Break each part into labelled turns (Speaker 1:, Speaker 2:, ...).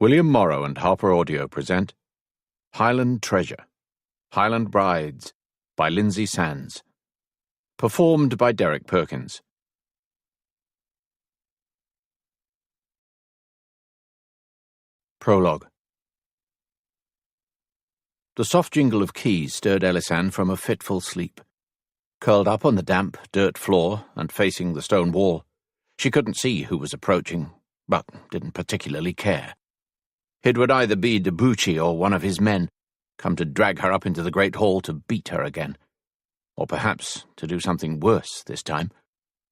Speaker 1: William Morrow and Harper Audio present Highland Treasure, Highland Brides by Lynsay Sands. Performed by Derek Perkins. Prologue. The soft jingle of keys stirred Ellisand from a fitful sleep. Curled up on the damp dirt floor and facing the stone wall, she couldn't see who was approaching, but didn't particularly care. It would either be Duchi or one of his men, come to drag her up into the great hall to beat her again. Or perhaps to do something worse this time,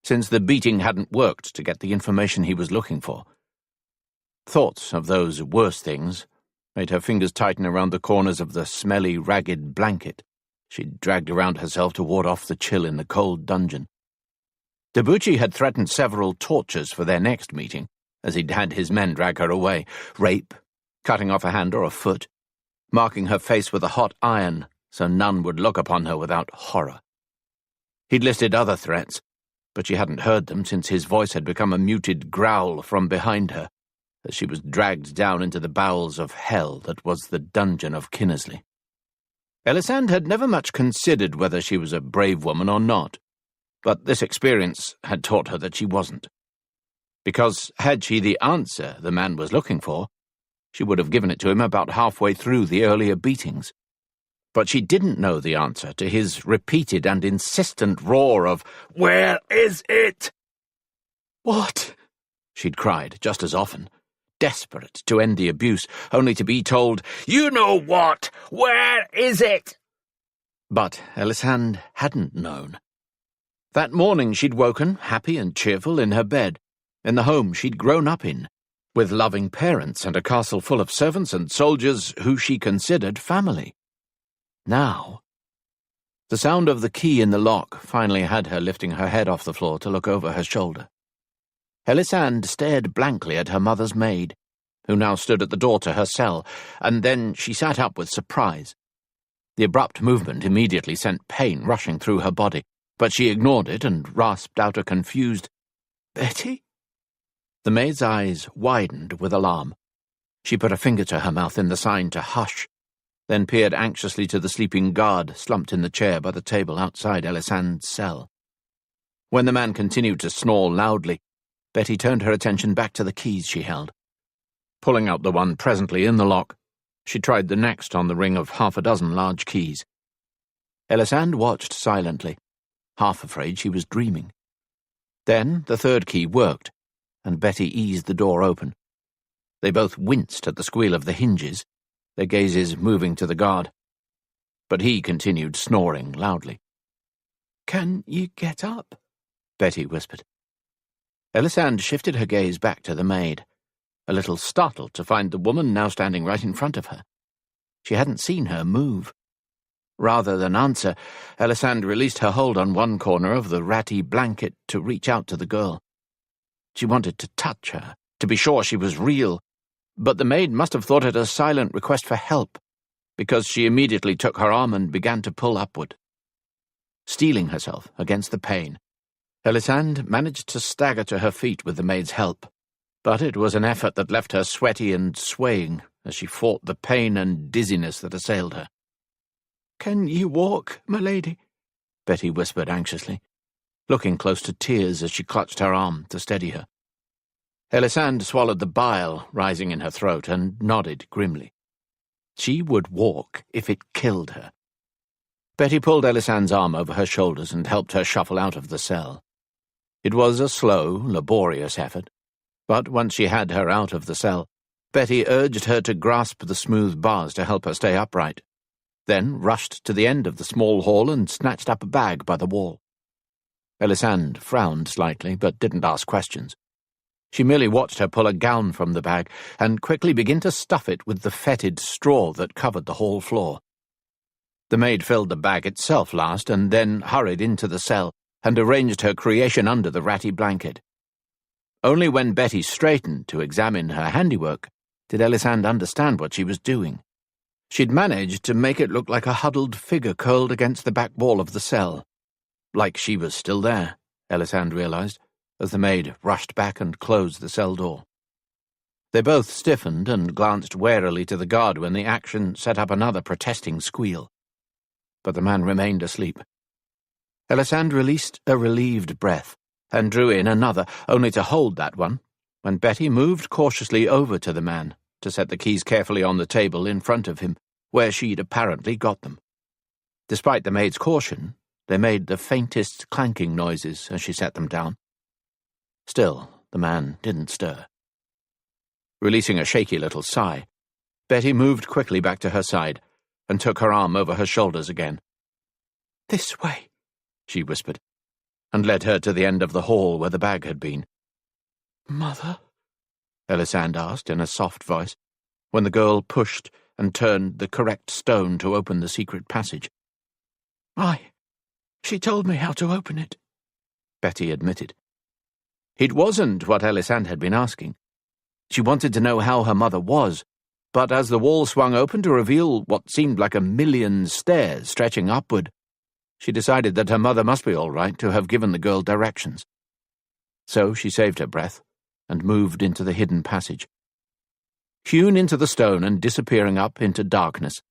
Speaker 1: since the beating hadn't worked to get the information he was looking for. Thoughts of those worse things made her fingers tighten around the corners of the smelly, ragged blanket she'd dragged around herself to ward off the chill in the cold dungeon. Duchi had threatened several tortures for their next meeting, as he'd had his men drag her away: rape, cutting off a hand or a foot, marking her face with a hot iron so none would look upon her without horror. He'd listed other threats, but she hadn't heard them since his voice had become a muted growl from behind her as she was dragged down into the bowels of hell that was the dungeon of Kinnersley. Ellisand had never much considered whether she was a brave woman or not, but this experience had taught her that she wasn't. Because had she the answer the man was looking for, she would have given it to him about halfway through the earlier beatings. But she didn't know the answer to his repeated and insistent roar of, "Where is it?" "What?" she'd cried just as often, desperate to end the abuse, only to be told, "You know what! Where is it?" But Ellisand hadn't known. That morning she'd woken, happy and cheerful, in her bed, in the home she'd grown up in, with loving parents and a castle full of servants and soldiers who she considered family. Now, the sound of the key in the lock finally had her lifting her head off the floor to look over her shoulder. Ellisand stared blankly at her mother's maid, who now stood at the door to her cell, and then she sat up with surprise. The abrupt movement immediately sent pain rushing through her body, but she ignored it and rasped out a confused, "Betty?" The maid's eyes widened with alarm. She put a finger to her mouth in the sign to hush, then peered anxiously to the sleeping guard slumped in the chair by the table outside Ellisand's cell. When the man continued to snore loudly, Betty turned her attention back to the keys she held. Pulling out the one presently in the lock, she tried the next on the ring of half a dozen large keys. Ellisand watched silently, half afraid she was dreaming. Then the third key worked, and Betty eased the door open. They both winced at the squeal of the hinges, their gazes moving to the guard. But he continued snoring loudly. "Can you get up?" Betty whispered. Ellisand shifted her gaze back to the maid, a little startled to find the woman now standing right in front of her. She hadn't seen her move. Rather than answer, Ellisand released her hold on one corner of the ratty blanket to reach out to the girl. She wanted to touch her, to be sure she was real, but the maid must have thought it a silent request for help, because she immediately took her arm and began to pull upward. Steeling herself against the pain, Ellisand managed to stagger to her feet with the maid's help, but it was an effort that left her sweaty and swaying as she fought the pain and dizziness that assailed her. "Can you walk, my lady?" Betty whispered anxiously, looking close to tears as she clutched her arm to steady her. Ellisand swallowed the bile rising in her throat and nodded grimly. She would walk if it killed her. Betty pulled Ellisand's arm over her shoulders and helped her shuffle out of the cell. It was a slow, laborious effort, but once she had her out of the cell, Betty urged her to grasp the smooth bars to help her stay upright, then rushed to the end of the small hall and snatched up a bag by the wall. Ellisand frowned slightly, but didn't ask questions. She merely watched her pull a gown from the bag and quickly begin to stuff it with the fetid straw that covered the hall floor. The maid filled the bag itself last and then hurried into the cell and arranged her creation under the ratty blanket. Only when Betty straightened to examine her handiwork did Ellisand understand what she was doing. She'd managed to make it look like a huddled figure curled against the back wall of the cell. Like she was still there, Ellisand realized, as the maid rushed back and closed the cell door. They both stiffened and glanced warily to the guard when the action set up another protesting squeal. But the man remained asleep. Ellisand released a relieved breath and drew in another, only to hold that one, when Betty moved cautiously over to the man to set the keys carefully on the table in front of him, where she'd apparently got them. Despite the maid's caution, they made the faintest clanking noises as she set them down. Still, the man didn't stir. Releasing a shaky little sigh, Betty moved quickly back to her side and took her arm over her shoulders again. "This way," she whispered, and led her to the end of the hall where the bag had been. "Mother?" Ellisand asked in a soft voice, when the girl pushed and turned the correct stone to open the secret passage. She told me how to open it," Betty admitted. It wasn't what Ellisand had been asking. She wanted to know how her mother was, but as the wall swung open to reveal what seemed like 1,000,000 stairs stretching upward, she decided that her mother must be all right to have given the girl directions. So she saved her breath and moved into the hidden passage. Hewn into the stone and disappearing up into darkness,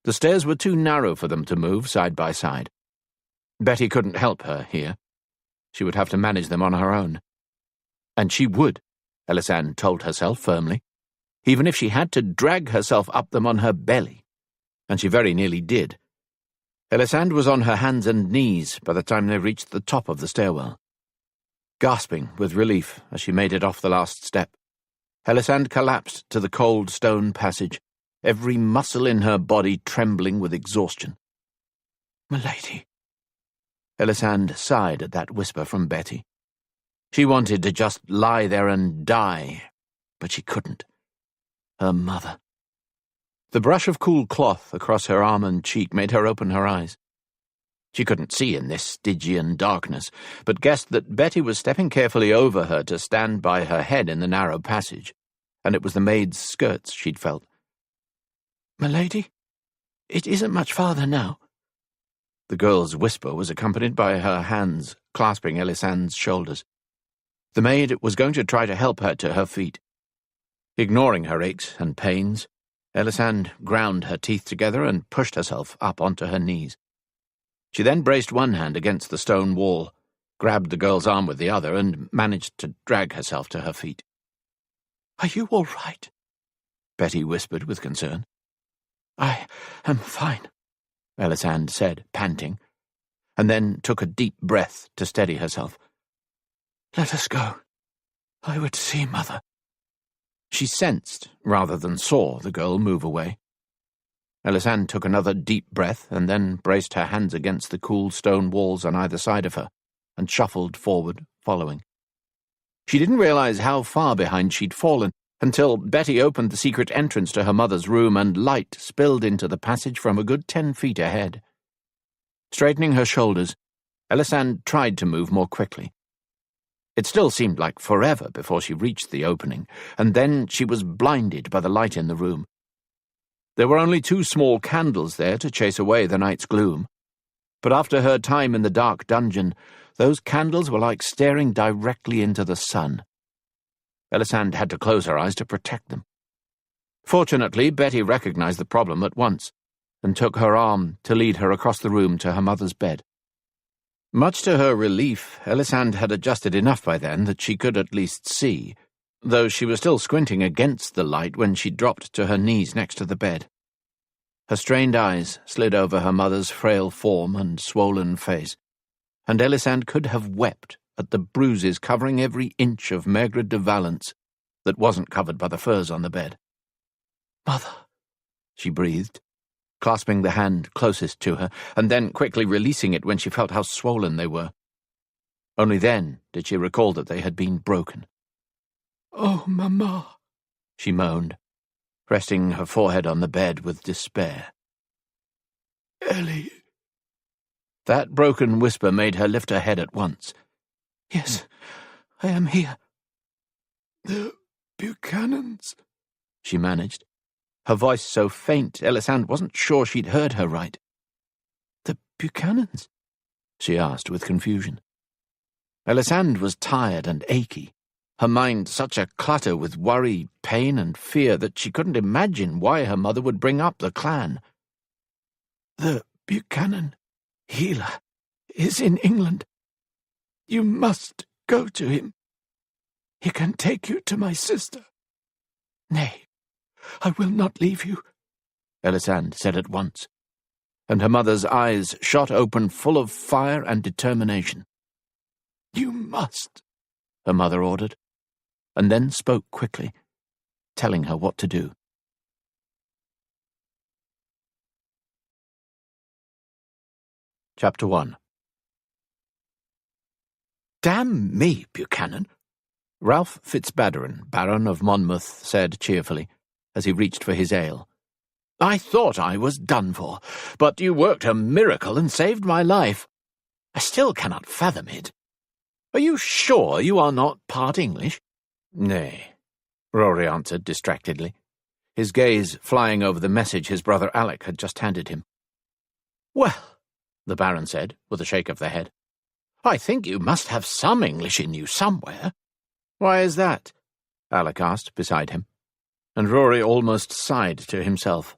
Speaker 1: the stairs were too narrow for them to move side by side. Betty couldn't help her here. She would have to manage them on her own. And she would, Ellisand told herself firmly, even if she had to drag herself up them on her belly. And she very nearly did. Ellisand was on her hands and knees by the time they reached the top of the stairwell. Gasping with relief as she made it off the last step, Ellisand collapsed to the cold stone passage, every muscle in her body trembling with exhaustion. "Milady." Ellisand sighed at that whisper from Betty. She wanted to just lie there and die, but she couldn't. Her mother. The brush of cool cloth across her arm and cheek made her open her eyes. She couldn't see in this Stygian darkness, but guessed that Betty was stepping carefully over her to stand by her head in the narrow passage, and it was the maid's skirts she'd felt. "Milady, it isn't much farther now." The girl's whisper was accompanied by her hands clasping Ellisand's shoulders. The maid was going to try to help her to her feet. Ignoring her aches and pains, Ellisand ground her teeth together and pushed herself up onto her knees. She then braced one hand against the stone wall, grabbed the girl's arm with the other, and managed to drag herself to her feet. "Are you all right?" Betty whispered with concern. "I am fine," Ellisand said, panting, and then took a deep breath to steady herself. "Let us go. I would see Mother." She sensed, rather than saw, the girl move away. Ellisand took another deep breath and then braced her hands against the cool stone walls on either side of her and shuffled forward, following. She didn't realize how far behind she'd fallen until Betty opened the secret entrance to her mother's room and light spilled into the passage from a good 10 feet ahead. Straightening her shoulders, Ellisand tried to move more quickly. It still seemed like forever before she reached the opening, and then she was blinded by the light in the room. There were only 2 small candles there to chase away the night's gloom, but after her time in the dark dungeon, those candles were like staring directly into the sun. Ellisand had to close her eyes to protect them. Fortunately, Betty recognized the problem at once, and took her arm to lead her across the room to her mother's bed. Much to her relief, Ellisand had adjusted enough by then that she could at least see, though she was still squinting against the light when she dropped to her knees next to the bed. Her strained eyes slid over her mother's frail form and swollen face, and Ellisand could have wept at the bruises covering every inch of maigre de Valence that wasn't covered by the furs on the bed. "Mother," she breathed, clasping the hand closest to her, and then quickly releasing it when she felt how swollen they were. Only then did she recall that they had been broken. "Oh, Mama," she moaned, resting her forehead on the bed with despair. "Ellie." That broken whisper made her lift her head at once. "Yes, I am here." "The Buchanans," she managed, her voice so faint Ellisand wasn't sure she'd heard her right. "The Buchanans?" she asked with confusion. Ellisand was tired and achy, her mind such a clutter with worry, pain, and fear that she couldn't imagine why her mother would bring up the clan.
Speaker 2: "The Buchanan healer is in England. You must go to him. He can take you to my sister." "Nay, I will not leave you,"
Speaker 1: Ellisand said at once, and her mother's eyes shot open full of fire and determination.
Speaker 2: "You must,"
Speaker 1: her mother ordered, and then spoke quickly, telling her what to do. Chapter 1.
Speaker 2: "Damn me, Buchanan,"
Speaker 1: Ralph Fitzbadaron, Baron of Monmouth, said cheerfully, as he reached for his ale. "I thought I was done for, but you worked a miracle and saved my life. I still cannot fathom it. Are you sure you are not part English?" "Nay," Rory answered distractedly, his gaze flying over the message his brother Alec had just handed him. "Well," the Baron said, with a shake of the head, "I think you must have some English in you somewhere." "Why is that?" Alec asked beside him, and Rory almost sighed to himself,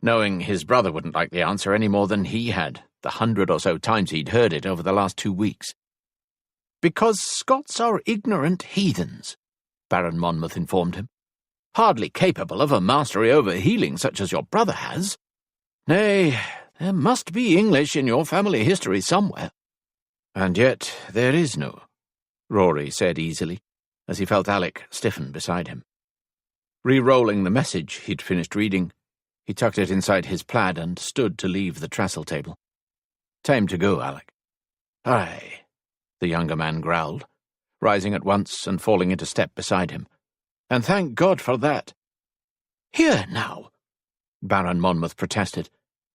Speaker 1: knowing his brother wouldn't like the answer any more than he had, the 100 or so times he'd heard it over the last 2 weeks. "Because Scots are ignorant heathens," Baron Monmouth informed him, "hardly capable of a mastery over healing such as your brother has. Nay, there must be English in your family history somewhere." "And yet there is no," Rory said easily, as he felt Alec stiffen beside him. Re-rolling the message he'd finished reading, he tucked it inside his plaid and stood to leave the trestle table. "Time to go, Alec." "Aye," the younger man growled, rising at once and falling into step beside him. "And thank God for that."
Speaker 2: "Here now,"
Speaker 1: Baron Monmouth protested,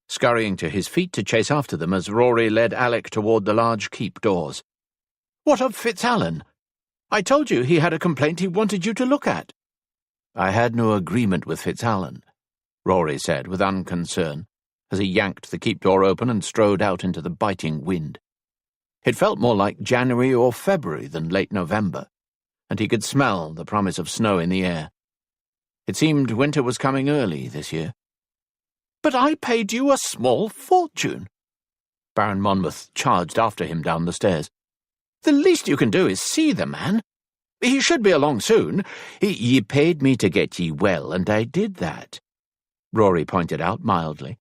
Speaker 1: scurrying to his feet to chase after them as Rory led Alec toward the large keep doors. "What of Fitzallen? I told you he had a complaint he wanted you to look at." "I had no agreement with Fitzallen," Rory said with unconcern, as he yanked the keep door open and strode out into the biting wind. It felt more like January or February than late November, and he could smell the promise of snow in the air. It seemed winter was coming early this year.
Speaker 2: "But I paid you a small fortune."
Speaker 1: Baron Monmouth charged after him down the stairs.
Speaker 2: "The least you can do is see the man. He should be along soon."
Speaker 1: Ye paid me to get ye well, and I did that," Rory pointed out mildly,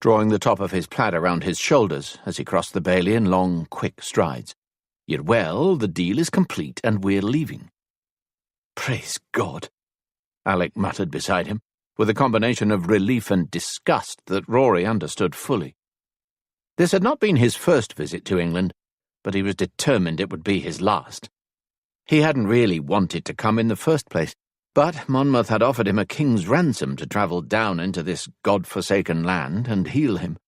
Speaker 1: drawing the top of his plaid around his shoulders as he crossed the bailey in long, quick strides. "Ye're well, the deal is complete, and we're leaving."
Speaker 2: "Praise God,"
Speaker 1: Alec muttered beside him, with a combination of relief and disgust that Rory understood fully. This had not been his first visit to England, but he was determined it would be his last. He hadn't really wanted to come in the first place, but Monmouth had offered him a king's ransom to travel down into this god-forsaken land and heal him.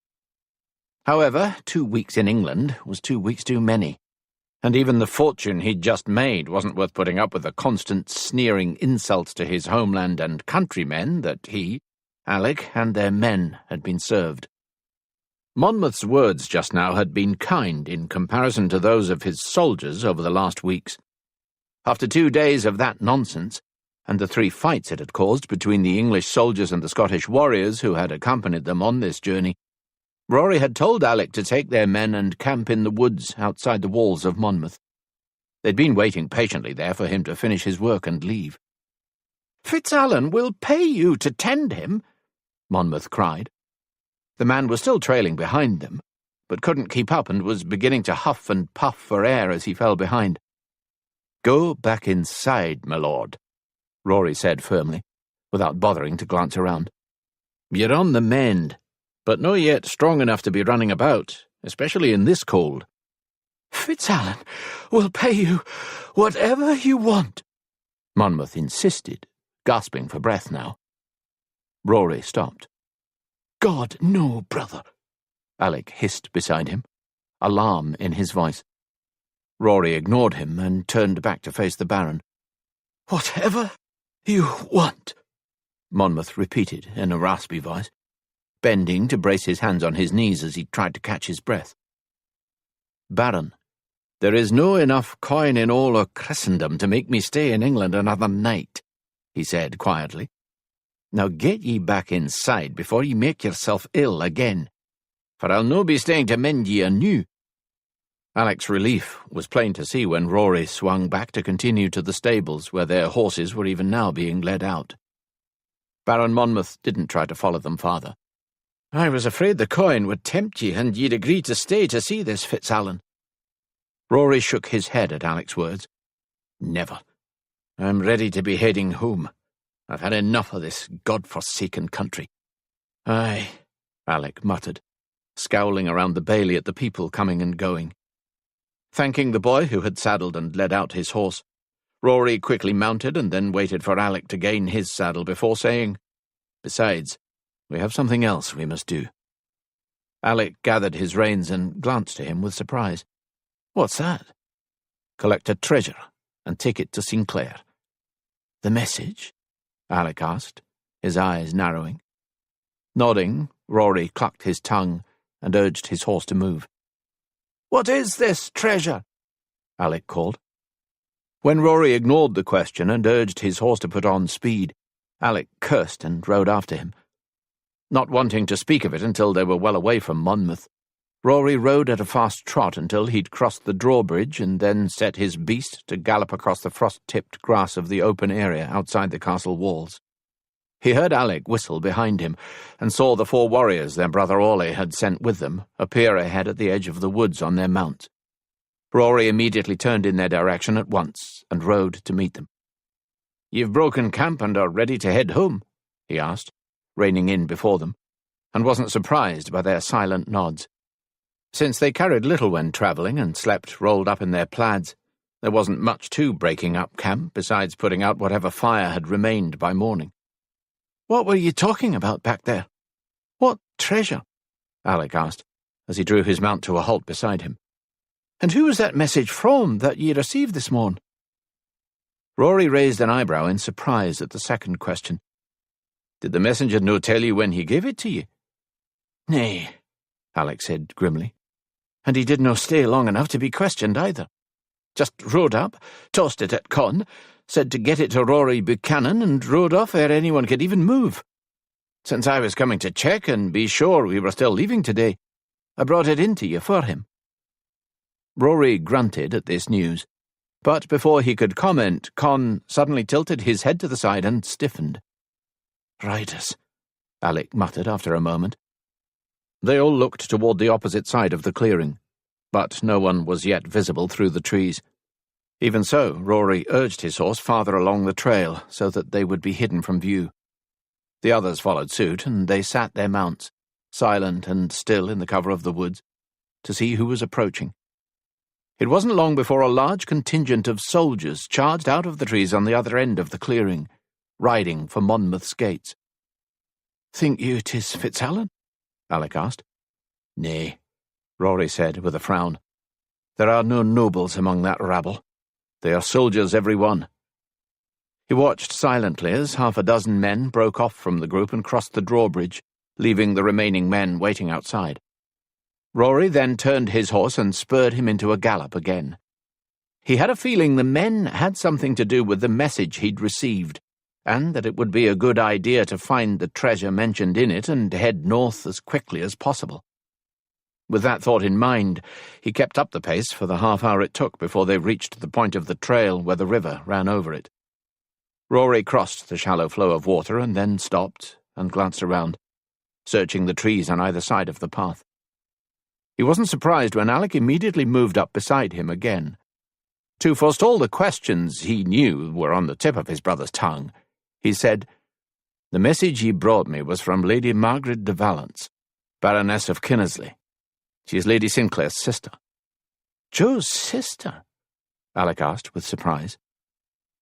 Speaker 1: However, 2 weeks in England was 2 weeks too many, and even the fortune he'd just made wasn't worth putting up with the constant sneering insults to his homeland and countrymen that he, Alec, and their men had been served. Monmouth's words just now had been kind in comparison to those of his soldiers over the last weeks. After 2 days of that nonsense, and the 3 fights it had caused between the English soldiers and the Scottish warriors who had accompanied them on this journey, Rory had told Alec to take their men and camp in the woods outside the walls of Monmouth. They'd been waiting patiently there for him to finish his work and leave.
Speaker 2: "Fitzallen will pay you to tend him,"
Speaker 1: Monmouth cried. The man was still trailing behind them, but couldn't keep up and was beginning to huff and puff for air as he fell behind. "Go back inside, my lord," Rory said firmly, without bothering to glance around. "You're on the mend, but no yet strong enough to be running about, especially in this cold."
Speaker 2: "Fitzallen will pay you whatever you want,"
Speaker 1: Monmouth insisted, gasping for breath now. Rory stopped.
Speaker 2: "God, no, brother,"
Speaker 1: Alec hissed beside him, alarm in his voice. Rory ignored him and turned back to face the Baron.
Speaker 2: "Whatever you want,"
Speaker 1: Monmouth repeated in a raspy voice, bending to brace his hands on his knees as he tried to catch his breath. "Baron," "There is no enough coin in all of Christendom to make me stay in England another night," he said quietly. "Now get ye back inside before ye make yourself ill again, for I'll no be staying to mend ye anew." Alec's relief was plain to see when Rory swung back to continue to the stables where their horses were even now being led out. Baron Monmouth didn't try to follow them farther. "I was afraid the coin would tempt ye and ye'd agree to stay to see this, Fitzallen." Rory shook his head at Alec's words. "Never. I'm ready to be heading home. I've had enough of this God-forsaken country." "Aye," Alec muttered, scowling around the bailey at the people coming and going. Thanking the boy who had saddled and led out his horse, Rory quickly mounted and then waited for Alec to gain his saddle before saying, "Besides, we have something else we must do." Alec gathered his reins and glanced to him with surprise. "What's that?" "Collect a treasure and take it to Sinclair." "The message?" Alec asked, his eyes narrowing. Nodding, Rory clucked his tongue and urged his horse to move. "What is this treasure?" Alec called. When Rory ignored the question and urged his horse to put on speed, Alec cursed and rode after him. Not wanting to speak of it until they were well away from Monmouth, Rory rode at a fast trot until he'd crossed the drawbridge and then set his beast to gallop across the frost-tipped grass of the open area outside the castle walls. He heard Alec whistle behind him and saw the 4 warriors their brother Orley had sent with them appear ahead at the edge of the woods on their mounts. Rory immediately turned in their direction at once and rode to meet them. "You've broken camp and are ready to head home?" he asked, reining in before them, and wasn't surprised by their silent nods. Since they carried little when travelling and slept rolled up in their plaids, there wasn't much to breaking up camp besides putting out whatever fire had remained by morning. "What were you talking about back there? What treasure?" Alec asked, as he drew his mount to a halt beside him. "And who was that message from that ye received this morn?" Rory raised an eyebrow in surprise at the second question. "Did the messenger no tell you when he gave it to ye?" "Nay," Alec said grimly. "And he did no stay long enough to be questioned either. Just rode up, tossed it at Con, said to get it to Rory Buchanan, and rode off ere anyone could even move. Since I was coming to check and be sure we were still leaving today, I brought it in to you for him." Rory grunted at this news, but before he could comment, Con suddenly tilted his head to the side and stiffened. "Riders," Alec muttered after a moment. They all looked toward the opposite side of the clearing, but no one was yet visible through the trees. Even so, Rory urged his horse farther along the trail so that they would be hidden from view. The others followed suit, and they sat their mounts, silent and still in the cover of the woods, to see who was approaching. It wasn't long before a large contingent of soldiers charged out of the trees on the other end of the clearing, riding for Monmouth's gates. "Think you 'tis Fitzallen?" Alec asked. "Nay," Rory said with a frown. "There are no nobles among that rabble. They are soldiers, every one." He watched silently as 6 men broke off from the group and crossed the drawbridge, leaving the remaining men waiting outside. Rory then turned his horse and spurred him into a gallop again. He had a feeling the men had something to do with the message he'd received, and that it would be a good idea to find the treasure mentioned in it and head north as quickly as possible. With that thought in mind, he kept up the pace for the half-hour it took before they reached the point of the trail where the river ran over it. Rory crossed the shallow flow of water and then stopped and glanced around, searching the trees on either side of the path. He wasn't surprised when Alec immediately moved up beside him again. To forestall the questions he knew were on the tip of his brother's tongue, he said, "The message ye brought me was from Lady Margaret de Valence, Baroness of Kinnersley. She is Lady Sinclair's sister." "Joe's sister?" Alec asked with surprise.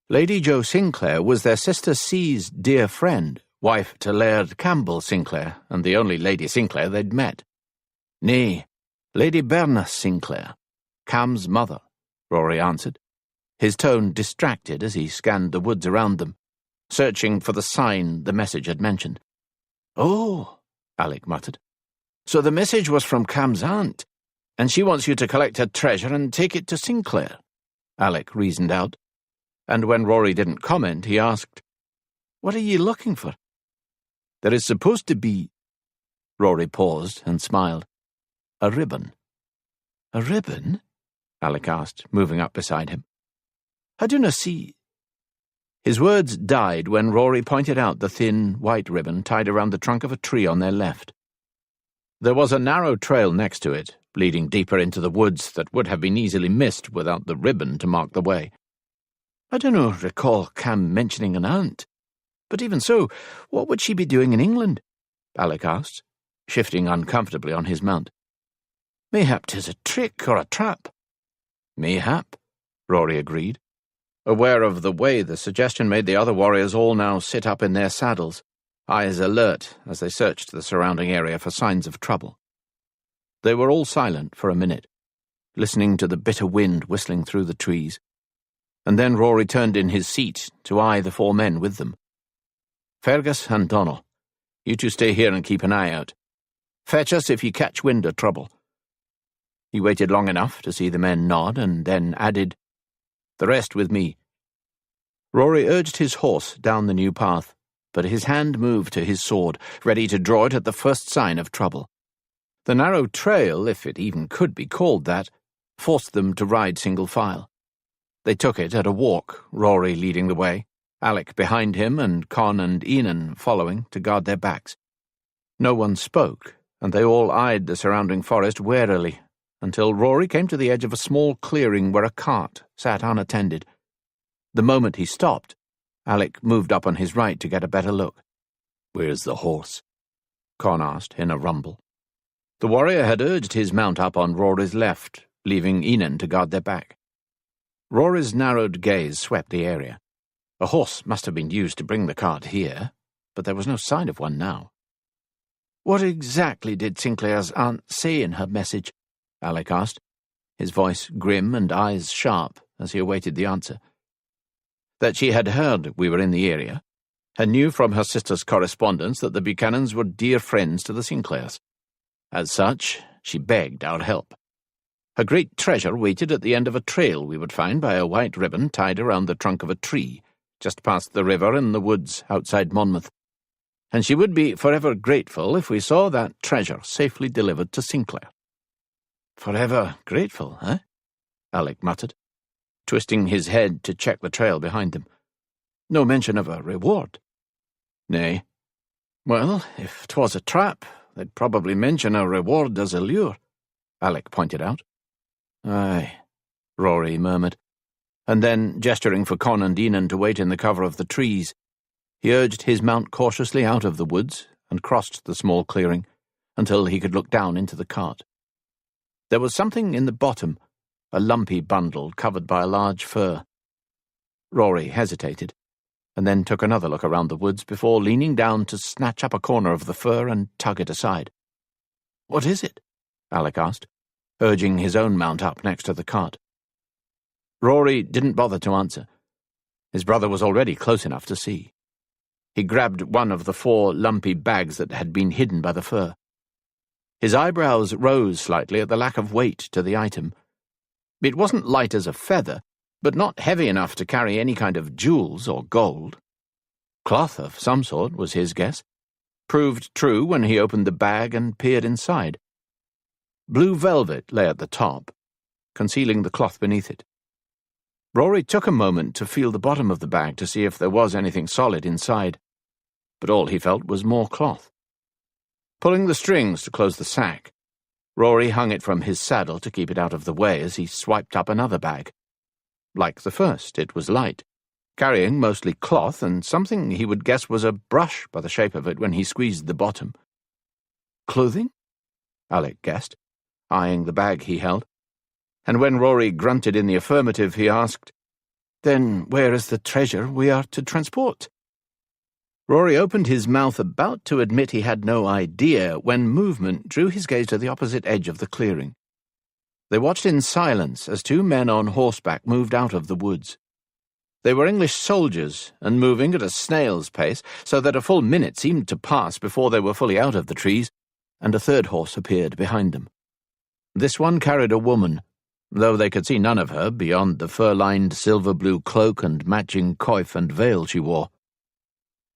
Speaker 1: Lady Jo Sinclair was their sister C's dear friend, wife to Laird Campbell Sinclair, and the only Lady Sinclair they'd met. "Nay, Lady Bernice Sinclair, Cam's mother," Rory answered, his tone distracted as he scanned the woods around them, searching for the sign the message had mentioned. "Oh," Alec muttered. "So the message was from Cam's aunt, And she wants you to collect her treasure and take it to Sinclair, Alec reasoned out. And when Rory didn't comment, he asked, "What are ye looking for?" "There is supposed to be—" Rory paused and smiled. "A ribbon." "A ribbon?" Alec asked, moving up beside him. "I do not see—" His words died when Rory pointed out the thin, white ribbon tied around the trunk of a tree on their left. There was a narrow trail next to it, leading deeper into the woods that would have been easily missed without the ribbon to mark the way. "I do not recall Cam mentioning an aunt. But even so, what would she be doing in England?" Alec asked, shifting uncomfortably on his mount. "Mayhap 'tis a trick or a trap." "Mayhap," Rory agreed, aware of the way the suggestion made the other warriors all now sit up in their saddles, eyes alert as they searched the surrounding area for signs of trouble. They were all silent for a minute, listening to the bitter wind whistling through the trees, and then Rory turned in his seat to eye the 4 men with them. "Fergus and Donald, you two stay here and keep an eye out. Fetch us if you catch wind of trouble." He waited long enough to see the men nod and then added, "The rest with me." Rory urged his horse down the new path, but his hand moved to his sword, ready to draw it at the first sign of trouble. The narrow trail, if it even could be called that, forced them to ride single file. They took it at a walk, Rory leading the way, Alec behind him and Con and Enan following to guard their backs. No one spoke, and they all eyed the surrounding forest warily, until Rory came to the edge of a small clearing where a cart sat unattended. The moment he stopped, Alec moved up on his right to get a better look. "Where's the horse?" Con asked in a rumble. The warrior had urged his mount up on Rory's left, leaving Enan to guard their back. Rory's narrowed gaze swept the area. A horse must have been used to bring the cart here, but there was no sign of one now. "What exactly did Sinclair's aunt say in her message?" Alec asked, his voice grim and eyes sharp as he awaited the answer. "That she had heard we were in the area, and knew from her sister's correspondence that the Buchanans were dear friends to the Sinclairs. As such, she begged our help. Her great treasure waited at the end of a trail we would find by a white ribbon tied around the trunk of a tree, just past the river in the woods outside Monmouth, and she would be forever grateful if we saw that treasure safely delivered to Sinclair." "Forever grateful, eh?" Alec muttered, twisting his head to check the trail behind them. "No mention of a reward?" "Nay." "Well, if 'twas a trap, they'd probably mention a reward as a lure," Alec pointed out. "Aye," Rory murmured, and then, gesturing for Con and Enan to wait in the cover of the trees, he urged his mount cautiously out of the woods and crossed the small clearing until he could look down into the cart. There was something in the bottom, a lumpy bundle covered by a large fur. Rory hesitated, and then took another look around the woods before leaning down to snatch up a corner of the fur and tug it aside. "What is it?" Alec asked, urging his own mount up next to the cart. Rory didn't bother to answer. His brother was already close enough to see. He grabbed one of the 4 lumpy bags that had been hidden by the fur. His eyebrows rose slightly at the lack of weight to the item. It wasn't light as a feather, but not heavy enough to carry any kind of jewels or gold. Cloth of some sort was his guess. Proved true when he opened the bag and peered inside. Blue velvet lay at the top, concealing the cloth beneath it. Rory took a moment to feel the bottom of the bag to see if there was anything solid inside, but all he felt was more cloth. Pulling the strings to close the sack, Rory hung it from his saddle to keep it out of the way as he swiped up another bag. Like the first, it was light, carrying mostly cloth and something he would guess was a brush by the shape of it when he squeezed the bottom. "Clothing?" Alec guessed, eyeing the bag he held, and when Rory grunted in the affirmative, he asked, "Then where is the treasure we are to transport?" Rory opened his mouth about to admit he had no idea when movement drew his gaze to the opposite edge of the clearing. They watched in silence as 2 men on horseback moved out of the woods. They were English soldiers and moving at a snail's pace, so that a full minute seemed to pass before they were fully out of the trees, and a 3rd horse appeared behind them. This one carried a woman, though they could see none of her beyond the fur-lined silver-blue cloak and matching coif and veil she wore.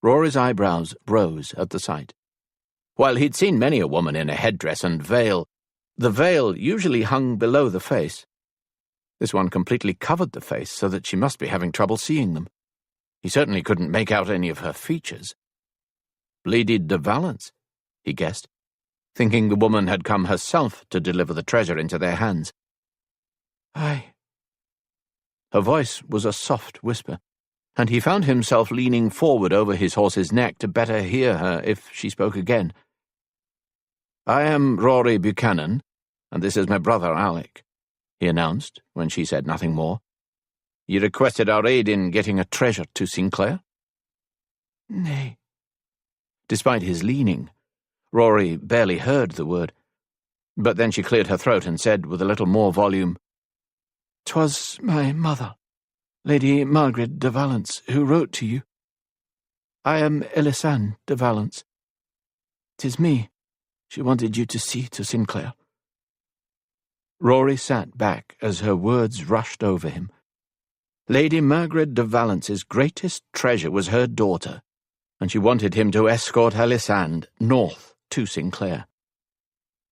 Speaker 1: Rory's eyebrows rose at the sight. While he'd seen many a woman in a headdress and veil, the veil usually hung below the face. This one completely covered the face so that she must be having trouble seeing them. He certainly couldn't make out any of her features. Lady de Valence, he guessed, thinking the woman had come herself to deliver the treasure into their hands.
Speaker 2: Aye.
Speaker 1: Her voice was a soft whisper, and he found himself leaning forward over his horse's neck to better hear her if she spoke again. "I am Rory Buchanan, and this is my brother Alec," he announced, when she said nothing more. "You requested our aid in getting a treasure to Sinclair?"
Speaker 2: "Nay."
Speaker 1: Despite his leaning, Rory barely heard the word. But then she cleared her throat and said with a little more volume,
Speaker 2: "'Twas my mother, Lady Margaret de Valence, who wrote to you. I am Ellisand de Valence. 'Tis me she wanted you to see to Sinclair."
Speaker 1: Rory sat back as her words rushed over him. Lady Margaret de Valence's greatest treasure was her daughter, and she wanted him to escort Ellisand north to Sinclair.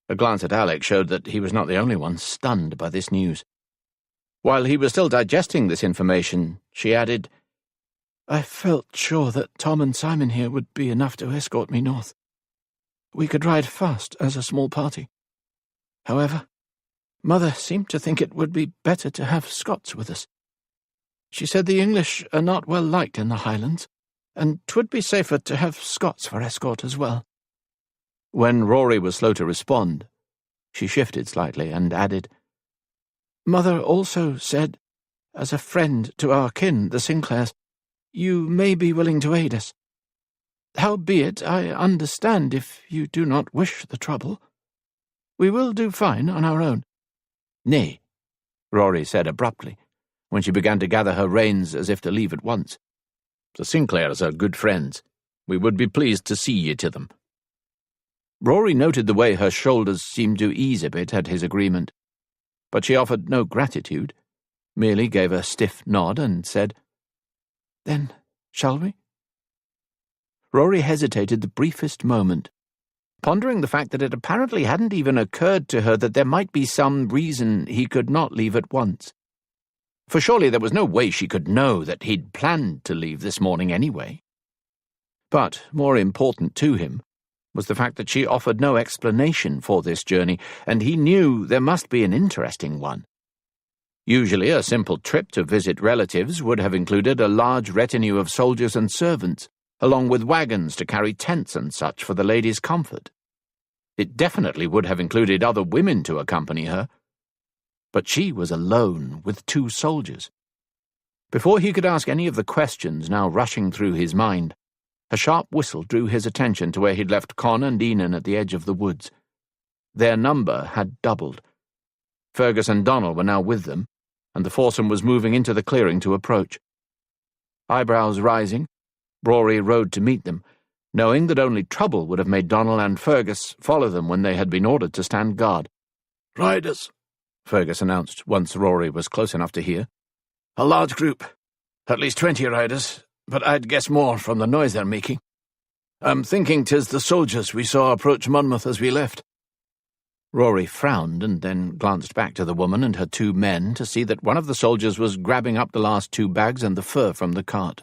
Speaker 1: A glance at Alec showed that he was not the only one stunned by this news. While he was still digesting this information, she added,
Speaker 2: "I felt sure that Tom and Simon here would be enough to escort me north. We could ride fast as a small party. However, Mother seemed to think it would be better to have Scots with us. She said the English are not well liked in the Highlands, and 'twould be safer to have Scots for escort as well."
Speaker 1: When Rory was slow to respond, she shifted slightly and added,
Speaker 2: "Mother also said, as a friend to our kin, the Sinclairs, you may be willing to aid us. Howbeit, I understand if you do not wish the trouble. We will do fine on our own."
Speaker 1: "Nay," Rory said abruptly, when she began to gather her reins as if to leave at once. "The Sinclairs are good friends. We would be pleased to see ye to them." Rory noted the way her shoulders seemed to ease a bit at his agreement, but she offered no gratitude, merely gave a stiff nod and said,
Speaker 2: "Then shall we?"
Speaker 1: Rory hesitated the briefest moment, pondering the fact that it apparently hadn't even occurred to her that there might be some reason he could not leave at once. For surely there was no way she could know that he'd planned to leave this morning anyway. But more important to him was the fact that she offered no explanation for this journey, and he knew there must be an interesting one. Usually a simple trip to visit relatives would have included a large retinue of soldiers and servants, along with wagons to carry tents and such for the lady's comfort. It definitely would have included other women to accompany her. But she was alone with 2 soldiers. Before he could ask any of the questions now rushing through his mind, a sharp whistle drew his attention to where he'd left Con and Enan at the edge of the woods. Their number had doubled. Fergus and Donald were now with them, and the foursome was moving into the clearing to approach. Eyebrows rising, Rory rode to meet them, knowing that only trouble would have made Donald and Fergus follow them when they had been ordered to stand guard.
Speaker 2: "Riders,"
Speaker 1: Fergus announced once Rory was close enough to hear.
Speaker 2: "A large group. At least 20 riders, but I'd guess more from the noise they're making. I'm thinking 'tis the soldiers we saw approach Monmouth as we left."
Speaker 1: Rory frowned and then glanced back to the woman and her 2 men to see that one of the soldiers was grabbing up the last 2 bags and the fur from the cart.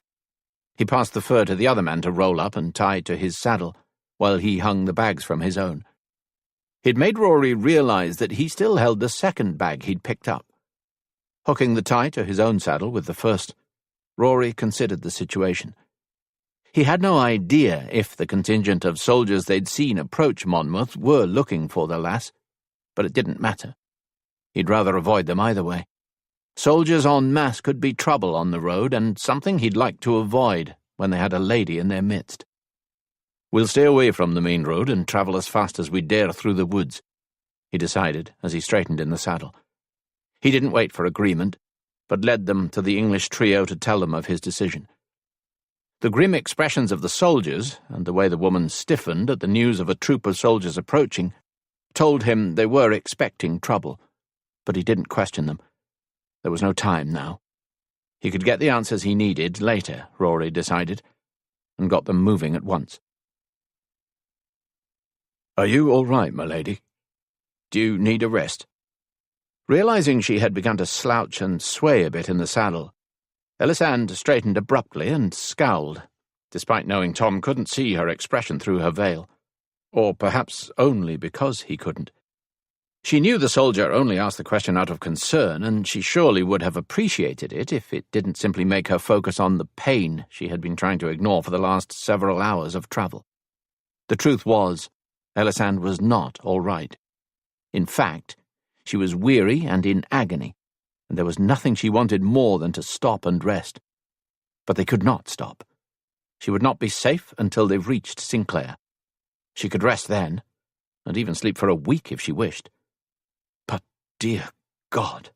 Speaker 1: He passed the fur to the other man to roll up and tie to his saddle, while he hung the bags from his own. It made Rory realize that he still held the second bag he'd picked up. Hooking the tie to his own saddle with the first, Rory considered the situation. He had no idea if the contingent of soldiers they'd seen approach Monmouth were looking for the lass, but it didn't matter. He'd rather avoid them either way. Soldiers en masse could be trouble on the road, and something he'd like to avoid when they had a lady in their midst. "We'll stay away from the main road and travel as fast as we dare through the woods," he decided as he straightened in the saddle. He didn't wait for agreement, but led them to the English trio to tell them of his decision. The grim expressions of the soldiers, and the way the woman stiffened at the news of a troop of soldiers approaching, told him they were expecting trouble, but he didn't question them. There was no time now. He could get the answers he needed later, Rory decided, and got them moving at once. "Are you all right, my lady? Do you need a rest?" Realizing she had begun to slouch and sway a bit in the saddle, Ellisand straightened abruptly and scowled, despite knowing Tom couldn't see her expression through her veil, or perhaps only because he couldn't. She knew the soldier only asked the question out of concern, and she surely would have appreciated it if it didn't simply make her focus on the pain she had been trying to ignore for the last several hours of travel. The truth was, Ellisand was not all right. In fact, she was weary and in agony, and there was nothing she wanted more than to stop and rest. But they could not stop. She would not be safe until they reached Sinclair. She could rest then, and even sleep for a week if she wished. But, dear God,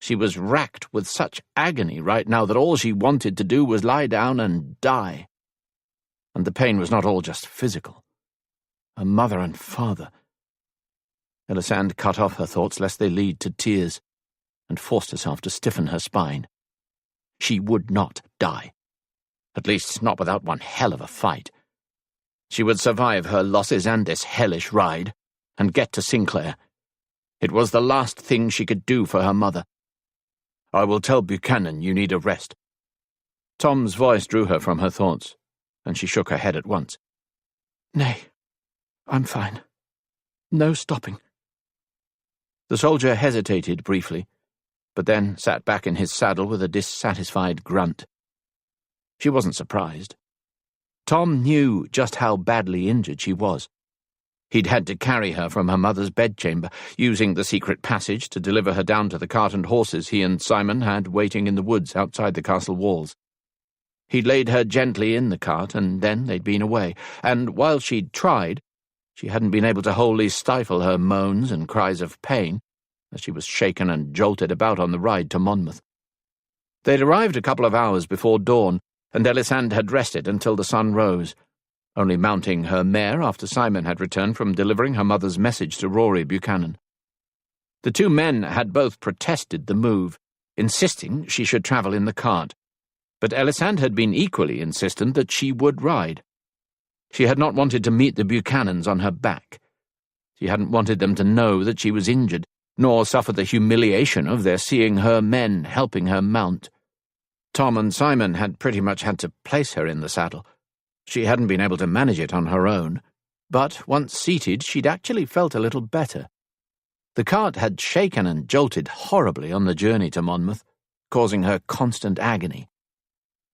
Speaker 1: she was racked with such agony right now that all she wanted to do was lie down and die. And the pain was not all just physical. Her mother and father. Ellisand cut off her thoughts lest they lead to tears, and forced herself to stiffen her spine. She would not die. At least not without one hell of a fight. She would survive her losses and this hellish ride, and get to Sinclair. It was the last thing she could do for her mother. "I will tell Buchanan you need a rest." Tom's voice drew her from her thoughts, and she shook her head at once. "Nay, I'm fine. No stopping." The soldier hesitated briefly, but then sat back in his saddle with a dissatisfied grunt. She wasn't surprised. Tom knew just how badly injured she was. He'd had to carry her from her mother's bedchamber, using the secret passage to deliver her down to the cart and horses he and Simon had waiting in the woods outside the castle walls. He'd laid her gently in the cart, and then they'd been away, and while she'd tried, she hadn't been able to wholly stifle her moans and cries of pain, as she was shaken and jolted about on the ride to Monmouth. They'd arrived a couple of hours before dawn, and Ellisand had rested until the sun rose, only mounting her mare after Simon had returned from delivering her mother's message to Rory Buchanan. The two men had both protested the move, insisting she should travel in the cart, but Ellisand had been equally insistent that she would ride. She had not wanted to meet the Buchanans on her back. She hadn't wanted them to know that she was injured, nor suffer the humiliation of their seeing her men helping her mount. Tom and Simon had pretty much had to place her in the saddle. She hadn't been able to manage it on her own, but once seated she'd actually felt a little better. The cart had shaken and jolted horribly on the journey to Monmouth, causing her constant agony.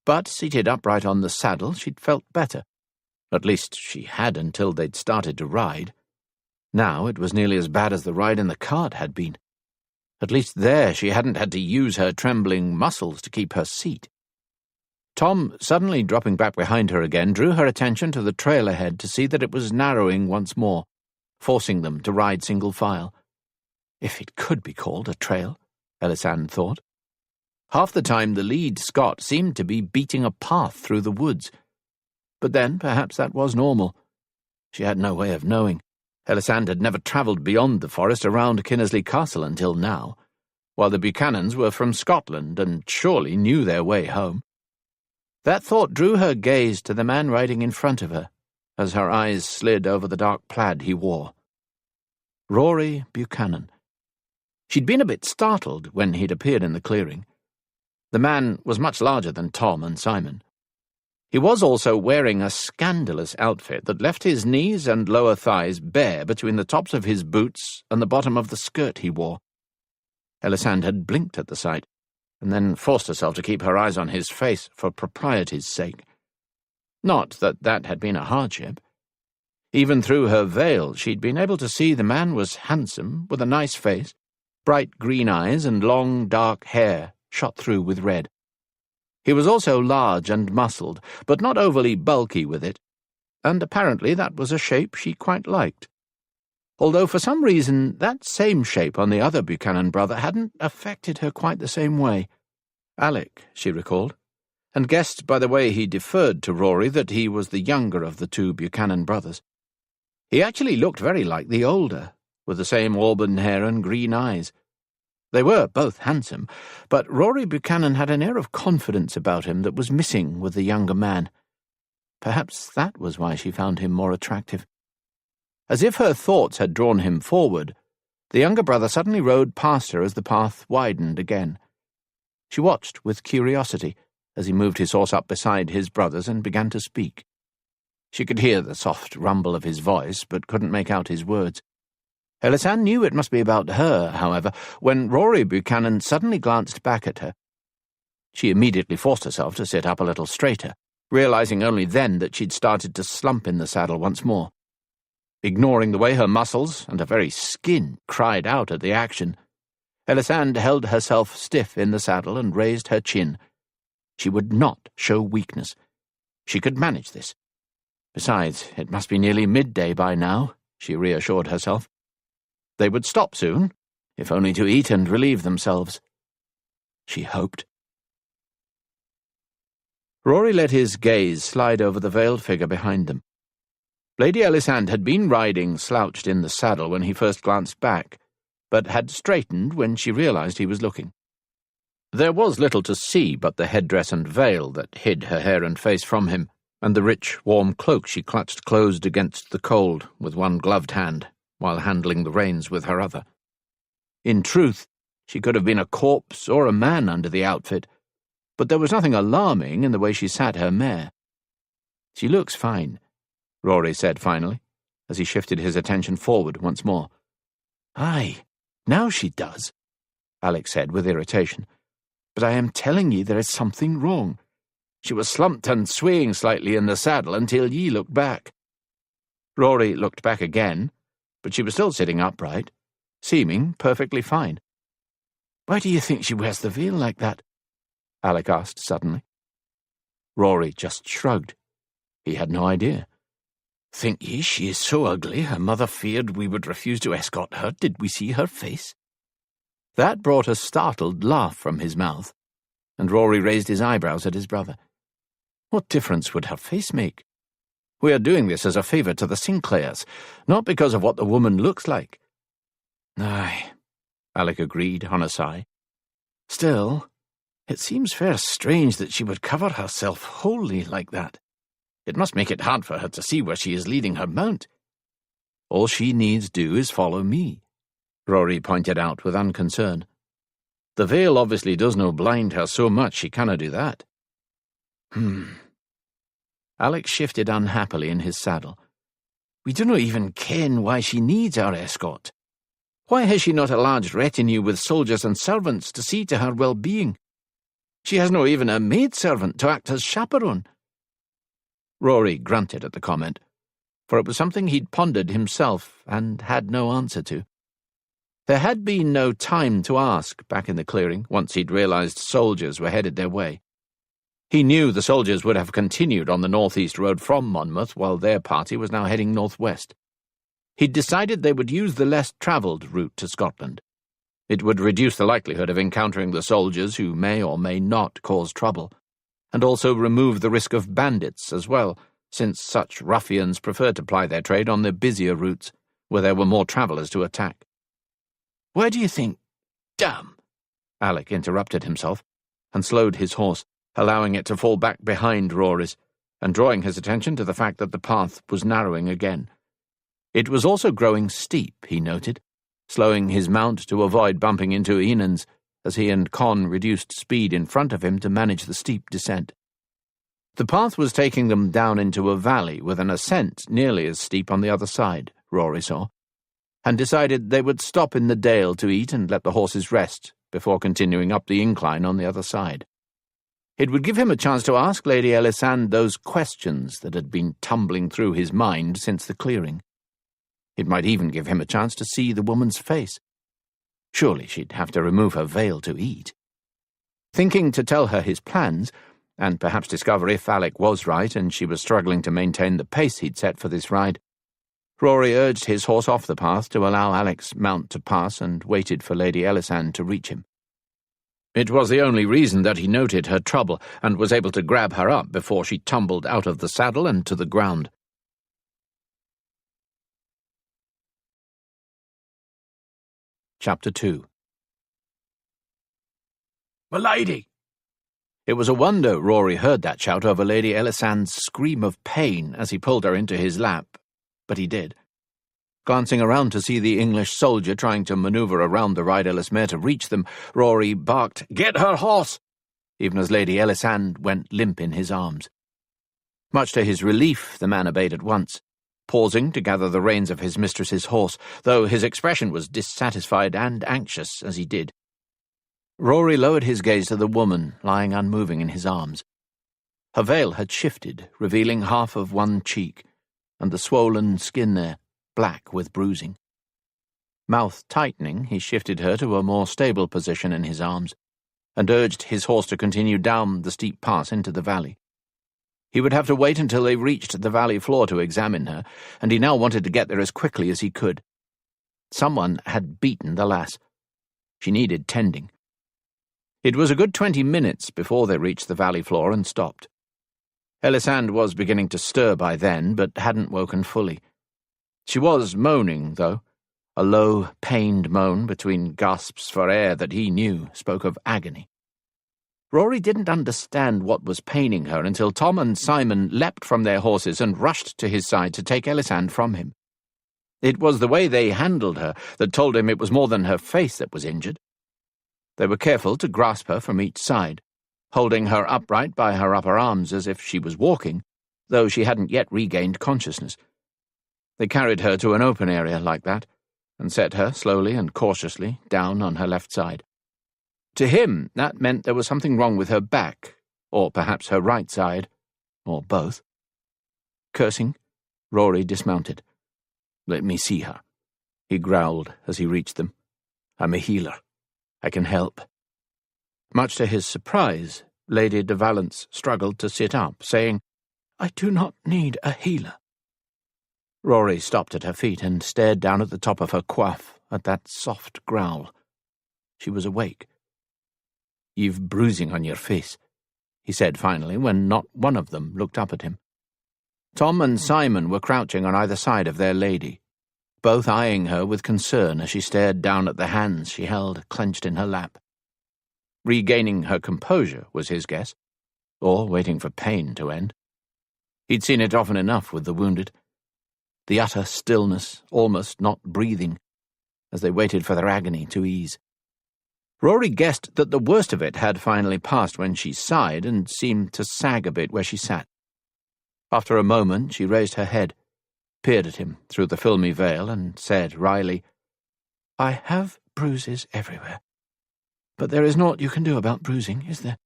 Speaker 1: But seated upright on the saddle she'd felt better. At least she had until they'd started to ride. Now it was nearly as bad as the ride in the cart had been. At least there she hadn't had to use her trembling muscles to keep her seat. Tom, suddenly dropping back behind her again, drew her attention to the trail ahead to see that it was narrowing once more, forcing them to ride single file. If it could be called a trail, Ellisand thought. Half the time the lead Scot seemed to be beating a path through the woods. But then perhaps that was normal. She had no way of knowing. Ellisand had never travelled beyond the forest around Kinnersley Castle until now, while the Buchanans were from Scotland and surely knew their way home. That thought drew her gaze to the man riding in front of her, as her eyes slid over the dark plaid he wore. Rory Buchanan. She'd been a bit startled when he'd appeared in the clearing. The man was much larger than Tom and Simon. He was also wearing a scandalous outfit that left his knees and lower thighs bare between the tops of his boots and the bottom of the skirt he wore. Ellisand had blinked at the sight, and then forced herself to keep her eyes on his face for propriety's sake. Not that that had been a hardship. Even through her veil she'd been able to see the man was handsome, with a nice face, bright green eyes and long dark hair shot through with red. He was also large and muscled, but not overly bulky with it, and apparently that was a shape she quite liked. Although for some reason that same shape on the other Buchanan brother hadn't affected her quite the same way. Alec, she recalled, and guessed by the way he deferred to Rory that he was the younger of the two Buchanan brothers. He actually looked very like the older, with the same auburn hair and green eyes. They were both handsome, but Rory Buchanan had an air of confidence about him that was missing with the younger man. Perhaps that was why she found him more attractive. As if her thoughts had drawn him forward, the younger brother suddenly rode past her as the path widened again. She watched with curiosity as he moved his horse up beside his brother's and began to speak. She could hear the soft rumble of his voice, but couldn't make out his words. Ellisand knew it must be about her, however, when Rory Buchanan suddenly glanced back at her. She immediately forced herself to sit up a little straighter, realizing only then that she'd started to slump in the saddle once more. Ignoring the way her muscles and her very skin cried out at the action, Ellisand held herself stiff in the saddle and raised her chin. She would not show weakness. She could manage this. Besides, it must be nearly midday by now, she reassured herself. They would stop soon, if only to eat and relieve themselves. She hoped. Rory let his gaze slide over the veiled figure behind them. Lady Ellisand had been riding slouched in the saddle when he first glanced back, but had straightened when she realized he was looking. There was little to see but the headdress and veil that hid her hair and face from him, and the rich, warm cloak she clutched closed against the cold with one gloved hand, while handling the reins with her other. In truth, she could have been a corpse or a man under the outfit, but there was nothing alarming in the way she sat her mare. "She looks fine," Rory said finally, as he shifted his attention forward once more. "Aye, now she does," Alex said with irritation. "But I am telling ye there is something wrong. She was slumped and swaying slightly in the saddle until ye looked back." Rory looked back again, but she was still sitting upright, seeming perfectly fine. "Why do you think she wears the veil like that?" Alec asked suddenly. Rory just shrugged. He had no idea. "Think ye she is so ugly her mother feared we would refuse to escort her did we see her face?" That brought a startled laugh from his mouth, and Rory raised his eyebrows at his brother. "What difference would her face make? We are doing this as a favour to the Sinclairs, not because of what the woman looks like." "Aye," Alec agreed on a sigh. "Still, it seems fair strange that she would cover herself wholly like that. It must make it hard for her to see where she is leading her mount." "All she needs do is follow me," Rory pointed out with unconcern. "The veil obviously does no blind her so much she canna do that." Alex shifted unhappily in his saddle. "We do not even ken why she needs our escort. Why has she not a large retinue with soldiers and servants to see to her well-being? She has not even a maidservant to act as chaperone." Rory grunted at the comment, for it was something he'd pondered himself and had no answer to. There had been no time to ask back in the clearing once he'd realized soldiers were headed their way. He knew the soldiers would have continued on the northeast road from Monmouth while their party was now heading northwest. He'd decided they would use the less travelled route to Scotland. It would reduce the likelihood of encountering the soldiers who may or may not cause trouble, and also remove the risk of bandits as well, since such ruffians preferred to ply their trade on the busier routes, where there were more travellers to attack. "Why do you think—" "Damn!" Alec interrupted himself, and slowed his horse, allowing it to fall back behind Rory's, and drawing his attention to the fact that the path was narrowing again. It was also growing steep, he noted, slowing his mount to avoid bumping into Enan's, as he and Con reduced speed in front of him to manage the steep descent. The path was taking them down into a valley with an ascent nearly as steep on the other side, Rory saw, and decided they would stop in the dale to eat and let the horses rest before continuing up the incline on the other side. It would give him a chance to ask Lady Ellisand those questions that had been tumbling through his mind since the clearing. It might even give him a chance to see the woman's face. Surely she'd have to remove her veil to eat. Thinking to tell her his plans, and perhaps discover if Alec was right and she was struggling to maintain the pace he'd set for this ride, Rory urged his horse off the path to allow Alec's mount to pass and waited for Lady Ellisand to reach him. It was the only reason that he noted her trouble and was able to grab her up before she tumbled out of the saddle and to the ground. Chapter 2.
Speaker 2: My lady!
Speaker 1: It was a wonder Rory heard that shout over Lady Ellisand's scream of pain as he pulled her into his lap, but he did. Glancing around to see the English soldier trying to manoeuvre around the riderless mare to reach them, Rory barked, "Get her horse!" even as Lady Ellisand went limp in his arms. Much to his relief, the man obeyed at once, pausing to gather the reins of his mistress's horse, though his expression was dissatisfied and anxious as he did. Rory lowered his gaze to the woman lying unmoving in his arms. Her veil had shifted, revealing half of one cheek, and the swollen skin there, black with bruising. Mouth tightening, he shifted her to a more stable position in his arms, and urged his horse to continue down the steep pass into the valley. He would have to wait until they reached the valley floor to examine her, and he now wanted to get there as quickly as he could. Someone had beaten the lass. She needed tending. It was a good 20 minutes before they reached the valley floor and stopped. Ellisand was beginning to stir by then, but hadn't woken fully. She was moaning, though, a low, pained moan between gasps for air that he knew spoke of agony. Rory didn't understand what was paining her until Tom and Simon leapt from their horses and rushed to his side to take Ellisand from him. It was the way they handled her that told him it was more than her face that was injured. They were careful to grasp her from each side, holding her upright by her upper arms as if she was walking, though she hadn't yet regained consciousness. They carried her to an open area like that, and set her slowly and cautiously down on her left side. To him, that meant there was something wrong with her back, or perhaps her right side, or both. Cursing, Rory dismounted. "Let me see her," he growled as he reached them. "I'm a healer. I can help." Much to his surprise, Lady de Valence struggled to sit up, saying, "I do not need a healer." Rory stopped at her feet and stared down at the top of her coif at that soft growl. She was awake. "You've bruising on your face," he said finally, when not one of them looked up at him. Tom and Simon were crouching on either side of their lady, both eyeing her with concern as she stared down at the hands she held clenched in her lap. Regaining her composure was his guess, or waiting for pain to end. He'd seen it often enough with the wounded. The utter stillness, almost not breathing, as they waited for their agony to ease. Rory guessed that the worst of it had finally passed when she sighed and seemed to sag a bit where she sat. After a moment she raised her head, peered at him through the filmy veil, and said wryly, "I have bruises everywhere, but there is naught you can do about bruising, is there?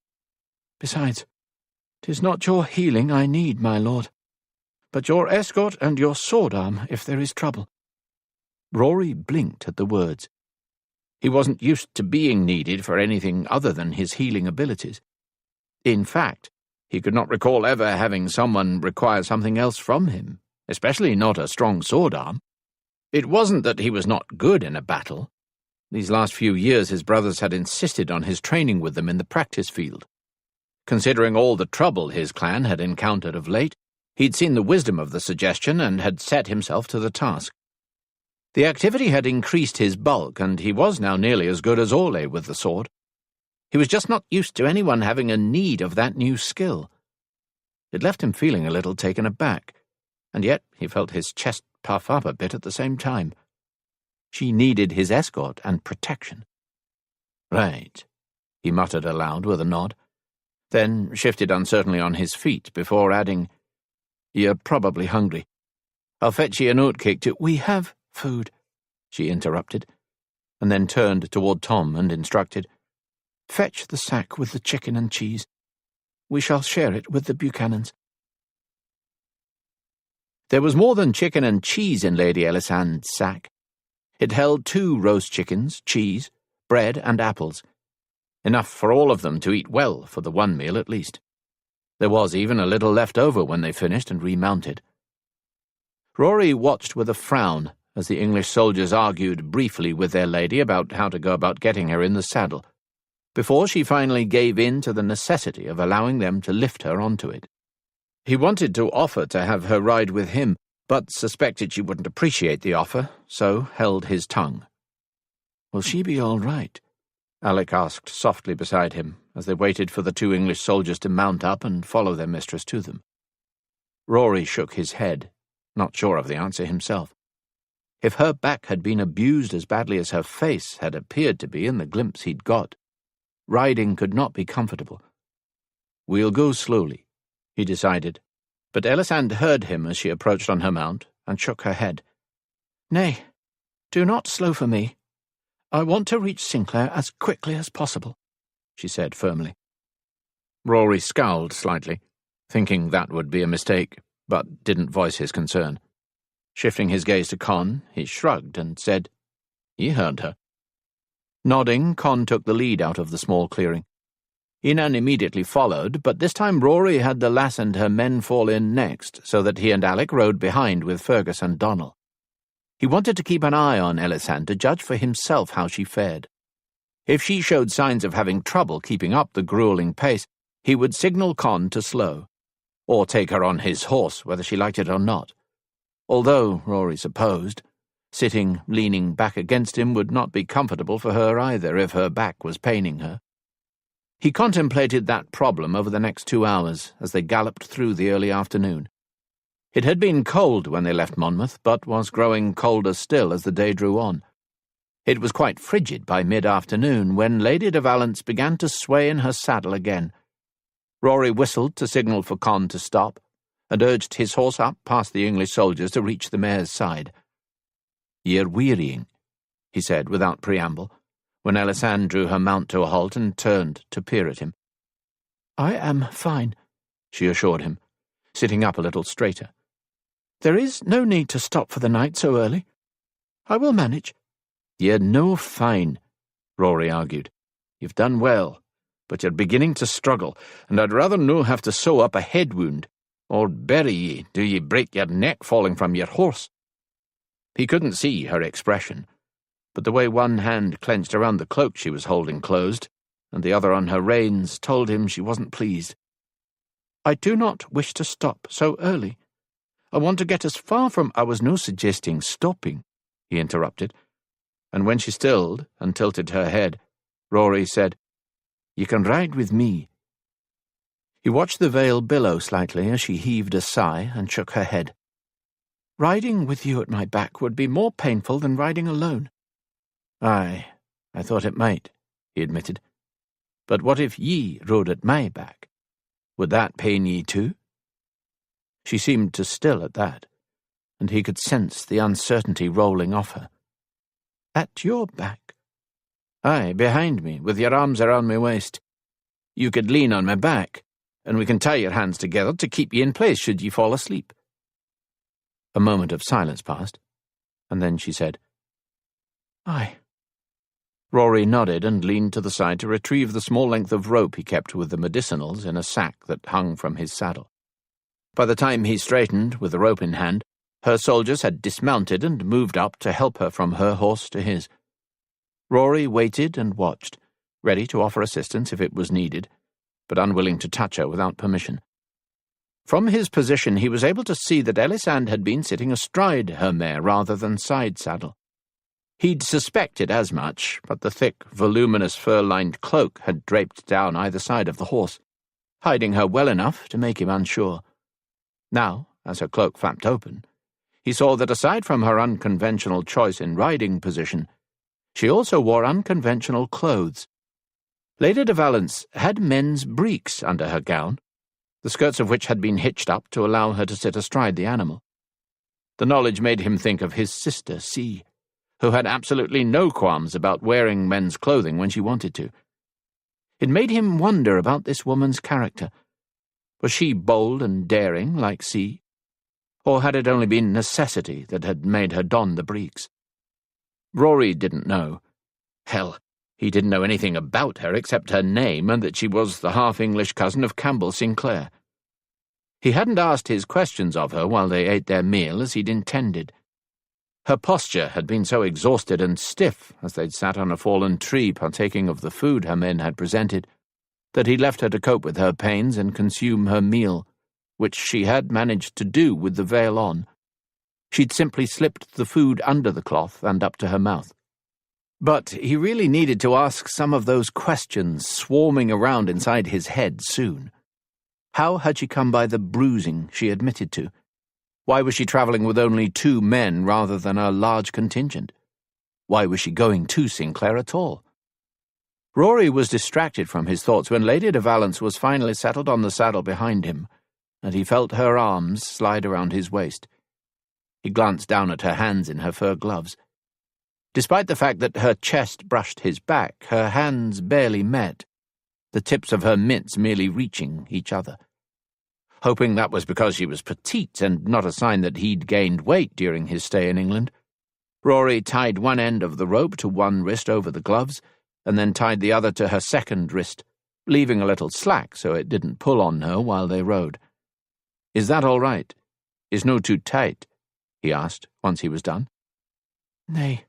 Speaker 1: Besides, 'tis not your healing I need, my lord, but your escort and your sword-arm if there is trouble." Rory blinked at the words. He wasn't used to being needed for anything other than his healing abilities. In fact, he could not recall ever having someone require something else from him, especially not a strong sword-arm. It wasn't that he was not good in a battle. These last few years his brothers had insisted on his training with them in the practice field. Considering all the trouble his clan had encountered of late, he'd seen the wisdom of the suggestion and had set himself to the task. The activity had increased his bulk, and he was now nearly as good as Orlais with the sword. He was just not used to anyone having a need of that new skill. It left him feeling a little taken aback, and yet he felt his chest puff up a bit at the same time. She needed his escort and protection. "Right," he muttered aloud with a nod, then shifted uncertainly on his feet before adding, "You're probably hungry. I'll fetch you an oatcake to—" "We have food," she interrupted, and then turned toward Tom and instructed, "Fetch the sack with the chicken and cheese. We shall share it with the Buchanans." There was more than chicken and cheese in Lady Ellisand's sack. It held 2 roast chickens, cheese, bread and apples, enough for all of them to eat well for the one meal at least. There was even a little left over when they finished and remounted. Rory watched with a frown as the English soldiers argued briefly with their lady about how to go about getting her in the saddle, before she finally gave in to the necessity of allowing them to lift her onto it. He wanted to offer to have her ride with him, but suspected she wouldn't appreciate the offer, so held his tongue.
Speaker 2: Will she be all right?
Speaker 1: Alec asked softly beside him, as they waited for the 2 English soldiers to mount up and follow their mistress to them. Rory shook his head, not sure of the answer himself. If her back had been abused as badly as her face had appeared to be in the glimpse he'd got, riding could not be comfortable. "We'll go slowly," he decided, but Ellisand heard him as she approached on her mount and shook her head.
Speaker 2: "Nay, do not slow for me. I want to reach Sinclair as quickly as possible," she said firmly.
Speaker 1: Rory scowled slightly, thinking that would be a mistake, but didn't voice his concern. Shifting his gaze to Con, he shrugged and said, "He heard her." Nodding, Con took the lead out of the small clearing. Inan immediately followed, but this time Rory had the lass and her men fall in next, so that he and Alec rode behind with Fergus and Donnell. He wanted to keep an eye on Ellisand to judge for himself how she fared. If she showed signs of having trouble keeping up the grueling pace, he would signal Con to slow, or take her on his horse, whether she liked it or not. Although, Rory supposed, sitting leaning back against him would not be comfortable for her either if her back was paining her. He contemplated that problem over the next 2 hours as they galloped through the early afternoon. It had been cold when they left Monmouth, but was growing colder still as the day drew on. It was quite frigid by mid-afternoon when Lady de Valence began to sway in her saddle again. Rory whistled to signal for Con to stop, and urged his horse up past the English soldiers to reach the mare's side. "Ye're wearying," he said without preamble, when Ellisand drew her mount to a halt and turned to peer at him.
Speaker 2: "I am fine,"
Speaker 1: she assured him, sitting up a little straighter.
Speaker 2: "There is no need to stop for the night so early. I will manage."
Speaker 1: "Ye're no fine," Rory argued. "You've done well, but you're beginning to struggle, and I'd rather no have to sew up a head wound, or bury ye do ye break your neck falling from your horse." He couldn't see her expression, but the way one hand clenched around the cloak she was holding closed, and the other on her reins, told him she wasn't pleased.
Speaker 2: "I do not wish to stop so early. I want to get as far from—"
Speaker 1: "I was no suggesting stopping," he interrupted, and when she stilled and tilted her head, Rory said, "You can ride with me." He watched the veil billow slightly as she heaved a sigh and shook her head.
Speaker 2: "Riding with you at my back would be more painful than riding alone."
Speaker 1: "Aye, I thought it might," he admitted. "But what if ye rode at my back? Would that pain ye too?" She seemed to still at that, and he could sense the uncertainty rolling off her.
Speaker 2: "At your back?"
Speaker 1: "Aye, behind me, with your arms around my waist. You could lean on my back, and we can tie your hands together to keep ye in place should ye fall asleep." A moment of silence passed, and then she said,
Speaker 2: "Aye."
Speaker 1: Rory nodded and leaned to the side to retrieve the small length of rope he kept with the medicinals in a sack that hung from his saddle. By the time he straightened, with the rope in hand, her soldiers had dismounted and moved up to help her from her horse to his. Rory waited and watched, ready to offer assistance if it was needed, but unwilling to touch her without permission. From his position he was able to see that Ellisand had been sitting astride her mare rather than side-saddle. He'd suspected as much, but the thick, voluminous fur-lined cloak had draped down either side of the horse, hiding her well enough to make him unsure. Now, as her cloak flapped open, he saw that aside from her unconventional choice in riding position, she also wore unconventional clothes. Lady de Valence had men's breeks under her gown, the skirts of which had been hitched up to allow her to sit astride the animal. The knowledge made him think of his sister, C, who had absolutely no qualms about wearing men's clothing when she wanted to. It made him wonder about this woman's character. Was she bold and daring, like C? Or had it only been necessity that had made her don the breeks? Rory didn't know. Hell, he didn't know anything about her except her name and that she was the half-English cousin of Campbell Sinclair. He hadn't asked his questions of her while they ate their meal as he'd intended. Her posture had been so exhausted and stiff as they'd sat on a fallen tree partaking of the food her men had presented, that he left her to cope with her pains and consume her meal, which she had managed to do with the veil on. She'd simply slipped the food under the cloth and up to her mouth. But he really needed to ask some of those questions swarming around inside his head soon. How had she come by the bruising she admitted to? Why was she travelling with only 2 men rather than a large contingent? Why was she going to Sinclair at all? Rory was distracted from his thoughts when Lady de Valence was finally settled on the saddle behind him, and he felt her arms slide around his waist. He glanced down at her hands in her fur gloves. Despite the fact that her chest brushed his back, her hands barely met, the tips of her mitts merely reaching each other. Hoping that was because she was petite and not a sign that he'd gained weight during his stay in England, Rory tied one end of the rope to one wrist over the gloves, and then tied the other to her second wrist, leaving a little slack so it didn't pull on her while they rode. "Is that all right? Is no too tight?" he asked, once he was done.
Speaker 2: "Nay,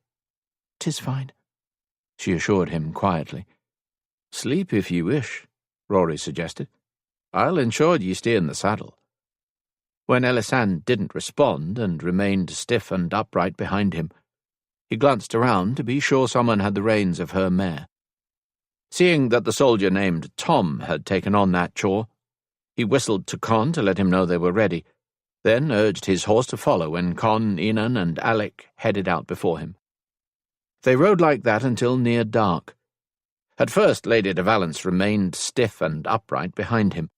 Speaker 2: 'tis fine,"
Speaker 1: she assured him quietly. "Sleep if ye wish," Rory suggested. "I'll ensure ye stay in the saddle." When Ellisand didn't respond and remained stiff and upright behind him, he glanced around to be sure someone had the reins of her mare. Seeing that the soldier named Tom had taken on that chore, he whistled to Con to let him know they were ready, then urged his horse to follow when Con, Inan, and Alec headed out before him. They rode like that until near dark. At first Lady de Valence remained stiff and upright behind him,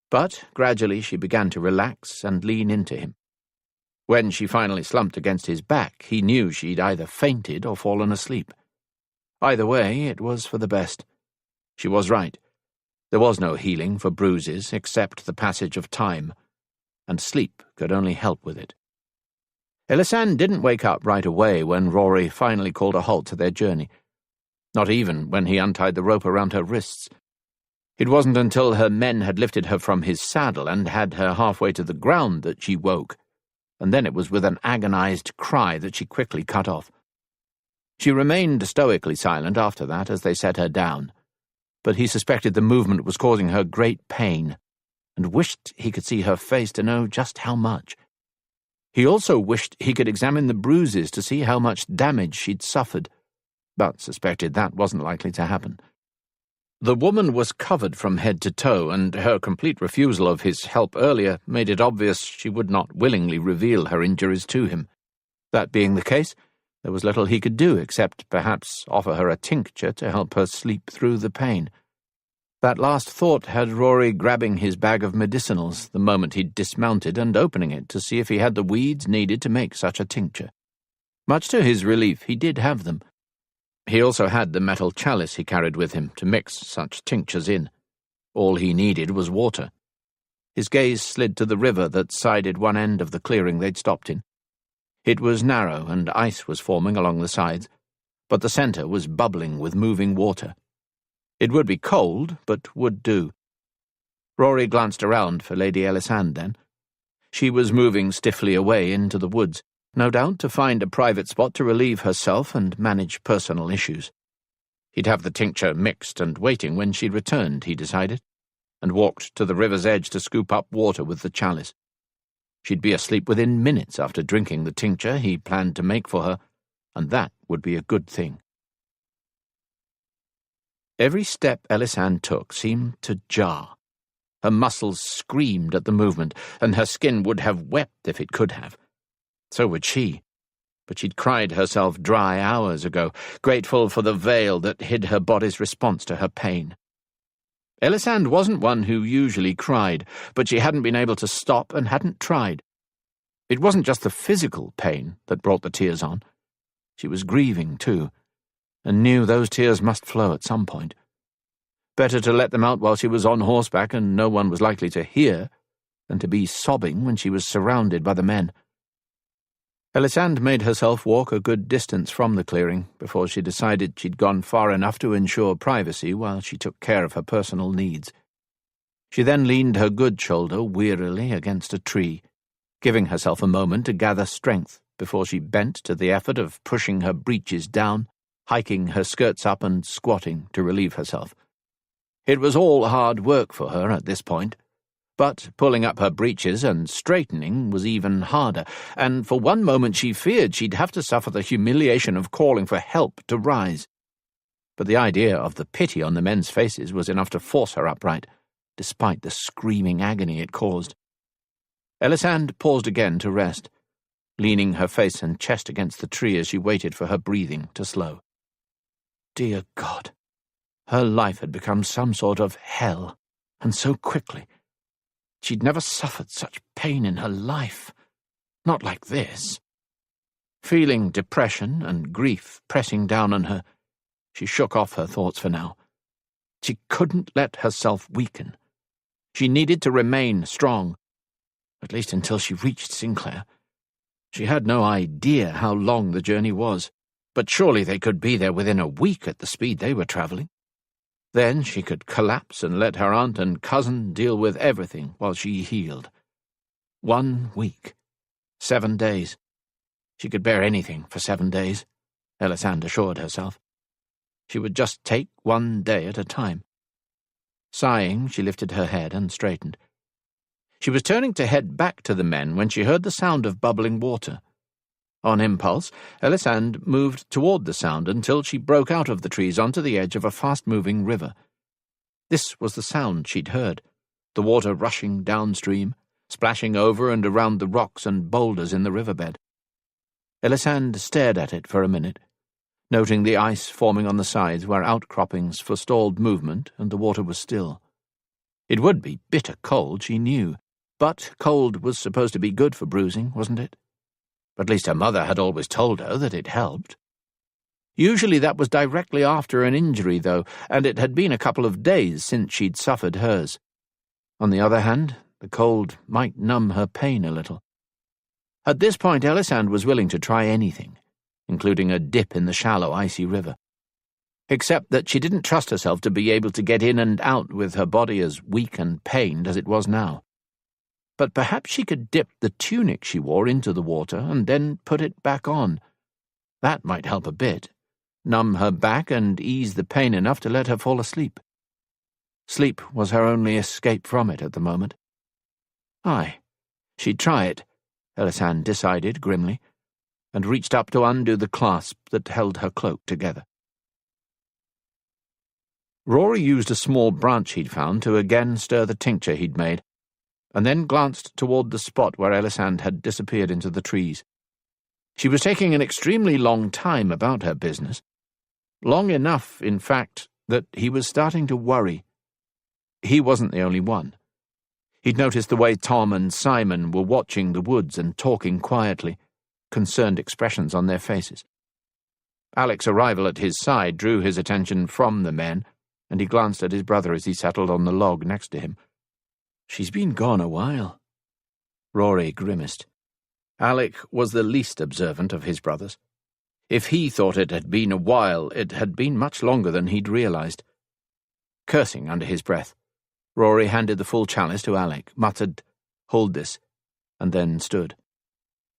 Speaker 1: but gradually she began to relax and lean into him. When she finally slumped against his back, he knew she'd either fainted or fallen asleep. Either way, it was for the best. She was right. There was no healing for bruises except the passage of time, and sleep could only help with it. Ellisand didn't wake up right away when Rory finally called a halt to their journey, not even when he untied the rope around her wrists. It wasn't until her men had lifted her from his saddle and had her halfway to the ground that she woke, and then it was with an agonized cry that she quickly cut off. She remained stoically silent after that as they set her down, but he suspected the movement was causing her great pain, and wished he could see her face to know just how much. He also wished he could examine the bruises to see how much damage she'd suffered, but suspected that wasn't likely to happen. The woman was covered from head to toe, and her complete refusal of his help earlier made it obvious she would not willingly reveal her injuries to him. That being the case, there was little he could do except perhaps offer her a tincture to help her sleep through the pain. That last thought had Rory grabbing his bag of medicinals the moment he'd dismounted and opening it to see if he had the weeds needed to make such a tincture. Much to his relief, he did have them. He also had the metal chalice he carried with him to mix such tinctures in. All he needed was water. His gaze slid to the river that sided one end of the clearing they'd stopped in. It was narrow and ice was forming along the sides, but the centre was bubbling with moving water. It would be cold, but would do. Rory glanced around for Lady Ellisand then. She was moving stiffly away into the woods, no doubt to find a private spot to relieve herself and manage personal issues. He'd have the tincture mixed and waiting when she returned, he decided, and walked to the river's edge to scoop up water with the chalice. She'd be asleep within minutes after drinking the tincture he planned to make for her, and that would be a good thing. Every step Ellisand took seemed to jar. Her muscles screamed at the movement, and her skin would have wept if it could have. So would she, but she'd cried herself dry hours ago, grateful for the veil that hid her body's response to her pain. Ellisand wasn't one who usually cried, but she hadn't been able to stop and hadn't tried. It wasn't just the physical pain that brought the tears on. She was grieving, too, and knew those tears must flow at some point. Better to let them out while she was on horseback and no one was likely to hear, than to be sobbing when she was surrounded by the men. Ellisand made herself walk a good distance from the clearing before she decided she'd gone far enough to ensure privacy while she took care of her personal needs. She then leaned her good shoulder wearily against a tree, giving herself a moment to gather strength before she bent to the effort of pushing her breeches down, hiking her skirts up and squatting to relieve herself. It was all hard work for her at this point, But pulling up her breeches and straightening was even harder, and for one moment she feared she'd have to suffer the humiliation of calling for help to rise. But the idea of the pity on the men's faces was enough to force her upright, despite the screaming agony it caused. Ellisand paused again to rest, leaning her face and chest against the tree as she waited for her breathing to slow. Dear God, her life had become some sort of hell, and so quickly. She'd never suffered such pain in her life. Not like this. Feeling depression and grief pressing down on her, she shook off her thoughts for now. She couldn't let herself weaken. She needed to remain strong, at least until she reached Sinclair. She had no idea how long the journey was, but surely they could be there within a week at the speed they were travelling. Then she could collapse and let her aunt and cousin deal with everything while she healed. 1 week. 7 days. She could bear anything for 7 days, Ellisand assured herself. She would just take 1 day at a time. Sighing, she lifted her head and straightened. She was turning to head back to the men when she heard the sound of bubbling water. On impulse, Ellisand moved toward the sound until she broke out of the trees onto the edge of a fast-moving river. This was the sound she'd heard, the water rushing downstream, splashing over and around the rocks and boulders in the riverbed. Ellisand stared at it for a minute, noting the ice forming on the sides where outcroppings forestalled movement and the water was still. It would be bitter cold, she knew, but cold was supposed to be good for bruising, wasn't it? At least her mother had always told her that it helped. Usually that was directly after an injury, though, and it had been a couple of days since she'd suffered hers. On the other hand, the cold might numb her pain a little. At this point, Ellisand was willing to try anything, including a dip in the shallow, icy river. Except that she didn't trust herself to be able to get in and out with her body as weak and pained as it was now. But perhaps she could dip the tunic she wore into the water and then put it back on. That might help a bit, numb her back and ease the pain enough to let her fall asleep. Sleep was her only escape from it at the moment. Aye, she'd try it, Ellisand decided grimly, and reached up to undo the clasp that held her cloak together. Rory used a small branch he'd found to again stir the tincture he'd made, and then glanced toward the spot where Ellisand had disappeared into the trees. She was taking an extremely long time about her business. Long enough, in fact, that he was starting to worry. He wasn't the only one. He'd noticed the way Tom and Simon were watching the woods and talking quietly, concerned expressions on their faces. Alec's arrival at his side drew his attention from the men, and he glanced at his brother as he settled on the log next to him. She's been gone a while. Rory grimaced. Alec was the least observant of his brothers. If he thought it had been a while, it had been much longer than he'd realized. Cursing under his breath, Rory handed the full chalice to Alec, muttered, "Hold this," and then stood.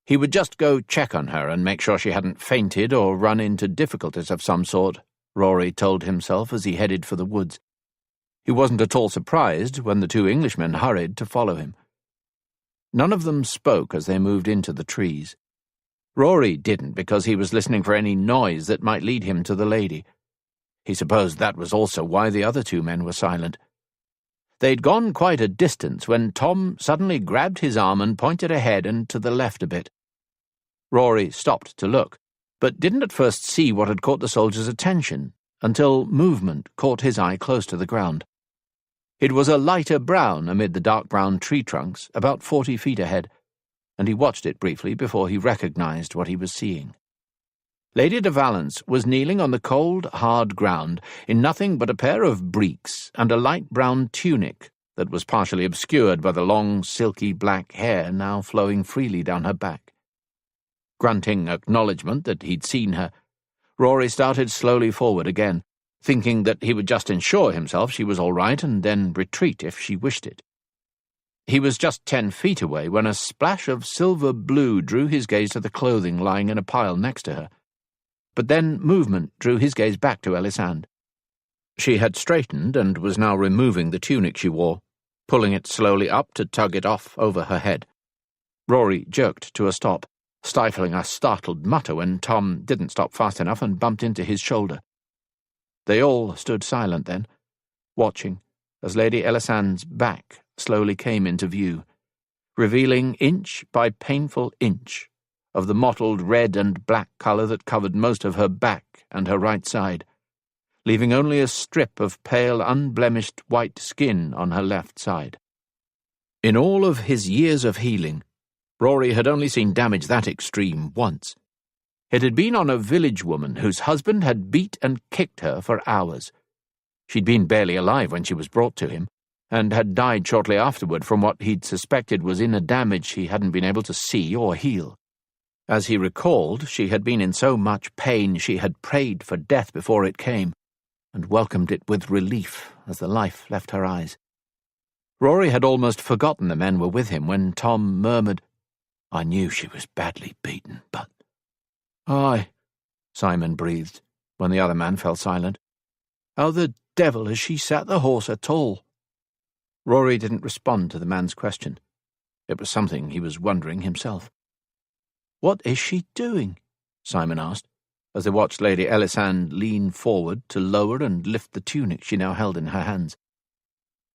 Speaker 1: He would just go check on her and make sure she hadn't fainted or run into difficulties of some sort, Rory told himself as he headed for the woods. He wasn't at all surprised when the 2 Englishmen hurried to follow him. None of them spoke as they moved into the trees. Rory didn't because he was listening for any noise that might lead him to the lady. He supposed that was also why the other 2 men were silent. They'd gone quite a distance when Tom suddenly grabbed his arm and pointed ahead and to the left a bit. Rory stopped to look, but didn't at first see what had caught the soldier's attention until movement caught his eye close to the ground. It was a lighter brown amid the dark brown tree trunks, about 40 feet ahead, and he watched it briefly before he recognized what he was seeing. Lady de Valence was kneeling on the cold, hard ground in nothing but a pair of breeks and a light brown tunic that was partially obscured by the long, silky black hair now flowing freely down her back. Grunting acknowledgement that he'd seen her, Rory started slowly forward again, thinking that he would just ensure himself she was all right and then retreat if she wished it. He was just 10 feet away when a splash of silver blue drew his gaze to the clothing lying in a pile next to her. But then movement drew his gaze back to Ellisand. She had straightened and was now removing the tunic she wore, pulling it slowly up to tug it off over her head. Rory jerked to a stop, stifling a startled mutter when Tom didn't stop fast enough and bumped into his shoulder. They all stood silent then, watching as Lady Ellisand's back slowly came into view, revealing inch by painful inch of the mottled red and black colour that covered most of her back and her right side, leaving only a strip of pale, unblemished white skin on her left side. In all of his years of healing, Rory had only seen damage that extreme once. It had been on a village woman whose husband had beat and kicked her for hours. She'd been barely alive when she was brought to him, and had died shortly afterward from what he'd suspected was inner damage he hadn't been able to see or heal. As he recalled, she had been in so much pain she had prayed for death before it came, and welcomed it with relief as the life left her eyes. Rory had almost forgotten the men were with him when Tom murmured, "I knew she was badly beaten, but—" "Aye," Simon breathed, when the other man fell silent. "How the devil has she sat the horse at all?" Rory didn't respond to the man's question. It was something he was wondering himself. "What is she doing?" Simon asked, as they watched Lady Ellisand lean forward to lower and lift the tunic she now held in her hands.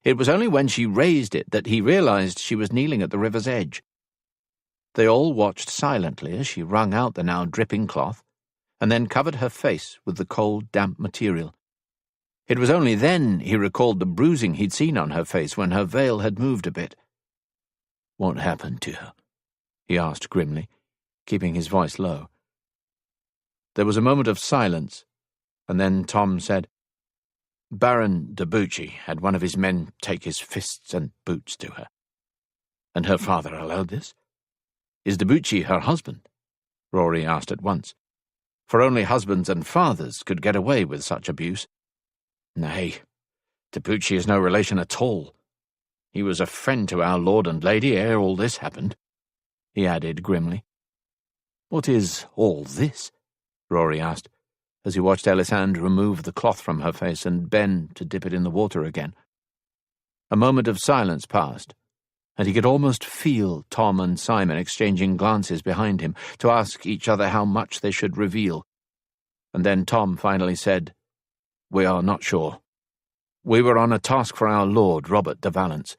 Speaker 1: It was only when she raised it that he realized she was kneeling at the river's edge. They all watched silently as she wrung out the now dripping cloth, and then covered her face with the cold, damp material. It was only then he recalled the bruising he'd seen on her face when her veil had moved a bit. "What happened to her?" he asked grimly, keeping his voice low. There was a moment of silence, and then Tom said, "Baron Duchi had one of his men take his fists and boots to her. And her father allowed this? Is Duchi her husband?" Rory asked at once, for only husbands and fathers could get away with such abuse. "Nay, Duchi is no relation at all. He was a friend to our lord and lady ere all this happened," he added grimly. "What is all this?" Rory asked, as he watched Ellisand remove the cloth from her face and bend to dip it in the water again. A moment of silence passed, and he could almost feel Tom and Simon exchanging glances behind him to ask each other how much they should reveal. And then Tom finally said, "We are not sure. We were on a task for our lord, Robert de Valence.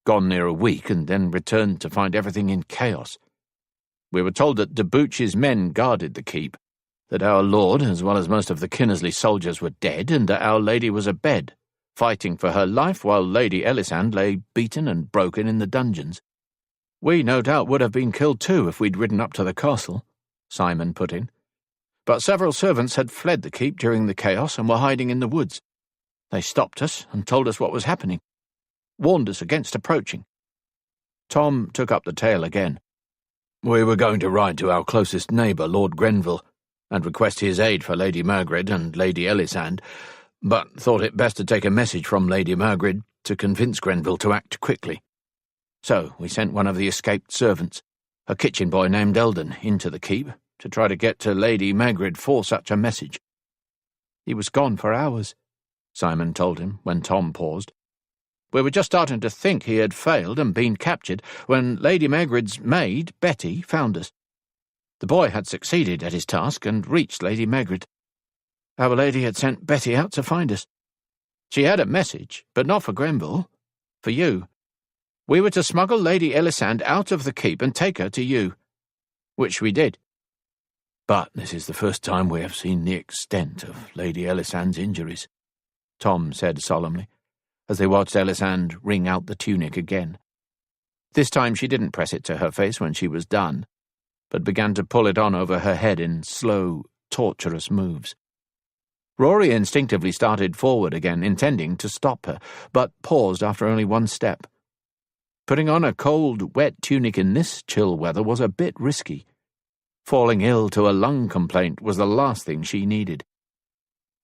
Speaker 1: Gone near a week and then returned to find everything in chaos. We were told that Duchi's men guarded the keep, that our lord, as well as most of the Kinnersley soldiers, were dead, and that our lady was abed, fighting for her life while Lady Ellisand lay beaten and broken in the dungeons. We no doubt would have been killed too if we'd ridden up to the castle," Simon put in. "But several servants had fled the keep during the chaos and were hiding in the woods. They stopped us and told us what was happening, warned us against approaching." Tom took up the tale again. "We were going to ride to our closest neighbour, Lord Grenville, and request his aid for Lady Margaret and Lady Ellisand, but thought it best to take a message from Lady Margaret to convince Grenville to act quickly. So we sent one of the escaped servants, a kitchen boy named Eldon, into the keep to try to get to Lady Margaret for such a message." "He was gone for hours," Simon told him when Tom paused. "We were just starting to think he had failed and been captured when Lady Margaret's maid, Betty, found us. The boy had succeeded at his task and reached Lady Margaret. Our lady had sent Betty out to find us. She had a message, but not for Grenville, for you. We were to smuggle Lady Ellisand out of the keep and take her to you, which we did. But this is the first time we have seen the extent of Lady Ellisand's injuries," Tom said solemnly, as they watched Ellisand wring out the tunic again. This time she didn't press it to her face when she was done, but began to pull it on over her head in slow, torturous moves. Rory instinctively started forward again, intending to stop her, but paused after only one step. Putting on a cold, wet tunic in this chill weather was a bit risky. Falling ill to a lung complaint was the last thing she needed.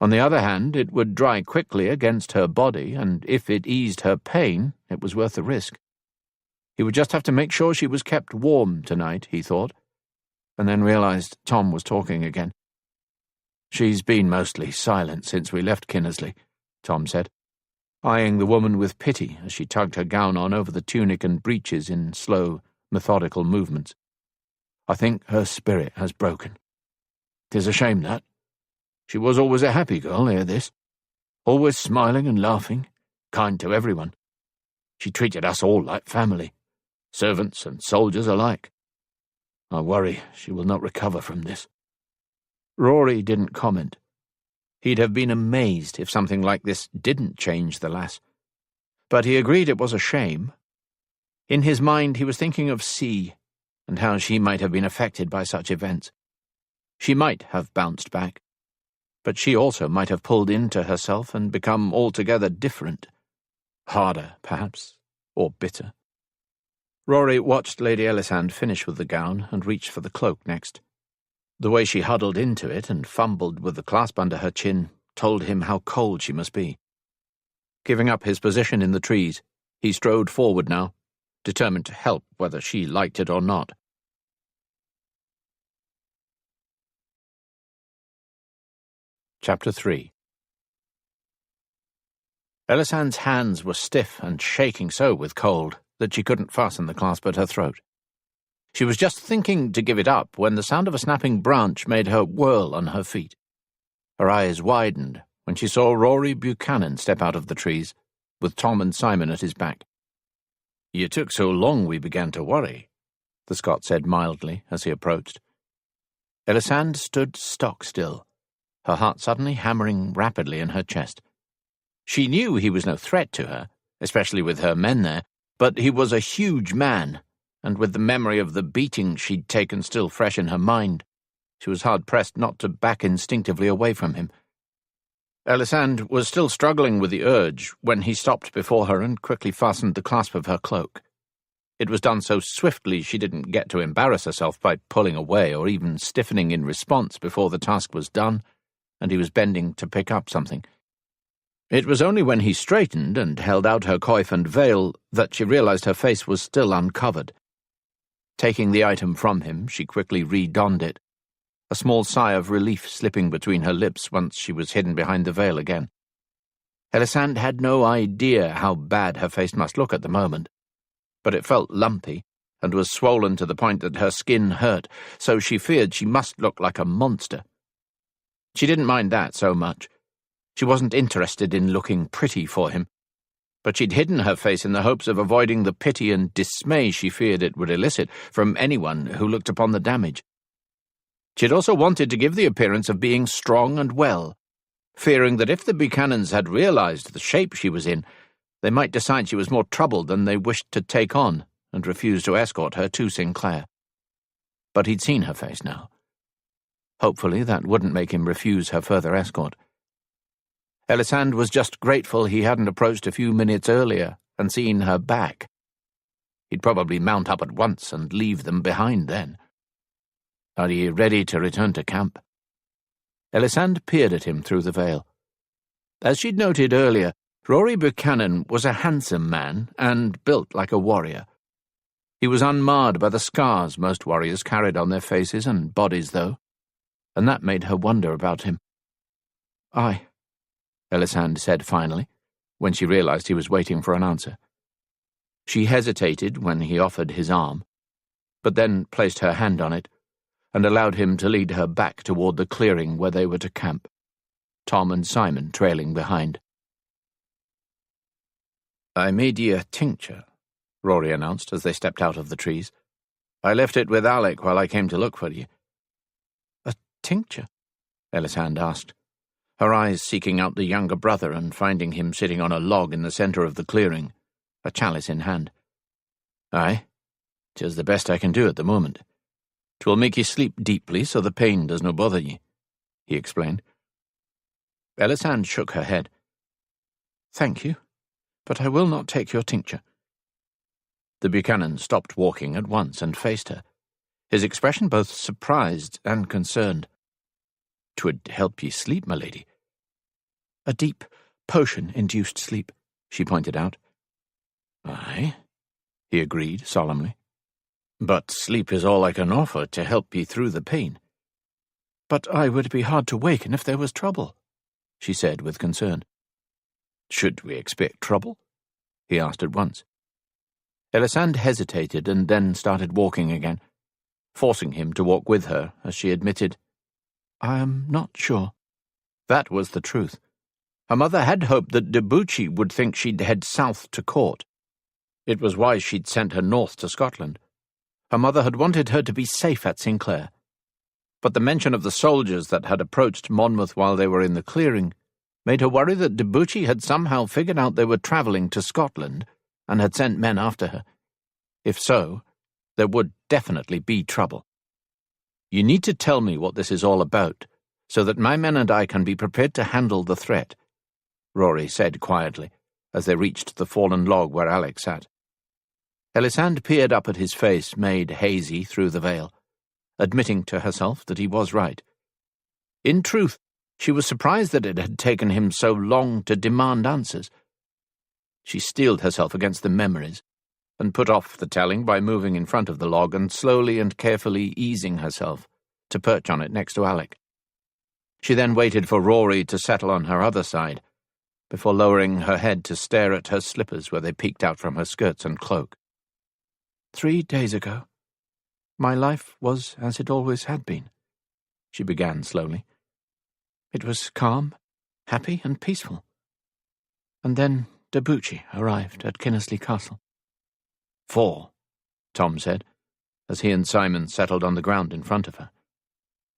Speaker 1: On the other hand, it would dry quickly against her body, and if it eased her pain, it was worth the risk. He would just have to make sure she was kept warm tonight, he thought, and then realized Tom was talking again. "She's been mostly silent since we left Kinnersley," Tom said. eyeing the woman with pity as she tugged her gown on over the tunic and breeches in slow, methodical movements. "I think her spirit has broken. 'Tis a shame that. She was always a happy girl, ere this. Always smiling and laughing, kind to everyone. She treated us all like family, servants and soldiers alike. I worry she will not recover from this." Rory didn't comment. He'd have been amazed if something like this didn't change the lass. But he agreed it was a shame. In his mind he was thinking of C, and how she might have been affected by such events. She might have bounced back, but she also might have pulled into herself and become altogether different. Harder, perhaps, or bitter. Rory watched Lady Ellisand finish with the gown and reach for the cloak next. The way she huddled into it and fumbled with the clasp under her chin told him how cold she must be. Giving up his position in the trees, he strode forward now, determined to help whether she liked it or not. Chapter 3. Ellisand's hands were stiff and shaking so with cold that she couldn't fasten the clasp at her throat. She was just thinking to give it up when the sound of a snapping branch made her whirl on her feet. Her eyes widened when she saw Rory Buchanan step out of the trees, with Tom and Simon at his back. "You took so long we began to worry," the Scot said mildly as he approached. Ellisand stood stock still, her heart suddenly hammering rapidly in her chest. She knew he was no threat to her, especially with her men there, but he was a huge man, and with the memory of the beating she'd taken still fresh in her mind, she was hard-pressed not to back instinctively away from him. Ellisand was still struggling with the urge when he stopped before her and quickly fastened the clasp of her cloak. It was done so swiftly she didn't get to embarrass herself by pulling away or even stiffening in response before the task was done, and he was bending to pick up something. It was only when he straightened and held out her coif and veil that she realized her face was still uncovered. Taking the item from him, she quickly redonned it, a small sigh of relief slipping between her lips once she was hidden behind the veil again. Ellisand had no idea how bad her face must look at the moment, but it felt lumpy and was swollen to the point that her skin hurt, so she feared she must look like a monster. She didn't mind that so much. She wasn't interested in looking pretty for him, but she'd hidden her face in the hopes of avoiding the pity and dismay she feared it would elicit from anyone who looked upon the damage. She'd also wanted to give the appearance of being strong and well, fearing that if the Buchanans had realized the shape she was in, they might decide she was more trouble than they wished to take on and refuse to escort her to Sinclair. But he'd seen her face now. Hopefully that wouldn't make him refuse her further escort. Ellisand was just grateful he hadn't approached a few minutes earlier and seen her back. He'd probably mount up at once and leave them behind then. "Are ye ready to return to camp?" Ellisand peered at him through the veil. As she'd noted earlier, Rory Buchanan was a handsome man and built like a warrior. He was unmarred by the scars most warriors carried on their faces and bodies, though, and that made her wonder about him. "Aye," Ellisand said finally, when she realized he was waiting for an answer. She hesitated when he offered his arm, but then placed her hand on it and allowed him to lead her back toward the clearing where they were to camp, Tom and Simon trailing behind. "I made ye a tincture," Rory announced as they stepped out of the trees. "I left it with Alec while I came to look for ye." "A tincture?" Ellisand asked, her eyes seeking out the younger brother and finding him sitting on a log in the centre of the clearing, a chalice in hand. "Aye, 'tis the best I can do at the moment. 'Twill make ye sleep deeply so the pain does no bother ye," he explained. Ellisand shook her head. "Thank you, but I will not take your tincture." The Buchanan stopped walking at once and faced her, his expression both surprised and concerned. "'Twould help ye sleep, my lady." "A deep, potion-induced sleep," she pointed out. "Aye," he agreed solemnly. "But sleep is all I can offer to help ye through the pain." "But I would be hard to waken if there was trouble," she said with concern. "Should we expect trouble?" he asked at once. Ellisand hesitated and then started walking again, forcing him to walk with her as she admitted,
Speaker 2: "I am not sure."
Speaker 1: That was the truth. Her mother had hoped that Duchi would think she'd head south to court. It was why she'd sent her north to Scotland. Her mother had wanted her to be safe at Sinclair. But the mention of the soldiers that had approached Monmouth while they were in the clearing made her worry that Duchi had somehow figured out they were travelling to Scotland and had sent men after her. If so, there would definitely be trouble. "You need to tell me what this is all about, so that my men and I can be prepared to handle the threat," Rory said quietly, as they reached the fallen log where Alec sat. Ellisand peered up at his face, made hazy through the veil, admitting to herself that he was right. In truth, she was surprised that it had taken him so long to demand answers. She steeled herself against the memories, and put off the telling by moving in front of the log and slowly and carefully easing herself to perch on it next to Alec. She then waited for Rory to settle on her other side, before lowering her head to stare at her slippers where they peeked out from her skirts and cloak.
Speaker 2: 3 days ago, my life was as it always had been, she began slowly. It was calm, happy, and peaceful. And then Duchi arrived at Kinnersley Castle.
Speaker 1: 4, Tom said, as he and Simon settled on the ground in front of her.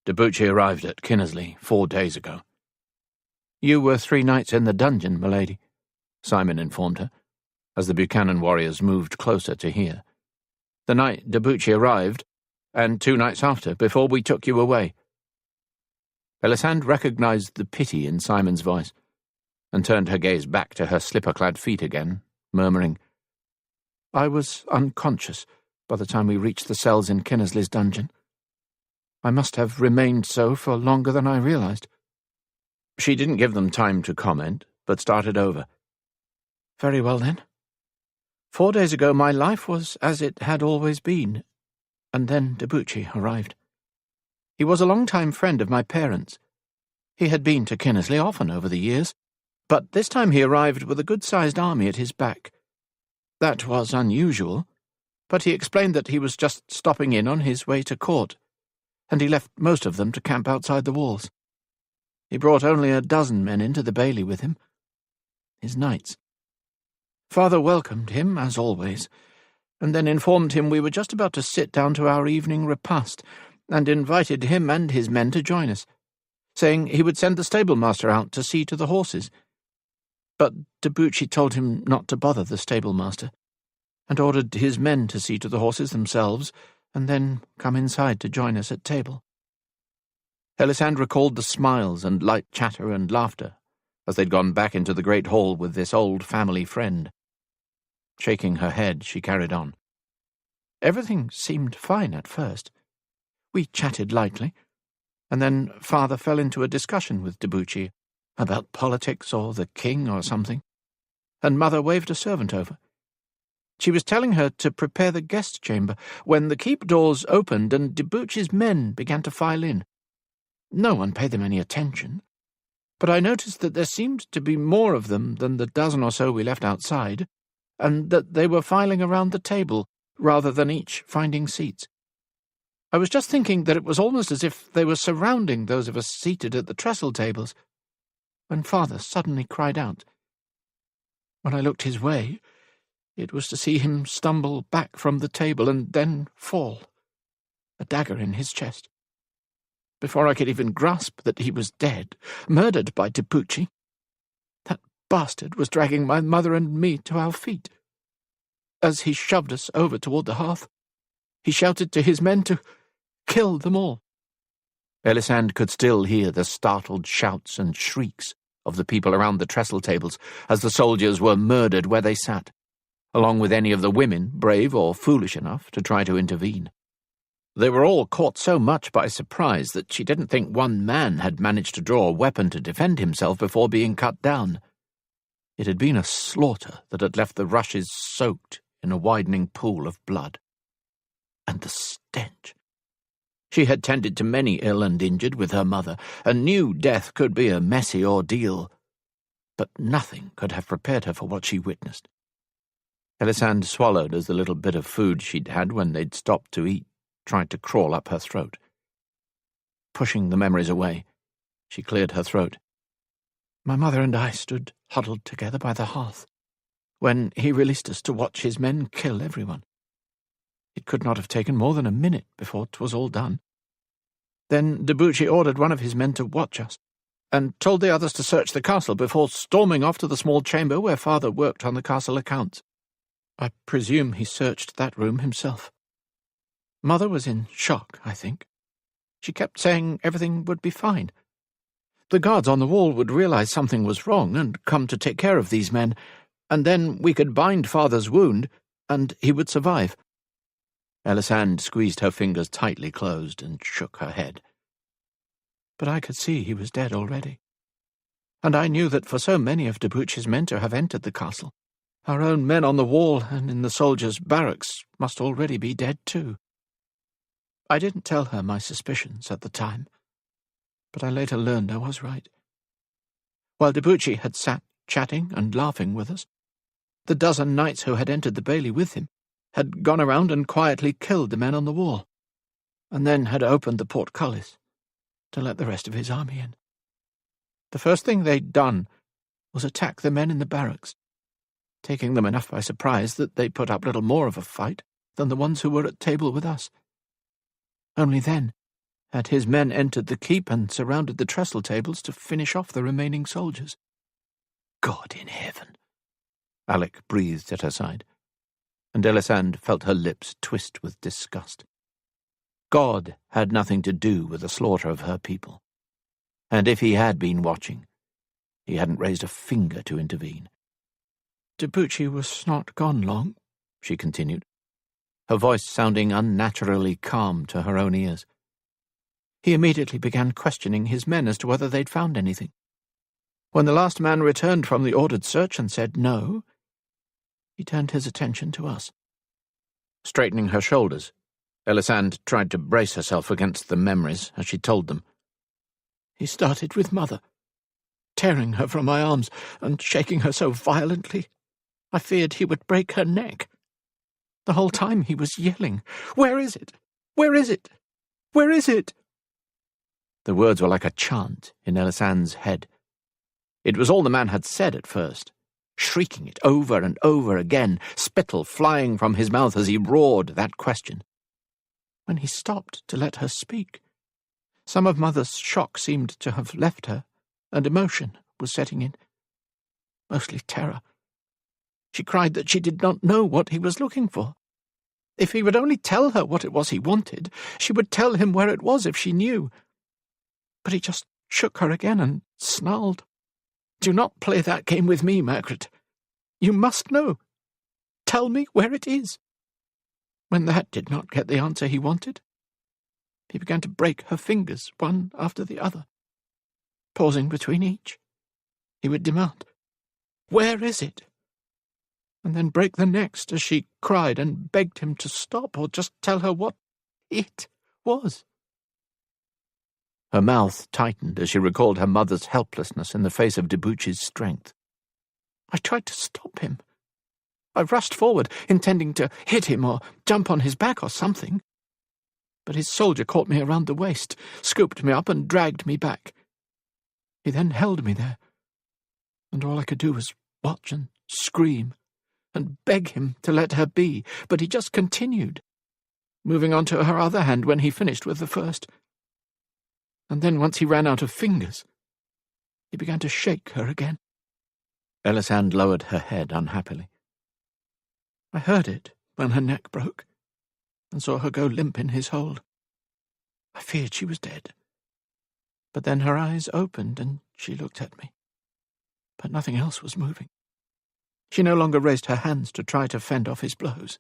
Speaker 1: Duchi arrived at Kinnersley 4 days ago.
Speaker 2: You were 3 nights in the dungeon, milady,
Speaker 1: Simon informed her, as the Buchanan warriors moved closer to hear. The night Duchi arrived, and 2 nights after, before we took you away. Ellisand recognized the pity in Simon's voice, and turned her gaze back to her slipper-clad feet again, murmuring,
Speaker 2: I was unconscious by the time we reached the cells in Kinnersley's dungeon. I must have remained so for longer than I realized.
Speaker 1: She didn't give them time to comment, but started over.
Speaker 2: Very well, then. 4 days ago my life was as it had always been, and then Duchi arrived. He was a long-time friend of my parents. He had been to Kinnersley often over the years, but this time he arrived with a good-sized army at his back. That was unusual, but he explained that he was just stopping in on his way to court, and he left most of them to camp outside the walls. He brought only a dozen men into the bailey with him, his knights. Father welcomed him, as always, and then informed him we were just about to sit down to our evening repast, and invited him and his men to join us, saying he would send the stablemaster out to see to the horses. But Duchi told him not to bother the stablemaster, and ordered his men to see to the horses themselves, and then come inside to join us at table. Ellisand recalled the smiles and light chatter and laughter as they'd gone back into the great hall with this old family friend. Shaking her head, she carried on. Everything seemed fine at first. We chatted lightly, and then Father fell into a discussion with Duchi about politics or the king or something, and Mother waved a servant over. She was telling her to prepare the guest chamber when the keep doors opened and Duchi's men began to file in. No one paid them any attention, but I noticed that there seemed to be more of them than the dozen or so we left outside, and that they were filing around the table rather than each finding seats. I was just thinking that it was almost as if they were surrounding those of us seated at the trestle tables, when Father suddenly cried out. When I looked his way, it was to see him stumble back from the table and then fall, a dagger in his chest. Before I could even grasp that he was dead, murdered by Duchi, that bastard was dragging my mother and me to our feet. As he shoved us over toward the hearth, he shouted to his men to kill them all.
Speaker 1: Ellisand could still hear the startled shouts and shrieks of the people around the trestle tables as the soldiers were murdered where they sat, along with any of the women brave or foolish enough to try to intervene. They were all caught so much by surprise that she didn't think one man had managed to draw a weapon to defend himself before being cut down. It had been a slaughter that had left the rushes soaked in a widening pool of blood. And the stench. She had tended to many ill and injured with her mother, and knew death could be a messy ordeal. but nothing could have prepared her for what she witnessed. Ellisand swallowed as the little bit of food she'd had when they'd stopped to eat tried to crawl up her throat. Pushing the memories away, she cleared her throat. My mother and I stood huddled together by the hearth when he released us to watch his men kill everyone. It could not have taken more than a minute before 'twas all done. Then Duchi ordered one of his men to watch us, and told the others to search the castle before storming off to the small chamber where Father worked on the castle accounts. I presume he searched that room himself. Mother was in shock, I think. She kept saying everything would be fine. The guards on the wall would realize something was wrong and come to take care of these men, and then we could bind Father's wound, and he would survive. Ellisand squeezed her fingers tightly closed and shook her head. But I could see he was dead already. And I knew that for so many of Duchi's men to have entered the castle, our own men on the wall and in the soldiers' barracks must already be dead too. I didn't tell her my suspicions at the time, but I later learned I was right. While Duchi had sat chatting and laughing with us, the dozen knights who had entered the bailey with him had gone around and quietly killed the men on the wall, and then had opened the portcullis to let the rest of his army in. The first thing they'd done was attack the men in the barracks, taking them enough by surprise that they put up little more of a fight than the ones who were at table with us. Only then had his men entered the keep and surrounded the trestle tables to finish off the remaining soldiers. God in heaven! Alec breathed at her side, and Ellisand felt her lips twist with disgust. God had nothing to do with the slaughter of her people, and if he had been watching, he hadn't raised a finger to intervene. Duchi was not gone long, she continued, her voice sounding unnaturally calm to her own ears. He immediately began questioning his men as to whether they'd found anything. When the last man returned from the ordered search and said no, he turned his attention to us. Straightening her shoulders, Ellisand tried to brace herself against the memories as she told them. He started with Mother, tearing her from my arms and shaking her so violently I feared he would break her neck. The whole time he was yelling, "Where is it? Where is it? Where is it?" The words were like a chant in Ellisand's head. It was all the man had said at first, shrieking it over and over again, spittle flying from his mouth as he roared that question. When he stopped to let her speak, some of Mother's shock seemed to have left her, and emotion was setting in. Mostly terror. She cried that she did not know what he was looking for. If he would only tell her what it was he wanted, she would tell him where it was if she knew. But he just shook her again and snarled, "Do not play that game with me, Margaret. You must know. Tell me where it is." When that did not get the answer he wanted, he began to break her fingers one after the other. Pausing between each, he would demand, "Where is it?" And then break the next as she cried and begged him to stop or just tell her what it was. Her mouth tightened as she recalled her mother's helplessness in the face of Duchi's strength. I tried to stop him. I rushed forward, intending to hit him or jump on his back or something. But his soldier caught me around the waist, scooped me up and dragged me back. He then held me there, and all I could do was watch and scream and beg him to let her be, but he just continued, moving on to her other hand when he finished with the first. And then once he ran out of fingers, he began to shake her again. Ellisand lowered her head unhappily. I heard it when her neck broke, and saw her go limp in his hold. I feared she was dead. But then her eyes opened and she looked at me. But nothing else was moving. She no longer raised her hands to try to fend off his blows,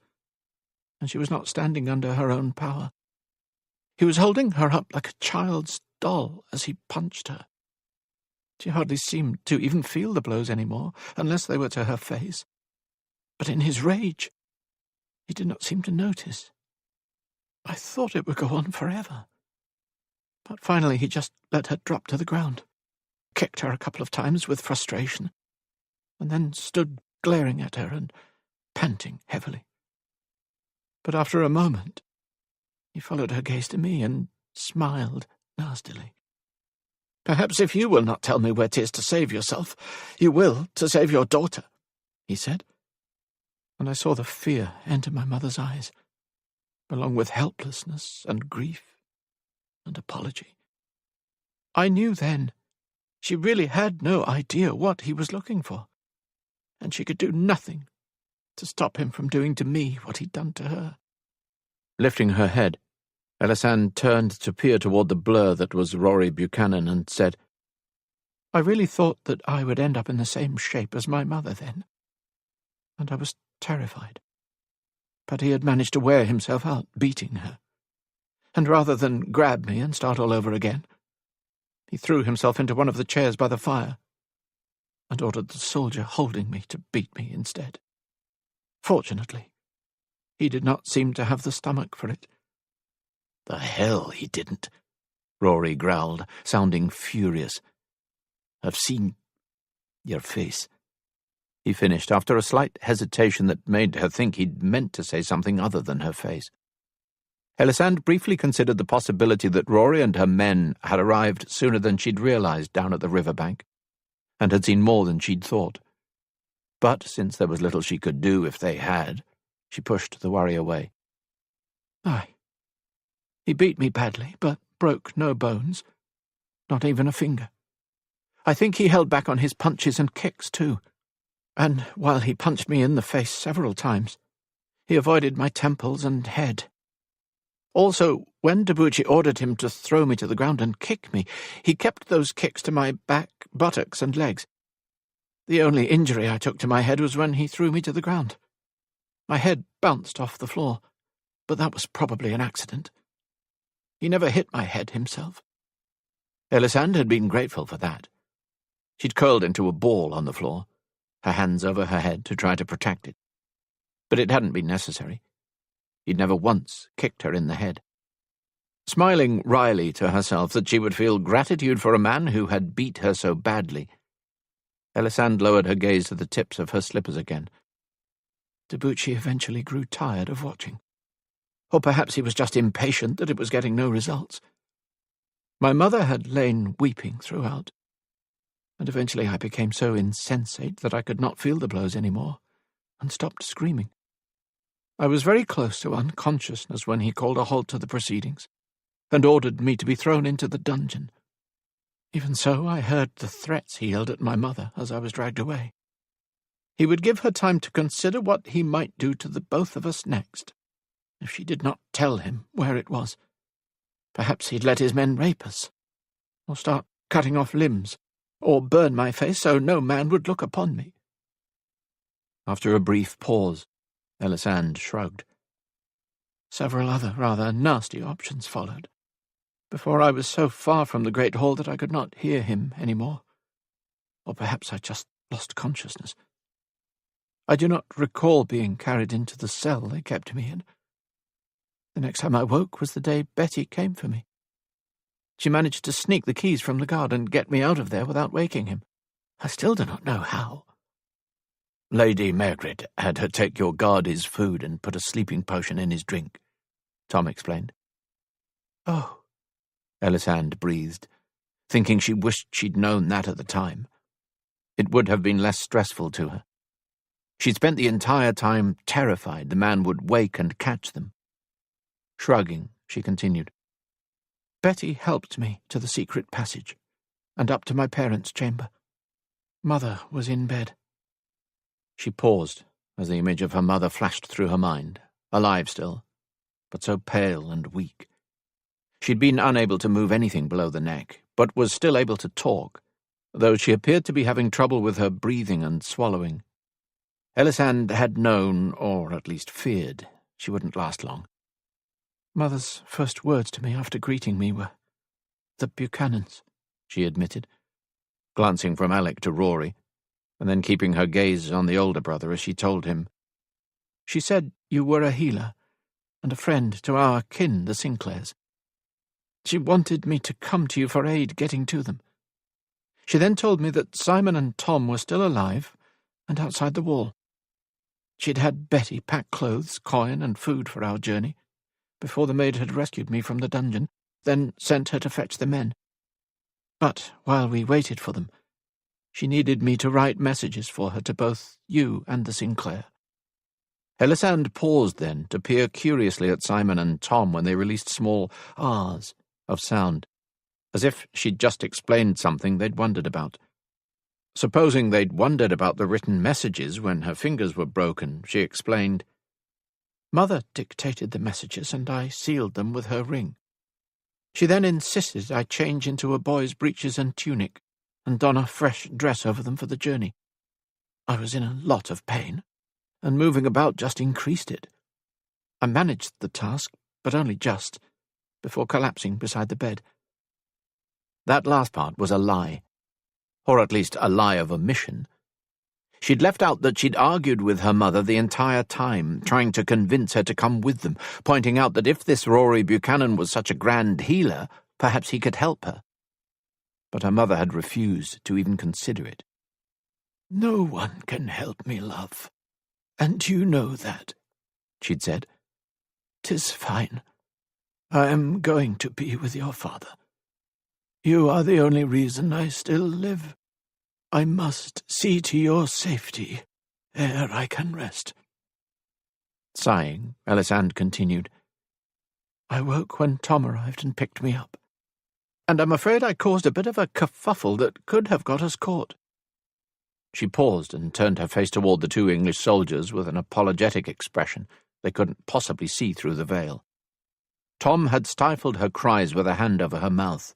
Speaker 1: and she was not standing under her own power. He was holding her up like a child's doll as he punched her. She hardly seemed to even feel the blows anymore, unless they were to her face. But in his rage, he did not seem to notice. I thought it would go on forever. But finally he just let her drop to the ground, kicked her a couple of times with frustration,
Speaker 2: and then stood glaring at her and panting heavily. But after a moment, he followed her gaze to me and smiled nastily. "Perhaps if you will not tell me where 'tis to save yourself, you will to save your daughter," he said. And I saw the fear enter my mother's eyes, along with helplessness and grief and apology. I knew then she really had no idea what he was looking for, and she could do nothing to stop him from doing to me what he'd done to her.
Speaker 1: Lifting her head, Ellisand turned to peer toward the blur that was Rory Buchanan and said,
Speaker 2: "I really thought that I would end up in the same shape as my mother then, and I was terrified. But he had managed to wear himself out beating her, and rather than grab me and start all over again, he threw himself into one of the chairs by the fire and ordered the soldier holding me to beat me instead. Fortunately, he did not seem to have the stomach for it."
Speaker 1: "The hell he didn't," Rory growled, sounding furious. "I've seen your face," he finished after a slight hesitation that made her think he'd meant to say something other than her face. Ellisand briefly considered the possibility that Rory and her men had arrived sooner than she'd realized down at the riverbank, and had seen more than she'd thought. But since there was little she could do if they had, she pushed the worry away.
Speaker 2: "Aye. He beat me badly, but broke no bones, not even a finger. I think he held back on his punches and kicks, too, and while he punched me in the face several times, he avoided my temples and head. Also, when Duchi ordered him to throw me to the ground and kick me, he kept those kicks to my back, buttocks, and legs. The only injury I took to my head was when he threw me to the ground. My head bounced off the floor, but that was probably an accident. He never hit my head himself."
Speaker 1: Ellisand had been grateful for that. She'd curled into a ball on the floor, her hands over her head to try to protect it. But it hadn't been necessary. He'd never once kicked her in the head. Smiling wryly to herself that she would feel gratitude for a man who had beat her so badly, Ellisand lowered her gaze to the tips of her slippers again.
Speaker 2: Duchi eventually grew tired of watching. Or perhaps he was just impatient that it was getting no results. My mother had lain weeping throughout, and eventually I became so insensate that I could not feel the blows any more, and stopped screaming. I was very close to unconsciousness when he called a halt to the proceedings, and ordered me to be thrown into the dungeon. Even so, I heard the threats he yelled at my mother as I was dragged away. He would give her time to consider what he might do to the both of us next, if she did not tell him where it was. Perhaps he'd let his men rape us, or start cutting off limbs, or burn my face so no man would look upon me.
Speaker 1: After a brief pause, Ellisand shrugged.
Speaker 2: Several other rather nasty options followed, before I was so far from the great hall that I could not hear him any more. Or perhaps I just lost consciousness. I do not recall being carried into the cell they kept me in. The next time I woke was the day Betty came for me. She managed to sneak the keys from the guard and get me out of there without waking him. I still do not know how.
Speaker 1: "Lady Margaret had her take your guard his food and put a sleeping potion in his drink," Tom explained.
Speaker 2: "Oh,"
Speaker 1: Ellisand breathed, thinking she wished she'd known that at the time. It would have been less stressful to her. She'd spent the entire time terrified the man would wake and catch them. Shrugging, she continued.
Speaker 2: "Betty helped me to the secret passage, and up to my parents' chamber. Mother was in bed."
Speaker 1: She paused as the image of her mother flashed through her mind, alive still, but so pale and weak. She'd been unable to move anything below the neck, but was still able to talk, though she appeared to be having trouble with her breathing and swallowing. Ellisand had known, or at least feared, she wouldn't last long.
Speaker 2: "Mother's first words to me after greeting me were, 'The Buchanans,'" she admitted, glancing from Alec to Rory, and then keeping her gaze on the older brother as she told him. "She said you were a healer, and a friend to our kin, the Sinclairs. She wanted me to come to you for aid getting to them. She then told me that Simon and Tom were still alive, and outside the wall. She'd had Betty pack clothes, coin, and food for our journey, before the maid had rescued me from the dungeon, then sent her to fetch the men. But while we waited for them, she needed me to write messages for her to both you and the Sinclair.
Speaker 1: Ellisand paused then to peer curiously at Simon and Tom when they released small ahs of sound, as if she'd just explained something they'd wondered about. Supposing they'd wondered about the written messages when her fingers were broken, she explained,
Speaker 2: Mother dictated the messages and I sealed them with her ring. She then insisted I change into a boy's breeches and tunic and don a fresh dress over them for the journey. I was in a lot of pain, and moving about just increased it. I managed the task, but only just, before collapsing beside the bed.
Speaker 1: That last part was a lie, or at least a lie of omission. She'd left out that she'd argued with her mother the entire time, trying to convince her to come with them, pointing out that if this Rory Buchanan was such a grand healer, perhaps he could help her. But her mother had refused to even consider it.
Speaker 2: No one can help me, love, and you know that, she'd said. 'Tis fine. I am going to be with your father. You are the only reason I still live. I must see to your safety ere I can rest.
Speaker 1: Sighing, Ellisand continued,
Speaker 2: I woke when Tom arrived and picked me up, and I'm afraid I caused a bit of a kerfuffle that could have got us caught.
Speaker 1: She paused and turned her face toward the two English soldiers with an apologetic expression they couldn't possibly see through the veil. Tom had stifled her cries with a hand over her mouth.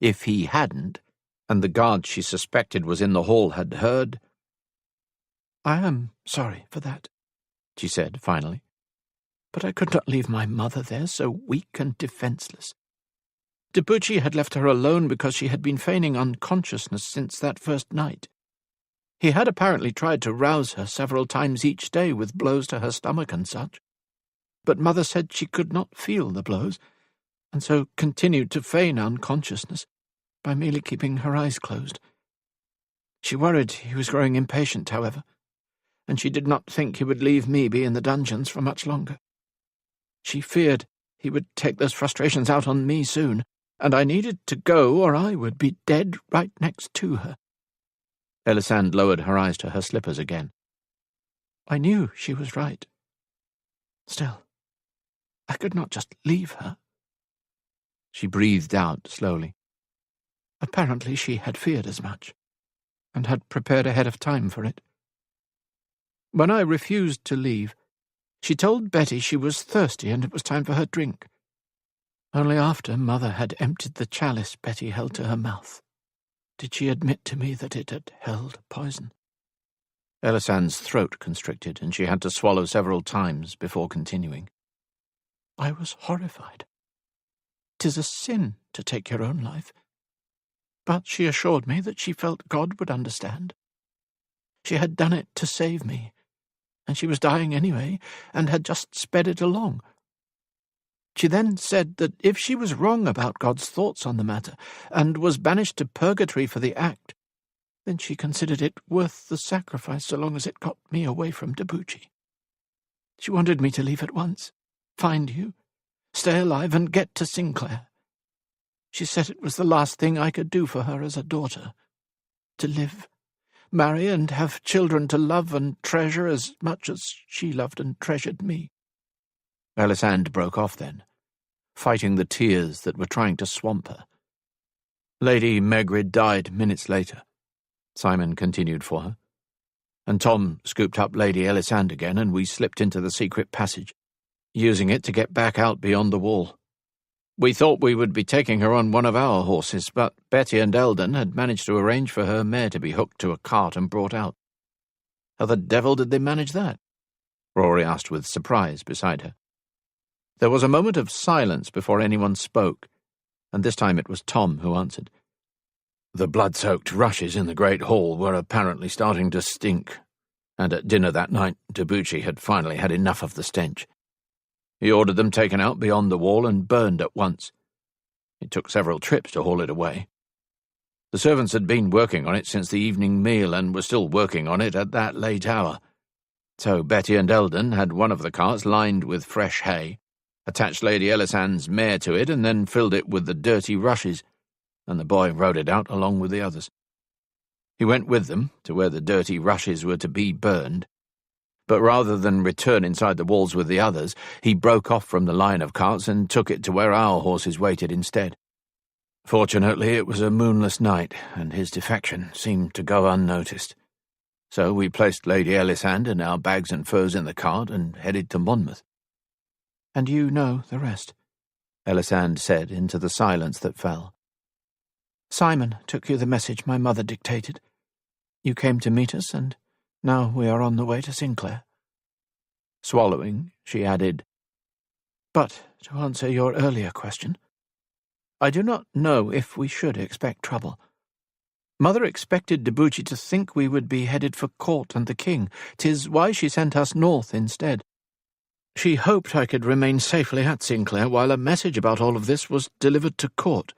Speaker 1: If he hadn't, and the guard she suspected was in the hall had heard...
Speaker 2: I am sorry for that, she said finally, but I could not leave my mother there so weak and defenceless. Duchi had left her alone because she had been feigning unconsciousness since that first night. He had apparently tried to rouse her several times each day with blows to her stomach and such, but Mother said she could not feel the blows, and so continued to feign unconsciousness by merely keeping her eyes closed. She worried he was growing impatient, however, and she did not think he would leave me be in the dungeons for much longer. She feared he would take those frustrations out on me soon, and I needed to go or I would be dead right next to her.
Speaker 1: Ellisand lowered her eyes to her slippers again.
Speaker 2: I knew she was right. Still, I could not just leave her.
Speaker 1: She breathed out slowly.
Speaker 2: Apparently she had feared as much, and had prepared ahead of time for it. When I refused to leave, she told Betty she was thirsty and it was time for her drink. Only after Mother had emptied the chalice Betty held to her mouth did she admit to me that it had held poison.
Speaker 1: Ellisand's throat constricted, and she had to swallow several times before continuing.
Speaker 2: I was horrified. 'Tis a sin to take your own life. But she assured me that she felt God would understand. She had done it to save me, and she was dying anyway, and had just sped it along. She then said that if she was wrong about God's thoughts on the matter, and was banished to purgatory for the act, then she considered it worth the sacrifice so long as it got me away from Duchi. She wanted me to leave at once, find you, stay alive, and get to Sinclair. She said it was the last thing I could do for her as a daughter, to live, marry, and have children to love and treasure as much as she loved and treasured me.
Speaker 1: Ellisand broke off then, fighting the tears that were trying to swamp her. Lady Megrid died minutes later, Simon continued for her, and Tom scooped up Lady Ellisand again, and we slipped into the secret passage, using it to get back out beyond the wall. We thought we would be taking her on one of our horses, but Betty and Eldon had managed to arrange for her mare to be hooked to a cart and brought out. How the devil did they manage that? Rory asked with surprise beside her. There was a moment of silence before anyone spoke, and this time it was Tom who answered. The blood-soaked rushes in the great hall were apparently starting to stink, and at dinner that night Duchi had finally had enough of the stench. He ordered them taken out beyond the wall and burned at once. It took several trips to haul it away. The servants had been working on it since the evening meal and were still working on it at that late hour. So Betty and Eldon had one of the carts lined with fresh hay, attached Lady Ellisand's mare to it, and then filled it with the dirty rushes, and the boy rode it out along with the others. He went with them to where the dirty rushes were to be burned, but rather than return inside the walls with the others, he broke off from the line of carts and took it to where our horses waited instead. Fortunately, it was a moonless night, and his defection seemed to go unnoticed. So we placed Lady Ellisand and our bags and furs in the cart and headed to Monmouth.
Speaker 2: "And you know the rest," Ellisand said into the silence that fell. "Simon took you the message my mother dictated. You came to meet us, and now we are on the way to Sinclair." Swallowing, she added, "But to answer your earlier question, I do not know if we should expect trouble. Mother expected Duchi to think we would be headed for court and the king. 'Tis why she sent us north instead. She hoped I could remain safely at Sinclair while a message about all of this was delivered to court,"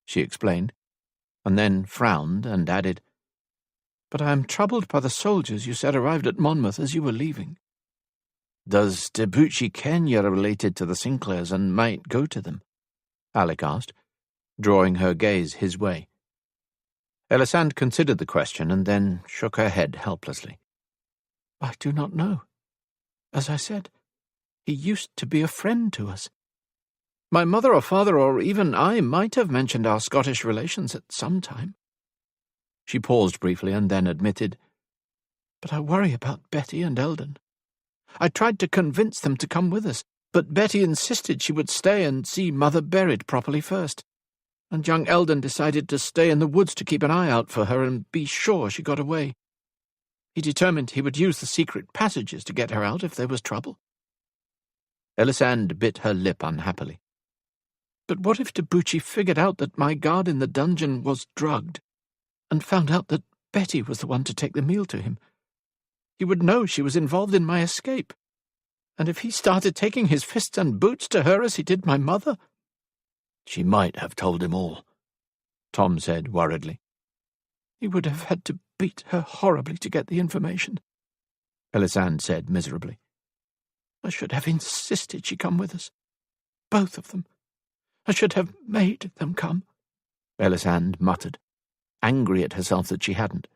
Speaker 2: she explained, and then frowned and added, "But I am troubled by the soldiers you said arrived at Monmouth as you were leaving."
Speaker 1: "Does Duchi ken you're related to the Sinclairs and might go to them?" Alec asked, drawing her gaze his way. Ellisand considered the question and then shook her head helplessly.
Speaker 2: "I do not know. As I said, he used to be a friend to us. My mother or father or even I might have mentioned our Scottish relations at some time." She paused briefly and then admitted, "But I worry about Betty and Eldon. I tried to convince them to come with us, but Betty insisted she would stay and see Mother buried properly first, and young Eldon decided to stay in the woods to keep an eye out for her and be sure she got away. He determined he would use the secret passages to get her out if there was trouble."
Speaker 1: Ellisand bit her lip unhappily.
Speaker 2: "But what if Duchi figured out that my guard in the dungeon was drugged, and found out that Betty was the one to take the meal to him? He would know she was involved in my escape. And if he started taking his fists and boots to her as he did my mother—"
Speaker 1: "She might have told him all," Tom said worriedly.
Speaker 2: "He would have had to beat her horribly to get the information," Ellisand said miserably. "I should have insisted she come with us. Both of them. I should have made them come,"
Speaker 1: Ellisand muttered, angry at herself that she hadn't.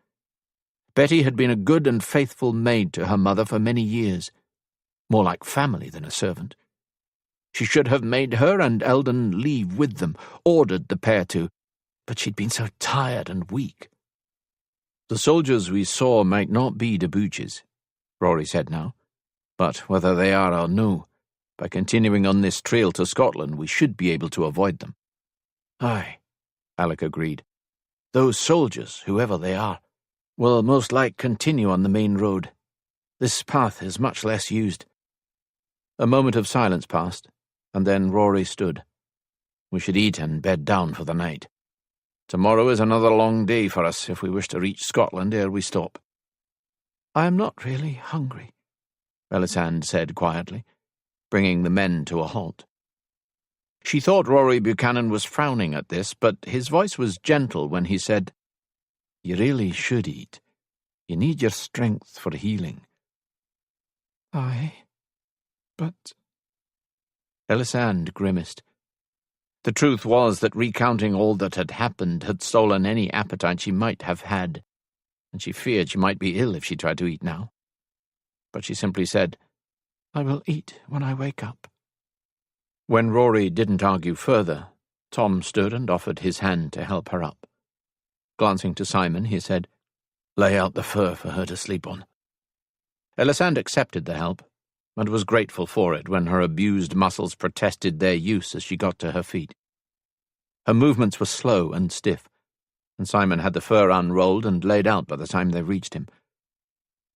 Speaker 1: Betty had been a good and faithful maid to her mother for many years, more like family than a servant. She should have made her and Eldon leave with them, ordered the pair to, but she'd been so tired and weak. "The soldiers we saw might not be Duchi's," Rory said now, "but whether they are or no, by continuing on this trail to Scotland we should be able to avoid them."
Speaker 2: "Aye,"
Speaker 1: Alec agreed. "Those soldiers, whoever they are, will most like continue on the main road. This path is much less used." A moment of silence passed, and then Rory stood. "We should eat and bed down for the night. Tomorrow is another long day for us if we wish to reach Scotland ere we stop."
Speaker 2: "I am not really hungry,"
Speaker 1: Ellisand said quietly, bringing the men to a halt. She thought Rory Buchanan was frowning at this, but his voice was gentle when he said, "You really should eat. You need your strength for healing."
Speaker 2: "Aye, but—"
Speaker 1: Ellisand grimaced. The truth was that recounting all that had happened had stolen any appetite she might have had, and she feared she might be ill if she tried to eat now. But she simply said,
Speaker 2: "I will eat when I wake up."
Speaker 1: When Rory didn't argue further, Tom stood and offered his hand to help her up. Glancing to Simon, he said, "Lay out the fur for her to sleep on." Ellisand accepted the help, and was grateful for it when her abused muscles protested their use as she got to her feet. Her movements were slow and stiff, and Simon had the fur unrolled and laid out by the time they reached him.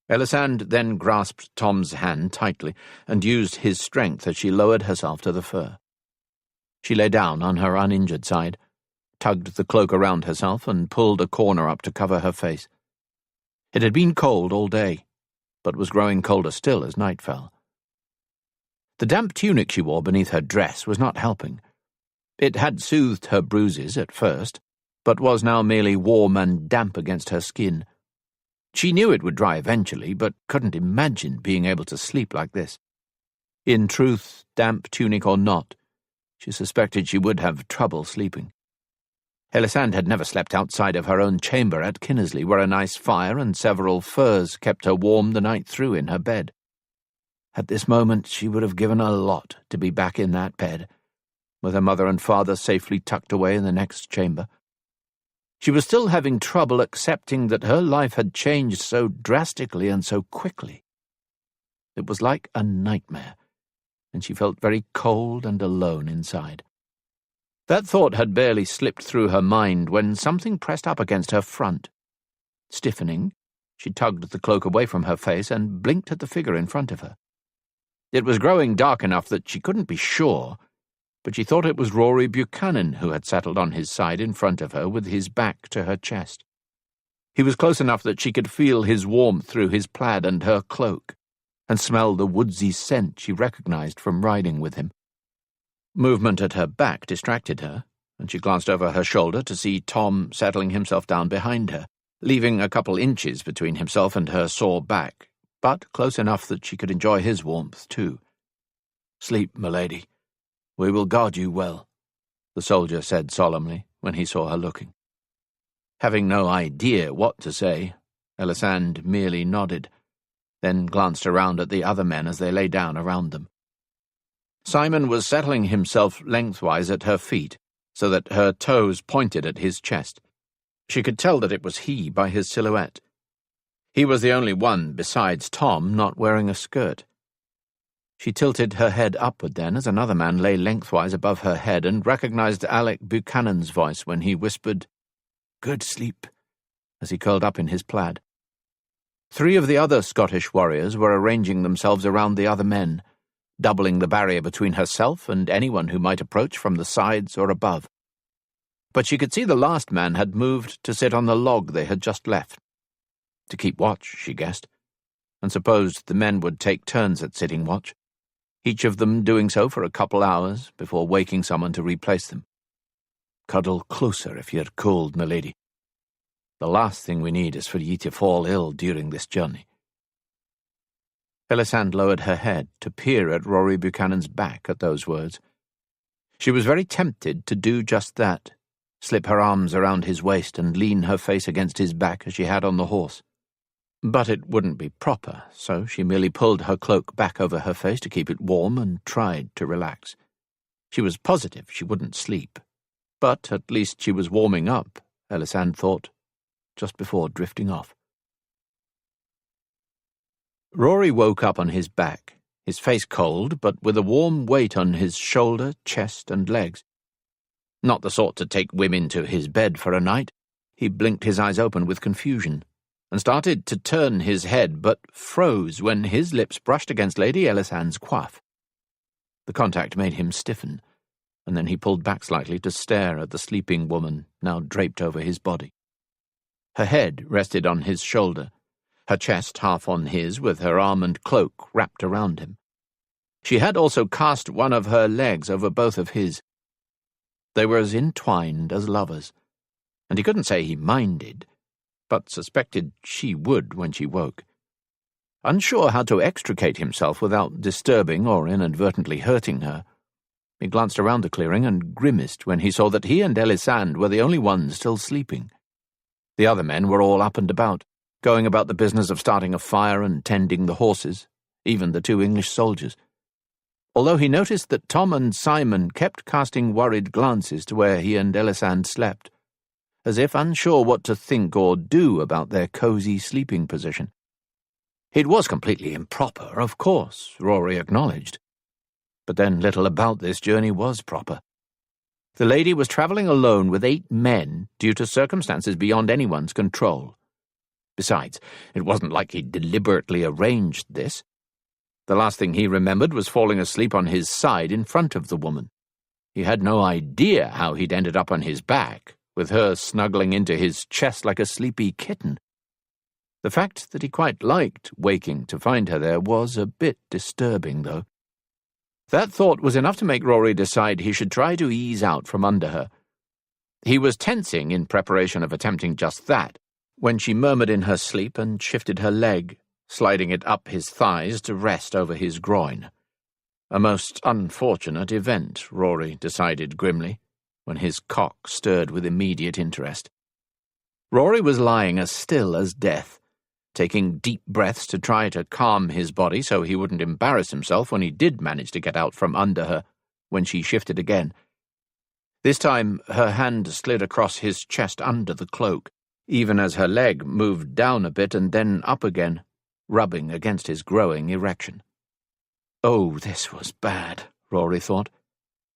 Speaker 1: Ellisand then grasped Tom's hand tightly and used his strength as she lowered herself to the fur. She lay down on her uninjured side, tugged the cloak around herself, and pulled a corner up to cover her face. It had been cold all day, but was growing colder still as night fell. The damp tunic she wore beneath her dress was not helping. It had soothed her bruises at first, but was now merely warm and damp against her skin. She knew it would dry eventually, but couldn't imagine being able to sleep like this. In truth, damp tunic or not, she suspected she would have trouble sleeping. Ellisand had never slept outside of her own chamber at Kinnersley, where a nice fire and several furs kept her warm the night through in her bed. At this moment she would have given a lot to be back in that bed, with her mother and father safely tucked away in the next chamber. She was still having trouble accepting that her life had changed so drastically and so quickly. It was like a nightmare, and she felt very cold and alone inside. That thought had barely slipped through her mind when something pressed up against her front. Stiffening, she tugged the cloak away from her face and blinked at the figure in front of her. It was growing dark enough that she couldn't be sure, but she thought it was Rory Buchanan who had settled on his side in front of her with his back to her chest. He was close enough that she could feel his warmth through his plaid and her cloak, and smell the woodsy scent she recognized from riding with him. Movement at her back distracted her, and she glanced over her shoulder to see Tom settling himself down behind her, leaving a couple inches between himself and her sore back, but close enough that she could enjoy his warmth too. "Sleep, milady. We will guard you well," the soldier said solemnly when he saw her looking. Having no idea what to say, Ellisand merely nodded, then glanced around at the other men as they lay down around them. Simon was settling himself lengthwise at her feet, so that her toes pointed at his chest. She could tell that it was he by his silhouette. He was the only one, besides Tom, not wearing a skirt. She tilted her head upward then as another man lay lengthwise above her head and recognized Alec Buchanan's voice when he whispered, "Good sleep," as he curled up in his plaid. 3 of the other Scottish warriors were arranging themselves around the other men, doubling the barrier between herself and anyone who might approach from the sides or above. But she could see the last man had moved to sit on the log they had just left. To keep watch, she guessed, and supposed the men would take turns at sitting watch, each of them doing so for a couple hours before waking someone to replace them. "Cuddle closer if you're cold, milady. The last thing we need is for ye to fall ill during this journey." Ellisand lowered her head to peer at Rory Buchanan's back at those words. She was very tempted to do just that, slip her arms around his waist and lean her face against his back as she had on the horse. But it wouldn't be proper, so she merely pulled her cloak back over her face to keep it warm and tried to relax. She was positive she wouldn't sleep, but at least she was warming up, Ellisand thought, just before drifting off. Rory woke up on his back, his face cold, but with a warm weight on his shoulder, chest, and legs. Not the sort to take women to his bed for a night, he blinked his eyes open with confusion, and started to turn his head, but froze when his lips brushed against Lady Ellisand's coif. The contact made him stiffen, and then he pulled back slightly to stare at the sleeping woman now draped over his body. Her head rested on his shoulder, her chest half on his, with her arm and cloak wrapped around him. She had also cast one of her legs over both of his. They were as entwined as lovers, and he couldn't say he minded, but suspected she would when she woke. Unsure how to extricate himself without disturbing or inadvertently hurting her, he glanced around the clearing and grimaced when he saw that he and Ellisand were the only ones still sleeping. The other men were all up and about, going about the business of starting a fire and tending the horses, even the 2 English soldiers. Although he noticed that Tom and Simon kept casting worried glances to where he and Ellisand slept, as if unsure what to think or do about their cosy sleeping position. It was completely improper, of course, Rory acknowledged. But then little about this journey was proper. The lady was travelling alone with 8 men due to circumstances beyond anyone's control. Besides, it wasn't like he'd deliberately arranged this. The last thing he remembered was falling asleep on his side in front of the woman. He had no idea how he'd ended up on his back, with her snuggling into his chest like a sleepy kitten. The fact that he quite liked waking to find her there was a bit disturbing, though. That thought was enough to make Rory decide he should try to ease out from under her. He was tensing in preparation of attempting just that, when she murmured in her sleep and shifted her leg, sliding it up his thighs to rest over his groin. A most unfortunate event, Rory decided grimly, when his cock stirred with immediate interest. Rory was lying as still as death, taking deep breaths to try to calm his body so he wouldn't embarrass himself when he did manage to get out from under her, when she shifted again. This time her hand slid across his chest under the cloak, even as her leg moved down a bit and then up again, rubbing against his growing erection. Oh, this was bad, Rory thought,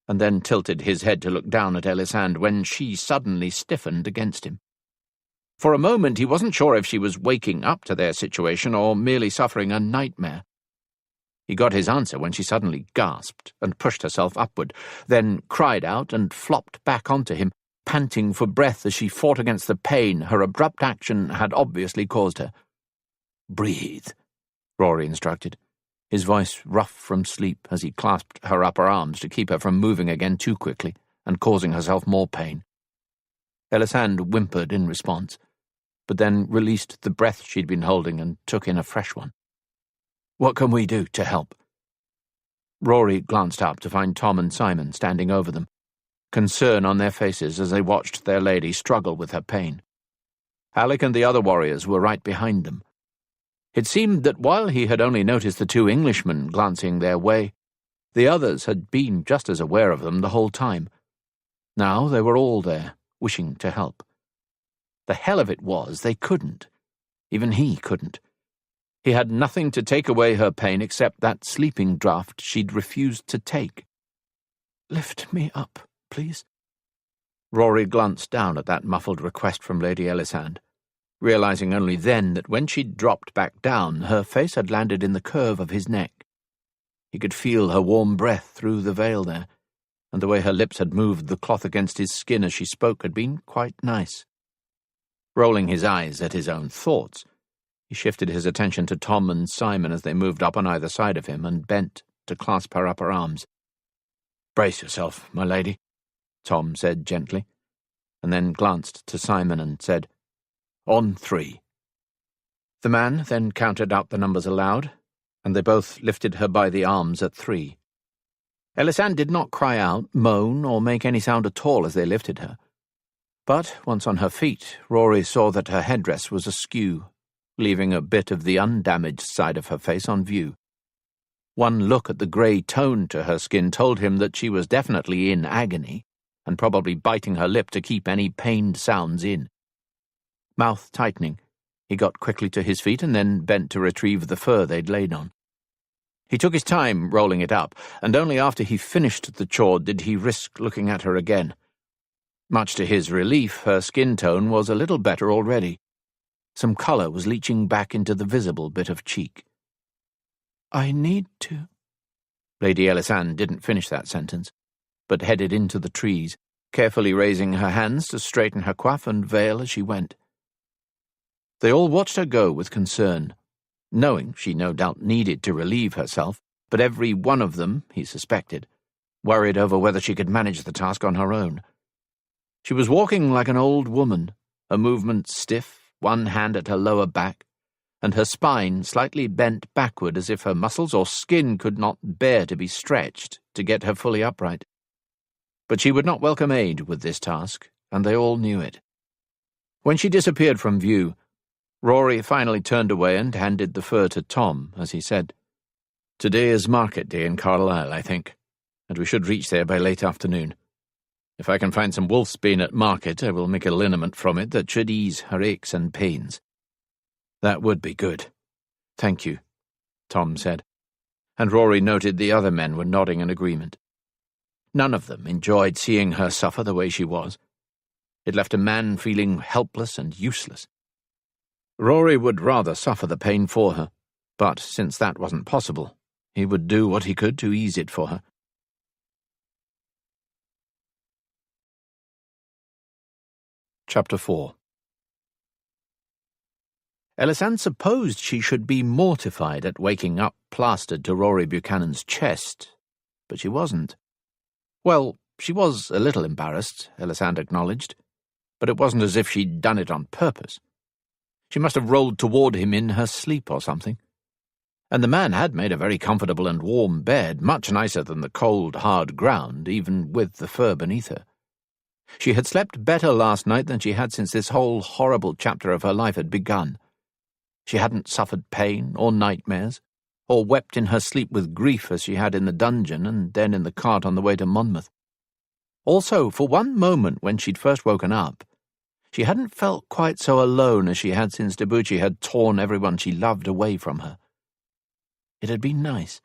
Speaker 1: and then tilted his head to look down at Ellisand when she suddenly stiffened against him. For a moment he wasn't sure if she was waking up to their situation or merely suffering a nightmare. He got his answer when she suddenly gasped and pushed herself upward, then cried out and flopped back onto him, panting for breath as she fought against the pain her abrupt action had obviously caused her. "Breathe," Rory instructed, his voice rough from sleep as he clasped her upper arms to keep her from moving again too quickly and causing herself more pain. Ellisand whimpered in response, but then released the breath she'd been holding and took in a fresh one. "What can we do to help?" Rory glanced up to find Tom and Simon standing over them, concern on their faces as they watched their lady struggle with her pain. Alec and the other warriors were right behind them. It seemed that while he had only noticed the two Englishmen glancing their way, the others had been just as aware of them the whole time. Now they were all there, wishing to help. The hell of it was, they couldn't. Even he couldn't. He had nothing to take away her pain except that sleeping draught she'd refused to take. "Lift me up, please." Rory glanced down at that muffled request from Lady Ellisand, realizing only then that when she'd dropped back down, her face had landed in the curve of his neck. He could feel her warm breath through the veil there, and the way her lips had moved the cloth against his skin as she spoke had been quite nice. Rolling his eyes at his own thoughts, he shifted his attention to Tom and Simon as they moved up on either side of him and bent to clasp her upper arms. "Brace yourself, my lady," Tom said gently, and then glanced to Simon and said, "On 3. The man then counted out the numbers aloud, and they both lifted her by the arms at 3. Ellisand did not cry out, moan, or make any sound at all as they lifted her. But, once on her feet, Rory saw that her headdress was askew, leaving a bit of the undamaged side of her face on view. One look at the grey tone to her skin told him that she was definitely in agony, and probably biting her lip to keep any pained sounds in. Mouth tightening, he got quickly to his feet and then bent to retrieve the fur they'd laid on. He took his time rolling it up, and only after he finished the chore did he risk looking at her again. Much to his relief, her skin tone was a little better already. Some colour was leaching back into the visible bit of cheek. "I need to—" Lady Ellisand didn't finish that sentence, but headed into the trees, carefully raising her hands to straighten her coif and veil as she went. They all watched her go with concern, knowing she no doubt needed to relieve herself, but every one of them, he suspected, worried over whether she could manage the task on her own. She was walking like an old woman, her movements stiff, one hand at her lower back, and her spine slightly bent backward as if her muscles or skin could not bear to be stretched to get her fully upright. But she would not welcome aid with this task, and they all knew it. When she disappeared from view, Rory finally turned away and handed the fur to Tom as he said, "Today is market day in Carlisle, I think, and we should reach there by late afternoon. If I can find some wolfsbane at market, I will make a liniment from it that should ease her aches and pains." "That would be good. Thank you," Tom said, and Rory noted the other men were nodding in agreement. None of them enjoyed seeing her suffer the way she was. It left a man feeling helpless and useless. Rory would rather suffer the pain for her, but since that wasn't possible, he would do what he could to ease it for her. Chapter 4. Ellisand supposed she should be mortified at waking up plastered to Rory Buchanan's chest, but she wasn't. Well, She was a little embarrassed, Ellisand acknowledged, but it wasn't as if she'd done it on purpose. She must have rolled toward him in her sleep or something. And the man had made a very comfortable and warm bed, much nicer than the cold, hard ground, even with the fur beneath her. She had slept better last night than she had since this whole horrible chapter of her life had begun. She hadn't suffered pain or nightmares, or wept in her sleep with grief as she had in the dungeon and then in the cart on the way to Monmouth. Also, for one moment when she'd first woken up, she hadn't felt quite so alone as she had since Duchi had torn everyone she loved away from her. It had been nice.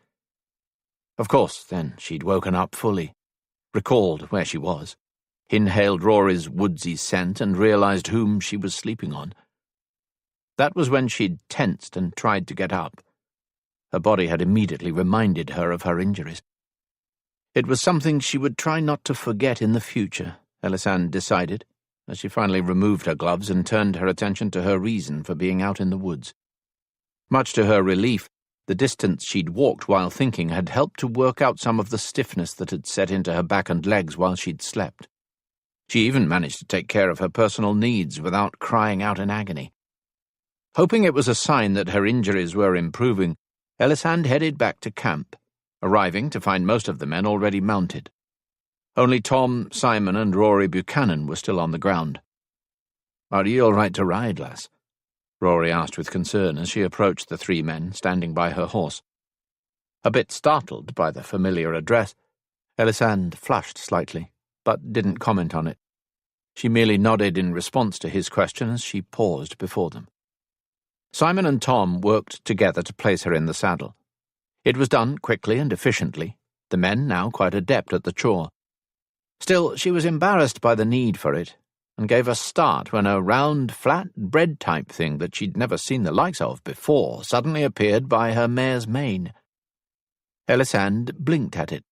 Speaker 1: Of course, then she'd woken up fully, recalled where she was, inhaled Rory's woodsy scent and realized whom she was sleeping on. That was when she'd tensed and tried to get up. Her body had immediately reminded her of her injuries. It was something she would try not to forget in the future, Ellisand decided, as she finally removed her gloves and turned her attention to her reason for being out in the woods. Much to her relief, the distance she'd walked while thinking had helped to work out some of the stiffness that had set into her back and legs while she'd slept. She even managed to take care of her personal needs without crying out in agony. Hoping it was a sign that her injuries were improving, Ellisand headed back to camp, arriving to find most of the men already mounted. Only Tom, Simon, and Rory Buchanan were still on the ground. "Are you all right to ride, lass?" Rory asked with concern as she approached the three men standing by her horse. A bit startled by the familiar address, Ellisand flushed slightly, but didn't comment on it. She merely nodded in response to his question as she paused before them. Simon and Tom worked together to place her in the saddle. It was done quickly and efficiently, the men now quite adept at the chore. Still, she was embarrassed by the need for it, and gave a start when a round, flat bread-type thing that she'd never seen the likes of before suddenly appeared by her mare's mane. Ellisand blinked at it,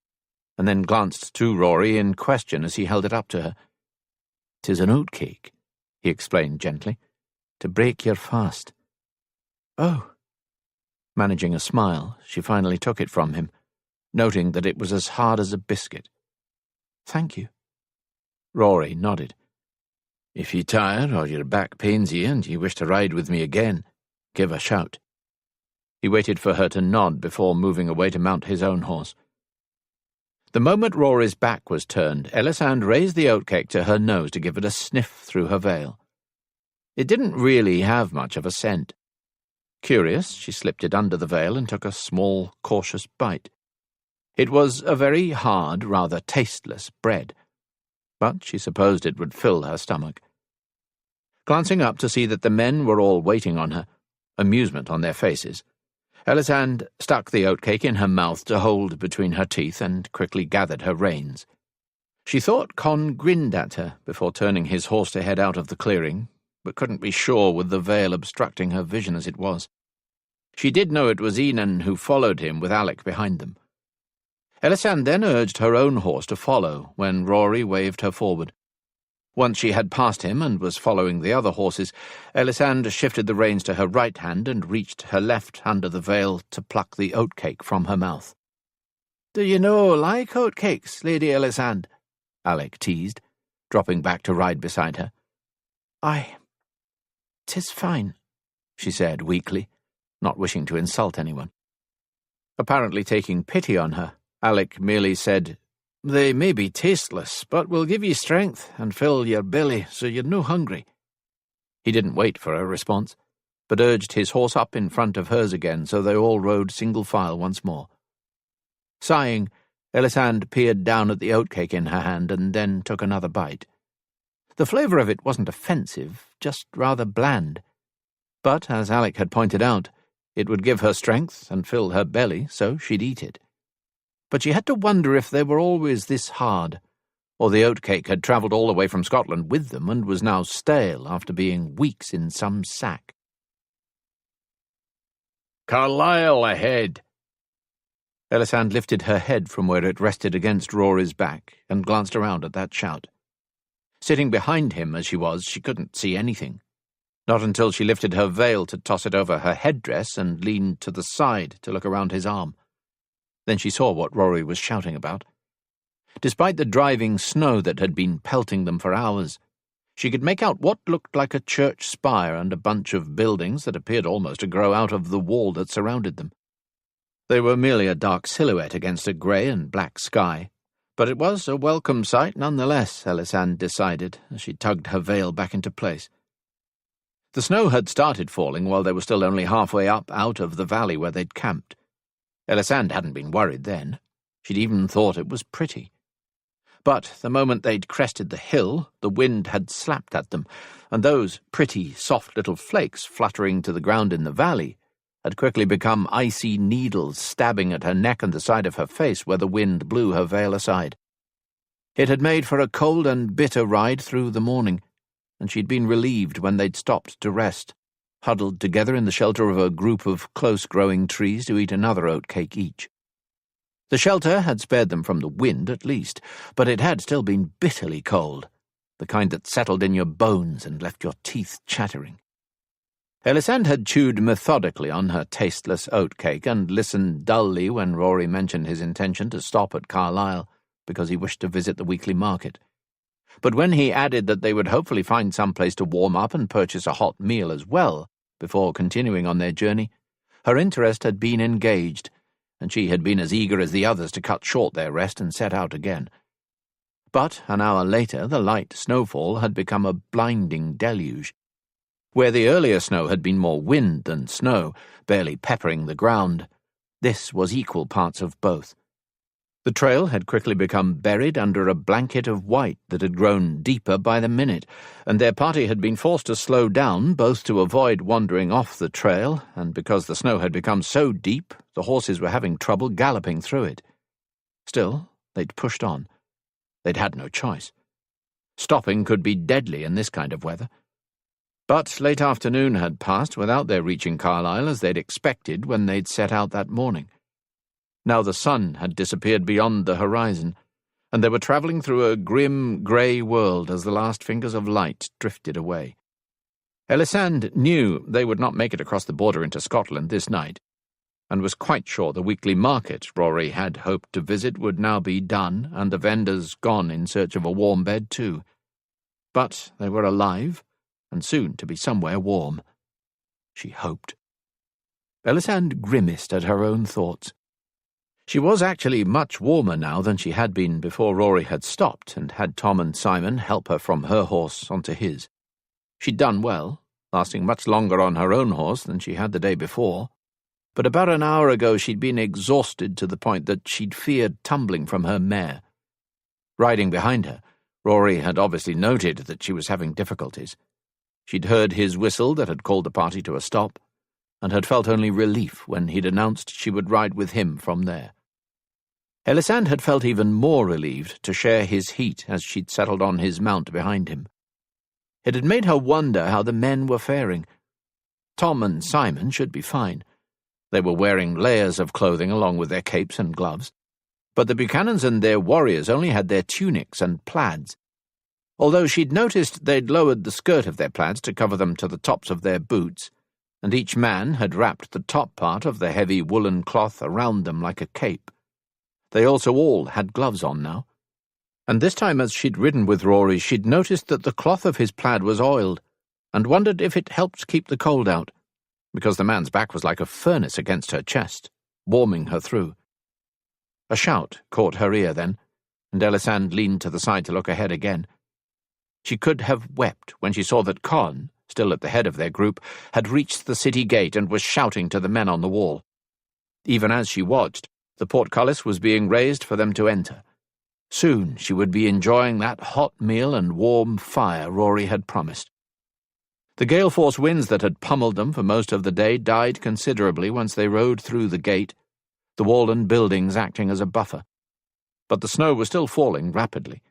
Speaker 1: and then glanced to Rory in question as he held it up to her. "'Tis an oatcake," he explained gently, "to break your fast." "Oh." Managing a smile, she finally took it from him, noting that it was as hard as a biscuit. "Thank you." Rory nodded. "If you're tired or your back pains you and you wish to ride with me again, give a shout." He waited for her to nod before moving away to mount his own horse. The moment Rory's back was turned, Ellisand raised the oatcake to her nose to give it a sniff through her veil. It didn't really have much of a scent. Curious, she slipped it under the veil and took a small, cautious bite. It was a very hard, rather tasteless bread, but she supposed it would fill her stomach. Glancing up to see that the men were all waiting on her, amusement on their faces, Ellisand stuck the oatcake in her mouth to hold between her teeth and quickly gathered her reins. She thought Con grinned at her before turning his horse to head out of the clearing, but couldn't be sure with the veil obstructing her vision as it was. She did know it was Enan who followed him with Alec behind them. Ellisand then urged her own horse to follow when Rory waved her forward. Once she had passed him and was following the other horses, Ellisand shifted the reins to her right hand and reached her left under the veil to pluck the oatcake from her mouth. "Do you like oatcakes, Lady Ellisand?" Alec teased, dropping back to ride beside her. "'Tis fine," she said weakly, not wishing to insult anyone. Apparently taking pity on her, Alec merely said, "They may be tasteless, but will give ye strength and fill your belly so you're no hungry." He didn't wait for a response, but urged his horse up in front of hers again so they all rode single file once more. Sighing, Ellisand peered down at the oatcake in her hand and then took another bite. The flavour of it wasn't offensive, just rather bland. But, as Alec had pointed out, it would give her strength and fill her belly, so she'd eat it. But she had to wonder if they were always this hard, or the oatcake had travelled all the way from Scotland with them and was now stale after being weeks in some sack.
Speaker 2: "Carlisle ahead!"
Speaker 1: Ellisand lifted her head from where it rested against Rory's back and glanced around at that shout. Sitting behind him as she was, she couldn't see anything. Not until she lifted her veil to toss it over her headdress and leaned to the side to look around his arm. Then she saw what Rory was shouting about. Despite the driving snow that had been pelting them for hours, she could make out what looked like a church spire and a bunch of buildings that appeared almost to grow out of the wall that surrounded them. They were merely a dark silhouette against a grey and black sky, but it was a welcome sight nonetheless, Ellisand decided, as she tugged her veil back into place. The snow had started falling while they were still only halfway up out of the valley where they'd camped. Ellisand hadn't been worried then. She'd even thought it was pretty. But the moment they'd crested the hill, the wind had slapped at them, and those pretty, soft little flakes fluttering to the ground in the valley had quickly become icy needles stabbing at her neck and the side of her face where the wind blew her veil aside. It had made for a cold and bitter ride through the morning, and she'd been relieved when they'd stopped to rest, huddled together in the shelter of a group of close-growing trees to eat another oatcake each. The shelter had spared them from the wind, at least, but it had still been bitterly cold, the kind that settled in your bones and left your teeth chattering. Ellisand had chewed methodically on her tasteless oatcake and listened dully when Rory mentioned his intention to stop at Carlisle because he wished to visit the weekly market. But when he added that they would hopefully find some place to warm up and purchase a hot meal as well before continuing on their journey, her interest had been engaged, and she had been as eager as the others to cut short their rest and set out again. But an hour later the light snowfall had become a blinding deluge. Where the earlier snow had been more wind than snow, barely peppering the ground, this was equal parts of both. The trail had quickly become buried under a blanket of white that had grown deeper by the minute, and their party had been forced to slow down both to avoid wandering off the trail and because the snow had become so deep the horses were having trouble galloping through it. Still, they'd pushed on. They'd had no choice. Stopping could be deadly in this kind of weather. But late afternoon had passed without their reaching Carlisle as they'd expected when they'd set out that morning. Now the sun had disappeared beyond the horizon, and they were travelling through a grim, grey world as the last fingers of light drifted away. Ellisand knew they would not make it across the border into Scotland this night, and was quite sure the weekly market Rory had hoped to visit would now be done and the vendors gone in search of a warm bed too. But they were alive, and soon to be somewhere warm. She hoped. Ellisand grimaced at her own thoughts. She was actually much warmer now than she had been before Rory had stopped and had Tom and Simon help her from her horse onto his. She'd done well, lasting much longer on her own horse than she had the day before, but about an hour ago she'd been exhausted to the point that she'd feared tumbling from her mare. Riding behind her, Rory had obviously noted that she was having difficulties. She'd heard his whistle that had called the party to a stop, and had felt only relief when he'd announced she would ride with him from there. Ellisand had felt even more relieved to share his heat as she'd settled on his mount behind him. It had made her wonder how the men were faring. Tom and Simon should be fine. They were wearing layers of clothing along with their capes and gloves, but the Buchanans and their warriors only had their tunics and plaids. Although she'd noticed they'd lowered the skirt of their plaids to cover them to the tops of their boots, and each man had wrapped the top part of the heavy woolen cloth around them like a cape. They also all had gloves on now, and this time as she'd ridden with Rory she'd noticed that the cloth of his plaid was oiled, and wondered if it helped keep the cold out, because the man's back was like a furnace against her chest, warming her through. A shout caught her ear then, and Ellisand leaned to the side to look ahead again. She could have wept when she saw that Con, still at the head of their group, had reached the city gate and was shouting to the men on the wall. Even as she watched, the portcullis was being raised for them to enter. Soon she would be enjoying that hot meal and warm fire Rory had promised. The gale-force winds that had pummeled them for most of the day died considerably once they rode through the gate, the wall and buildings acting as a buffer. But the snow was still falling rapidly.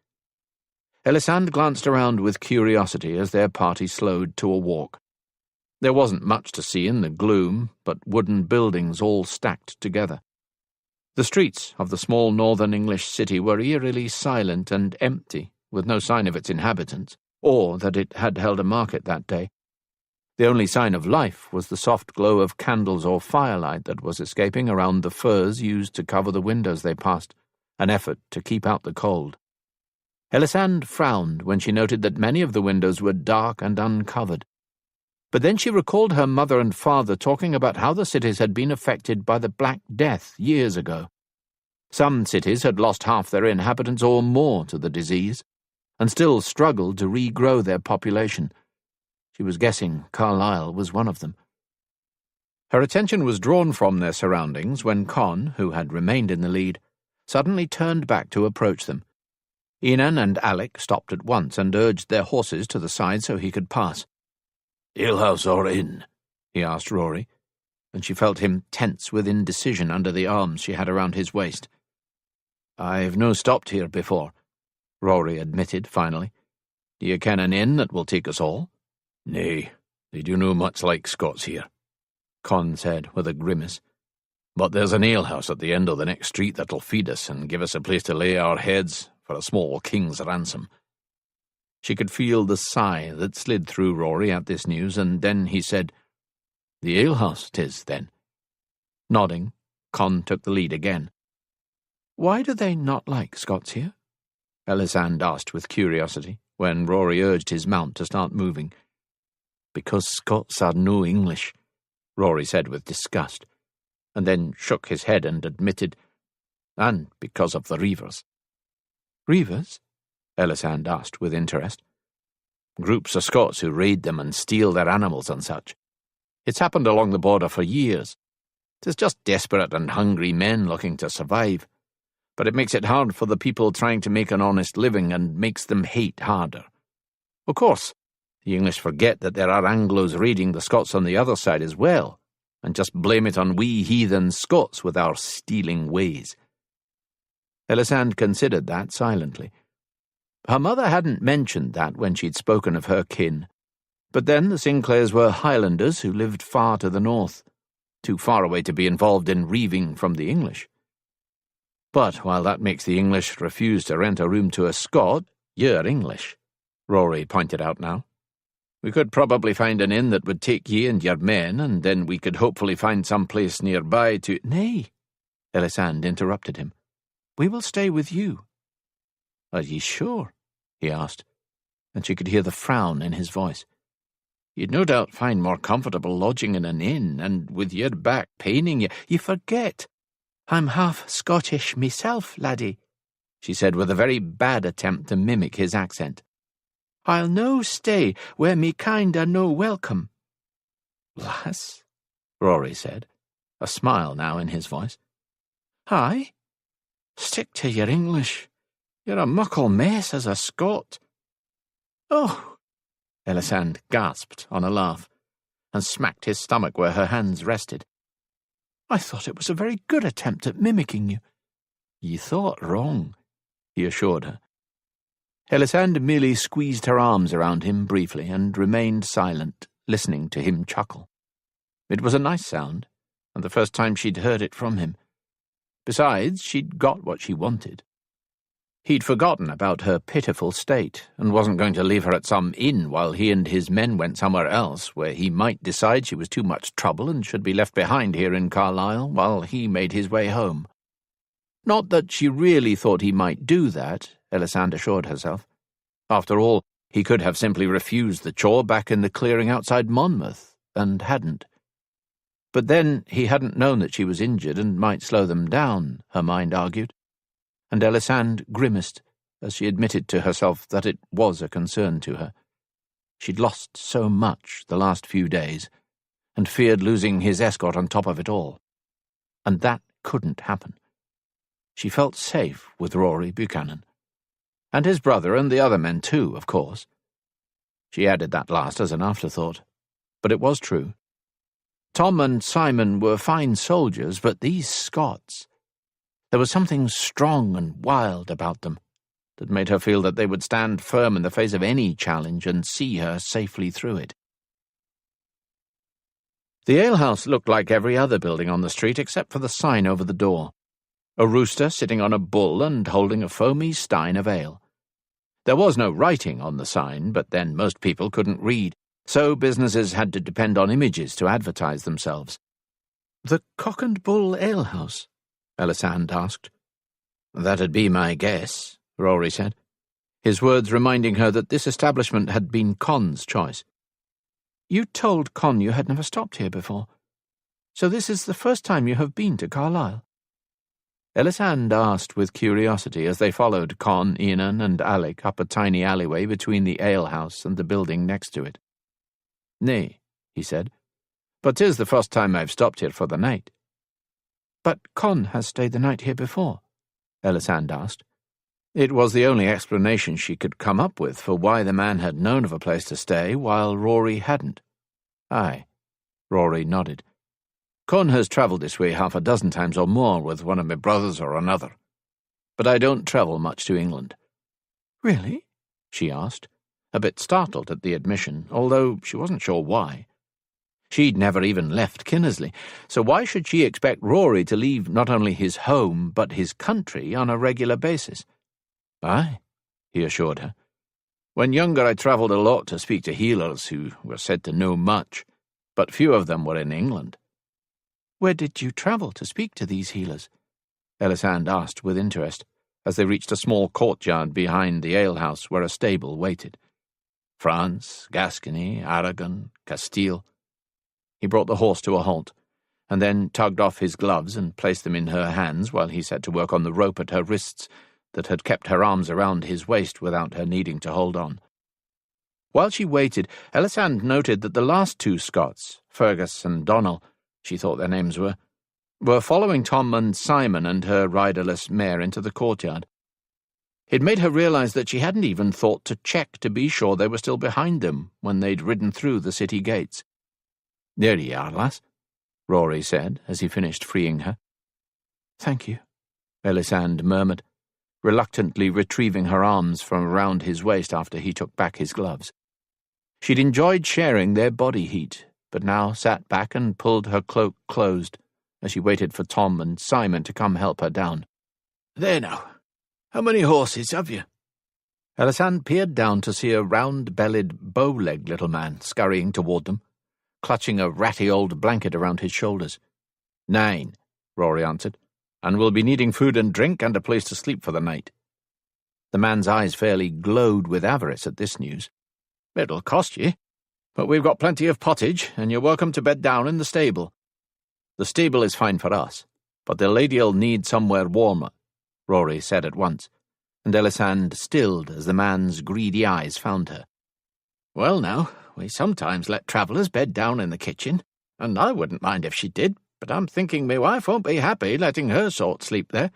Speaker 1: Ellisand glanced around with curiosity as their party slowed to a walk. There wasn't much to see in the gloom, but wooden buildings all stacked together. The streets of the small northern English city were eerily silent and empty, with no sign of its inhabitants, or that it had held a market that day. The only sign of life was the soft glow of candles or firelight that was escaping around the furs used to cover the windows they passed, an effort to keep out the cold. Ellisand frowned when she noted that many of the windows were dark and uncovered. But then she recalled her mother and father talking about how the cities had been affected by the Black Death years ago. Some cities had lost half their inhabitants or more to the disease, and still struggled to regrow their population. She was guessing Carlisle was one of them. Her attention was drawn from their surroundings when Con, who had remained in the lead, suddenly turned back to approach them. Enan and Alec stopped at once and urged their horses to the side so he could pass.
Speaker 2: "Alehouse or inn?"
Speaker 1: he asked Rory, and she felt him tense with indecision under the arms she had around his waist. "I've no stopped here before," Rory admitted finally. "Do you ken an inn that will take us all?"
Speaker 2: "Nay, they do no much like Scots here," Con said with a grimace. "But there's an alehouse at the end of the next street that'll feed us and give us a place to lay our heads for a small king's ransom."
Speaker 1: She could feel the sigh that slid through Rory at this news, and then he said, "The alehouse 'tis, then." Nodding, Con took the lead again. "Why do they not like Scots here?" Ellisand asked with curiosity, when Rory urged his mount to start moving. "Because Scots are no English," Rory said with disgust, and then shook his head and admitted, "and because of the reivers." "Reivers?" Ellisand asked with interest.
Speaker 2: "Groups of Scots who raid them and steal their animals and such. It's happened along the border for years. 'Tis just desperate and hungry men looking to survive, but it makes it hard for the people trying to make an honest living and makes them hate harder. Of course, the English forget that there are Anglos raiding the Scots on the other side as well, and just blame it on we heathen Scots with our stealing ways." Ellisand considered that silently. Her mother hadn't mentioned that when she'd spoken of her kin, but then the Sinclairs were Highlanders who lived far to the north, too far away to be involved in reaving from the English. "But while that makes the English refuse to rent a room to a Scot, you're English," Rory pointed out now. "We could probably find an inn that would take ye and your men, and then we could hopefully find some place nearby to—" "Nay," Ellisand interrupted him. "We will stay with you."
Speaker 1: "Are ye sure?" he asked, and she could hear the frown in his voice. "You'd no doubt find more comfortable lodging in an inn, and with your back paining you—"
Speaker 2: "You forget. I'm half Scottish myself, laddie," she said with a very bad attempt to mimic his accent. "I'll no stay where me kind are no welcome."
Speaker 1: "Lass," Rory said, a smile now in his voice.
Speaker 2: "Aye? Stick to your English. You're a muckle mess as a Scot."
Speaker 1: "Oh!" Ellisand gasped on a laugh, and smacked his stomach where her hands rested.
Speaker 2: "I thought it was a very good attempt at mimicking you."
Speaker 1: "Ye thought wrong," he assured her. Ellisand merely squeezed her arms around him briefly and remained silent, listening to him chuckle. It was a nice sound, and the first time she'd heard it from him. Besides, she'd got what she wanted. He'd forgotten about her pitiful state, and wasn't going to leave her at some inn while he and his men went somewhere else, where he might decide she was too much trouble and should be left behind here in Carlisle while he made his way home. Not that she really thought he might do that, Ellisand assured herself. After all, he could have simply refused the chore back in the clearing outside Monmouth, and hadn't. But then he hadn't known that she was injured and might slow them down, her mind argued. And Ellisand grimaced as she admitted to herself that it was a concern to her. She'd lost so much the last few days, and feared losing his escort on top of it all. And that couldn't happen. She felt safe with Rory Buchanan. And his brother and the other men too, of course. She added that last as an afterthought, but it was true. Tom and Simon were fine soldiers, but these Scots— there was something strong and wild about them that made her feel that they would stand firm in the face of any challenge and see her safely through it. The alehouse looked like every other building on the street except for the sign over the door. A rooster sitting on a bull and holding a foamy stein of ale. There was no writing on the sign, but then most people couldn't read, so businesses had to depend on images to advertise themselves.
Speaker 2: "The Cock and Bull alehouse?" Ellisand asked.
Speaker 1: "That'd be my guess," Rory said, his words reminding her that this establishment had been Con's choice.
Speaker 2: "You told Con you had never stopped here before. So this is the first time you have been to Carlisle?"
Speaker 1: Ellisand asked with curiosity as they followed Con, Enan, and Alec up a tiny alleyway between the alehouse and the building next to it. "Nay," he said, "but 'tis the first time I've stopped here for the night."
Speaker 2: "But Con has stayed the night here before?"
Speaker 1: Ellisand asked. It was the only explanation she could come up with for why the man had known of a place to stay while Rory hadn't. "Aye," Rory nodded. "Con has travelled this way half a dozen times or more with one of my brothers or another. But I don't travel much to England."
Speaker 2: "Really?"
Speaker 1: she asked, a bit startled at the admission, although she wasn't sure why. She'd never even left Kinnersley, so why should she expect Rory to leave not only his home but his country on a regular basis? "Aye," he assured her. "When younger I travelled a lot to speak to healers who were said to know much, but few of them were in England."
Speaker 2: "Where did you travel to speak to these healers?"
Speaker 1: Ellisand asked with interest, as they reached a small courtyard behind the alehouse where a stable waited. "France, Gascony, Aragon, Castile." He brought the horse to a halt, and then tugged off his gloves and placed them in her hands while he set to work on the rope at her wrists that had kept her arms around his waist without her needing to hold on. While she waited, Ellisand noted that the last two Scots, Fergus and Donnell, she thought their names were following Tom and Simon and her riderless mare into the courtyard. It made her realise that she hadn't even thought to check to be sure they were still behind them when they'd ridden through the city gates. "There ye are, lass," Rory said as he finished freeing her.
Speaker 2: "Thank you,"
Speaker 1: Ellisand murmured, reluctantly retrieving her arms from around his waist after he took back his gloves. She'd enjoyed sharing their body heat, but now sat back and pulled her cloak closed as she waited for Tom and Simon to come help her down.
Speaker 2: "There now. How many horses have you?"
Speaker 1: Ellisand peered down to see a round-bellied, bow-legged little man scurrying toward them, clutching a ratty old blanket around his shoulders. "9, Rory answered, "and we'll be needing food and drink and a place to sleep for the night." The man's eyes fairly glowed with avarice at this news. "It'll cost ye, but we've got plenty of pottage, and you're welcome to bed down in the stable." "The stable is fine for us, but the lady'll need somewhere warmer," Rory said at once, and Ellisand stilled as the man's greedy eyes found her. "Well now, we sometimes let travellers bed down in the kitchen, and I wouldn't mind if she did, but I'm thinking my wife won't be happy letting her sort sleep there."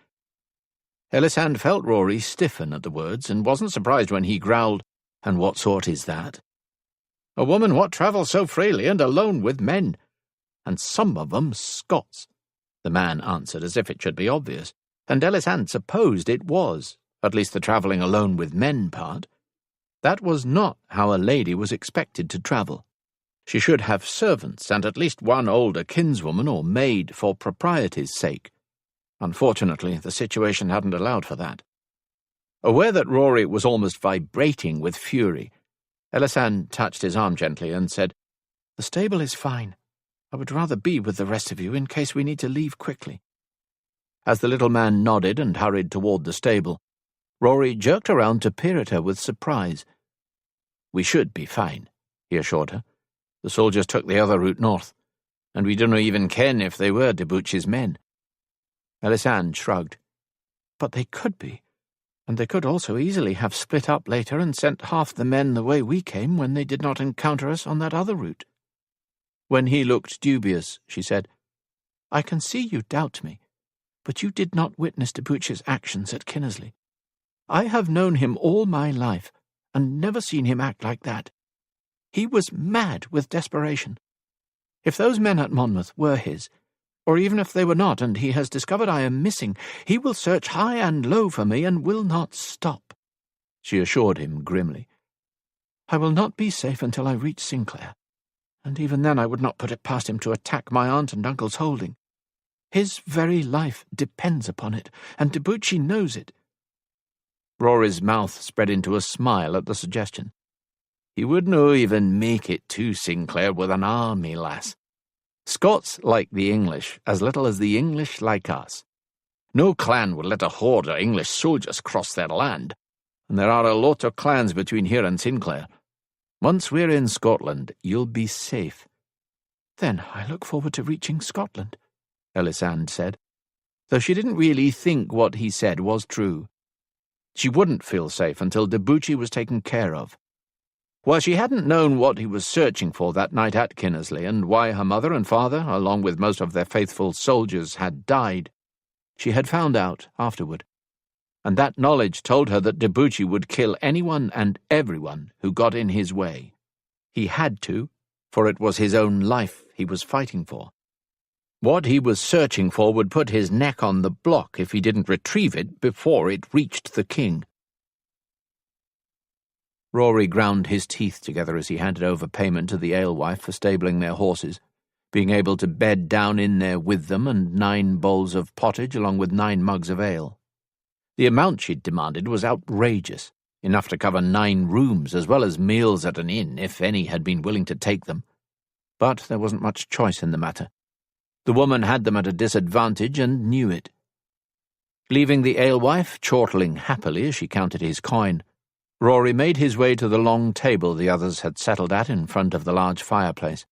Speaker 1: Ellisand felt Rory stiffen at the words, and wasn't surprised when he growled, "And what sort is that?" "A woman what travels so freely and alone with men, and some of 'em Scots," the man answered as if it should be obvious, and Ellisand supposed it was, at least the travelling alone with men part. That was not how a lady was expected to travel. She should have servants and at least one older kinswoman or maid for propriety's sake. Unfortunately, the situation hadn't allowed for that. Aware that Rory was almost vibrating with fury, Ellisand touched his arm gently and said, "The stable is fine. I would rather be with the rest of you in case we need to leave quickly." As the little man nodded and hurried toward the stable, Rory jerked around to peer at her with surprise. "We should be fine," he assured her. "The soldiers took the other route north, and we dunno even ken if they were Duchi's men." Ellisand shrugged. "But they could be, and they could also easily have split up later and sent half the men the way we came when they did not encounter us on that other route." When he looked dubious, she said, "I can see you doubt me, but you did not witness Duchi's actions at Kinnersley. I have known him all my life, and never seen him act like that. He was mad with desperation. If those men at Monmouth were his, or even if they were not, and he has discovered I am missing, he will search high and low for me and will not stop," she assured him grimly. "I will not be safe until I reach Sinclair, and even then I would not put it past him to attack my aunt and uncle's holding. His very life depends upon it, and Duchi knows it." Rory's mouth spread into a smile at the suggestion. "He would no even make it to Sinclair with an army, lass. Scots like the English as little as the English like us. No clan would let a horde of English soldiers cross their land, and there are a lot of clans between here and Sinclair. Once we're in Scotland, you'll be safe."
Speaker 2: "Then I look forward to reaching Scotland," Ellisand said,
Speaker 1: though she didn't really think what he said was true. She wouldn't feel safe until Duchi was taken care of. While she hadn't known what he was searching for that night at Kinnersley and why her mother and father, along with most of their faithful soldiers, had died, she had found out afterward. And that knowledge told her that Duchi would kill anyone and everyone who got in his way. He had to, for it was his own life he was fighting for. What he was searching for would put his neck on the block if he didn't retrieve it before it reached the king. Rory ground his teeth together as he handed over payment to the alewife for stabling their horses, being able to bed down in there with them, and 9 bowls of pottage along with 9 mugs of ale. The amount she'd demanded was outrageous, enough to cover 9 rooms as well as meals at an inn if any had been willing to take them. But there wasn't much choice in the matter. The woman had them at a disadvantage and knew it. Leaving the alewife chortling happily as she counted his coin, Rory made his way to the long table the others had settled at in front of the large fireplace.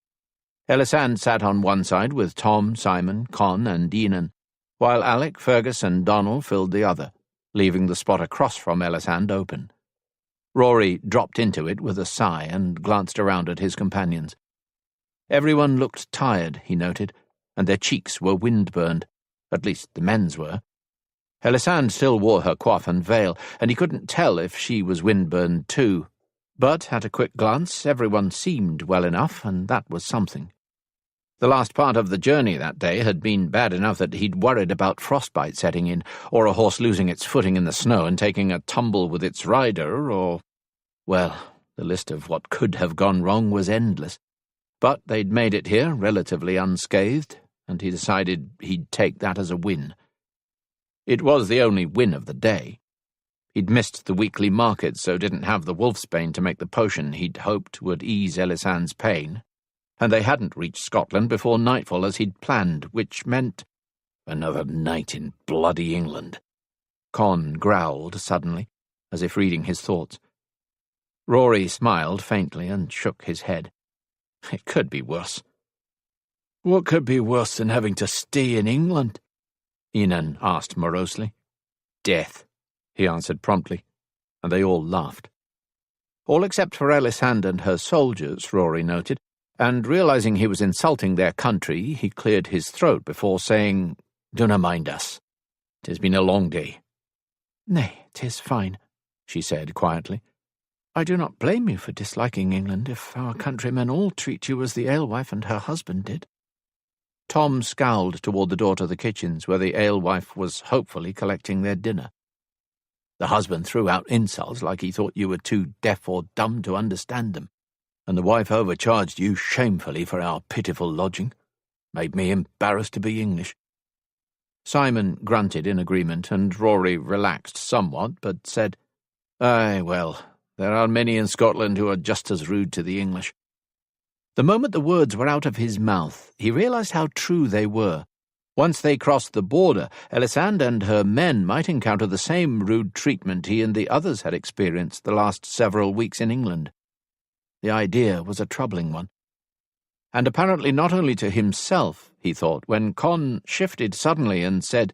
Speaker 1: Ellisand sat on one side with Tom, Simon, Con and Enan, while Alec, Fergus and Donald filled the other, leaving the spot across from Ellisand open. Rory dropped into it with a sigh and glanced around at his companions. Everyone looked tired, he noted, and their cheeks were wind-burned, at least the men's were. Ellisand still wore her coif and veil, and he couldn't tell if she was windburned too. But at a quick glance, everyone seemed well enough, and that was something. The last part of the journey that day had been bad enough that he'd worried about frostbite setting in, or a horse losing its footing in the snow and taking a tumble with its rider, or... well, the list of what could have gone wrong was endless. But they'd made it here relatively unscathed, and he decided he'd take that as a win. It was the only win of the day. He'd missed the weekly market, so didn't have the wolfsbane to make the potion he'd hoped would ease Ellisand's pain, and they hadn't reached Scotland before nightfall as he'd planned, which meant another night in bloody England. Con growled suddenly, as if reading his thoughts. Rory smiled faintly and shook his head. It could be worse.
Speaker 2: "What could be worse than having to stay in England?"
Speaker 1: Enan asked morosely. "Death," he answered promptly, and they all laughed. All except for Ellisand and her soldiers, Rory noted, and realizing he was insulting their country, he cleared his throat before saying, "Dinna mind us. 'Tis been a long day."
Speaker 2: "Nay, 'tis fine," she said quietly. "I do not blame you for disliking England if our countrymen all treat you as the alewife and her husband did."
Speaker 1: Tom scowled toward the door to the kitchens, where the alewife was hopefully collecting their dinner. The husband threw out insults like he thought you were too deaf or dumb to understand them, and the wife overcharged you shamefully for our pitiful lodging. Made me embarrassed to be English. Simon grunted in agreement, and Rory relaxed somewhat, but said, "Aye, well, there are many in Scotland who are just as rude to the English." The moment the words were out of his mouth, he realized how true they were. Once they crossed the border, Ellisand and her men might encounter the same rude treatment he and the others had experienced the last several weeks in England. The idea was a troubling one. And apparently not only to himself, he thought, when Con shifted suddenly and said,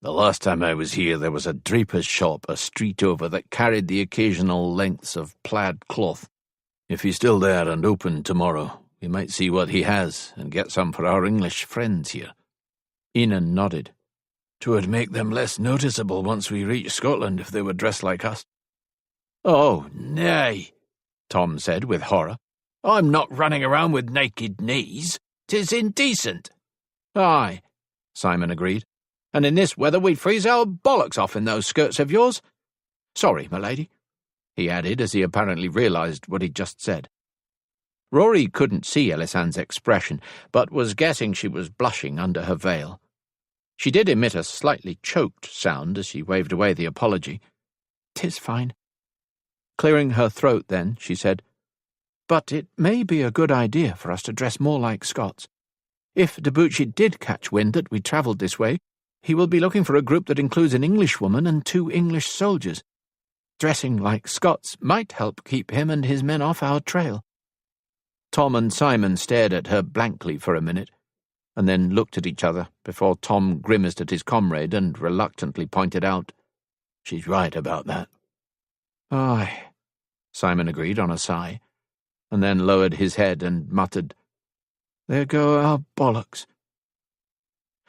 Speaker 1: "The last time I was here there was a draper's shop a street over that carried the occasional lengths of plaid cloth. If he's still there and open tomorrow, we might see what he has and get some for our English friends here." Enan nodded. "'Twould make them less noticeable once we reach Scotland if they were dressed like us." "Oh, nay," Tom said with horror. "I'm not running around with naked knees. 'Tis indecent." "Aye," Simon agreed. "And in this weather we'd freeze our bollocks off in those skirts of yours. Sorry, my lady," he added as he apparently realized what he'd just said. Rory couldn't see Ellisand's expression, but was guessing she was blushing under her veil. She did emit a slightly choked sound as she waved away the apology. "'Tis fine." Clearing her throat then, she said, "But it may be a good idea for us to dress more like Scots. If Duchi did catch wind that we travelled this way, he will be looking for a group that includes an Englishwoman and 2 English soldiers. Dressing like Scots might help keep him and his men off our trail." Tom and Simon stared at her blankly for a minute, and then looked at each other before Tom grimaced at his comrade and reluctantly pointed out, "She's right about that." "Aye," Simon agreed on a sigh, and then lowered his head and muttered, "There go our bollocks."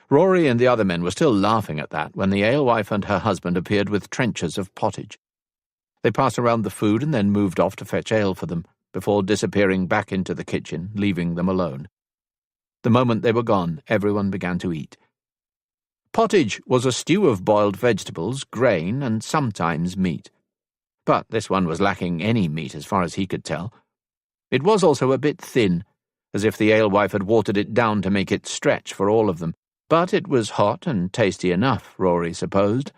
Speaker 1: Rory and the other men were still laughing at that when the alewife and her husband appeared with trenchers of pottage. They passed around the food and then moved off to fetch ale for them, before disappearing back into the kitchen, leaving them alone. The moment they were gone, everyone began to eat. Pottage was a stew of boiled vegetables, grain, and sometimes meat. But this one was lacking any meat as far as he could tell. It was also a bit thin, as if the alewife had watered it down to make it stretch for all of them. But it was hot and tasty enough, Rory supposed,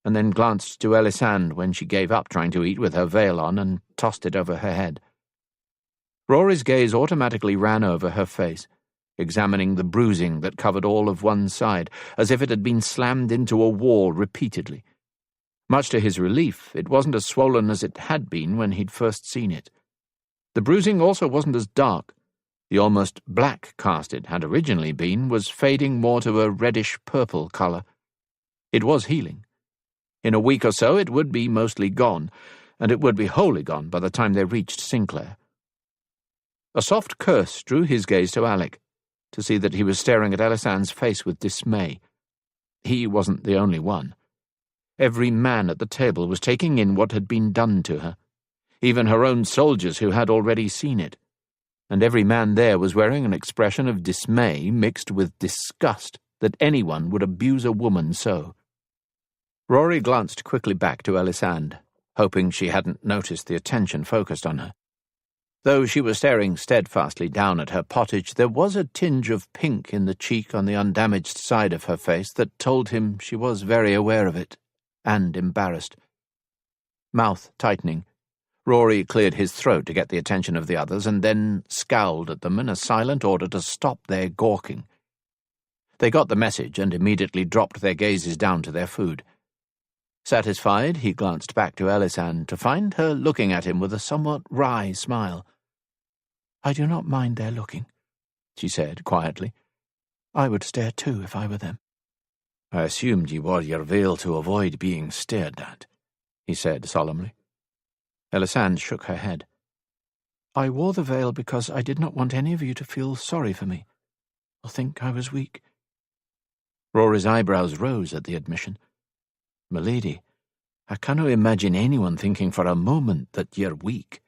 Speaker 1: and then glanced to Ellisand when she gave up trying to eat with her veil on and tossed it over her head. Rory's gaze automatically ran over her face, examining the bruising that covered all of one side, as if it had been slammed into a wall repeatedly. Much to his relief, it wasn't as swollen as it had been when he'd first seen it. The bruising also wasn't as dark. The almost black cast it had originally been was fading more to a reddish-purple colour. It was healing. In a week or so it would be mostly gone, and it would be wholly gone by the time they reached Sinclair. A soft curse drew his gaze to Alec, to see that he was staring at Ellisand's face with dismay. He wasn't the only one. Every man at the table was taking in what had been done to her, even her own soldiers who had already seen it, and every man there was wearing an expression of dismay mixed with disgust that anyone would abuse a woman so. Rory glanced quickly back to Ellisand, hoping she hadn't noticed the attention focused on her. Though she was staring steadfastly down at her pottage, there was a tinge of pink in the cheek on the undamaged side of her face that told him she was very aware of it, and embarrassed. Mouth tightening, Rory cleared his throat to get the attention of the others and then scowled at them in a silent order to stop their gawking. They got the message and immediately dropped their gazes down to their food. Satisfied, he glanced back to Ellisand to find her looking at him with a somewhat wry smile. "I do not mind their looking," she said quietly. "I would stare too if I were them." "I assumed you wore your veil to avoid being stared at," he said solemnly. Ellisand shook her head. "I wore the veil because I did not want any of you to feel sorry for me, or think I was weak." Rory's eyebrows rose at the admission. "Milady, I cannot imagine anyone thinking for a moment that you're weak.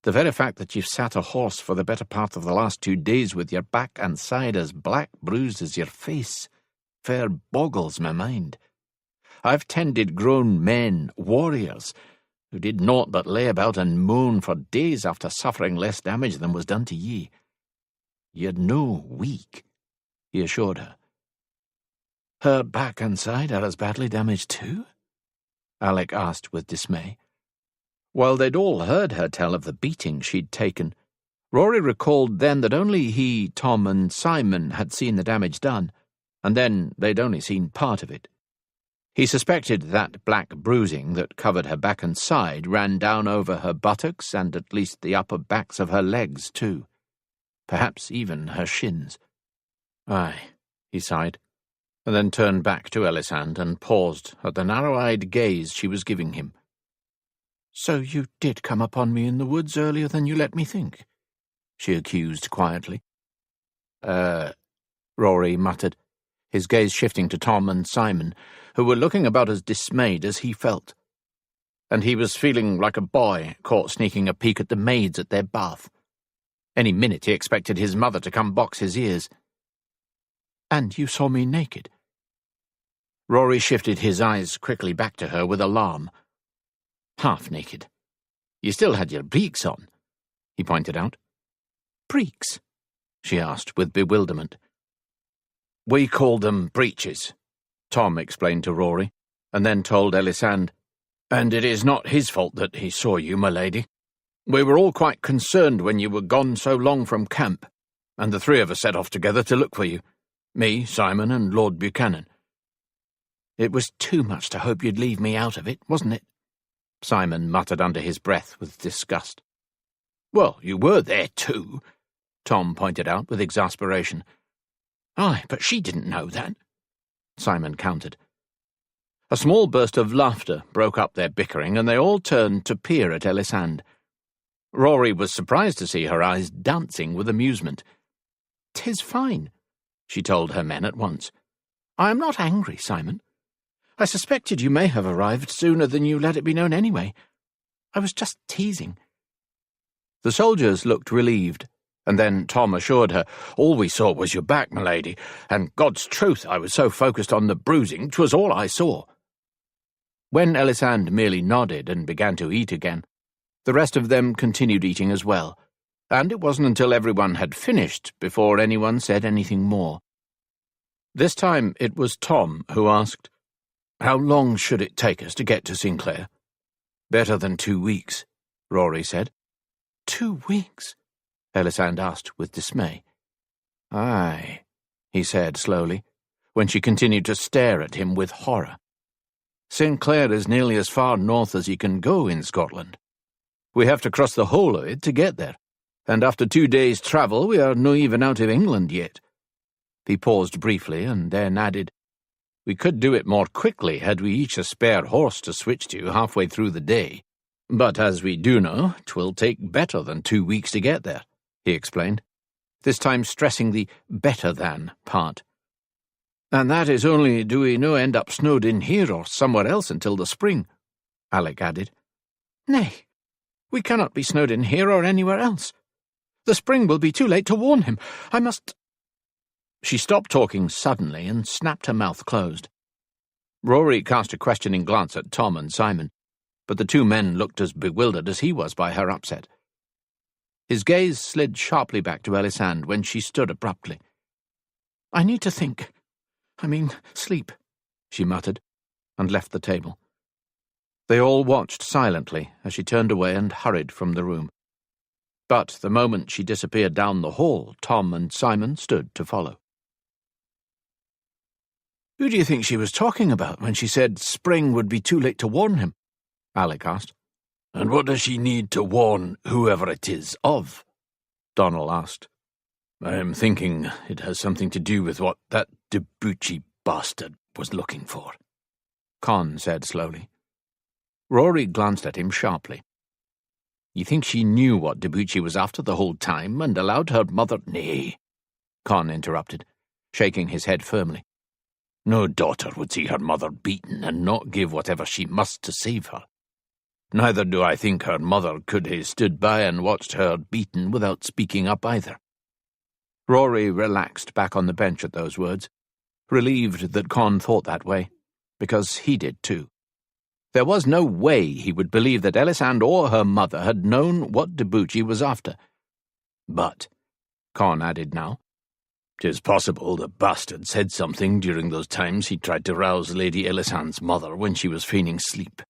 Speaker 1: The very fact that you've sat a horse for the better part of the last 2 days with your back and side as black bruised as your face fair boggles my mind. I've tended grown men, warriors, who did naught but lay about and moan for days after suffering less damage than was done to ye. You're no weak," he assured her. "Her back and side are as badly damaged too?" Alec asked with dismay. While they'd all heard her tell of the beating she'd taken, Rory recalled then that only he, Tom, and Simon had seen the damage done, and then they'd only seen part of it. He suspected that black bruising that covered her back and side ran down over her buttocks and at least the upper backs of her legs too, perhaps even her shins. "Aye," he sighed, and then turned back to Ellisand and paused at the narrow-eyed gaze she was giving him. "So you did come upon me in the woods earlier than you let me think?" she accused quietly. Rory muttered, his gaze shifting to Tom and Simon, who were looking about as dismayed as he felt. And he was feeling like a boy caught sneaking a peek at the maids at their bath. Any minute he expected his mother to come box his ears. "And you saw me naked?" Rory shifted his eyes quickly back to her with alarm. "Half naked. You still had your breeks on," he pointed out. "Breeks?" she asked with bewilderment. "We called them breeches," Tom explained to Rory, and then told Ellisand, "And it is not his fault that he saw you, my lady. We were all quite concerned when you were gone so long from camp, and the 3 of us set off together to look for you, me, Simon, and Lord Buchanan. It was too much to hope you'd leave me out of it, wasn't it? Simon muttered under his breath with disgust. Well, you were there too, Tom pointed out with exasperation. Aye, but she didn't know that, Simon countered. A small burst of laughter broke up their bickering, and they all turned to peer at Ellisand. Rory was surprised to see her eyes dancing with amusement. "'Tis fine," she told her men at once. "I am not angry, Simon. I suspected you may have arrived sooner than you let it be known anyway. I was just teasing." The soldiers looked relieved, and then Tom assured her, "All we saw was your back, my lady, and God's truth, I was so focused on the bruising, 'twas all I saw." When Ellisand merely nodded and began to eat again, the rest of them continued eating as well, and it wasn't until everyone had finished before anyone said anything more. This time it was Tom who asked, "How long should it take us to get to Sinclair?" "Better than 2 weeks," Rory said. 2 weeks? Ellisand asked with dismay. "Aye," he said slowly, when she continued to stare at him with horror. "Sinclair is nearly as far north as you can go in Scotland. We have to cross the whole of it to get there, and after 2 days' travel we are no even out of England yet." He paused briefly and then added, "We could do it more quickly had we each a spare horse to switch to halfway through the day. But as we do know, 'twill take better than 2 weeks to get there," he explained, this time stressing the better than part. "And that is only do we no end up snowed in here or somewhere else until the spring," Alec added. "Nay, we cannot be snowed in here or anywhere else. The spring will be too late to warn him. I must—" She stopped talking suddenly and snapped her mouth closed. Rory cast a questioning glance at Tom and Simon, but the two men looked as bewildered as he was by her upset. His gaze slid sharply back to Ellisand when she stood abruptly. "I need to think. Sleep," she muttered, and left the table. They all watched silently as she turned away and hurried from the room. But the moment she disappeared down the hall, Tom and Simon stood to follow. "Who do you think she was talking about when she said spring would be too late to warn him?" Alec asked. "And what does she need to warn whoever it is of?" Donald asked. "I am thinking it has something to do with what that Duchi bastard was looking for," Con said slowly. Rory glanced at him sharply. "You think she knew what Duchi was after the whole time and allowed her mother—" "Nay," Con interrupted, shaking his head firmly. "No daughter would see her mother beaten and not give whatever she must to save her. Neither do I think her mother could have stood by and watched her beaten without speaking up either." Rory relaxed back on the bench at those words, relieved that Con thought that way, because he did too. There was no way he would believe that Ellisand or her mother had known what Duchi was after. "But," Con added now, "'tis possible the bastard said something during those times he tried to rouse Lady Ellisand's mother when she was feigning sleep.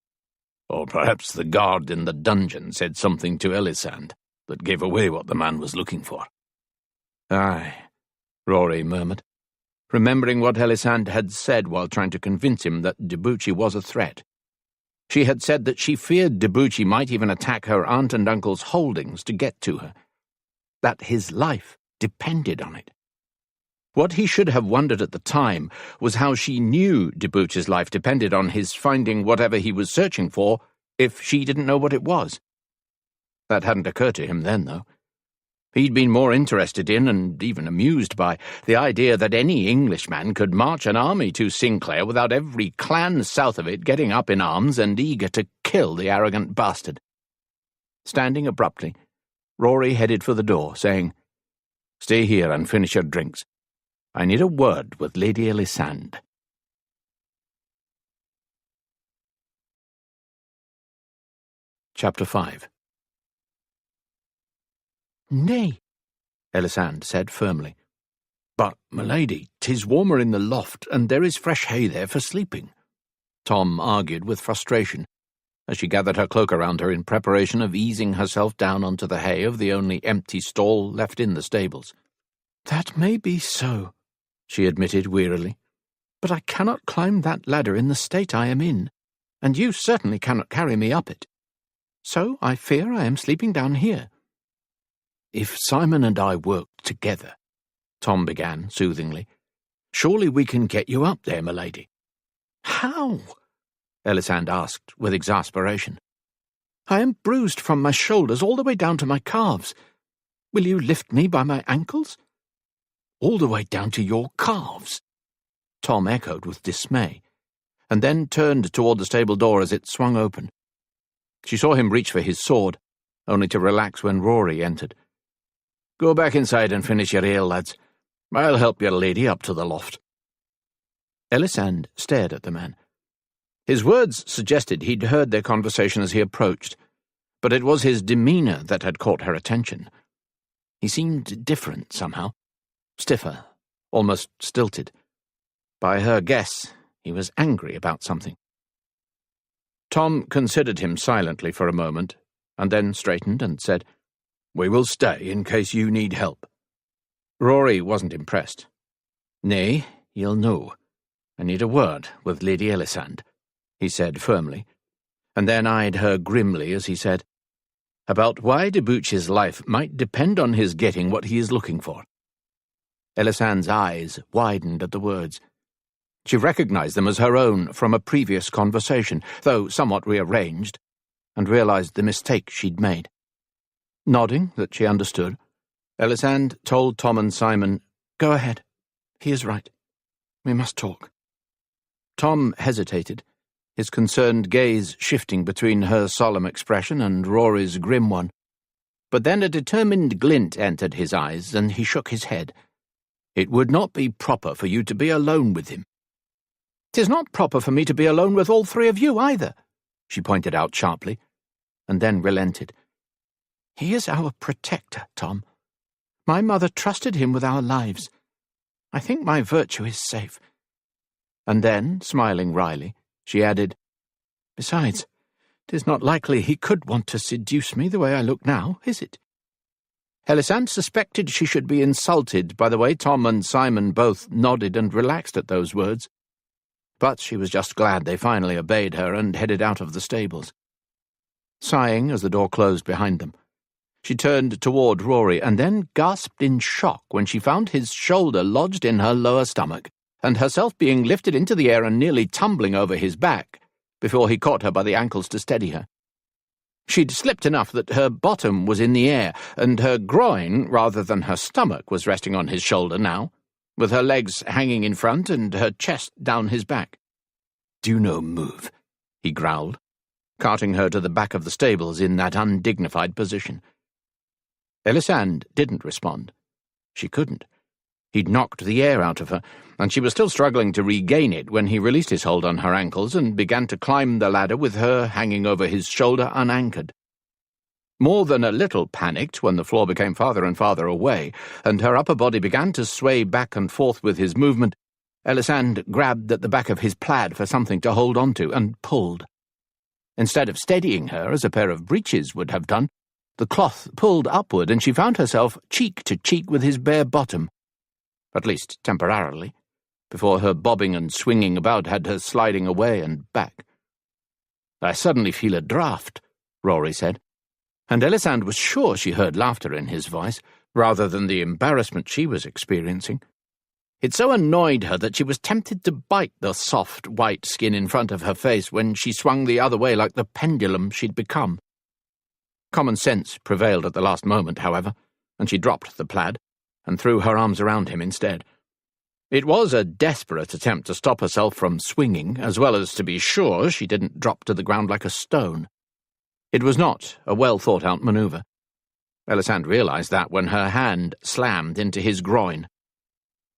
Speaker 1: Or perhaps the guard in the dungeon said something to Ellisand that gave away what the man was looking for." "Aye," Rory murmured, remembering what Ellisand had said while trying to convince him that Duchi was a threat. She had said that she feared Duchi might even attack her aunt and uncle's holdings to get to her, that his life depended on it. What he should have wondered at the time was how she knew Duchi's life depended on his finding whatever he was searching for if she didn't know what it was. That hadn't occurred to him then, though. He'd been more interested in, and even amused by, the idea that any Englishman could march an army to Sinclair without every clan south of it getting up in arms and eager to kill the arrogant bastard. Standing abruptly, Rory headed for the door, saying, "Stay here and finish your drinks. I need a word with Lady Ellisand." Chapter 5. "Nay," Ellisand said firmly. "But, my lady, 'tis warmer in the loft, and there is fresh hay there for sleeping," Tom argued with frustration, as she gathered her cloak around her in preparation of easing herself down onto the hay of the only empty stall left in the stables. "That may be so," she admitted wearily, But I cannot climb that ladder in the state I am in, and you certainly cannot carry me up it. So I fear I am sleeping down here." "If Simon and I work together," Tom began soothingly, "surely we can get you up there, milady." "How?" Ellisand asked with exasperation. "I am bruised from my shoulders all the way down to my calves. Will you lift me by my ankles?" "All the way down to your calves?" Tom echoed with dismay, and then turned toward the stable door as it swung open. She saw him reach for his sword, only to relax when Rory entered. "Go back inside and finish your ale, lads. I'll help your lady up to the loft." Ellisand stared at the man. His words suggested he'd heard their conversation as he approached, but it was his demeanour that had caught her attention. He seemed different somehow, stiffer, almost stilted. By her guess, he was angry about something. Tom considered him silently for a moment, and then straightened and said, "We will stay in case you need help." Rory wasn't impressed. "Nay, you'll know. I need a word with Lady Ellisand," he said firmly, and then eyed her grimly as he said, "about why Duchi's life might depend on his getting what he is looking for." Ellisand's eyes widened at the words. She recognized them as her own from a previous conversation, though somewhat rearranged, and realized the mistake she'd made. Nodding that she understood, Ellisand told Tom and Simon, "Go ahead. He is right. We must talk." Tom hesitated, his concerned gaze shifting between her solemn expression and Rory's grim one. But then a determined glint entered his eyes, and he shook his head. "It would not be proper for you to be alone with him." "'Tis not proper for me to be alone with all three of you either," she pointed out sharply, and then relented. "He is our protector, Tom. My mother trusted him with our lives. I think my virtue is safe." And then, smiling wryly, she added, "Besides, 'tis not likely he could want to seduce me the way I look now, is it?" Ellisand suspected she should be insulted by the way Tom and Simon both nodded and relaxed at those words, but she was just glad they finally obeyed her and headed out of the stables. Sighing as the door closed behind them, she turned toward Rory and then gasped in shock when she found his shoulder lodged in her lower stomach, and herself being lifted into the air and nearly tumbling over his back, before he caught her by the ankles to steady her. She'd slipped enough that her bottom was in the air, and her groin, rather than her stomach, was resting on his shoulder now, with her legs hanging in front and her chest down his back. "Do no move," he growled, carting her to the back of the stables in that undignified position. Ellisand didn't respond. She couldn't. He'd knocked the air out of her, and she was still struggling to regain it when he released his hold on her ankles and began to climb the ladder with her hanging over his shoulder unanchored. More than a little panicked when the floor became farther and farther away, and her upper body began to sway back and forth with his movement, Ellisand grabbed at the back of his plaid for something to hold on to and pulled. Instead of steadying her as a pair of breeches would have done, the cloth pulled upward and she found herself cheek to cheek with his bare bottom, at least temporarily, before her bobbing and swinging about had her sliding away and back. "I suddenly feel a draught," Rory said, and Ellisand was sure she heard laughter in his voice, rather than the embarrassment she was experiencing. It so annoyed her that she was tempted to bite the soft, white skin in front of her face when she swung the other way like the pendulum she'd become. Common sense prevailed at the last moment, however, and she dropped the plaid and threw her arms around him instead. It was a desperate attempt to stop herself from swinging, as well as to be sure she didn't drop to the ground like a stone. It was not a well-thought-out manoeuvre. Ellisand realized that when her hand slammed into his groin.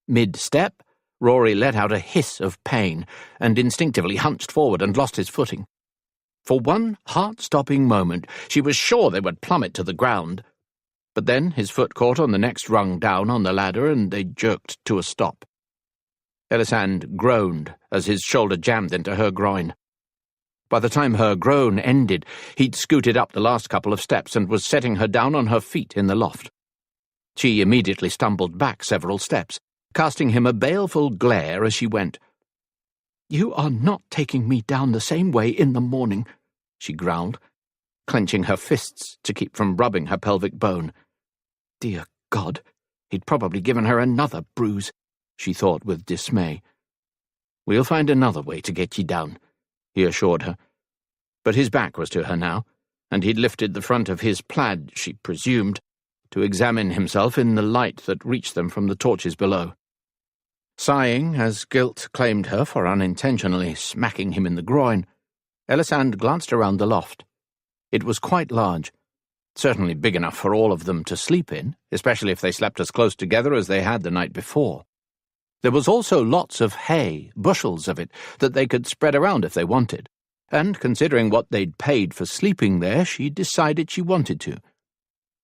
Speaker 1: Mid-step, Rory let out a hiss of pain and instinctively hunched forward and lost his footing. For one heart-stopping moment, she was sure they would plummet to the ground, but then his foot caught on the next rung down on the ladder and they jerked to a stop. Ellisand groaned as his shoulder jammed into her groin. By the time her groan ended, he'd scooted up the last couple of steps and was setting her down on her feet in the loft. She immediately stumbled back several steps, casting him a baleful glare as she went,
Speaker 2: "You are not taking me down the same way in the morning," she growled, clenching her fists to keep from rubbing her pelvic bone. Dear God, he'd probably given her another bruise, she thought with dismay. "We'll find another way to get ye down," he assured her. But his back was to her now, and he'd lifted the front of his plaid, she presumed, to examine himself in the light that reached them from the torches below. Sighing as guilt claimed her for unintentionally smacking him in the groin, Ellisand glanced around the loft. It was quite large, certainly big enough for all of them to sleep in, especially if they slept as close together as they had the night before. There was also lots of hay, bushels of it, that they could spread around if they wanted, and considering what they'd paid for sleeping there, she decided she wanted to.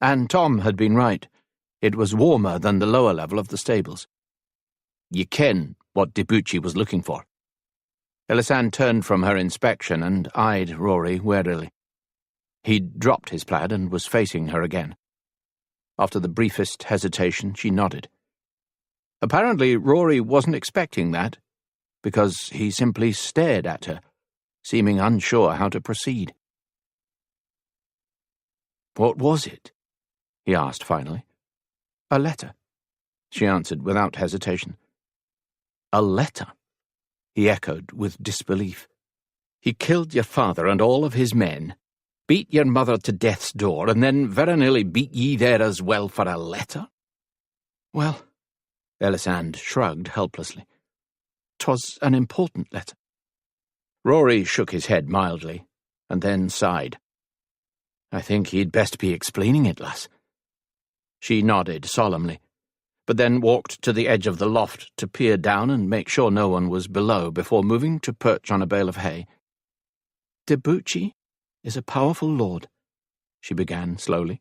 Speaker 2: And Tom had been right. It was warmer than the lower level of the stables. "Ye ken what Duchi was looking for." Ellisand turned from her inspection and eyed Rory warily. He'd dropped his plaid and was facing her again. After the briefest hesitation, she nodded. Apparently, Rory wasn't expecting that, because he simply stared at her, seeming unsure how to proceed. "What was it?" he asked finally. "A letter," she answered without hesitation. "A letter?" he echoed with disbelief. "He killed your father and all of his men, beat your mother to death's door, and then very nearly beat ye there as well for a letter?" "Well," Ellisand shrugged helplessly, "'twas an important letter." Rory shook his head mildly, and then sighed. "I think he'd best be explaining it, lass." She nodded solemnly, but then walked to the edge of the loft to peer down and make sure no one was below before moving to perch on a bale of hay. "Duchi is a powerful lord," she began slowly,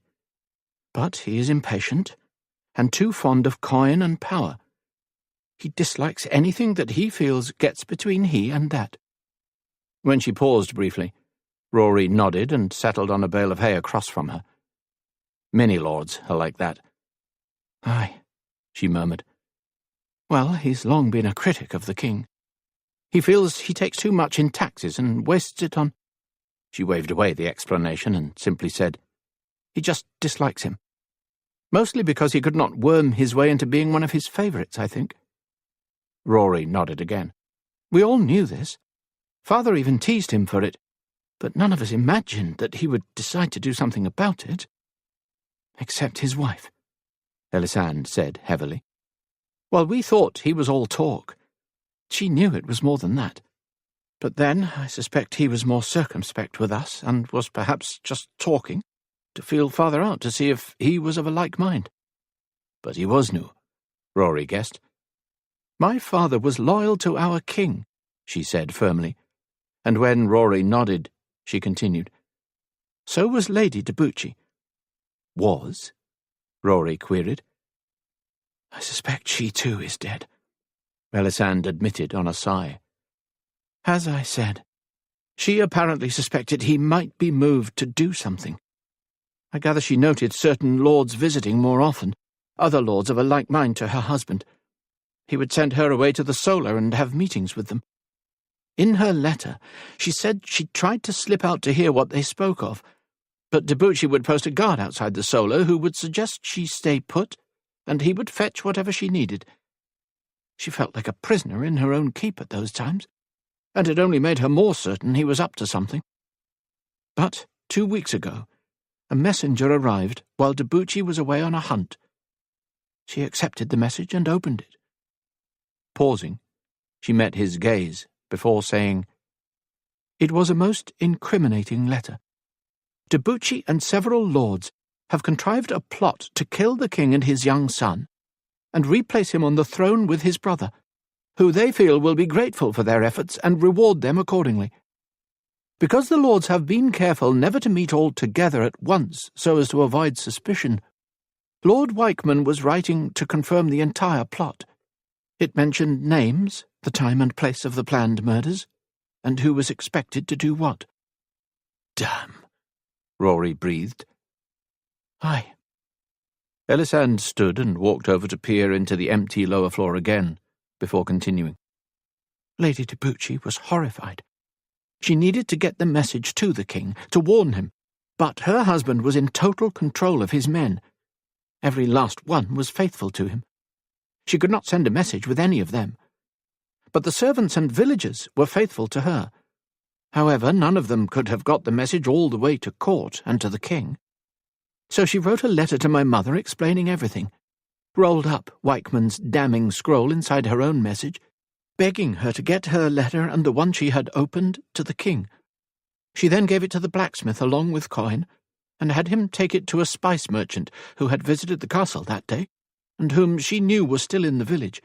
Speaker 2: "but he is impatient and too fond of coin and power. He dislikes anything that he feels gets between he and that." When she paused briefly, Rory nodded and settled on a bale of hay across from her. "Many lords are like that." "Aye," she murmured. "Well, he's long been a critic of the king. He feels he takes too much in taxes and wastes it on—" She waved away the explanation and simply said, "He just dislikes him. Mostly because he could not worm his way into being one of his favourites, I think." Rory nodded again. "We all knew this. Father even teased him for it, but none of us imagined that he would decide to do something about it. Except his wife," Ellisand said heavily. "Well, we thought he was all talk. She knew it was more than that. But then I suspect he was more circumspect with us and was perhaps just talking to feel Father out to see if he was of a like mind." "But he was no," Rory guessed. "My father was loyal to our king," she said firmly, and when Rory nodded, she continued, "So was Lady Duchi." "Was?" Rory queried. "I suspect she too is dead," Ellisand admitted on a sigh. "As I said, she apparently suspected he might be moved to do something. I gather she noted certain lords visiting more often, other lords of a like mind to her husband. He would send her away to the Solar and have meetings with them. In her letter, she said she tried to slip out to hear what they spoke of, but Duchi would post a guard outside the Solar who would suggest she stay put, and he would fetch whatever she needed. She felt like a prisoner in her own keep at those times, and it only made her more certain he was up to something. But 2 weeks ago, a messenger arrived while Duchi was away on a hunt. She accepted the message and opened it." Pausing, she met his gaze before saying, "It was a most incriminating letter. Duchi and several lords have contrived a plot to kill the king and his young son, and replace him on the throne with his brother, who they feel will be grateful for their efforts and reward them accordingly. Because the lords have been careful never to meet all together at once so as to avoid suspicion, Lord Wykeman was writing to confirm the entire plot. It mentioned names, the time and place of the planned murders, and who was expected to do what." "Damn," Rory breathed. "Aye." Ellisand stood and walked over to peer into the empty lower floor again, before continuing. Lady Duchi was horrified. She needed to get the message to the king, to warn him, but her husband was in total control of his men. Every last one was faithful to him. She could not send a message with any of them. But the servants and villagers were faithful to her. However, none of them could have got the message all the way to court and to the king. So she wrote a letter to my mother explaining everything, rolled up Wykeman's damning scroll inside her own message, begging her to get her letter and the one she had opened to the king. She then gave it to the blacksmith along with coin, and had him take it to a spice merchant who had visited the castle that day, and whom she knew was still in the village.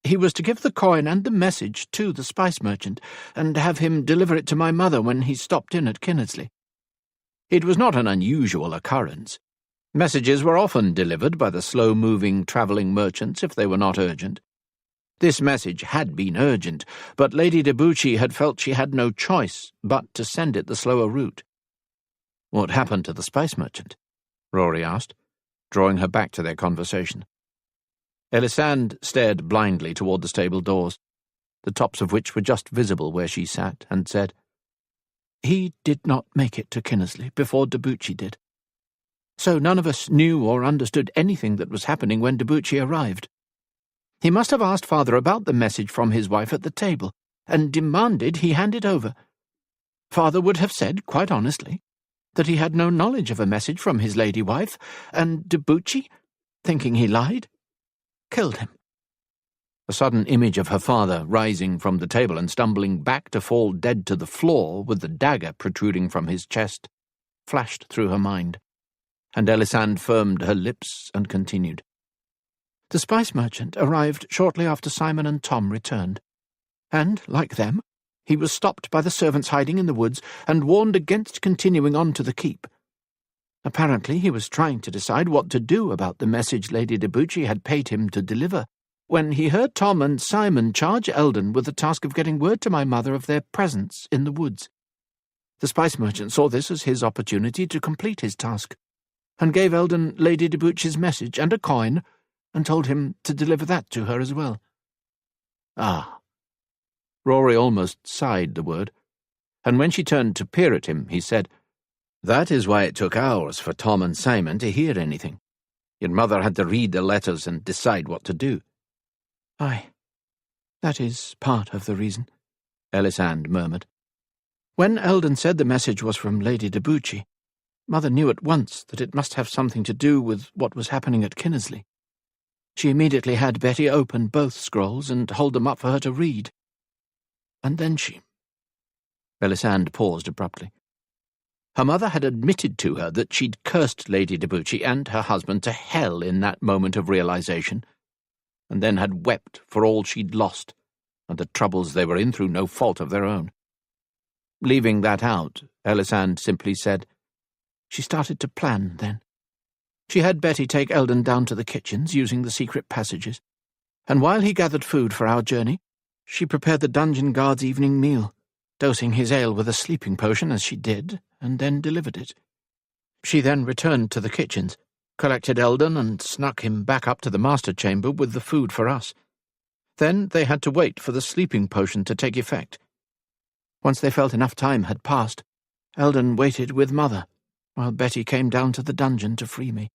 Speaker 2: He was to give the coin and the message to the spice merchant, and have him deliver it to my mother when he stopped in at Kinnersley. It was not an unusual occurrence. Messages were often delivered by the slow-moving travelling merchants if they were not urgent. This message had been urgent, but Lady Duchi had felt she had no choice but to send it the slower route. "What happened to the spice merchant?" Rory asked, drawing her back to their conversation. Ellisand stared blindly toward the stable doors, the tops of which were just visible where she sat, and said, "He did not make it to Kinnersley before Duchi did. So none of us knew or understood anything that was happening when Duchi arrived. He must have asked Father about the message from his wife at the table, and demanded he hand it over. Father would have said, quite honestly, that he had no knowledge of a message from his lady wife, and Duchi, thinking he lied, killed him." A sudden image of her father rising from the table and stumbling back to fall dead to the floor with the dagger protruding from his chest flashed through her mind, and Ellisand firmed her lips and continued. "The spice merchant arrived shortly after Simon and Tom returned, and, like them, he was stopped by the servants hiding in the woods and warned against continuing on to the keep. Apparently he was trying to decide what to do about the message Lady Duchi had paid him to deliver, when he heard Tom and Simon charge Eldon with the task of getting word to my mother of their presence in the woods. The spice merchant saw this as his opportunity to complete his task, and gave Eldon Lady Duchi's message and a coin, and told him to deliver that to her as well." "Ah." Rory almost sighed the word, and when she turned to peer at him, he said, "That is why it took hours for Tom and Simon to hear anything. Your mother had to read the letters and decide what to do." "Aye, that is part of the reason," Ellisand murmured. "When Eldon said the message was from Lady Duchi, Mother knew at once that it must have something to do with what was happening at Kinnersley. She immediately had Betty open both scrolls and hold them up for her to read. And then she—" Ellisand paused abruptly. Her mother had admitted to her that she'd cursed Lady Duchi and her husband to hell in that moment of realization, and then had wept for all she'd lost and the troubles they were in through no fault of their own. Leaving that out, Ellisand simply said, "She started to plan then. She had Betty take Eldon down to the kitchens using the secret passages, and while he gathered food for our journey, she prepared the dungeon guard's evening meal, dosing his ale with a sleeping potion as she did, and then delivered it. She then returned to the kitchens, collected Eldon and snuck him back up to the master chamber with the food for us. Then they had to wait for the sleeping potion to take effect. Once they felt enough time had passed, Eldon waited with Mother, while Betty came down to the dungeon to free me.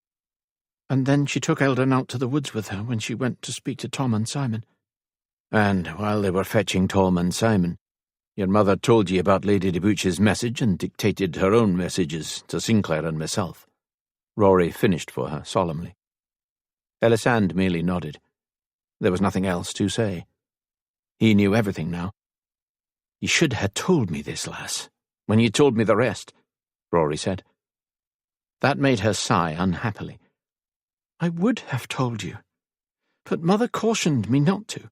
Speaker 2: And then she took Eldon out to the woods with her when she went to speak to Tom and Simon." "And while they were fetching Tom and Simon, your mother told ye about Lady Duchi's message and dictated her own messages to Sinclair and myself," Rory finished for her solemnly. Ellisand merely nodded. There was nothing else to say. He knew everything now. "You should ha' told me this, lass, when you told me the rest," Rory said. That made her sigh unhappily. "I would have told you, but Mother cautioned me not to.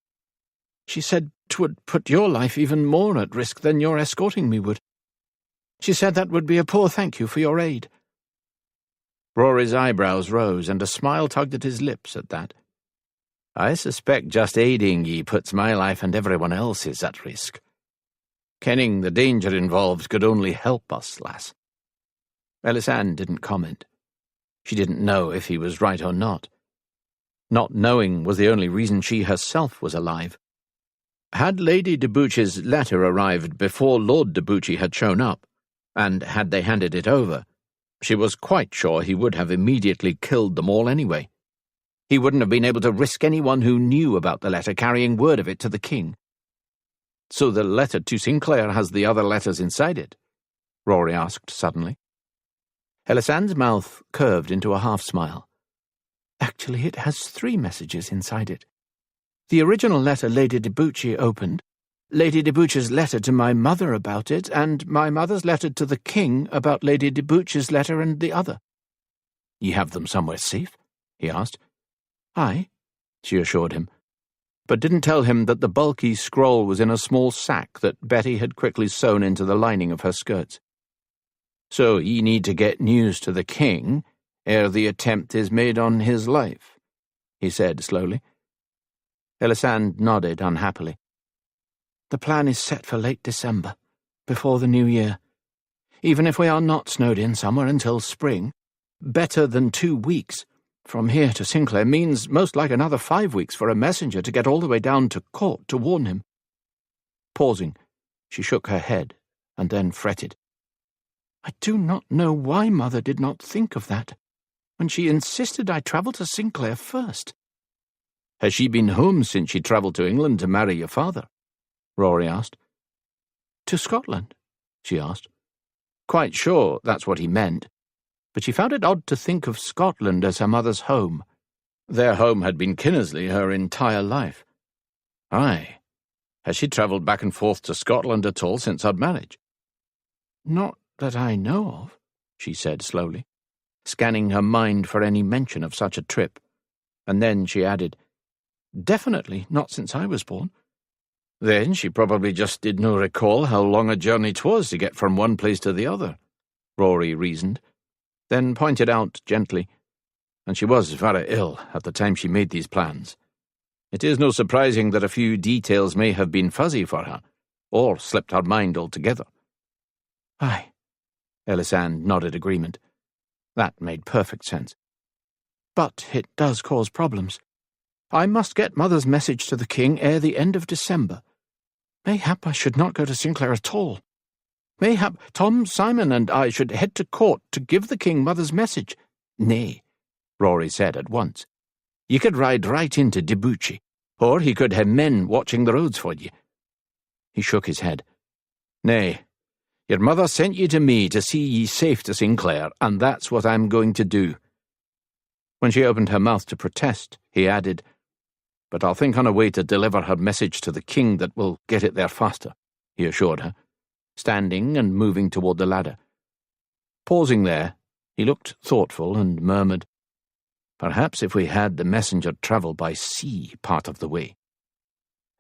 Speaker 2: She said 'twould put your life even more at risk than your escorting me would. She said that would be a poor thank you for your aid." Rory's eyebrows rose, and a smile tugged at his lips at that. "I suspect just aiding ye puts my life and everyone else's at risk. Kenning the danger involved could only help us, lass." Ellisand didn't comment. She didn't know if he was right or not. Not knowing was the only reason she herself was alive.
Speaker 1: Had Lady Duchi's letter arrived before Lord Duchi had shown up, and had they handed it over, she was quite sure he would have immediately killed them all anyway. He wouldn't have been able to risk anyone who knew about the letter carrying word of it to the king. "So the letter to Sinclair has the other letters inside it?" Rory asked suddenly. Ellisand's mouth curved into a half-smile.
Speaker 2: "Actually, it has 3 messages inside it. The original letter Lady Duchi opened, Lady Duchi's letter to my mother about it, and my mother's letter to the king about Lady Duchi's letter and the other."
Speaker 1: "You have them somewhere safe?" he asked.
Speaker 2: "Aye,"
Speaker 1: she assured him, but didn't tell him that the bulky scroll was in a small sack that Betty had quickly sewn into the lining of her skirts. "So ye need to get news to the king ere the attempt is made on his life," he said slowly.
Speaker 2: Ellisand nodded unhappily. "The plan is set for late December, before the new year. Even if we are not snowed in somewhere until spring, better than 2 weeks. From here to Sinclair means most like another 5 weeks for a messenger to get all the way down to court to warn him." Pausing, she shook her head and then fretted. "I do not know why Mother did not think of that, when she insisted I travel to Sinclair first."
Speaker 1: "Has she been home since she travelled to England to marry your father?" Rory asked.
Speaker 2: "To Scotland?"
Speaker 1: she asked. Quite sure that's what he meant, but she found it odd to think of Scotland as her mother's home. Their home had been Kinnersley her entire life. "Aye. Has she travelled back and forth to Scotland at all since our marriage?"
Speaker 2: "Not that I know of," she said slowly, scanning her mind for any mention of such a trip, and then she added, "Definitely not since I was born."
Speaker 1: "Then she probably just did no recall how long a journey 'twas to get from one place to the other," Rory reasoned, then pointed out gently, "And she was very ill at the time she made these plans. It is no surprising that a few details may have been fuzzy for her, or slipped her mind altogether."
Speaker 2: "Aye,"
Speaker 1: Ellisand nodded agreement. That made perfect sense.
Speaker 2: "But it does cause problems. I must get Mother's message to the king ere the end of December. Mayhap I should not go to Sinclair at all. Mayhap Tom, Simon, and I should head to court to give the king Mother's message."
Speaker 1: "Nay," Rory said at once. "You could ride right into Duchi, or he could have men watching the roads for you." He shook his head. "Nay, your mother sent you to me to see ye safe to Sinclair, and that's what I'm going to do." When she opened her mouth to protest, he added, "But I'll think on a way to deliver her message to the king that will get it there faster," he assured her, standing and moving toward the ladder. Pausing there, he looked thoughtful and murmured, "Perhaps if we had the messenger travel by sea part of the way."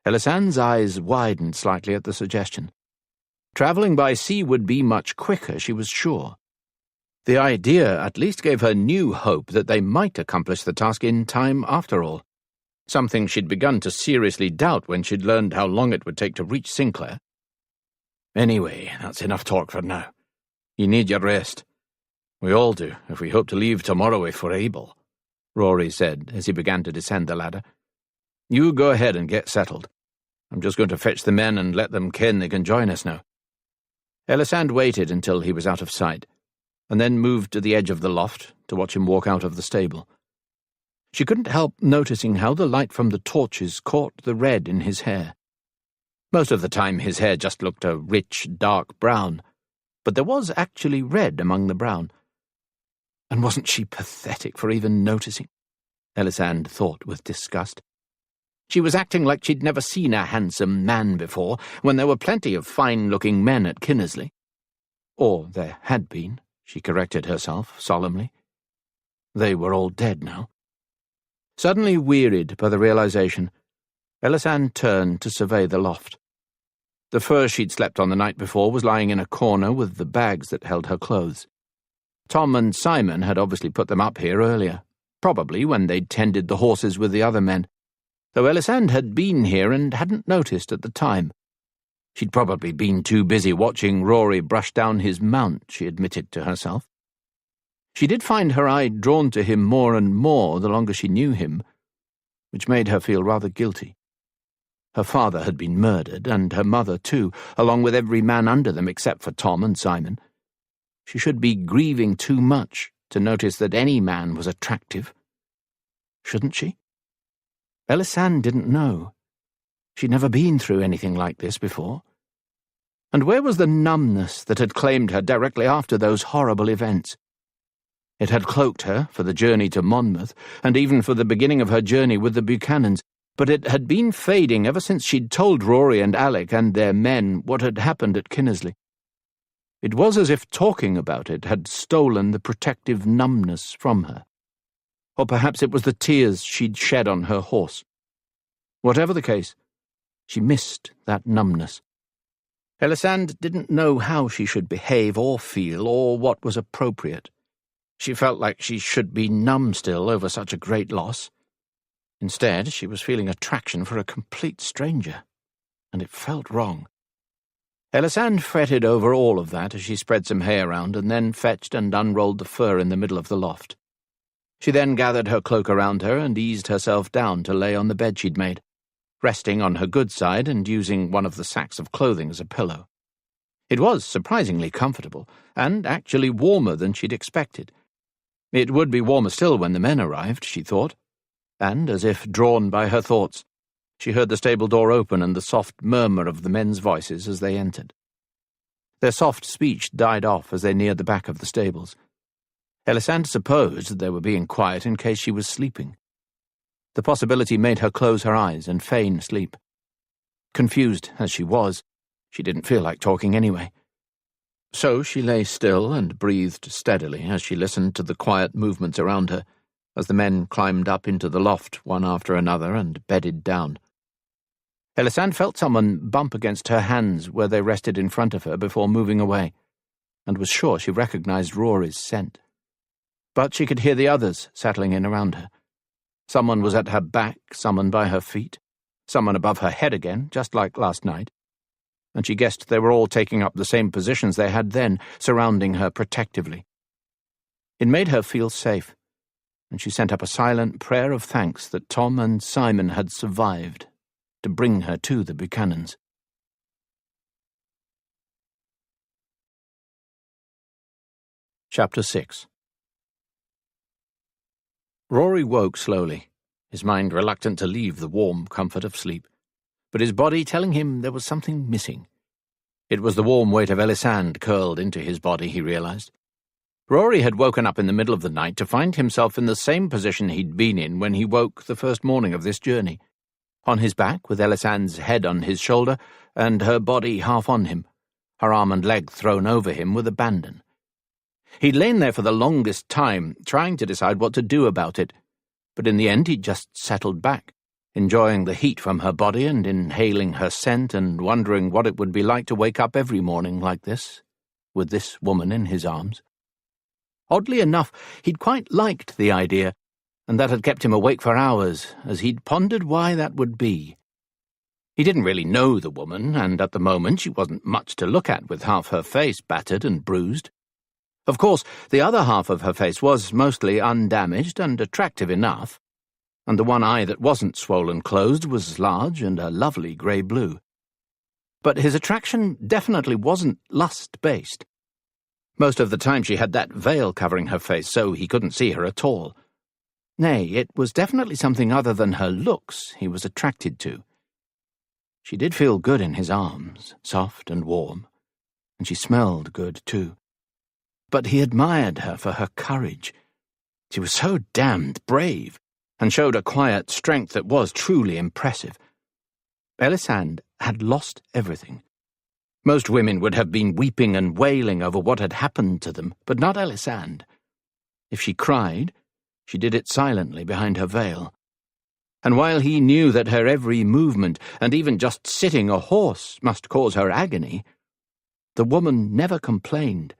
Speaker 1: Ellisand's eyes widened slightly at the suggestion. Travelling by sea would be much quicker, she was sure. The idea at least gave her new hope that they might accomplish the task in time after all, something she'd begun to seriously doubt when she'd learned how long it would take to reach Sinclair. "Anyway, that's enough talk for now. You need your rest. We all do, if we hope to leave tomorrow if we're able," Rory said as he began to descend the ladder. "You go ahead and get settled. I'm just going to fetch the men and let them ken they can join us now." Ellisand waited until he was out of sight, and then moved to the edge of the loft to watch him walk out of the stable. She couldn't help noticing how the light from the torches caught the red in his hair. Most of the time his hair just looked a rich, dark brown, but there was actually red among the brown. And wasn't she pathetic for even noticing? Ellisand thought with disgust. She was acting like she'd never seen a handsome man before, when there were plenty of fine-looking men at Kinnersley. Or there had been, she corrected herself solemnly. They were all dead now. Suddenly wearied by the realization, Ellisand turned to survey the loft. The fur she'd slept on the night before was lying in a corner with the bags that held her clothes. Tom and Simon had obviously put them up here earlier, probably when they'd tended the horses with the other men, though Ellisand had been here and hadn't noticed at the time. She'd probably been too busy watching Rory brush down his mount, she admitted to herself. She did find her eye drawn to him more and more the longer she knew him, which made her feel rather guilty. Her father had been murdered, and her mother too, along with every man under them except for Tom and Simon. She should be grieving too much to notice that any man was attractive. Shouldn't she? Ellisand didn't know. She'd never been through anything like this before. And where was the numbness that had claimed her directly after those horrible events? It had cloaked her for the journey to Monmouth, and even for the beginning of her journey with the Buchanans, but it had been fading ever since she'd told Rory and Alec and their men what had happened at Kinnersley. It was as if talking about it had stolen the protective numbness from her. Or perhaps it was the tears she'd shed on her horse. Whatever the case, she missed that numbness. Ellisand didn't know how she should behave or feel or what was appropriate. She felt like she should be numb still over such a great loss. Instead, she was feeling attraction for a complete stranger, and it felt wrong. Ellisand fretted over all of that as she spread some hay around and then fetched and unrolled the fur in the middle of the loft. She then gathered her cloak around her and eased herself down to lay on the bed she'd made, resting on her good side and using one of the sacks of clothing as a pillow. It was surprisingly comfortable, and actually warmer than she'd expected. It would be warmer still when the men arrived, she thought. And, as if drawn by her thoughts, she heard the stable door open and the soft murmur of the men's voices as they entered. Their soft speech died off as they neared the back of the stables. Ellisand supposed that they were being quiet in case she was sleeping. The possibility made her close her eyes and feign sleep. Confused as she was, she didn't feel like talking anyway. So she lay still and breathed steadily as she listened to the quiet movements around her, as the men climbed up into the loft one after another and bedded down. Ellisand felt someone bump against her hands where they rested in front of her before moving away, and was sure she recognized Rory's scent. But she could hear the others settling in around her. Someone was at her back, someone by her feet, someone above her head again, just like last night, and she guessed they were all taking up the same positions they had then, surrounding her protectively. It made her feel safe, and she sent up a silent prayer of thanks that Tom and Simon had survived to bring her to the Buchanans. Chapter 6. Rory woke slowly, his mind reluctant to leave the warm comfort of sleep, but his body telling him there was something missing. It was the warm weight of Ellisand curled into his body, he realized. Rory had woken up in the middle of the night to find himself in the same position he'd been in when he woke the first morning of this journey, on his back with Ellisand's head on his shoulder and her body half on him, her arm and leg thrown over him with abandon. He'd lain there for the longest time, trying to decide what to do about it, but in the end he'd just settled back, enjoying the heat from her body and inhaling her scent and wondering what it would be like to wake up every morning like this, with this woman in his arms. Oddly enough, he'd quite liked the idea, and that had kept him awake for hours, as he'd pondered why that would be. He didn't really know the woman, and at the moment she wasn't much to look at with half her face battered and bruised. Of course, the other half of her face was mostly undamaged and attractive enough, and the one eye that wasn't swollen closed was large and a lovely grey-blue. But his attraction definitely wasn't lust-based. Most of the time she had that veil covering her face so he couldn't see her at all. Nay, it was definitely something other than her looks he was attracted to. She did feel good in his arms, soft and warm, and she smelled good too. But he admired her for her courage. She was so damned brave, and showed a quiet strength that was truly impressive. Ellisand had lost everything. Most women would have been weeping and wailing over what had happened to them, but not Ellisand. If she cried, she did it silently behind her veil. And while he knew that her every movement, and even just sitting a horse, must cause her agony, the woman never complained.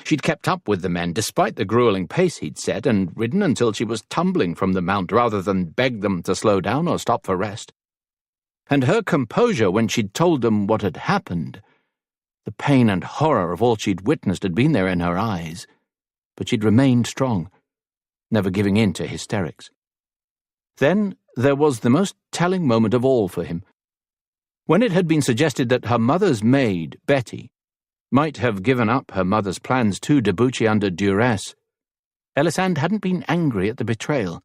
Speaker 1: She'd kept up with the men despite the grueling pace he'd set, and ridden until she was tumbling from the mount rather than beg them to slow down or stop for rest. And her composure when she'd told them what had happened, the pain and horror of all she'd witnessed had been there in her eyes, but she'd remained strong, never giving in to hysterics. Then there was the most telling moment of all for him, When it had been suggested that her mother's maid, Betty, might have given up her mother's plans to Duchi under duress, Ellisand hadn't been angry at the betrayal.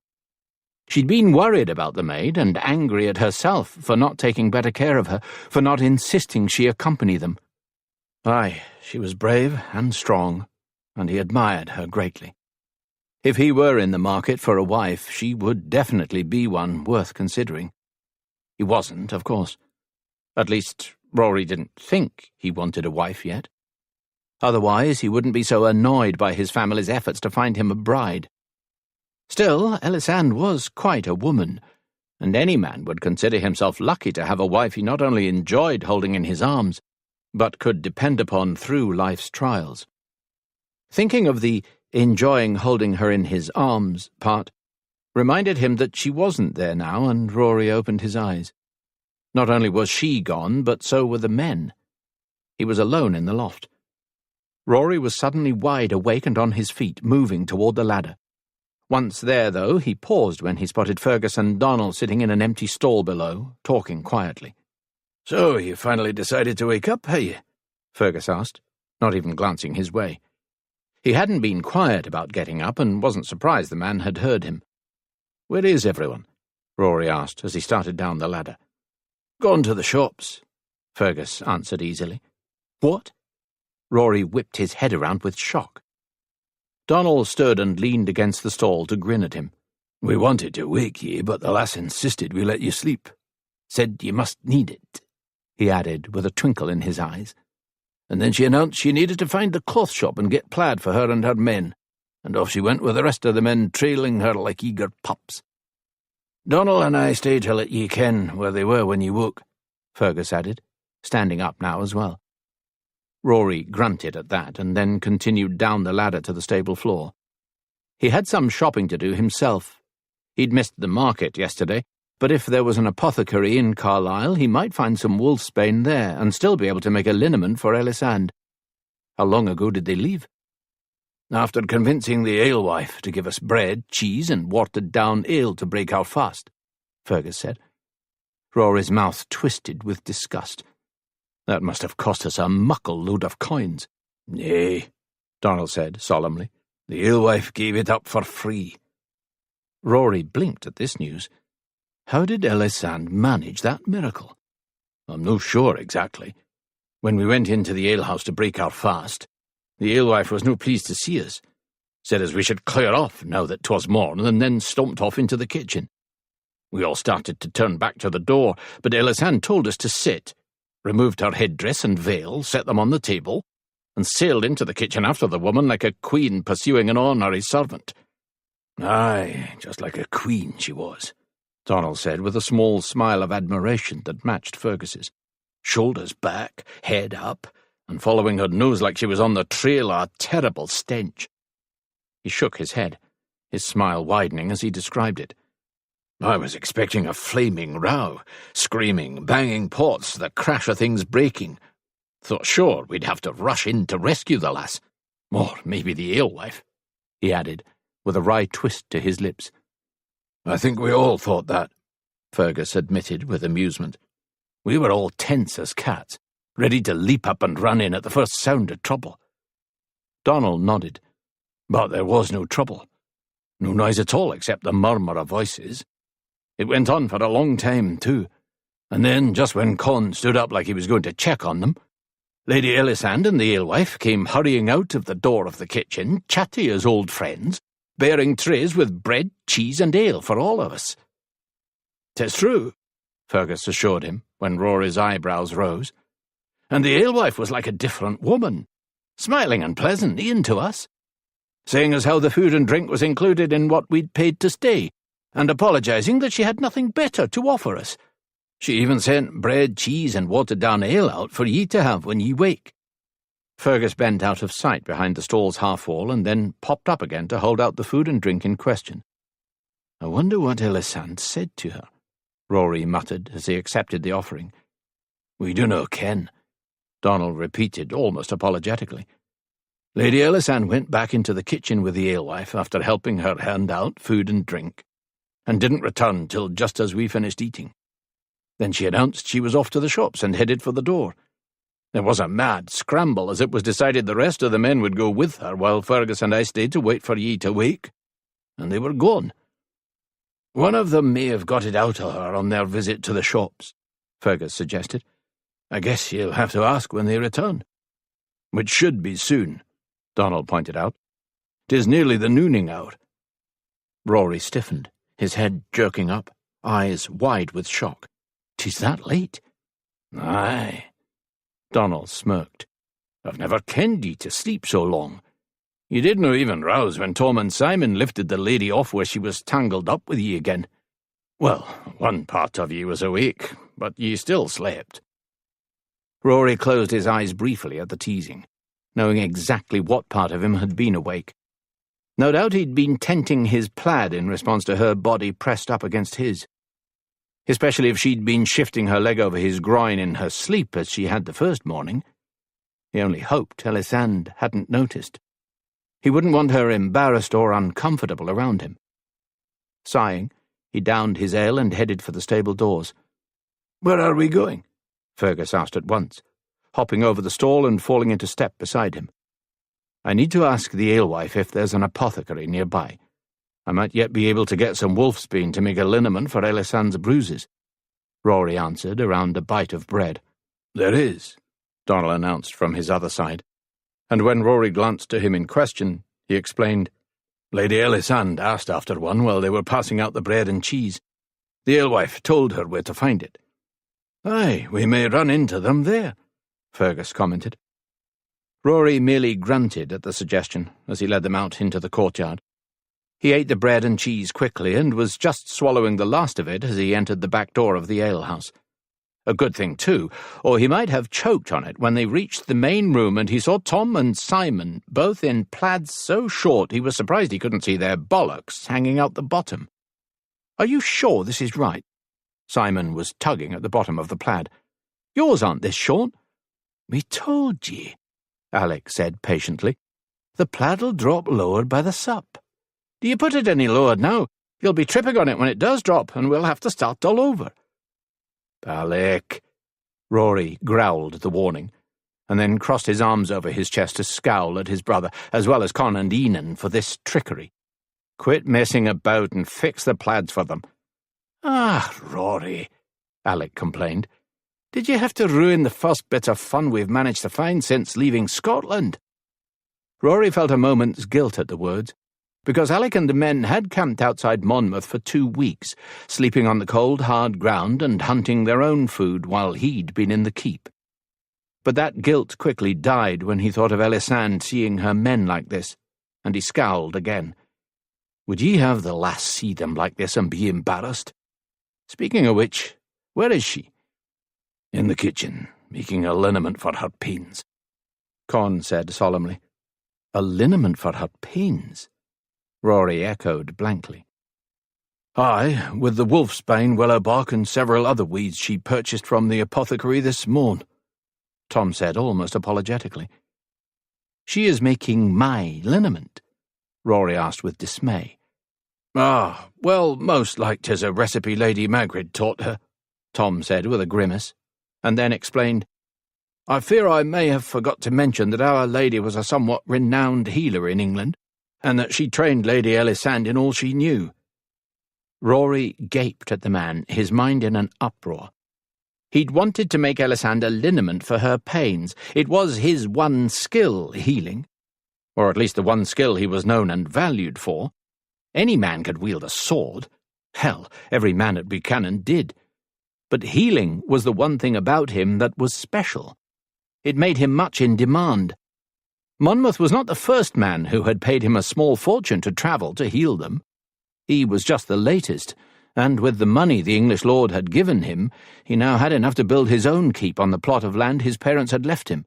Speaker 1: She'd been worried about the maid and angry at herself for not taking better care of her, for not insisting she accompany them. Aye, she was brave and strong, and he admired her greatly. If he were in the market for a wife, she would definitely be one worth considering. He wasn't, of course. At least, Rory didn't think he wanted a wife yet. Otherwise, he wouldn't be so annoyed by his family's efforts to find him a bride. Still, Ellisand was quite a woman, and any man would consider himself lucky to have a wife he not only enjoyed holding in his arms, but could depend upon through life's trials. Thinking of the enjoying holding her in his arms part reminded him that she wasn't there now, and Rory opened his eyes. Not only was she gone, but so were the men. He was alone in the loft. Rory was suddenly wide awake and on his feet, moving toward the ladder. Once there, though, he paused when he spotted Fergus and Donald sitting in an empty stall below, talking quietly.
Speaker 2: "So, you finally decided to wake up, have you?"
Speaker 1: Fergus asked, not even glancing his way. He hadn't been quiet about getting up and wasn't surprised the man had heard him. "Where is everyone?" Rory asked as he started down the ladder.
Speaker 2: "Gone to the shops,"
Speaker 1: Fergus answered easily. "What?" Rory whipped his head around with shock. Donald stood and leaned against the stall to grin at him.
Speaker 2: "We wanted to wake ye, but the lass insisted we let you sleep. Said you must need it," he added with a twinkle in his eyes. "And then she announced she needed to find the cloth shop and get plaid for her and her men, and off she went with the rest of the men trailing her like eager pups. Donald and I stayed to let ye ken where they were when ye woke," Fergus added, standing up now as well. Rory grunted at that and then continued down the ladder to the stable floor. He had some shopping to do himself. He'd missed the market yesterday, but if there was an apothecary in Carlisle, he might find some wolfsbane there and still be able to make a liniment for Ellisand. How long ago did they leave? "After convincing the alewife to give us bread, cheese, and watered-down ale to break our fast," Fergus said.
Speaker 1: Rory's mouth twisted with disgust. "That must have cost us a muckle load of coins."
Speaker 2: "Nay," Donald said solemnly. "The alewife gave it up for free."
Speaker 1: Rory blinked at this news. How did Ellisand manage that miracle?
Speaker 2: "I'm no sure exactly. When we went into the alehouse to break our fast, the alewife was no pleased to see us. Said as we should clear off now that 'twas morn, and then stomped off into the kitchen. We all started to turn back to the door, but Ellisand told us to sit, removed her headdress and veil, set them on the table, and sailed into the kitchen after the woman like a queen pursuing an honorary servant." "Aye, just like a queen she was," Donald said with a small smile of admiration that matched Fergus's. "Shoulders back, head up, and following her nose like she was on the trail of a terrible stench." He shook his head, his smile widening as he described it. "I was expecting a flaming row, screaming, banging pots, the crash of things breaking. Thought sure we'd have to rush in to rescue the lass. Or maybe the alewife," he added, with a wry twist to his lips. "I think we all thought that," Fergus admitted with amusement. "We were all tense as cats, ready to leap up and run in at the first sound of trouble." Donald nodded. "But there was no trouble. No noise at all except the murmur of voices. It went on for a long time, too, and then, just when Con stood up like he was going to check on them, Lady Ellisand and the alewife came hurrying out of the door of the kitchen, chatty as old friends, bearing trays with bread, cheese, and ale for all of us." "'Tis true," Fergus assured him, when Rory's eyebrows rose. "And the alewife was like a different woman, smiling and pleasant, e'en to us, saying as how the food and drink was included in what we'd paid to stay, and apologising that she had nothing better to offer us. She even sent bread, cheese, and watered-down ale out for ye to have when ye wake." Fergus bent out of sight behind the stall's half-wall and then popped up again to hold out the food and drink in question. "I wonder what Ellisand said to her," Rory muttered as he accepted the offering. "We dunno ken," Donald repeated almost apologetically. "Lady Ellisand went back into the kitchen with the alewife after helping her hand out food and drink, and didn't return till just as we finished eating.
Speaker 3: Then she announced she was off to the shops and headed for the door. There was a mad scramble, as it was decided the rest of the men would go with her, while Fergus and I stayed to wait for ye to wake. And they were gone. One of them may have got it out of her on their visit to the shops, Fergus suggested. I guess you'll have to ask when they return. Which should be soon, Donald pointed out. 'Tis nearly the nooning hour.
Speaker 1: Rory stiffened, his head jerking up, eyes wide with shock. 'Tis that late?
Speaker 3: Aye. Donald smirked. I've never kenned ye to sleep so long. You did no even rouse when Tom and Simon lifted the lady off where she was tangled up with ye again. Well, one part of ye was awake, but ye still slept.
Speaker 1: Rory closed his eyes briefly at the teasing, knowing exactly what part of him had been awake. No doubt he'd been tenting his plaid in response to her body pressed up against his. Especially if she'd been shifting her leg over his groin in her sleep as she had the first morning. He only hoped Ellisand hadn't noticed. He wouldn't want her embarrassed or uncomfortable around him. Sighing, he downed his ale and headed for the stable doors.
Speaker 3: "Where are we going?"
Speaker 1: Fergus asked at once, hopping over the stall and falling into step beside him. "I need to ask the alewife if there's an apothecary nearby. I might yet be able to get some wolfsbane to make a liniment for Ellisand's bruises," Rory answered around a bite of bread.
Speaker 3: "There is," Donald announced from his other side, and when Rory glanced to him in question, he explained, "Lady Ellisand asked after one while they were passing out the bread and cheese. The alewife told her where to find it." "Aye, we may run into them there," Fergus commented.
Speaker 1: Rory merely grunted at the suggestion as he led them out into the courtyard. He ate the bread and cheese quickly and was just swallowing the last of it as he entered the back door of the alehouse. A good thing, too, or he might have choked on it when they reached the main room and he saw Tom and Simon, both in plaids so short he was surprised he couldn't see their bollocks hanging out the bottom. "Are you sure this is right?" Simon was tugging at the bottom of the plaid. "Yours aren't this short."
Speaker 2: "We told ye," Alec said patiently. "The plaid'll drop lower by the sup."
Speaker 1: "Do you put it any lower now? You'll be tripping on it when it does drop, and we'll have to start all over."
Speaker 3: "Alec,"
Speaker 1: Rory growled the warning, and then crossed his arms over his chest to scowl at his brother, as well as Con and Enan, for this trickery. "Quit messing about and fix the plaids for them."
Speaker 3: "Ah, Rory,"
Speaker 1: Alec complained.
Speaker 3: "did you have to ruin the first bit of fun we've managed to find since leaving Scotland?"
Speaker 1: Rory felt a moment's guilt at the words, because Alec and the men had camped outside Monmouth for 2 weeks, sleeping on the cold, hard ground and hunting their own food while he'd been in the keep. But that guilt quickly died when he thought of Ellisand seeing her men like this, and he scowled again. Would ye have the lass see them like this and be embarrassed? Speaking of which, where is she?
Speaker 3: "In the kitchen, making a liniment for her pains,"
Speaker 1: Con said solemnly. A liniment for her pains? Rory echoed blankly.
Speaker 3: "Aye, with the wolfsbane, willow bark, and several other weeds she purchased from the apothecary this morn,"
Speaker 1: Tom said almost apologetically. "She is making my liniment?" Rory asked with dismay.
Speaker 3: "Ah, well, most like 'tis a recipe Lady Margaret taught her," Tom said with a grimace, and then explained, "I fear I may have forgot to mention that Our Lady was a somewhat renowned healer in England, and that she trained Lady Ellisand in all she knew."
Speaker 1: Rory gaped at the man, his mind in an uproar. He'd wanted to make Ellisand a liniment for her pains. It was his one skill, healing. Or at least the one skill he was known and valued for. Any man could wield a sword. Hell, every man at Buchanan did. But healing was the one thing about him that was special. It made him much in demand. Monmouth was not the first man who had paid him a small fortune to travel to heal them. He was just the latest, and with the money the English lord had given him, he now had enough to build his own keep on the plot of land his parents had left him.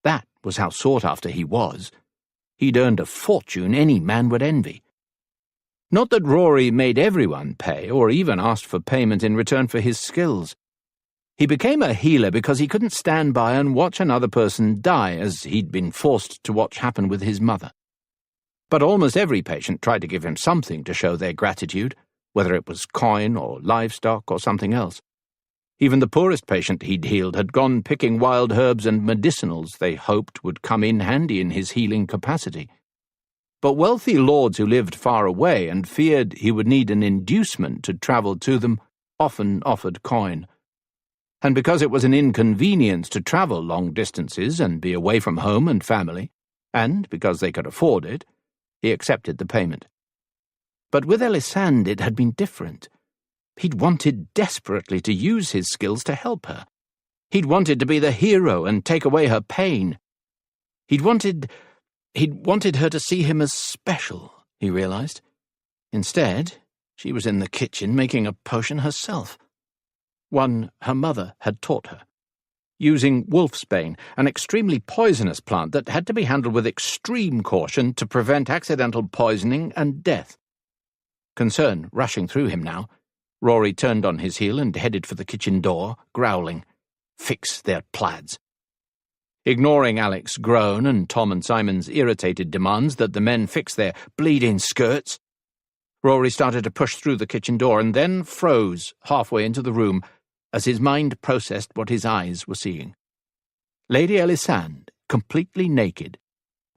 Speaker 1: That was how sought after he was. He'd earned a fortune any man would envy. Not that Rory made everyone pay, or even asked for payment in return for his skills. He became a healer because he couldn't stand by and watch another person die, as he'd been forced to watch happen with his mother. But almost every patient tried to give him something to show their gratitude, whether it was coin or livestock or something else.
Speaker 3: Even the poorest patient he'd healed had gone picking wild herbs and medicinals they hoped would come in handy in his healing capacity. But wealthy lords who lived far away and feared he would need an inducement to travel to them often offered coin. And because it was an inconvenience to travel long distances and be away from home and family, and because they could afford it, he accepted the payment. But with Ellisand it had been different. He'd wanted desperately to use his skills to help her. He'd wanted to be the hero and take away her pain. He'd wanted her to see him as special, he realized. Instead, she was in the kitchen making a potion herself. One her mother had taught her, using wolfsbane, an extremely poisonous plant that had to be handled with extreme caution to prevent accidental poisoning and death. Concern rushing through him now, Rory turned on his heel and headed for the kitchen door, growling, "Fix their plaids." Ignoring Alec's groan and Tom and Simon's irritated demands that the men fix their bleeding skirts, Rory started to push through the kitchen door and then froze halfway into the room as his mind processed what his eyes were seeing. Lady Ellisand, completely naked,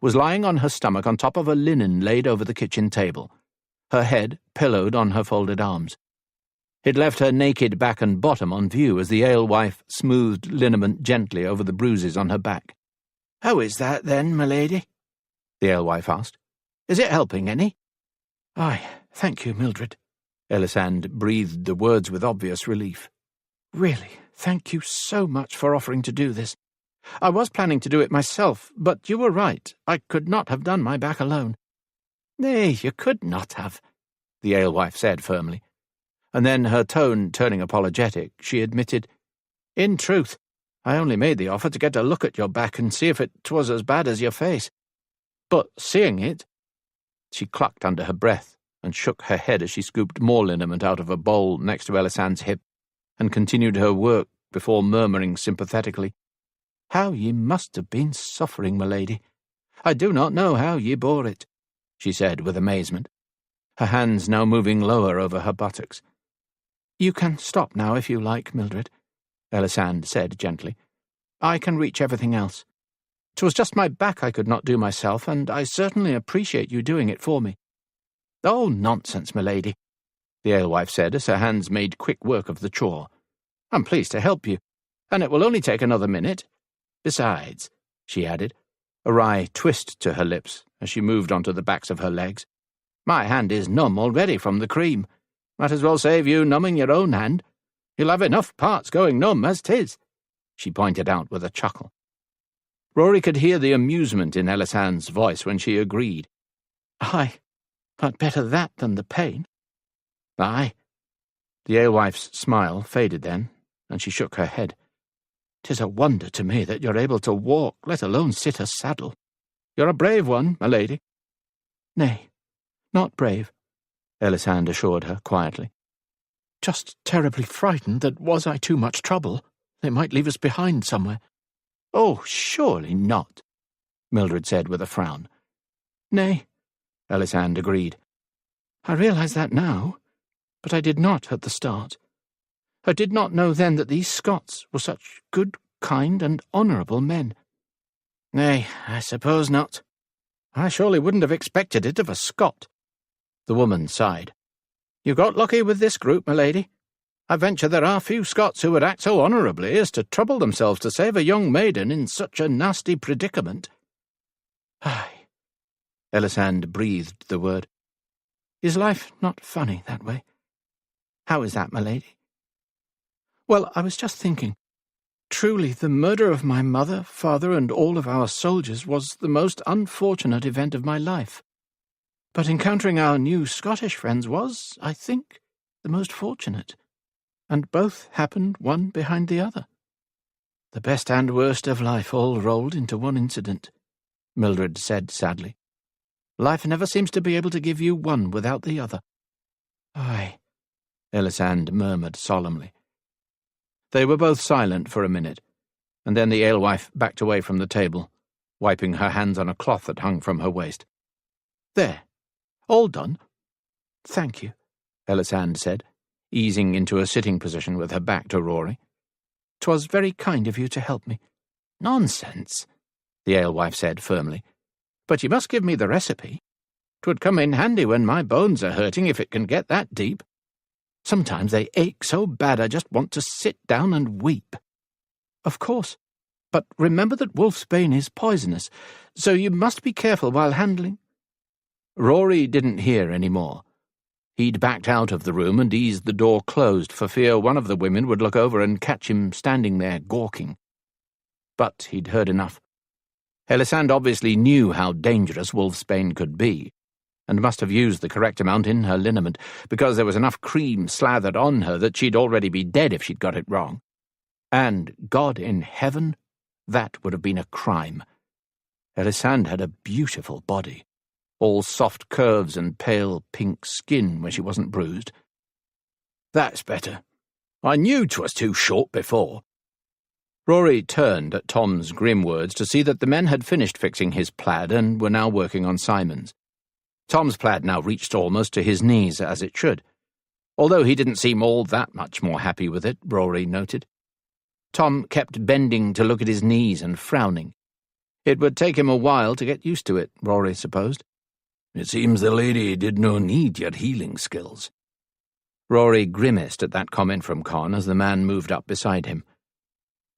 Speaker 3: was lying on her stomach on top of a linen laid over the kitchen table, her head pillowed on her folded arms. It left her naked back and bottom on view as the alewife smoothed liniment gently over the bruises on her back. "How is that, then, my lady?" the alewife asked. "Is it helping any?" "Aye, thank you, Mildred." Ellisand breathed the words with obvious relief. "Really, thank you so much for offering to do this. I was planning to do it myself, but you were right. I could not have done my back alone." "Nay, you could not have," the alewife said firmly. And then, her tone turning apologetic, she admitted, "In truth, I only made the offer to get a look at your back and see if it was as bad as your face. But seeing it—" She clucked under her breath and shook her head as she scooped more liniment out of a bowl next to Ellisand's hip and continued her work before murmuring sympathetically, "How ye must have been suffering, my lady. I do not know how ye bore it," she said with amazement, her hands now moving lower over her buttocks. "You can stop now if you like, Mildred," Ellisand said gently. "I can reach everything else. 'Twas just my back I could not do myself, and I certainly appreciate you doing it for me." "Oh, nonsense, my lady," the alewife said as her hands made quick work of the chore. "I'm pleased to help you, and it will only take another minute. Besides," she added, a wry twist to her lips as she moved onto the backs of her legs, "my hand is numb already from the cream. Might as well save you numbing your own hand. You'll have enough parts going numb as 'tis," she pointed out with a chuckle. Rory could hear the amusement in Ellisand's voice when she agreed. "Aye, but better that than the pain." "Aye." The alewife's smile faded then, and she shook her head. "'Tis a wonder to me that you're able to walk, let alone sit a saddle. You're a brave one, my lady." "Nay, not brave," Ellisand assured her quietly. "Just terribly frightened that was I too much trouble, they might leave us behind somewhere." "Oh, surely not," Mildred said with a frown. "Nay," Ellisand agreed. "I realize that now, but I did not at the start. I did not know then that these Scots were such good, kind, and honourable men." "Nay, I suppose not. I surely wouldn't have expected it of a Scot." The woman sighed. "You got lucky with this group, my lady. I venture there are few Scots who would act so honourably as to trouble themselves to save a young maiden in such a nasty predicament." "Aye," Ellisand breathed the word. "Is life not funny that way?" "How is that, my lady?" "Well, I was just thinking. Truly, the murder of my mother, father, and all of our soldiers was the most unfortunate event of my life. But encountering our new Scottish friends was, I think, the most fortunate, and both happened one behind the other. The best and worst of life all rolled into one incident," Mildred said sadly. "Life never seems to be able to give you one without the other." "Aye," Ellisand murmured solemnly. They were both silent for a minute, and then the alewife backed away from the table, wiping her hands on a cloth that hung from her waist. "There. All done?" "Thank you," Ellisand said, easing into a sitting position with her back to Rory. 'Twas very kind of you to help me." "Nonsense," the alewife said firmly. "But you must give me the recipe. 'Twould come in handy when my bones are hurting if it can get that deep. Sometimes they ache so bad I just want to sit down and weep." "Of course. But remember that wolfsbane is poisonous, so you must be careful while handling." Rory didn't hear any more. He'd backed out of the room and eased the door closed for fear one of the women would look over and catch him standing there gawking. But he'd heard enough. Ellisand obviously knew how dangerous wolfsbane could be, and must have used the correct amount in her liniment, because there was enough cream slathered on her that she'd already be dead if she'd got it wrong. And, God in heaven, that would have been a crime. Ellisand had a beautiful body, all soft curves and pale pink skin where she wasn't bruised. "That's better. I knew 'twas too short before." Rory turned at Tom's grim words to see that the men had finished fixing his plaid and were now working on Simon's. Tom's plaid now reached almost to his knees, as it should, although he didn't seem all that much more happy with it, Rory noted. Tom kept bending to look at his knees and frowning. It would take him a while to get used to it, Rory supposed.
Speaker 2: "It seems the lady did no need your healing skills."
Speaker 3: Rory grimaced at that comment from Con as the man moved up beside him.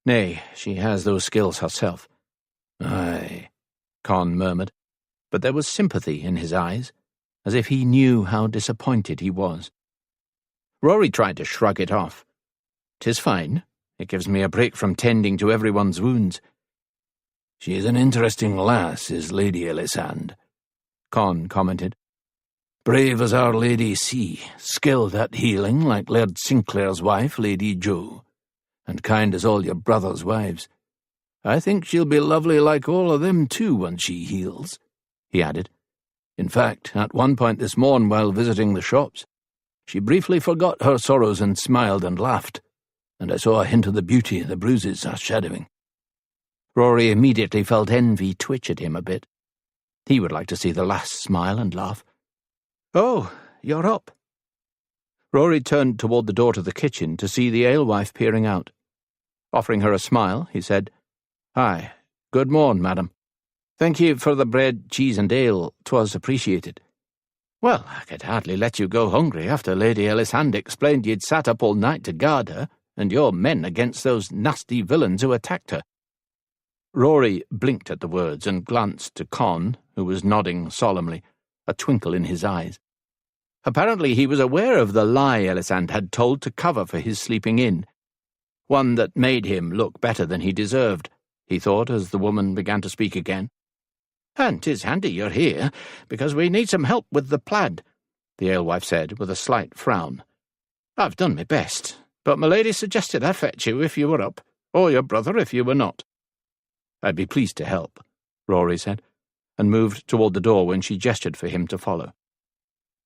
Speaker 3: "Nay, she has those skills herself."
Speaker 2: "Aye,"
Speaker 3: Con murmured, but there was sympathy in his eyes, as if he knew how disappointed he was. Rory tried to shrug it off. "'Tis fine. It gives me a break from tending to everyone's wounds."
Speaker 2: "She's an interesting lass, is Lady Ellisand,"
Speaker 3: Con commented.
Speaker 2: "Brave as Our Lady Sea, skilled at healing like Laird Sinclair's wife, Lady Jo, and kind as all your brother's wives. I think she'll be lovely like all of them too when she heals," he added. "In fact, at one point this morn while visiting the shops, she briefly forgot her sorrows and smiled and laughed, and I saw a hint of the beauty the bruises are shadowing."
Speaker 3: Rory immediately felt envy twitch at him a bit. He would like to see the lass smile and laugh. "Oh, you're up." Rory turned toward the door to the kitchen to see the alewife peering out. Offering her a smile, he said, "Aye, good morn, madam. Thank you for the bread, cheese and ale. 'Twas appreciated." "Well, I could hardly let you go hungry after Lady Ellisand explained you'd sat up all night to guard her, and your men against those nasty villains who attacked her." Rory blinked at the words and glanced to Con, who was nodding solemnly, a twinkle in his eyes. Apparently he was aware of the lie Ellisand had told to cover for his sleeping in, one that made him look better than he deserved, he thought as the woman began to speak again. "And 'tis handy you're here, because we need some help with the plaid," the alewife said with a slight frown. "I've done my best, but my lady suggested I fetch you if you were up, or your brother if you were not." "I'd be pleased to help," Rory said, and moved toward the door when she gestured for him to follow.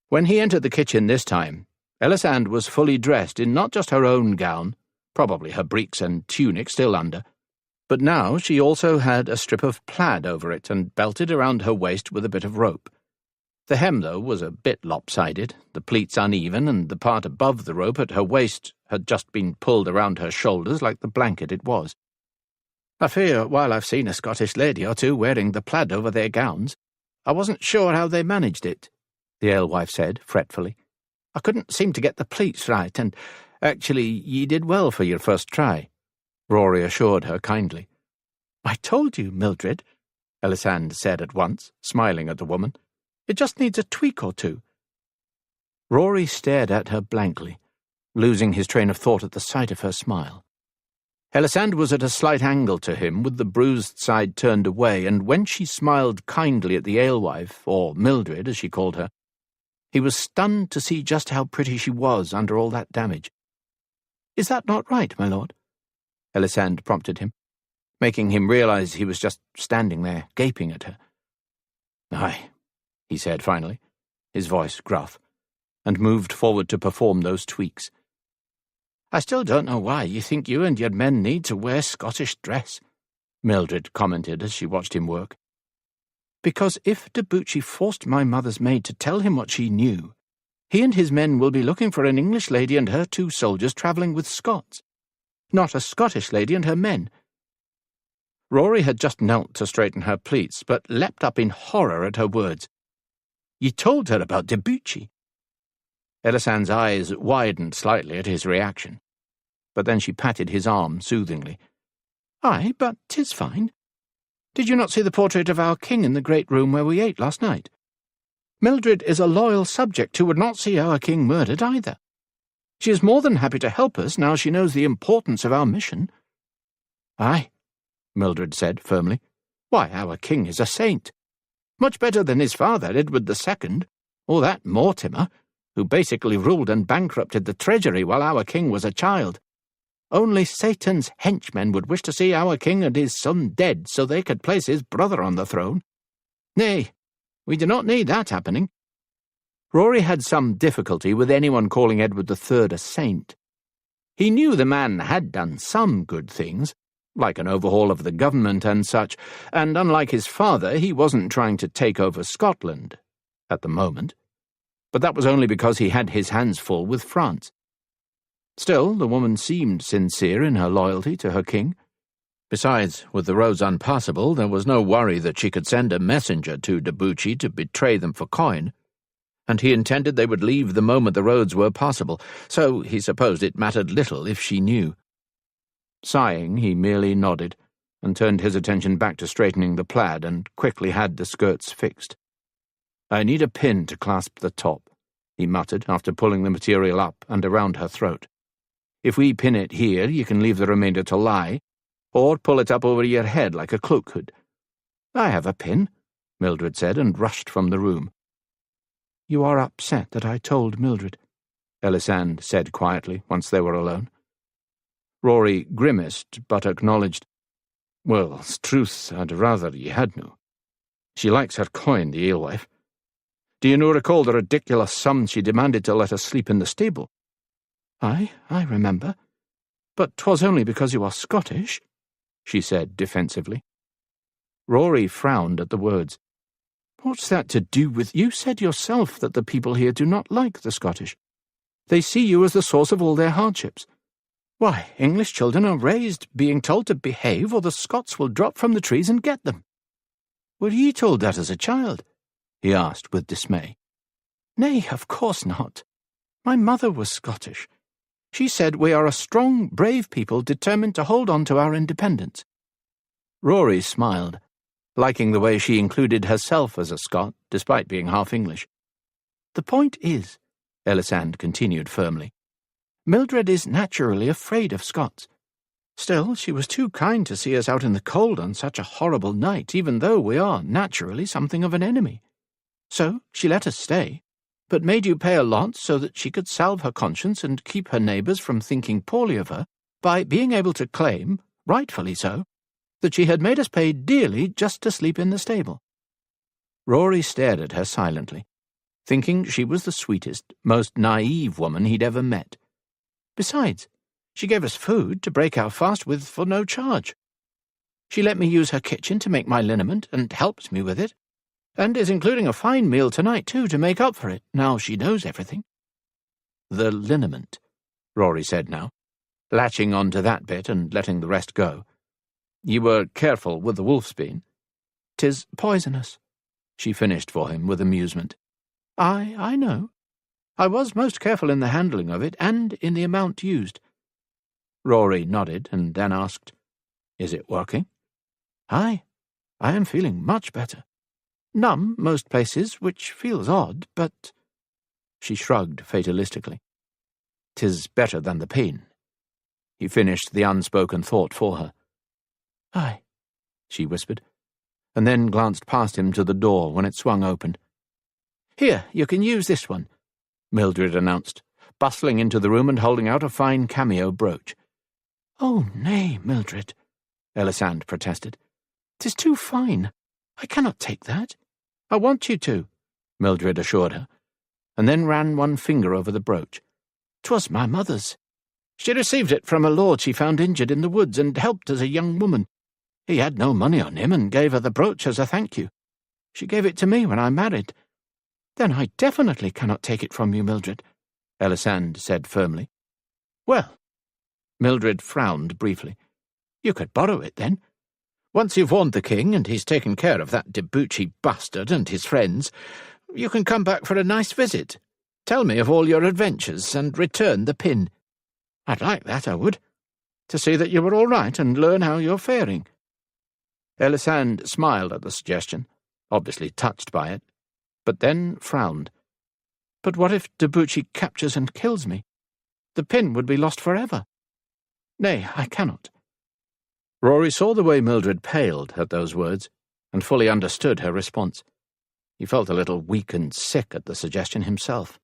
Speaker 3: When he entered the kitchen this time, Ellisand was fully dressed in not just her own gown, probably her breeks and tunic still under, but now she also had a strip of plaid over it and belted around her waist with a bit of rope. The hem, though, was a bit lopsided, the pleats uneven, and the part above the rope at her waist had just been pulled around her shoulders like the blanket it was. "I fear, while I've seen a Scottish lady or two wearing the plaid over their gowns, I wasn't sure how they managed it," the alewife said fretfully. "I couldn't seem to get the pleats right, and actually ye did well for your first try," Rory assured her kindly. "I told you, Mildred," Ellisand said at once, smiling at the woman. "It just needs a tweak or two." Rory stared at her blankly, losing his train of thought at the sight of her smile. Ellisand was at a slight angle to him, with the bruised side turned away, and when she smiled kindly at the alewife, or Mildred as she called her, he was stunned to see just how pretty she was under all that damage. "Is that not right, my lord?" Ellisand prompted him, making him realize he was just standing there, gaping at her. "Aye," he said finally, his voice gruff, and moved forward to perform those tweaks. "I still don't know why you think you and your men need to wear Scottish dress," Mildred commented as she watched him work. "Because if Duchi forced my mother's maid to tell him what she knew, he and his men will be looking for an English lady and her 2 soldiers travelling with Scots. not a Scottish lady and her men." Rory had just knelt to straighten her pleats, but leapt up in horror at her words. "You told her about Duchi." Ellisand's eyes widened slightly at his reaction, but then she patted his arm soothingly. "Aye, but 'tis fine. Did you not see the portrait of our king in the great room where we ate last night? Mildred is a loyal subject who would not see our king murdered either. She is more than happy to help us now she knows the importance of our mission." "Aye," Mildred said firmly. "Why, our king is a saint. Much better than his father, Edward II, or that Mortimer, who basically ruled and bankrupted the treasury while our king was a child. Only Satan's henchmen would wish to see our king and his son dead so they could place his brother on the throne. Nay, we do not need that happening." Rory had some difficulty with anyone calling Edward III a saint. He knew the man had done some good things, like an overhaul of the government and such, and unlike his father, he wasn't trying to take over Scotland, at the moment. But that was only because he had his hands full with France. Still, the woman seemed sincere in her loyalty to her king. Besides, with the roads unpassable, there was no worry that she could send a messenger to Duchi to betray them for coin, and he intended they would leave the moment the roads were passable, so he supposed it mattered little if she knew. Sighing, he merely nodded, and turned his attention back to straightening the plaid, and quickly had the skirts fixed. "I need a pin to clasp the top," he muttered, after pulling the material up and around her throat. "If we pin it here, you can leave the remainder to lie, or pull it up over your head like a cloak hood." "I have a pin," Mildred said, and rushed from the room. "You are upset that I told Mildred," Ellisand said quietly, once they were alone. Rory grimaced, but acknowledged, "Well, 'struth, I'd rather ye hadno. She likes her coin, the alewife. Do you no recall the ridiculous sum she demanded to let us sleep in the stable?" "Aye, I remember. But 'twas only because you are Scottish," she said defensively. Rory frowned at the words. "What's that to do with— You said yourself that the people here do not like the Scottish. They see you as the source of all their hardships. Why, English children are raised being told to behave, or the Scots will drop from the trees and get them." "Were ye told that as a child?" he asked with dismay. "Nay, of course not. My mother was Scottish. She said we are a strong, brave people determined to hold on to our independence." Rory smiled, liking the way she included herself as a Scot, despite being half English. "The point is," Ellisand continued firmly, "Mildred is naturally afraid of Scots. Still, she was too kind to see us out in the cold on such a horrible night, even though we are naturally something of an enemy. So she let us stay, but made you pay a lot so that she could salve her conscience and keep her neighbours from thinking poorly of her by being able to claim, rightfully so, that she had made us pay dearly just to sleep in the stable." Rory stared at her silently, thinking she was the sweetest, most naive woman he'd ever met. Besides, she gave us food to break our fast with for no charge. She let me use her kitchen to make my liniment and helped me with it, and is including a fine meal tonight too to make up for it, now she knows everything. "The liniment," Rory said now, latching on to that bit and letting the rest go. "You were careful with the wolfsbane." "'Tis poisonous," she finished for him with amusement. I know. I was most careful in the handling of it and in the amount used." Rory nodded and then asked, "Is it working?" "Aye, I am feeling much better. Numb most places, which feels odd, but—" She shrugged fatalistically. "'Tis better than the pain." He finished the unspoken thought for her. "Aye," she whispered, and then glanced past him to the door when it swung open. "Here, you can use this one," Mildred announced, bustling into the room and holding out a fine cameo brooch. "Oh, nay, Mildred," Ellisand protested. "'Tis too fine. I cannot take that." "I want you to," Mildred assured her, and then ran one finger over the brooch. "'Twas my mother's. She received it from a lord she found injured in the woods and helped as a young woman. He had no money on him and gave her the brooch as a thank you. She gave it to me when I married." "Then I definitely cannot take it from you, Mildred," Ellisand said firmly. "Well,
Speaker 1: Mildred frowned briefly. "You could borrow it, then. Once you've warned the king and he's taken care of that Duchi bastard and his friends, you can come back for a nice visit. Tell me of all your adventures and return the pin. I'd like that, I would, to see that you were all right and learn how you're faring." Ellisand smiled at the suggestion, obviously touched by it, but then frowned. "But what if Duchi captures and kills me? The pin would be lost forever. Nay, I cannot." Rory saw the way Mildred paled at those words, and fully understood her response. He felt a little weak and sick at the suggestion himself.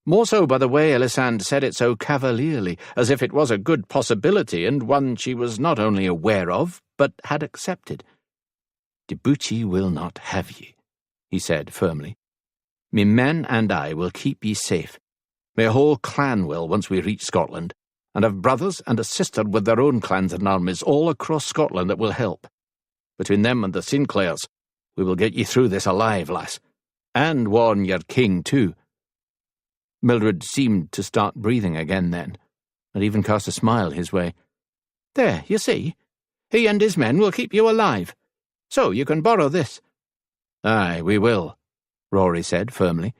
Speaker 1: More so by the way Ellisand said it so cavalierly, as if it was a good possibility and one she was not only aware of, but had accepted. "Duchi will not have ye," he said firmly. "Me men and I will keep ye safe. My whole clan will, once we reach Scotland, and have brothers and a sister with their own clans and armies all across Scotland that will help. Between them and the Sinclairs, we will get ye through this alive, lass. And warn your king, too." Mildred seemed to start breathing again then, and even cast a smile his way. "There, you see. He and his men will keep you alive. So you can borrow this." "Aye, we will," Rory said firmly.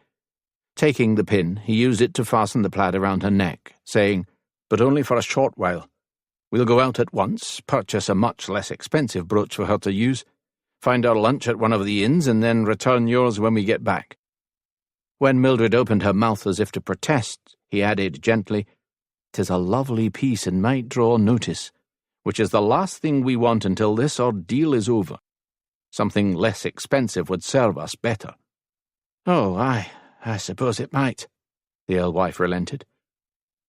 Speaker 1: Taking the pin, he used it to fasten the plaid around her neck, saying, "But only for a short while. We'll go out at once, purchase a much less expensive brooch for her to use, find our lunch at one of the inns, and then return yours when we get back." When Mildred opened her mouth as if to protest, he added gently, "'Tis a lovely piece and might draw notice, which is the last thing we want until this ordeal is over. Something less expensive would serve us better." "Oh, aye, I suppose it might," the alewife relented.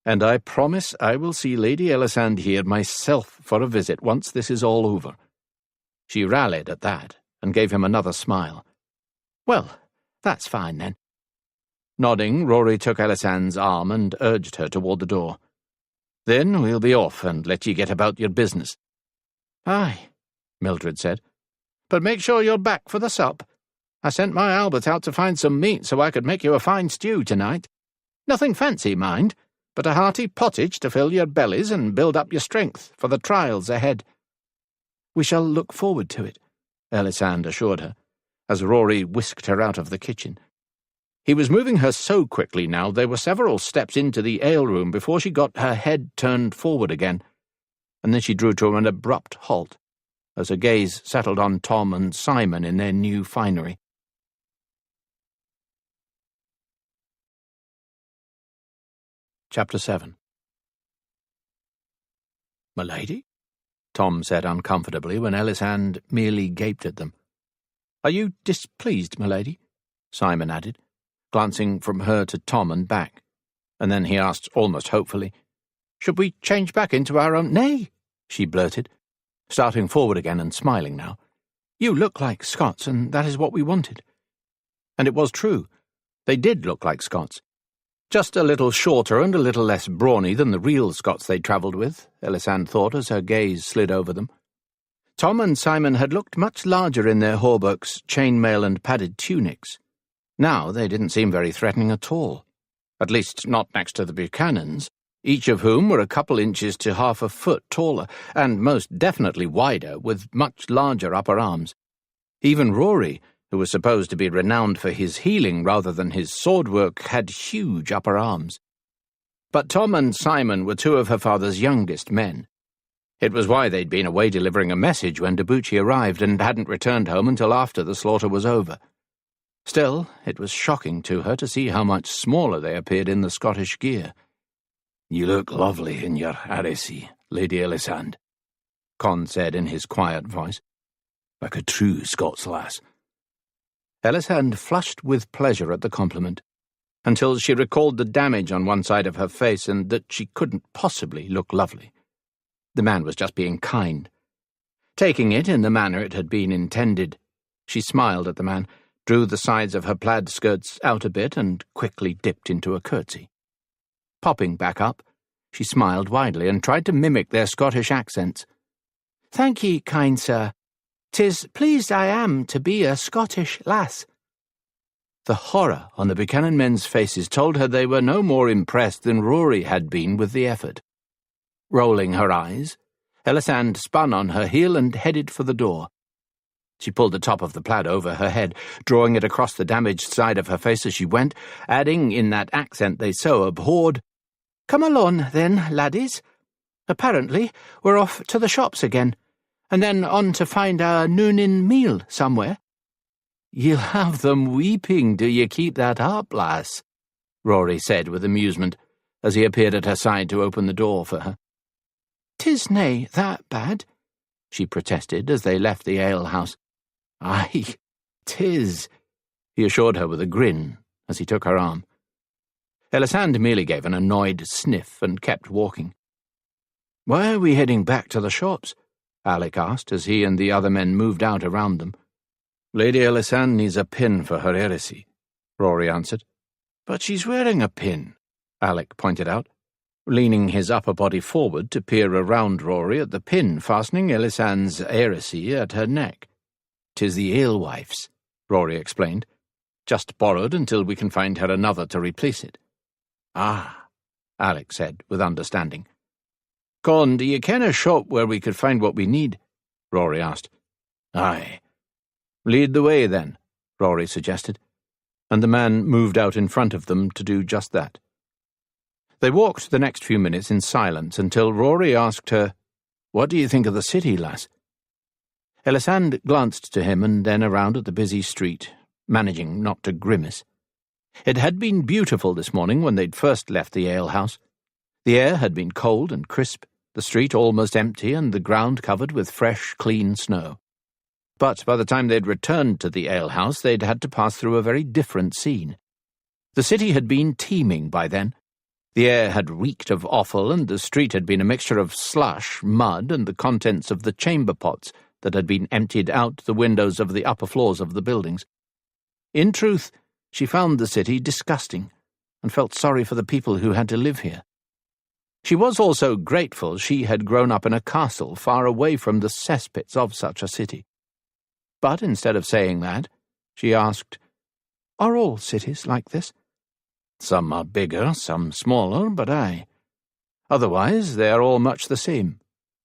Speaker 1: "And I promise I will see Lady Ellisand here myself for a visit once this is all over." She rallied at that, and gave him another smile. "Well, that's fine, then." Nodding, Rory took Ellisand's arm and urged her toward the door. "Then we'll be off and let ye get about your business." "Aye," Mildred said. "But make sure you're back for the sup. I sent my Albert out to find some meat so I could make you a fine stew tonight. Nothing fancy, mind, but a hearty pottage to fill your bellies and build up your strength for the trials ahead." "We shall look forward to it," Ellisand assured her, as Rory whisked her out of the kitchen. He was moving her so quickly now they were several steps into the ale-room before she got her head turned forward again, and then she drew to an abrupt halt, as her gaze settled on Tom and Simon in their new finery. Chapter 7. "My lady?" Tom said uncomfortably when Ellisand merely gaped at them. "Are you displeased, my lady?" Simon added, glancing from her to Tom and back, and then he asked almost hopefully, "Should we change back into our own—" "Nay," she blurted, starting forward again and smiling now. "You look like Scots, and that is what we wanted." And it was true. They did look like Scots. Just a little shorter and a little less brawny than the real Scots they'd travelled with, Ellisand thought as her gaze slid over them. Tom and Simon had looked much larger in their hauberks, chainmail and padded tunics. Now they didn't seem very threatening at all. At least not next to the Buchanans, each of whom were a couple inches to half a foot taller, and most definitely wider, with much larger upper arms. Even Rory, who was supposed to be renowned for his healing rather than his sword work, had huge upper arms. But Tom and Simon were two of her father's youngest men. It was why they'd been away delivering a message when Duchi arrived and hadn't returned home until after the slaughter was over. Still, it was shocking to her to see how much smaller they appeared in the Scottish gear. "You look lovely in your heresy, Lady Ellisand," Con said in his quiet voice. "Like a true Scots lass." Ellisand flushed with pleasure at the compliment, until she recalled the damage on one side of her face and that she couldn't possibly look lovely. The man was just being kind. Taking it in the manner it had been intended, she smiled at the man, drew the sides of her plaid skirts out a bit and quickly dipped into a curtsy. Popping back up, she smiled widely and tried to mimic their Scottish accents. "Thank ye, kind sir. 'Tis pleased I am to be a Scottish lass." The horror on the Buchanan men's faces told her they were no more impressed than Rory had been with the effort.
Speaker 3: Rolling her eyes, Ellisand spun on her heel and headed for the door. She pulled the top of the plaid over her head, drawing it across the damaged side of her face as she went, adding, in that accent they so abhorred, "Come along, then, laddies. Apparently we're off to the shops again, and then on to find our noonin meal somewhere." "Ye'll have them weeping, do ye keep that up, lass?" Rory said with amusement, as he appeared at her side to open the door for her. "'Tis nae that bad," she protested as they left the alehouse. "Aye, 'tis," he assured her with a grin as he took her arm. Ellisand merely gave an annoyed sniff and kept walking. "Why are we heading back to the shops?" Alec asked as he and the other men moved out around them. "Lady Ellisand needs a pin for her heresy," Rory answered. "But she's wearing a pin," Alec pointed out, leaning his upper body forward to peer around Rory at the pin fastening Ellisand's heresy at her neck. "'Tis the alewife's," Rory explained. "Just borrowed until we can find her another to replace it." "Ah," Alec said, with understanding. "Con, do you ken a shop where we could find what we need?" Rory asked. "Aye." "Lead the way, then," Rory suggested, and the man moved out in front of them to do just that. They walked the next few minutes in silence until Rory asked her, "What do you think of the city, lass?" Ellisand glanced to him and then around at the busy street, managing not to grimace. It had been beautiful this morning when they'd first left the alehouse. The air had been cold and crisp, the street almost empty and the ground covered with fresh, clean snow. But by the time they'd returned to the alehouse, they'd had to pass through a very different scene. The city had been teeming by then. The air had reeked of offal, and the street had been a mixture of slush, mud, and the contents of the chamber pots that had been emptied out the windows of the upper floors of the buildings. In truth, she found the city disgusting, and felt sorry for the people who had to live here. She was also grateful she had grown up in a castle far away from the cesspits of such a city. But instead of saying that, she asked, "Are all cities like this?" "Some are bigger, some smaller, but aye. Otherwise, they are all much the same,"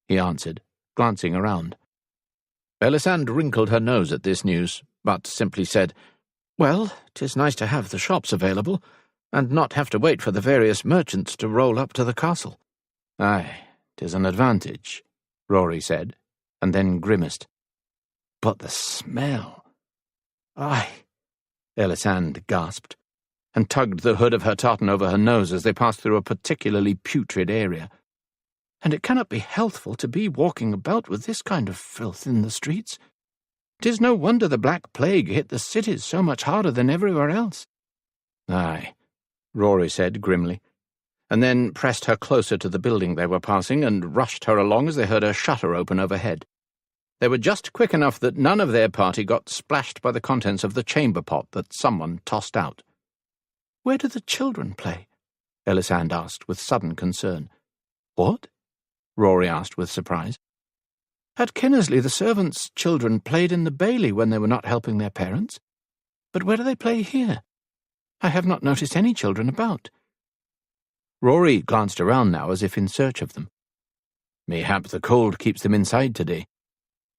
Speaker 3: he answered, glancing around. Ellisand wrinkled her nose at this news, but simply said, "Well, 'tis nice to have the shops available, and not have to wait for the various merchants to roll up to the castle." "Aye, 'tis an advantage," Rory said, and then grimaced. "But the smell—" "Aye," Ellisand gasped, and tugged the hood of her tartan over her nose as they passed through a particularly putrid area. "And it cannot be healthful to be walking about with this kind of filth in the streets. 'Tis no wonder the Black Plague hit the cities so much harder than everywhere else." "Aye," Rory said grimly, and then pressed her closer to the building they were passing and rushed her along as they heard a shutter open overhead. They were just quick enough that none of their party got splashed by the contents of the chamber pot that someone tossed out. "Where do the children play?" Ellisand asked with sudden concern. "What?" Rory asked with surprise. "At Kinnersley the servants' children played in the bailey when they were not helping their parents. But where do they play here? I have not noticed any children about." Rory glanced around now as if in search of them. "Mayhap the cold keeps them inside today,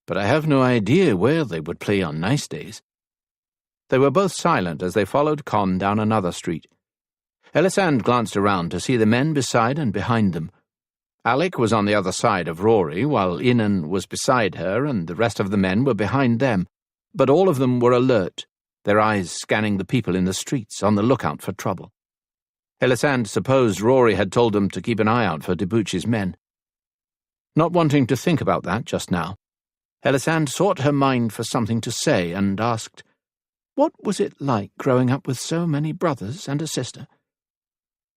Speaker 3: but I have no idea where they would play on nice days." They were both silent as they followed Con down another street. Ellisand glanced around to see the men beside and behind them. Alec was on the other side of Rory, while Inan was beside her and the rest of the men were behind them, but all of them were alert, their eyes scanning the people in the streets on the lookout for trouble. Ellisand supposed Rory had told them to keep an eye out for Duchi's men. Not wanting to think about that just now, Ellisand sought her mind for something to say and asked, "What was it like growing up with so many brothers and a sister?"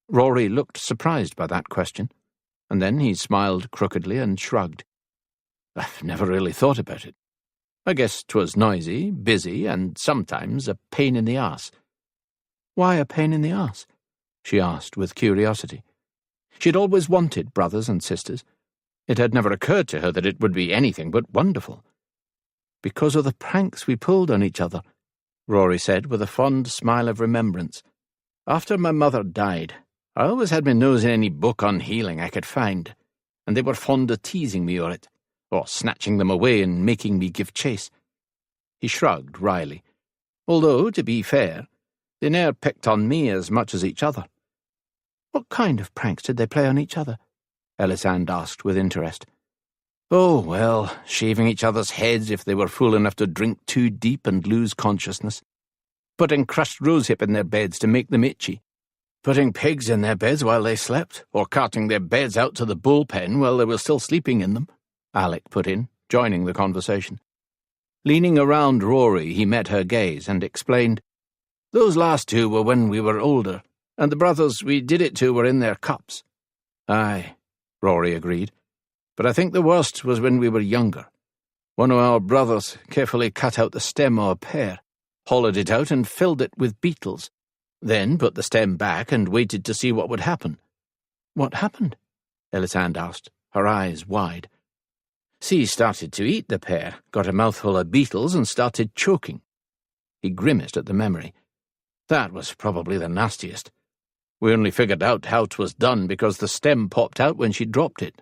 Speaker 3: Rory looked surprised by that question, and then he smiled crookedly and shrugged. "I've never really thought about it. I guess 'twas noisy, busy, and sometimes a pain in the arse." "Why a pain in the arse?" she asked with curiosity. She'd always wanted brothers and sisters. It had never occurred to her that it would be anything but wonderful. "Because of the pranks we pulled on each other," Rory said with a fond smile of remembrance. "After my mother died, I always had my nose in any book on healing I could find, and they were fond of teasing me o'er it, or snatching them away and making me give chase." He shrugged wryly. "Although, to be fair, they ne'er picked on me as much as each other."
Speaker 2: "What kind of pranks did they play on each other?" Ellisand asked with interest.
Speaker 3: "Oh, well, shaving each other's heads if they were fool enough to drink too deep and lose consciousness, putting crushed rosehip in their beds to make them itchy, putting pigs in their beds while they slept, or carting their beds out to the bullpen while they were still sleeping in them," Alec put in, joining the conversation. Leaning around Rory, he met her gaze and explained, "Those last two were when we were older, and the brothers we did it to were in their cups." "Aye," Rory agreed, "but I think the worst was when we were younger. One of our brothers carefully cut out the stem of a pear, hollowed it out and filled it with beetles, then put the stem back and waited to see what would happen."
Speaker 2: "What happened?"
Speaker 3: Ellisand asked, her eyes wide. "C started to eat the pear, got a mouthful of beetles and started choking." He grimaced at the memory. "That was probably the nastiest. We only figured out how 'twas done because the stem popped out when she dropped it."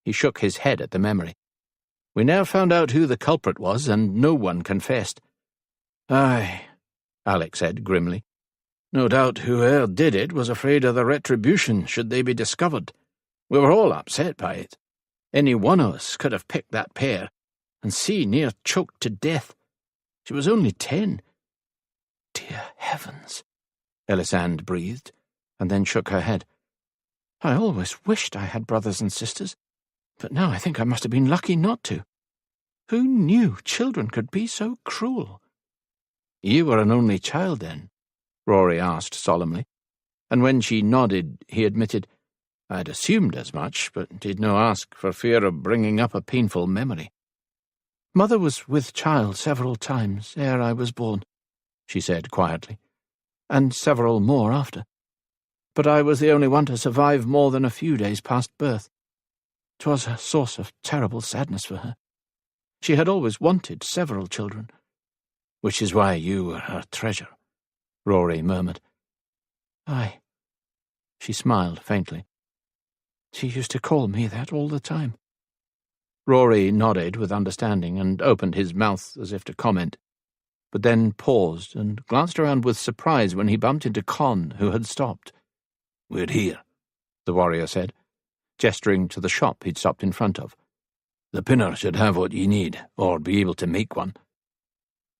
Speaker 3: He shook his head at the memory. "We never found out who the culprit was, and no one confessed." "Aye," Alec said grimly. "No doubt whoever did it was afraid of the retribution should they be discovered. We were all upset by it. Any one of us could have picked that pear, and C near choked to death. She was only 10.
Speaker 2: "Dear heavens,"
Speaker 3: Ellisand breathed, and then shook her head.
Speaker 2: "I always wished I had brothers and sisters, but now I think I must have been lucky not to. Who knew children could be so cruel?"
Speaker 3: "You were an only child, then?" Rory asked solemnly, and when she nodded, he admitted, "I'd assumed as much, but did no ask for fear of bringing up a painful memory."
Speaker 2: "Mother was with child several times ere I was born," she said quietly, "and several more after. But I was the only one to survive more than a few days past birth. 'Twas a source of terrible sadness for her. She had always wanted several children."
Speaker 3: "Which is why you were her treasure," Rory murmured.
Speaker 2: "Aye." She smiled faintly. "She used to call me that all the time."
Speaker 3: Rory nodded with understanding and opened his mouth as if to comment, but then paused and glanced around with surprise when he bumped into Con, who had stopped. "We're here," the warrior said, gesturing to the shop he'd stopped in front of. "The pinner should have what ye need, or be able to make one."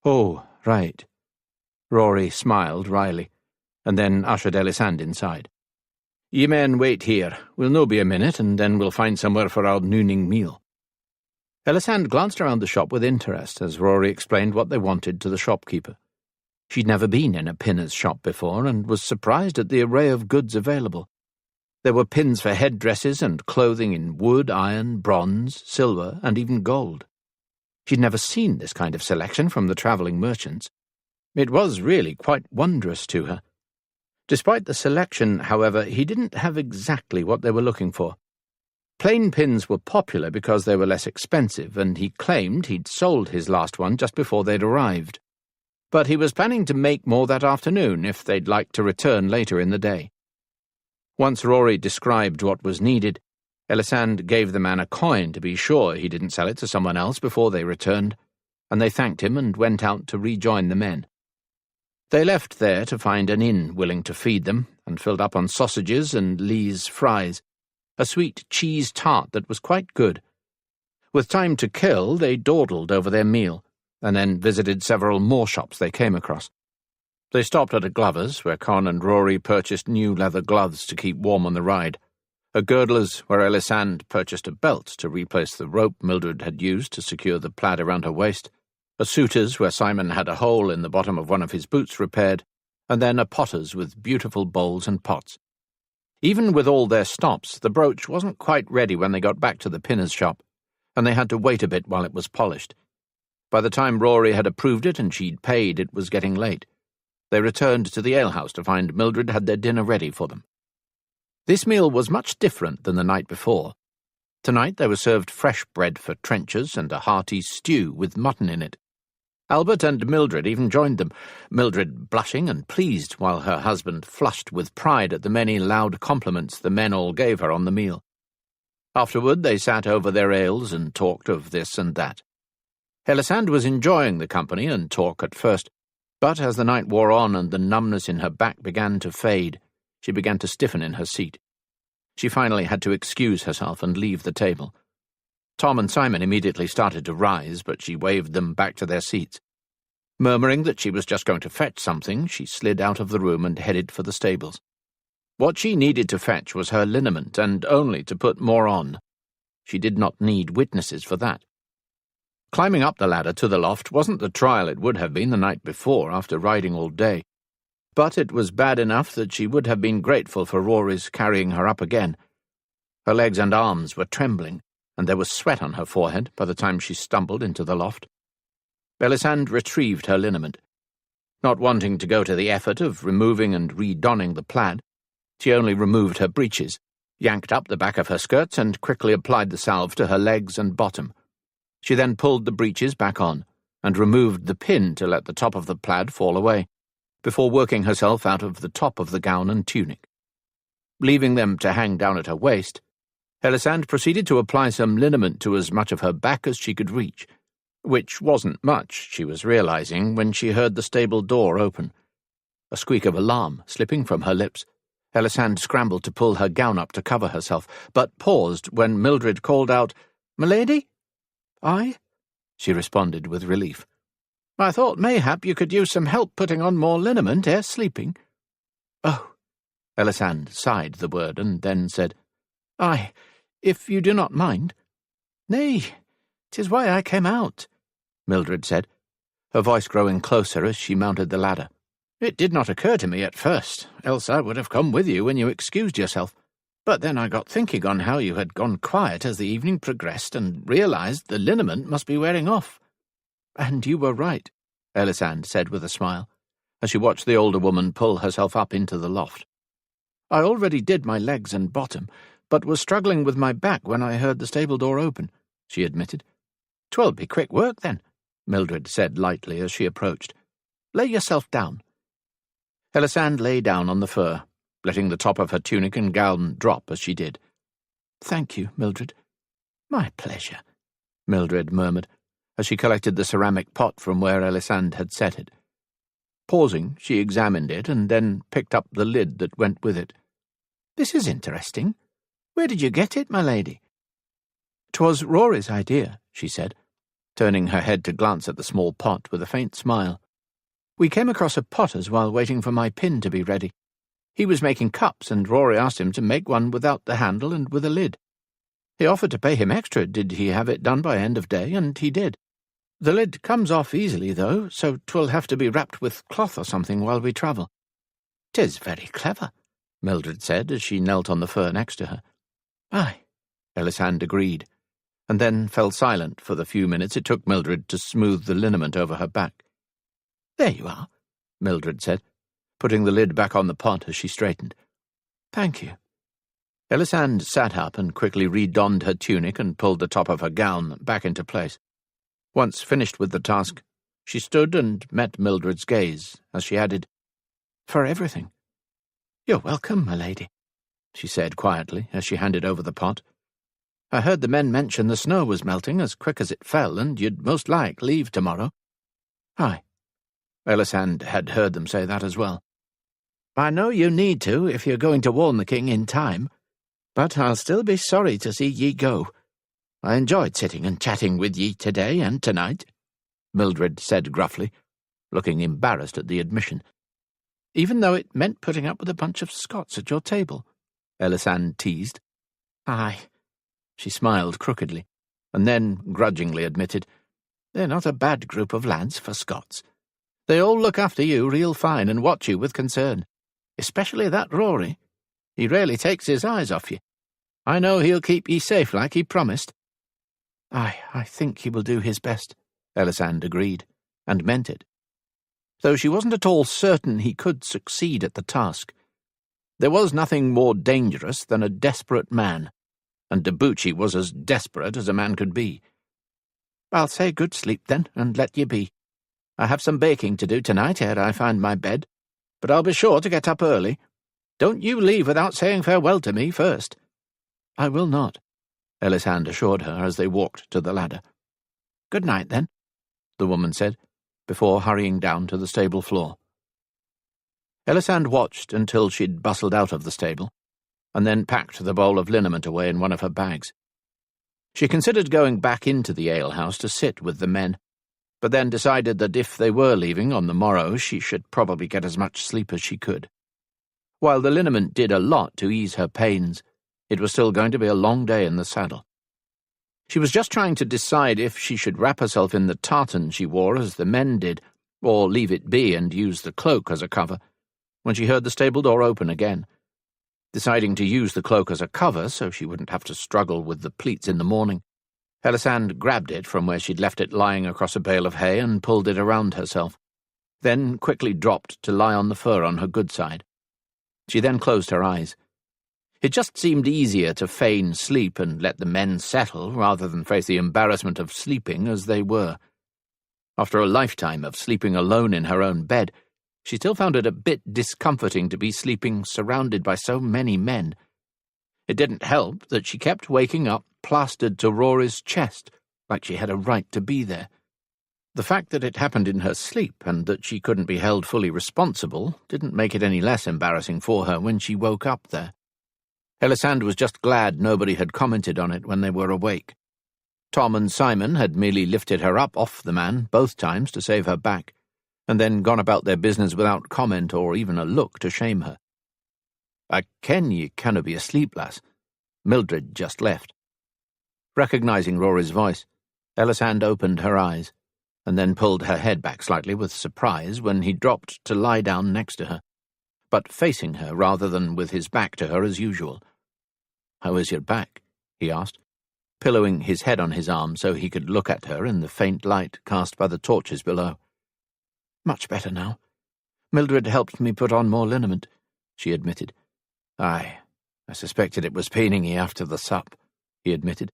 Speaker 2: "Oh, right."
Speaker 3: Rory smiled wryly, and then ushered Ellisand inside. "Ye men wait here. We'll no be a minute, and then we'll find somewhere for our nooning meal." Ellisand glanced around the shop with interest as Rory explained what they wanted to the shopkeeper. She'd never been in a pinner's shop before, and was surprised at the array of goods available. There were pins for headdresses and clothing in wood, iron, bronze, silver, and even gold. She'd never seen this kind of selection from the travelling merchants. It was really quite wondrous to her. Despite the selection, however, he didn't have exactly what they were looking for. Plain pins were popular because they were less expensive, and he claimed he'd sold his last one just before they'd arrived. But he was planning to make more that afternoon if they'd like to return later in the day. Once Rory described what was needed, Ellisand gave the man a coin to be sure he didn't sell it to someone else before they returned, and they thanked him and went out to rejoin the men. They left there to find an inn willing to feed them, and filled up on sausages and Lee's fries, a sweet cheese tart that was quite good. With time to kill, they dawdled over their meal, and then visited several more shops they came across. They stopped at a glover's, where Con and Rory purchased new leather gloves to keep warm on the ride, a girdler's, where Ellisand purchased a belt to replace the rope Mildred had used to secure the plaid around her waist, a suitor's, where Simon had a hole in the bottom of one of his boots repaired, and then a potter's with beautiful bowls and pots. Even with all their stops, the brooch wasn't quite ready when they got back to the pinner's shop, and they had to wait a bit while it was polished. By the time Rory had approved it and she'd paid, it was getting late. They returned to the alehouse to find Mildred had their dinner ready for them. This meal was much different than the night before. Tonight they were served fresh bread for trenchers and a hearty stew with mutton in it. Albert and Mildred even joined them, Mildred blushing and pleased, while her husband flushed with pride at the many loud compliments the men all gave her on the meal.
Speaker 1: Afterward they sat over their ales and talked of this and that. Ellisand was enjoying the company and talk at first, but as the night wore on and the numbness in her back began to fade, she began to stiffen in her seat. She finally had to excuse herself and leave the table. Tom and Simon immediately started to rise, but she waved them back to their seats. Murmuring that she was just going to fetch something, she slid out of the room and headed for the stables. What she needed to fetch was her liniment, and only to put more on. She did not need witnesses for that. Climbing up the ladder to the loft wasn't the trial it would have been the night before after riding all day, but it was bad enough that she would have been grateful for Rory's carrying her up again. Her legs and arms were trembling, and there was sweat on her forehead by the time she stumbled into the loft. Ellisand retrieved her liniment. Not wanting to go to the effort of removing and redonning the plaid, she only removed her breeches, yanked up the back of her skirts, and quickly applied the salve to her legs and bottom. She then pulled the breeches back on, and removed the pin to let the top of the plaid fall away, before working herself out of the top of the gown and tunic. Leaving them to hang down at her waist, Ellisand proceeded to apply some liniment to as much of her back as she could reach, which wasn't much, she was realizing, when she heard the stable door open. A squeak of alarm slipping from her lips, Ellisand scrambled to pull her gown up to cover herself, but paused when Mildred called out, "'Milady?' "'Aye?' she responded with relief. "'I thought mayhap you could use some help putting on more liniment ere sleeping.' "'Oh,' Ellisand sighed the word, and then said, "'Aye, if you do not mind.' "'Nay, 'tis why I came out,' Mildred said, her voice growing closer as she mounted the ladder. "'It did not occur to me at first, else I would have come with you when you excused yourself. But then I got thinking on how you had gone quiet as the evening progressed and realized the liniment must be wearing off.' "'And you were right,' Ellisand said with a smile, as she watched the older woman pull herself up into the loft. "'I already did my legs and bottom, but was struggling with my back when I heard the stable door open,' she admitted. "''Twill be quick work, then,' Mildred said lightly as she approached. "'Lay yourself down.' Ellisand lay down on the fur, letting the top of her tunic and gown drop as she did. "'Thank you, Mildred.' "'My pleasure,' Mildred murmured, as she collected the ceramic pot from where Ellisand had set it. Pausing, she examined it and then picked up the lid that went with it. "'This is interesting. Where did you get it, my lady?' "''Twas Rory's idea,' she said, turning her head to glance at the small pot with a faint smile. "'We came across a potter's while waiting for my pin to be ready. He was making cups, and Rory asked him to make one without the handle and with a lid. He offered to pay him extra did he have it done by end of day, and he did. The lid comes off easily, though, so 'twill have to be wrapped with cloth or something while we travel.' "''Tis very clever,' Mildred said as she knelt on the fur next to her. "'Aye,' Ellisand agreed, and then fell silent for the few minutes it took Mildred to smooth the liniment over her back. "'There you are,' Mildred said, putting the lid back on the pot as she straightened. "'Thank you.' Ellisand sat up and quickly redonned her tunic and pulled the top of her gown back into place. Once finished with the task, she stood and met Mildred's gaze as she added, "'For everything.' "'You're welcome, my lady,' she said quietly as she handed over the pot. "'I heard the men mention the snow was melting as quick as it fell, and you'd most like leave tomorrow.' "'Aye.' Ellisand had heard them say that as well. "'I know you need to if you're going to warn the king in time, but I'll still be sorry to see ye go. I enjoyed sitting and chatting with ye today and tonight,' Mildred said gruffly, looking embarrassed at the admission. "'Even though it meant putting up with a bunch of Scots at your table,' Ellisand teased. "'Aye,' she smiled crookedly, and then grudgingly admitted, "'They're not a bad group of lads for Scots. They all look after you real fine and watch you with concern, especially that Rory. He rarely takes his eyes off you. I know he'll keep ye safe like he promised.' "'Aye, I think he will do his best,' Ellisand agreed, and meant it. Though she wasn't at all certain he could succeed at the task. There was nothing more dangerous than a desperate man, and Duchi was as desperate as a man could be. "'I'll say good sleep, then, and let ye be. I have some baking to do tonight ere I find my bed, but I'll be sure to get up early. Don't you leave without saying farewell to me first.' "'I will not.' Ellisand assured her as they walked to the ladder. "Good night, then," the woman said, before hurrying down to the stable floor. Ellisand watched until she'd bustled out of the stable, and then packed the bowl of liniment away in one of her bags. She considered going back into the alehouse to sit with the men, but then decided that if they were leaving on the morrow, she should probably get as much sleep as she could. While the liniment did a lot to ease her pains, it was still going to be a long day in the saddle. She was just trying to decide if she should wrap herself in the tartan she wore as the men did, or leave it be and use the cloak as a cover, when she heard the stable door open again. Deciding to use the cloak as a cover so she wouldn't have to struggle with the pleats in the morning, Ellisand grabbed it from where she'd left it lying across a bale of hay and pulled it around herself, then quickly dropped to lie on the fur on her good side. She then closed her eyes. It just seemed easier to feign sleep and let the men settle rather than face the embarrassment of sleeping as they were. After a lifetime of sleeping alone in her own bed, she still found it a bit discomforting to be sleeping surrounded by so many men. It didn't help that she kept waking up plastered to Rory's chest, like she had a right to be there. The fact that it happened in her sleep and that she couldn't be held fully responsible didn't make it any less embarrassing for her when she woke up there. Ellisand was just glad nobody had commented on it when they were awake. Tom and Simon had merely lifted her up off the man both times to save her back, and then gone about their business without comment or even a look to shame her. "I ken ye canna be asleep, lass. Mildred just left." Recognizing Rory's voice, Ellisand opened her eyes, and then pulled her head back slightly with surprise when he dropped to lie down next to her, but facing her rather than with his back to her as usual. "How is your back?" he asked, pillowing his head on his arm so he could look at her in the faint light cast by the torches below. "Much better now. Mildred helped me put on more liniment," she admitted. "Aye, I suspected it was paining ye after the sup," he admitted,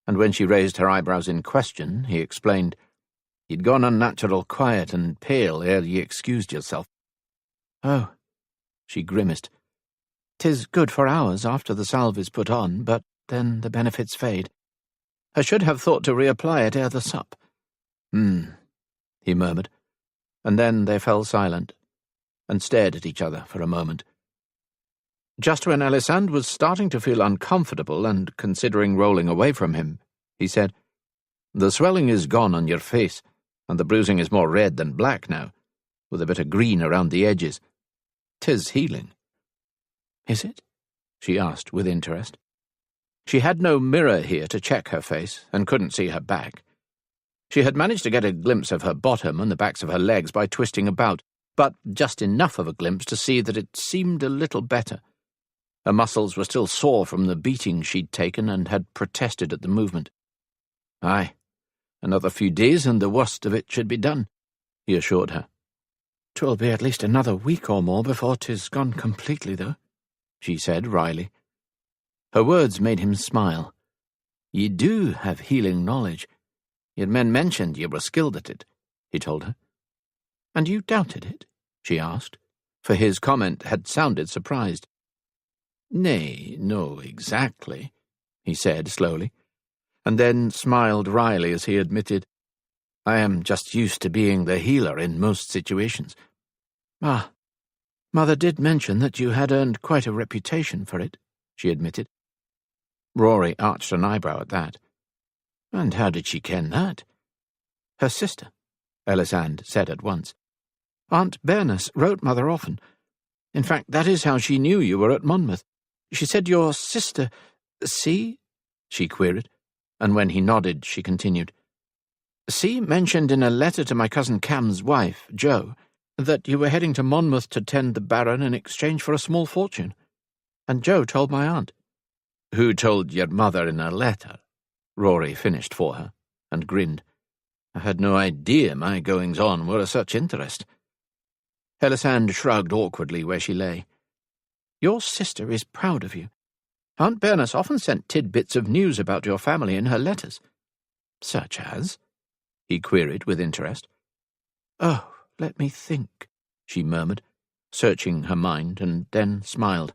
Speaker 1: and when she raised her eyebrows in question, he explained, "Ye'd gone unnatural quiet and pale ere ye excused yourself." "Oh," she grimaced. "'Tis good for hours after the salve is put on, but then the benefits fade. I should have thought to reapply it ere the sup." He murmured, and then they fell silent, and stared at each other for a moment. Just when Ellisand was starting to feel uncomfortable and considering rolling away from him, he said, "The swelling is gone on your face, and the bruising is more red than black now, with a bit of green around the edges. 'Tis healing." "Is it?" she asked with interest. She had no mirror here to check her face, and couldn't see her back. She had managed to get a glimpse of her bottom and the backs of her legs by twisting about, but just enough of a glimpse to see that it seemed a little better. Her muscles were still sore from the beating she'd taken and had protested at the movement. "Aye, another few days and the worst of it should be done," he assured her. "'Twill be at least another week or more before 'tis gone completely, though," she said wryly. Her words made him smile. "Ye do have healing knowledge. Your men mentioned ye were skilled at it," he told her. "And you doubted it?" she asked, for his comment had sounded surprised. "Nay, no, exactly," he said slowly, and then smiled wryly as he admitted, "I am just used to being the healer in most situations." "Ah, Mother did mention that you had earned quite a reputation for it," she admitted. Rory arched an eyebrow at that. "And how did she ken that?" "Her sister," Ellisand said at once. "Aunt Bairness wrote Mother often. In fact, that is how she knew you were at Monmouth. She said your sister— See?" she queried, and when he nodded, she continued, "See mentioned in a letter to my cousin Cam's wife, Jo, that you were heading to Monmouth to tend the Baron in exchange for a small fortune. And Jo told my aunt." "Who told your mother in a letter?" Rory finished for her, and grinned. "I had no idea my goings-on were of such interest." Ellisand shrugged awkwardly where she lay. "Your sister is proud of you. Aunt Bairness often sent tidbits of news about your family in her letters." "Such as?" he queried with interest. "Oh, let me think," she murmured, searching her mind, and then smiled.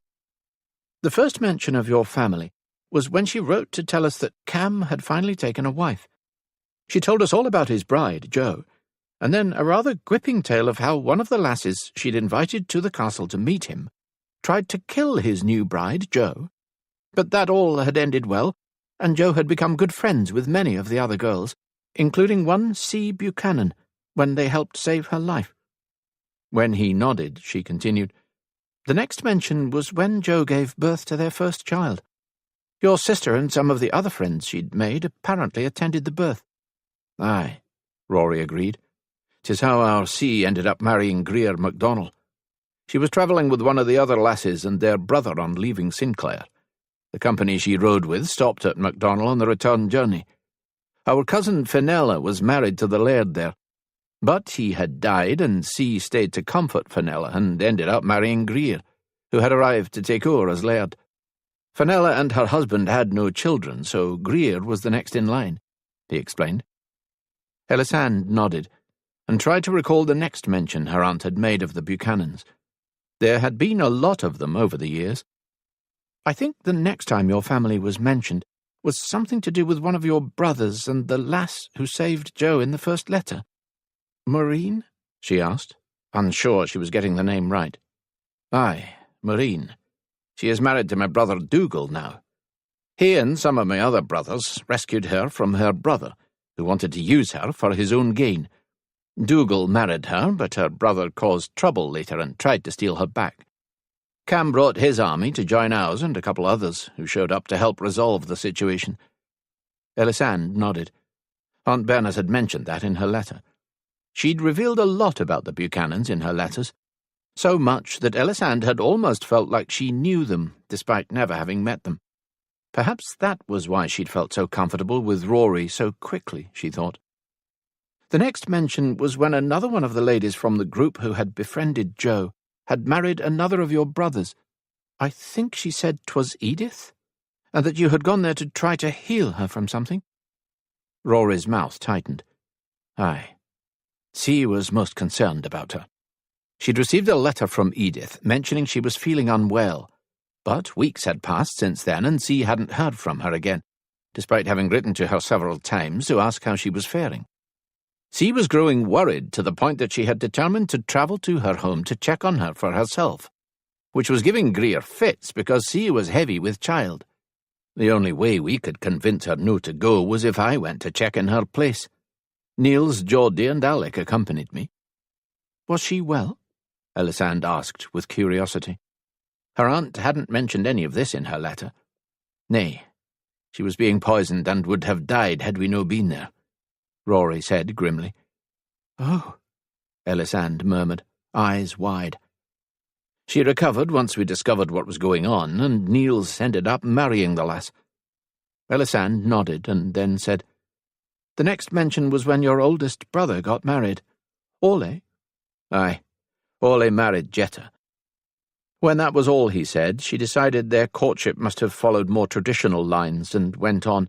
Speaker 1: "The first mention of your family
Speaker 3: was when she wrote to tell us that Cam had finally taken a wife. She told us all about his bride, Jo, and then a rather gripping tale of how one of the lasses she'd invited to the castle to meet him tried to kill his new bride, Jo. But that all had ended well, and Jo had become good friends with many of the other girls, including one C. Buchanan, when they helped save her life. When he nodded, she continued, "The next mention was when Jo gave birth to their first child. Your sister and some of the other friends she'd made apparently attended the birth."
Speaker 1: "Aye," Rory agreed. "'Tis how our C ended up marrying Greer MacDonald. She was travelling with one of the other lasses and their brother on leaving Sinclair. The company she rode with stopped at MacDonald on the return journey. Our cousin Fenella was married to the laird there, but he had died and C stayed to comfort Fenella and ended up marrying Greer, who had arrived to take over as laird. Fenella and her husband had no children, so Greer was the next in line," he explained. Ellisand nodded and tried to recall the next mention her aunt had made of the Buchanans. There had been a lot of them over the years. "I think the next time your family was mentioned was something to do with one of your brothers and the lass who saved Jo in the first letter." "Maureen?" she asked, unsure she was getting the name right. "Aye, Maureen. She is married to my brother Dougal now. He and some of my other brothers rescued her from her brother, who wanted to use her for his own gain. Dougal married her, but her brother caused trouble later and tried to steal her back. Cam brought his army to join ours and a couple others who showed up to help resolve the situation." Ellisand nodded. Aunt Bernice had mentioned that in her letter. She'd revealed a lot about the Buchanans in her letters, so much that Ellisand had almost felt like she knew them, despite never having met them. Perhaps that was why she'd felt so comfortable with Rory so quickly, she thought. The next mention was when another one of the ladies from the group who had befriended Jo had married another of your brothers. I think she said 'twas Edith, and that you had gone there to try to heal her from something. Rory's mouth tightened. Aye. C was most concerned about her. She'd received a letter from Edith mentioning she was feeling unwell, but weeks had passed since then and C hadn't heard from her again, despite having written to her several times to ask how she was faring. C was growing worried to the point that she had determined to travel to her home to check on her for herself, which was giving Greer fits because C was heavy with child. The only way we could convince her no to go was if I went to check in her place. Niels, Geordie and Alec accompanied me. Was she well? Ellisand asked with curiosity. Her aunt hadn't mentioned any of this in her letter. Nay, she was being poisoned and would have died had we no been there, Rory said grimly. Oh, Ellisand murmured, eyes wide. She recovered once we discovered what was going on, and Niels ended up marrying the lass. Ellisand nodded and then said, The next mention was when your oldest brother got married. Ole? Aye, Ole married Jetta. When that was all he said, she decided their courtship must have followed more traditional lines and went on.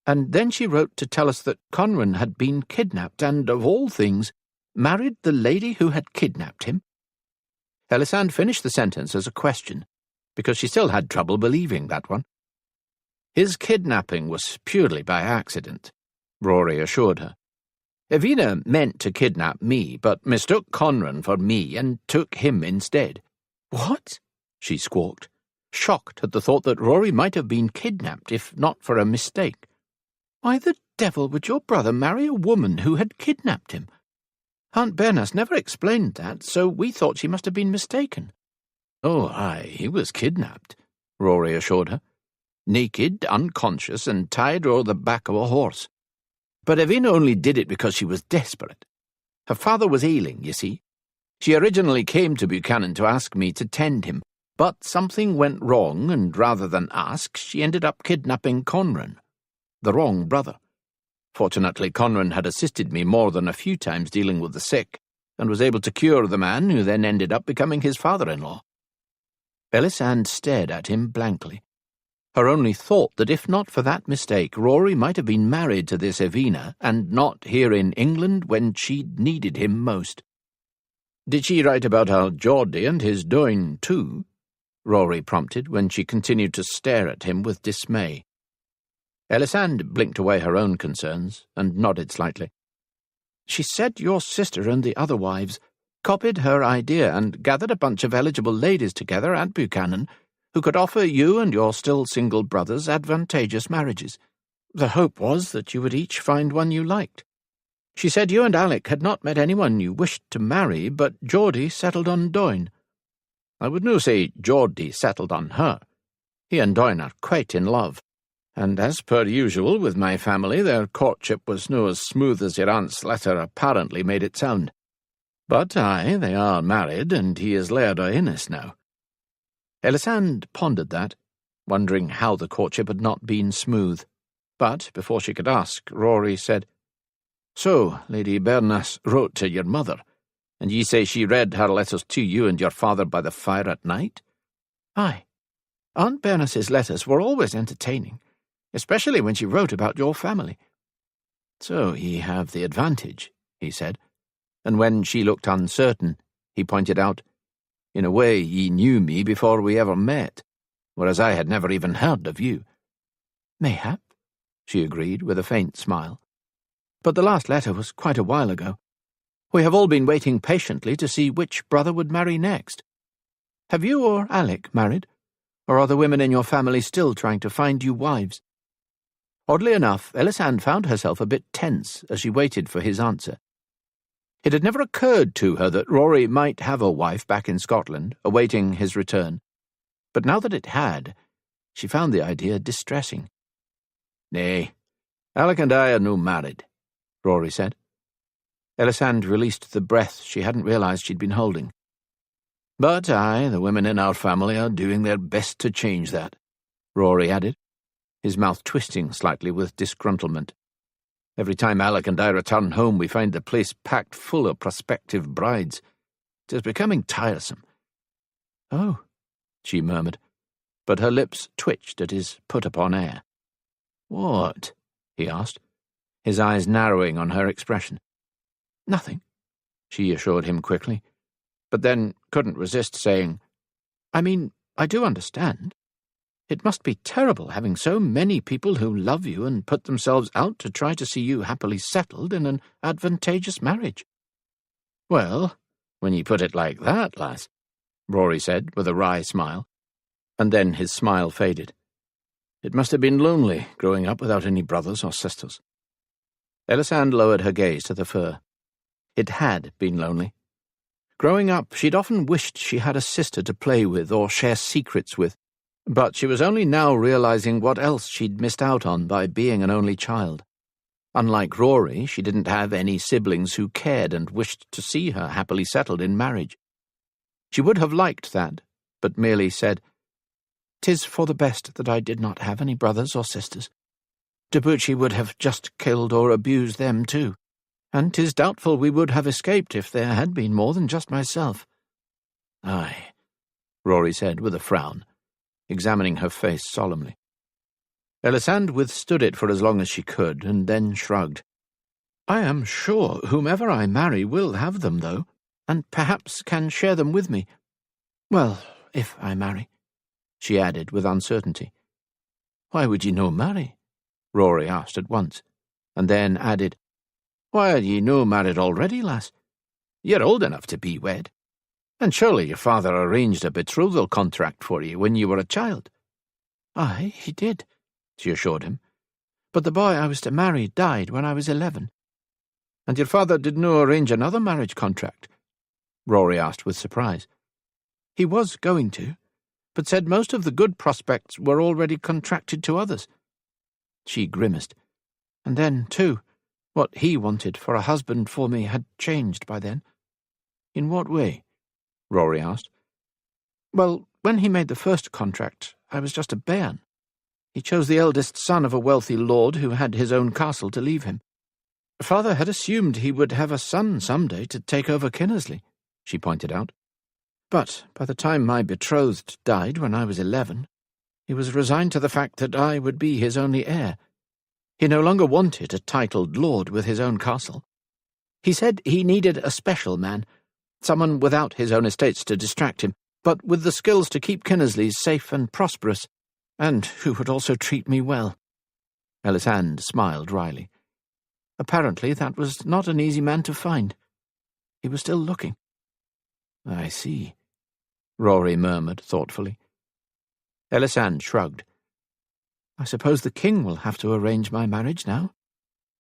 Speaker 1: And then she wrote to tell us that Conran had been kidnapped and, of all things, married the lady who had kidnapped him. Ellisand finished the sentence as a question, because she still had trouble believing that one. His kidnapping was purely by accident, Rory assured her. Evina meant to kidnap me, but mistook Conran for me and took him instead. What? She squawked, shocked at the thought that Rory might have been kidnapped if not for a mistake. Why the devil would your brother marry a woman who had kidnapped him? Aunt Bernice never explained that, so we thought she must have been mistaken. Oh, aye, he was kidnapped, Rory assured her. Naked, unconscious, and tied o'er the back of a horse. But Evina only did it because she was desperate. Her father was ailing, you see. She originally came to Buchanan to ask me to tend him, but something went wrong, and rather than ask, she ended up kidnapping Conran. The wrong brother. Fortunately, Conran had assisted me more than a few times dealing with the sick, and was able to cure the man who then ended up becoming his father-in-law. Ellisand stared at him blankly. Her only thought that if not for that mistake, Rory might have been married to this Evina, and not here in England when she'd needed him most. Did she write about how Geordie and his doin too? Rory prompted when she continued to stare at him with dismay. Ellisand blinked away her own concerns and nodded slightly. She said your sister and the other wives copied her idea and gathered a bunch of eligible ladies together at Buchanan who could offer you and your still single brothers advantageous marriages. The hope was that you would each find one you liked. She said you and Alec had not met anyone you wished to marry, but Geordie settled on Doyne. I would no say Geordie settled on her. He and Doyne are quite in love, and as per usual with my family, their courtship was no as smooth as your aunt's letter apparently made it sound. But aye, they are married, and he is Laird o' Innis now. Ellisand pondered that, wondering how the courtship had not been smooth. But before she could ask, Rory said, So, Lady Bernas wrote to your mother, and ye say she read her letters to you and your father by the fire at night? Aye. Aunt Bernas's letters were always entertaining, especially when she wrote about your family. So ye have the advantage, he said, and when she looked uncertain, he pointed out, In a way ye knew me before we ever met, whereas I had never even heard of you. Mayhap, she agreed with a faint smile. But the last letter was quite a while ago. We have all been waiting patiently to see which brother would marry next. Have you or Alec married? Or are the women in your family still trying to find you wives? Oddly enough, Ellisand found herself a bit tense as she waited for his answer. It had never occurred to her that Rory might have a wife back in Scotland, awaiting his return. But now that it had, she found the idea distressing. Nay, Alec and I are no married, Rory said. Ellisand released the breath she hadn't realized she'd been holding. But aye, the women in our family are doing their best to change that, Rory added, his mouth twisting slightly with disgruntlement. Every time Alec and I return home, we find the place packed full of prospective brides. It is becoming tiresome. Oh, she murmured, but her lips twitched at his put-upon air. What? He asked, his eyes narrowing on her expression. Nothing, she assured him quickly, but then couldn't resist saying, I mean, I do understand. It must be terrible having so many people who love you and put themselves out to try to see you happily settled in an advantageous marriage. Well, when you put it like that, lass, Rory said with a wry smile, and then his smile faded. It must have been lonely growing up without any brothers or sisters. Ellisand lowered her gaze to the fur. It had been lonely. Growing up, she'd often wished she had a sister to play with or share secrets with, but she was only now realizing what else she'd missed out on by being an only child. Unlike Rory, she didn't have any siblings who cared and wished to see her happily settled in marriage. She would have liked that, but merely said, "'Tis for the best that I did not have any brothers or sisters. Duchi would have just killed or abused them too, and 'tis doubtful we would have escaped if there had been more than just myself." "Aye," Rory said with a frown, examining her face solemnly. Ellisand withstood it for as long as she could, and then shrugged. "I am sure whomever I marry will have them, though, and perhaps can share them with me. Well, if I marry," she added with uncertainty. "Why would ye no marry?" Rory asked at once, and then added, "Why are ye no married already, lass? You're old enough to be wed, and surely your father arranged a betrothal contract for you when you were a child." "Aye, he did," she assured him, "but the boy I was to marry died when I was 11. "And your father did no arrange another marriage contract?" Rory asked with surprise. "He was going to, but said most of the good prospects were already contracted to others." She grimaced. "And then, too, what he wanted for a husband for me had changed by then." "In what way?" Rory asked. "Well, when he made the first contract, I was just a bairn. He chose the eldest son of a wealthy lord who had his own castle to leave him. Father had assumed he would have a son some day to take over Kinnersley," she pointed out. "But by the time my betrothed died when I was 11, he was resigned to the fact that I would be his only heir. He no longer wanted a titled lord with his own castle. He said he needed a special man, someone without his own estates to distract him, but with the skills to keep Kinnersley's safe and prosperous, and who would also treat me well." Ellisand smiled wryly. Apparently that was not an easy man to find. He was still looking. "I see," Rory murmured thoughtfully. Ellisand shrugged. "I suppose the king will have to arrange my marriage now,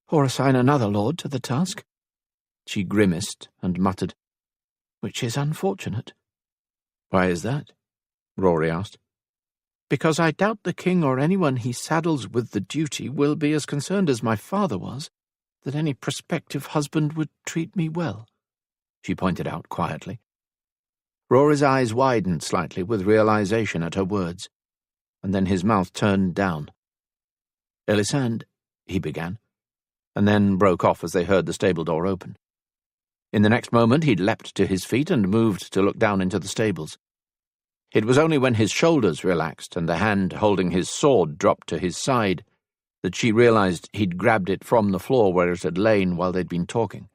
Speaker 1: or assign another lord to the task." She grimaced and muttered, "Which is unfortunate." "Why is that?" Rory asked. "Because I doubt the king or anyone he saddles with the duty will be as concerned as my father was that any prospective husband would treat me well," she pointed out quietly. Rory's eyes widened slightly with realization at her words, and then his mouth turned down. "Ellisand," he began, and then broke off as they heard the stable door open. In the next moment he'd leapt to his feet and moved to look down into the stables. It was only when his shoulders relaxed and the hand holding his sword dropped to his side that she realized he'd grabbed it from the floor where it had lain while they'd been talking.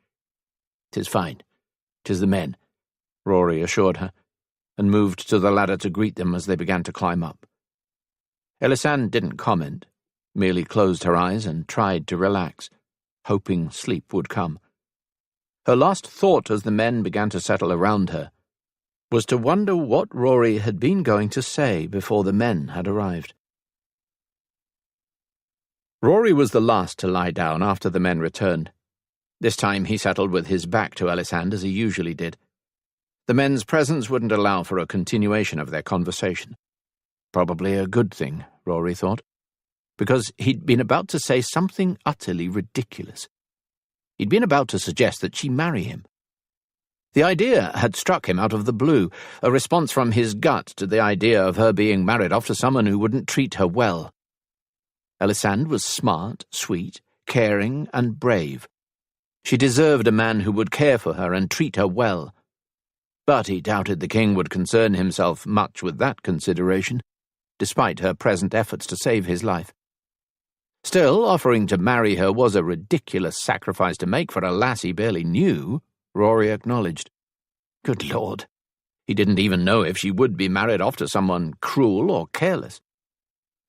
Speaker 1: "'Tis fine. 'Tis the men," Rory assured her, and moved to the ladder to greet them as they began to climb up. Ellisand didn't comment, merely closed her eyes and tried to relax, hoping sleep would come. Her last thought as the men began to settle around her was to wonder what Rory had been going to say before the men had arrived. Rory was the last to lie down after the men returned. This time he settled with his back to Ellisand as he usually did. The men's presence wouldn't allow for a continuation of their conversation. Probably a good thing, Rory thought, because he'd been about to say something utterly ridiculous. He'd been about to suggest that she marry him. The idea had struck him out of the blue, a response from his gut to the idea of her being married off to someone who wouldn't treat her well. Ellisand was smart, sweet, caring, and brave. She deserved a man who would care for her and treat her well. But he doubted the king would concern himself much with that consideration, despite her present efforts to save his life. Still, offering to marry her was a ridiculous sacrifice to make for a lass he barely knew, Rory acknowledged. Good Lord, he didn't even know if she would be married off to someone cruel or careless.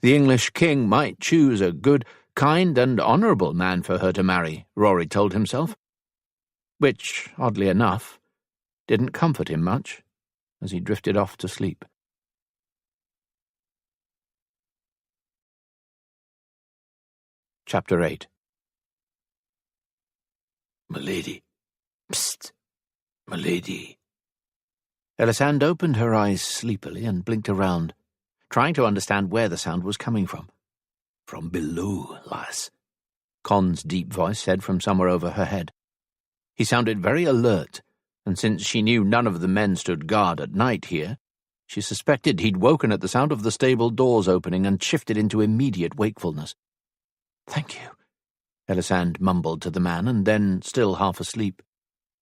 Speaker 1: The English king might choose a good, kind and honourable man for her to marry, Rory told himself. Which, oddly enough, didn't comfort him much as he drifted off to sleep. Chapter 8. "Milady. Psst. Milady." Ellisand opened her eyes sleepily and blinked around, trying to understand where the sound was coming from. "From below, lass," Con's deep voice said from somewhere over her head. He sounded very alert, and since she knew none of the men stood guard at night here, she suspected he'd woken at the sound of the stable doors opening and shifted into immediate wakefulness. "Thank you," Ellisand mumbled to the man, and then, still half asleep,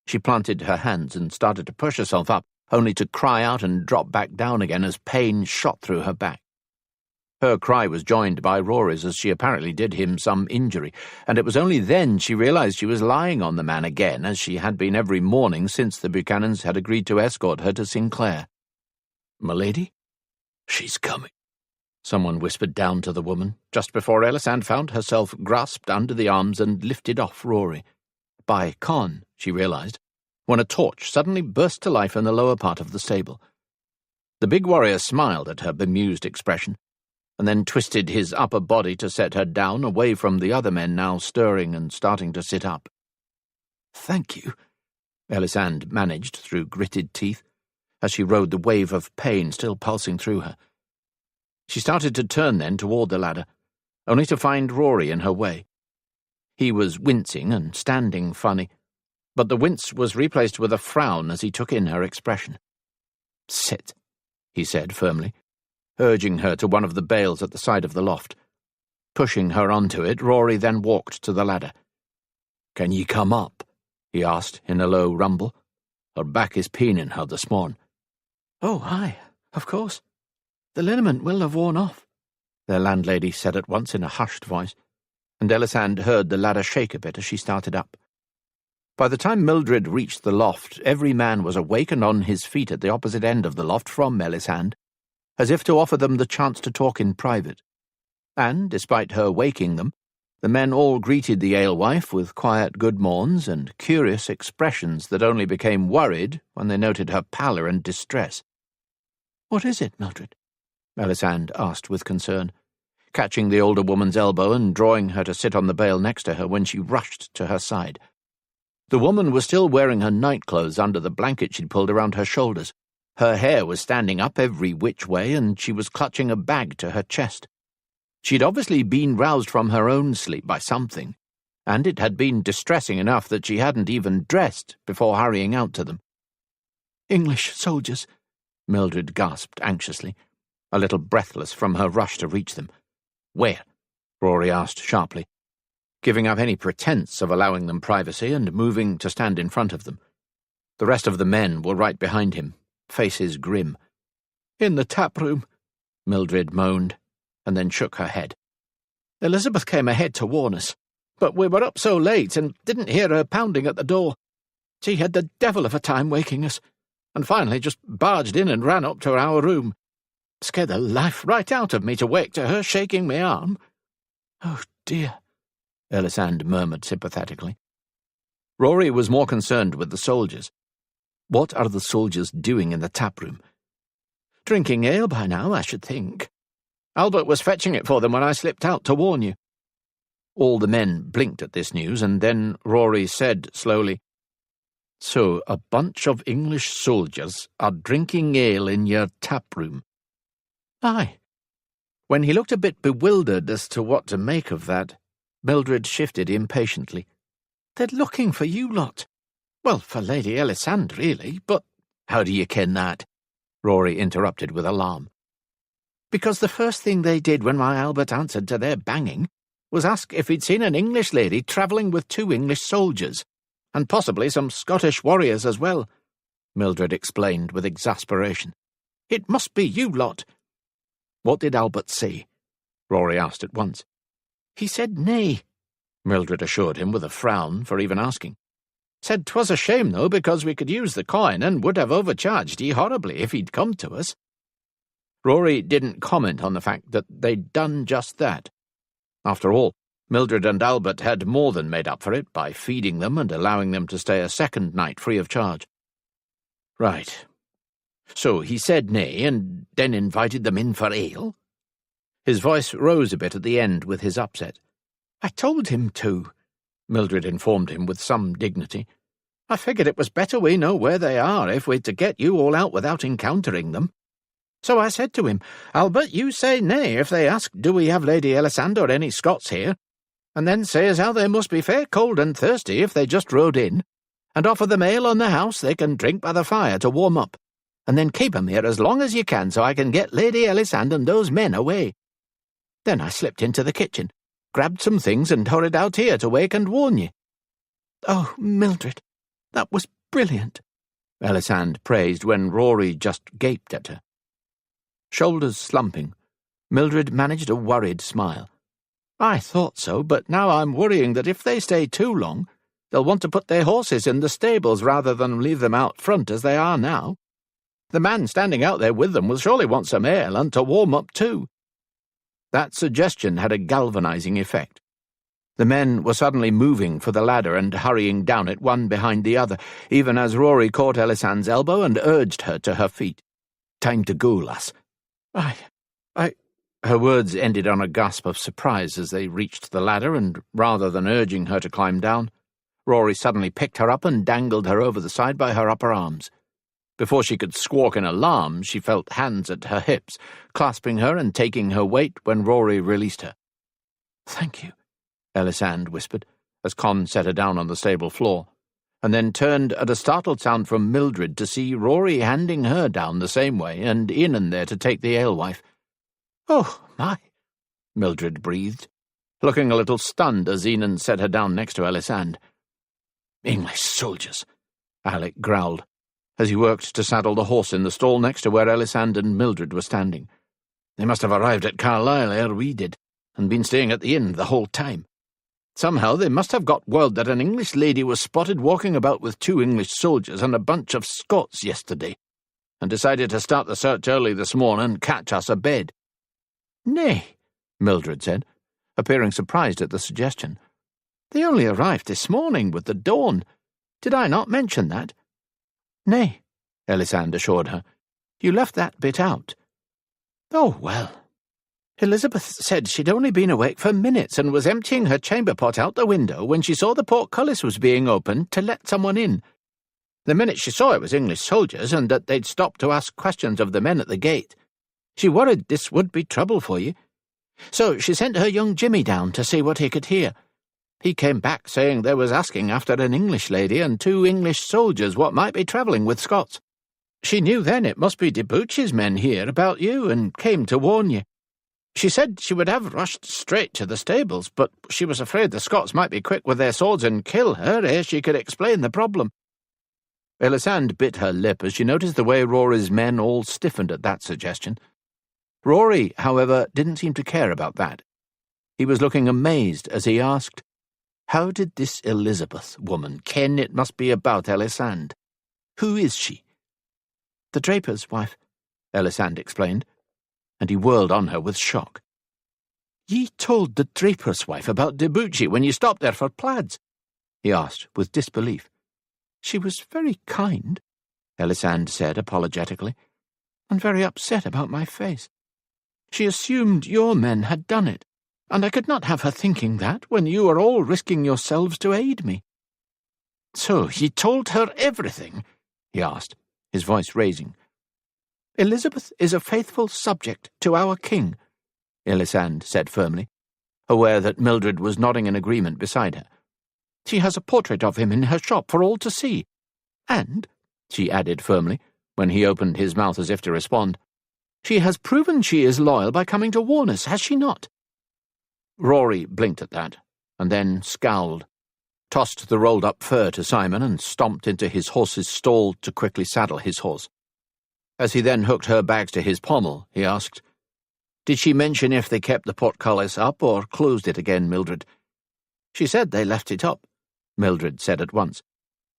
Speaker 1: she planted her hands and started to push herself up, only to cry out and drop back down again as pain shot through her back. Her cry was joined by Rory's as she apparently did him some injury, and it was only then she realized she was lying on the man again, as she had been every morning since the Buchanans had agreed to escort her to Sinclair. "Milady? She's coming," someone whispered down to the woman, just before Ellisand found herself grasped under the arms and lifted off Rory. By Con, she realized, when a torch suddenly burst to life in the lower part of the stable. The big warrior smiled at her bemused expression, and then twisted his upper body to set her down away from the other men now stirring and starting to sit up. "Thank you," Ellisand managed through gritted teeth, as she rode the wave of pain still pulsing through her. She started to turn then toward the ladder, only to find Rory in her way. He was wincing and standing funny, but the wince was replaced with a frown as he took in her expression. "Sit," he said firmly, urging her to one of the bales at the side of the loft. Pushing her onto it, Rory then walked to the ladder. "Can ye come up?" he asked in a low rumble. "Her back is paining her this morn." "Oh, aye, of course. The liniment will have worn off," their landlady said at once in a hushed voice, and Ellisand heard the ladder shake a bit as she started up. By the time Mildred reached the loft, every man was awake and on his feet at the opposite end of the loft from Ellisand, as if to offer them the chance to talk in private. And, despite her waking them, the men all greeted the alewife with quiet good morns and curious expressions that only became worried when they noted her pallor and distress.
Speaker 2: "What is it, Mildred?"
Speaker 1: Ellisand asked with concern, catching the older woman's elbow and drawing her to sit on the bale next to her when she rushed to her side. The woman was still wearing her nightclothes under the blanket she'd pulled around her shoulders. Her hair was standing up every which way, and she was clutching a bag to her chest. She'd obviously been roused from her own sleep by something, and it had been distressing enough that she hadn't even dressed before hurrying out to them.
Speaker 2: "English soldiers,"
Speaker 1: Mildred gasped anxiously, a little breathless from her rush to reach them. "Where?" Rory asked sharply, giving up any pretense of allowing them privacy and moving to stand in front of them. The rest of the men were right behind him, faces grim.
Speaker 2: "In the tap room,"
Speaker 1: Mildred moaned, and then shook her head.
Speaker 2: "Elizabeth came ahead to warn us, but we were up so late and didn't hear her pounding at the door. She had the devil of a time waking us, and finally just barged in and ran up to our room. Scared the life right out of me to wake to her shaking my arm." "Oh, dear,"
Speaker 1: Ellisand murmured sympathetically. Rory was more concerned with the soldiers. What are the soldiers doing in the tap room?
Speaker 2: "Drinking ale by now, I should think. Albert was fetching it for them when I slipped out to warn you."
Speaker 1: All the men blinked at this news, and then Rory said slowly, "So a bunch of English soldiers are drinking ale in your tap room?"
Speaker 2: "Aye."
Speaker 1: When he looked a bit bewildered as to what to make of that, Mildred shifted impatiently.
Speaker 2: "They're looking for you lot. Well, for Lady Ellisand, really, but—"
Speaker 1: "How do you ken that?" Rory interrupted with alarm.
Speaker 2: "Because the first thing they did when my Albert answered to their banging was ask if he'd seen an English lady travelling with 2 English soldiers, and possibly some Scottish warriors as well," Mildred explained with exasperation. "It must be you lot."
Speaker 1: "What did Albert say?" Rory asked at once.
Speaker 2: "He said nay,"
Speaker 1: Mildred assured him with a frown for even asking.
Speaker 2: "Said 'twas a shame, though, because we could use the coin and would have overcharged ye horribly if he'd come to us."
Speaker 1: Rory didn't comment on the fact that they'd done just that. After all, Mildred and Albert had more than made up for it by feeding them and allowing them to stay a second night free of charge. "Right. So he said nay, and then invited them in for ale?" His voice rose a bit at the end with his upset.
Speaker 2: "I told him to," Mildred informed him with some dignity. "I figured it was better we know where they are if we're to get you all out without encountering them. So I said to him, 'Albert, you say nay if they ask, do we have Lady Ellisand or any Scots here?' And then say as how they must be fair cold and thirsty if they just rode in, and offer them ale on the house they can drink by the fire to warm up, and then keep 'em here as long as you can so I can get Lady Ellisand and those men away. Then I slipped into the kitchen, grabbed some things and hurried out here to wake and warn you." "Oh, Mildred, that was brilliant,"
Speaker 1: Ellisand praised when Rory just gaped at her. Shoulders slumping, Mildred managed a worried smile.
Speaker 2: "I thought so, but now I'm worrying that if they stay too long, they'll want to put their horses in the stables rather than leave them out front as they are now. The man standing out there with them will surely want some ale and to warm up too."
Speaker 1: That suggestion had a galvanizing effect. The men were suddenly moving for the ladder and hurrying down it one behind the other, even as Rory caught Ellisand's elbow and urged her to her feet. "Time to go, lass."
Speaker 2: I...
Speaker 1: Her words ended on a gasp of surprise as they reached the ladder, and rather than urging her to climb down, Rory suddenly picked her up and dangled her over the side by her upper arms. Before she could squawk in alarm, she felt hands at her hips, clasping her and taking her weight when Rory released her.
Speaker 2: "Thank you,"
Speaker 1: Ellisand whispered, as Con set her down on the stable floor, and then turned at a startled sound from Mildred to see Rory handing her down the same way and Ian there to take the alewife.
Speaker 2: "Oh, my,"
Speaker 1: Mildred breathed, looking a little stunned as Ian set her down next to Ellisand. "English soldiers," Alec growled, as he worked to saddle the horse in the stall next to where Ellisand and Mildred were standing. "They must have arrived at Carlisle ere we did, and been staying at the inn the whole time."
Speaker 3: Somehow they must have got word that an English lady was spotted walking about with 2 English soldiers and a bunch of Scots yesterday, and decided to start the search early this morning and catch us abed."
Speaker 1: "Nay," Mildred said, appearing surprised at the suggestion. "They only arrived this morning with the dawn. Did I not mention that?" "Nay," Ellisand assured her. "You left that bit out." "Oh, well. Elizabeth said she'd only been awake for minutes and was emptying her chamber pot out the window when she saw the portcullis was being opened to let someone in. The minute she saw it was English soldiers and that they'd stopped to ask questions of the men at the gate, she worried this would be trouble for you. So she sent her young Jimmy down to see what he could hear. He came back saying they was asking after an English lady and 2 English soldiers what might be travelling with Scots. She knew then it must be Duchi's men here about you and came to warn you. She said she would have rushed straight to the stables, but she was afraid the Scots might be quick with their swords and kill her ere she could explain the problem." Ellisand bit her lip as she noticed the way Rory's men all stiffened at that suggestion. Rory, however, didn't seem to care about that. He was looking amazed as he asked, "How did this Elizabeth woman ken it must be about Ellisand? Who is she?" "The draper's wife," Ellisand explained, and he whirled on her with shock. "Ye told the draper's wife about Duchi when you stopped there for plaids?" he asked with disbelief. "She was very kind," Ellisand said apologetically, "and very upset about my face. She assumed your men had done it, and I could not have her thinking that when you were all risking yourselves to aid me." "So ye told her everything?" he asked, his voice raising. "Elizabeth is a faithful subject to our king," Ellisand said firmly, aware that Mildred was nodding in agreement beside her. "She has a portrait of him in her shop for all to see. And," she added firmly, when he opened his mouth as if to respond, "she has proven she is loyal by coming to warn us, has she not?" Rory blinked at that, and then scowled, tossed the rolled-up fur to Simon and stomped into his horse's stall to quickly saddle his horse. As he then hooked her bags to his pommel, he asked, "Did she mention if they kept the portcullis up or closed it again, Mildred?" "She said they left it up," Mildred said at once.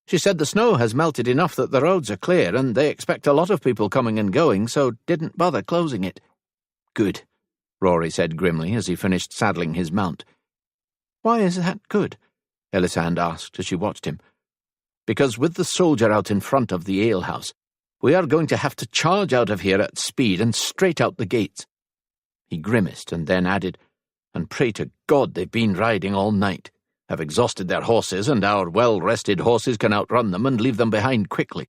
Speaker 1: "She said the snow has melted enough that the roads are clear and they expect a lot of people coming and going, so didn't bother closing it." "Good," Rory said grimly as he finished saddling his mount. "Why is that good?" Ellisand asked as she watched him. "Because with the soldier out in front of the alehouse, we are going to have to charge out of here at speed and straight out the gates." He grimaced and then added, "And pray to God they've been riding all night, have exhausted their horses, and our well-rested horses can outrun them and leave them behind quickly.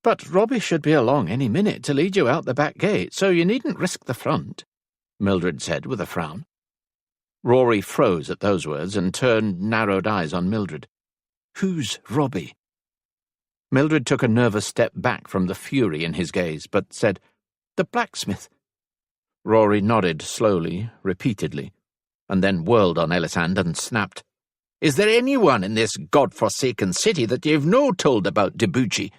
Speaker 1: But Robbie should be along any minute to lead you out the back gate, so you needn't risk the front," Mildred said with a frown. Rory froze at those words and turned narrowed eyes on Mildred. "Who's Robbie?" Mildred took a nervous step back from the fury in his gaze, but said, "The blacksmith." Rory nodded slowly, repeatedly, and then whirled on Ellisand and snapped, "Is there anyone in this god-forsaken city that you've no told about Duchi?"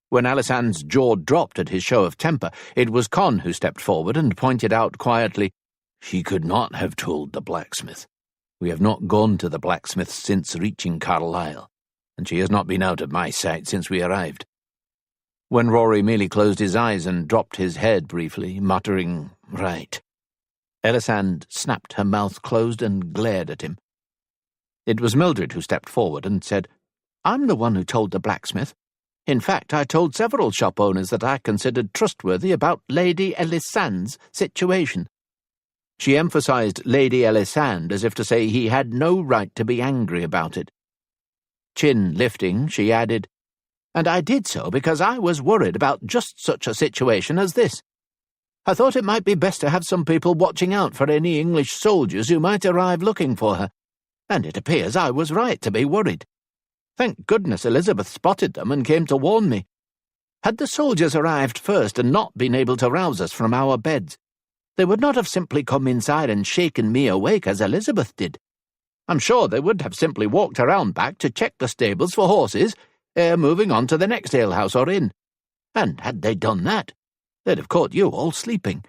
Speaker 1: When Ellisand's jaw dropped at his show of temper, it was Con who stepped forward and pointed out quietly, "She could not have told the blacksmith. We have not gone to the blacksmith since reaching Carlisle, and she has not been out of my sight since we arrived." When Rory merely closed his eyes and dropped his head briefly, muttering, "Right," Ellisand snapped her mouth closed and glared at him. It was Mildred who stepped forward and said, "I'm the one who told the blacksmith. In fact, I told several shop owners that I considered trustworthy about Lady Ellisand's situation." She emphasized Lady Ellisand as if to say he had no right to be angry about it. Chin lifting, she added, "And I did so because I was worried about just such a situation as this. I thought it might be best to have some people watching out for any English soldiers who might arrive looking for her, and it appears I was right to be worried. Thank goodness Elizabeth spotted them and came to warn me. Had the soldiers arrived first and not been able to rouse us from our beds, they would not have simply come inside and shaken me awake as Elizabeth did. I'm sure they would have simply walked around back to check the stables for horses ere moving on to the next alehouse or inn. And had they done that, they'd have caught you all sleeping."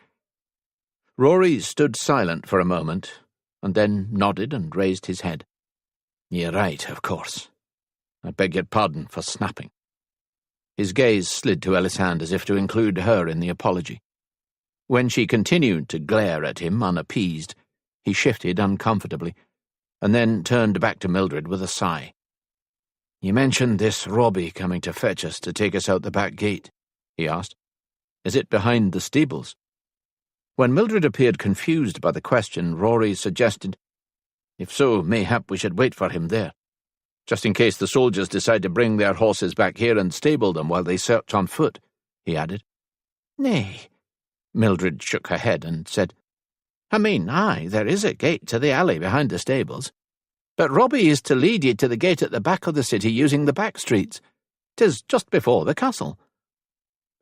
Speaker 1: Rory stood silent for a moment, and then nodded and raised his head. "You're right, of course. I beg your pardon for snapping." His gaze slid to Ellisand as if to include her in the apology. When she continued to glare at him unappeased, he shifted uncomfortably, and then turned back to Mildred with a sigh. "You mentioned this Robbie coming to fetch us to take us out the back gate," he asked. "Is it behind the stables?" When Mildred appeared confused by the question, Rory suggested, "If so, mayhap we should wait for him there, just in case the soldiers decide to bring their horses back here and stable them while they search on foot," he added. "Nay," Mildred shook her head and said, "I mean, aye, there is a gate to the alley behind the stables, but Robbie is to lead ye to the gate at the back of the city using the back streets. 'Tis just before the castle."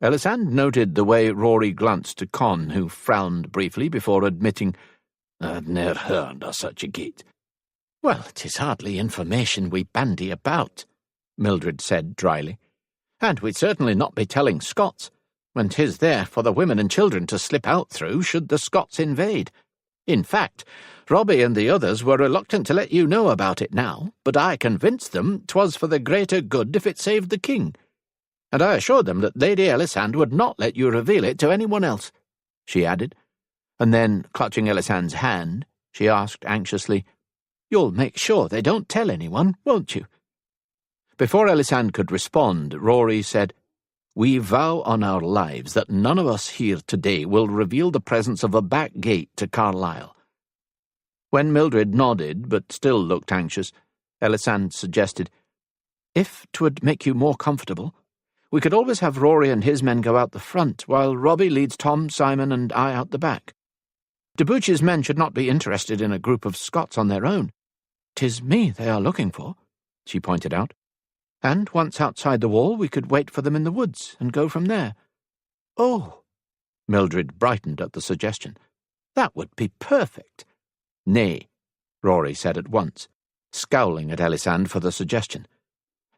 Speaker 1: Ellisand noted the way Rory glanced to Con, who frowned briefly before admitting, "I've ne'er heard of such a gate." "Well, 'tis hardly information we bandy about," Mildred said dryly, "and we'd certainly not be telling Scots, when 'tis there for the women and children to slip out through should the Scots invade. In fact, Robbie and the others were reluctant to let you know about it now, but I convinced them 'twas for the greater good if it saved the king. And I assured them that Lady Ellisand would not let you reveal it to anyone else," she added, and then, clutching Ellisand's hand, she asked anxiously, "You'll make sure they don't tell anyone, won't you?" Before Ellisand could respond, Rory said, "We vow on our lives that none of us here today will reveal the presence of a back gate to Carlisle." When Mildred nodded, but still looked anxious, Ellisand suggested, "If 'twould make you more comfortable, we could always have Rory and his men go out the front, while Robbie leads Tom, Simon, and I out the back. Duchi's men should not be interested in a group of Scots on their own. 'Tis me they are looking for," she pointed out. "And once outside the wall, we could wait for them in the woods and go from there." "Oh!" Mildred brightened at the suggestion. "That would be perfect." "Nay," Rory said at once, scowling at Ellisand for the suggestion.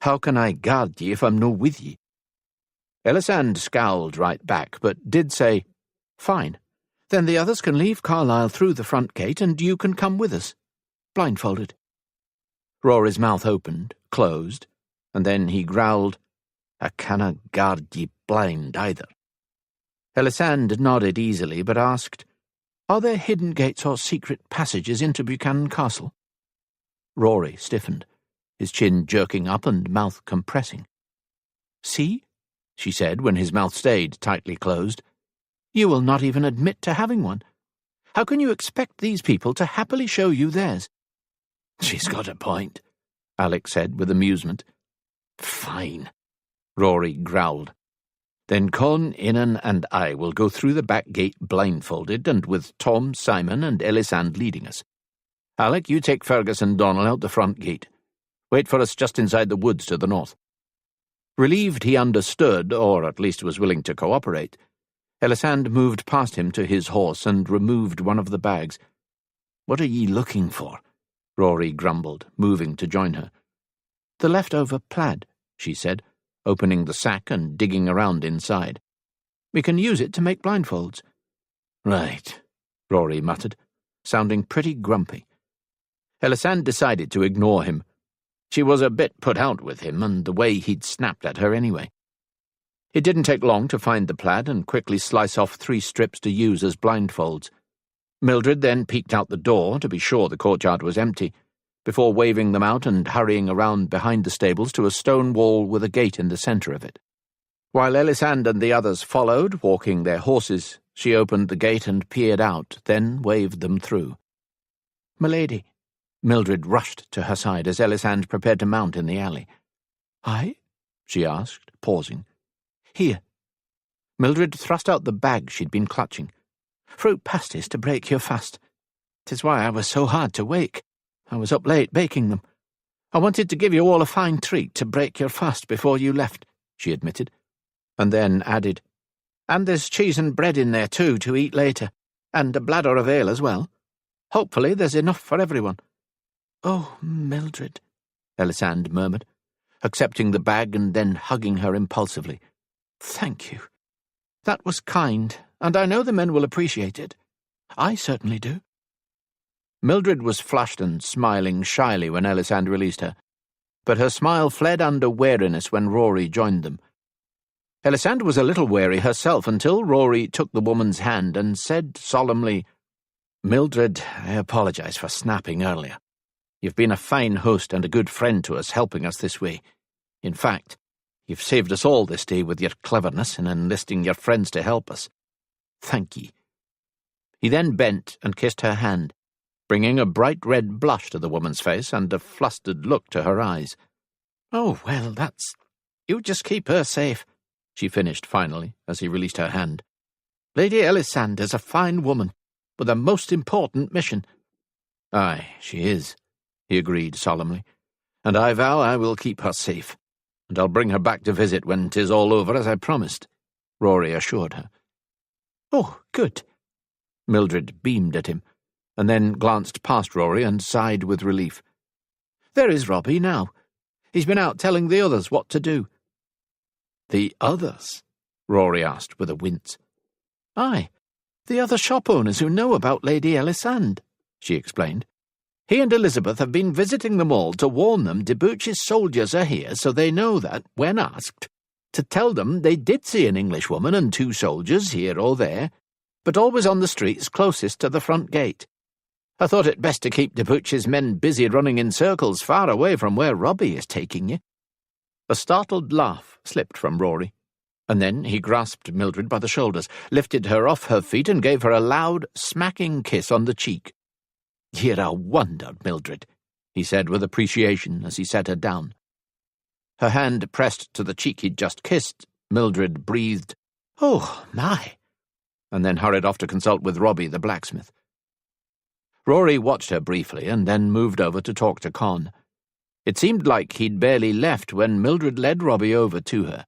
Speaker 1: "How can I guard ye if I'm no with ye?" Ellisand scowled right back, but did say, "Fine. Then the others can leave Carlisle through the front gate, and you can come with us, blindfolded." Rory's mouth opened, closed, and then he growled, "I canna guard ye blind either." Ellisand nodded easily, but asked, "Are there hidden gates or secret passages into Buchanan Castle?" Rory stiffened, his chin jerking up and mouth compressing. "See?" she said when his mouth stayed tightly closed. "You will not even admit to having one. How can you expect these people to happily show you theirs?" "She's got a point," Alec said with amusement. "Fine," Rory growled. "Then Con, Inan, and I will go through the back gate blindfolded and with Tom, Simon, and Ellisand leading us. Alec, you take Fergus and Donald out the front gate. Wait for us just inside the woods to the north." Relieved he understood, or at least was willing to cooperate, Ellisand moved past him to his horse and removed one of the bags. "What are ye looking for?" Rory grumbled, moving to join her. "The leftover plaid," she said, opening the sack and digging around inside. "We can use it to make blindfolds." "Right," Rory muttered, sounding pretty grumpy. Ellisand decided to ignore him. She was a bit put out with him and the way he'd snapped at her anyway. It didn't take long to find the plaid and quickly slice off 3 strips to use as blindfolds. Mildred then peeked out the door to be sure the courtyard was empty, before waving them out and hurrying around behind the stables to a stone wall with a gate in the centre of it. While Ellisand and the others followed, walking their horses, she opened the gate and peered out, then waved them through. "Milady." Mildred rushed to her side as Ellisand prepared to mount in the alley. "Aye?" she asked, pausing. "Here." Mildred thrust out the bag she'd been clutching. "Fruit pasties to break your fast. 'Tis why I was so hard to wake. I was up late baking them. I wanted to give you all a fine treat to break your fast before you left," she admitted, and then added, "And there's cheese and bread in there too to eat later, and a bladder of ale as well. Hopefully there's enough for everyone." "Oh, Mildred," Ellisand murmured, accepting the bag and then hugging her impulsively. "Thank you. That was kind, and I know the men will appreciate it. I certainly do." Mildred was flushed and smiling shyly when Ellisand released her, but her smile fled under wariness when Rory joined them. Ellisand was a little wary herself until Rory took the woman's hand and said solemnly, "Mildred, I apologize for snapping earlier. You've been a fine host and a good friend to us, helping us this way. In fact, you've saved us all this day with your cleverness in enlisting your friends to help us. Thank ye." He then bent and kissed her hand, bringing a bright red blush to the woman's face and a flustered look to her eyes. "Oh, well, you just keep her safe," she finished finally, as he released her hand. "Lady Ellisand is a fine woman, with a most important mission." "Aye, she is," he agreed solemnly, "and I vow I will keep her safe, and I'll bring her back to visit when 'tis all over, as I promised," Rory assured her. "Oh, good." Mildred beamed at him, and then glanced past Rory and sighed with relief. "There is Robbie now. He's been out telling the others what to do." "The others?" Rory asked with a wince. "Aye, the other shop owners who know about Lady Ellisand," she explained. "He and Elizabeth have been visiting them all to warn them Duchi's soldiers are here, so they know that, when asked, to tell them they did see an Englishwoman and 2 soldiers here or there, but always on the streets closest to the front gate. I thought it best to keep Duchi's men busy running in circles far away from where Robbie is taking you." A startled laugh slipped from Rory, and then he grasped Mildred by the shoulders, lifted her off her feet and gave her a loud, smacking kiss on the cheek. "You're a wonder, Mildred," he said with appreciation as he set her down. Her hand pressed to the cheek he'd just kissed. Mildred breathed, "Oh, my," and then hurried off to consult with Robbie the blacksmith. Rory watched her briefly and then moved over to talk to Con. It seemed like he'd barely left when Mildred led Robbie over to her.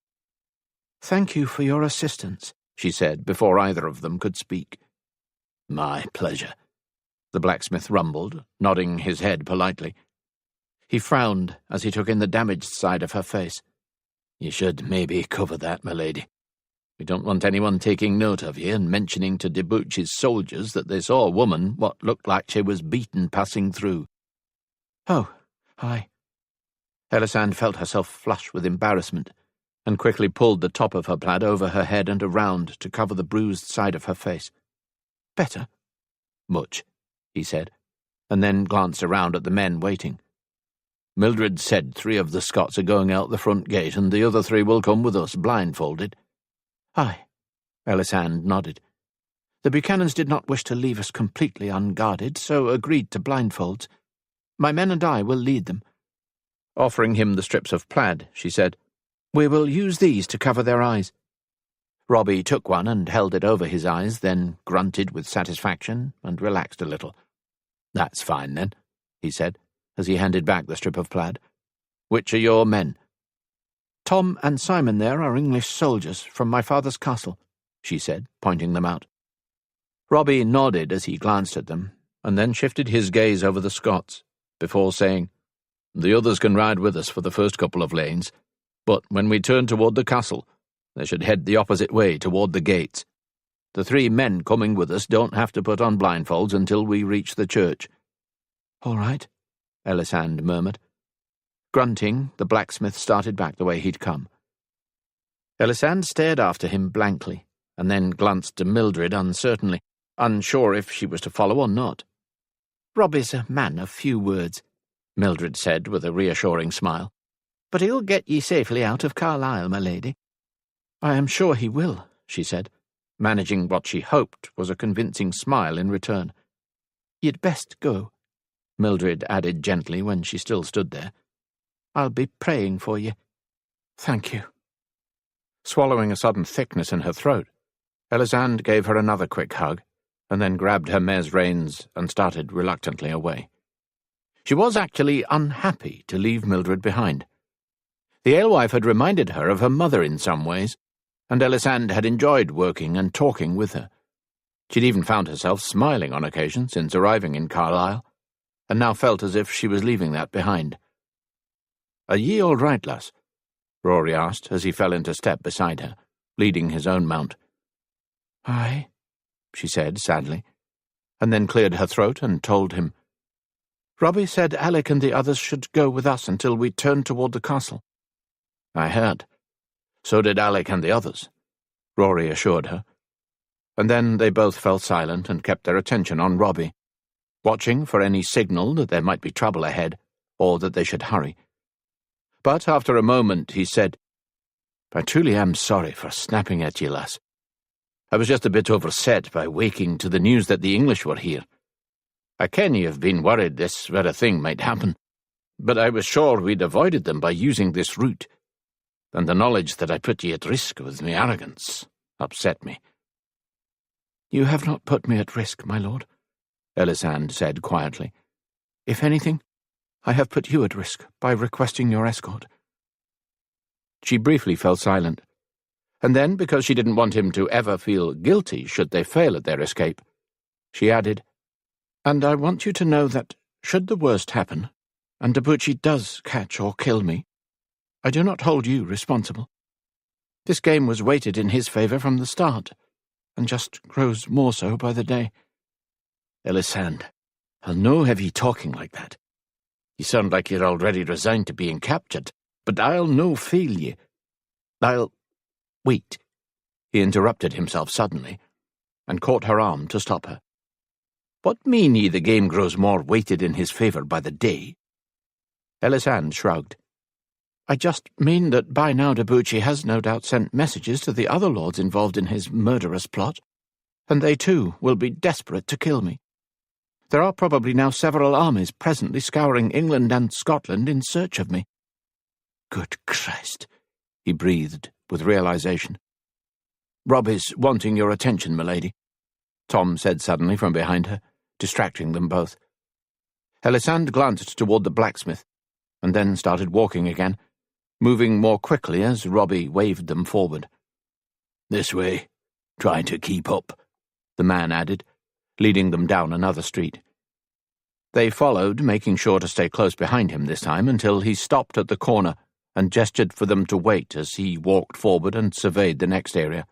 Speaker 1: "Thank you for your assistance," she said before either of them could speak. "My pleasure," the blacksmith rumbled, nodding his head politely. He frowned as he took in the damaged side of her face. "You should maybe cover that, my lady. We don't want anyone taking note of you and mentioning to Duchi's soldiers that they saw a woman what looked like she was beaten passing through." "Oh, aye." Ellisand felt herself flush with embarrassment and quickly pulled the top of her plaid over her head and around to cover the bruised side of her face. "Better?" "Much," he said, and then glanced around at the men waiting. "Mildred said 3 of the Scots are going out the front gate and the other 3 will come with us, blindfolded." "Aye," Ellisand nodded. "The Buchanans did not wish to leave us completely unguarded, so agreed to blindfolds. My men and I will lead them." Offering him the strips of plaid, she said, "We will use these to cover their eyes." Robbie took one and held it over his eyes, then grunted with satisfaction and relaxed a little. "That's fine, then," he said, as he handed back the strip of plaid. "Which are your men?" "Tom and Simon there are English soldiers from my father's castle," she said, pointing them out. Robbie nodded as he glanced at them, and then shifted his gaze over the Scots, before saying, "The others can ride with us for the first couple of lanes, but when we turn toward the castle, they should head the opposite way toward the gates. The 3 men coming with us don't have to put on blindfolds until we reach the church." "All right," Ellisand murmured. Grunting, the blacksmith started back the way he'd come. Ellisand stared after him blankly, and then glanced to Mildred uncertainly, unsure if she was to follow or not. "Robbie's a man of few words," Mildred said with a reassuring smile. "But he'll get ye safely out of Carlisle, my lady." "I am sure he will," she said, managing what she hoped was a convincing smile in return. "You'd best go," Mildred added gently when she still stood there. "I'll be praying for you." "Thank you." Swallowing a sudden thickness in her throat, Ellisand gave her another quick hug, and then grabbed her mare's reins and started reluctantly away. She was actually unhappy to leave Mildred behind. The alewife had reminded her of her mother in some ways, and Ellisand had enjoyed working and talking with her. She'd even found herself smiling on occasion since arriving in Carlisle, and now felt as if she was leaving that behind. "Are ye all right, lass?" Rory asked as he fell into step beside her, leading his own mount. "Aye," she said sadly, and then cleared her throat and told him Robbie said Alec and the others should go with us until we turned toward the castle. I heard. So did Alec and the others, Rory assured her. And then they both fell silent and kept their attention on Robbie, watching for any signal that there might be trouble ahead, or that they should hurry. But after a moment he said, I truly am sorry for snapping at ye, lass. I was just a bit overset by waking to the news that the English were here. I ken ye have been worried this very thing might happen, but I was sure we'd avoided them by using this route, and the knowledge that I put ye at risk with me arrogance upset me.
Speaker 2: You have not put me at risk, my lord, Ellisand said quietly. If anything, I have put you at risk by requesting your escort.
Speaker 1: She briefly fell silent, and then, because she didn't want him to ever feel guilty should they fail at their escape, she added, And I want you to know that, should the worst happen, and Duchi does catch or kill me, I do not hold you responsible. This game was weighted in his favour from the start, and just grows more so by the day.
Speaker 3: Ellisand, I'll no have ye talking like that. You sound like you're already resigned to being captured, but I'll no fail ye.
Speaker 1: Wait. He interrupted himself suddenly, and caught her arm to stop her. What mean ye the game grows more weighted in his favour by the day? Ellisand shrugged. I just mean that by now Duchi has no doubt sent messages to the other lords involved in his murderous plot, and they too will be desperate to kill me. There are probably now several armies presently scouring England and Scotland in search of me.
Speaker 2: Good Christ, he breathed with realization.
Speaker 1: Robbie's wanting your attention, milady, Tom said suddenly from behind her, distracting them both. Ellisand glanced toward the blacksmith, and then started walking again, moving more quickly as Robbie waved them forward.
Speaker 3: This way, trying to keep up, the man added, leading them down another street.
Speaker 1: They followed, making sure to stay close behind him this time until he stopped at the corner and gestured for them to wait as he walked forward and surveyed the next area.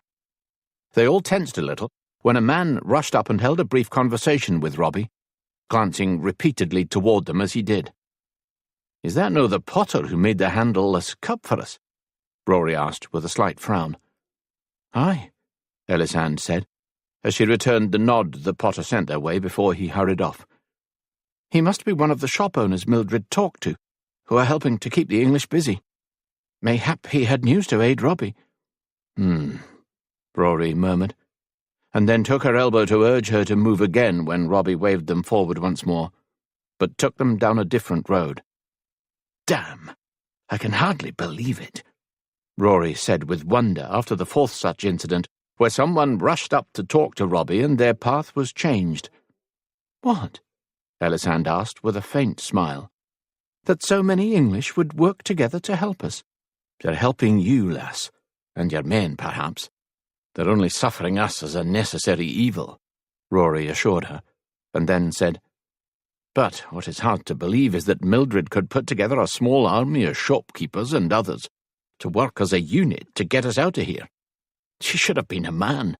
Speaker 1: They all tensed a little when a man rushed up and held a brief conversation with Robbie, glancing repeatedly toward them as he did.
Speaker 3: Is that no the potter who made the handleless cup for us? Rory asked with a slight frown.
Speaker 2: Aye,
Speaker 1: Ellisand said, as she returned the nod the potter sent their way before he hurried off. He must be one of the shop owners Mildred talked to, who are helping to keep the English busy. Mayhap he had news to aid Robbie.
Speaker 3: Rory murmured, and then took her elbow to urge her to move again when Robbie waved them forward once more, but took them down a different road.
Speaker 2: Damn, I can hardly believe it,
Speaker 1: Rory said with wonder after the fourth such incident, where someone rushed up to talk to Robbie and their path was changed.
Speaker 2: What?
Speaker 1: Ellisand asked with a faint smile.
Speaker 2: That so many English would work together to help us.
Speaker 3: They're helping you, lass, and your men, perhaps. They're only suffering us as a necessary evil, Rory assured her, and then said, But what is hard to believe is that Mildred could put together a small army of shopkeepers and others to work as a unit to get us out of here. She should have been a man.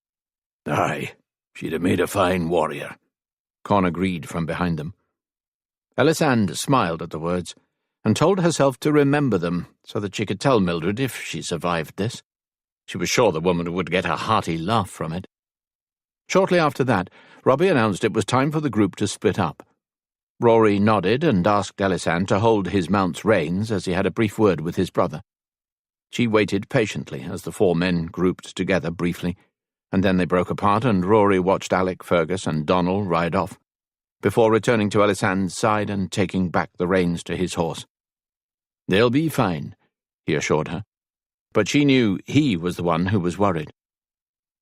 Speaker 4: Aye, she'd have made a fine warrior,
Speaker 1: Con agreed from behind them. Ellisand smiled at the words, and told herself to remember them so that she could tell Mildred if she survived this. She was sure the woman would get a hearty laugh from it. Shortly after that, Robbie announced it was time for the group to split up. Rory nodded and asked Ellisand to hold his mount's reins as he had a brief word with his brother. She waited patiently as the four men grouped together briefly, and then they broke apart and Rory watched Alec, Fergus and Donal ride off, before returning to Ellisand's side and taking back the reins to his horse.
Speaker 3: They'll be fine, he assured her, but she knew he was the one who was worried.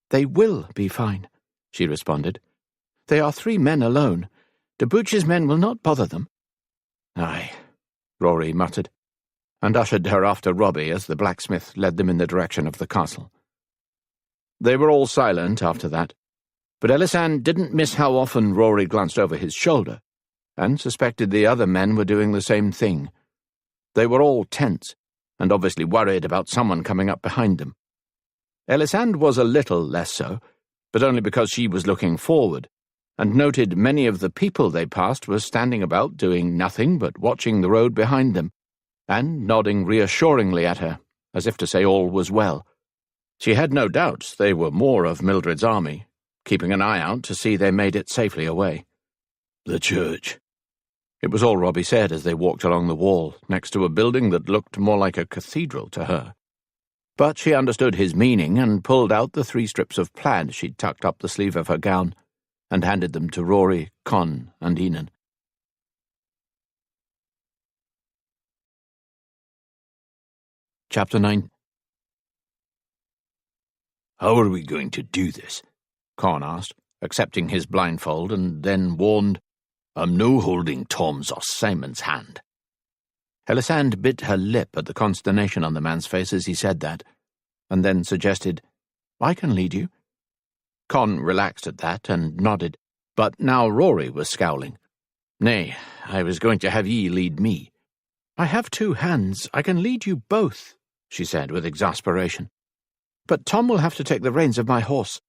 Speaker 2: They will be fine, she responded. They are 3 men alone. Duchi's men will not bother them.
Speaker 1: Aye, Rory muttered, and ushered her after Robbie as the blacksmith led them in the direction of the castle. They were all silent after that, but Ellisand didn't miss how often Rory glanced over his shoulder, and suspected the other men were doing the same thing. They were all tense, and obviously worried about someone coming up behind them. Ellisand was a little less so, but only because she was looking forward, and noted many of the people they passed were standing about doing nothing but watching the road behind them, and nodding reassuringly at her, as if to say all was well. She had no doubts they were more of Mildred's army, keeping an eye out to see they made it safely away.
Speaker 4: The church.
Speaker 1: It was all Robbie said as they walked along the wall, next to a building that looked more like a cathedral to her. But she understood his meaning and pulled out the 3 strips of plaid she'd tucked up the sleeve of her gown, and handed them to Rory, Con, and Enan. Chapter 9.
Speaker 4: How are we going to do this?
Speaker 1: Con asked, accepting his blindfold, and then warned,
Speaker 4: I'm no holding Tom's or Simon's hand.
Speaker 1: Ellisand bit her lip at the consternation on the man's face as he said that, and then suggested, I can lead you. Con relaxed at that and nodded, but now Rory was scowling. Nay, I was going to have ye lead me. I have 2 hands, I can lead you both, she said with exasperation. But Tom will have to take the reins of my horse.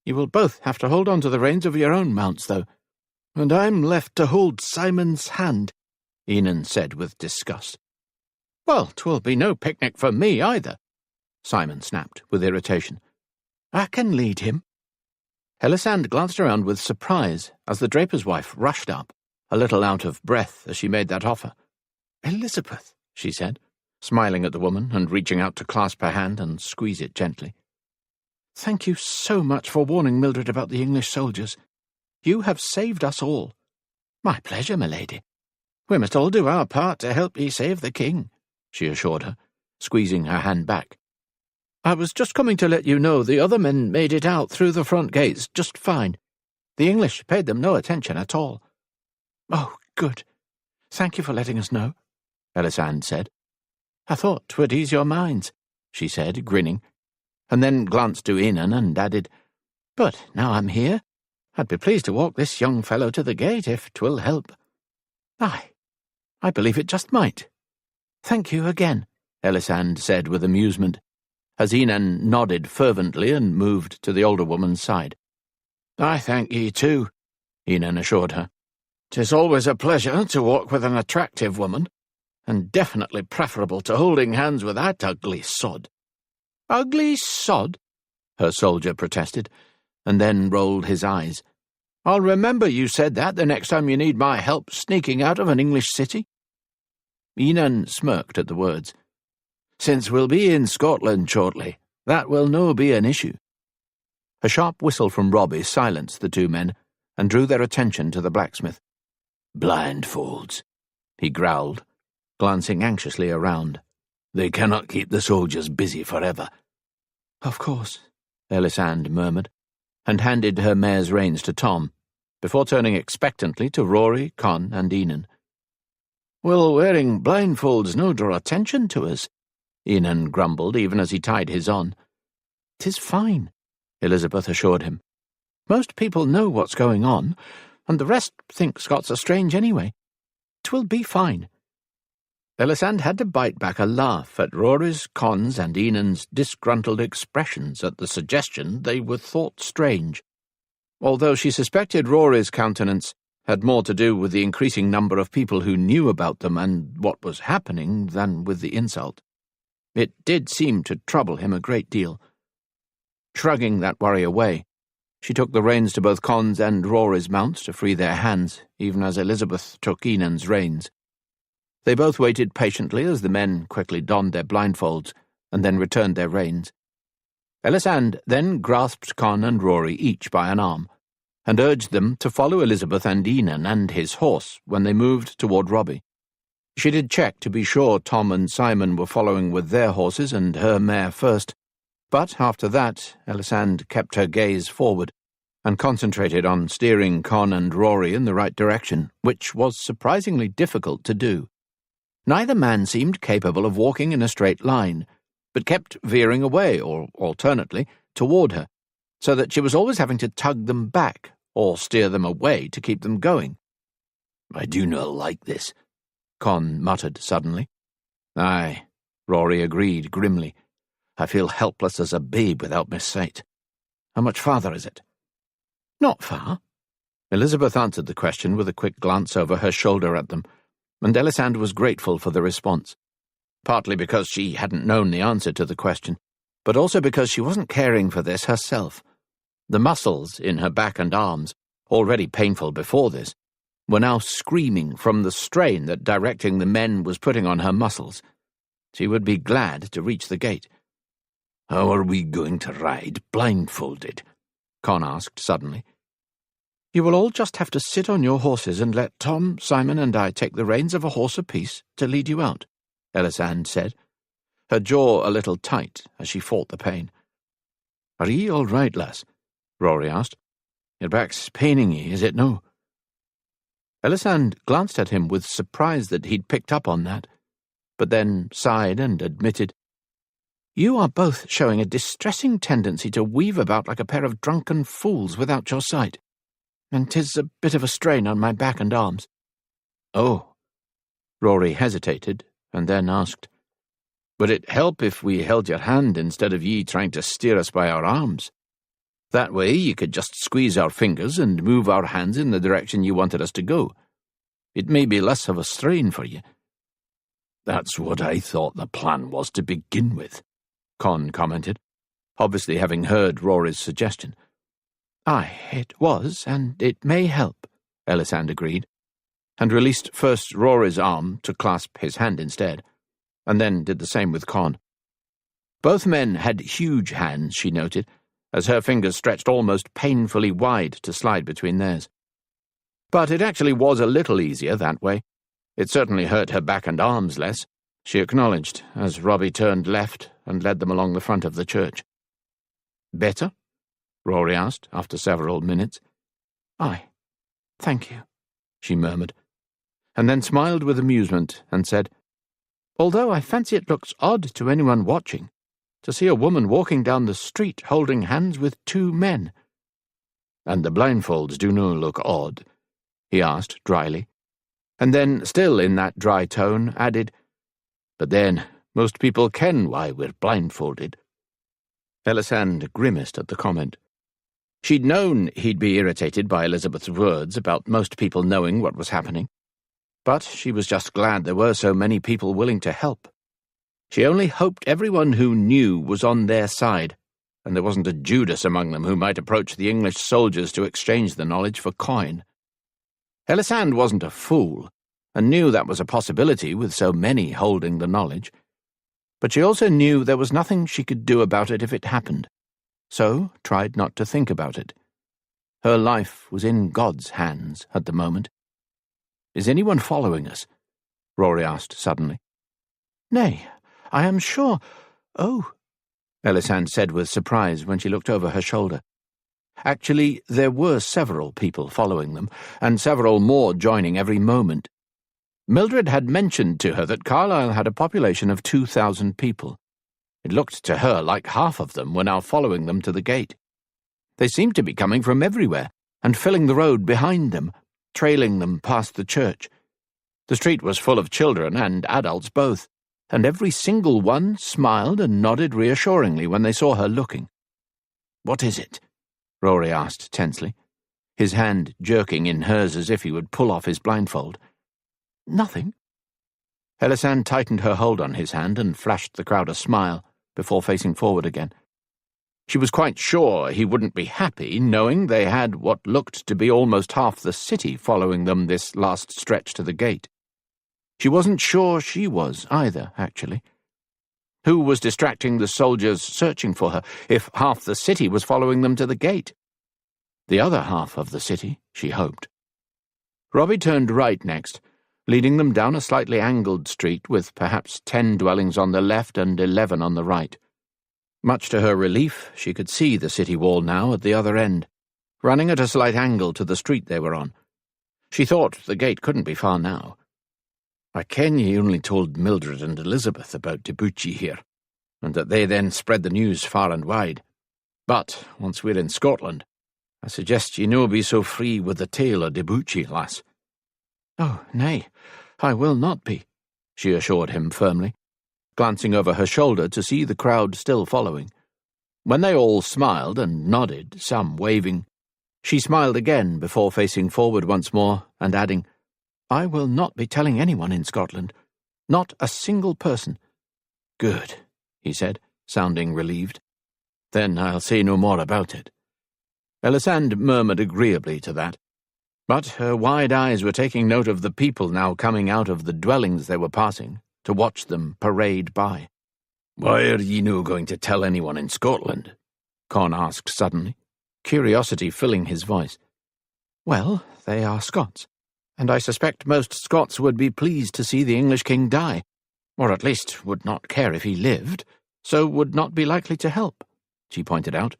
Speaker 1: You will both have to hold on to the reins of your own mounts, though. And I'm left to hold Simon's hand, Enan said with disgust. Well, 'twill be no picnic for me either, Simon snapped with irritation. I can lead him. Ellisand glanced around with surprise as the draper's wife rushed up, a little out of breath as she made that offer. Elizabeth, she said, smiling at the woman and reaching out to clasp her hand and squeeze it gently. Thank you so much for warning Mildred about the English soldiers. You have saved us all. My pleasure, my lady. We must all do our part to help ye save the king, she assured her, squeezing her hand back. I was just coming to let you know the other men made it out through the front gates just fine. The English paid them no attention at all. Oh, good. Thank you for letting us know, Ellisand said. I thought 'twould ease your minds, she said, grinning, and then glanced to Enan and added, But now I'm here, I'd be pleased to walk this young fellow to the gate if 'twill help. Aye, I believe it just might. Thank you again, Ellisand said with amusement, as Enan nodded fervently and moved to the older woman's side. I thank ye too, Enan assured her. 'Tis always a pleasure to walk with an attractive woman, and definitely preferable to holding hands with that ugly sod. Ugly sod? Her soldier protested, and then rolled his eyes. I'll remember you said that the next time you need my help sneaking out of an English city. Enan smirked at the words. Since we'll be in Scotland shortly, that will no be an issue. A sharp whistle from Robbie silenced the 2 men and drew their attention to the blacksmith.
Speaker 4: Blindfolds,
Speaker 1: he growled, glancing anxiously around.
Speaker 4: They cannot keep the soldiers busy forever.
Speaker 1: Of course, Ellisand murmured, and handed her mare's reins to Tom, before turning expectantly to Rory, Con, and Enan. Will wearing blindfolds no draw attention to us? Enan grumbled, even as he tied his on. 'Tis fine, Elizabeth assured him. Most people know what's going on, and the rest think Scots are strange anyway. 'Twill be fine. Ellisand had to bite back a laugh at Rory's, Con's, and Enan's disgruntled expressions at the suggestion they were thought strange, although she suspected Rory's countenance had more to do with the increasing number of people who knew about them and what was happening than with the insult. It did seem to trouble him a great deal. Shrugging that worry away, she took the reins to both Con's and Rory's mounts to free their hands, even as Elizabeth took Enan's reins. They both waited patiently as the men quickly donned their blindfolds and then returned their reins. Ellisand then grasped Con and Rory each by an arm and urged them to follow Elizabeth and Enan and his horse when they moved toward Robbie. She did check to be sure Tom and Simon were following with their horses and her mare first, but after that Ellisand kept her gaze forward and concentrated on steering Con and Rory in the right direction, which was surprisingly difficult to do. Neither man seemed capable of walking in a straight line, but kept veering away, or alternately, toward her, so that she was always having to tug them back or steer them away to keep them going.
Speaker 4: I do not like this,
Speaker 1: Con muttered suddenly. Aye, Rory agreed grimly. I feel helpless as a babe without my sight. How much farther is it? Not far. Elizabeth answered the question with a quick glance over her shoulder at them, and Ellisand was grateful for the response, partly because she hadn't known the answer to the question, but also because she wasn't caring for this herself. The muscles in her back and arms, already painful before this, were now screaming from the strain that directing the men was putting on her muscles. She would be glad to reach the gate.
Speaker 4: "How are we going to ride blindfolded?"
Speaker 1: Con asked suddenly. "You will all just have to sit on your horses and let Tom, Simon, and I take the reins of a horse apiece to lead you out," Ellisand said, her jaw a little tight as she fought the pain.
Speaker 3: "Are ye all right, lass?" Rory asked. "Your back's paining ye, is it no?"
Speaker 1: Ellisand glanced at him with surprise that he'd picked up on that, but then sighed and admitted, "You are both showing a distressing tendency to weave about like a pair of drunken fools without your sight, and 'tis a bit of a strain on my back and arms."
Speaker 3: "Oh." Rory hesitated, and then asked, "Would it help if we held your hand instead of ye trying to steer us by our arms? That way you could just squeeze our fingers and move our hands in the direction you wanted us to go. It may be less of a strain for you."
Speaker 4: "That's what I thought the plan was to begin with,"
Speaker 1: Con commented, obviously having heard Rory's suggestion. "Aye, it was, and it may help," Ellisand agreed, and released first Rory's arm to clasp his hand instead, and then did the same with Con. Both men had huge hands, she noted, as her fingers stretched almost painfully wide to slide between theirs. But it actually was a little easier that way. It certainly hurt her back and arms less, she acknowledged, as Robbie turned left and led them along the front of the church. "Better?" Rory asked, after several minutes. "Aye, thank you," she murmured, and then smiled with amusement and said, "Although I fancy it looks odd to anyone watching, to see a woman walking down the street holding hands with two men."
Speaker 3: "And the blindfolds do no look odd?" he asked dryly, and then, still in that dry tone, added, "But then, most people ken why we're blindfolded."
Speaker 1: Ellisand grimaced at the comment. She'd known he'd be irritated by Elizabeth's words about most people knowing what was happening, but she was just glad there were so many people willing to help. She only hoped everyone who knew was on their side, and there wasn't a Judas among them who might approach the English soldiers to exchange the knowledge for coin. Ellisand wasn't a fool, and knew that was a possibility with so many holding the knowledge, but she also knew there was nothing she could do about it if it happened, so tried not to think about it. Her life was in God's hands at the moment. "Is anyone following us?" Rory asked suddenly. "Nay, I am sure—" "Oh," Ellisand said with surprise when she looked over her shoulder. Actually, there were several people following them, and several more joining every moment. Mildred had mentioned to her that Carlisle had a population of 2,000 people. It looked to her like half of them were now following them to the gate. They seemed to be coming from everywhere, and filling the road behind them, trailing them past the church. The street was full of children and adults both, and every single one smiled and nodded reassuringly when they saw her looking. "What is it?" Rory asked tensely, his hand jerking in hers as if he would pull off his blindfold. "Nothing." Ellisand tightened her hold on his hand and flashed the crowd a smile before facing forward again. She was quite sure he wouldn't be happy knowing they had what looked to be almost half the city following them this last stretch to the gate. She wasn't sure she was either, actually. Who was distracting the soldiers searching for her if half the city was following them to the gate? The other half of the city, she hoped. Robbie turned right next, leading them down a slightly angled street with perhaps 10 dwellings on the left and 11 on the right. Much to her relief, she could see the city wall now at the other end, running at a slight angle to the street they were on. She thought the gate couldn't be far now. "I ken ye only told Mildred and Elizabeth about Duchi here, and that they then spread the news far and wide. But, once we're in Scotland, I suggest ye no be so free with the tale of Duchi, lass." "Oh, nay, I will not be," she assured him firmly, glancing over her shoulder to see the crowd still following. When they all smiled and nodded, some waving, She smiled again before facing forward once more and adding, "I will not be telling anyone in Scotland. Not a single person."
Speaker 3: "Good," he said, sounding relieved. "Then I'll say no more about it." Ellisand murmured agreeably to that, but her wide eyes were taking note of the people now coming out of the dwellings they were passing to watch them parade by. "Why are ye no going to tell anyone in Scotland?" Con asked suddenly, curiosity filling his voice.
Speaker 1: "Well, they are Scots, and I suspect most Scots would be pleased to see the English king die, or at least would not care if he lived, so would not be likely to help," she pointed out,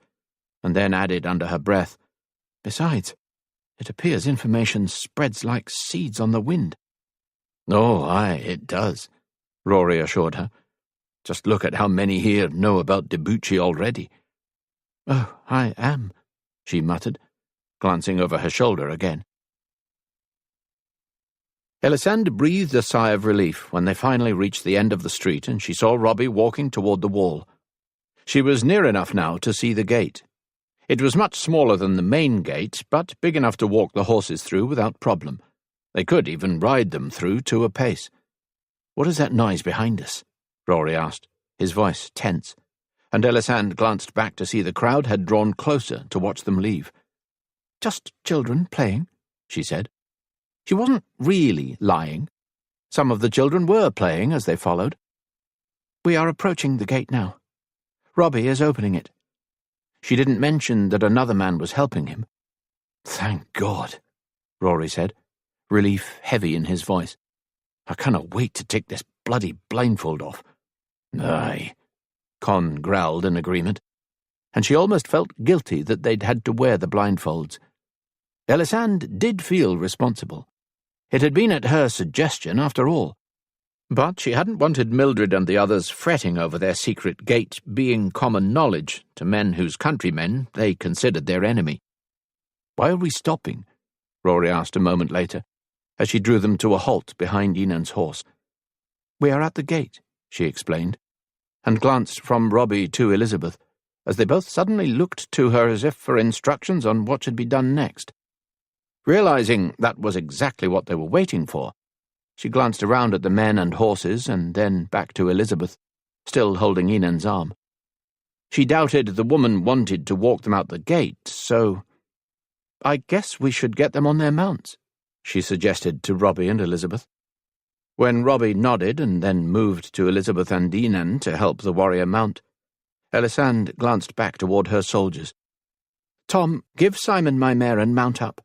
Speaker 1: and then added under her breath, "Besides, it appears information spreads like seeds on the wind."
Speaker 3: "Oh, aye, it does," Rory assured her. "Just look at how many here know about Duchi already."
Speaker 1: "Oh, I am," she muttered, glancing over her shoulder again. Ellisand breathed a sigh of relief when they finally reached the end of the street and she saw Robbie walking toward the wall. She was near enough now to see the gate. It was much smaller than the main gate, but big enough to walk the horses through without problem. They could even ride them through to a pace. "What is that noise behind us?" Rory asked, his voice tense, and Ellisand glanced back to see the crowd had drawn closer to watch them leave. "Just children playing," she said. She wasn't really lying. Some of the children were playing as they followed. "We are approaching the gate now. Robbie is opening it." She didn't mention that another man was helping him.
Speaker 3: "Thank God," Rory said, relief heavy in his voice. "I cannot wait to take this bloody blindfold off."
Speaker 1: "Aye," Con growled in agreement, and she almost felt guilty that they'd had to wear the blindfolds. Ellisand did feel responsible. It had been at her suggestion, after all. But she hadn't wanted Mildred and the others fretting over their secret gate being common knowledge to men whose countrymen they considered their enemy. "Why are we stopping?" Rory asked a moment later, as she drew them to a halt behind Enan's horse. "We are at the gate," she explained, and glanced from Robbie to Elizabeth, as they both suddenly looked to her as if for instructions on what should be done next. Realizing that was exactly what they were waiting for, she glanced around at the men and horses and then back to Elizabeth, still holding Enan's arm. She doubted the woman wanted to walk them out the gate, so... "I guess we should get them on their mounts," she suggested to Robbie and Elizabeth. When Robbie nodded and then moved to Elizabeth and Enan to help the warrior mount, Ellisand glanced back toward her soldiers. "Tom, give Simon my mare and mount up.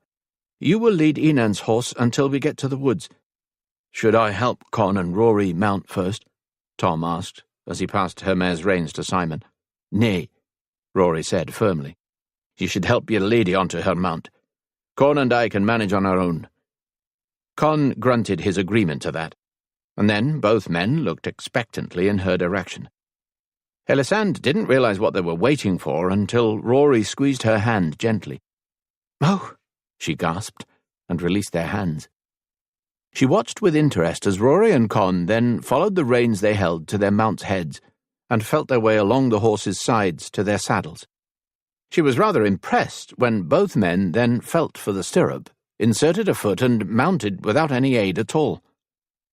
Speaker 1: You will lead Enan's horse until we get to the woods."
Speaker 3: "Should I help Con and Rory mount first?" Tom asked, as he passed her mare's reins to Simon.
Speaker 1: "Nay," Rory said firmly. "You should help your lady onto her mount. Con and I can manage on our own." Con grunted his agreement to that, and then both men looked expectantly in her direction. Ellisand didn't realize what they were waiting for until Rory squeezed her hand gently. "Oh," she gasped, and released their hands. She watched with interest as Rory and Con then followed the reins they held to their mounts' heads and felt their way along the horses' sides to their saddles. She was rather impressed when both men then felt for the stirrup, inserted a foot and mounted without any aid at all.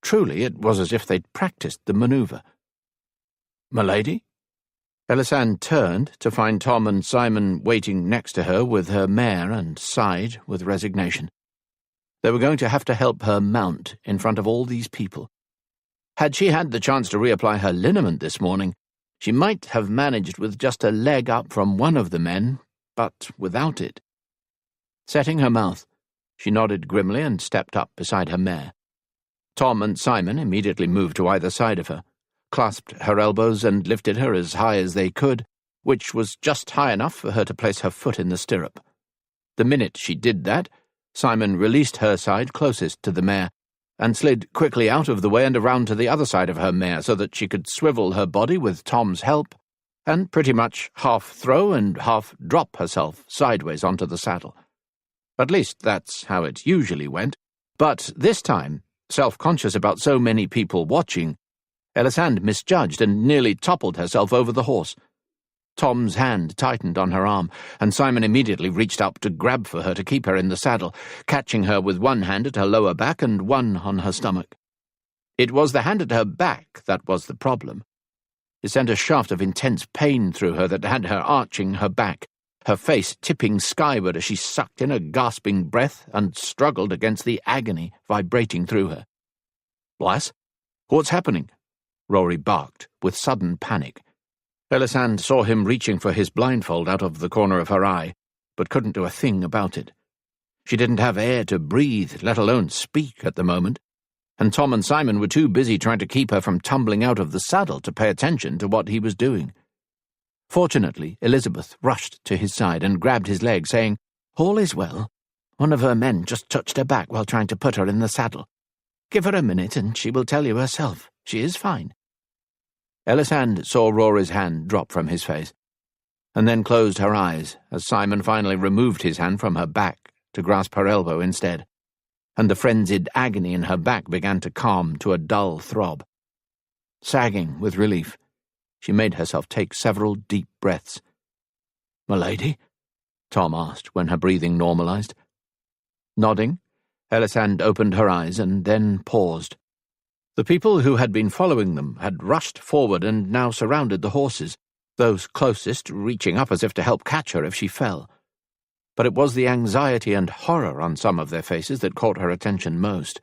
Speaker 1: Truly, it was as if they'd practiced the manoeuvre. "M'lady?" Ellisand turned to find Tom and Simon waiting next to her with her mare and sighed with resignation. They were going to have to help her mount in front of all these people. Had she had the chance to reapply her liniment this morning, she might have managed with just a leg up from one of the men, but without it. Setting her mouth, she nodded grimly and stepped up beside her mare. Tom and Simon immediately moved to either side of her, clasped her elbows and lifted her as high as they could, which was just high enough for her to place her foot in the stirrup. The minute she did that, Simon released her side closest to the mare and slid quickly out of the way and around to the other side of her mare so that she could swivel her body with Tom's help and pretty much half throw and half drop herself sideways onto the saddle. At least that's how it usually went, but this time, self-conscious about so many people watching, Ellisand misjudged and nearly toppled herself over the horse. Tom's hand tightened on her arm, and Simon immediately reached up to grab for her to keep her in the saddle, catching her with one hand at her lower back and one on her stomach. It was the hand at her back that was the problem. It sent a shaft of intense pain through her that had her arching her back, her face tipping skyward as she sucked in a gasping breath and struggled against the agony vibrating through her. "Lass, what's happening?" Rory barked, with sudden panic. Ellisand saw him reaching for his blindfold out of the corner of her eye, but couldn't do a thing about it. She didn't have air to breathe, let alone speak at the moment, and Tom and Simon were too busy trying to keep her from tumbling out of the saddle to pay attention to what he was doing. Fortunately, Elizabeth rushed to his side and grabbed his leg, saying, "All is well. One of her men just touched her back while trying to put her in the saddle. Give her a minute and she will tell you herself. She is fine." Ellisand saw Rory's hand drop from his face, and then closed her eyes as Simon finally removed his hand from her back to grasp her elbow instead, and the frenzied agony in her back began to calm to a dull throb. Sagging with relief, she made herself take several deep breaths. "M'lady?" Tom asked when her breathing normalized. Nodding, Ellisand opened her eyes and then paused. The people who had been following them had rushed forward and now surrounded the horses, those closest reaching up as if to help catch her if she fell. But it was the anxiety and horror on some of their faces that caught her attention most.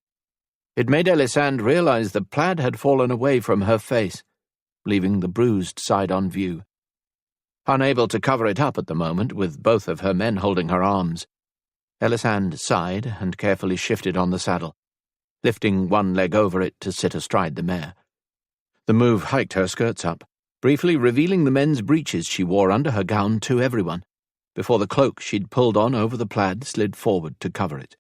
Speaker 1: It made Ellisand realize the plaid had fallen away from her face, leaving the bruised side on view. Unable to cover it up at the moment, with both of her men holding her arms, Ellisand sighed and carefully shifted on the saddle, lifting one leg over it to sit astride the mare. The move hiked her skirts up, briefly revealing the men's breeches she wore under her gown to everyone, before the cloak she'd pulled on over the plaid slid forward to cover it.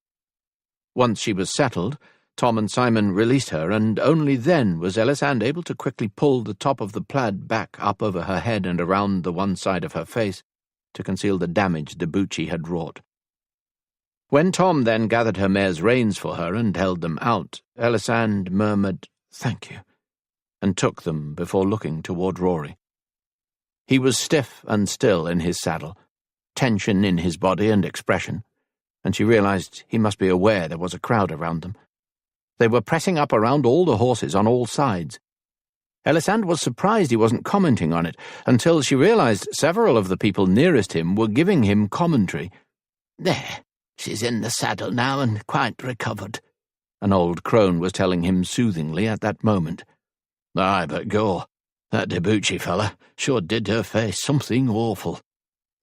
Speaker 1: Once she was settled, Tom and Simon released her, and only then was Ellisand able to quickly pull the top of the plaid back up over her head and around the one side of her face to conceal the damage Duchi had wrought. When Tom then gathered her mare's reins for her and held them out, Ellisand murmured, "Thank you," and took them before looking toward Rory. He was stiff and still in his saddle, tension in his body and expression, and she realized he must be aware there was a crowd around them. They were pressing up around all the horses on all sides. Ellisand was surprised he wasn't commenting on it, until she realized several of the people nearest him were giving him commentary. "There, she's in the saddle now and quite recovered," an old crone was telling him soothingly at that moment. "Aye, but go. That Duchi fella sure did her face something awful,"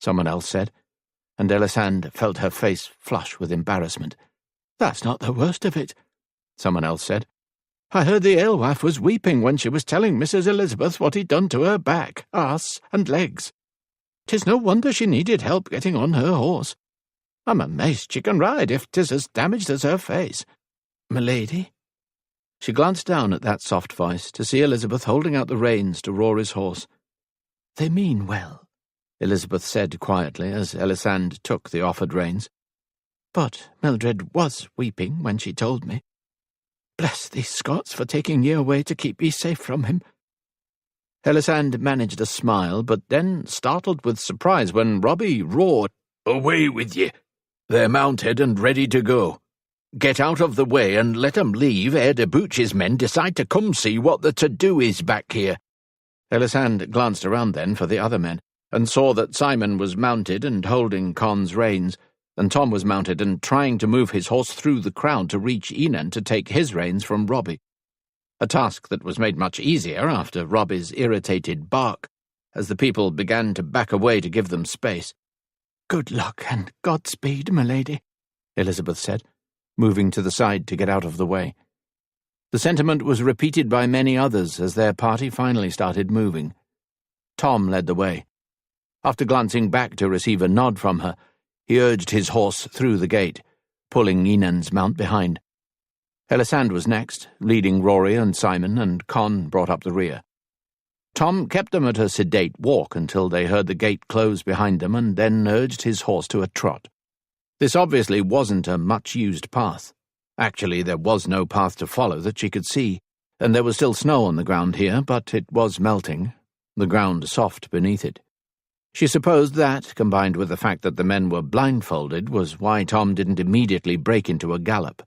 Speaker 1: someone else said, and Ellisand felt her face flush with embarrassment. "That's not the worst of it," someone else said. "I heard the alewife was weeping when she was telling Mrs. Elizabeth what he'd done to her back, arse, and legs. 'Tis no wonder she needed help getting on her horse. I'm amazed she can ride if 'tis as damaged as her face. M'lady?" She glanced down at that soft voice to see Elizabeth holding out the reins to Rory's horse. "They mean well," Elizabeth said quietly as Ellisand took the offered reins. "But Mildred was weeping when she told me. Bless these Scots for taking ye away to keep ye safe from him." Ellisand managed a smile, but then startled with surprise when Robbie roared, "Away with ye! They're mounted and ready to go. Get out of the way and let 'em leave ere Duchi's men decide to come see what the to-do is back here." Ellisand glanced around then for the other men, and saw that Simon was mounted and holding Con's reins, and Tom was mounted and trying to move his horse through the crowd to reach Enan to take his reins from Robbie, a task that was made much easier after Robbie's irritated bark, as the people began to back away to give them space. "Good luck and Godspeed, m'lady," Elizabeth said, moving to the side to get out of the way. The sentiment was repeated by many others as their party finally started moving. Tom led the way. After glancing back to receive a nod from her, he urged his horse through the gate, pulling Enan's mount behind. Ellisand was next, leading Rory and Simon, and Con brought up the rear. Tom kept them at a sedate walk until they heard the gate close behind them and then urged his horse to a trot. This obviously wasn't a much-used path. Actually, there was no path to follow that she could see, and there was still snow on the ground here, but it was melting, the ground soft beneath it. She supposed that, combined with the fact that the men were blindfolded, was why Tom didn't immediately break into a gallop.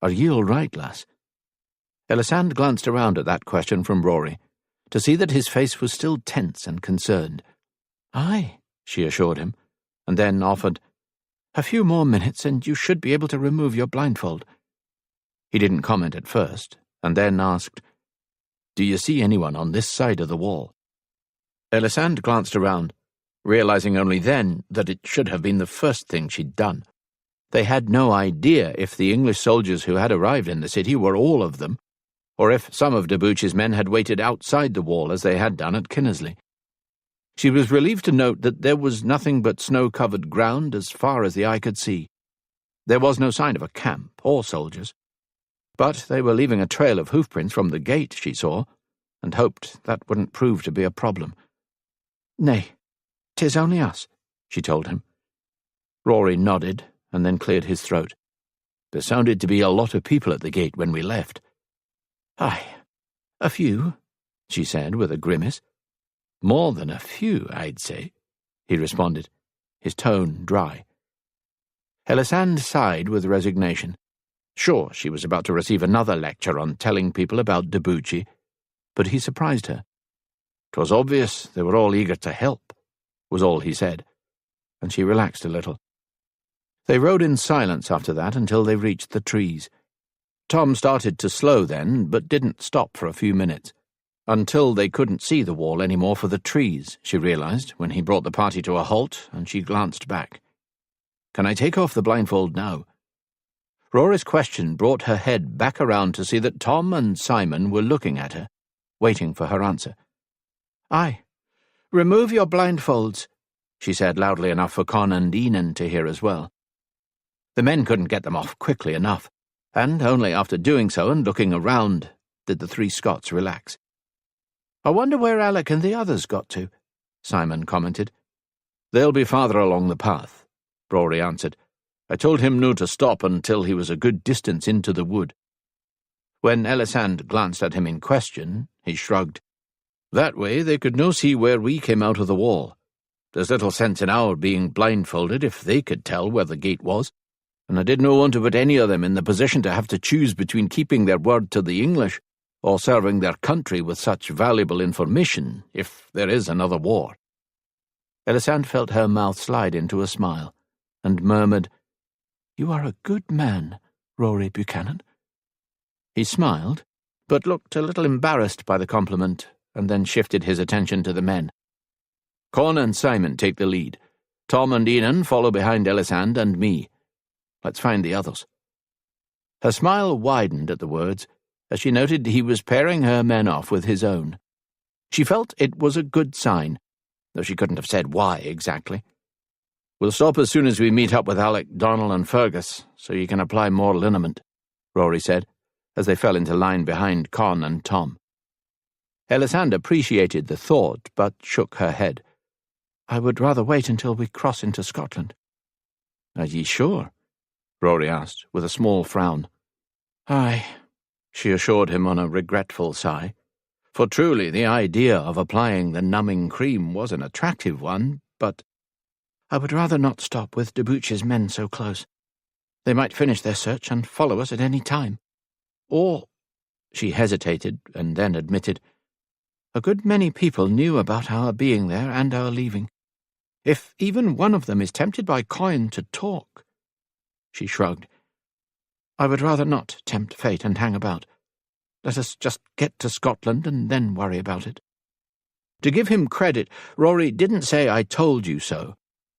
Speaker 1: "Are ye all right, lass?" Ellisand glanced around at that question from Rory, to see that his face was still tense and concerned. "Aye," she assured him, and then offered, "A few more minutes and you should be able to remove your blindfold." He didn't comment at first, and then asked, "Do you see anyone on this side of the wall?" Ellisand glanced around, realizing only then that it should have been the first thing she'd done. They had no idea if the English soldiers who had arrived in the city were all of them, or if some of Duchi's men had waited outside the wall as they had done at Kinnersley. She was relieved to note that there was nothing but snow-covered ground as far as the eye could see. There was no sign of a camp or soldiers, but they were leaving a trail of hoofprints from the gate, she saw, and hoped that wouldn't prove to be a problem. "Nay, 'tis only us," she told him. Rory nodded and then cleared his throat. "There sounded to be a lot of people at the gate when we left." "Aye, a few," she said with a grimace. "More than a few, I'd say," he responded, his tone dry. Ellisand sighed with resignation. Sure, she was about to receive another lecture on telling people about Duchi, but he surprised her. "'Twas obvious they were all eager to help," was all he said, and she relaxed a little. They rode in silence after that until they reached the trees. Tom started to slow then, but didn't stop for a few minutes. Until they couldn't see the wall any more for the trees, she realized, when he brought the party to a halt, and she glanced back. "Can I take off the blindfold now?" Rory's question brought her head back around to see that Tom and Simon were looking at her, waiting for her answer. "Aye. Remove your blindfolds," she said loudly enough for Con and Enid to hear as well. The men couldn't get them off quickly enough, and only after doing so and looking around did the three Scots relax. "I wonder where Alec and the others got to," Simon commented. "They'll be farther along the path," Rory answered. "I told him no to stop until he was a good distance into the wood." When Ellisand glanced at him in question, he shrugged. "That way they could no see where we came out of the wall. There's little sense in our being blindfolded if they could tell where the gate was, and I did no want to put any of them in the position to have to choose between keeping their word to the English or serving their country with such valuable information if there is another war." Ellisand felt her mouth slide into a smile, and murmured, "You are a good man, Rory Buchanan." He smiled, but looked a little embarrassed by the compliment, and then shifted his attention to the men. "Con and Simon take the lead. Tom and Enid follow behind Ellisand and me. Let's find the others." Her smile widened at the words, as she noted he was pairing her men off with his own. She felt it was a good sign, though she couldn't have said why exactly. "We'll stop as soon as we meet up with Alec, Donald and Fergus, so you can apply more liniment," Rory said, as they fell into line behind Con and Tom. Ellisand appreciated the thought, but shook her head. "I would rather wait until we cross into Scotland." "Are ye sure?" Rory asked, with a small frown. "Aye," she assured him on a regretful sigh, for truly the idea of applying the numbing cream was an attractive one, but "I would rather not stop with Duchi's men so close. They might finish their search and follow us at any time. Or," she hesitated and then admitted, "a good many people knew about our being there and our leaving. If even one of them is tempted by coin to talk—" She shrugged. "I would rather not tempt fate and hang about. Let us just get to Scotland and then worry about it." To give him credit, Rory didn't say "I told you so,"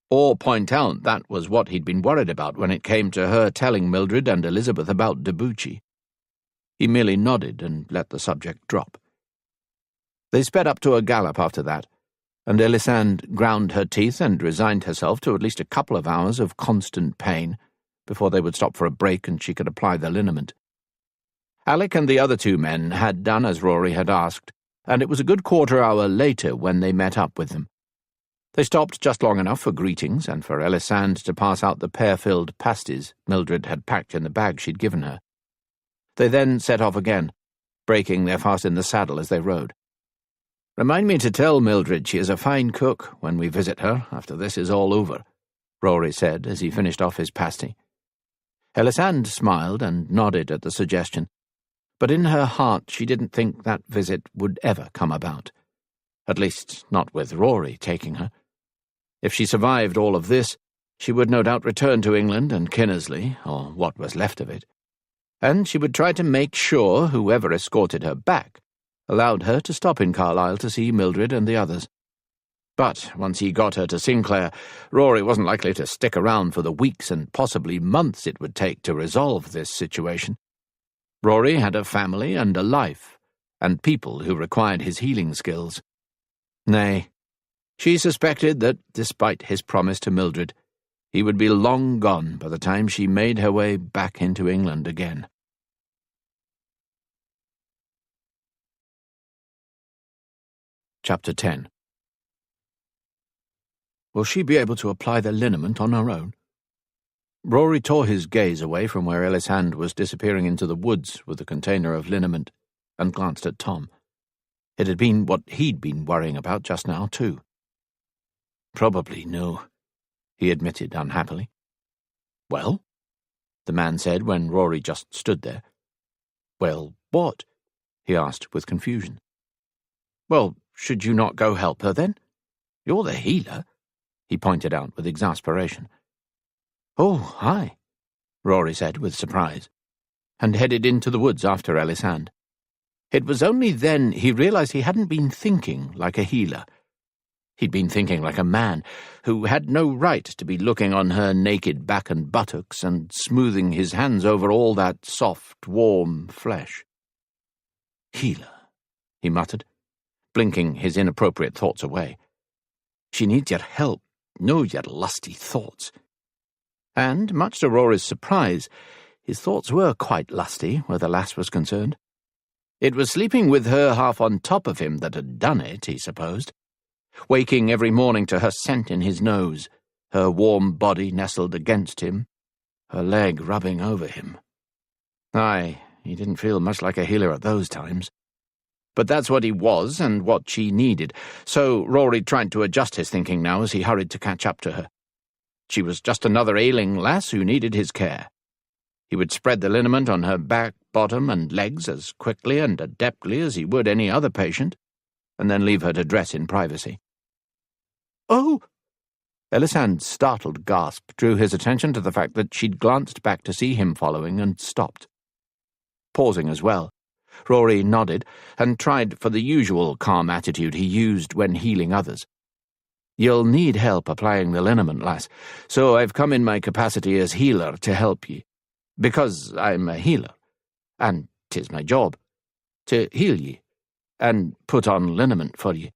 Speaker 1: or point out that was what he'd been worried about when it came to her telling Mildred and Elizabeth about Duchi. He merely nodded and let the subject drop. They sped up to a gallop after that, and Ellisand ground her teeth and resigned herself to at least a couple of hours of constant pain before they would stop for a break and she could apply the liniment. Alec and the other two men had done as Rory had asked, and it was a good quarter-hour later when they met up with them. They stopped just long enough for greetings and for Ellisand to pass out the pear-filled pasties Mildred had packed in the bag she'd given her. They then set off again, breaking their fast in the saddle as they rode.
Speaker 3: "Remind me to tell Mildred she is a fine cook when we visit her after this is all over," Rory said as he finished off his pasty. Ellisand smiled and nodded at the suggestion, but in her heart she didn't think that visit would ever come about. At least, not with Rory taking her. If she survived all of this, she would no doubt return to England and Kinnersley, or what was left of it, and she would try to make sure whoever escorted her back allowed her to stop in Carlisle to see Mildred and the others. But once he got her to Sinclair, Rory wasn't likely to stick around for the weeks and possibly months it would take to resolve this situation. Rory had a family and a life, and people who required his healing skills. Nay, she suspected that, despite his promise to Mildred, he would be long gone by the time she made her way back into England again. Chapter 10. Will she be able to apply the liniment on her own? Rory tore his gaze away from where Ellisand was disappearing into the woods with the container of liniment and glanced at Tom. It had been what he'd been worrying about just now, too. "Probably no," he admitted unhappily. "Well?" the man said when Rory just stood there. "Well, what?" he asked with confusion. "Well, should you not go help her, then? You're the healer," he pointed out with exasperation. "Oh, aye," Rory said with surprise, and headed into the woods after Ellisand. It was only then he realized he hadn't been thinking like a healer. He'd been thinking like a man who had no right to be looking on her naked back and buttocks and smoothing his hands over all that soft, warm flesh. "Healer," he muttered, blinking his inappropriate thoughts away. "She needs your help, no your lusty thoughts." And, much to Rory's surprise, his thoughts were quite lusty where the lass was concerned. It was sleeping with her half on top of him that had done it, he supposed. Waking every morning to her scent in his nose, her warm body nestled against him, her leg rubbing over him. Aye, he didn't feel much like a healer at those times. But that's what he was and what she needed, so Rory tried to adjust his thinking now as he hurried to catch up to her. She was just another ailing lass who needed his care. He would spread the liniment on her back, bottom, and legs as quickly and adeptly as he would any other patient, and then leave her to dress in privacy. "Oh!" Ellisand's startled gasp drew his attention to the fact that she'd glanced back to see him following and stopped. Pausing as well, Rory nodded and tried for the usual calm attitude he used when healing others. "You'll need help applying the liniment, lass, so I've come in my capacity as healer to help ye, because I'm a healer, and 'tis my job, to heal ye, and put on liniment for ye."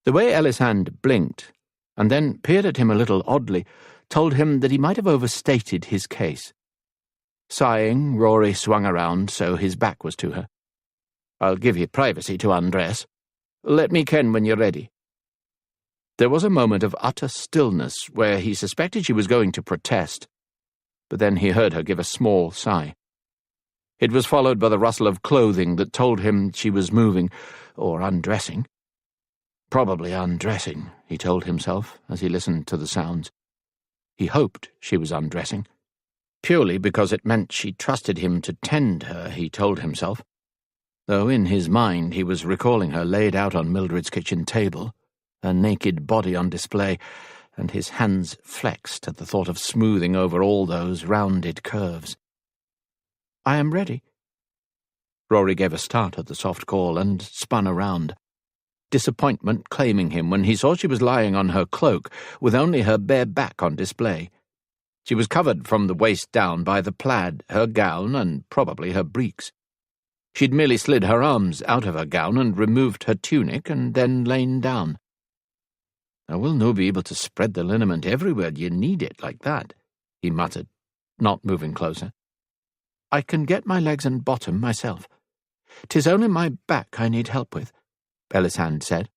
Speaker 3: The way Ellisand blinked, and then peered at him a little oddly, told him that he might have overstated his case. Sighing, Rory swung around so his back was to her. "I'll give you privacy to undress. Let me ken when you're ready." There was a moment of utter stillness where he suspected she was going to protest, but then he heard her give a small sigh. It was followed by the rustle of clothing that told him she was moving, or undressing. Probably undressing, he told himself as he listened to the sounds. He hoped she was undressing. Purely because it meant she trusted him to tend her, he told himself, though in his mind he was recalling her laid out on Mildred's kitchen table, her naked body on display, and his hands flexed at the thought of smoothing over all those rounded curves. "I am ready." Rory gave a start at the soft call and spun around, disappointment claiming him when he saw she was lying on her cloak with only her bare back on display. She was covered from the waist down by the plaid, her gown, and probably her breeks. She'd merely slid her arms out of her gown and removed her tunic and then lain down. "I will no be able to spread the liniment everywhere you need it like that," he muttered, not moving closer. "I can get my legs and bottom myself. 'Tis only my back I need help with," Ellisand said.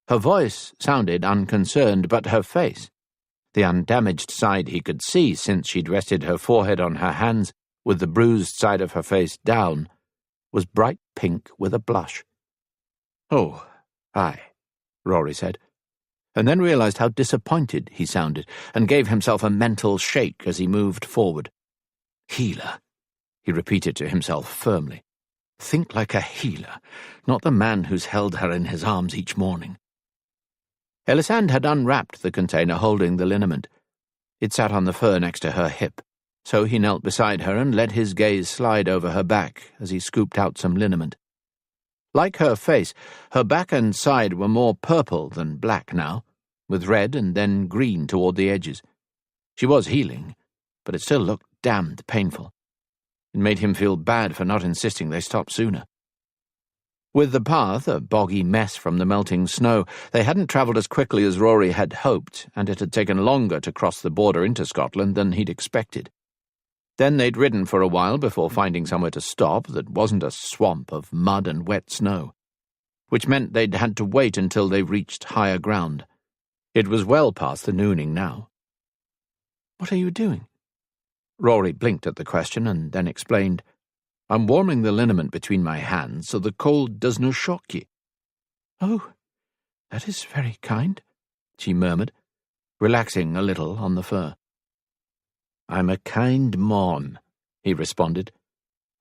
Speaker 3: Her voice sounded unconcerned, but her face, the undamaged side he could see since she'd rested her forehead on her hands with the bruised side of her face down, was bright pink with a blush.
Speaker 1: "Oh, aye," Rory said, and then realised how disappointed he sounded, and gave himself a mental shake as he moved forward. "Healer," he repeated to himself firmly. "Think like a healer, not the man who's held her in his arms each morning." Ellisand had unwrapped the container holding the liniment. It sat on the fur next to her hip, so he knelt beside her and let his gaze slide over her back as he scooped out some liniment. Like her face, her back and side were more purple than black now, with red and then green toward the edges. She was healing, but it still looked damned painful. It made him feel bad for not insisting they stop sooner. With the path a boggy mess from the melting snow, they hadn't travelled as quickly as Rory had hoped, and it had taken longer to cross the border into Scotland than he'd expected. Then they'd ridden for a while before finding somewhere to stop that wasn't a swamp of mud and wet snow, which meant they'd had to wait until they reached higher ground. It was well past the nooning now. "What are you doing?" Rory blinked at the question and then explained, "I'm warming the liniment between my hands so the cold does no shock ye." "Oh, that is very kind," she murmured, relaxing a little on the fur. "I'm a kind mon," he responded,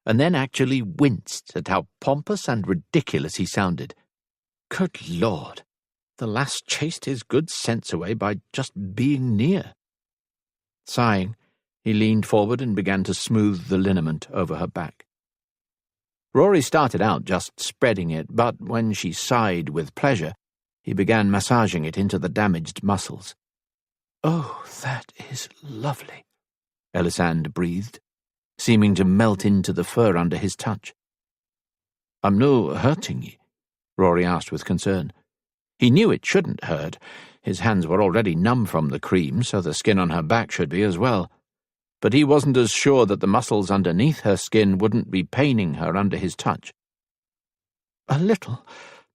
Speaker 1: and then actually winced at how pompous and ridiculous he sounded. Good Lord, the lass chased his good sense away by just being near. Sighing, he leaned forward and began to smooth the liniment over her back. Rory started out just spreading it, but when she sighed with pleasure, he began massaging it into the damaged muscles. "Oh, that is lovely," Ellisand breathed, seeming to melt into the fur under his touch. "I'm no hurting ye?" Rory asked with concern. He knew it shouldn't hurt. His hands were already numb from the cream, so the skin on her back should be as well. But he wasn't as sure that the muscles underneath her skin wouldn't be paining her under his touch. "A little,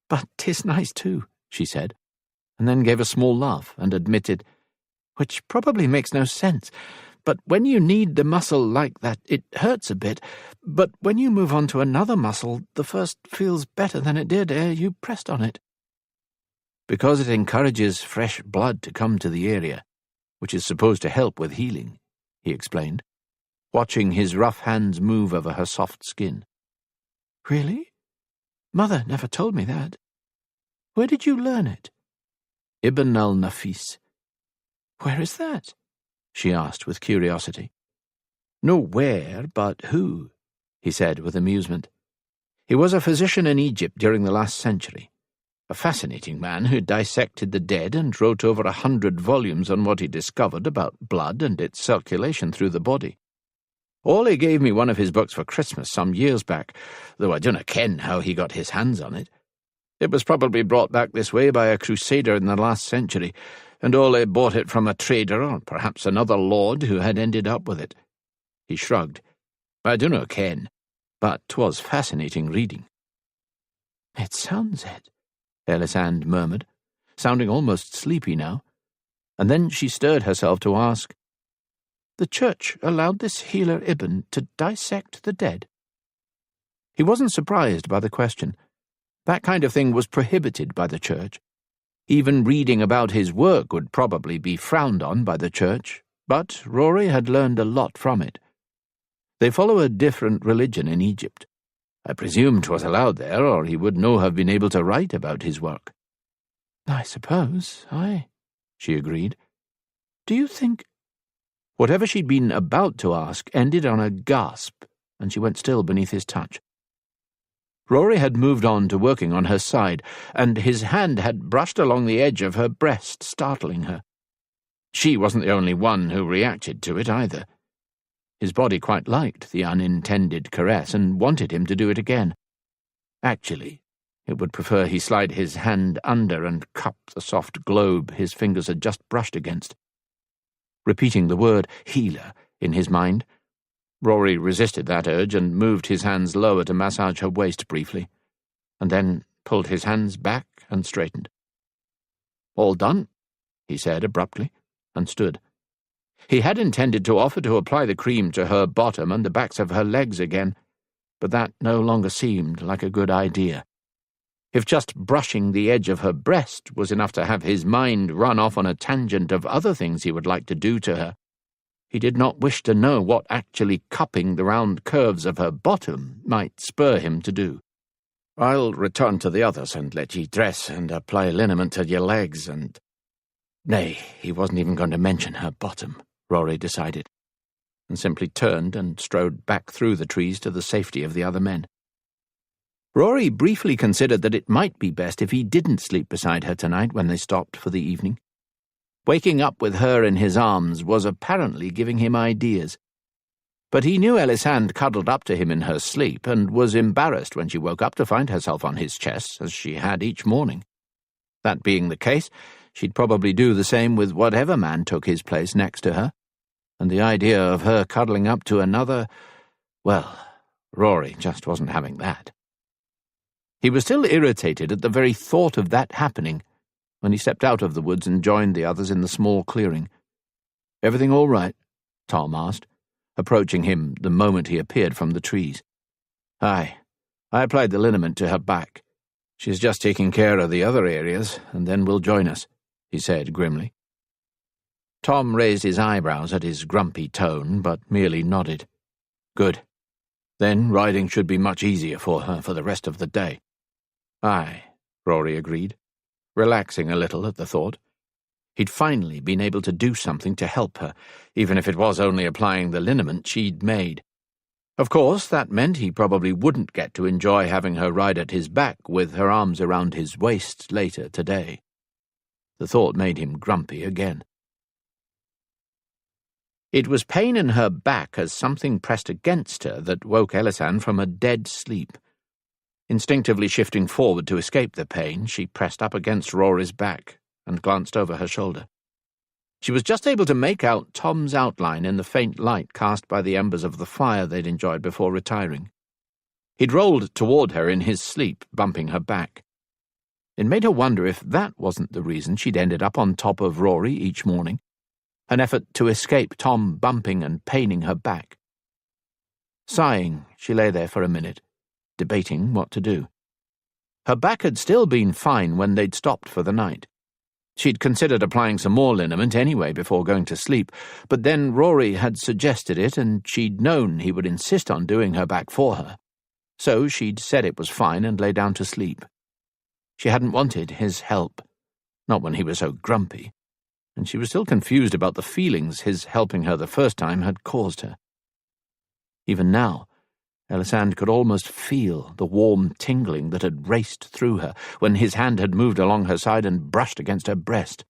Speaker 1: but 'tis nice too," she said, and then gave a small laugh and admitted, "Which probably makes no sense, but when you knead the muscle like that, it hurts a bit, but when you move on to another muscle, the first feels better than it did ere you pressed on it." "Because it encourages fresh blood to come to the area, which is supposed to help with healing," he explained, watching his rough hands move over her soft skin. "Really? Mother never told me that. Where did you learn it?" "Ibn al-Nafis." "Where is that?" she asked with curiosity. "No where, but who," he said with amusement. "He was a physician in Egypt during the last century. A fascinating man who dissected the dead and wrote over 100 volumes on what he discovered about blood and its circulation through the body. Ollie gave me one of his books for Christmas some years back, though I dunna ken how he got his hands on it. It was probably brought back this way by a crusader in the last century, and Ollie bought it from a trader or perhaps another lord who had ended up with it." He shrugged. "I dunna ken, but 'twas fascinating reading." "It sounds it," Ellisand murmured, sounding almost sleepy now, and then she stirred herself to ask, "The church allowed this healer Ibn to dissect the dead?" He wasn't surprised by the question. That kind of thing was prohibited by the church. Even reading about his work would probably be frowned on by the church, but Rory had learned a lot from it. They follow a different religion in Egypt. I presume 'twas allowed there, or he would no have been able to write about his work. "I suppose, aye," she agreed. "Do you think—" Whatever she'd been about to ask ended on a gasp, and she went still beneath his touch. Rory had moved on to working on her side, and his hand had brushed along the edge of her breast, startling her. She wasn't the only one who reacted to it either. His body quite liked the unintended caress and wanted him to do it again. Actually, it would prefer he slide his hand under and cup the soft globe his fingers had just brushed against. Repeating the word healer in his mind, Rory resisted that urge and moved his hands lower to massage her waist briefly, and then pulled his hands back and straightened. "All done," he said abruptly, and stood. He had intended to offer to apply the cream to her bottom and the backs of her legs again, but that no longer seemed like a good idea. If just brushing the edge of her breast was enough to have his mind run off on a tangent of other things he would like to do to her, he did not wish to know what actually cupping the round curves of her bottom might spur him to do. "I'll return to the others and let ye dress and apply liniment to your legs and—" Nay, he wasn't even going to mention her bottom, Rory decided, and simply turned and strode back through the trees to the safety of the other men. Rory briefly considered that it might be best if he didn't sleep beside her tonight when they stopped for the evening. Waking up with her in his arms was apparently giving him ideas. But he knew Ellisand cuddled up to him in her sleep and was embarrassed when she woke up to find herself on his chest, as she had each morning. That being the case, she'd probably do the same with whatever man took his place next to her, and the idea of her cuddling up to another, well, Rory just wasn't having that. He was still irritated at the very thought of that happening when he stepped out of the woods and joined the others in the small clearing. "Everything all right?" Tom asked, approaching him the moment he appeared from the trees. "Aye. I applied the liniment to her back. She's just taking care of the other areas, and then will join us," he said grimly. Tom raised his eyebrows at his grumpy tone, but merely nodded. "Good. Then riding should be much easier for her for the rest of the day." "Aye," Rory agreed, relaxing a little at the thought. He'd finally been able to do something to help her, even if it was only applying the liniment she'd made. Of course, that meant he probably wouldn't get to enjoy having her ride at his back with her arms around his waist later today. The thought made him grumpy again. It was pain in her back as something pressed against her that woke Ellisand from a dead sleep. Instinctively shifting forward to escape the pain, she pressed up against Rory's back and glanced over her shoulder. She was just able to make out Tom's outline in the faint light cast by the embers of the fire they'd enjoyed before retiring. He'd rolled toward her in his sleep, bumping her back. It made her wonder if that wasn't the reason she'd ended up on top of Rory each morning, an effort to escape Tom bumping and paining her back. Sighing, she lay there for a minute, debating what to do. Her back had still been fine when they'd stopped for the night. She'd considered applying some more liniment anyway before going to sleep, but then Rory had suggested it and she'd known he would insist on doing her back for her. So she'd said it was fine and lay down to sleep. She hadn't wanted his help, not when he was so grumpy, and she was still confused about the feelings his helping her the first time had caused her. Even now, Ellisand could almost feel the warm tingling that had raced through her when his hand had moved along her side and brushed against her breast.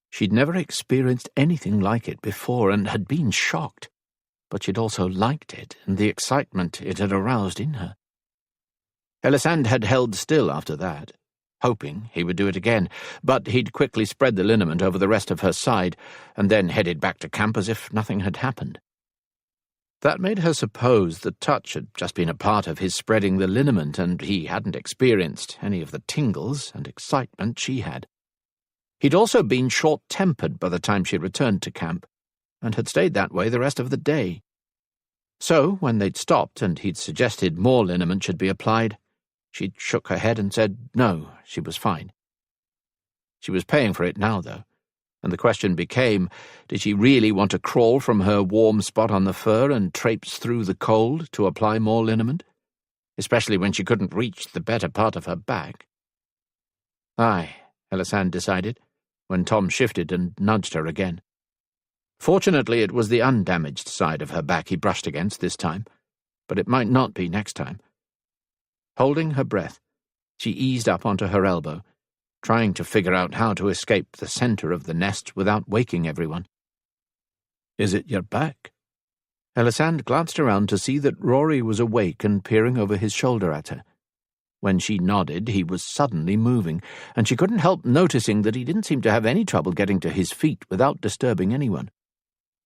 Speaker 1: She'd never experienced anything like it before and had been shocked, but she'd also liked it and the excitement it had aroused in her. Ellisand had held still after that, hoping he would do it again, but he'd quickly spread the liniment over the rest of her side and then headed back to camp as if nothing had happened. That made her suppose the touch had just been a part of his spreading the liniment and he hadn't experienced any of the tingles and excitement she had. He'd also been short-tempered by the time she returned to camp and had stayed that way the rest of the day. So, when they'd stopped and he'd suggested more liniment should be applied, she'd shook her head and said no, she was fine. She was paying for it now, though, and the question became, did she really want to crawl from her warm spot on the fur and traipse through the cold to apply more liniment, especially when she couldn't reach the better part of her back? Aye, Ellisand decided, when Tom shifted and nudged her again. Fortunately, it was the undamaged side of her back he brushed against this time, but it might not be next time. Holding her breath, she eased up onto her elbow, trying to figure out how to escape the center of the nest without waking everyone. "Is it your back?" Ellisand glanced around to see that Rory was awake and peering over his shoulder at her. When she nodded, he was suddenly moving, and she couldn't help noticing that he didn't seem to have any trouble getting to his feet without disturbing anyone.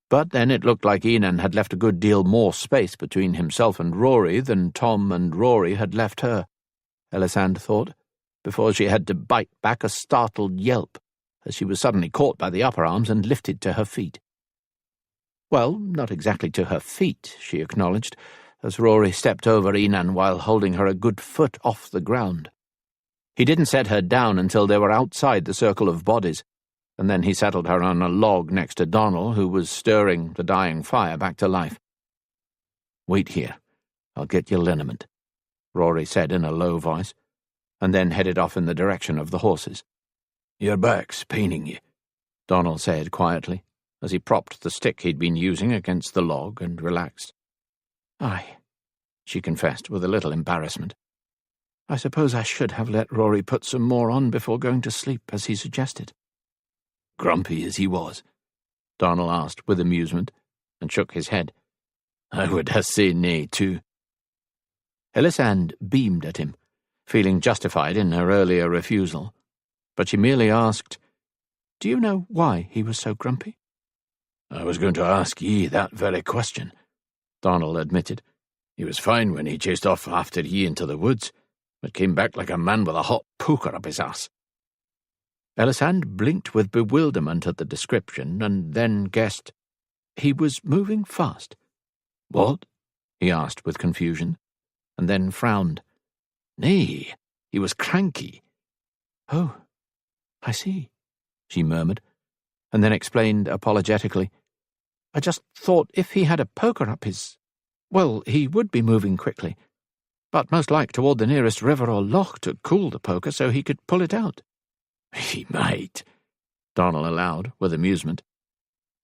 Speaker 1: But then it looked like Enan had left a good deal more space between himself and Rory than Tom and Rory had left her, Ellisand thought, before she had to bite back a startled yelp as she was suddenly caught by the upper arms and lifted to her feet. Well, not exactly to her feet, she acknowledged, as Rory stepped over Enan while holding her a good foot off the ground. He didn't set her down until they were outside the circle of bodies, and then he settled her on a log next to Donal, who was stirring the dying fire back to life. "Wait here. I'll get your liniment," Rory said in a low voice, and then headed off in the direction of the horses.
Speaker 4: "Your back's paining you,"
Speaker 1: Donal said quietly, as he propped the stick he'd been using against the log and relaxed. "Aye," she confessed with a little embarrassment. "I suppose I should have let Rory put some more on before going to sleep, as he suggested."
Speaker 4: "Grumpy as he was?"
Speaker 1: Donal asked with amusement, and shook his head.
Speaker 4: "I would ha' said nay, too."
Speaker 1: Ellisand beamed at him, feeling justified in her earlier refusal, but she merely asked, "Do you know why he was so grumpy?"
Speaker 4: "I was going to ask ye that very question," Donal admitted. "He was fine when he chased off after ye into the woods, but came back like a man with a hot poker up his ass."
Speaker 1: Ellisand blinked with bewilderment at the description, and then guessed. He was moving fast.
Speaker 4: "What?"
Speaker 1: he asked with confusion, and then frowned.
Speaker 4: "Nay, he was cranky."
Speaker 1: "Oh, I see," she murmured, and then explained apologetically. "I just thought if he had a poker up his... well, he would be moving quickly, but most like toward the nearest river or loch to cool the poker so he could pull it out."
Speaker 4: "He might," Donal allowed with amusement.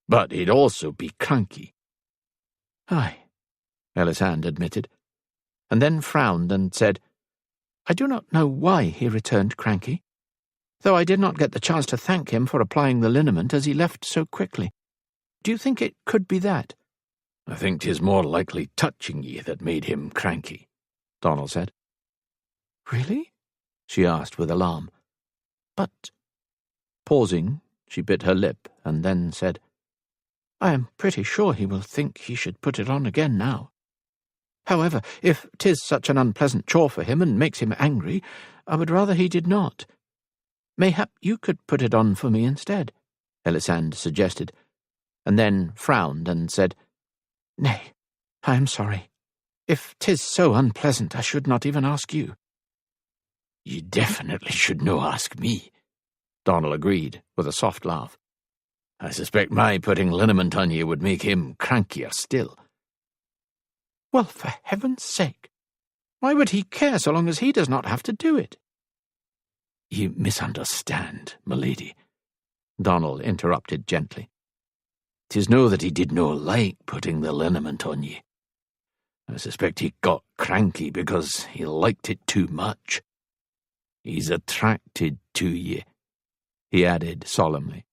Speaker 4: "But he'd also be cranky."
Speaker 1: "Aye," Ellisand admitted, and then frowned and said, "I do not know why he returned cranky, though I did not get the chance to thank him for applying the liniment as he left so quickly. Do you think it could be that?"
Speaker 4: "I think 'tis more likely touching ye that made him cranky," Donal said.
Speaker 1: "Really?" she asked with alarm. "But—" Pausing, she bit her lip and then said, "I am pretty sure he will think he should put it on again now. However, if 'tis such an unpleasant chore for him and makes him angry, I would rather he did not. Mayhap you could put it on for me instead," Ellisand suggested, and then frowned and said, "Nay, I am sorry. If 'tis so unpleasant, I should not even ask you."
Speaker 4: "You definitely should no ask me,"
Speaker 1: Donal agreed with a soft laugh.
Speaker 4: "I suspect my putting liniment on you would make him crankier still."
Speaker 1: "Well, for heaven's sake, why would he care so long as he does not have to do it?"
Speaker 4: "You misunderstand, my lady,"
Speaker 1: Donal interrupted gently.
Speaker 4: "'Tis no that he did no like putting the liniment on ye. I suspect he got cranky because he liked it too much. He's attracted to ye," he added solemnly.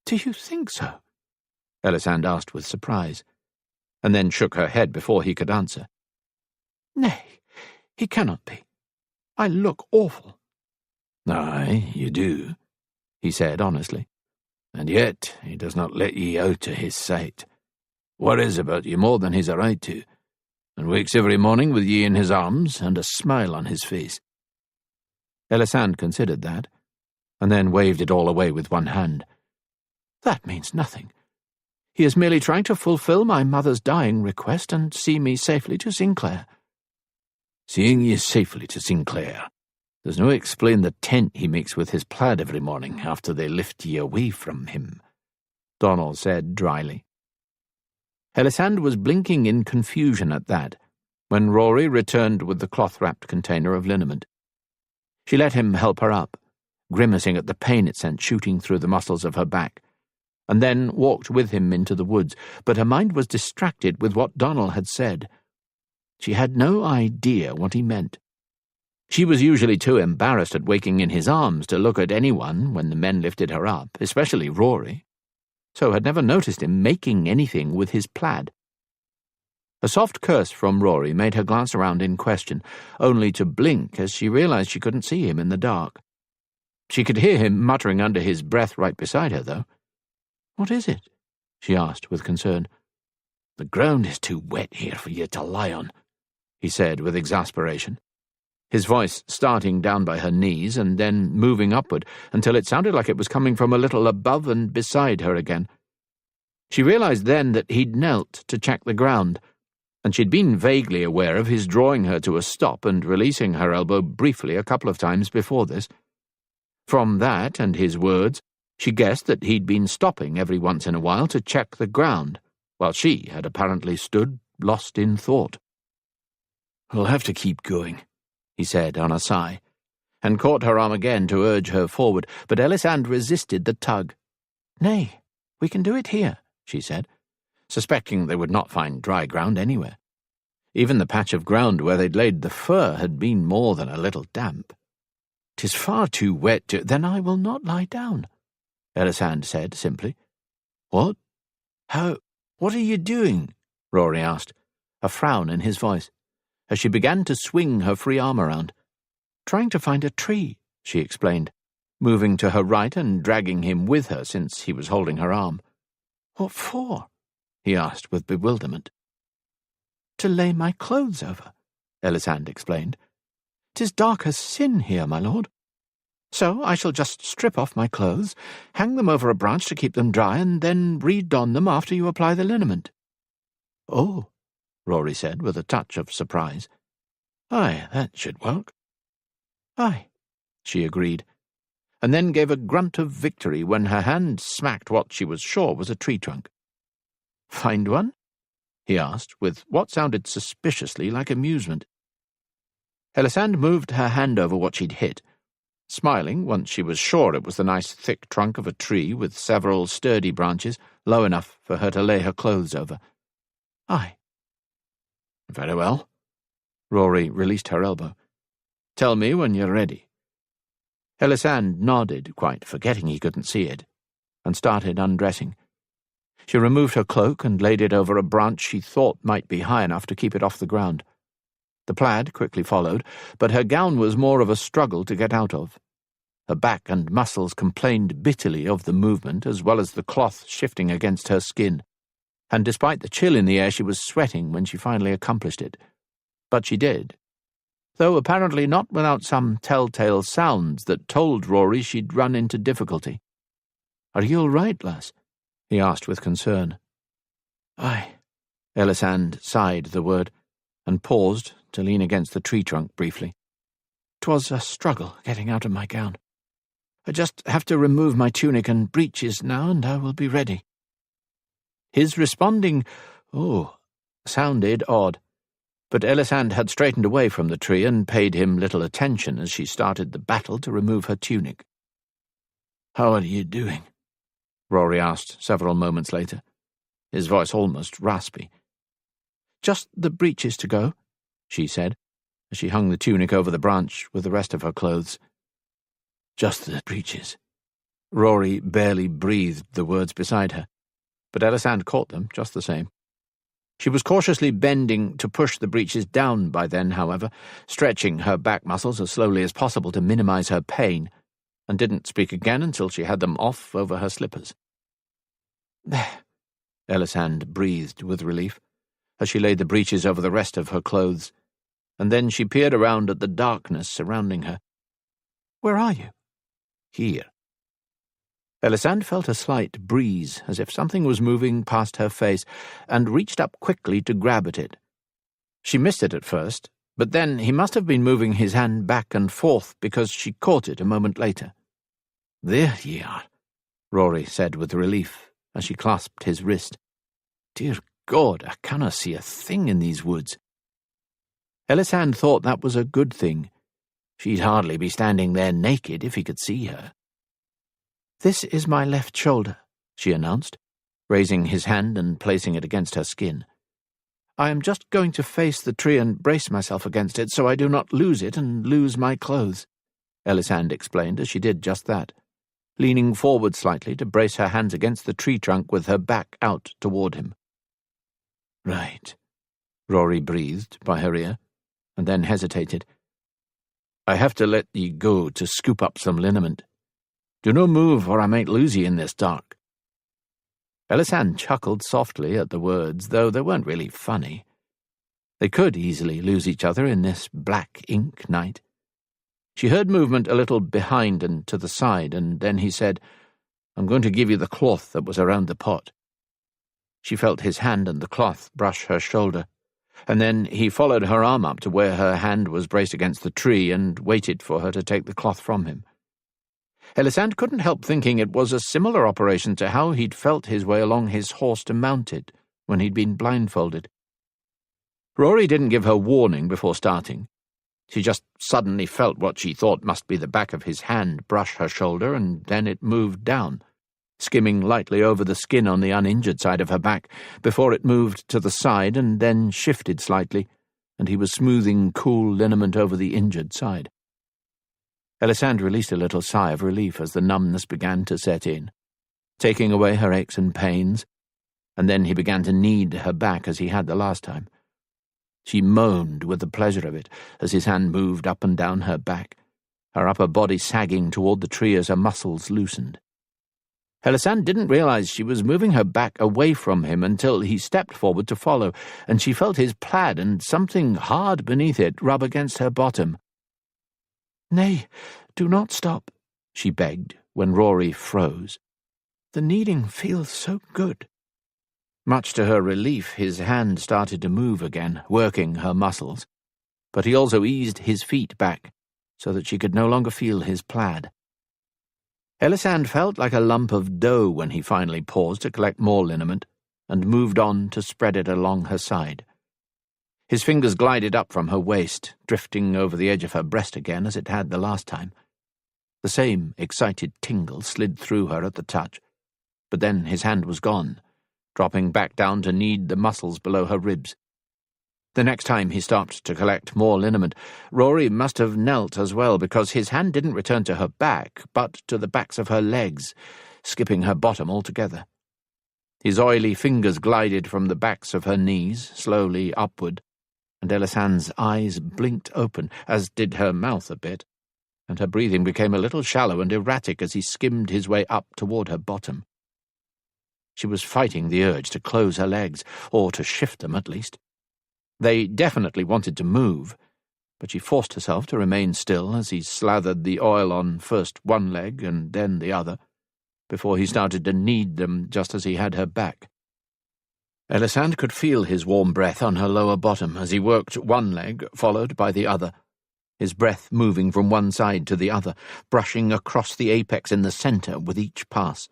Speaker 1: "Do you think so?" Ellisand asked with surprise, and then shook her head before he could answer. "Nay, he cannot be. I look awful."
Speaker 4: "Aye, you do," he said honestly, "and yet he does not let ye out of his sight. Worries about you more than he's a right to, and wakes every morning with ye in his arms and a smile on his face."
Speaker 1: Ellisand considered that, and then waved it all away with one hand. "That means nothing. He is merely trying to fulfill my mother's dying request and see me safely to Sinclair."
Speaker 4: "Seeing ye safely to Sinclair does no explain the tent he makes with his plaid every morning after they lift ye away from him,"
Speaker 1: Donal said dryly. Ellisand was blinking in confusion at that, when Rory returned with the cloth-wrapped container of liniment. She let him help her up, grimacing at the pain it sent shooting through the muscles of her back, and then walked with him into the woods, but her mind was distracted with what Donal had said. She had no idea what he meant. She was usually too embarrassed at waking in his arms to look at anyone when the men lifted her up, especially Rory, so had never noticed him making anything with his plaid. A soft curse from Rory made her glance around in question, only to blink as she realized she couldn't see him in the dark. She could hear him muttering under his breath right beside her, though. "What is it?" she asked with concern.
Speaker 4: "The ground is too wet here for you to lie on," he said with exasperation,
Speaker 1: his voice starting down by her knees and then moving upward until it sounded like it was coming from a little above and beside her again. She realized then that he'd knelt to check the ground,
Speaker 3: and she'd been vaguely aware of his drawing her to a stop and releasing her elbow briefly a couple of times before this. From that and his words, she guessed that he'd been stopping every once in a while to check the ground, while she had apparently stood lost in thought.
Speaker 4: "We'll have to keep going," he said on a sigh,
Speaker 3: and caught her arm again to urge her forward, but Ellisand resisted the tug.
Speaker 2: "Nay, we can do it here," she said,
Speaker 3: suspecting they would not find dry ground anywhere. Even the patch of ground where they'd laid the fur had been more than a little damp.
Speaker 2: "'Tis far too wet to—" "Then I will not lie down," Ellisand said simply.
Speaker 3: "What?
Speaker 2: What are you doing?"
Speaker 3: Rory asked, a frown in his voice, as she began to swing her free arm around.
Speaker 2: "Trying to find a tree," she explained,
Speaker 3: moving to her right and dragging him with her since he was holding her arm.
Speaker 2: "What for?"
Speaker 3: he asked with bewilderment.
Speaker 2: "To lay my clothes over," Ellisand explained. "'Tis dark as sin here, my lord. So I shall just strip off my clothes, hang them over a branch to keep them dry, and then re-don them after you apply the liniment."
Speaker 3: "Oh," Rory said with a touch of surprise.
Speaker 2: "Aye, that should work."
Speaker 3: "Aye," she agreed, and then gave a grunt of victory when her hand smacked what she was sure was a tree trunk.
Speaker 2: "Find one?"
Speaker 3: he asked, with what sounded suspiciously like amusement. Ellisand moved her hand over what she'd hit, smiling once she was sure it was the nice thick trunk of a tree with several sturdy branches low enough for her to lay her clothes over.
Speaker 2: "Aye."
Speaker 3: "Very well." Rory released her elbow. "Tell me when you're ready." Ellisand nodded, quite forgetting he couldn't see it, and started undressing. She removed her cloak and laid it over a branch she thought might be high enough to keep it off the ground. The plaid quickly followed, but her gown was more of a struggle to get out of. Her back and muscles complained bitterly of the movement, as well as the cloth shifting against her skin, and despite the chill in the air she was sweating when she finally accomplished it. But she did, though apparently not without some telltale sounds that told Rory she'd run into difficulty. "Are you all right, lass?" he asked with concern.
Speaker 2: "Aye."
Speaker 3: Ellisand sighed the word, and paused to lean against the tree trunk briefly.
Speaker 2: "'Twas a struggle getting out of my gown. I just have to remove my tunic and breeches now, and I will be ready."
Speaker 3: His responding, "Oh," sounded odd, but Ellisand had straightened away from the tree and paid him little attention as she started the battle to remove her tunic.
Speaker 2: "How are you doing?"
Speaker 3: Rory asked several moments later, his voice almost raspy.
Speaker 2: "Just the breeches to go," she said, as she hung the tunic over the branch with the rest of her clothes.
Speaker 3: "Just the breeches." Rory barely breathed the words beside her, but Ellisand caught them just the same. She was cautiously bending to push the breeches down by then, however, stretching her back muscles as slowly as possible to minimize her pain, and didn't speak again until she had them off over her slippers.
Speaker 2: "There,"
Speaker 3: Ellisand breathed with relief, as she laid the breeches over the rest of her clothes, and then she peered around at the darkness surrounding her.
Speaker 2: "Where are you?"
Speaker 3: "Here." Ellisand felt a slight breeze, as if something was moving past her face, and reached up quickly to grab at it. She missed it at first, but then he must have been moving his hand back and forth because she caught it a moment later.
Speaker 2: "There ye are,"
Speaker 3: Rory said with relief, as she clasped his wrist.
Speaker 2: "Dear God, I cannot see a thing in these woods."
Speaker 3: Ellisand thought that was a good thing. She'd hardly be standing there naked if he could see her.
Speaker 2: "This is my left shoulder,"
Speaker 3: she announced, raising his hand and placing it against her skin.
Speaker 2: "I am just going to face the tree and brace myself against it so I do not lose it and lose my clothes,"
Speaker 3: Ellisand explained as she did just that, leaning forward slightly to brace her hands against the tree trunk with her back out toward him.
Speaker 2: "Right,"
Speaker 3: Rory breathed by her ear, and then hesitated. "I have to let ye go to scoop up some liniment. Do no move, or I might lose ye in this dark." Ellisand chuckled softly at the words, though they weren't really funny. They could easily lose each other in this black ink night. She heard movement a little behind and to the side, and then he said, "I'm going to give you the cloth that was around the pot." She felt his hand and the cloth brush her shoulder,
Speaker 1: and then he followed her arm up to where her hand was braced against the tree and waited for her to take the cloth from him. Ellisand couldn't help thinking it was a similar operation to how he'd felt his way along his horse to mount it when he'd been blindfolded. Rory didn't give her warning before starting. She just suddenly felt what she thought must be the back of his hand brush her shoulder, and then it moved down, skimming lightly over the skin on the uninjured side of her back, before it moved to the side and then shifted slightly, and he was smoothing cool liniment over the injured side. Ellisand released a little sigh of relief as the numbness began to set in, taking away her aches and pains, and then he began to knead her back as he had the last time. She moaned with the pleasure of it as his hand moved up and down her back, her upper body sagging toward the tree as her muscles loosened. Ellisand didn't realize she was moving her back away from him until he stepped forward to follow, and she felt his plaid and something hard beneath it rub against her bottom.
Speaker 2: "Nay, do not stop," she begged when Rory froze. "The kneading feels so good."
Speaker 1: Much to her relief, his hand started to move again, working her muscles, but he also eased his feet back so that she could no longer feel his plaid. Ellisand felt like a lump of dough when he finally paused to collect more liniment and moved on to spread it along her side. His fingers glided up from her waist, drifting over the edge of her breast again as it had the last time. The same excited tingle slid through her at the touch, but then his hand was gone, dropping back down to knead the muscles below her ribs. The next time he stopped to collect more liniment, Rory must have knelt as well, because his hand didn't return to her back, but to the backs of her legs, skipping her bottom altogether. His oily fingers glided from the backs of her knees, slowly upward, and Ellisand's eyes blinked open, as did her mouth a bit, and her breathing became a little shallow and erratic as he skimmed his way up toward her bottom. She was fighting the urge to close her legs, or to shift them at least. They definitely wanted to move, but she forced herself to remain still as he slathered the oil on first one leg and then the other, before he started to knead them just as he had her back. Ellisand could feel his warm breath on her lower bottom as he worked one leg, followed by the other, his breath moving from one side to the other, brushing across the apex in the centre with each pass.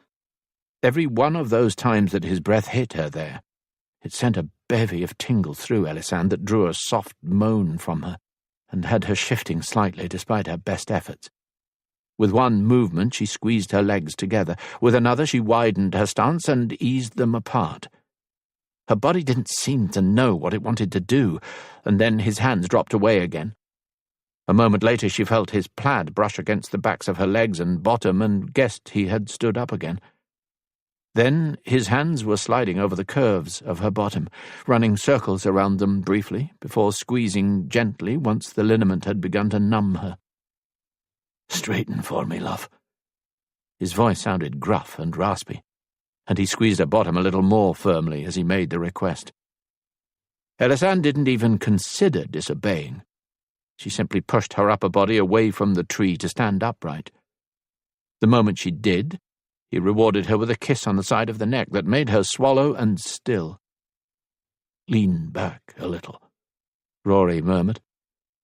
Speaker 1: Every one of those times that his breath hit her there, it sent a bevy of tingles through Ellisand that drew a soft moan from her, and had her shifting slightly despite her best efforts. With one movement she squeezed her legs together, with another she widened her stance and eased them apart. Her body didn't seem to know what it wanted to do, and then his hands dropped away again. A moment later she felt his plaid brush against the backs of her legs and bottom and guessed he had stood up again. Then his hands were sliding over the curves of her bottom, running circles around them briefly, before squeezing gently once the liniment had begun to numb her. "Straighten for me, love." His voice sounded gruff and raspy, and he squeezed her bottom a little more firmly as he made the request. Ellisand didn't even consider disobeying. She simply pushed her upper body away from the tree to stand upright. The moment she did, he rewarded her with a kiss on the side of the neck that made her swallow and still. "Lean back a little," Rory murmured,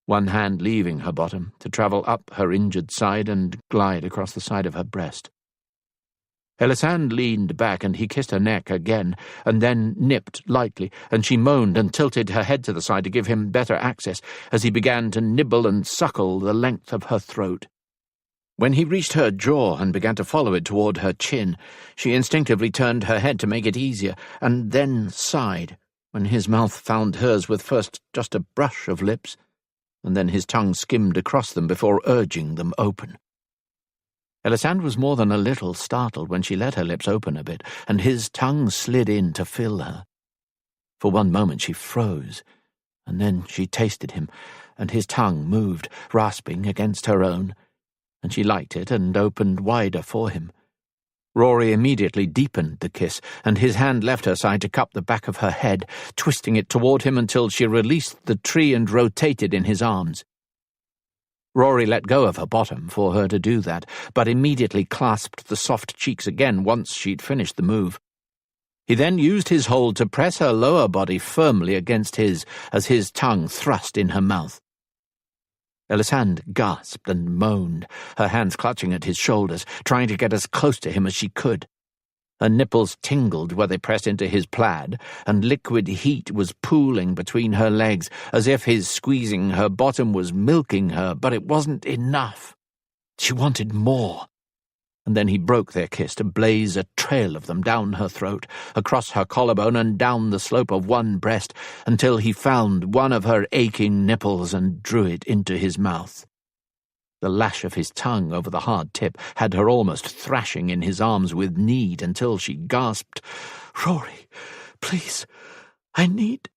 Speaker 1: one hand leaving her bottom to travel up her injured side and glide across the side of her breast. Ellisand leaned back and he kissed her neck again, and then nipped lightly, and she moaned and tilted her head to the side to give him better access as he began to nibble and suckle the length of her throat. When he reached her jaw and began to follow it toward her chin, she instinctively turned her head to make it easier, and then sighed when his mouth found hers with first just a brush of lips, and then his tongue skimmed across them before urging them open. Ellisand was more than a little startled when she let her lips open a bit, and his tongue slid in to fill her. For one moment she froze, and then she tasted him, and his tongue moved, rasping against her own, and she liked it and opened wider for him. Rory immediately deepened the kiss, and his hand left her side to cup the back of her head, twisting it toward him until she released the tree and rotated in his arms. Rory let go of her bottom for her to do that, but immediately clasped the soft cheeks again once she'd finished the move. He then used his hold to press her lower body firmly against his, as his tongue thrust in her mouth. Ellisand gasped and moaned, her hands clutching at his shoulders, trying to get as close to him as she could. Her nipples tingled where they pressed into his plaid, and liquid heat was pooling between her legs, as if his squeezing her bottom was milking her, but it wasn't enough. She wanted more. And then he broke their kiss to blaze a trail of them down her throat, across her collarbone and down the slope of one breast, until he found one of her aching nipples and drew it into his mouth. The lash of his tongue over the hard tip had her almost thrashing in his arms with need until she gasped, "Rory, please, I need—"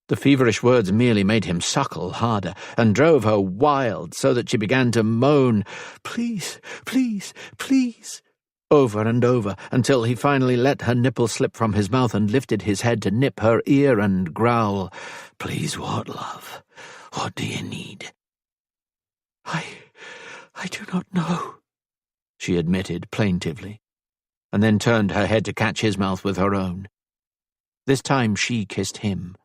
Speaker 1: The feverish words merely made him suckle harder and drove her wild so that she began to moan, "Please, please, please," over and over, until he finally let her nipple slip from his mouth and lifted his head to nip her ear and growl, "Please what, love? What do you need?" I do not know," she admitted plaintively, and then turned her head to catch his mouth with her own. This time she kissed him.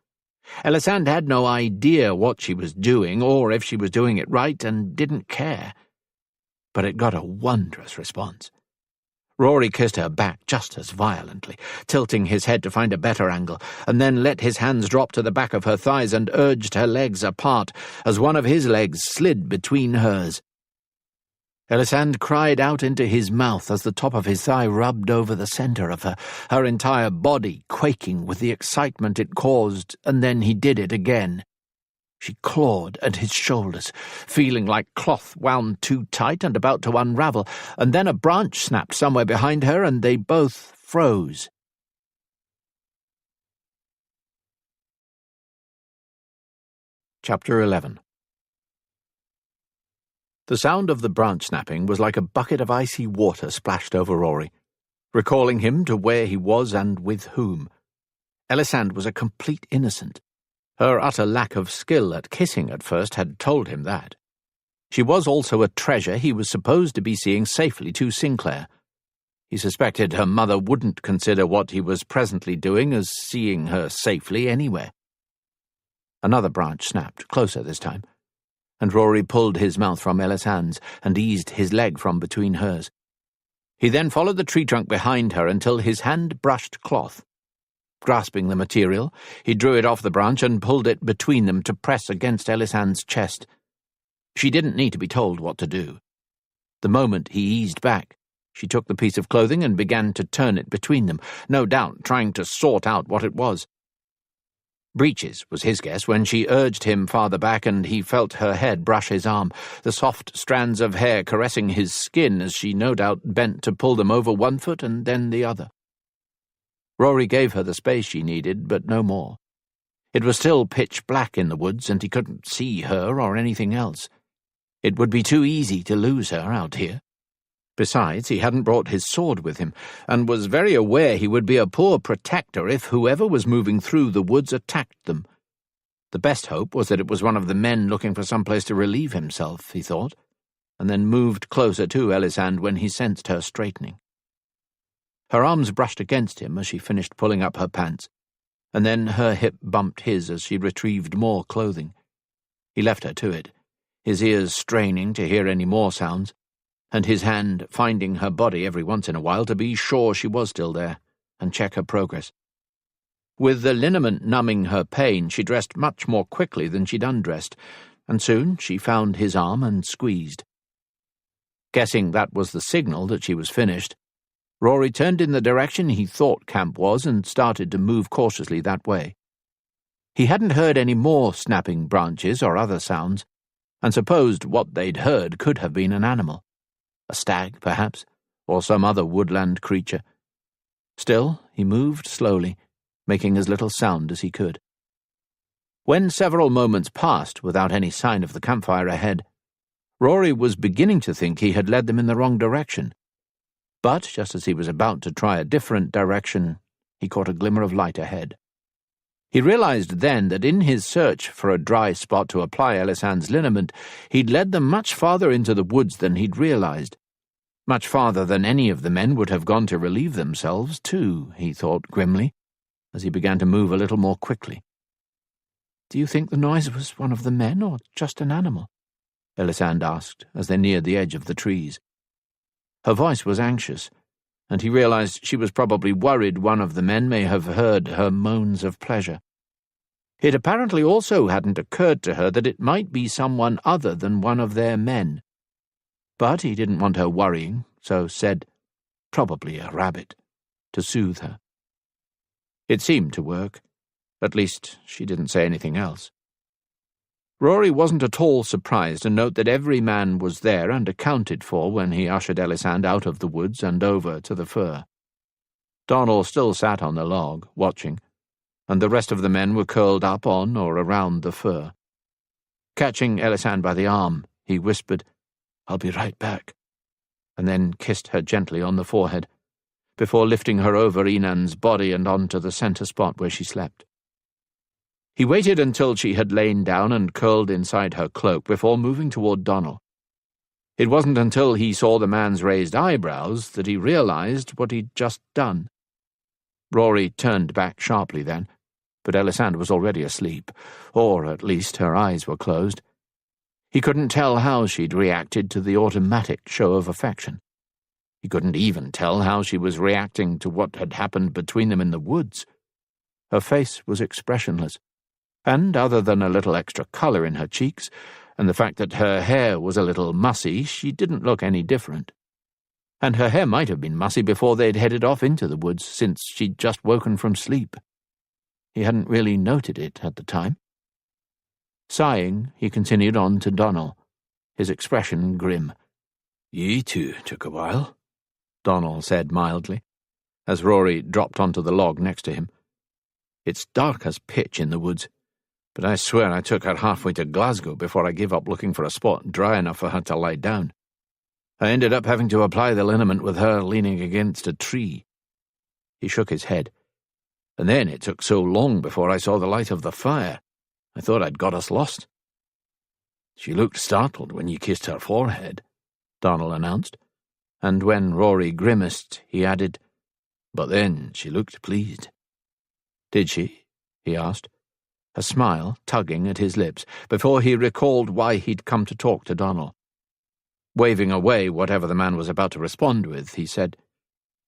Speaker 1: Ellisand had no idea what she was doing, or if she was doing it right, and didn't care. But it got a wondrous response. Rory kissed her back just as violently, tilting his head to find a better angle, and then let his hands drop to the back of her thighs and urged her legs apart as one of his legs slid between hers. Ellisand cried out into his mouth as the top of his thigh rubbed over the centre of her entire body quaking with the excitement it caused, and then he did it again. She clawed at his shoulders, feeling like cloth wound too tight and about to unravel, and then a branch snapped somewhere behind her and they both froze. Chapter 11. The sound of the branch snapping was like a bucket of icy water splashed over Rory, recalling him to where he was and with whom. Ellisand was a complete innocent. Her utter lack of skill at kissing at first had told him that. She was also a treasure he was supposed to be seeing safely to Sinclair. He suspected her mother wouldn't consider what he was presently doing as seeing her safely anywhere. Another branch snapped, closer this time, and Rory pulled his mouth from Ellisand's and eased his leg from between hers. He then followed the tree trunk behind her until his hand brushed cloth. Grasping the material, he drew it off the branch and pulled it between them to press against Ellisand's chest. She didn't need to be told what to do. The moment he eased back, she took the piece of clothing and began to turn it between them, no doubt trying to sort out what it was. Breeches was his guess when she urged him farther back, and he felt her head brush his arm, the soft strands of hair caressing his skin as she no doubt bent to pull them over one foot and then the other. Rory gave her the space she needed, but no more. It was still pitch black in the woods, and he couldn't see her or anything else. It would be too easy to lose her out here. Besides, he hadn't brought his sword with him, and was very aware he would be a poor protector if whoever was moving through the woods attacked them. The best hope was that it was one of the men looking for some place to relieve himself, he thought, and then moved closer to Ellisand when he sensed her straightening. Her arms brushed against him as she finished pulling up her pants, and then her hip bumped his as she retrieved more clothing. He left her to it, his ears straining to hear any more sounds, and his hand finding her body every once in a while to be sure she was still there, and check her progress. With the liniment numbing her pain, she dressed much more quickly than she'd undressed, and soon she found his arm and squeezed. Guessing that was the signal that she was finished, Rory turned in the direction he thought camp was and started to move cautiously that way. He hadn't heard any more snapping branches or other sounds, and supposed what they'd heard could have been an animal. A stag, perhaps, or some other woodland creature. Still, he moved slowly, making as little sound as he could. When several moments passed without any sign of the campfire ahead, Rory was beginning to think he had led them in the wrong direction. But just as he was about to try a different direction, he caught a glimmer of light ahead. He realized then that in his search for a dry spot to apply Ellisand's liniment, he'd led them much farther into the woods than he'd realized. Much farther than any of the men would have gone to relieve themselves, too, he thought grimly, as he began to move a little more quickly. "Do you think the noise was one of the men, or just an animal?" Ellisand asked, as they neared the edge of the trees. Her voice was anxious, and he realized she was probably worried one of the men may have heard her moans of pleasure. It apparently also hadn't occurred to her that it might be someone other than one of their men. But he didn't want her worrying, so said, "Probably a rabbit," to soothe her. It seemed to work. At least, she didn't say anything else. Rory wasn't at all surprised to note that every man was there and accounted for when he ushered Ellisand out of the woods and over to the fir. Donal still sat on the log, watching, and the rest of the men were curled up on or around the fir. Catching Ellisand by the arm, he whispered, "I'll be right back," and then kissed her gently on the forehead, before lifting her over Enan's body and onto the centre spot where she slept. He waited until she had lain down and curled inside her cloak before moving toward Donal. It wasn't until he saw the man's raised eyebrows that he realized what he'd just done. Rory turned back sharply then, but Ellisand was already asleep, or at least her eyes were closed. He couldn't tell how she'd reacted to the automatic show of affection. He couldn't even tell how she was reacting to what had happened between them in the woods. Her face was expressionless, and other than a little extra colour in her cheeks, and the fact that her hair was a little mussy, she didn't look any different. And her hair might have been mussy before they'd headed off into the woods, since she'd just woken from sleep. He hadn't really noted it at the time. Sighing, he continued on to Donal, his expression grim.
Speaker 4: "Ye two took a while,"
Speaker 1: Donal said mildly, as Rory dropped onto the log next to him. "It's dark as pitch in the woods, but I swear I took her halfway to Glasgow before I gave up looking for a spot dry enough for her to lie down. I ended up having to apply the liniment with her leaning against a tree." He shook his head. "And then it took so long before I saw the light of the fire. I thought I'd got us lost."
Speaker 4: "She looked startled when you kissed her forehead,"
Speaker 1: Donal announced, and when Rory grimaced, he added,
Speaker 4: "But then she looked pleased."
Speaker 1: "Did she?" he asked, a smile tugging at his lips, before he recalled why he'd come to talk to Donal. Waving away whatever the man was about to respond with, he said,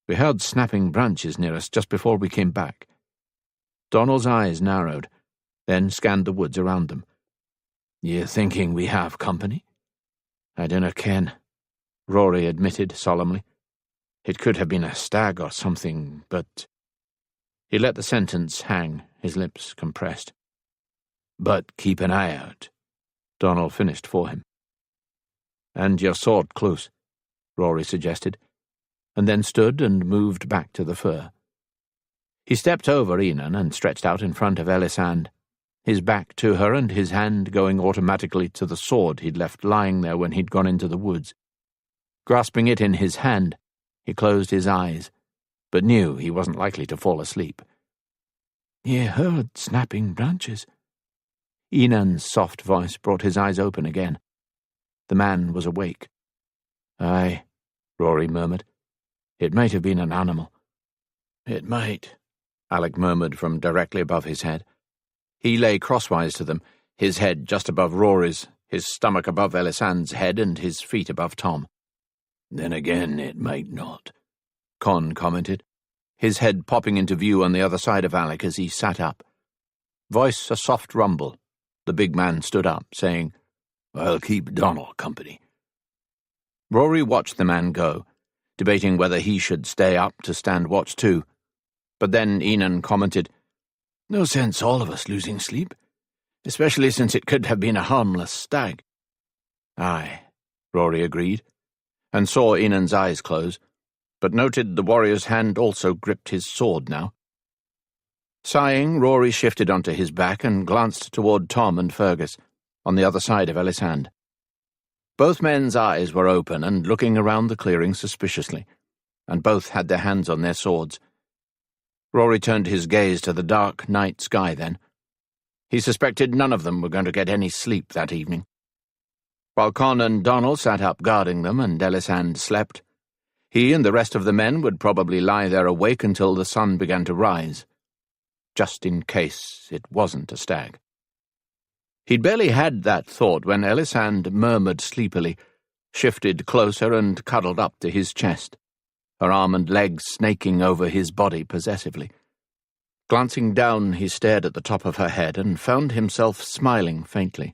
Speaker 1: "We heard snapping branches near us just before we came back." Donal's eyes narrowed, then scanned the woods around them.
Speaker 4: "You thinking we have company?"
Speaker 1: "I dinna ken," Rory admitted solemnly. "It could have been a stag or something, but—" He let the sentence hang, his lips compressed.
Speaker 4: "But keep an eye out,"
Speaker 1: Donal finished for him. "And your sword close," Rory suggested, and then stood and moved back to the fir. He stepped over Enan and stretched out in front of Ellisand, his back to her and his hand going automatically to the sword he'd left lying there when he'd gone into the woods. Grasping it in his hand, he closed his eyes, but knew he wasn't likely to fall asleep.
Speaker 2: "Ye heard snapping branches?"
Speaker 1: Enan's soft voice brought his eyes open again. The man was awake. "Aye," Rory murmured. "It might have been an animal."
Speaker 4: "It might,"
Speaker 1: Alec murmured from directly above his head. He lay crosswise to them, his head just above Rory's, his stomach above Ellisand's head and his feet above Tom.
Speaker 4: "Then again, it might not,"
Speaker 1: Con commented, his head popping into view on the other side of Alec as he sat up. Voice a soft rumble. The big man stood up, saying,
Speaker 4: "I'll keep Donal company."
Speaker 1: Rory watched the man go, debating whether he should stay up to stand watch too. But then Enan commented,
Speaker 4: "No sense all of us losing sleep, especially since it could have been a harmless stag."
Speaker 1: "Aye," Rory agreed, and saw Enan's eyes close, but noted the warrior's hand also gripped his sword now. Sighing, Rory shifted onto his back and glanced toward Tom and Fergus, on the other side of Ellisand. Both men's eyes were open and looking around the clearing suspiciously, and both had their hands on their swords. Rory turned his gaze to the dark night sky then. He suspected none of them were going to get any sleep that evening. While Con and Donal sat up guarding them and Ellisand slept, He and the rest of the men would probably lie there awake until the sun began to rise, just in case it wasn't a stag. He'd barely had that thought when Ellisand murmured sleepily, shifted closer and cuddled up to his chest, her arm and legs snaking over his body possessively. Glancing down, he stared at the top of her head and found himself smiling faintly.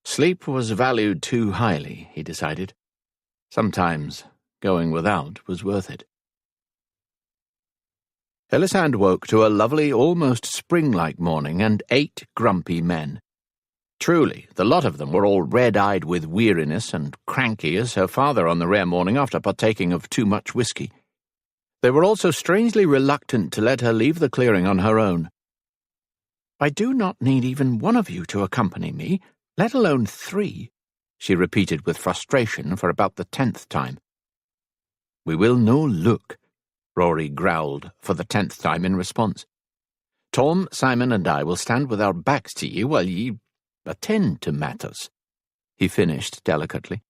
Speaker 1: Sleep was valued too highly, he decided. Sometimes going without was worth it. Ellisand woke to a lovely, almost spring-like morning and 8 grumpy men. Truly, the lot of them were all red-eyed with weariness and cranky as her father on the rare morning after partaking of too much whiskey. They were also strangely reluctant to let her leave the clearing on her own. "I do not need even one of you to accompany me, let alone 3, she repeated with frustration for about the 10th time. "We will no look," Rory growled for the 10th time in response. "Tom, Simon, and I will stand with our backs to you while ye attend to matters," he finished delicately.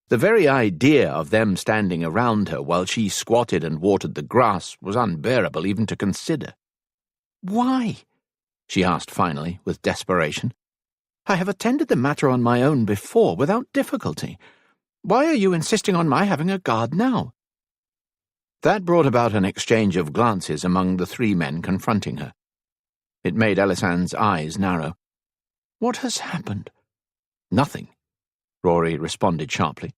Speaker 1: The very idea of them standing around her while she squatted and watered the grass was unbearable even to consider. "Why?" she asked finally, with desperation. "I have attended the matter on my own before, without difficulty. Why are you insisting on my having a guard now?" That brought about an exchange of glances among the 3 men confronting her. It made Ellisand's eyes narrow. "What has happened?" "Nothing," Rory responded sharply.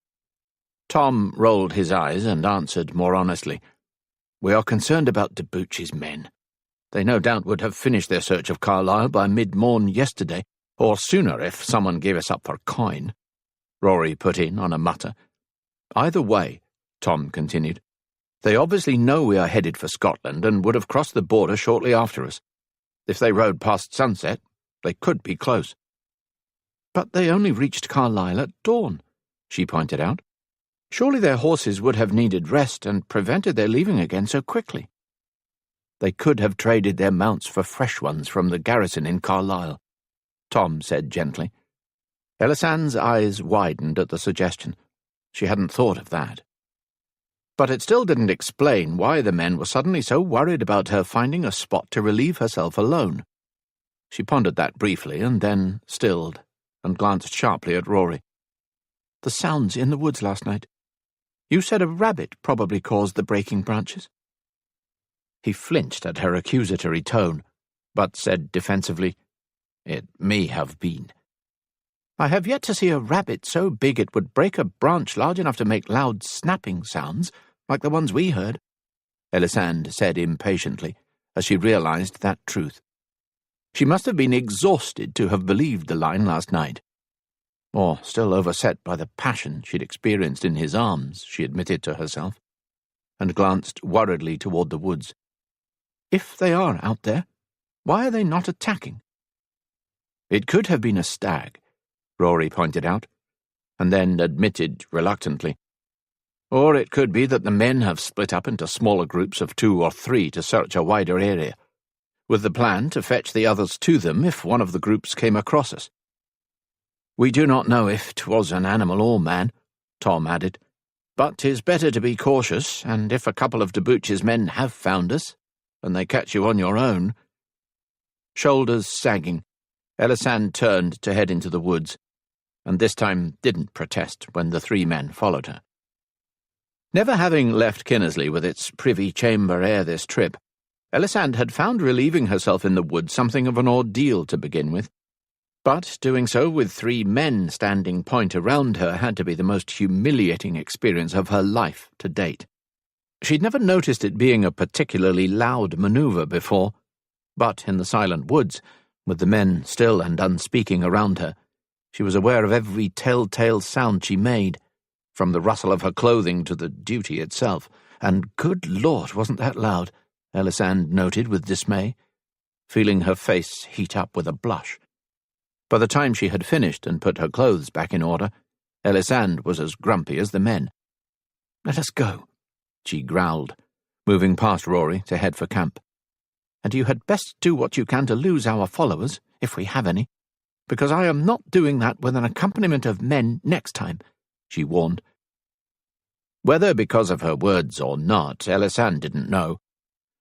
Speaker 1: Tom rolled his eyes and answered more honestly. "We are concerned about Duchi's men. They no doubt would have finished their search of Carlisle by mid-morn yesterday, or sooner if someone gave us up for coin," Rory put in on a mutter. "Either way," Tom continued, "they obviously know we are headed for Scotland and would have crossed the border shortly after us. If they rode past sunset, they could be close." "But they only reached Carlisle at dawn," she pointed out. "Surely their horses would have needed rest and prevented their leaving again so quickly." "They could have traded their mounts for fresh ones from the garrison in Carlisle," Tom said gently. Ellisand's eyes widened at the suggestion. She hadn't thought of that. But it still didn't explain why the men were suddenly so worried about her finding a spot to relieve herself alone. She pondered that briefly and then stilled and glanced sharply at Rory. "The sounds in the woods last night. You said a rabbit probably caused the breaking branches." He flinched at her accusatory tone, but said defensively, "It may have been." "I have yet to see a rabbit so big it would break a branch large enough to make loud snapping sounds, like the ones we heard," Ellisand said impatiently, as she realized that truth. She must have been exhausted to have believed the line last night. Or still overset by the passion she'd experienced in his arms, she admitted to herself, and glanced worriedly toward the woods. "If they are out there, why are they not attacking?" "It could have been a stag," Rory pointed out, and then admitted reluctantly. "Or it could be that the men have split up into smaller groups of 2 or 3 to search a wider area, with the plan to fetch the others to them if one of the groups came across us. We do not know if 'twas an animal or man," Tom added, "but 'tis better to be cautious, and if a couple of Duchi's men have found us, and they catch you on your own—" Shoulders sagging, Ellisand turned to head into the woods, and this time didn't protest when the 3 men followed her. Never having left Kinnersley with its privy chamber ere this trip, Ellisand had found relieving herself in the woods something of an ordeal to begin with. But doing so with 3 men standing point around her had to be the most humiliating experience of her life to date. She'd never noticed it being a particularly loud maneuver before, but in the silent woods, with the men still and unspeaking around her, she was aware of every telltale sound she made, from the rustle of her clothing to the Duchi itself, and good Lord, wasn't that loud, Ellisand noted with dismay, feeling her face heat up with a blush. By the time she had finished and put her clothes back in order, Ellisand was as grumpy as the men. "Let us go," she growled, moving past Rory to head for camp. "And you had best do what you can to lose our followers, if we have any, because I am not doing that with an accompaniment of men next time," she warned. Whether because of her words or not, Ellisand didn't know,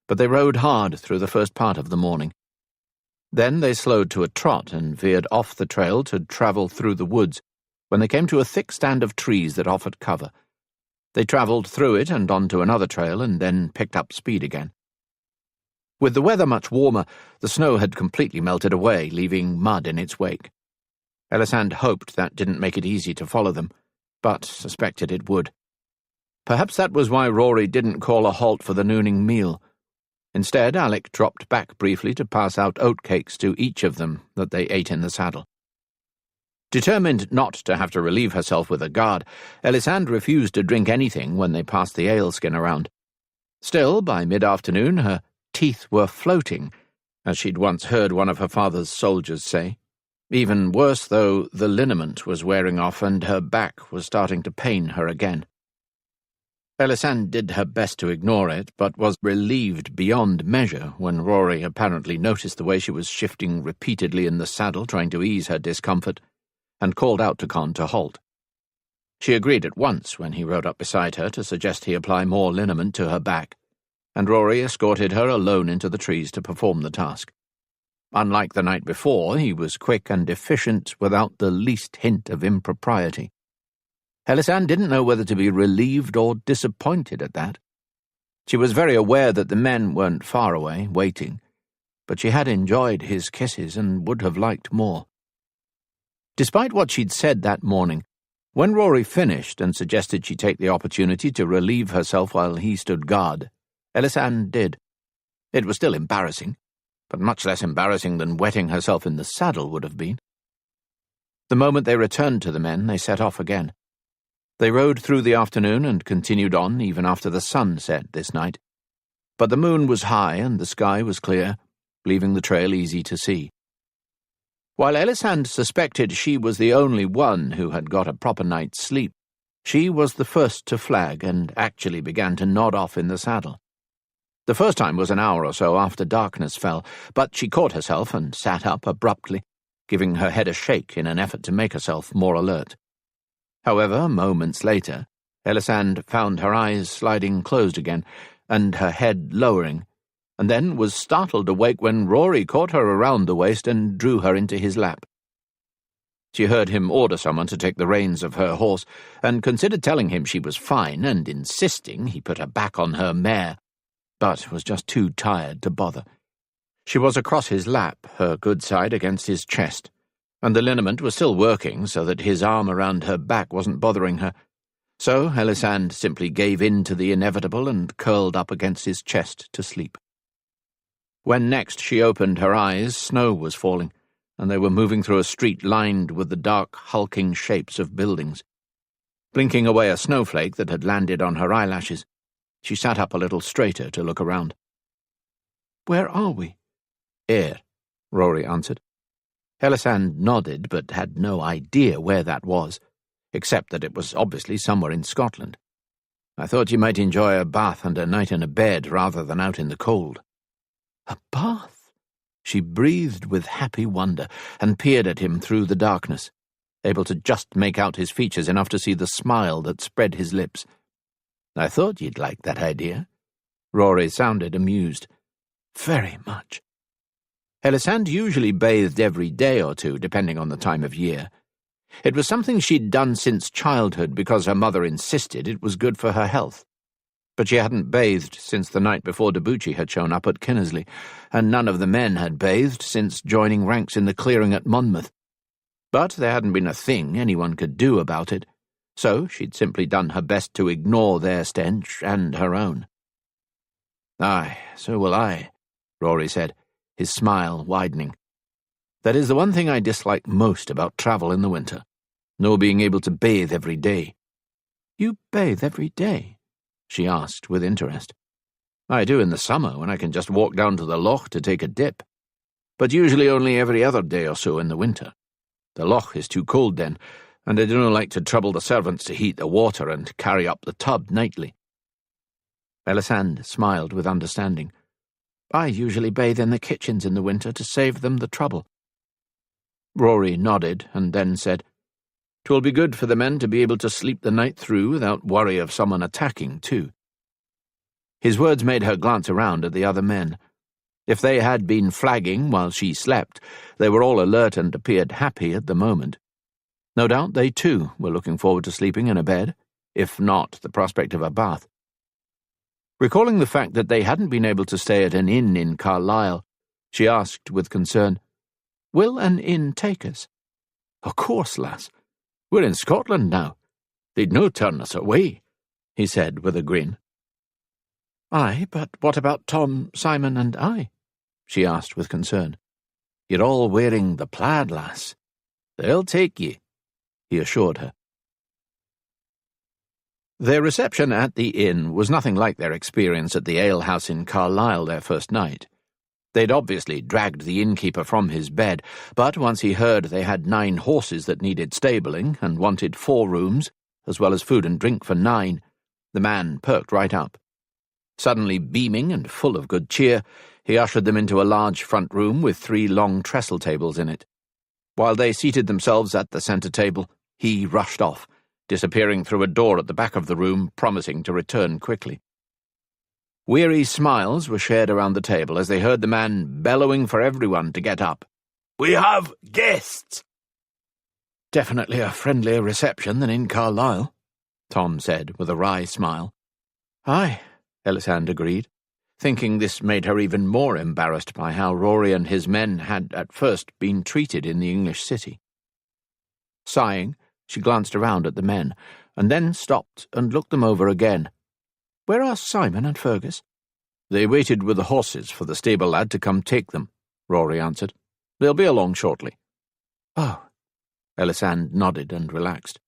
Speaker 1: but they rode hard through the first part of the morning. Then they slowed to a trot and veered off the trail to travel through the woods when they came to a thick stand of trees that offered cover. They travelled through it and onto another trail and then picked up speed again. With the weather much warmer, the snow had completely melted away, leaving mud in its wake. Ellisand hoped that didn't make it easy to follow them, but suspected it would. Perhaps that was why Rory didn't call a halt for the nooning meal. Instead, Alec dropped back briefly to pass out oatcakes to each of them that they ate in the saddle. Determined not to have to relieve herself with a guard, Ellisand refused to drink anything when they passed the ale-skin around. Still, by mid-afternoon, her teeth were floating, as she'd once heard one of her father's soldiers say. Even worse, though, the liniment was wearing off and her back was starting to pain her again. Ellisand did her best to ignore it, but was relieved beyond measure when Rory apparently noticed the way she was shifting repeatedly in the saddle, trying to ease her discomfort, and called out to Con to halt. She agreed at once when he rode up beside her to suggest he apply more liniment to her back, and Rory escorted her alone into the trees to perform the task. Unlike the night before, he was quick and efficient without the least hint of impropriety. Ellisand didn't know whether to be relieved or disappointed at that. She was very aware that the men weren't far away, waiting, but she had enjoyed his kisses and would have liked more. Despite what she'd said that morning, when Rory finished and suggested she take the opportunity to relieve herself while he stood guard, Ellisand did. It was still embarrassing, but much less embarrassing than wetting herself in the saddle would have been. The moment they returned to the men, they set off again. They rode through the afternoon and continued on even after the sun set this night. But the moon was high and the sky was clear, leaving the trail easy to see. While Ellisand suspected she was the only one who had got a proper night's sleep, she was the first to flag and actually began to nod off in the saddle. The first time was an hour or so after darkness fell, but she caught herself and sat up abruptly, giving her head a shake in an effort to make herself more alert. However, moments later, Ellisand found her eyes sliding closed again, and her head lowering, and then was startled awake when Rory caught her around the waist and drew her into his lap. She heard him order someone to take the reins of her horse, and considered telling him she was fine and insisting he put her back on her mare, but was just too tired to bother. She was across his lap, her good side against his chest, and the liniment was still working so that his arm around her back wasn't bothering her. So Ellisand simply gave in to the inevitable and curled up against his chest to sleep. When next she opened her eyes, snow was falling, and they were moving through a street lined with the dark, hulking shapes of buildings. Blinking away a snowflake that had landed on her eyelashes, she sat up a little straighter to look around.
Speaker 2: "Where are we?"
Speaker 1: "Here," Rory answered. Ellisand nodded, but had no idea where that was, except that it was obviously somewhere in Scotland. "I thought you might enjoy a bath and a night in a bed rather than out in the cold."
Speaker 2: "A bath?"
Speaker 1: She breathed with happy wonder and peered at him through the darkness, able to just make out his features enough to see the smile that spread his lips. "I thought you'd like that idea." Rory sounded amused.
Speaker 2: "Very much."
Speaker 1: Ellisand usually bathed every day or two, depending on the time of year. It was something she'd done since childhood because her mother insisted it was good for her health. But she hadn't bathed since the night before Duchi had shown up at Kinnersley, and none of the men had bathed since joining ranks in the clearing at Monmouth. But there hadn't been a thing anyone could do about it, so she'd simply done her best to ignore their stench and her own. "Aye, so will I," Rory said, his smile widening. "That is the one thing I dislike most about travel in the winter, no being able to bathe every day."
Speaker 2: "You bathe every day?"
Speaker 1: she asked with interest. "I do in the summer when I can just walk down to the loch to take a dip, but usually only every other day or so in the winter. The loch is too cold then, and I don't like to trouble the servants to heat the water and carry up the tub nightly." Ellisand smiled with understanding.
Speaker 2: "I usually bathe in the kitchens in the winter to save them the trouble."
Speaker 1: Rory nodded and then said,
Speaker 3: 'Twill be good for the men to be able to sleep the night through without worry of someone attacking, too." His words made her glance around at the other men. If they had been flagging while she slept, they were all alert and appeared happy at the moment. No doubt they, too, were looking forward to sleeping in a bed, if not the prospect of a bath. Recalling the fact that they hadn't been able to stay at an inn in Carlisle, she asked with concern, "Will an inn take us?" "Of course, lass. We're in Scotland now. They'd no turn us away," he said with a grin. "Aye, but what about Tom, Simon, and I?" she asked with concern. "You're all wearing the plaid, lass. They'll take ye," he assured her. Their reception at the inn was nothing like their experience at the alehouse in Carlisle their first night. They'd obviously dragged the innkeeper from his bed, but once he heard they had 9 horses that needed stabling and wanted 4 rooms, as well as food and drink for 9, the man perked right up. Suddenly beaming and full of good cheer, he ushered them into a large front room with 3 long trestle tables in it. While they seated themselves at the centre table, he rushed off, disappearing through a door at the back of the room, promising to return quickly. Weary smiles were shared around the table as they heard the man bellowing for everyone to get up. "We have guests!" "Definitely a friendlier reception than in Carlisle," Tom said with a wry smile. "Aye," Ellisand agreed, thinking this made her even more embarrassed by how Rory and his men had at first been treated in the English city. Sighing, she glanced around at the men, and then stopped and looked them over again. "Where are Simon and Fergus?" "They waited with the horses for the stable lad to come take them," Rory answered. "They'll be along shortly." "Oh." Ellisand nodded and relaxed.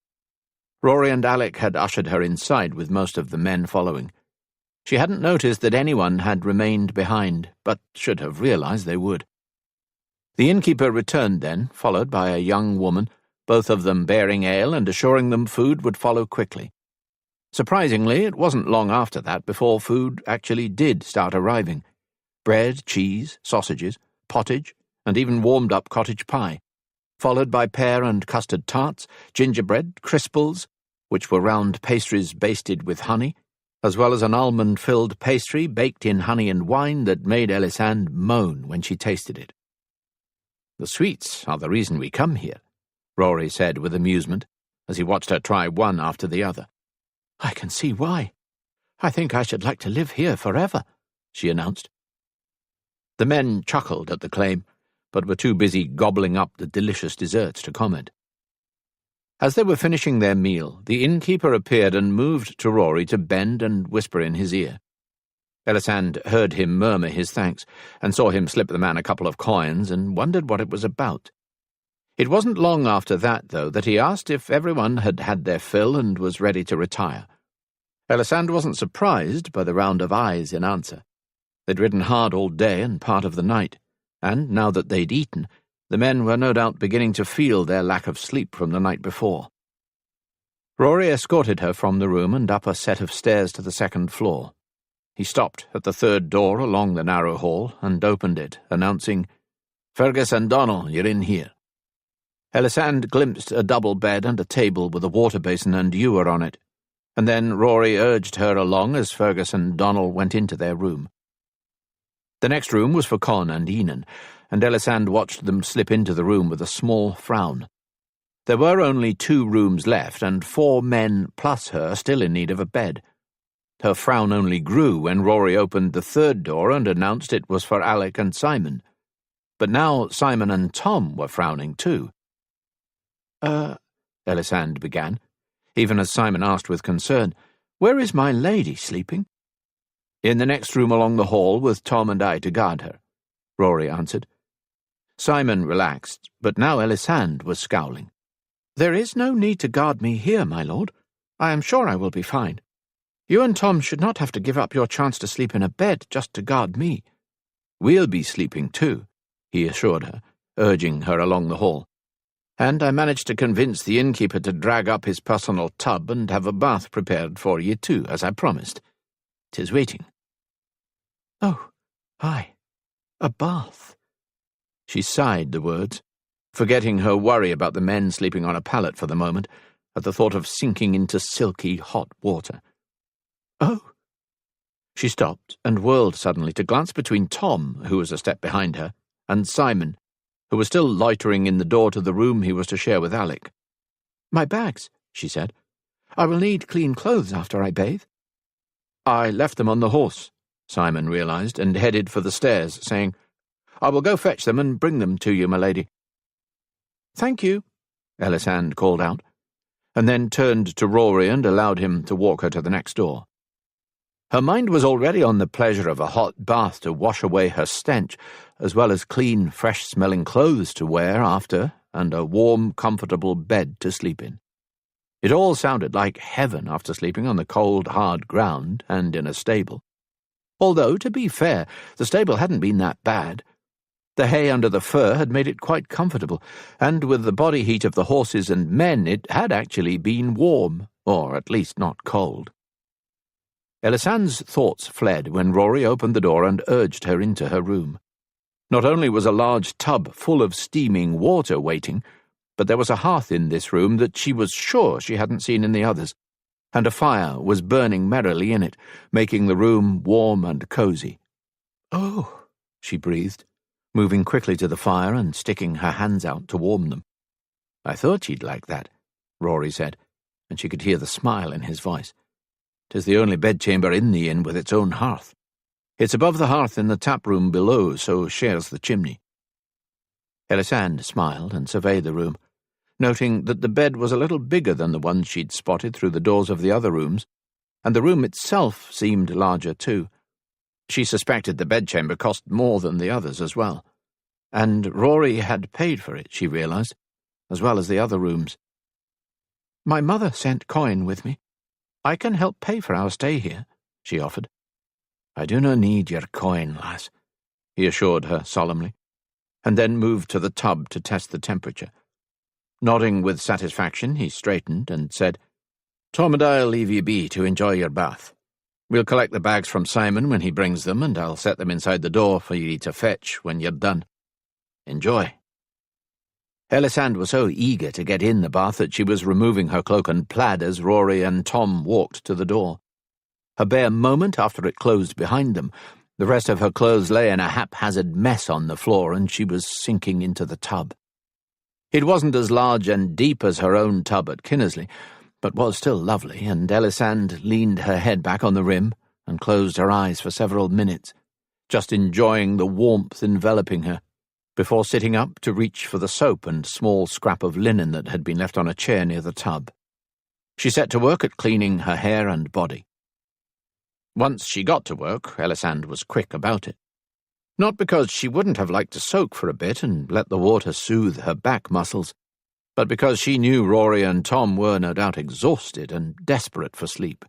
Speaker 3: Rory and Alec had ushered her inside with most of the men following. She hadn't noticed that anyone had remained behind, but should have realized they would. The innkeeper returned then, followed by a young woman, both of them bearing ale and assuring them food would follow quickly. Surprisingly, it wasn't long after that before food actually did start arriving. Bread, cheese, sausages, pottage, and even warmed-up cottage pie, followed by pear and custard tarts, gingerbread, crisples, which were round pastries basted with honey, as well as an almond-filled pastry baked in honey and wine that made Ellisand moan when she tasted it. "The sweets are the reason we come here," Rory said with amusement, as he watched her try one after the other. "I can see why. I think I should like to live here forever," she announced. The men chuckled at the claim, but were too busy gobbling up the delicious desserts to comment. As they were finishing their meal, the innkeeper appeared and moved to Rory to bend and whisper in his ear. Ellisand heard him murmur his thanks, and saw him slip the man a couple of coins, and wondered what it was about. It wasn't long after that, though, that he asked if everyone had had their fill and was ready to retire. Ellisand wasn't surprised by the round of eyes in answer. They'd ridden hard all day and part of the night, and now that they'd eaten, the men were no doubt beginning to feel their lack of sleep from the night before. Rory escorted her from the room and up a set of stairs to the 2nd floor. He stopped at the 3rd door along the narrow hall and opened it, announcing, "Fergus and Donald, you're in here." Ellisand glimpsed a double bed and a table with a water basin and ewer on it, and then Rory urged her along as Fergus and Donald went into their room. The next room was for Con and Enan, and Ellisand watched them slip into the room with a small frown. There were only 2 rooms left, and 4 men plus her still in need of a bed. Her frown only grew when Rory opened the 3rd door and announced it was for Alec and Simon. But now Simon and Tom were frowning too. Ellisand began, even as Simon asked with concern, "Where is my lady sleeping?" "In the next room along the hall with Tom and I to guard her," Rory answered. Simon relaxed, but now Ellisand was scowling. "There is no need to guard me here, my lord. I am sure I will be fine. You and Tom should not have to give up your chance to sleep in a bed just to guard me." "We'll be sleeping too," he assured her, urging her along the hall. "And I managed to convince the innkeeper to drag up his personal tub and have a bath prepared for you too, as I promised. 'Tis waiting." "Oh, aye, a bath." She sighed the words,
Speaker 1: forgetting her worry about the men sleeping on a pallet for the moment at the thought of sinking into silky hot water.
Speaker 2: "Oh."
Speaker 1: She stopped and whirled suddenly to glance between Tom, who was a step behind her, and Simon, who was still loitering in the door to the room he was to share with Alec.
Speaker 2: "My bags," she said. "I will need clean clothes after I bathe."
Speaker 1: "I left them on the horse," Simon realised, and headed for the stairs, saying, "I will go fetch them and bring them to you, my lady."
Speaker 2: "Thank you,"
Speaker 1: Ellisand called out, and then turned to Rory and allowed him to walk her to the next door. Her mind was already on the pleasure of a hot bath to wash away her stench, as well as clean, fresh-smelling clothes to wear after, and a warm, comfortable bed to sleep in. It all sounded like heaven after sleeping on the cold, hard ground and in a stable. Although, to be fair, the stable hadn't been that bad. The hay under the fur had made it quite comfortable, and with the body heat of the horses and men it had actually been warm, or at least not cold. Ellisand's thoughts fled when Rory opened the door and urged her into her room. Not only was a large tub full of steaming water waiting, but there was a hearth in this room that she was sure she hadn't seen in the others, and a fire was burning merrily in it, making the room warm and cosy.
Speaker 2: "Oh,"
Speaker 1: she breathed, moving quickly to the fire and sticking her hands out to warm them. "I thought you'd like that," Rory said, and she could hear the smile in his voice. "'Tis the only bedchamber in the inn with its own hearth. It's above the hearth in the tap-room below, so shares the chimney." Ellisand smiled and surveyed the room, noting that the bed was a little bigger than the one she'd spotted through the doors of the other rooms, and the room itself seemed larger too. She suspected the bedchamber cost more than the others as well, and Rory had paid for it, she realised, as well as the other rooms.
Speaker 2: "My mother sent coin with me. I can help pay for our stay here," she offered.
Speaker 1: "I do not need your coin, lass," he assured her solemnly, and then moved to the tub to test the temperature. Nodding with satisfaction, he straightened and said, "Tom and I'll leave you be to enjoy your bath. We'll collect the bags from Simon when he brings them, and I'll set them inside the door for you to fetch when you're done. Enjoy." Ellisand was so eager to get in the bath that she was removing her cloak and plaid as Rory and Tom walked to the door. A bare moment after it closed behind them, the rest of her clothes lay in a haphazard mess on the floor, and she was sinking into the tub. It wasn't as large and deep as her own tub at Kinnersley, but was still lovely, and Ellisand leaned her head back on the rim and closed her eyes for several minutes, just enjoying the warmth enveloping her, before sitting up to reach for the soap and small scrap of linen that had been left on a chair near the tub. She set to work at cleaning her hair and body. Once she got to work, Ellisand was quick about it. Not because she wouldn't have liked to soak for a bit and let the water soothe her back muscles, but because she knew Rory and Tom were no doubt exhausted and desperate for sleep.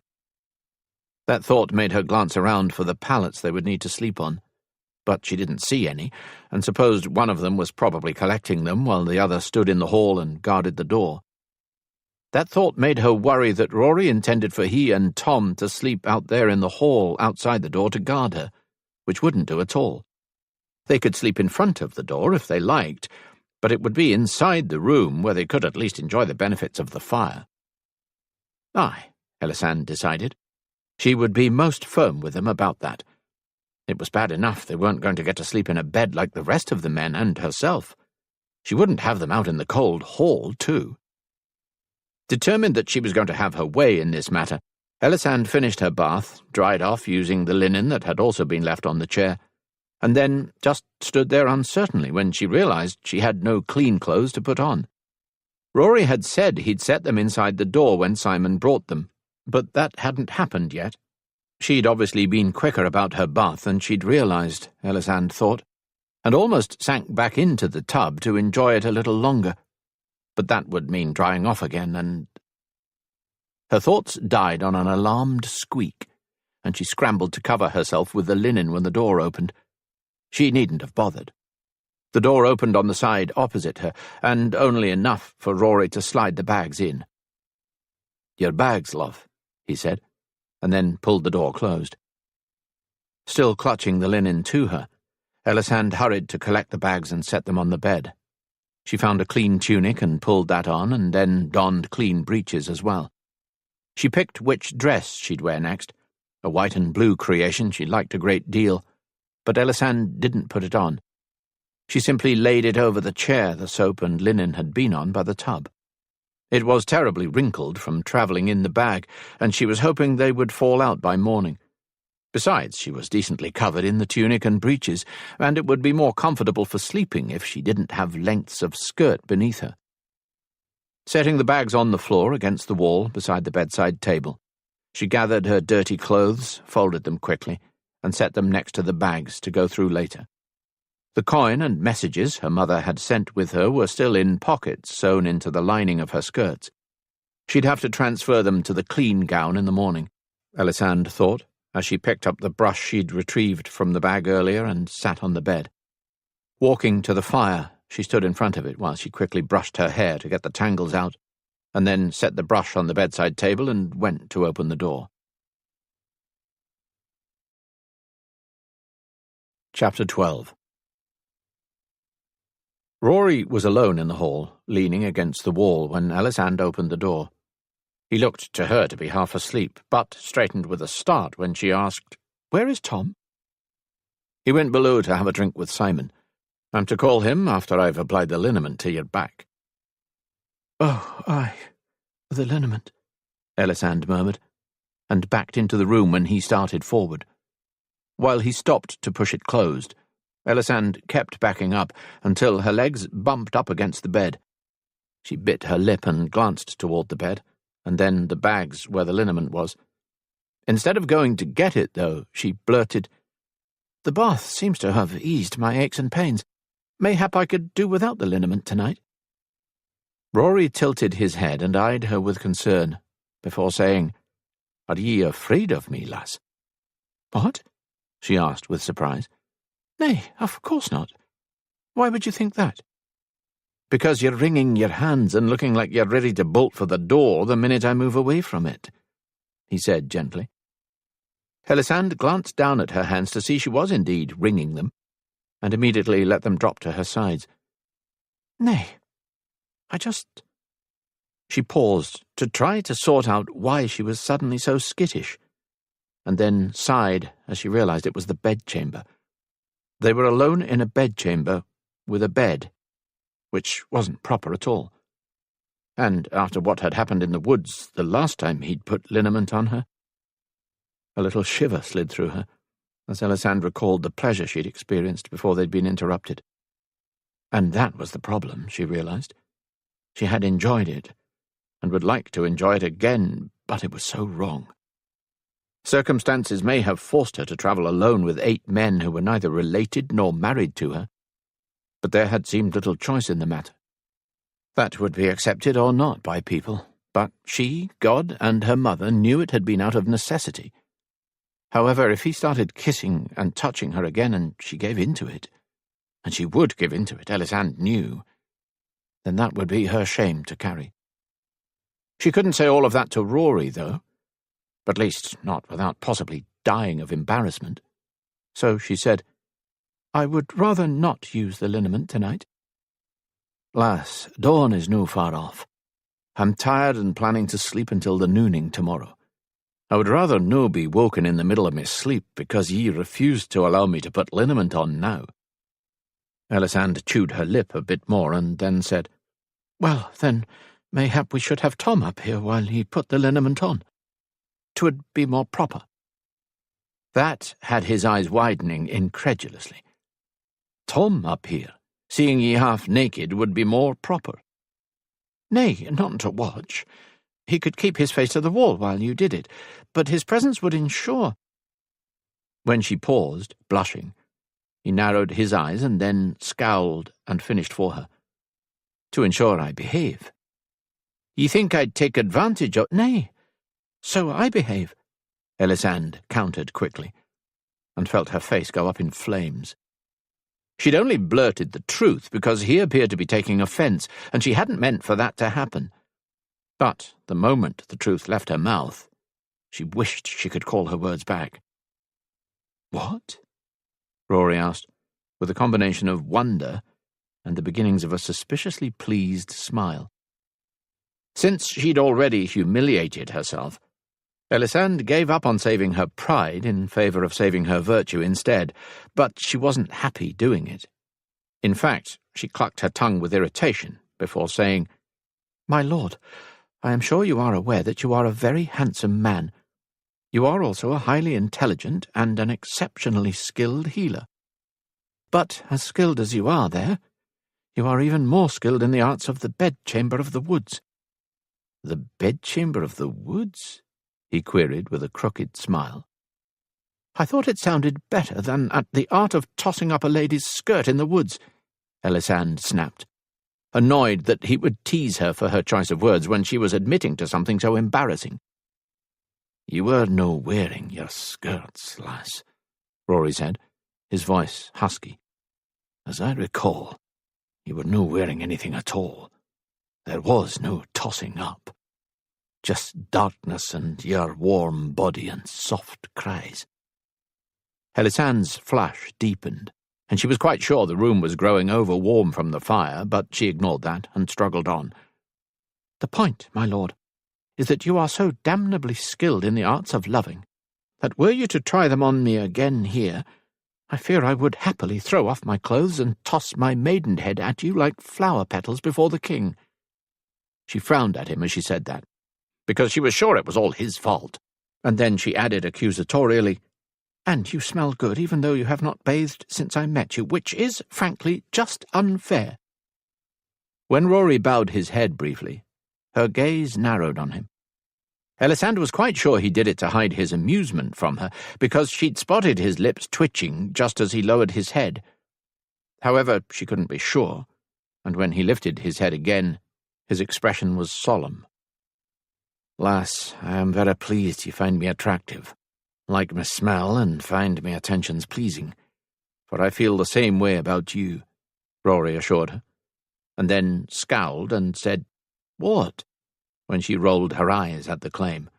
Speaker 1: That thought made her glance around for the pallets they would need to sleep on, but she didn't see any, and supposed one of them was probably collecting them while the other stood in the hall and guarded the door. That thought made her worry that Rory intended for he and Tom to sleep out there in the hall outside the door to guard her, which wouldn't do at all. They could sleep in front of the door if they liked, but it would be inside the room where they could at least enjoy the benefits of the fire. Aye, Ellisand decided. She would be most firm with them about that. It was bad enough they weren't going to get to sleep in a bed like the rest of the men and herself. She wouldn't have them out in the cold hall, too. Determined that she was going to have her way in this matter, Ellisand finished her bath, dried off using the linen that had also been left on the chair, and then just stood there uncertainly when she realised she had no clean clothes to put on. Rory had said he'd set them inside the door when Simon brought them, but that hadn't happened yet. She'd obviously been quicker about her bath than she'd realised, Ellisand thought, and almost sank back into the tub to enjoy it a little longer. But that would mean drying off again, and... Her thoughts died on an alarmed squeak, and she scrambled to cover herself with the linen when the door opened. She needn't have bothered. The door opened on the side opposite her, and only enough for Rory to slide the bags in. "Your bags, love," he said, and then pulled the door closed. Still clutching the linen to her, Ellisand hurried to collect the bags and set them on the bed. She found a clean tunic and pulled that on, and then donned clean breeches as well. She picked which dress she'd wear next, a white and blue creation she liked a great deal, but Ellisand didn't put it on. She simply laid it over the chair the soap and linen had been on by the tub. It was terribly wrinkled from travelling in the bag, and she was hoping they would fall out by morning. Besides, she was decently covered in the tunic and breeches, and it would be more comfortable for sleeping if she didn't have lengths of skirt beneath her. Setting the bags on the floor against the wall beside the bedside table, she gathered her dirty clothes, folded them quickly, and set them next to the bags to go through later. The coin and messages her mother had sent with her were still in pockets sewn into the lining of her skirts. She'd have to transfer them to the clean gown in the morning, Ellisand thought, as she picked up the brush she'd retrieved from the bag earlier and sat on the bed. Walking to the fire, she stood in front of it while she quickly brushed her hair to get the tangles out, and then set the brush on the bedside table and went to open the door. Chapter 12. Rory was alone in the hall, leaning against the wall when Ellisand opened the door. He looked to her to be half asleep, but straightened with a start when she asked, "Where is Tom?" "He went below to have a drink with Simon. I'm to call him after I've applied the liniment to your back."
Speaker 2: "Oh, aye, the liniment,"
Speaker 1: Ellisand murmured, and backed into the room when he started forward. While he stopped to push it closed, Ellisand kept backing up until her legs bumped up against the bed. She bit her lip and glanced toward the bed, and then the bags where the liniment was. Instead of going to get it, though, she blurted, "The bath seems to have eased my aches and pains. Mayhap I could do without the liniment tonight." Rory tilted his head and eyed her with concern, before saying, "Are ye afraid of me, lass?"
Speaker 2: "What?"
Speaker 1: she asked with surprise.
Speaker 2: "Nay, of course not. Why would you think that?"
Speaker 1: "Because you're wringing your hands and looking like you're ready to bolt for the door the minute I move away from it," he said gently. Ellisand glanced down at her hands to see she was indeed wringing them, and immediately let them drop to her sides.
Speaker 2: "Nay,
Speaker 1: She paused to try to sort out why she was suddenly so skittish, and then sighed as she realized it was the bedchamber. They were alone in a bedchamber with a bed, which wasn't proper at all. And after what had happened in the woods the last time he'd put liniment on her. A little shiver slid through her, as Ellisand recalled the pleasure she'd experienced before they'd been interrupted. And that was the problem, she realized. She had enjoyed it, and would like to enjoy it again, but it was so wrong. Circumstances may have forced her to travel alone with 8 men who were neither related nor married to her, but there had seemed little choice in the matter. That would be accepted or not by people, but she, God, and her mother knew it had been out of necessity. However, if he started kissing and touching her again and she gave in to it, and she would give in to it, Ellisand knew, then that would be her shame to carry. She couldn't say all of that to Rory, though, at least not without possibly dying of embarrassment. So she said, "I would rather not use the liniment tonight." "Lass, dawn is no far off. I'm tired and planning to sleep until the nooning tomorrow. I would rather no be woken in the middle of my sleep because ye refused to allow me to put liniment on now." Ellisand chewed her lip a bit more and then said, "Well, then, mayhap we should have Tom up here while he put the liniment on. 'Twould be more proper." That had his eyes widening incredulously. Tom up here, seeing ye half naked, would be more proper. "Nay, not to watch. He could keep his face to the wall while you did it, but his presence would ensure—" When she paused, blushing, he narrowed his eyes and then scowled and finished for her. "To ensure I behave. Ye think I'd take advantage of—" "Nay, so I behave," Ellisand countered quickly, and felt her face go up in flames. She'd only blurted the truth because he appeared to be taking offence, and she hadn't meant for that to happen. But the moment the truth left her mouth, she wished she could call her words back. "What?" Rory asked, with a combination of wonder and the beginnings of a suspiciously pleased smile. Since she'd already humiliated herself, Ellisand gave up on saving her pride in favour of saving her virtue instead, but she wasn't happy doing it. In fact, she clucked her tongue with irritation before saying, "My lord, I am sure you are aware that you are a very handsome man. You are also a highly intelligent and an exceptionally skilled healer. But, as skilled as you are there, you are even more skilled in the arts of the bedchamber of the woods." "The bedchamber of the woods?" he queried with a crooked smile. "I thought it sounded better than at the art of tossing up a lady's skirt in the woods," Ellisand snapped, annoyed that he would tease her for her choice of words when she was admitting to something so embarrassing. "You were no wearing your skirts, lass," Rory said, his voice husky. "As I recall, you were no wearing anything at all. There was no tossing up. Just darkness and your warm body and soft cries." Ellisand's flush deepened, and she was quite sure the room was growing over warm from the fire, but she ignored that and struggled on. "The point, my lord, is that you are so damnably skilled in the arts of loving that were you to try them on me again here, I fear I would happily throw off my clothes and toss my maidenhead at you like flower petals before the king." She frowned at him as she said that, because she was sure it was all his fault, and then she added accusatorially, "And you smell good even though you have not bathed since I met you, which is, frankly, just unfair." When Rory bowed his head briefly, her gaze narrowed on him. Ellisand was quite sure he did it to hide his amusement from her, because she'd spotted his lips twitching just as he lowered his head. However, she couldn't be sure, and when he lifted his head again, his expression was solemn. "Lass, I am very pleased you find me attractive, like me smell and find me attentions pleasing, for I feel the same way about you," Rory assured her, and then scowled and said, "What?" when she rolled her eyes at the claim.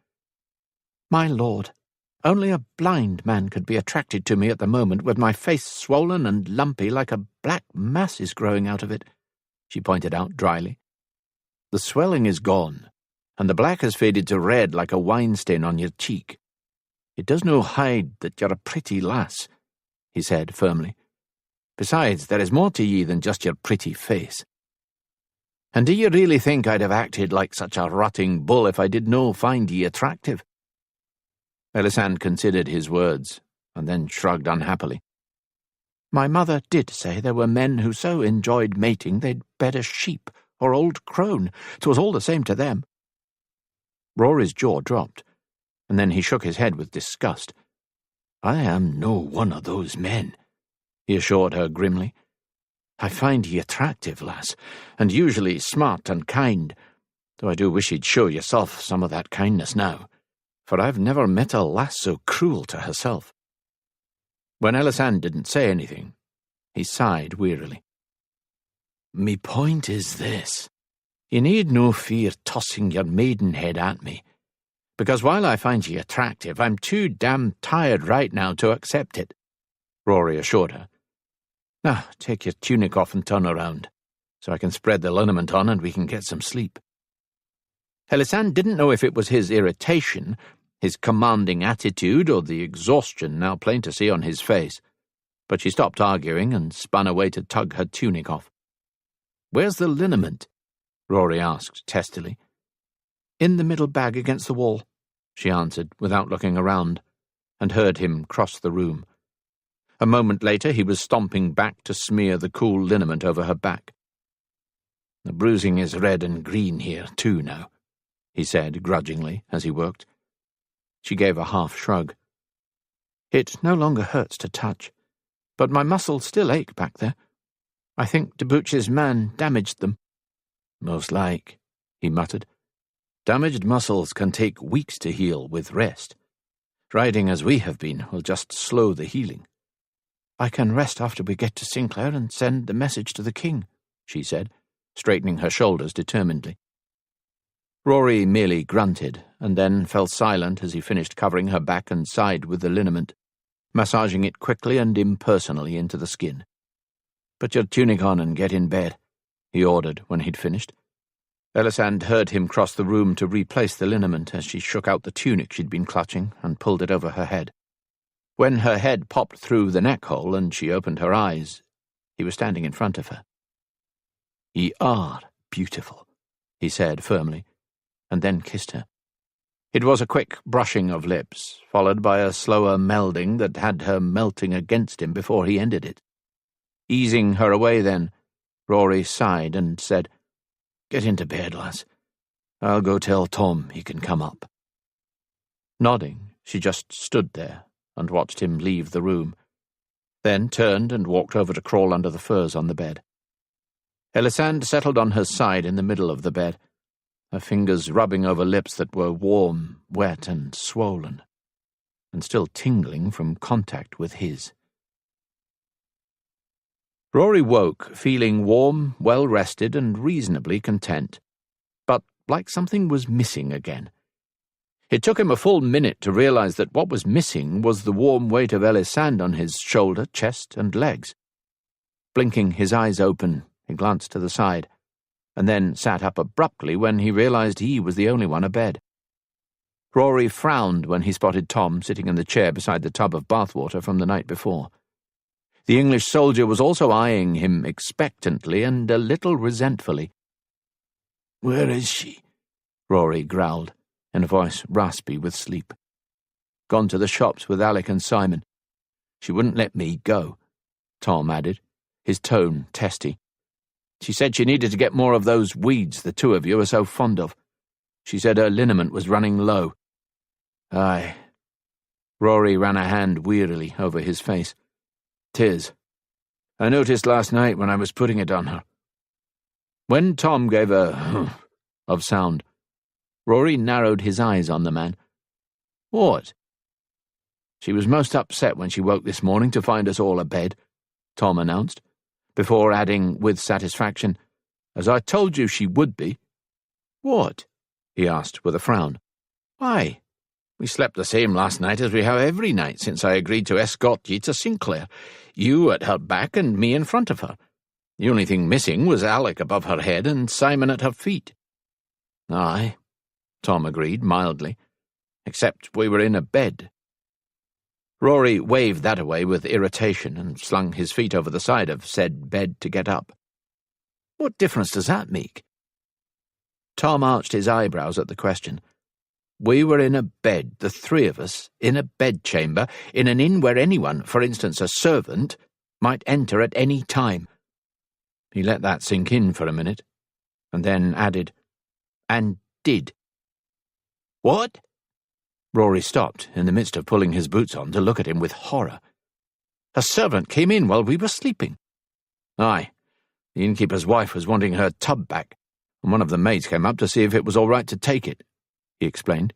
Speaker 1: "My lord, only a blind man could be attracted to me at the moment with my face swollen and lumpy like a black mass is growing out of it," she pointed out dryly. "The swelling is gone, and the black has faded to red like a wine stain on your cheek. It does no hide that you're a pretty lass," he said firmly. "Besides, there is more to ye than just your pretty face. And do you really think I'd have acted like such a rotting bull if I did no find ye attractive?" Ellisand considered his words, and then shrugged unhappily. "My mother did say there were men who so enjoyed mating they'd bed a sheep or old crone. 'Twas all the same to them." Rory's jaw dropped, and then he shook his head with disgust. "I am no one of those men," he assured her grimly. "I find ye attractive, lass, and usually smart and kind, though I do wish ye'd show yourself some of that kindness now, for I've never met a lass so cruel to herself." When Ellisand didn't say anything, he sighed wearily. "Me point is this. You need no fear tossing your maidenhead at me, because while I find ye attractive, I'm too damn tired right now to accept it," Rory assured her. "Now, take your tunic off and turn around, so I can spread the liniment on and we can get some sleep." Ellisand didn't know if it was his irritation, his commanding attitude, or the exhaustion now plain to see on his face, but she stopped arguing and spun away to tug her tunic off. "Where's the liniment?" Rory asked testily. "In the middle bag against the wall," she answered without looking around, and heard him cross the room. A moment later he was stomping back to smear the cool liniment over her back. "The bruising is red and green here, too, now," he said grudgingly as he worked. She gave a half shrug. "It no longer hurts to touch, but my muscles still ache back there. I think Duchi's man damaged them." "Most like," he muttered. "Damaged muscles can take weeks to heal with rest. Riding as we have been will just slow the healing." "I can rest after we get to Sinclair and send the message to the king," she said, straightening her shoulders determinedly. Rory merely grunted, and then fell silent as he finished covering her back and side with the liniment, massaging it quickly and impersonally into the skin. "Put your tunic on and get in bed," he ordered when he'd finished. Ellisand heard him cross the room to replace the liniment as she shook out the tunic she'd been clutching and pulled it over her head. When her head popped through the neck hole and she opened her eyes, he was standing in front of her. "Ye are beautiful," he said firmly, and then kissed her. It was a quick brushing of lips, followed by a slower melding that had her melting against him before he ended it. Easing her away then, Rory sighed and said, "Get into bed, lass. I'll go tell Tom he can come up." Nodding, she just stood there and watched him leave the room, then turned and walked over to crawl under the furs on the bed. Ellisand settled on her side in the middle of the bed, her fingers rubbing over lips that were warm, wet, and swollen, and still tingling from contact with his. Rory woke, feeling warm, well-rested, and reasonably content, but like something was missing again. It took him a full minute to realize that what was missing was the warm weight of Ellisand on his shoulder, chest, and legs. Blinking his eyes open, he glanced to the side, and then sat up abruptly when he realized he was the only one abed. Rory frowned when he spotted Tom sitting in the chair beside the tub of bathwater from the night before. The English soldier was also eyeing him expectantly and a little resentfully.
Speaker 2: "Where is she?"
Speaker 1: Rory growled, in a voice raspy with sleep. "Gone to the shops with Alec and Simon. She wouldn't let me go," Tom added, his tone testy. "She said she needed to get more of those weeds the two of you are so fond of. She said her liniment was running low." "Aye." Rory ran a hand wearily over his face. "'Tis. I noticed last night when I was putting it on her." When Tom gave a humph of sound, Rory narrowed his eyes on the man. "What?" "She was most upset when she woke this morning to find us all abed," Tom announced, before adding with satisfaction, "as I told you she would be." "What?" he asked with a frown. "Why, we slept the same last night as we have every night since I agreed to escort ye to Sinclair, you at her back and me in front of her. The only thing missing was Alec above her head and Simon at her feet." "Aye," Tom agreed mildly, "except we were in a bed." Rory waved that away with irritation and slung his feet over the side of said bed to get up. "What difference does that make?" Tom arched his eyebrows at the question. "We were in a bed, the three of us, in a bedchamber, in an inn where anyone, for instance a servant, might enter at any time." He let that sink in for a minute, and then added, "and did." "What?" Rory stopped in the midst of pulling his boots on to look at him with horror. "A servant came in while we were sleeping." "Aye, the innkeeper's wife was wanting her tub back, and one of the maids came up to see if it was all right to take it," he explained.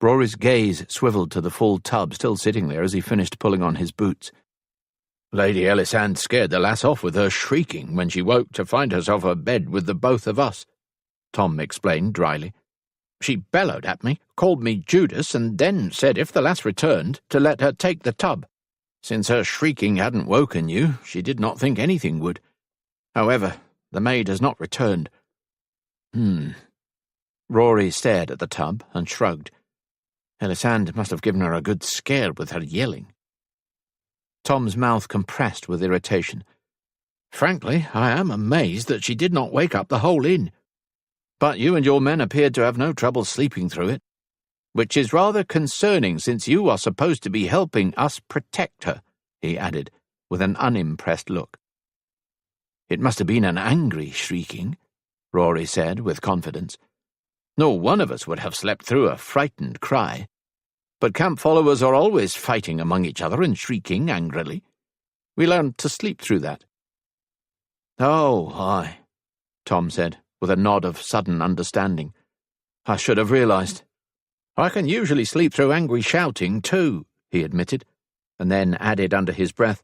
Speaker 1: Rory's gaze swiveled to the full tub still sitting there as he finished pulling on his boots. "Lady Ellisand scared the lass off with her shrieking when she woke to find herself abed with the both of us," Tom explained dryly. "She bellowed at me, called me Judas, and then said if the lass returned, to let her take the tub. Since her shrieking hadn't woken you, she did not think anything would. However, the maid has not returned." Rory stared at the tub and shrugged. Ellisand must have given her a good scare with her yelling. Tom's mouth compressed with irritation. "Frankly, I am amazed that she did not wake up the whole inn. But you and your men appeared to have no trouble sleeping through it, which is rather concerning since you are supposed to be helping us protect her," he added, with an unimpressed look. "It must have been an angry shrieking," Rory said with confidence. "No one of us would have slept through a frightened cry. But camp followers are always fighting among each other and shrieking angrily. We learned to sleep through that." "Oh, aye," Tom said, with a nod of sudden understanding. "I should have realized. I can usually sleep through angry shouting, too," he admitted, and then added under his breath,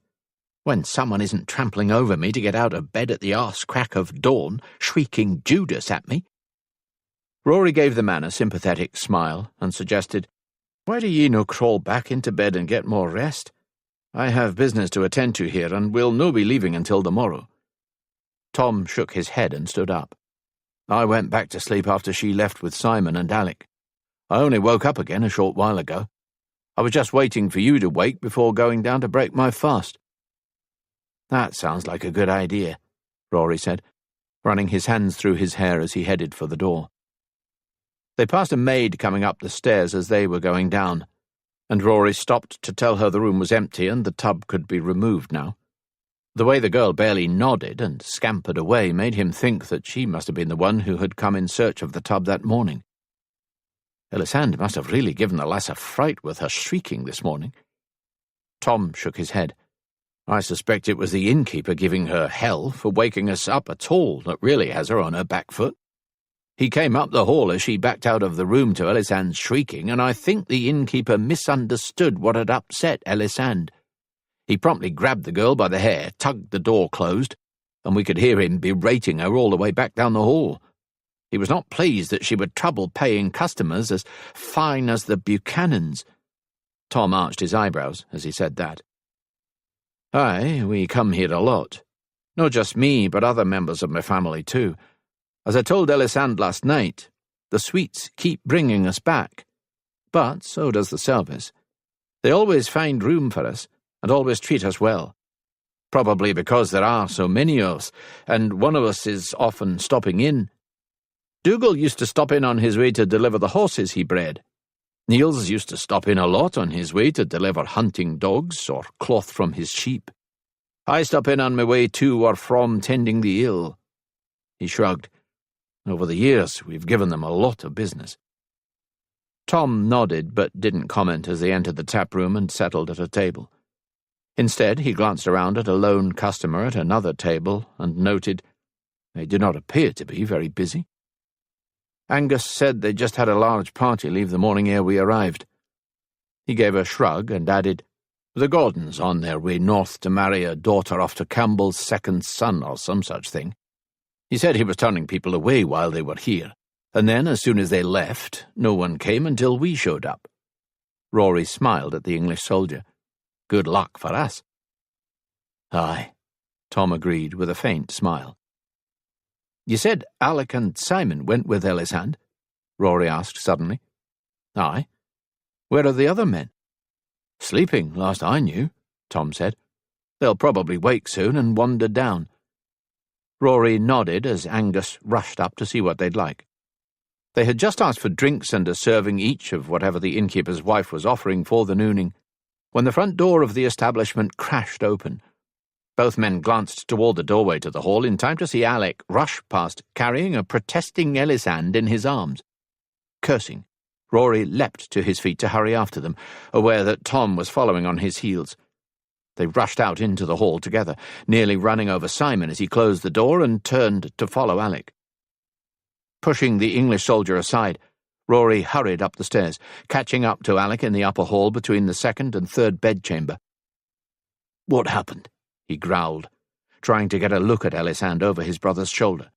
Speaker 1: "when someone isn't trampling over me to get out of bed at the arse crack of dawn, shrieking Judas at me." Rory gave the man a sympathetic smile and suggested, "Why do ye no crawl back into bed and get more rest?
Speaker 3: I have business to attend to here, and will no be leaving until the morrow."
Speaker 1: Tom shook his head and stood up. "I went back to sleep after she left with Simon and Alec. I only woke up again a short while ago. I was just waiting for you to wake before going down to break my fast." "That sounds like a good idea," Rory said, running his hands through his hair as he headed for the door. They passed a maid coming up the stairs as they were going down, and Rory stopped to tell her the room was empty and the tub could be removed now. The way the girl barely nodded and scampered away made him think that she must have been the one who had come in search of the tub that morning. Ellisand must have really given the lass a fright with her shrieking this morning. Tom shook his head. "I suspect it was the innkeeper giving her hell for waking us up at all that really has her on her back foot. He came up the hall as she backed out of the room to Ellisand's shrieking, and I think the innkeeper misunderstood what had upset Ellisand. He promptly grabbed the girl by the hair, tugged the door closed, and we could hear him berating her all the way back down the hall. He was not pleased that she would trouble paying customers as fine as the Buchanans." Tom arched his eyebrows as he said that. "Aye, we come here a lot. Not just me, but other members of my family too. As I told Ellisand last night, the sweets keep bringing us back. But so does the service. They always find room for us, and always treat us well. Probably because there are so many of us, and one of us is often stopping in. Dougal used to stop in on his way to deliver the horses he bred. Niels used to stop in a lot on his way to deliver hunting dogs or cloth from his sheep. I stop in on my way to or from tending the ill." He shrugged. "Over the years, we've given them a lot of business." Tom nodded but didn't comment as they entered the tap room and settled at a table. Instead, he glanced around at a lone customer at another table and noted, "They do not appear to be very busy." Angus said they just had a large party leave the morning ere we arrived. He gave a shrug and added, "The Gordons on their way north to marry a daughter off to Campbell's second son or some such thing. He said he was turning people away while they were here, and then, as soon as they left, no one came until we showed up." Rory smiled at the English soldier. "Good luck for us." "Aye," Tom agreed with a faint smile. "You said Alec and Simon went with Ellisand?" Rory asked suddenly. "Aye. Where are the other men?" "Sleeping, last I knew," Tom said. "They'll probably wake soon and wander down." Rory nodded as Angus rushed up to see what they'd like. They had just asked for drinks and a serving each of whatever the innkeeper's wife was offering for the nooning, when the front door of the establishment crashed open. Both men glanced toward the doorway to the hall in time to see Alec rush past, carrying a protesting Ellisand in his arms. Cursing, Rory leapt to his feet to hurry after them, aware that Tom was following on his heels. They rushed out into the hall together, nearly running over Simon as he closed the door and turned to follow Alec. Pushing the English soldier aside, Rory hurried up the stairs, catching up to Alec in the upper hall between the second and third bedchamber. "What happened?" he growled, trying to get a look at Ellisand over his brother's shoulder.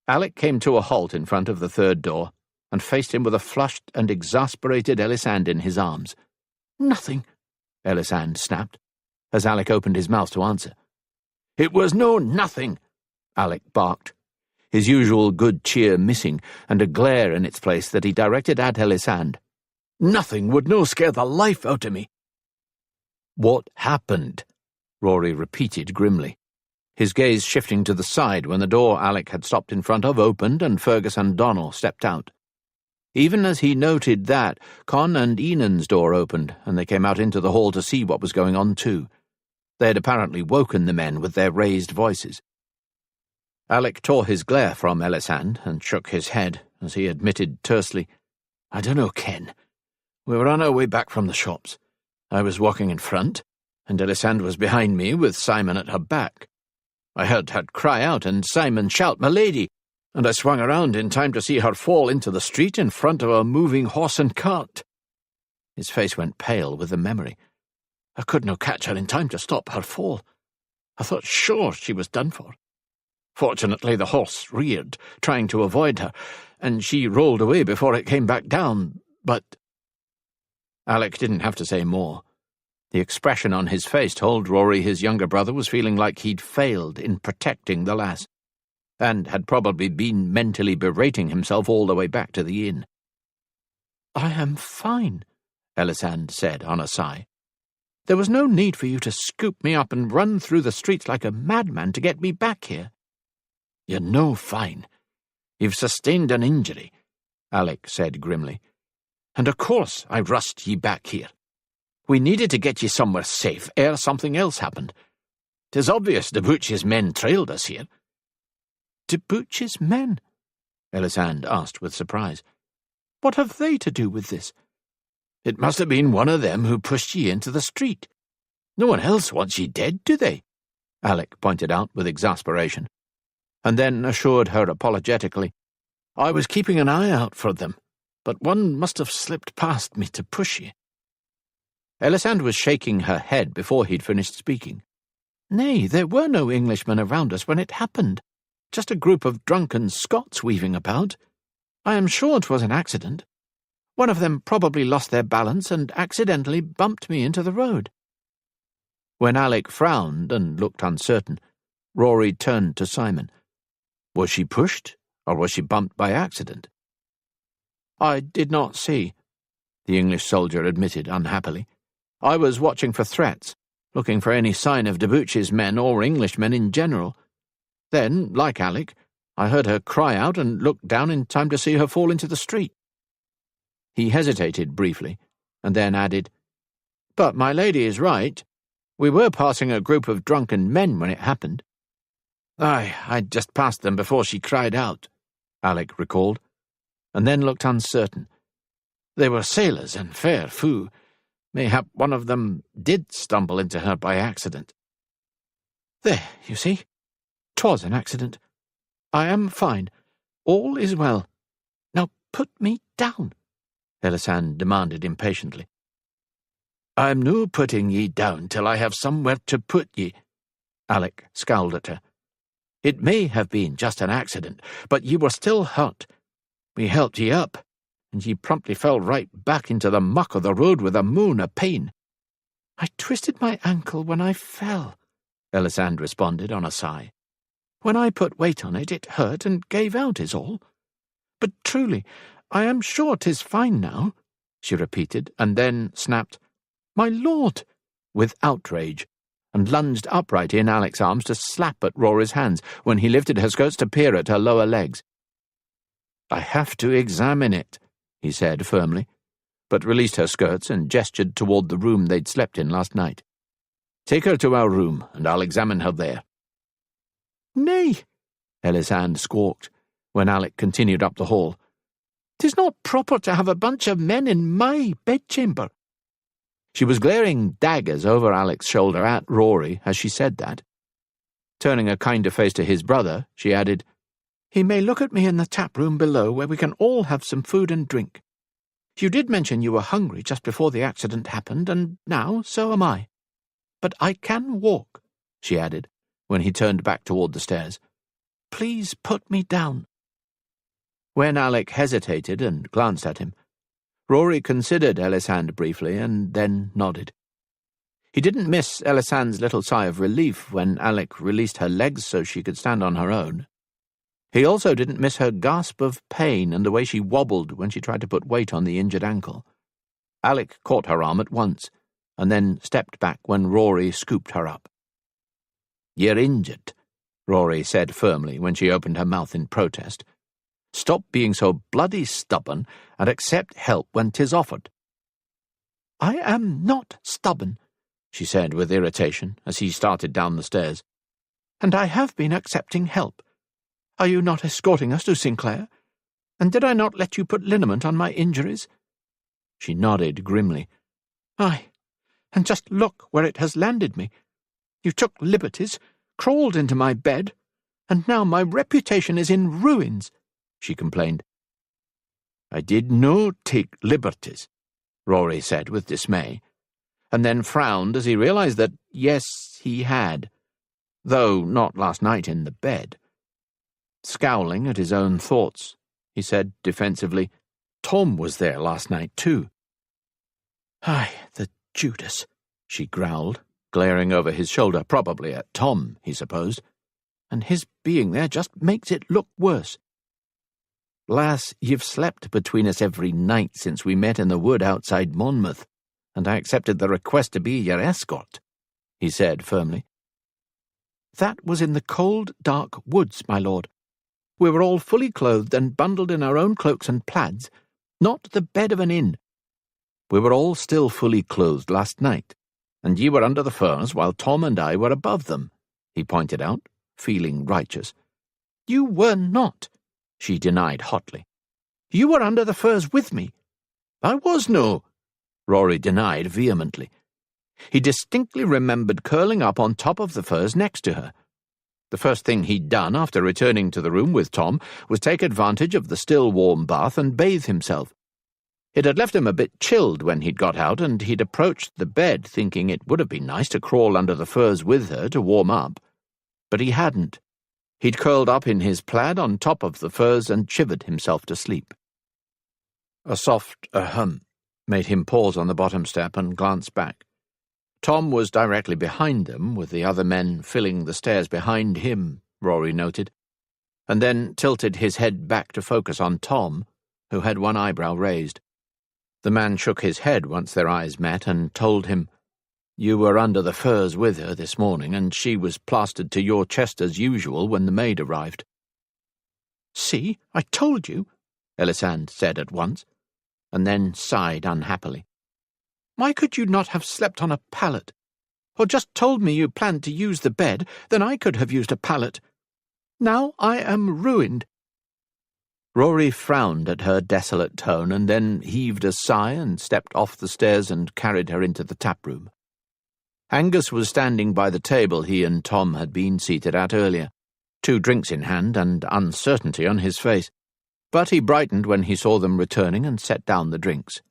Speaker 1: Alec came to a halt in front of the third door and faced him with a flushed and exasperated Ellisand in his arms. "Nothing," Ellisand snapped, as Alec opened his mouth to answer. "It was no nothing," Alec barked, his usual good cheer missing and a glare in its place that he directed at Ellisand. "Nothing would no scare the life out of me." "What happened?" Rory repeated grimly, his gaze shifting to the side when the door Alec had stopped in front of opened and Fergus and Donnell stepped out. Even as he noted that, Con and Enan's door opened, and they came out into the hall to see what was going on too. They had apparently woken the men with their raised voices. Alec tore his glare from Ellisand and shook his head as he admitted tersely, "I dunno, Ken. We were on our way back from the shops. I was walking in front, and Ellisand was behind me with Simon at her back. I heard her cry out and Simon shout, 'My lady!' and I swung around in time to see her fall into the street in front of a moving horse and cart." His face went pale with the memory. "I couldn't catch her in time to stop her fall. I thought sure she was done for. Fortunately, the horse reared, trying to avoid her, and she rolled away before it came back down, but—" Alec didn't have to say more. The expression on his face told Rory his younger brother was feeling like he'd failed in protecting the lass, and had probably been mentally berating himself all the way back to the inn.
Speaker 2: "I am fine," Ellisand said on a sigh. "There was no need for you to scoop me up and run through the streets like a madman to get me back here."
Speaker 4: "You're no fine. You've sustained an injury," Alec said grimly. "And of course I rushed ye back here. We needed to get ye somewhere safe ere something else happened. 'Tis obvious Duchi's men trailed us here."
Speaker 2: "Duchi's men?" Ellisand asked with surprise. "What have they to do with this?"
Speaker 4: "It must have been one of them who pushed ye into the street. No one else wants ye dead, do they?"
Speaker 1: Alec pointed out with exasperation, and then assured her apologetically,
Speaker 4: "I was keeping an eye out for them, but one must have slipped past me to push ye."
Speaker 1: Ellisand was shaking her head before he'd finished speaking.
Speaker 2: "Nay, there were no Englishmen around us when it happened. Just a group of drunken Scots weaving about. I am sure it was an accident. One of them probably lost their balance and accidentally bumped me into the road."
Speaker 1: When Alec frowned and looked uncertain, Rory turned to Simon. Was she pushed, or was she bumped by accident?
Speaker 2: "I did not see," the English soldier admitted unhappily. "I was watching for threats, looking for any sign of Duchi's men or Englishmen in general. Then, like Alec, I heard her cry out and looked down in time to see her fall into the street." He hesitated briefly, and then added, "But my lady is right. We were passing a group of drunken men when it happened."
Speaker 4: "Aye, I'd just passed them before she cried out," Alec recalled, and then looked uncertain. "They were sailors and fair fou. Mayhap one of them did stumble into her by accident."
Speaker 2: "There, you see. 'Twas an accident. I am fine. All is well. Now put me down," Ellisand demanded impatiently.
Speaker 4: "I'm no putting ye down till I have somewhere to put ye," Alec scowled at her. "It may have been just an accident, but ye were still hurt. We helped ye up, and ye promptly fell right back into the muck of the road with a moan of pain."
Speaker 2: "I twisted my ankle when I fell," Ellisand responded on a sigh. "When I put weight on it, it hurt and gave out is all. But truly, I am sure 'tis fine now," she repeated, and then snapped, "My lord!" with outrage, and lunged upright in Alec's arms to slap at Rory's hands when he lifted her skirts to peer at her lower legs.
Speaker 1: "I have to examine it," he said firmly, but released her skirts and gestured toward the room they'd slept in last night. "Take her to our room, and I'll examine her there."
Speaker 2: "Nay,"
Speaker 1: Ellisand squawked, when Alec continued up the hall.
Speaker 2: "'Tis not proper to have a bunch of men in my bedchamber."
Speaker 1: She was glaring daggers over Alec's shoulder at Rory as she said that. Turning a kinder face to his brother, she added,
Speaker 2: "He may look at me in the tap room below where we can all have some food and drink. You did mention you were hungry just before the accident happened, and now so am I. But I can walk," she added, when he turned back toward the stairs. "Please put me down."
Speaker 1: When Alec hesitated and glanced at him, Rory considered Ellisand briefly and then nodded. He didn't miss Ellisand's little sigh of relief when Alec released her legs so she could stand on her own. He also didn't miss her gasp of pain and the way she wobbled when she tried to put weight on the injured ankle. Alec caught her arm at once, and then stepped back when Rory scooped her up. "You're injured," Rory said firmly when she opened her mouth in protest. "Stop being so bloody stubborn and accept help when 'tis offered."
Speaker 2: "I am not stubborn,"
Speaker 1: she said with irritation as he started down the stairs.
Speaker 2: "And I have been accepting help. Are you not escorting us to Sinclair? And did I not let you put liniment on my injuries?"
Speaker 1: She nodded grimly.
Speaker 2: "Aye, and just look where it has landed me. You took liberties, crawled into my bed, and now my reputation is in ruins," she complained.
Speaker 1: "I did no take liberties," Rory said with dismay, and then frowned as he realized that, yes, he had, though not last night in the bed. Scowling at his own thoughts, he said defensively, "Tom was there last night too."
Speaker 2: "Aye, the Judas,"
Speaker 1: she growled, glaring over his shoulder, probably at Tom, he supposed, and his being there just makes it look worse. Lass, you've slept between us every night since we met in the wood outside Monmouth, and I accepted the request to be your escort, he said firmly. That was in the cold, dark woods, my lord. We were all fully clothed and bundled in our own cloaks and plaids, not the bed of an inn. We were all still fully clothed last night, and ye were under the firs while Tom and I were above them, he pointed out, feeling righteous. You were not, she denied hotly. You were under the firs with me. I was no, Rory denied vehemently. He distinctly remembered curling up on top of the firs next to her. The first thing he'd done after returning to the room with Tom was take advantage of the still warm bath and bathe himself. It had left him a bit chilled when he'd got out, and he'd approached the bed thinking it would have been nice to crawl under the firs with her to warm up. But he hadn't. He'd curled up in his plaid on top of the firs and shivered himself to sleep. A soft ahem made him pause on the bottom step and glance back. Tom was directly behind them, with the other men filling the stairs behind him, Rory noted, and then tilted his head back to focus on Tom, who had one eyebrow raised. The man shook his head once their eyes met and told him, You were under the firs with her this morning, and she was plastered to your chest as usual when the maid arrived. See, I told you, Ellisand said at once, and then sighed unhappily. Why could you not have slept on a pallet? Or just told me you planned to use the bed, then I could have used a pallet. Now I am ruined. Rory frowned at her desolate tone and then heaved a sigh and stepped off the stairs and carried her into the tap-room. Angus was standing by the table he and Tom had been seated at earlier, 2 drinks in hand and uncertainty on his face, but he brightened when he saw them returning and set down the drinks.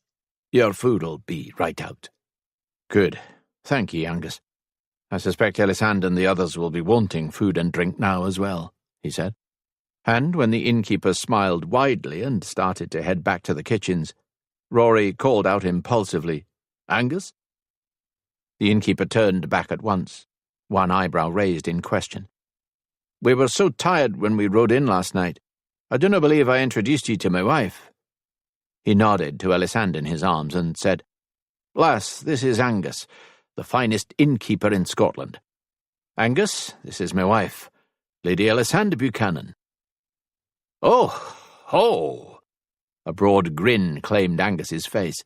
Speaker 1: Your food'll be right out. Good. Thank ye, Angus. I suspect Ellisand and the others will be wanting food and drink now as well, he said. And when the innkeeper smiled widely and started to head back to the kitchens, Rory called out impulsively, Angus? The innkeeper turned back at once, one eyebrow raised in question. We were so tired when we rode in last night. I do not believe I introduced ye to my wife. He nodded to Ellisand in his arms and said, Lass, this is Angus, the finest innkeeper in Scotland. Angus, this is my wife, Lady Ellisand Buchanan. Oh, ho! A broad grin claimed Angus's face.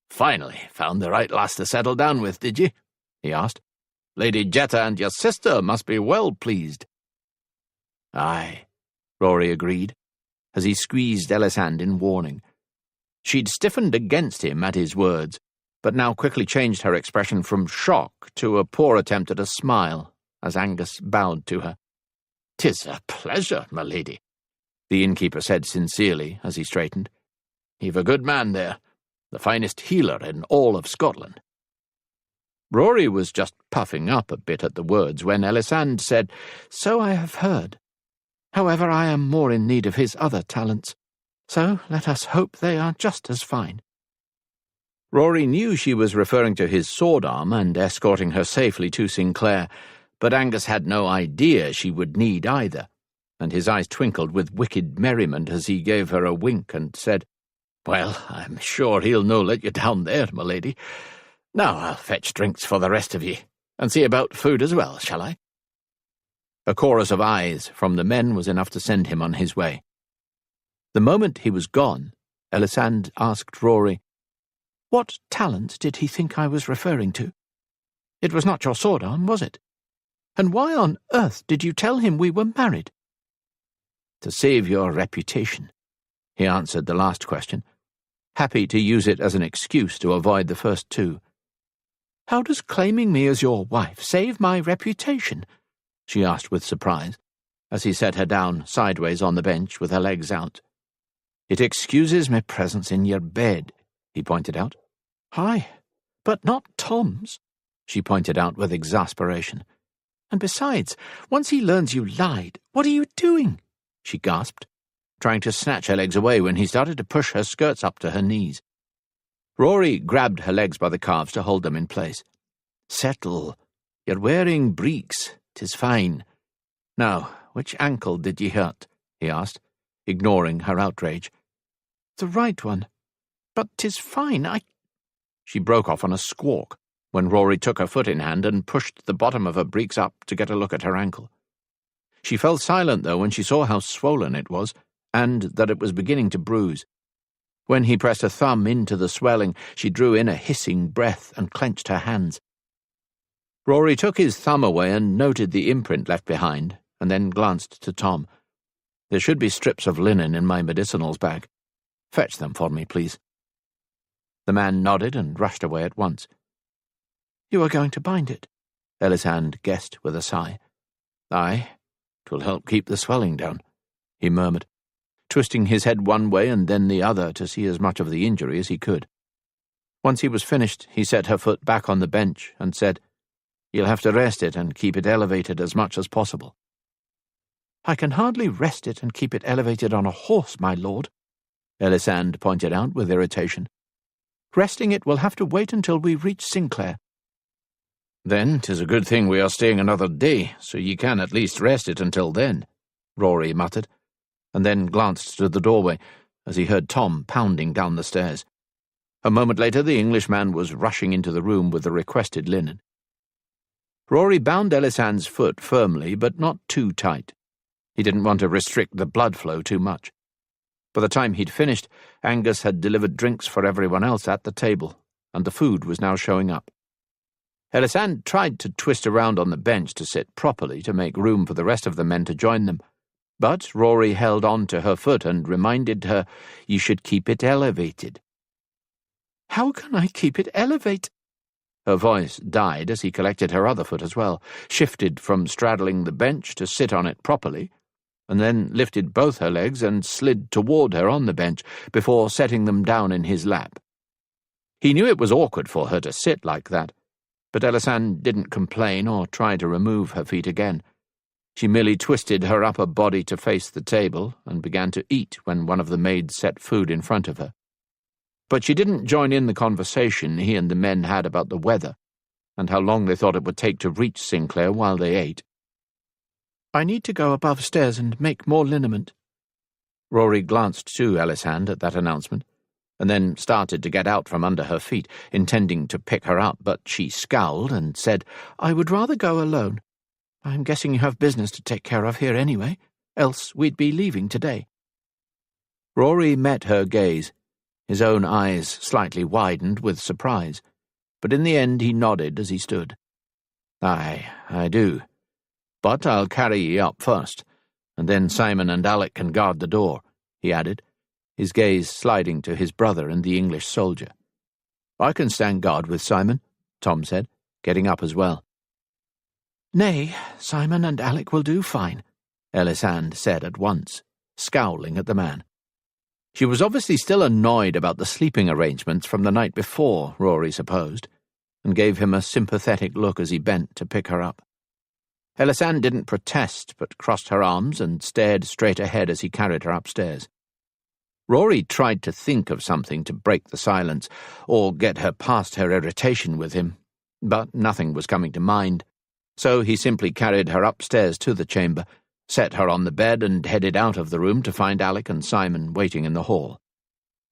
Speaker 1: Finally found the right lass to settle down with, did ye? He asked. Lady Jetta and your sister must be well pleased. Aye, Rory agreed, as he squeezed Ellisand in warning. She'd stiffened against him at his words, but now quickly changed her expression from shock to a poor attempt at a smile, as Angus bowed to her. "'Tis a pleasure, my lady," the innkeeper said sincerely as he straightened. "You've a good man there, the finest healer in all of Scotland." Rory was just puffing up a bit at the words when Ellisand said, "So I have heard. However, I am more in need of his other talents, so let us hope they are just as fine." Rory knew she was referring to his sword arm and escorting her safely to Sinclair, but Angus had no idea she would need either, and his eyes twinkled with wicked merriment as he gave her a wink and said, "Well, I'm sure he'll no let you down there, my lady. Now I'll fetch drinks for the rest of ye, and see about food as well, shall I?" A chorus of ayes from the men was enough to send him on his way. The moment he was gone, Ellisand asked Rory, "What talent did he think I was referring to? It was not your sword arm, was it? And why on earth did you tell him we were married?" "To save your reputation," he answered the last question, happy to use it as an excuse to avoid the first two. "How does claiming me as your wife save my reputation?" she asked with surprise, as he set her down sideways on the bench with her legs out. "It excuses my presence in your bed," he pointed out. "Aye, but not Tom's," she pointed out with exasperation. "And besides, once he learns you lied, what are you doing?" she gasped, trying to snatch her legs away when he started to push her skirts up to her knees. Rory grabbed her legs by the calves to hold them in place. Settle. You're wearing breeks. 'Tis fine. Now, which ankle did ye hurt? He asked, ignoring her outrage.
Speaker 2: The right one. But 'tis fine,
Speaker 1: She broke off on a squawk when Rory took her foot in hand and pushed the bottom of her breeks up to get a look at her ankle. She fell silent, though, when she saw how swollen it was, and that it was beginning to bruise. When he pressed a thumb into the swelling, she drew in a hissing breath and clenched her hands. Rory took his thumb away and noted the imprint left behind, and then glanced to Tom. There should be strips of linen in my medicinals bag. Fetch them for me, please. The man nodded and rushed away at once.
Speaker 2: You are going to bind it?
Speaker 1: Ellisand guessed with a sigh. Aye, 'twill help keep the swelling down, he murmured, twisting his head one way and then the other to see as much of the injury as he could. Once he was finished, he set her foot back on the bench and said, You'll have to rest it and keep it elevated as much as possible.
Speaker 2: I can hardly rest it and keep it elevated on a horse, my lord,
Speaker 1: Ellisand pointed out with irritation.
Speaker 2: Resting it will have to wait until we reach Sinclair.
Speaker 3: Then 'tis a good thing we are staying another day, so ye can at least rest it until then, Rory muttered, and then glanced to the doorway as he heard Tom pounding down the stairs. A moment later the Englishman was rushing into the room with the requested linen. Rory bound Ellisand's foot firmly, but not too tight. He didn't want to restrict the blood flow too much. By the time he'd finished, Angus had delivered drinks for everyone else at the table, and the food was now showing up. Ellisand tried to twist around on the bench to sit properly to make room for the rest of the men to join them, but Rory held on to her foot and reminded her, You should keep it elevated.
Speaker 2: How can I keep it elevated?
Speaker 1: Her voice died as he collected her other foot as well, shifted from straddling the bench to sit on it properly, and then lifted both her legs and slid toward her on the bench before setting them down in his lap. He knew it was awkward for her to sit like that, but Ellisand didn't complain or try to remove her feet again. She merely twisted her upper body to face the table and began to eat when one of the maids set food in front of her. But she didn't join in the conversation he and the men had about the weather and how long they thought it would take to reach Sinclair while they ate.
Speaker 2: I need to go above stairs and make more liniment.
Speaker 1: Rory glanced to Ellisand at that announcement, and then started to get out from under her feet, intending to pick her up, but she scowled and said,
Speaker 2: I would rather go alone. I'm guessing you have business to take care of here anyway, else we'd be leaving today.
Speaker 1: Rory met her gaze. His own eyes slightly widened with surprise, but in the end he nodded as he stood. Aye, I do. But I'll carry ye up first, and then Simon and Alec can guard the door, he added, his gaze sliding to his brother and the English soldier. I can stand guard with Simon, Tom said, getting up as well.
Speaker 2: Nay, Simon and Alec will do fine,
Speaker 1: Ellisand said at once, scowling at the man. She was obviously still annoyed about the sleeping arrangements from the night before, Rory supposed, and gave him a sympathetic look as he bent to pick her up. Ellisand didn't protest, but crossed her arms and stared straight ahead as he carried her upstairs. Rory tried to think of something to break the silence, or get her past her irritation with him, but nothing was coming to mind, so he simply carried her upstairs to the chamber, set her on the bed and headed out of the room to find Alec and Simon waiting in the hall.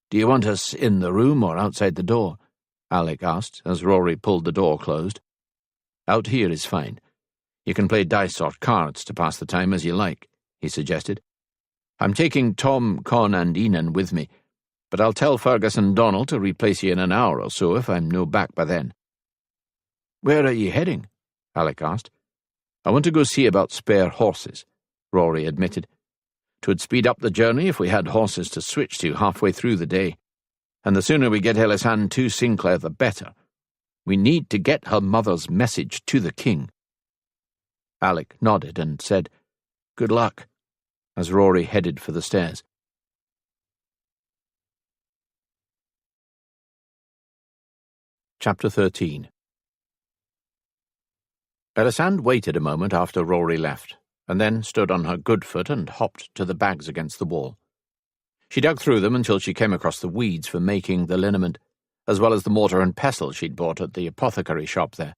Speaker 1: Do you want us in the room or outside the door? Alec asked as Rory pulled the door closed. Out here is fine. You can play dice or cards to pass the time as you like, he suggested. I'm taking Tom, Con and Enan with me, but I'll tell Fergus and Donald to replace you in an hour or so if I'm no back by then. Where are you heading? Alec asked. I want to go see about spare horses, Rory admitted. 'Twould speed up the journey if we had horses to switch to halfway through the day, and the sooner we get Ellisand to Sinclair the better. We need to get her mother's message to the king. Alec nodded and said, Good luck, as Rory headed for the stairs. Chapter 13. Ellisand waited a moment after Rory left, and then stood on her good foot and hopped to the bags against the wall. She dug through them until she came across the weeds for making the liniment, as well as the mortar and pestle she'd bought at the apothecary shop there.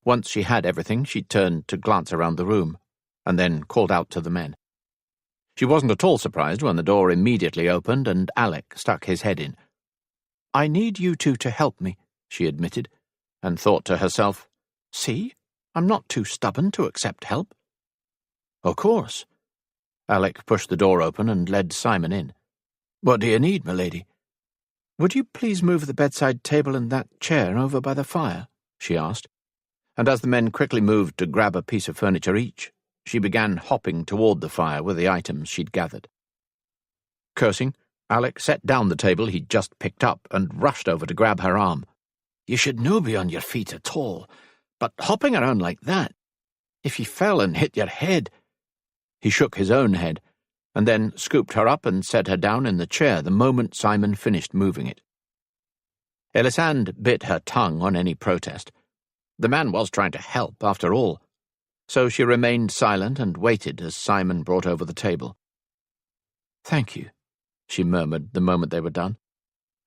Speaker 1: Once she had everything, she turned to glance around the room, and then called out to the men. She wasn't at all surprised when the door immediately opened and Alec stuck his head in. "I need you two to help me," she admitted, and thought to herself, "See, I'm not too stubborn to accept help." "Of course." Alec pushed the door open and led Simon in. "What do you need, my lady?" "Would you please move the bedside table and that chair over by the fire?" she asked, and as the men quickly moved to grab a piece of furniture each, she began hopping toward the fire with the items she'd gathered. Cursing, Alec set down the table he'd just picked up and rushed over to grab her arm. "You should no be on your feet at all, but hopping around like that, if you fell and hit your head—" He shook his own head, and then scooped her up and set her down in the chair the moment Simon finished moving it. Ellisand bit her tongue on any protest. The man was trying to help, after all, so she remained silent and waited as Simon brought over the table. "Thank you," she murmured the moment they were done,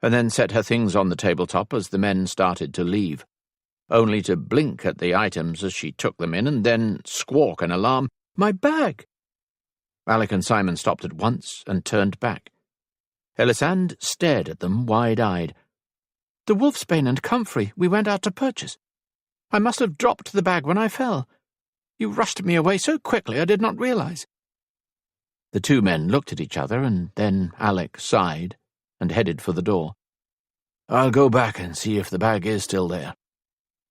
Speaker 1: and then set her things on the tabletop as the men started to leave, only to blink at the items as she took them in and then squawk in alarm, "My bag!" Alec and Simon stopped at once and turned back. Ellisand stared at them wide-eyed. "The wolfsbane and comfrey we went out to purchase. I must have dropped the bag when I fell. You rushed me away so quickly I did not realize." The two men looked at each other, and then Alec sighed and headed for the door. "I'll go back and see if the bag is still there.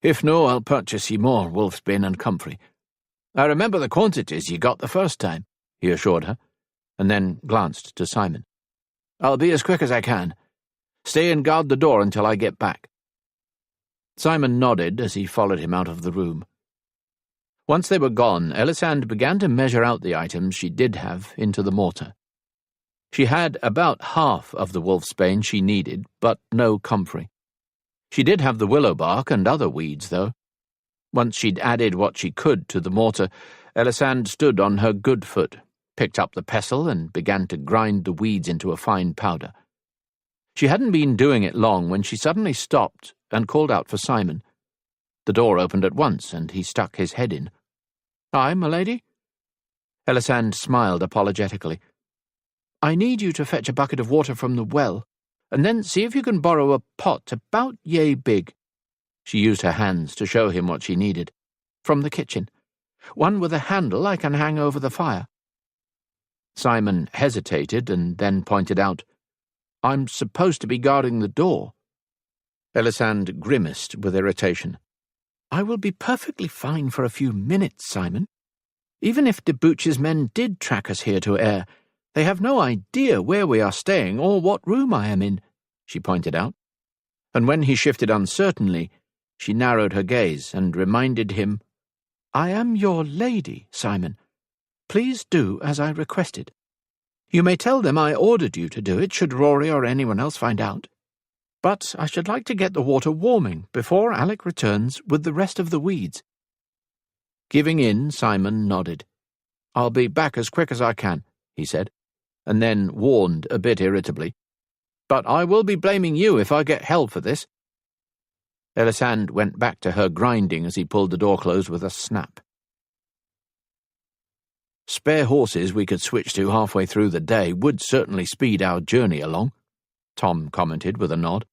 Speaker 1: If no, I'll purchase ye more wolfsbane and comfrey. I remember the quantities ye got the first time," he assured her, and then glanced to Simon. "I'll be as quick as I can. Stay and guard the door until I get back." Simon nodded as he followed him out of the room. Once they were gone, Ellisand began to measure out the items she did have into the mortar. She had about half of the wolfsbane she needed, but no comfrey. She did have the willow bark and other weeds, though. Once she'd added what she could to the mortar, Ellisand stood on her good foot, picked up the pestle, and began to grind the weeds into a fine powder. She hadn't been doing it long when she suddenly stopped and called out for Simon. The door opened at once, and he stuck his head in. "Aye, my lady?" Ellisand smiled apologetically. "I need you to fetch a bucket of water from the well, and then see if you can borrow a pot about yea big." She used her hands to show him what she needed. "From the kitchen. One with a handle I can hang over the fire." Simon hesitated and then pointed out, "I'm supposed to be guarding the door." Ellisand grimaced with irritation. "I will be perfectly fine for a few minutes, Simon. Even if Duchi's men did track us here to Ayr, they have no idea where we are staying or what room I am in," she pointed out. And when he shifted uncertainly, she narrowed her gaze and reminded him, "I am your lady, Simon. Please do as I requested. You may tell them I ordered you to do it should Rory or anyone else find out. But I should like to get the water warming before Alec returns with the rest of the weeds." Giving in, Simon nodded. "I'll be back as quick as I can," he said, and then warned a bit irritably, "But I will be blaming you if I get held for this." Ellisand went back to her grinding as he pulled the door closed with a snap. "Spare horses we could switch to halfway through the day would certainly speed our journey along," Tom commented with a nod,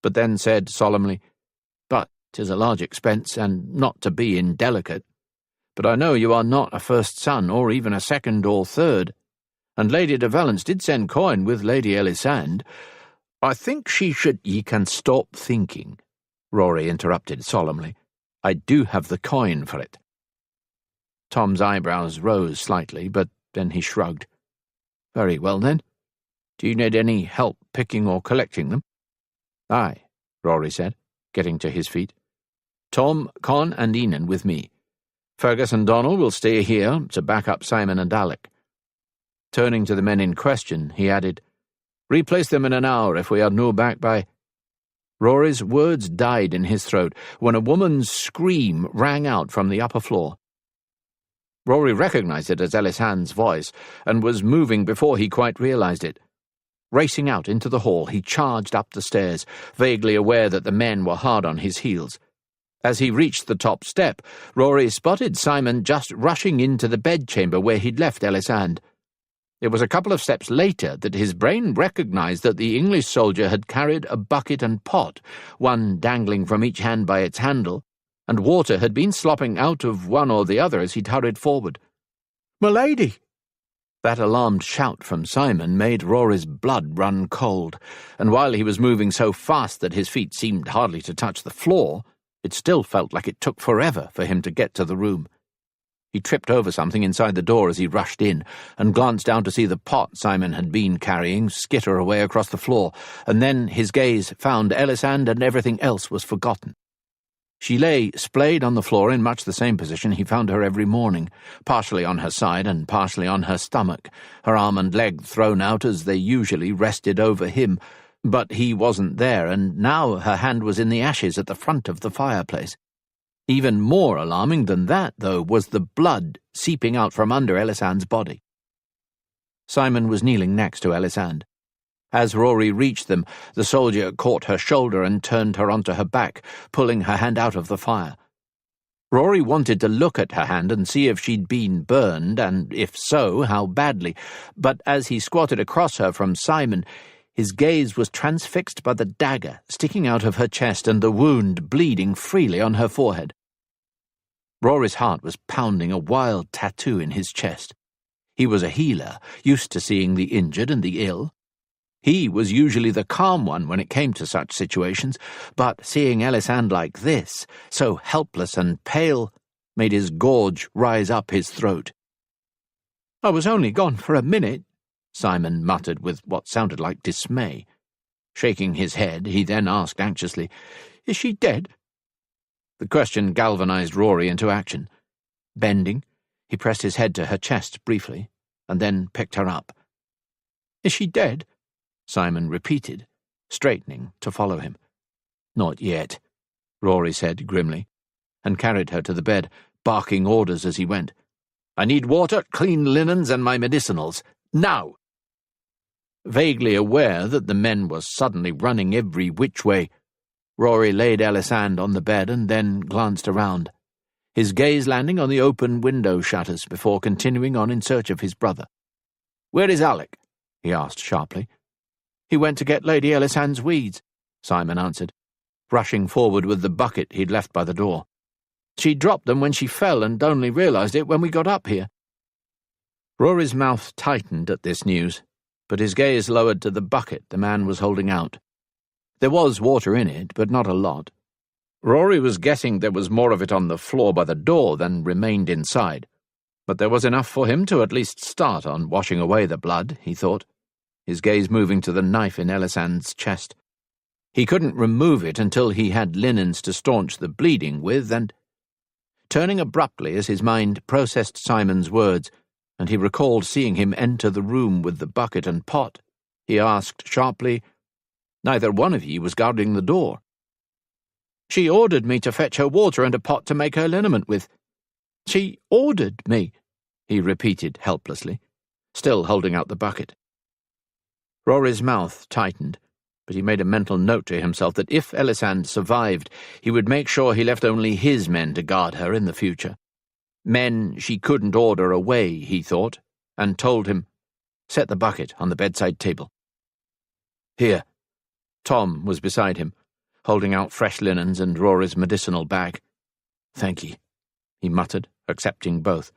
Speaker 1: but then said solemnly, "But 'tis a large expense, and not to be indelicate. But I know you are not a first son, or even a second or third, and Lady de Valence did send coin with Lady Ellisand. I think she should—" "Ye can stop thinking," Rory interrupted solemnly. "I do have the coin for it." Tom's eyebrows rose slightly, but then he shrugged. "Very well, then. Do you need any help picking or collecting them?" "Aye," Rory said, getting to his feet. "Tom, Con, and Enan with me. Fergus and Donald will stay here to back up Simon and Alec." Turning to the men in question, he added, "Replace them in an hour if we are no back by—" Rory's words died in his throat when a woman's scream rang out from the upper floor. Rory recognized it as Ellisand's voice, and was moving before he quite realized it. Racing out into the hall, he charged up the stairs, vaguely aware that the men were hard on his heels. As he reached the top step, Rory spotted Simon just rushing into the bedchamber where he'd left Ellisand. It was a couple of steps later that his brain recognized that the English soldier had carried a bucket and pot, one dangling from each hand by its handle, and water had been slopping out of one or the other as he'd hurried forward. "Milady!" That alarmed shout from Simon made Rory's blood run cold, and while he was moving so fast that his feet seemed hardly to touch the floor, it still felt like it took forever for him to get to the room. He tripped over something inside the door as he rushed in, and glanced down to see the pot Simon had been carrying skitter away across the floor, and then his gaze found Ellisand and everything else was forgotten. She lay splayed on the floor in much the same position he found her every morning, partially on her side and partially on her stomach, her arm and leg thrown out as they usually rested over him, but he wasn't there, and now her hand was in the ashes at the front of the fireplace. Even more alarming than that, though, was the blood seeping out from under Ellisand's body. Simon was kneeling next to Ellisand. As Rory reached them, the soldier caught her shoulder and turned her onto her back, pulling her hand out of the fire. Rory wanted to look at her hand and see if she'd been burned, and if so, how badly, but as he squatted across her from Simon, his gaze was transfixed by the dagger sticking out of her chest and the wound bleeding freely on her forehead. Rory's heart was pounding a wild tattoo in his chest. He was a healer, used to seeing the injured and the ill. He was usually the calm one when it came to such situations, but seeing Ellisand like this, so helpless and pale, made his gorge rise up his throat. "I was only gone for a minute," Simon muttered with what sounded like dismay. Shaking his head, he then asked anxiously, "Is she dead?" The question galvanized Rory into action. Bending, he pressed his head to her chest briefly, and then picked her up. "Is she dead?" Simon repeated, straightening to follow him. "Not yet," Rory said grimly, and carried her to the bed, barking orders as he went. "I need water, clean linens, and my medicinals. Now!" Vaguely aware that the men were suddenly running every which way, Rory laid Ellisand on the bed and then glanced around, his gaze landing on the open window shutters before continuing on in search of his brother. "Where is Alec?" he asked sharply. "He went to get Lady Ellisand's weeds," Simon answered, rushing forward with the bucket he'd left by the door. "She dropped them when she fell and only realized it when we got up here." Rory's mouth tightened at this news, but his gaze lowered to the bucket the man was holding out. There was water in it, but not a lot. Rory was guessing there was more of it on the floor by the door than remained inside, but there was enough for him to at least start on washing away the blood, he thought, his gaze moving to the knife in Ellisand's chest. He couldn't remove it until he had linens to staunch the bleeding with, and... Turning abruptly as his mind processed Simon's words, and he recalled seeing him enter the room with the bucket and pot, he asked sharply, "Neither one of ye was guarding the door." "She ordered me to fetch her water and a pot to make her liniment with. She ordered me," he repeated helplessly, still holding out the bucket. Rory's mouth tightened, but he made a mental note to himself that if Ellisand survived, he would make sure he left only his men to guard her in the future. Men she couldn't order away, he thought, and told him, "Set the bucket on the bedside table." "Here." Tom was beside him, holding out fresh linens and Rory's medicinal bag. "Thank ye," he muttered, accepting both.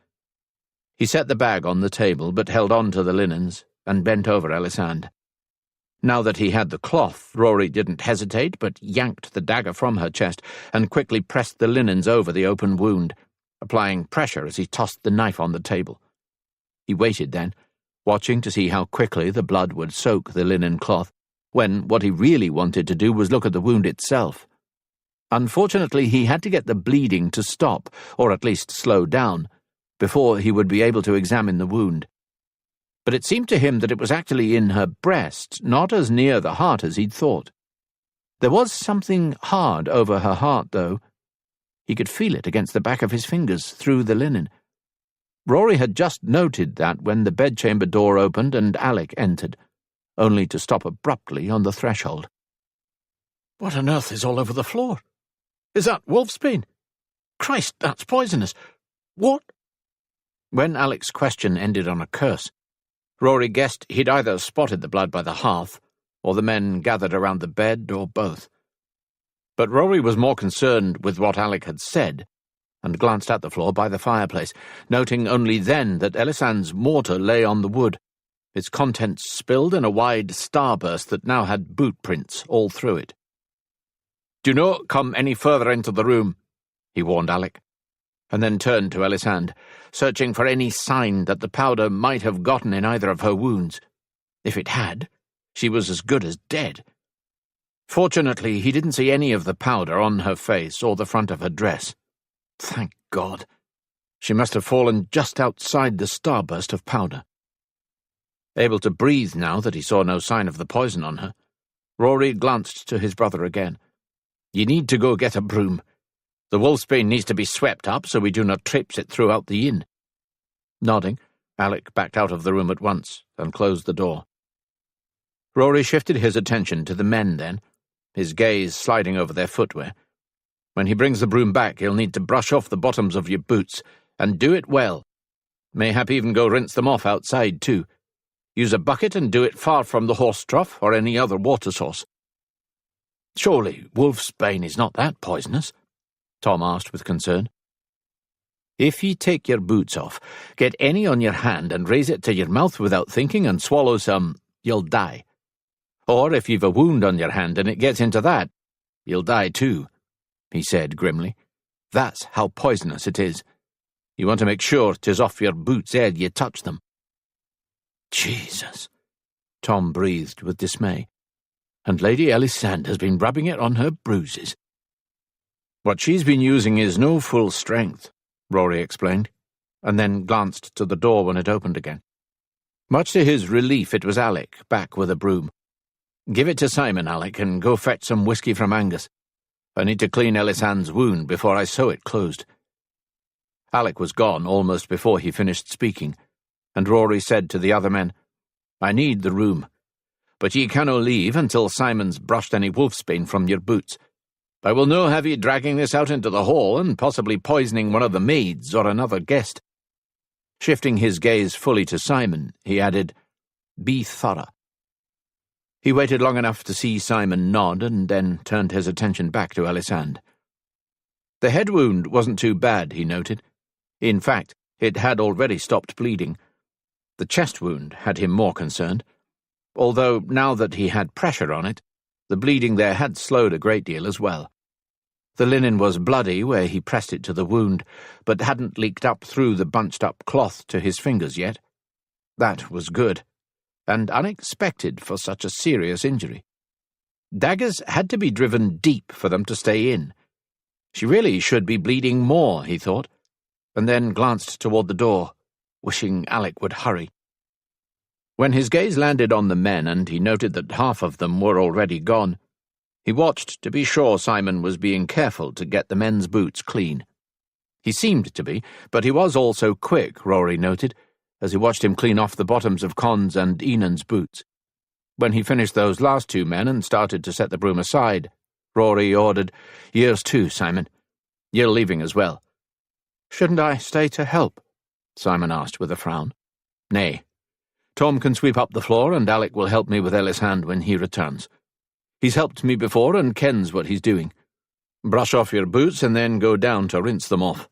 Speaker 1: He set the bag on the table, but held on to the linens and bent over Ellisand. Now that he had the cloth, Rory didn't hesitate, but yanked the dagger from her chest and quickly pressed the linens over the open wound, applying pressure as he tossed the knife on the table. He waited then, watching to see how quickly the blood would soak the linen cloth, when what he really wanted to do was look at the wound itself. Unfortunately, he had to get the bleeding to stop, or at least slow down, before he would be able to examine the wound. But it seemed to him that it was actually in her breast, not as near the heart as he'd thought. There was something hard over her heart, though. He could feel it against the back of his fingers through the linen. Rory had just noted that when the bedchamber door opened and Alec entered, only to stop abruptly on the threshold. "What on earth is all over the floor?"
Speaker 3: Is that wolfsbane? Christ, that's poisonous. What?
Speaker 1: When Alec's question ended on a curse, Rory guessed he'd either spotted the blood by the hearth, or the men gathered around the bed, or both. But Rory was more concerned with what Alec had said, and glanced at the floor by the fireplace, noting only then that Ellisand's mortar lay on the wood, its contents spilled in a wide starburst that now had boot prints all through it. "Do not come any further into the room," he warned Alec, and then turned to Ellisand, searching for any sign that the powder might have gotten in either of her wounds. If it had, she was as good as dead. Fortunately, he didn't see any of the powder on her face or the front of her dress. Thank God. She must have fallen just outside the starburst of powder. Able to breathe now that he saw no sign of the poison on her, Rory glanced to his brother again. "You need to go get a broom. The wolfsbane needs to be swept up so we do not traipse it throughout the inn." Nodding, Alec backed out of the room at once and closed the door. Rory shifted his attention to the men then, his gaze sliding over their footwear. "When he brings the broom back, he'll need to brush off the bottoms of your boots, and do it well. Mayhap even go rinse them off outside, too. Use a bucket and do it far from the horse trough or any other water source." "Surely wolfsbane is not that poisonous?" Tom asked with concern. "If ye take your boots off, get any on your hand and raise it to your mouth without thinking and swallow some, you'll die. Or if you've a wound on your hand and it gets into that, you'll die too," he said grimly. "That's how poisonous it is. You want to make sure 'tis off your boots ere you touch them." "Jesus," Tom breathed with dismay. "And Lady Ellisand has been rubbing it on her bruises." "What she's been using is no full strength," Rory explained, and then glanced to the door when it opened again. Much to his relief, it was Alec, back with a broom. "Give it to Simon, Alec, and go fetch some whiskey from Angus. I need to clean Ellisand's wound before I sew it closed." Alec was gone almost before he finished speaking, and Rory said to the other men, "I need the room, but ye canno leave until Simon's brushed any wolfsbane from your boots. I will no have ye dragging this out into the hall and possibly poisoning one of the maids or another guest." Shifting his gaze fully to Simon, he added, "Be thorough." He waited long enough to see Simon nod and then turned his attention back to Ellisand. The head wound wasn't too bad, he noted. In fact, it had already stopped bleeding. The chest wound had him more concerned, although now that he had pressure on it, the bleeding there had slowed a great deal as well. The linen was bloody where he pressed it to the wound, but hadn't leaked up through the bunched-up cloth to his fingers yet. That was good, and unexpected for such a serious injury. Daggers had to be driven deep for them to stay in. She really should be bleeding more, he thought, and then glanced toward the door, wishing Alec would hurry. When his gaze landed on the men and he noted that half of them were already gone, he watched to be sure Simon was being careful to get the men's boots clean. He seemed to be, but he was also quick, Rory noted, as he watched him clean off the bottoms of Con's and Enan's boots. When he finished those last two men and started to set the broom aside, Rory ordered, "Yours too, Simon. You're leaving as well." "Shouldn't I stay to help?" Simon asked with a frown. "Nay. Tom can sweep up the floor and Alec will help me with Ellisand when he returns. He's helped me before and kens what he's doing. Brush off your boots and then go down to rinse them off.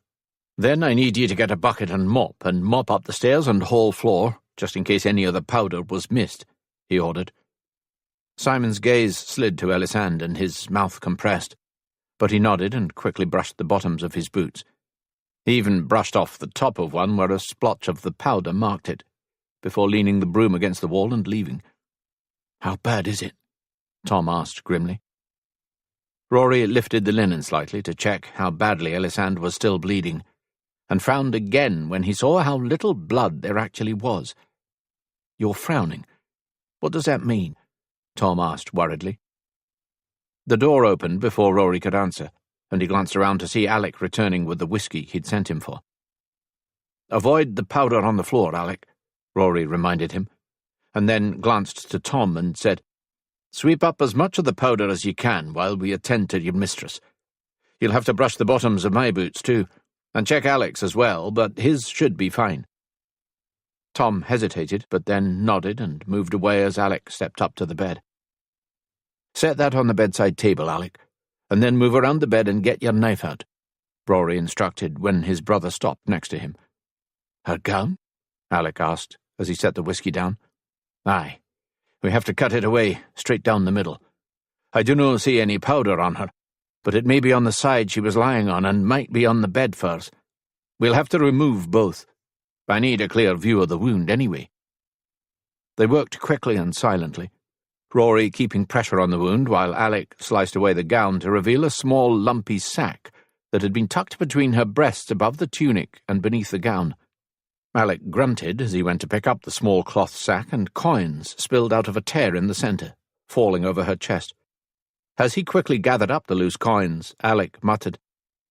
Speaker 1: Then I need you to get a bucket and mop up the stairs and hall floor, just in case any of the powder was missed," he ordered. Simon's gaze slid to Ellisand and his mouth compressed, but he nodded and quickly brushed the bottoms of his boots. He even brushed off the top of one where a splotch of the powder marked it, before leaning the broom against the wall and leaving. "How bad is it?" Tom asked grimly. Rory lifted the linen slightly to check how badly Ellisand was still bleeding, and frowned again when he saw how little blood there actually was. "You're frowning. What does that mean?" Tom asked worriedly. The door opened before Rory could answer, and he glanced around to see Alec returning with the whiskey he'd sent him for. "Avoid the powder on the floor, Alec," Rory reminded him, and then glanced to Tom and said, "Sweep up as much of the powder as you can while we attend to your mistress.
Speaker 3: You'll have to brush the bottoms of my boots too, and check Alec's as well, but his should be fine."
Speaker 1: Tom hesitated, but then nodded and moved away as Alec stepped up to the bed. "Set that on the bedside table, Alec, and then move around the bed and get your knife out," Rory instructed when his brother stopped next to him. "Her gown?" Alec asked as he set the whiskey down. "Aye. We have to cut it away, straight down the middle. I do not see any powder on her, but it may be on the side she was lying on and might be on the bed furs. We'll have to remove both. I need a clear view of the wound anyway." They worked quickly and silently, Rory keeping pressure on the wound while Alec sliced away the gown to reveal a small lumpy sack that had been tucked between her breasts above the tunic and beneath the gown. Alec grunted as he went to pick up the small cloth sack, and coins spilled out of a tear in the centre, falling over her chest. As he quickly gathered up the loose coins, Alec muttered,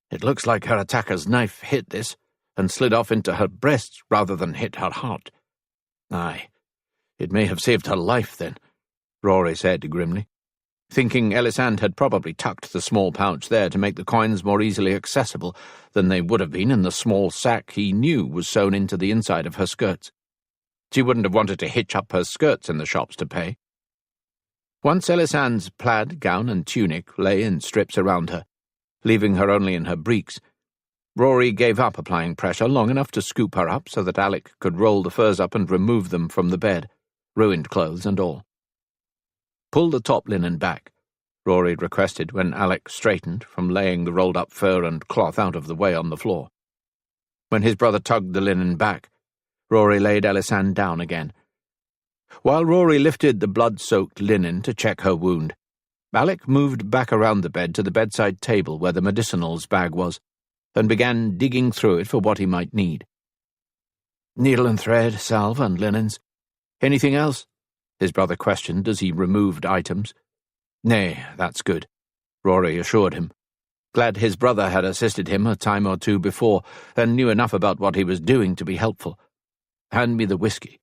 Speaker 1: "It looks like her attacker's knife hit this and slid off into her breast rather than hit her heart." "Aye, it may have saved her life then," Rory said grimly, thinking Ellisand had probably tucked the small pouch there to make the coins more easily accessible than they would have been in the small sack he knew was sewn into the inside of her skirts. She wouldn't have wanted to hitch up her skirts in the shops to pay. Once Ellisand's plaid gown and tunic lay in strips around her, leaving her only in her breeks, Rory gave up applying pressure long enough to scoop her up so that Alec could roll the furs up and remove them from the bed, ruined clothes and all. "Pull the top linen back," Rory requested when Alec straightened from laying the rolled-up fur and cloth out of the way on the floor. When his brother tugged the linen back, Rory laid Ellisand down again. While Rory lifted the blood-soaked linen to check her wound, Alec moved back around the bed to the bedside table where the medicinals bag was, and began digging through it for what he might need. "Needle and thread, salve and linens. Anything else?" his brother questioned as he removed items. "Nay, that's good," Rory assured him, glad his brother had assisted him a time or two before and knew enough about what he was doing to be helpful. "Hand me the whiskey."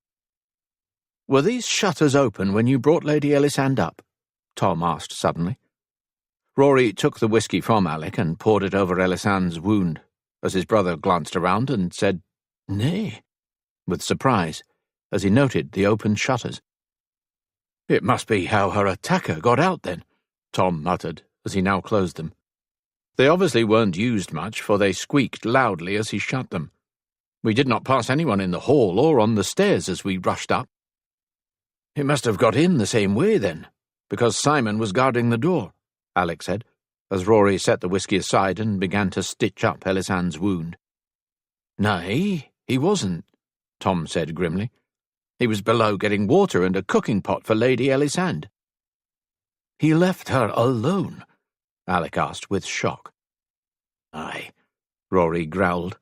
Speaker 1: "Were these shutters open when you brought Lady Ellisand up?" Tom asked suddenly. Rory took the whiskey from Alec and poured it over Ellisand's wound, as his brother glanced around and said, "Nay," with surprise, as he noted the open shutters. "It must be how her attacker got out, then," Tom muttered, as he now closed them. They obviously weren't used much, for they squeaked loudly as he shut them. "We did not pass anyone in the hall or on the stairs as we rushed up." "It must have got in the same way, then, because Simon was guarding the door," Alec said, as Rory set the whiskey aside and began to stitch up Ellisand's wound. "Nay, he wasn't," Tom said grimly. "He was below getting water and a cooking pot for Lady Ellisand." "He left her alone?" Alec asked with shock. "Aye," Rory growled,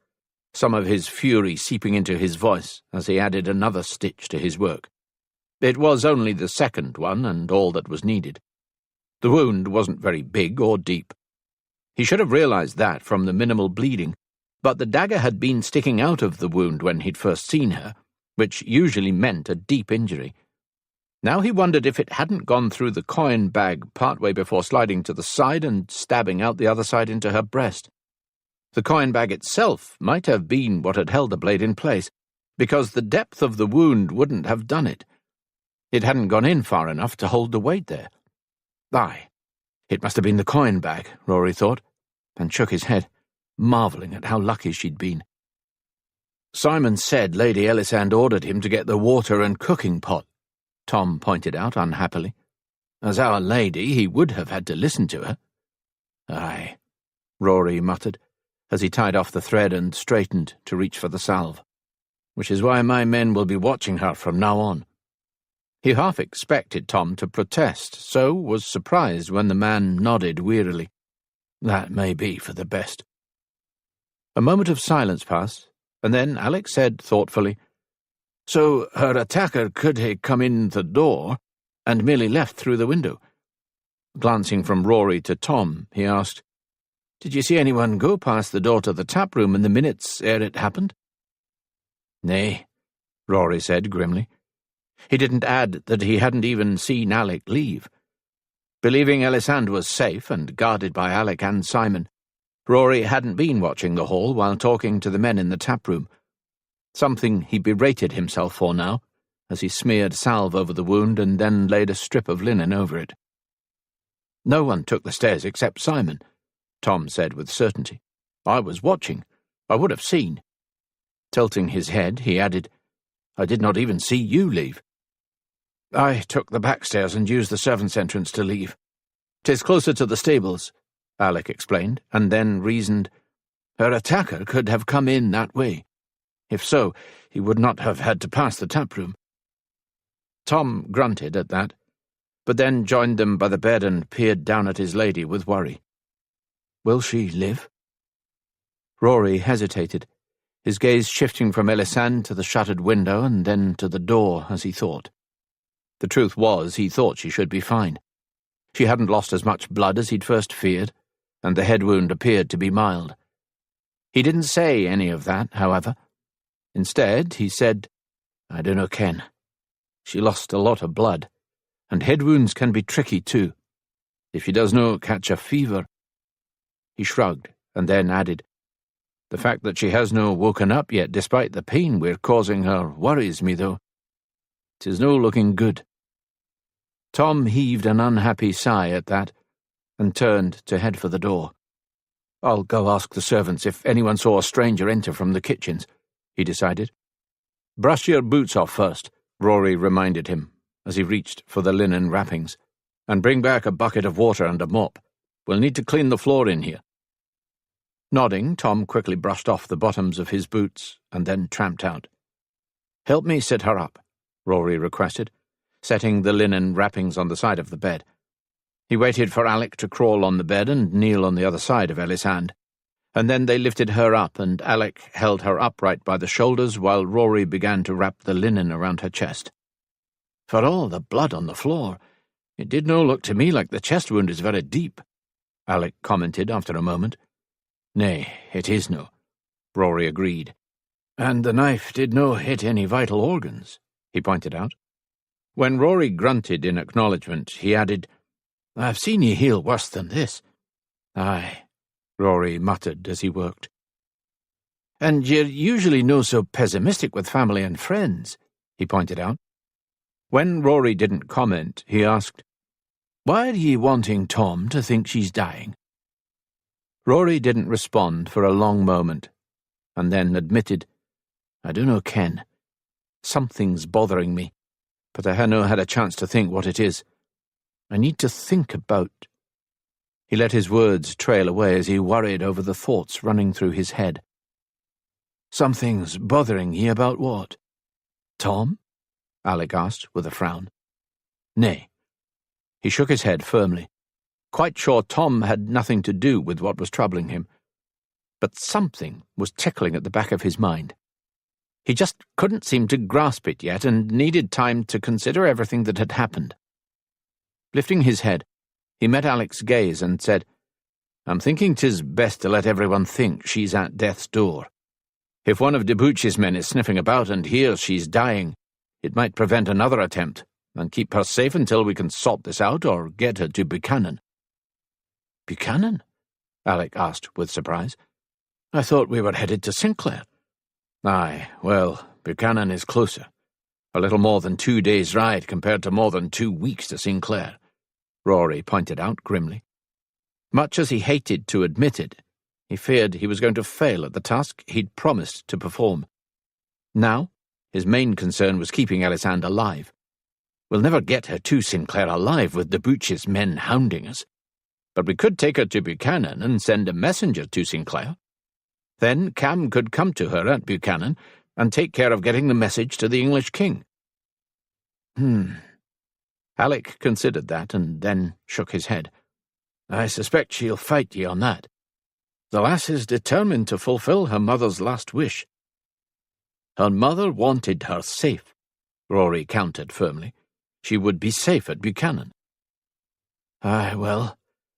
Speaker 1: some of his fury seeping into his voice as he added another stitch to his work. It was only the second one and all that was needed. The wound wasn't very big or deep. He should have realized that from the minimal bleeding, but the dagger had been sticking out of the wound when he'd first seen her, which usually meant a deep injury. Now he wondered if it hadn't gone through the coin bag partway before sliding to the side and stabbing out the other side into her breast. The coin bag itself might have been what had held the blade in place, because the depth of the wound wouldn't have done it. It hadn't gone in far enough to hold the weight there. Aye, it must have been the coin bag, Rory thought, and shook his head, marvelling at how lucky she'd been. Simon said Lady Ellisand ordered him to get the water and cooking pot, Tom pointed out unhappily. As our lady, he would have had to listen to her. Aye, Rory muttered, as he tied off the thread and straightened to reach for the salve. Which is why my men will be watching her from now on. He half expected Tom to protest, so was surprised when the man nodded wearily. That may be for the best. A moment of silence passed, and then Alec said thoughtfully, So her attacker could have come in the door and merely left through the window. Glancing from Rory to Tom, he asked, Did you see anyone go past the door to the tap room in the minutes ere it happened? Nay, Rory said grimly. He didn't add that he hadn't even seen Alec leave. Believing Ellisand was safe and guarded by Alec and Simon, Rory hadn't been watching the hall while talking to the men in the tap-room, something he berated himself for now, as he smeared salve over the wound and then laid a strip of linen over it. "No one took the stairs except Simon," Tom said with certainty. "I was watching. I would have seen." Tilting his head, he added, "I did not even see you leave." "I took the back stairs and used the servants' entrance to leave. 'Tis closer to the stables," Alec explained, and then reasoned, "Her attacker could have come in that way. If so, he would not have had to pass the tap-room." Tom grunted at that, but then joined them by the bed and peered down at his lady with worry. "Will she live?" Rory hesitated, his gaze shifting from Ellisand to the shuttered window and then to the door as he thought. The truth was, he thought she should be fine. She hadn't lost as much blood as he'd first feared, and the head wound appeared to be mild. He didn't say any of that, however. Instead, he said, "I dunno ken. She lost a lot of blood, and head wounds can be tricky too. If she does no catch a fever—" He shrugged, and then added, "The fact that she has no woken up yet despite the pain we're causing her worries me, though. 'Tis no looking good." Tom heaved an unhappy sigh at that, and turned to head for the door. "I'll go ask the servants if anyone saw a stranger enter from the kitchens," he decided. "Brush your boots off first," Rory reminded him, as he reached for the linen wrappings, "and bring back a bucket of water and a mop. We'll need to clean the floor in here." Nodding, Tom quickly brushed off the bottoms of his boots and then tramped out. "Help me sit her up," Rory requested, setting the linen wrappings on the side of the bed. He waited for Alec to crawl on the bed and kneel on the other side of Ellisand, and then they lifted her up and Alec held her upright by the shoulders while Rory began to wrap the linen around her chest. "For all the blood on the floor, it did no look to me like the chest wound is very deep," Alec commented after a moment. "Nay, it is no," Rory agreed. "And the knife did no hit any vital organs," he pointed out. When Rory grunted in acknowledgement, he added, "I've seen ye heal worse than this." "Aye," Rory muttered as he worked. "And you're usually no so pessimistic with family and friends," he pointed out. When Rory didn't comment, he asked, "Why are ye wanting Tom to think she's dying?" Rory didn't respond for a long moment, and then admitted, "I dunno ken. Something's bothering me, but I haven't had a chance to think what it is. I need to think about—" He let his words trail away as he worried over the thoughts running through his head. "Something's bothering ye about what? Tom?" Alec asked with a frown. "Nay." He shook his head firmly, quite sure Tom had nothing to do with what was troubling him. But something was tickling at the back of his mind. He just couldn't seem to grasp it yet and needed time to consider everything that had happened. Lifting his head, he met Alec's gaze and said, "I'm thinking 'tis best to let everyone think she's at death's door. If one of Duchi's men is sniffing about and hears she's dying, it might prevent another attempt and keep her safe until we can sort this out or get her to Buchanan." "Buchanan?" Alec asked with surprise. "I thought we were headed to Sinclair." "Aye, well, Buchanan is closer. A little more than 2 days' ride compared to more than 2 weeks to Sinclair," Rory pointed out grimly. Much as he hated to admit it, he feared he was going to fail at the task he'd promised to perform. Now, his main concern was keeping Ellisand alive. "We'll never get her to Sinclair alive with Duchi's men hounding us. But we could take her to Buchanan and send a messenger to Sinclair. Then Cam could come to her at Buchanan and take care of getting the message to the English king." Alec considered that and then shook his head. "I suspect she'll fight ye on that. The lass is determined to fulfill her mother's last wish." "Her mother wanted her safe," Rory countered firmly. "She would be safe at Buchanan." "Aye, well,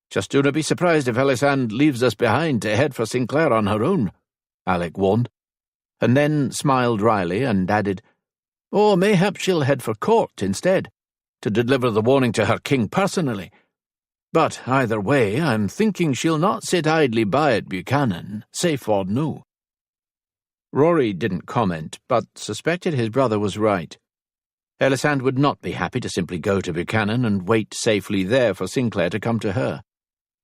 Speaker 1: just do not be surprised if Ellisand leaves us behind to head for Sinclair on her own," Alec warned, and then smiled wryly and added, "Oh, mayhap she'll head for court instead, to deliver the warning to her king personally.
Speaker 4: But either way, I'm thinking she'll not sit idly by at Buchanan, safe or no."
Speaker 1: Rory didn't comment, but suspected his brother was right. Ellisand would not be happy to simply go to Buchanan and wait safely there for Sinclair to come to her,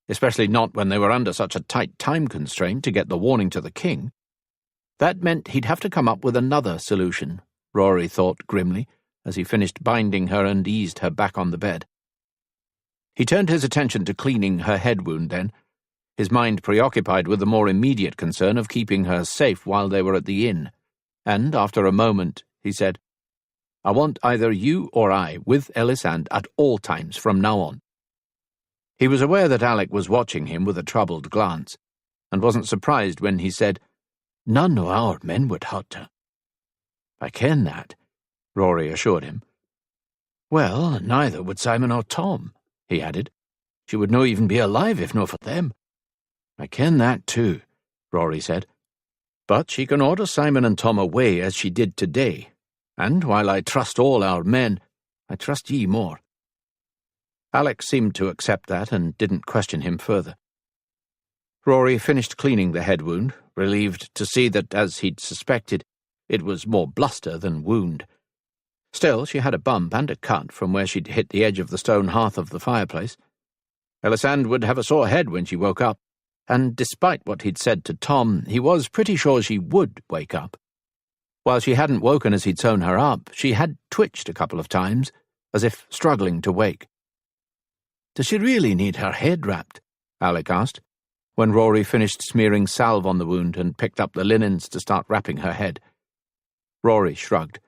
Speaker 1: especially not when they were under such a tight time constraint to get the warning to the king. That meant he'd have to come up with another solution, Rory thought grimly, as he finished binding her and eased her back on the bed. He turned his attention to cleaning her head wound then, his mind preoccupied with the more immediate concern of keeping her safe while they were at the inn, and, after a moment, he said, "I want either you or I with Ellisand at all times from now on." He was aware that Alec was watching him with a troubled glance, and wasn't surprised when he said, "None of our men would hurt her." "I ken that," Rory assured him. "Well, neither would Simon or Tom," he added. "She would no even be alive if no for them." "I ken that too," Rory said. "But she can order Simon and Tom away as she did today, and while I trust all our men, I trust ye more." Alec seemed to accept that and didn't question him further. Rory finished cleaning the head wound, relieved to see that, as he'd suspected, it was more bluster than wound. Still, she had a bump and a cut from where she'd hit the edge of the stone hearth of the fireplace. Ellisand would have a sore head when she woke up, and despite what he'd said to Tom, he was pretty sure she would wake up. While she hadn't woken as he'd sewn her up, she had twitched a couple of times, as if struggling to wake. "Does she really need her head wrapped?" Alec asked, when Rory finished smearing salve on the wound and picked up the linens to start wrapping her head. Rory shrugged.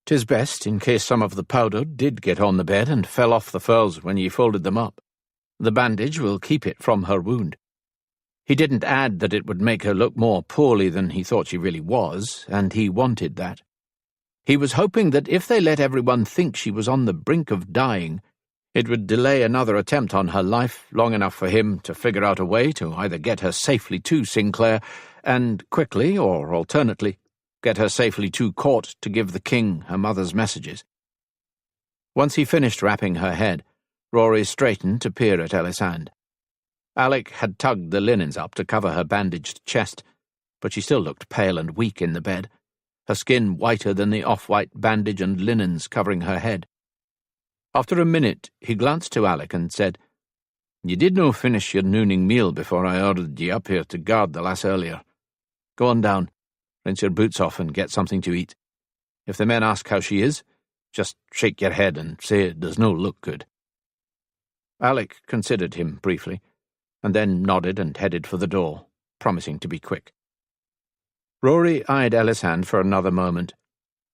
Speaker 1: "'Tis best, in case some of the powder did get on the bed and fell off the furls when ye folded them up. The bandage will keep it from her wound." He didn't add that it would make her look more poorly than he thought she really was, and he wanted that. He was hoping that if they let everyone think she was on the brink of dying, it would delay another attempt on her life long enough for him to figure out a way to either get her safely to Sinclair and quickly, or alternately, get her safely to court to give the king her mother's messages. Once he finished wrapping her head, Rory straightened to peer at Ellisand. Alec had tugged the linens up to cover her bandaged chest, but she still looked pale and weak in the bed, her skin whiter than the off-white bandage and linens covering her head. After a minute, he glanced to Alec and said, "Ye did no finish your nooning meal before I ordered ye up here to guard the lass earlier. Go on down, rinse your boots off and get something to eat. If the men ask how she is, just shake your head and say it does no look good." Alec considered him briefly, and then nodded and headed for the door, promising to be quick. Rory eyed Ellisand for another moment,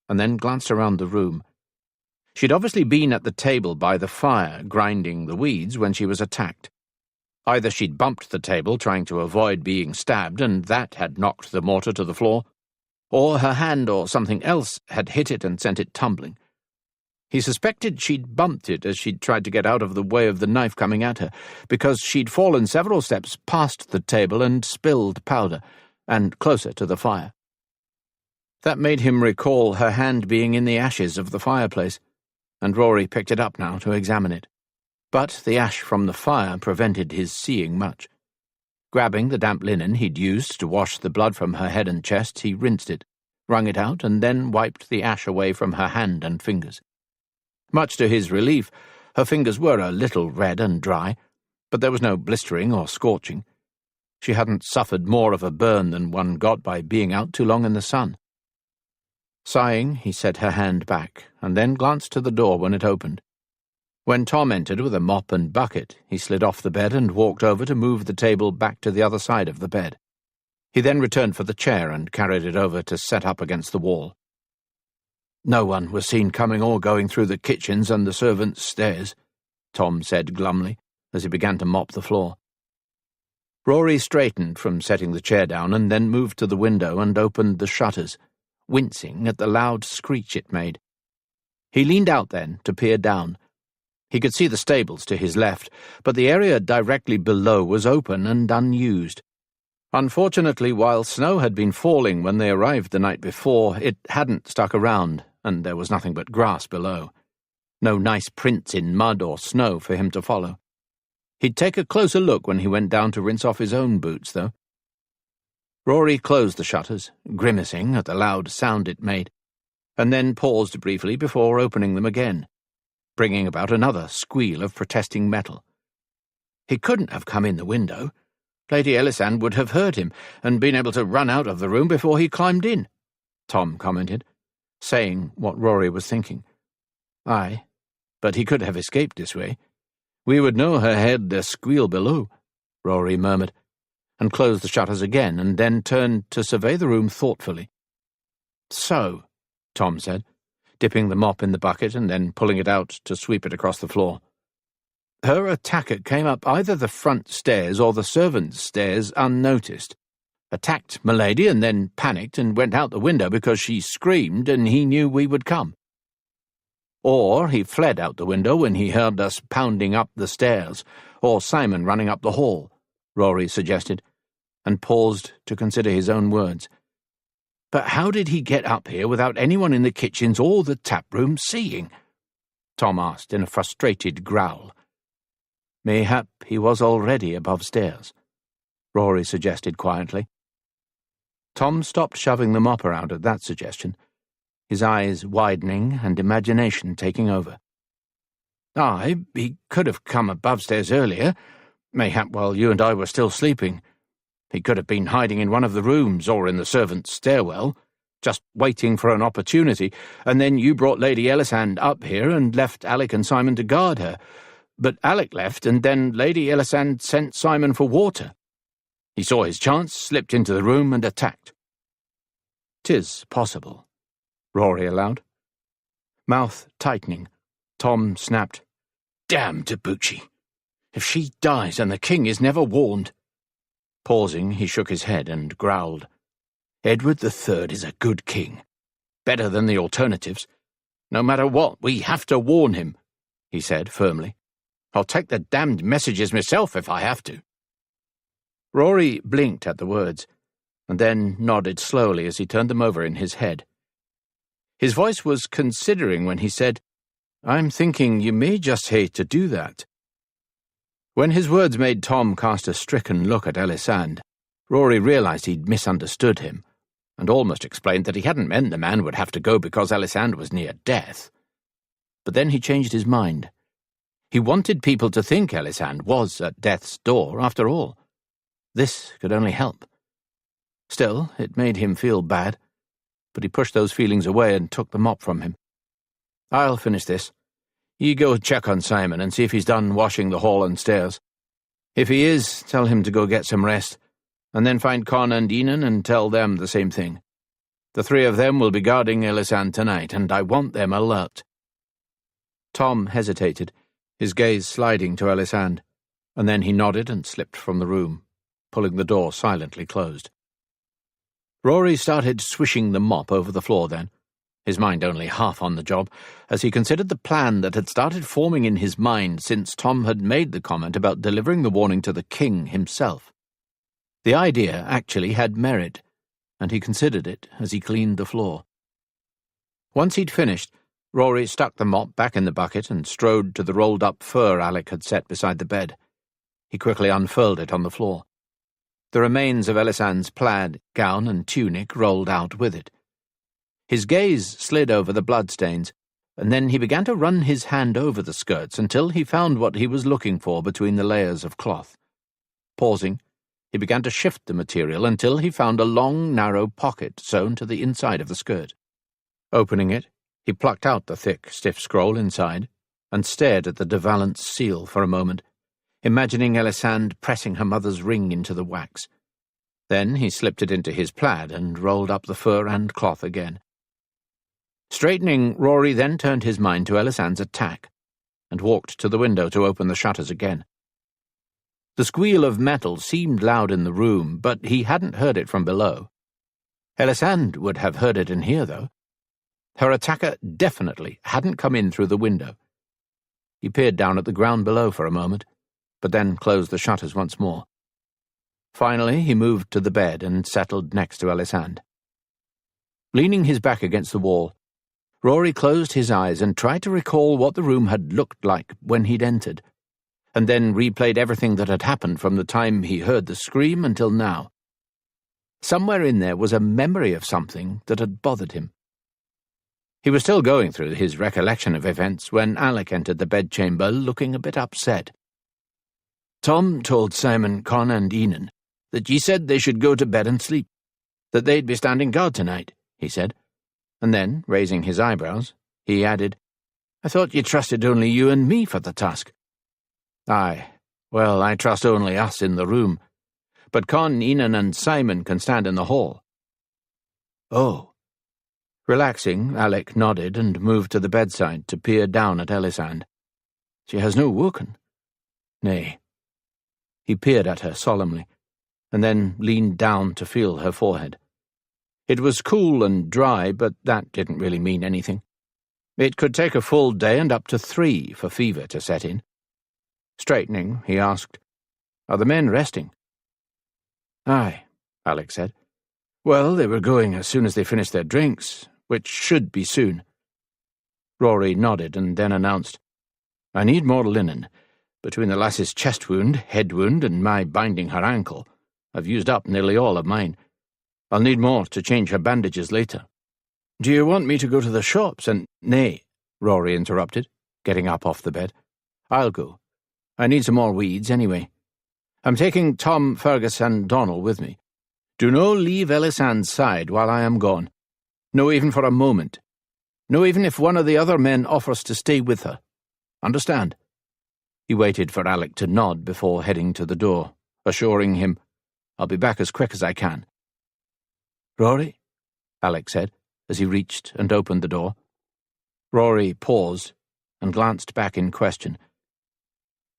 Speaker 1: and then glanced around the room. She'd obviously been at the table by the fire, grinding the weeds, when she was attacked. Either she'd bumped the table trying to avoid being stabbed, and that had knocked the mortar to the floor, or her hand or something else had hit it and sent it tumbling. He suspected she'd bumped it as she'd tried to get out of the way of the knife coming at her, because she'd fallen several steps past the table and spilled powder, and closer to the fire. That made him recall her hand being in the ashes of the fireplace, and Rory picked it up now to examine it. But the ash from the fire prevented his seeing much. Grabbing the damp linen he'd used to wash the blood from her head and chest, he rinsed it, wrung it out, and then wiped the ash away from her hand and fingers. Much to his relief, her fingers were a little red and dry, but there was no blistering or scorching. She hadn't suffered more of a burn than one got by being out too long in the sun. Sighing, he set her hand back, and then glanced to the door when it opened. When Tom entered with a mop and bucket, he slid off the bed and walked over to move the table back to the other side of the bed. He then returned for the chair and carried it over to set up against the wall. "No one was seen coming or going through the kitchens and the servants' stairs," Tom said glumly, as he began to mop the floor. Rory straightened from setting the chair down and then moved to the window and opened the shutters, wincing at the loud screech it made. He leaned out then to peer down. He could see the stables to his left, but the area directly below was open and unused. Unfortunately, while snow had been falling when they arrived the night before, it hadn't stuck around, and there was nothing but grass below. No nice prints in mud or snow for him to follow.
Speaker 3: He'd take a closer look when he went down to rinse off his own boots, though. Rory closed the shutters, grimacing at the loud sound it made, and then paused briefly before opening them again, bringing about another squeal of protesting metal. He couldn't have come in the window. Lady Ellisand would have heard him and been able to run out of the room before he climbed in, Tom commented, saying what Rory was thinking. Aye, but he could have escaped this way. We would know her heard the squeal below, Rory murmured, and closed the shutters again, and then turned to survey the room thoughtfully. So, Tom said, dipping the mop in the bucket and then pulling it out to sweep it across the floor. Her attacker came up either the front stairs or the servants' stairs unnoticed, attacked Milady and then panicked and went out the window because she screamed and he knew we would come. Or he fled out the window when he heard us pounding up the stairs, or Simon running up the hall, Rory suggested, and paused to consider his own words. But how did he get up here without anyone in the kitchens or the tap-room seeing? Tom asked in a frustrated growl. Mayhap he was already above stairs, Rory suggested quietly. Tom stopped shoving the mop around at that suggestion, his eyes widening and imagination taking over. Aye, he could have come above stairs earlier, mayhap while you and I were still sleeping. He could have been hiding in one of the rooms or in the servants' stairwell, just waiting for an opportunity, and then you brought Lady Ellisand up here and left Alec and Simon to guard her. But Alec left, and then Lady Ellisand sent Simon for water. He saw his chance, slipped into the room, and attacked. "'Tis possible," Rory allowed. Mouth tightening, Tom snapped, "Damn Duchi! If she dies and the king is never warned." Pausing, he shook his head and growled, "Edward III is a good king. Better than the alternatives. No matter what, we have to warn him," he said firmly. "I'll take the damned messages myself if I have to." Rory blinked at the words, and then nodded slowly as he turned them over in his head. His voice was considering when he said, "I'm thinking you may just hate to do that." When his words made Tom cast a stricken look at Ellisand, Rory realized he'd misunderstood him, and almost explained that he hadn't meant the man would have to go because Ellisand was near death. But then he changed his mind. He wanted people to think Ellisand was at death's door, after all. This could only help. Still, it made him feel bad, but he pushed those feelings away and took the mop from him. "I'll finish this. You go check on Simon and see if he's done washing the hall and stairs. If he is, tell him to go get some rest, and then find Con and Enan and tell them the same thing. The three of them will be guarding Ellisand tonight, and I want them alert." Tom hesitated, his gaze sliding to Ellisand, and then he nodded and slipped from the room, pulling the door silently closed. Rory started swishing the mop over the floor then, his mind only half on the job, as he considered the plan that had started forming in his mind since Tom had made the comment about delivering the warning to the king himself. The idea actually had merit, and he considered it as he cleaned the floor. Once he'd finished, Rory stuck the mop back in the bucket and strode to the rolled-up fur Alec had set beside the bed. He quickly unfurled it on the floor. The remains of Ellisand's plaid, gown and tunic rolled out with it. His gaze slid over the bloodstains, and then he began to run his hand over the skirts until he found what he was looking for between the layers of cloth. Pausing, he began to shift the material until he found a long, narrow pocket sewn to the inside of the skirt. Opening it, he plucked out the thick, stiff scroll inside and stared at the de Valence seal for a moment, imagining Ellisand pressing her mother's ring into the wax. Then he slipped it into his plaid and rolled up the fur and cloth again. Straightening, Rory then turned his mind to Ellisand's attack and walked to the window to open the shutters again. The squeal of metal seemed loud in the room, but he hadn't heard it from below. Ellisand would have heard it in here, though. Her attacker definitely hadn't come in through the window. He peered down at the ground below for a moment, but then closed the shutters once more. Finally, he moved to the bed and settled next to Ellisand. Leaning his back against the wall, Rory closed his eyes and tried to recall what the room had looked like when he'd entered.
Speaker 1: and then replayed everything that had happened from the time he heard the scream until now. Somewhere in there was a memory of something that had bothered him. He was still going through his recollection of events when Alec entered the bedchamber looking a bit upset. "Tom told Simon, Con and Enan that ye said they should go to bed and sleep, that they'd be standing guard tonight," he said, and then, raising his eyebrows, he added, "I thought ye trusted only you and me for the task." "Aye, well, I trust only us in the room, but Con, Enan and Simon can stand in the hall." "Oh." Relaxing, Alec nodded and moved to the bedside to peer down at Ellisand. "She has no woken?" "Nay." He peered at her solemnly, and then leaned down to feel her forehead. It was cool and dry, but that didn't really mean anything. It could take a full day and up to 3 for fever to set in. Straightening, he asked, "Are the men resting?" "Aye," Alec said. "Well, they were going as soon as they finished their drinks, which should be soon." Rory nodded and then announced, "I need more linen. Between the lass's chest wound, head wound, and my binding her ankle, I've used up nearly all of mine. I'll need more to change her bandages later." "Do you want me to go to the shops and—" "Nay," Rory interrupted, getting up off the bed. "I'll go. I need some more weeds anyway. I'm taking Tom, Fergus and Donal with me. Do no leave Ellisand's side while I am gone. No even for a moment. No even if one of the other men offers to stay with her. Understand?" He waited for Alec to nod before heading to the door, assuring him, "I'll be back as quick as I can." "Rory?" Alec said, as he reached and opened the door. Rory paused and glanced back in question.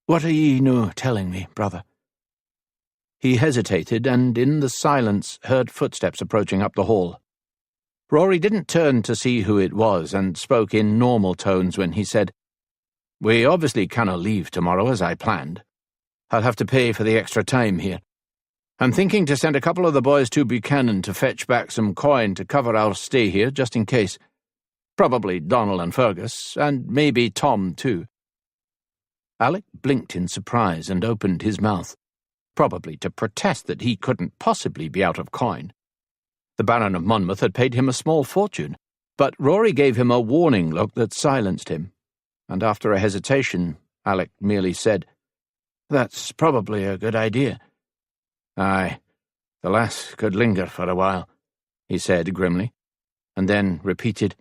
Speaker 1: "What are ye no telling me, brother?" He hesitated and, in the silence, heard footsteps approaching up the hall. Rory didn't turn to see who it was and spoke in normal tones when he said, "We obviously cannot leave tomorrow as I planned. I'll have to pay for the extra time here. I'm thinking to send a couple of the boys to Buchanan to fetch back some coin to cover our stay here, just in case. Probably Donal and Fergus, and maybe Tom too." Alec blinked in surprise and opened his mouth, probably to protest that he couldn't possibly be out of coin. The Baron of Monmouth had paid him a small fortune, but Rory gave him a warning look that silenced him, and after a hesitation, Alec merely said, "That's probably a good idea." "Aye, the lass could linger for a while," he said grimly, and then repeated,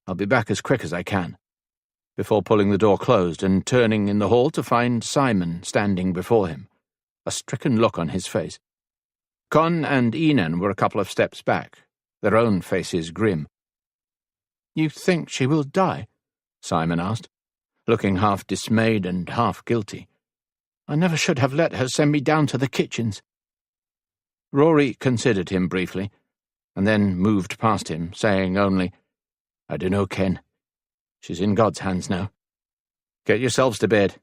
Speaker 1: "I'll be back as quick as I can," before pulling the door closed and turning in the hall to find Simon standing before him, a stricken look on his face. Con and Enan were a couple of steps back, their own faces grim. "You think she will die?" Simon asked, looking half dismayed and half guilty. "I never should have let her send me down to the kitchens." Rory considered him briefly, and then moved past him, saying only, "I dunno, Ken. She's in God's hands now. Get yourselves to bed.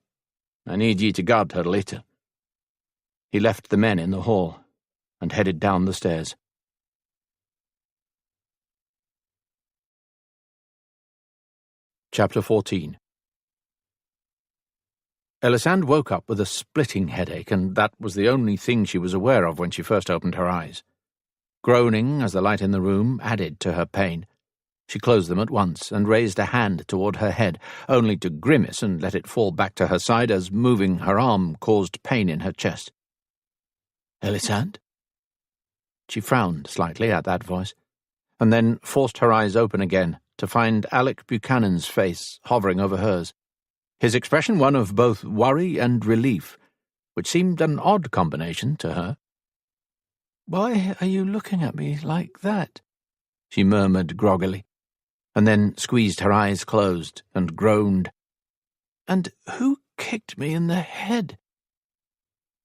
Speaker 1: I need ye to guard her later." He left the men in the hall and headed down the stairs. Chapter 14. Ellisand woke up with a splitting headache, and that was the only thing she was aware of when she first opened her eyes. Groaning as the light in the room added to her pain, she closed them at once and raised a hand toward her head, only to grimace and let it fall back to her side as moving her arm caused pain in her chest. "Ellisand?" She frowned slightly at that voice, and then forced her eyes open again to find Alec Buchanan's face hovering over hers, his expression one of both worry and relief, which seemed an odd combination to her. "Why are you looking at me like that?" she murmured groggily, and then squeezed her eyes closed and groaned. "And who kicked me in the head?"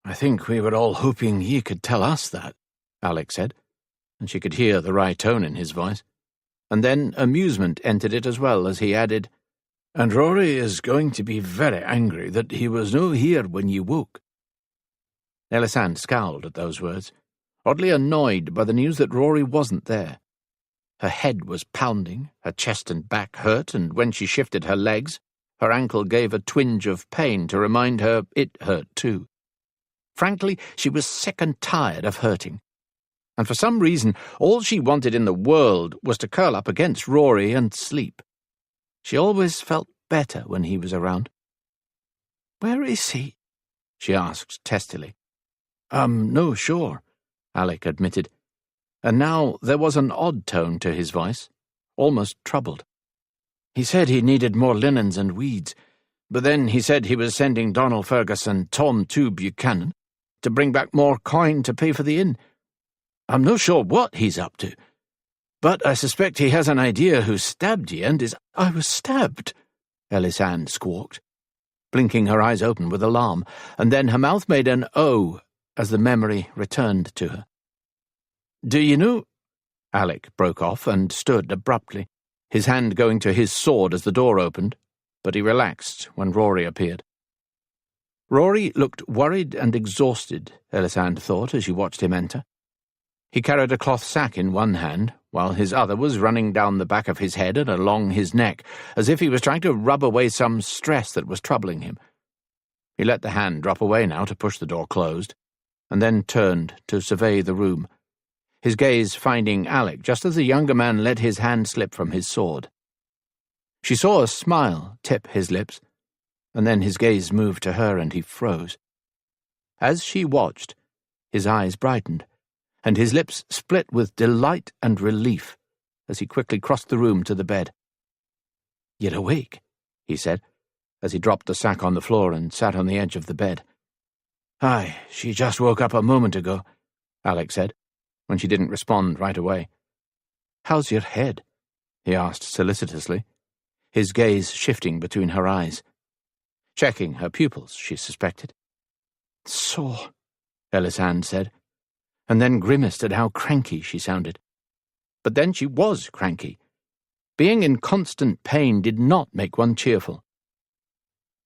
Speaker 1: "I think we were all hoping ye could tell us that," Alec said, and she could hear the wry tone in his voice. And then amusement entered it as well as he added, "And Rory is going to be very angry that he was no here when ye woke." Ellisand scowled at those words, oddly annoyed by the news that Rory wasn't there. Her head was pounding, her chest and back hurt, and when she shifted her legs, Her ankle gave a twinge of pain to remind her it hurt too. Frankly, she was sick and tired of hurting. And for some reason, all she wanted in the world was to curl up against Rory and sleep. She always felt better when he was around.
Speaker 2: "Where is he?"
Speaker 1: she asked testily. No, sure," Alec admitted. And now there was an odd tone to his voice, almost troubled. "He said he needed more linens and weeds, but then he said he was sending Donald Fergus and Tom to Buchanan to bring back more coin to pay for the inn. I'm no sure what he's up to, but I suspect he has an idea who stabbed ye and is—"
Speaker 2: "I was stabbed,"
Speaker 1: Ellisand squawked, blinking her eyes open with alarm, and then her mouth made an O as the memory returned to her. "Do you know—" Alec broke off and stood abruptly, his hand going to his sword as the door opened, but he relaxed when Rory appeared. Rory looked worried and exhausted, Ellisand thought as she watched him enter. He carried a cloth sack in one hand, while his other was running down the back of his head and along his neck, as if he was trying to rub away some stress that was troubling him. He let the hand drop away now to push the door closed, and then turned to survey the room, his gaze finding Alec just as the younger man let his hand slip from his sword. She saw a smile tip his lips, and then his gaze moved to her and he froze. As she watched, his eyes brightened, and his lips split with delight and relief as he quickly crossed the room to the bed. "You're awake," he said, as he dropped the sack on the floor and sat on the edge of the bed. "Aye, she just woke up a moment ago," Alec said, when she didn't respond right away. "How's your head?" he asked solicitously, his gaze shifting between her eyes. Checking her pupils, she suspected. "Sore," Ellisand said, and then grimaced at how cranky she sounded. But then she was cranky. Being in constant pain did not make one cheerful.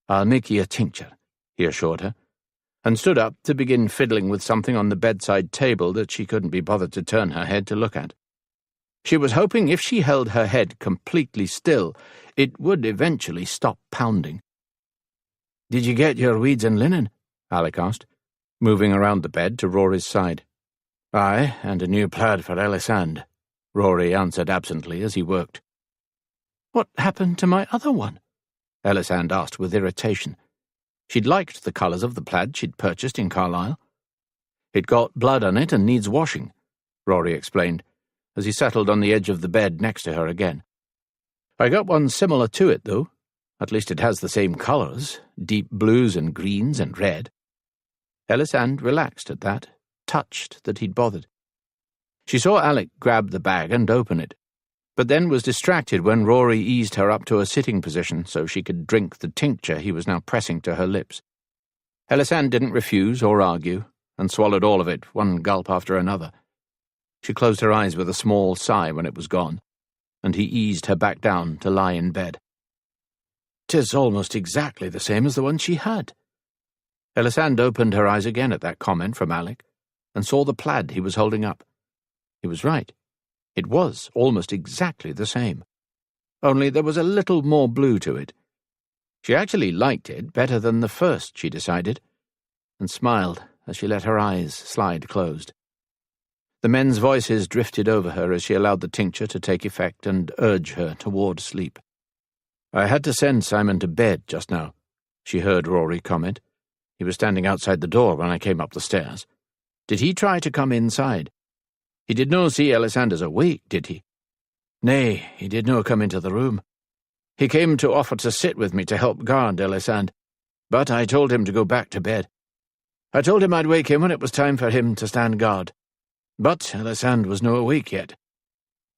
Speaker 1: "I'll make ye a tincture," he assured her, and stood up to begin fiddling with something on the bedside table that she couldn't be bothered to turn her head to look at. She was hoping if she held her head completely still, it would eventually stop pounding. "Did you get your weeds and linen?" Alec asked, moving around the bed to Rory's side. "Aye, and a new plaid for Ellisand," Rory answered absently as he worked.
Speaker 2: "What happened to my other one?"
Speaker 1: Ellisand asked with irritation. She'd liked the colours of the plaid she'd purchased in Carlisle. "It got blood on it and needs washing," Rory explained, as he settled on the edge of the bed next to her again. "I got one similar to it, though. At least it has the same colours, deep blues and greens and red." Ellisand relaxed at that, touched that he'd bothered. She saw Alec grab the bag and open it, but then was distracted when Rory eased her up to a sitting position so she could drink the tincture he was now pressing to her lips. Ellisand didn't refuse or argue, and swallowed all of it, one gulp after another. She closed her eyes with a small sigh when it was gone, and he eased her back down to lie in bed. "'Tis almost exactly the same as the one she had." Ellisand opened her eyes again at that comment from Alec, and saw the plaid he was holding up. He was right. It was almost exactly the same. Only there was a little more blue to it. She actually liked it better than the first, she decided, and smiled as she let her eyes slide closed. The men's voices drifted over her as she allowed the tincture to take effect and urge her toward sleep. "I had to send Simon to bed just now," she heard Rory comment. "He was standing outside the door when I came up the stairs. Did he try to come inside? He did no see Ellisand awake, did he?" "Nay, he did no come into the room. He came to offer to sit with me to help guard Ellisand, but I told him to go back to bed. I told him I'd wake him when it was time for him to stand guard. But Ellisand was no awake yet.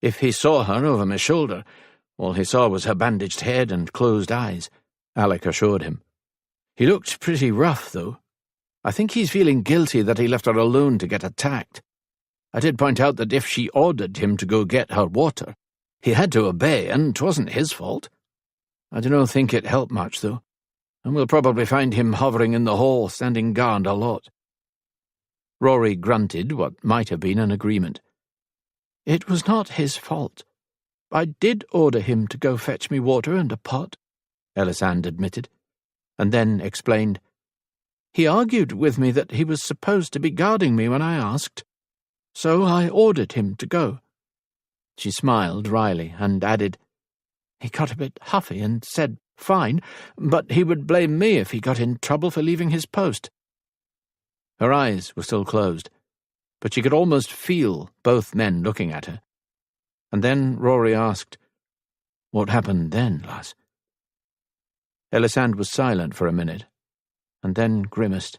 Speaker 1: If he saw her over my shoulder, all he saw was her bandaged head and closed eyes," Alec assured him. "He looked pretty rough, though. I think he's feeling guilty that he left her alone to get attacked. I did point out that if she ordered him to go get her water, he had to obey, and 'twasn't his fault. I don't think it helped much, though, and we'll probably find him hovering in the hall, standing guard a lot." Rory grunted what might have been an agreement.
Speaker 2: "It was not his fault. I did order him to go fetch me water and a pot.
Speaker 3: Ellisand admitted, and then explained. He argued with me that he was supposed to be guarding me when I asked, so I ordered him to go. She smiled wryly and added, He got a bit huffy and said fine, but he would blame me if he got in trouble for leaving his post. Her eyes were still closed, but she could almost feel both men looking at her. And then Rory asked, What happened then, lass? Ellisand was silent for a minute, and then grimaced.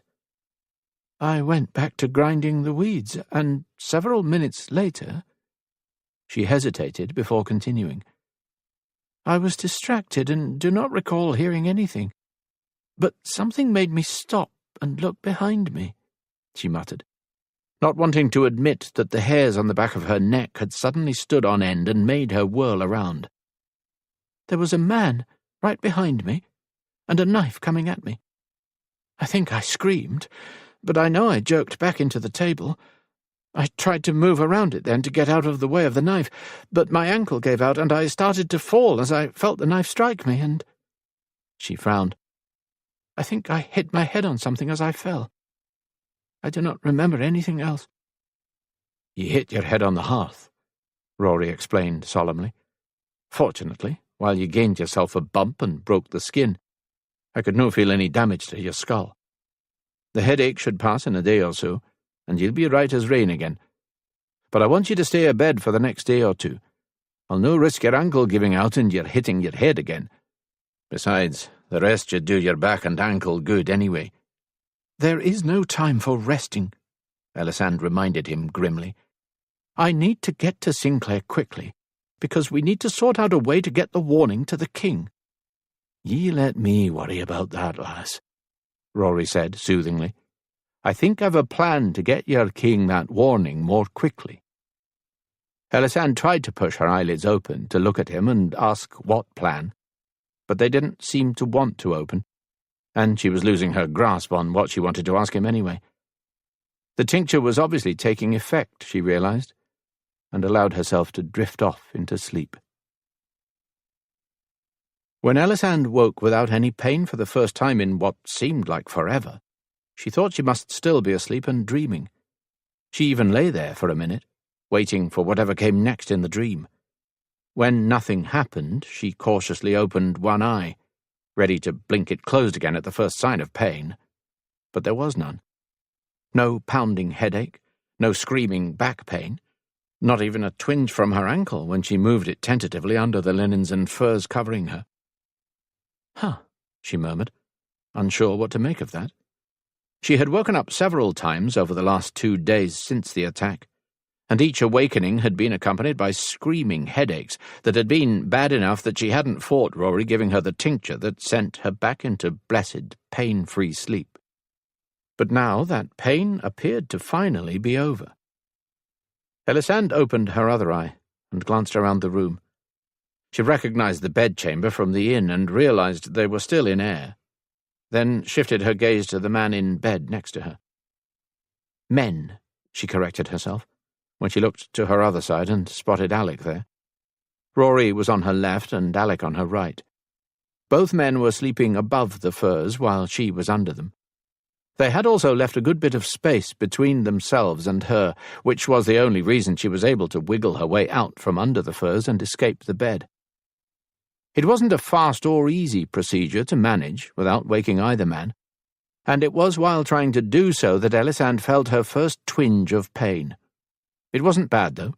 Speaker 3: I went back to grinding the weeds, and several minutes later— She hesitated before continuing. I was distracted and do not recall hearing anything, but something made me stop and look behind me, she muttered, not wanting to admit that the hairs on the back of her neck had suddenly stood on end and made her whirl around. There was a man right behind me, and a knife coming at me. I think I screamed, but I know I jerked back into the table. I tried to move around it then to get out of the way of the knife, but my ankle gave out and I started to fall as I felt the knife strike me, and— She frowned. I think I hit my head on something as I fell. I do not remember anything else. You hit your head on the hearth, Rory explained solemnly. Fortunately, while you gained yourself a bump and broke the skin, I could no feel any damage to your skull. The headache should pass in a day or so, and you'll be right as rain again. But I want you to stay abed for the next day or two. I'll no risk your ankle giving out and you're hitting your head again. Besides, the rest should do your back and ankle good anyway. There is no time for resting, Ellisand reminded him grimly. I need to get to Sinclair quickly, because we need to sort out a way to get the warning to the king. Ye let me worry about that, lass, Rory said soothingly. I think I've a plan to get your king that warning more quickly. Ellisand tried to push her eyelids open to look at him and ask what plan, but they didn't seem to want to open, and she was losing her grasp on what she wanted to ask him anyway. The tincture was obviously taking effect, she realized, and allowed herself to drift off into sleep. When Ellisand woke without any pain for the first time in what seemed like forever, she thought she must still be asleep and dreaming. She even lay there for a minute, waiting for whatever came next in the dream. When nothing happened, she cautiously opened one eye, ready to blink it closed again at the first sign of pain. But there was none. No pounding headache, no screaming back pain, not even a twinge from her ankle when she moved it tentatively under the linens and furs covering her. Huh, she murmured, unsure what to make of that. She had woken up several times over the last 2 days since the attack, and each awakening had been accompanied by screaming headaches that had been bad enough that she hadn't fought Rory giving her the tincture that sent her back into blessed, pain-free sleep. But now that pain appeared to finally be over. Ellisand opened her other eye and glanced around the room. She recognized the bedchamber from the inn and realized they were still in air, then shifted her gaze to the man in bed next to her. Men, she corrected herself, when she looked to her other side and spotted Alec there. Rory was on her left and Alec on her right. Both men were sleeping above the furs while she was under them. They had also left a good bit of space between themselves and her, which was the only reason she was able to wiggle her way out from under the furs and escape the bed. It wasn't a fast or easy procedure to manage without waking either man, and it was while trying to do so that Ellisand felt her first twinge of pain. It wasn't bad, though,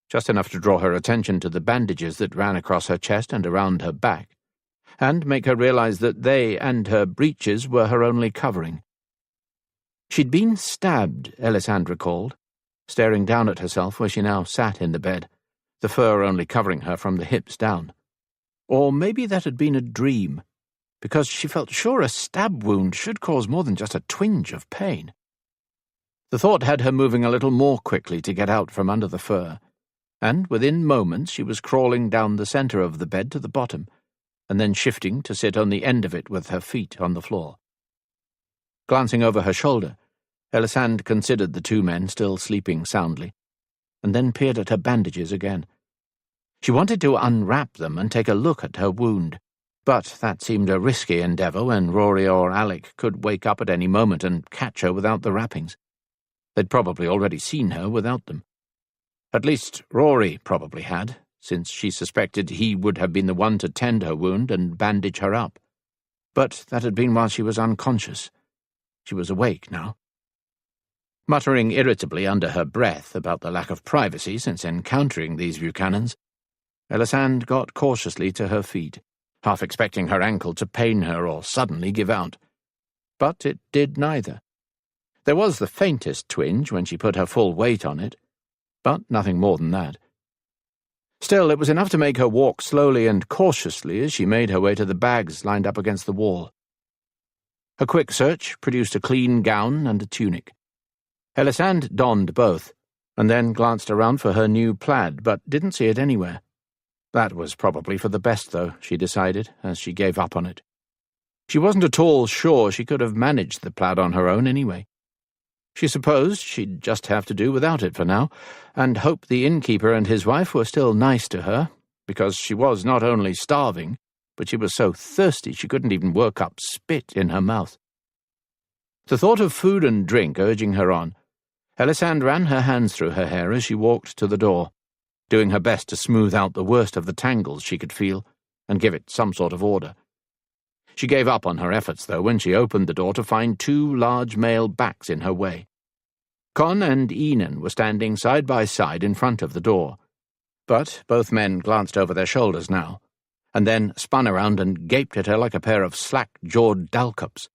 Speaker 3: just enough to draw her attention to the bandages that ran across her chest and around her back, and make her realize that they and her breeches were her only covering. She'd been stabbed, Ellisand recalled, staring down at herself where she now sat in the bed, the fur only covering her from the hips down. Or maybe that had been a dream, because she felt sure a stab wound should cause more than just a twinge of pain. The thought had her moving a little more quickly to get out from under the fur, and within moments she was crawling down the centre of the bed to the bottom, and then shifting to sit on the end of it with her feet on the floor. Glancing over her shoulder, Ellisand considered the 2 men still sleeping soundly, and then peered at her bandages again. She wanted to unwrap them and take a look at her wound,
Speaker 1: But that seemed a risky endeavour when Rory or Alec could wake up at any moment and catch her without the wrappings. They'd probably already seen her without them. At least Rory probably had, since she suspected he would have been the one to tend her wound and bandage her up. But that had been while she was unconscious. She was awake now. Muttering irritably under her breath about the lack of privacy since encountering these Buchanans, Ellisand got cautiously to her feet, half expecting her ankle to pain her or suddenly give out. But it did neither. There was the faintest twinge when she put her full weight on it, but nothing more than that. Still, it was enough to make her walk slowly and cautiously as she made her way to the bags lined up against the wall. A quick search produced a clean gown and a tunic. Ellisand donned both, and then glanced around for her new plaid, but didn't see it anywhere. That was probably for the best, though, she decided, as she gave up on it. She wasn't at all sure she could have managed the plaid on her own anyway. She supposed she'd just have to do without it for now, and hope the innkeeper and his wife were still nice to her, because she was not only starving, but she was so thirsty she couldn't even work up spit in her mouth. The thought of food and drink urging her on, Ellisand ran her hands through her hair as she walked to the door, doing her best to smooth out the worst of the tangles she could feel and give it some sort of order. She gave up on her efforts, though, when she opened the door to find two large male backs in her way. Con and Enan were standing side by side in front of the door, but both men glanced over their shoulders now, and then spun around and gaped at her like a pair of slack-jawed dalcups.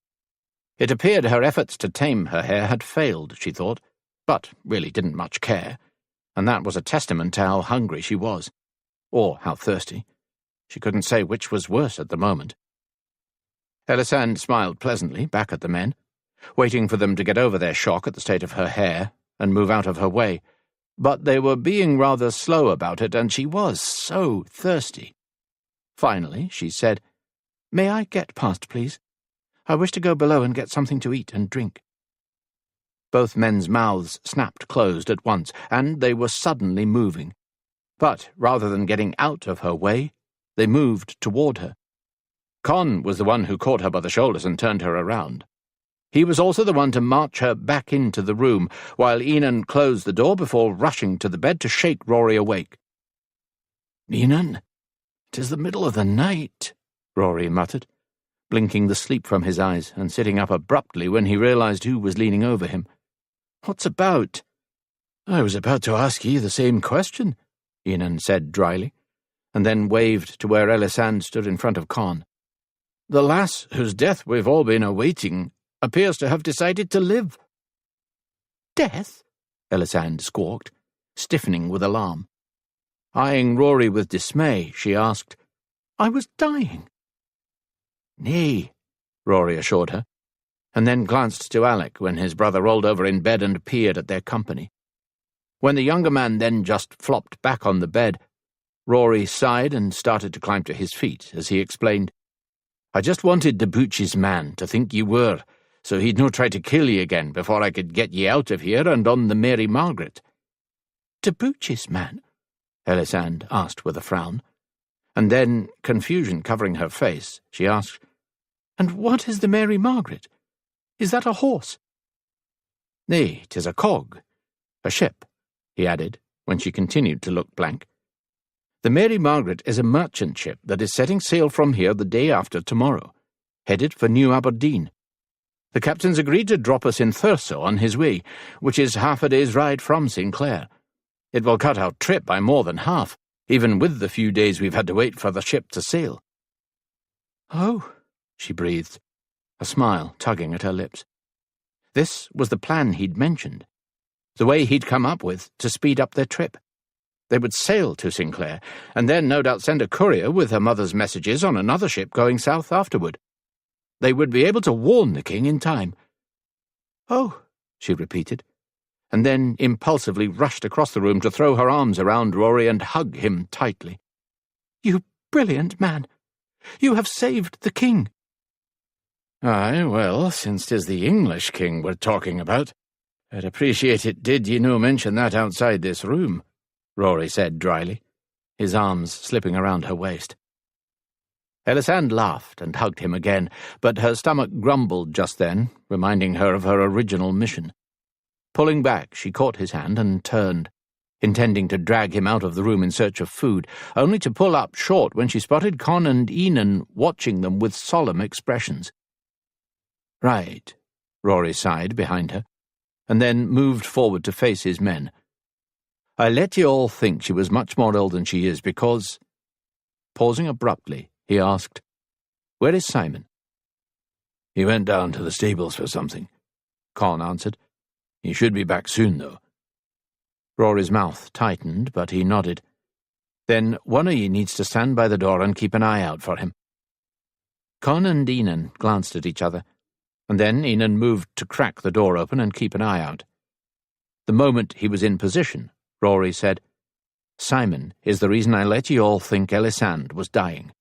Speaker 1: It appeared her efforts to tame her hair had failed, she thought, but really didn't much care, and that was a testament to how hungry she was, or how thirsty. She couldn't say which was worse at the moment. Ellisand smiled pleasantly back at the men, waiting for them to get over their shock at the state of her hair and move out of her way, but they were being rather slow about it, and she was so thirsty. Finally, she said, "May I get past, please? I wish to go below and get something to eat and drink." Both men's mouths snapped closed at once, and they were suddenly moving. But rather than getting out of her way, they moved toward her. Con was the one who caught her by the shoulders and turned her around. He was also the one to march her back into the room, while Enan closed the door before rushing to the bed to shake Rory awake.
Speaker 2: "Enan, 'tis the middle of the night," Rory muttered, blinking the sleep from his eyes and sitting up abruptly when he realized who was leaning over him. "What's about?" "I was about to ask ye the same question," Enan said dryly, and then waved to where Ellisand stood in front of Con. "The lass whose death we've all been awaiting appears to have decided to live." "Death?" Ellisand squawked, stiffening with alarm. Eyeing Rory with dismay, she asked, "I was dying." "Nay," Rory assured her, and then glanced to Alec when his brother rolled over in bed and peered at their company. When the younger man then just flopped back on the bed, Rory sighed and started to climb to his feet as he explained, "I just wanted Duchi's man to think ye were, so he'd no try to kill ye again before I could get ye out of here and on the Mary Margaret." "Duchi's man?" Ellisand asked with a frown, and then, confusion covering her face, she asked, "And what is the Mary Margaret? Is that a horse?" "Nay, 'tis a cog, a ship," he added, when she continued to look blank. "The Mary Margaret is a merchant ship that is setting sail from here the day after tomorrow, headed for New Aberdeen. The captain's agreed to drop us in Thurso on his way, which is half a day's ride from Sinclair. It will cut our trip by more than half, even with the few days we've had to wait for the ship to sail." "Oh," she breathed, a smile tugging at her lips. This was the plan he'd mentioned, the way he'd come up with to speed up their trip. They would sail to Sinclair, and then no doubt send a courier with her mother's messages on another ship going south afterward. They would be able to warn the king in time. "Oh," she repeated, and then impulsively rushed across the room to throw her arms around Rory and hug him tightly. "You brilliant man! You have saved the king!" "Aye, well, since 'tis the English king we're talking about, I'd appreciate it did ye no mention that outside this room," Rory said dryly, his arms slipping around her waist.
Speaker 3: Ellisand laughed and hugged him again, but her stomach grumbled just then, reminding her of her original mission. Pulling back, she caught his hand and turned, intending to drag him out of the room in search of food, only to pull up short when she spotted Con and Enan watching them with solemn expressions. "Right," Rory sighed behind her, and then moved forward to face his men. "I let you all think she was much more ill than she is because—" Pausing abruptly, he asked, "Where is Simon?" "He went down to the stables for something," Con answered. "He should be back soon, though." Rory's mouth tightened, but he nodded. "Then one of ye needs to stand by the door and keep an eye out for him." Con and Enan glanced at each other, and then Enan moved to crack the door open and keep an eye out. The moment he was in position, Rory said, "Simon is the reason I let ye all think Ellisand was dying.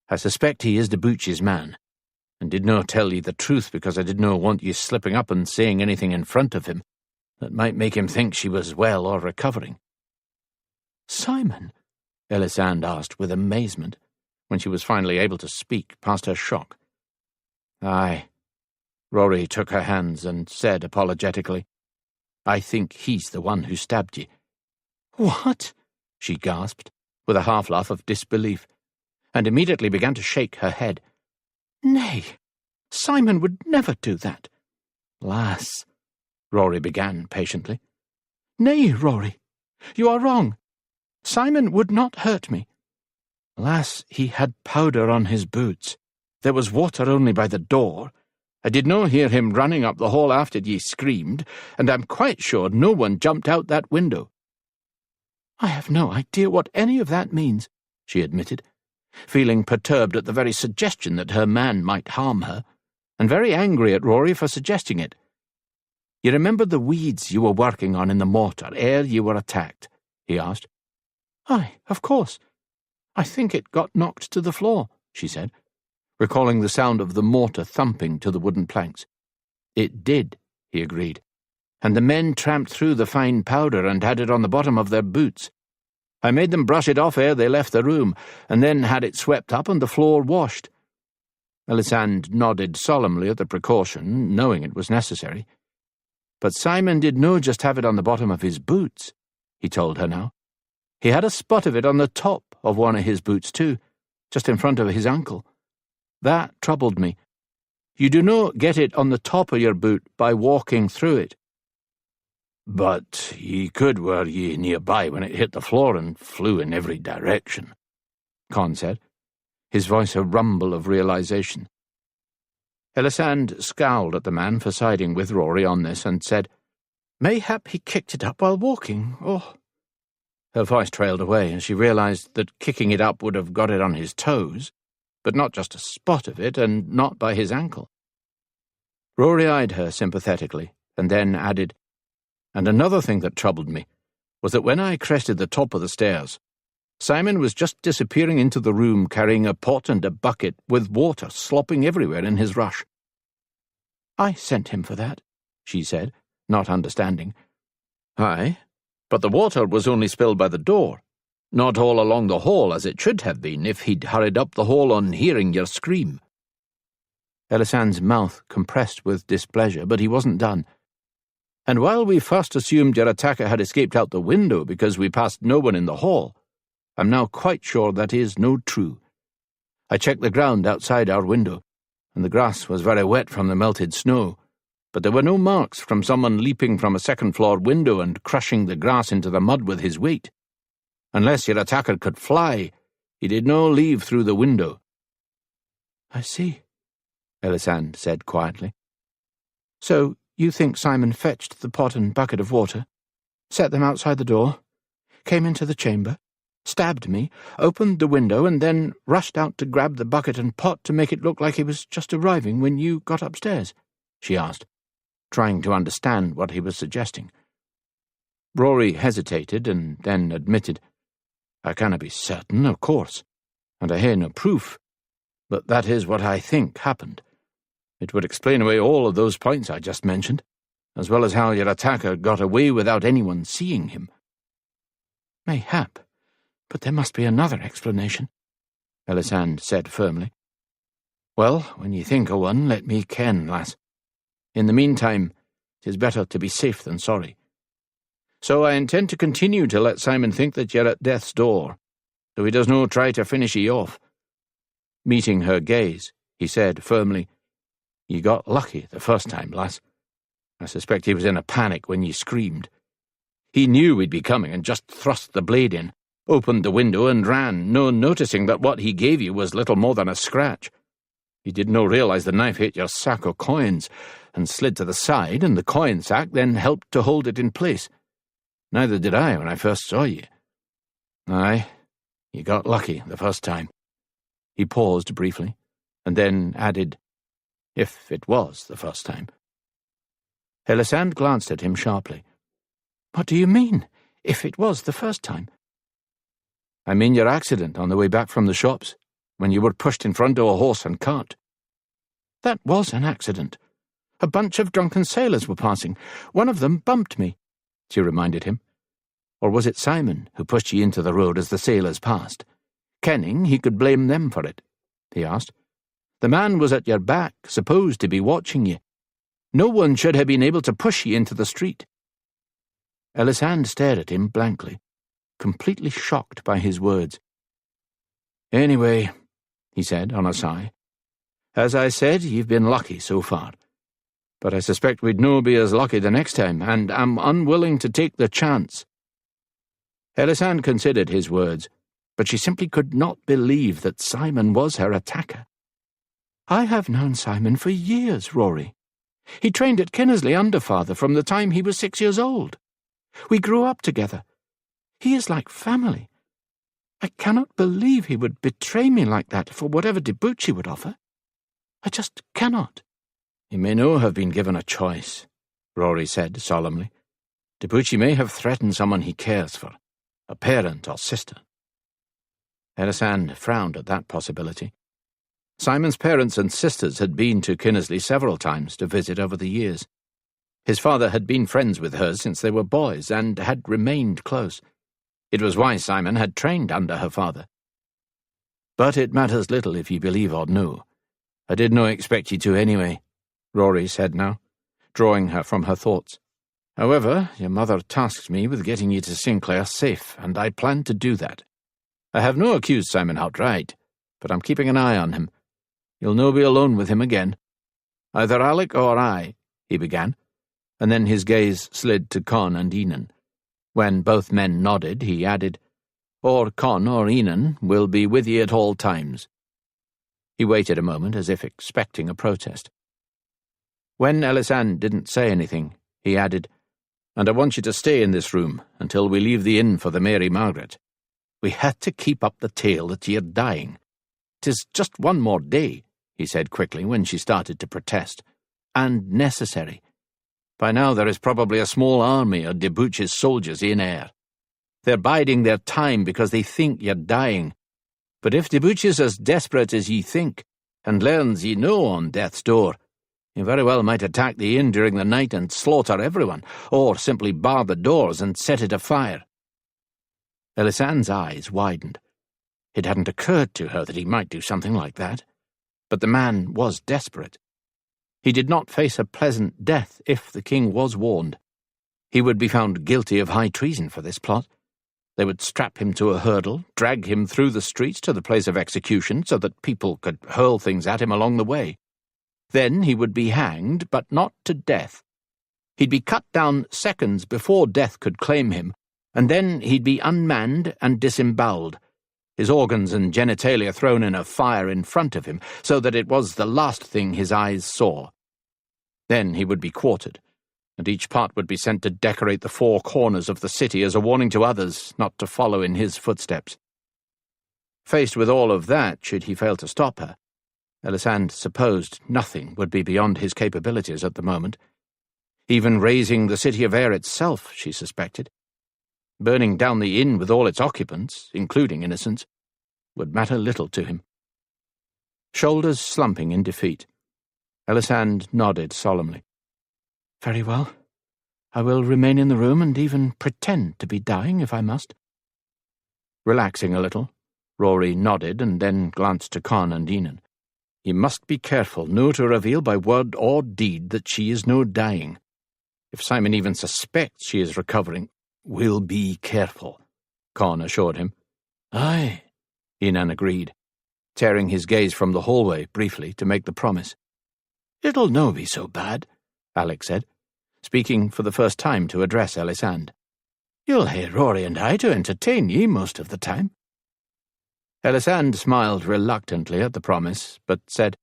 Speaker 3: I suspect he is Duchi's man, and did no tell ye the truth because I did no want ye slipping up and saying anything in front of him that might make him think she was well or recovering."
Speaker 2: "Simon?"
Speaker 3: Ellisand asked with amazement, when she was finally able to speak past her shock. "Aye." Rory took her hands and said apologetically, "I think he's the one who stabbed ye."
Speaker 2: "What?"
Speaker 3: she gasped, with a half-laugh of disbelief, and immediately began to shake her head.
Speaker 2: "Nay, Simon would never do that."
Speaker 3: "Lass," Rory began patiently.
Speaker 2: "Nay, Rory, you are wrong. Simon would not hurt me."
Speaker 3: "Lass, he had powder on his boots. There was water only by the door. I did no hear him running up the hall after ye screamed, and I'm quite sure no one jumped out that window."
Speaker 2: "I have no idea what any of that means," she admitted, feeling perturbed at the very suggestion that her man might harm her, and very angry at Rory for suggesting it.
Speaker 3: "You remember the weeds you were working on in the mortar ere you were attacked?" he asked.
Speaker 2: "Aye, of course. I think it got knocked to the floor," she said, recalling the sound of the mortar thumping to the wooden planks.
Speaker 3: "It did," he agreed, "and the men tramped through the fine powder and had it on the bottom of their boots. I made them brush it off ere they left the room, and then had it swept up and the floor washed." Ellisand nodded solemnly at the precaution, knowing it was necessary. "But Simon did no just have it on the bottom of his boots," he told her now. "He had a spot of it on the top of one of his boots too, just in front of his ankle. That troubled me. You do not get it on the top of your boot by walking through it." "But ye could were ye nearby when it hit the floor and flew in every direction," Con said, his voice a rumble of realization. Ellisand scowled at the man for siding with Rory on this and said,
Speaker 2: "Mayhap he kicked it up while walking, or—"
Speaker 3: Her voice trailed away as she realized that kicking it up would have got it on his toes, but not just a spot of it, and not by his ankle. Rory eyed her sympathetically, and then added, "And another thing that troubled me was that when I crested the top of the stairs, Simon was just disappearing into the room carrying a pot and a bucket with water slopping everywhere in his rush."
Speaker 2: "I sent him for that," she said, not understanding.
Speaker 3: "Aye, but the water was only spilled by the door, not all along the hall as it should have been if he'd hurried up the hall on hearing your scream." Ellisand's mouth compressed with displeasure, but he wasn't done. "And while we first assumed your attacker had escaped out the window because we passed no one in the hall, I'm now quite sure that is no true. I checked the ground outside our window, and the grass was very wet from the melted snow, but there were no marks from someone leaping from a second-floor window and crushing the grass into the mud with his weight. Unless your attacker could fly, he did no leave through the window."
Speaker 2: "I see,"
Speaker 3: Ellisand said quietly.
Speaker 2: "So you think Simon fetched the pot and bucket of water, set them outside the door, came into the chamber, stabbed me, opened the window, and then rushed out to grab the bucket and pot to make it look like he was just arriving when you got upstairs?" she asked, trying to understand what he was suggesting. Rory hesitated and then admitted, "I canna be certain, of course, and I hae no proof, but that is what I think happened. It would explain away all of those points I just mentioned, as well as how your attacker got away without anyone seeing him." "Mayhap, but there must be another explanation."
Speaker 3: Ellisand said firmly. Well, when ye think o' one, let me ken, lass. In the meantime, 'tis better to be safe than sorry. So I intend to continue to let Simon think that ye're at death's door, so he does no try to finish ye off. Meeting her gaze, he said firmly, Ye got lucky the first time, lass. I suspect he was in a panic when ye screamed. He knew we'd be coming and just thrust the blade in, opened the window and ran, no noticing that what he gave you was little more than a scratch. He did no realise the knife hit your sack o' coins and slid to the side, and the coin sack then helped to hold it in place. Neither did I when I first saw ye. Aye, ye got lucky the first time. He paused briefly, and then added, if it was the first time. Ellisand glanced at him sharply. What do you mean, if it was the first time? I mean your accident on the way back from the shops, when you were pushed in front of a horse and cart. That was an accident. A bunch of drunken sailors were passing. One of them bumped me, she reminded him. Or was it Simon who pushed ye into the road as the sailors passed? Kenning he could blame them for it, he asked. The man was at your back, supposed to be watching ye. No one should have been able to push ye into the street. Ellisand stared at him blankly, completely shocked by his words. Anyway, he said on a sigh, as I said, you've been lucky so far. But I suspect we'd no be as lucky the next time, and am unwilling to take the chance. Ellisand considered his words, but she simply could not believe that Simon was her attacker. I have known Simon for years, Rory. He trained at Kinnersley under father from the time he was 6 years old. We grew up together. He is like family. I cannot believe he would betray me like that for whatever Duchi would offer. I just cannot. He may no have been given a choice, Rory said solemnly. Duchi may have threatened someone he cares for, a parent or sister. Ellisand frowned at that possibility. Simon's parents and sisters had been to Kinnersley several times to visit over the years. His father had been friends with hers since they were boys and had remained close. It was why Simon had trained under her father. But it matters little if ye believe or no. I did no expect ye to anyway, Rory said now, drawing her from her thoughts. However, your mother tasked me with getting ye to Sinclair safe, and I plan to do that. I have no accused Simon outright, but I'm keeping an eye on him. You'll no be alone with him again. Either Alec or I, he began, and then his gaze slid to Con and Enan. When both men nodded, he added, or Con or Enan will be with ye at all times. He waited a moment as if expecting a protest. When Ellisand didn't say anything, he added, and I want you to stay in this room until we leave the inn for the Mary Margaret. We had to keep up the tale that ye're dying. 'Tis just one more day, he said quickly when she started to protest, and necessary. By now there is probably a small army of Duchi's soldiers in air. They're biding their time because they think you're dying. But if Duchi's as desperate as ye think, and learns ye know on death's door, he very well might attack the inn during the night and slaughter everyone, or simply bar the doors and set it afire. Ellisand's eyes widened. It hadn't occurred to her that he might do something like that. But the man was desperate. He did not face a pleasant death if the king was warned. He would be found guilty of high treason for this plot. They would strap him to a hurdle, drag him through the streets to the place of execution so that people could hurl things at him along the way. Then he would be hanged, but not to death. He'd be cut down seconds before death could claim him, and then he'd be unmanned and disemboweled, his organs and genitalia thrown in a fire in front of him, so that it was the last thing his eyes saw. Then he would be quartered, and each part would be sent to decorate the four corners of the city as a warning to others not to follow in his footsteps. Faced with all of that, should he fail to stop her, Ellisand supposed nothing would be beyond his capabilities at the moment. Even razing the city of air itself, she suspected. Burning down the inn with all its occupants, including innocents, would matter little to him. Shoulders slumping in defeat, Ellisand nodded solemnly. Very well. I will remain in the room and even pretend to be dying if I must. Relaxing a little, Rory nodded and then glanced to Con and Enid. "Ye must be careful no to reveal by word or deed that she is no dying. If Simon even suspects she is recovering, we'll be careful," Con assured him.
Speaker 4: "Aye,"
Speaker 3: Enid agreed, tearing his gaze from the hallway briefly to make the promise.
Speaker 4: "It'll no be so bad,"
Speaker 3: Alec said, speaking for the first time to address Ellisand.
Speaker 4: "You'll hae Rory and I to entertain ye most of the time."
Speaker 3: Ellisand smiled reluctantly at the promise, but said,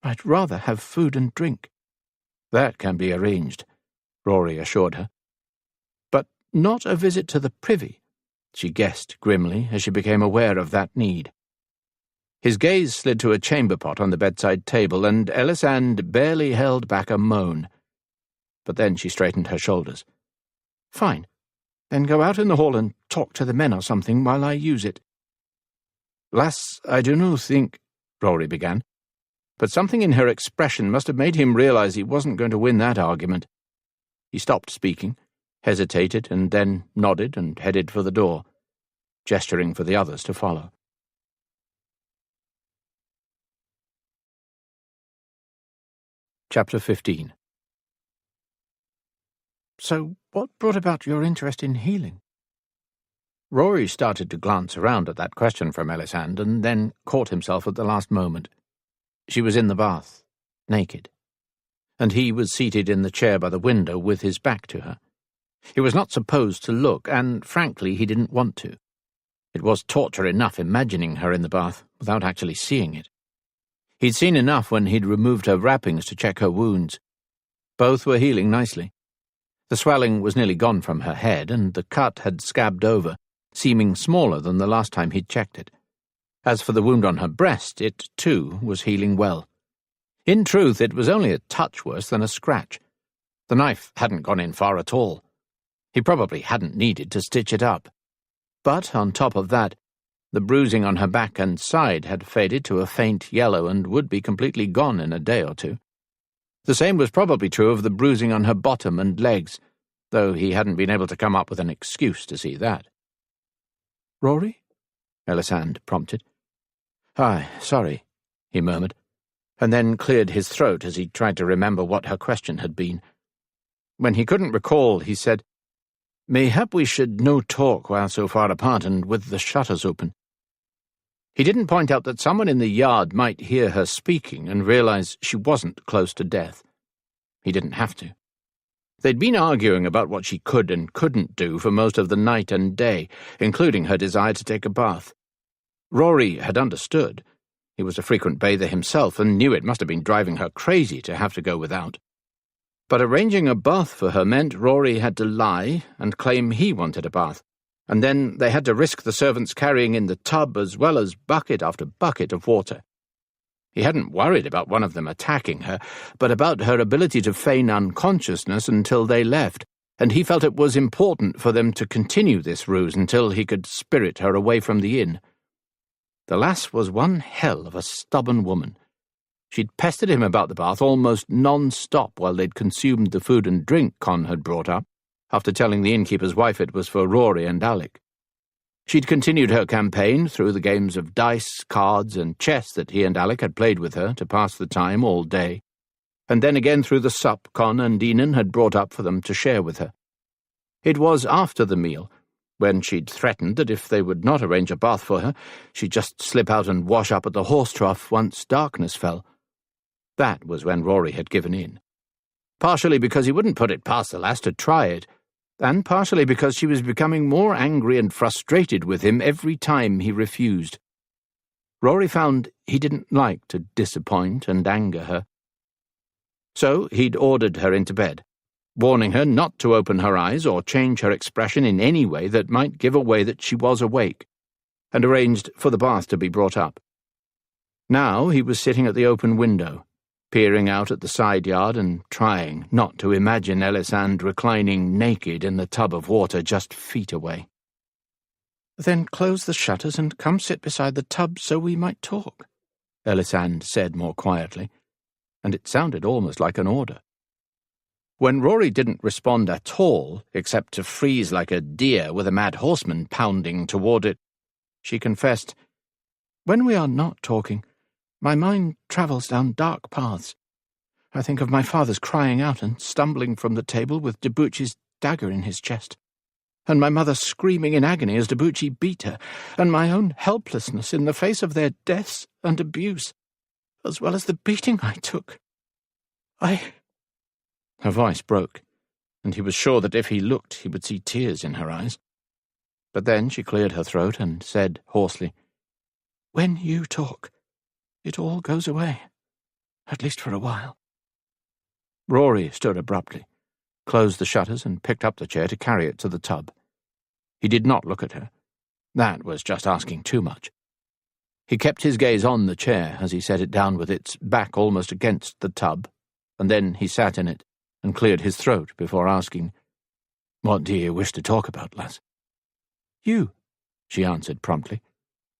Speaker 2: "I'd rather have food and drink."
Speaker 3: "That can be arranged," Rory assured her. "But not a visit to the privy," she guessed grimly as she became aware of that need. His gaze slid to a chamber pot on the bedside table, and Ellisand barely held back a moan. But then she straightened her shoulders.
Speaker 2: "Fine. Then go out in the hall and talk to the men or something while I use it."
Speaker 3: "Lass, I do no think," Rory began, but something in her expression must have made him realize he wasn't going to win that argument. He stopped speaking, hesitated, and then nodded and headed for the door, gesturing for the others to follow. Chapter 15.
Speaker 2: "So what brought about your interest in healing?"
Speaker 3: Rory started to glance around at that question from Ellisand and then caught himself at the last moment. She was in the bath, naked, and he was seated in the chair by the window with his back to her. He was not supposed to look, and frankly he didn't want to. It was torture enough imagining her in the bath without actually seeing it. He'd seen enough when he'd removed her wrappings to check her wounds. Both were healing nicely. The swelling was nearly gone from her head, and the cut had scabbed over, seeming smaller than the last time he'd checked it. As for the wound on her breast, it, too, was healing well. In truth, it was only a touch worse than a scratch. The knife hadn't gone in far at all. He probably hadn't needed to stitch it up. But, on top of that, the bruising on her back and side had faded to a faint yellow and would be completely gone in a day or two. The same was probably true of the bruising on her bottom and legs, though he hadn't been able to come up with an excuse to see that.
Speaker 2: "Rory?"
Speaker 3: Ellisand prompted. "Aye, sorry," he murmured, and then cleared his throat as he tried to remember what her question had been. When he couldn't recall, he said, "Mayhap we should no talk while so far apart and with the shutters open." He didn't point out that someone in the yard might hear her speaking and realize she wasn't close to death. He didn't have to. They'd been arguing about what she could and couldn't do for most of the night and day, including her desire to take a bath. Rory had understood. He was a frequent bather himself and knew it must have been driving her crazy to have to go without. But arranging a bath for her meant Rory had to lie and claim he wanted a bath, and then they had to risk the servants carrying in the tub as well as bucket after bucket of water. He hadn't worried about one of them attacking her, but about her ability to feign unconsciousness until they left, and he felt it was important for them to continue this ruse until he could spirit her away from the inn. The lass was one hell of a stubborn woman. She'd pestered him about the bath almost non-stop while they'd consumed the food and drink Con had brought up, after telling the innkeeper's wife it was for Rory and Alec. She'd continued her campaign through the games of dice, cards, and chess that he and Alec had played with her to pass the time all day, and then again through the sup Con and Enid had brought up for them to share with her. It was after the meal, when she'd threatened that if they would not arrange a bath for her, she'd just slip out and wash up at the horse trough once darkness fell. That was when Rory had given in. Partially because he wouldn't put it past the lass to try it, and partially because she was becoming more angry and frustrated with him every time he refused. Rory found he didn't like to disappoint and anger her. So he'd ordered her into bed, warning her not to open her eyes or change her expression in any way that might give away that she was awake, and arranged for the bath to be brought up. Now he was sitting at the open window, peering out at the side yard and trying not to imagine Ellisand reclining naked in the tub of water just feet away.
Speaker 2: "Then close the shutters and come sit beside the tub so we might talk,"
Speaker 3: Ellisand said more quietly, and it sounded almost like an order. When Rory didn't respond at all, except to freeze like a deer with a mad horseman pounding toward it, she confessed When we are not talking, my mind travels down dark paths. I think of my father's crying out and stumbling from the table with Duchi's dagger in his chest, and my mother screaming in agony as Duchi beat her, and my own helplessness in the face of their deaths and abuse, as well as the beating I took. Her voice broke, and he was sure that if he looked he would see tears in her eyes. But then she cleared her throat and said hoarsely, "When you talk, it all goes away, at least for a while." Rory stood abruptly, closed the shutters and picked up the chair to carry it to the tub. He did not look at her. That was just asking too much. He kept his gaze on the chair as he set it down with its back almost against the tub, and then he sat in it and cleared his throat before asking, "What do you wish to talk about, lass?" "You," she answered promptly,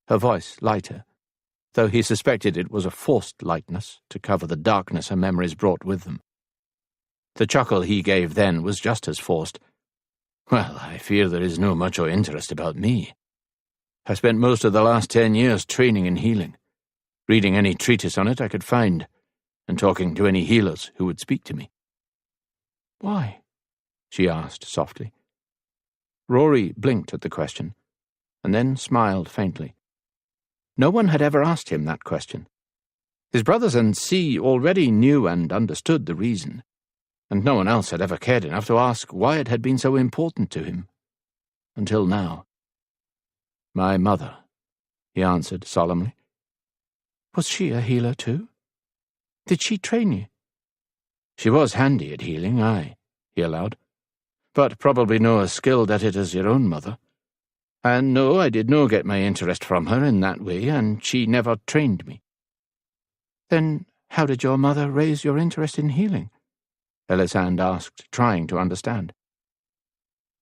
Speaker 3: her voice lighter, though he suspected it was a forced lightness to cover the darkness her memories brought with them. The chuckle he gave then was just as forced. "Well, I fear there is no much o' interest about me. I spent most of the last 10 years training in healing, reading any treatise on it I could find, and talking to any healers who would speak to me." "Why?" she asked softly. Rory blinked at the question, and then smiled faintly. No one had ever asked him that question. His brothers and C already knew and understood the reason, and no one else had ever cared enough to ask why it had been so important to him. Until now. "My mother," he answered solemnly. "Was she a healer too? Did she train you?" "She was handy at healing, aye," he allowed, "but probably no as skilled at it as your own mother. And no, I did no get my interest from her in that way, and she never trained me." "Then how did your mother raise your interest in healing?" Ellisand asked, trying to understand.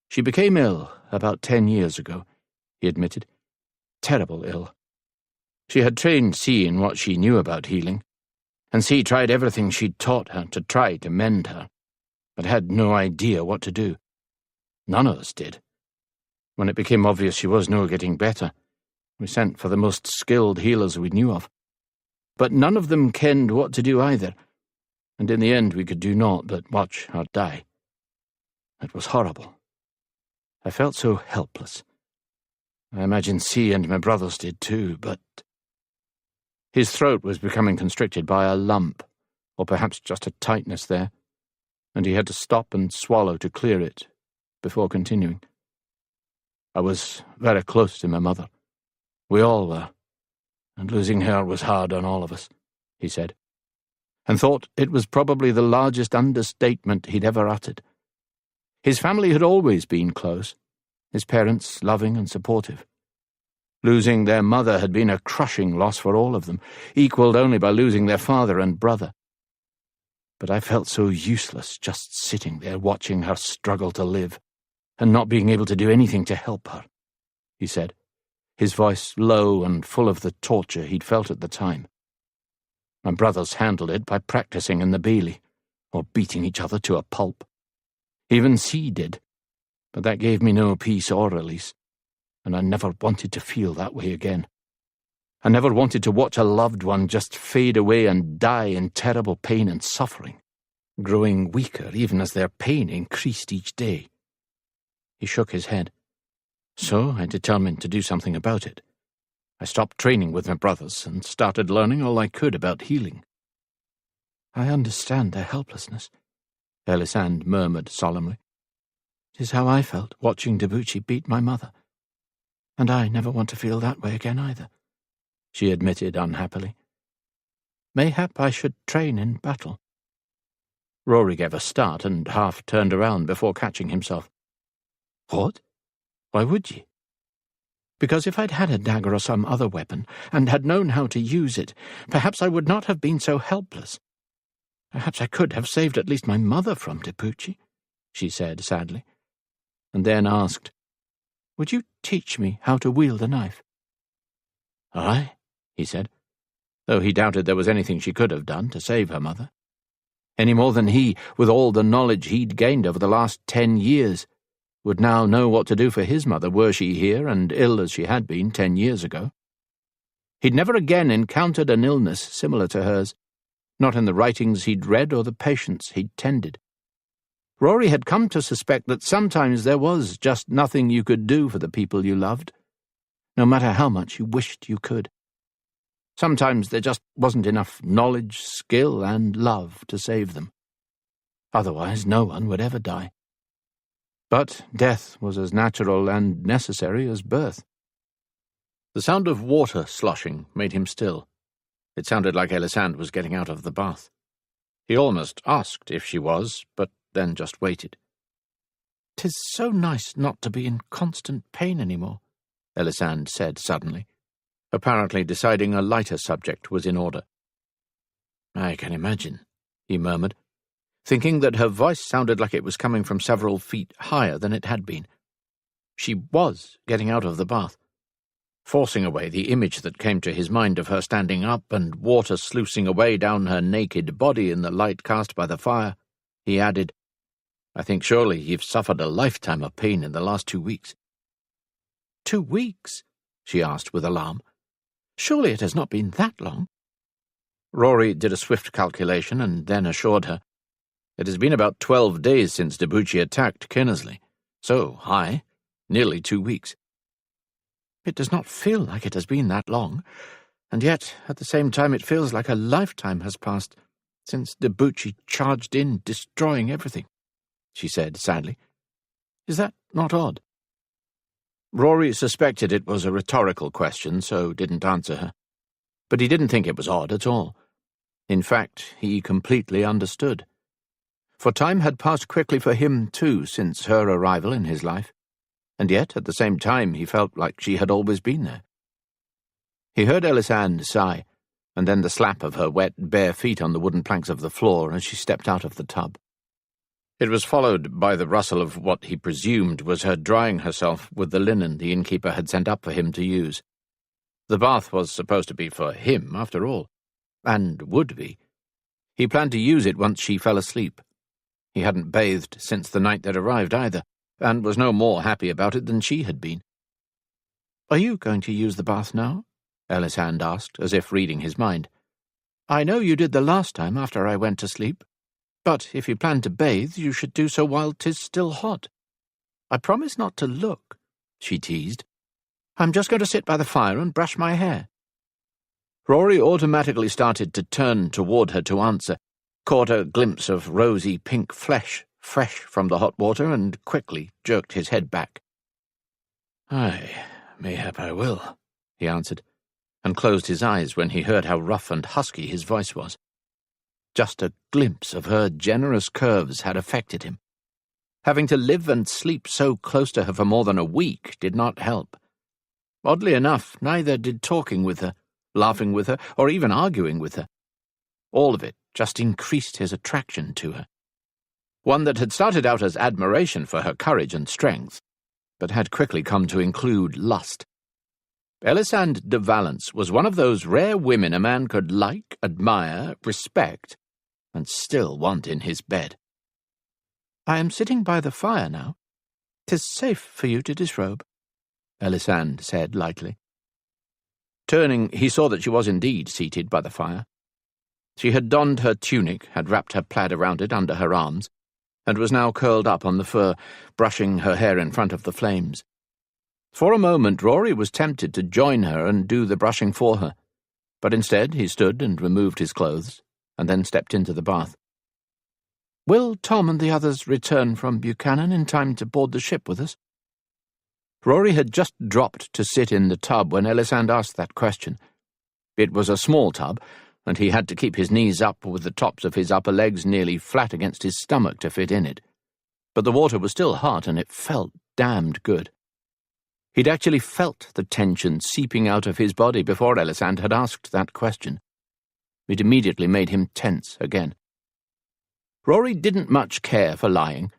Speaker 3: "She became ill about 10 years ago," he admitted. "Terrible ill. She had trained C in what she knew about healing, and C tried everything she'd taught her to try to mend her, but had no idea what to do. None of us did. When it became obvious she was no getting better, we sent for the most skilled healers we knew of. But none of them kenned what to do either, and in the end we could do naught but watch her die. It was horrible. I felt so helpless. I imagine C and my brothers did too, but—" His throat was becoming constricted by a lump, or perhaps just a tightness there, and he had to stop and swallow to clear it, before continuing. "I was very close to my mother. We all were, and losing her was hard on all of us," he said, and thought it was probably the largest understatement he'd ever uttered. His family had always been close, his parents loving and supportive. Losing their mother had been a crushing loss for all of them, equalled only by losing their father and brother. But I felt so useless just sitting there watching her struggle to live, and not being able to do anything to help her, he said, his voice low and full of the torture he'd felt at the time. My brothers handled it by practicing in the bailey, or beating each other to a pulp. Even C did, but that gave me no peace or release, and I never wanted to feel that way again. I never wanted to watch a loved one just fade away and die in terrible pain and suffering, growing weaker even as their pain increased each day. He shook his head. So I determined to do something about it. I stopped training with my brothers and started learning all I could about healing. "I understand their helplessness," Ellisand murmured solemnly. "It is how I felt watching Duchi beat my mother. And I never want to feel that way again either," she admitted unhappily. "Mayhap I should train in battle." Rory gave a start and half turned around before catching himself. "What? Why would ye?" "Because if I'd had a dagger or some other weapon, and had known how to use it, perhaps I would not have been so helpless. Perhaps I could have saved at least my mother from Duchi," she said sadly, and then asked, "Would you teach me how to wield a knife?" "Aye," he said, though he doubted there was anything she could have done to save her mother. Any more than he, with all the knowledge he'd gained over the last 10 years, would now know what to do for his mother were she here and ill as she had been 10 years ago. He'd never again encountered an illness similar to hers, not in the writings he'd read or the patients he'd tended. Rory had come to suspect that sometimes there was just nothing you could do for the people you loved, no matter how much you wished you could. Sometimes there just wasn't enough knowledge, skill, and love to save them. Otherwise, no one would ever die. But death was as natural and necessary as birth. The sound of water sloshing made him still. It sounded like Ellisand was getting out of the bath. He almost asked if she was, but then just waited.
Speaker 1: "'Tis so nice not to be in constant pain any more," Ellisand said suddenly, apparently deciding a lighter subject was in order.
Speaker 3: "I can imagine," he murmured, thinking that her voice sounded like it was coming from several feet higher than it had been. She was getting out of the bath. Forcing away the image that came to his mind of her standing up and water sluicing away down her naked body in the light cast by the fire, he added, "I think surely you've suffered a lifetime of pain in the last 2 weeks."
Speaker 1: 2 weeks? She asked with alarm. "Surely it has not been that long?"
Speaker 3: Rory did a swift calculation and then assured her, "It has been about 12 days since Duchi attacked Kinnersley. So, nearly 2 weeks."
Speaker 1: "It does not feel like it has been that long, and yet, at the same time, it feels like a lifetime has passed since Duchi charged in, destroying everything," she said sadly. "Is that not odd?"
Speaker 3: Rory suspected it was a rhetorical question, so didn't answer her. But he didn't think it was odd at all. In fact, he completely understood. For time had passed quickly for him, too, since her arrival in his life. And yet, at the same time, he felt like she had always been there. He heard Ellisand sigh, and then the slap of her wet, bare feet on the wooden planks of the floor as she stepped out of the tub. It was followed by the rustle of what he presumed was her drying herself with the linen the innkeeper had sent up for him to use. The bath was supposed to be for him, after all, and would be. He planned to use it once she fell asleep. He hadn't bathed since the night they'd arrived either, and was no more happy about it than she had been.
Speaker 1: "Are you going to use the bath now?" Ellisand asked, as if reading his mind. "I know you did the last time after I went to sleep, but if you plan to bathe, you should do so while 'tis still hot. I promise not to look," she teased. "I'm just going to sit by the fire and brush my hair."
Speaker 3: Rory automatically started to turn toward her to answer, caught a glimpse of rosy pink flesh fresh from the hot water, and quickly jerked his head back.
Speaker 4: Mayhap I will,"
Speaker 3: he answered, and closed his eyes when he heard how rough and husky his voice was. Just a glimpse of her generous curves had affected him. Having to live and sleep so close to her for more than a week did not help. Oddly enough, neither did talking with her, laughing with her, or even arguing with her. All of it just increased his attraction to her. One that had started out as admiration for her courage and strength, but had quickly come to include lust. Ellisand de Valence was one of those rare women a man could like, admire, respect, and still want in his bed.
Speaker 1: "I am sitting by the fire now. 'Tis safe for you to disrobe," Ellisand said lightly.
Speaker 3: Turning, he saw that she was indeed seated by the fire. She had donned her tunic, had wrapped her plaid around it under her arms, and was now curled up on the fur, brushing her hair in front of the flames. For a moment Rory was tempted to join her and do the brushing for her, but instead he stood and removed his clothes, and then stepped into the bath.
Speaker 1: "Will Tom and the others return from Buchanan in time to board the ship with us?"
Speaker 3: Rory had just dropped to sit in the tub when Ellisand asked that question. It was a small tub, and he had to keep his knees up with the tops of his upper legs nearly flat against his stomach to fit in it. But the water was still hot, and it felt damned good. He'd actually felt the tension seeping out of his body before Ellisand had asked that question. It immediately made him tense again. Rory didn't much care for lying,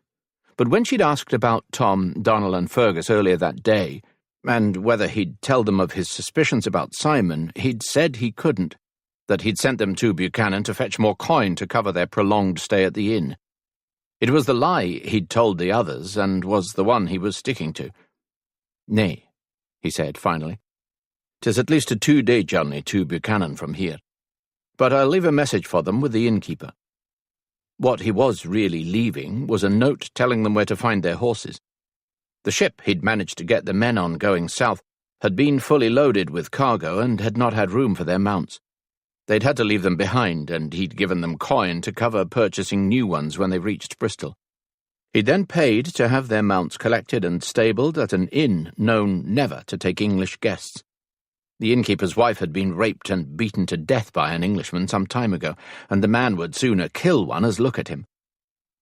Speaker 3: but when she'd asked about Tom, Donald and Fergus earlier that day, and whether he'd tell them of his suspicions about Simon, he'd said he couldn't, that he'd sent them to Buchanan to fetch more coin to cover their prolonged stay at the inn. It was the lie he'd told the others, and was the one he was sticking to. "Nay," he said finally. 'Tis at least a 2-day journey to Buchanan from here, but I'll leave a message for them with the innkeeper. What he was really leaving was a note telling them where to find their horses. The ship he'd managed to get the men on going south had been fully loaded with cargo and had not had room for their mounts. They'd had to leave them behind, and he'd given them coin to cover purchasing new ones when they reached Bristol. He'd then paid to have their mounts collected and stabled at an inn known never to take English guests. The innkeeper's wife had been raped and beaten to death by an Englishman some time ago, and the man would sooner kill one as look at him.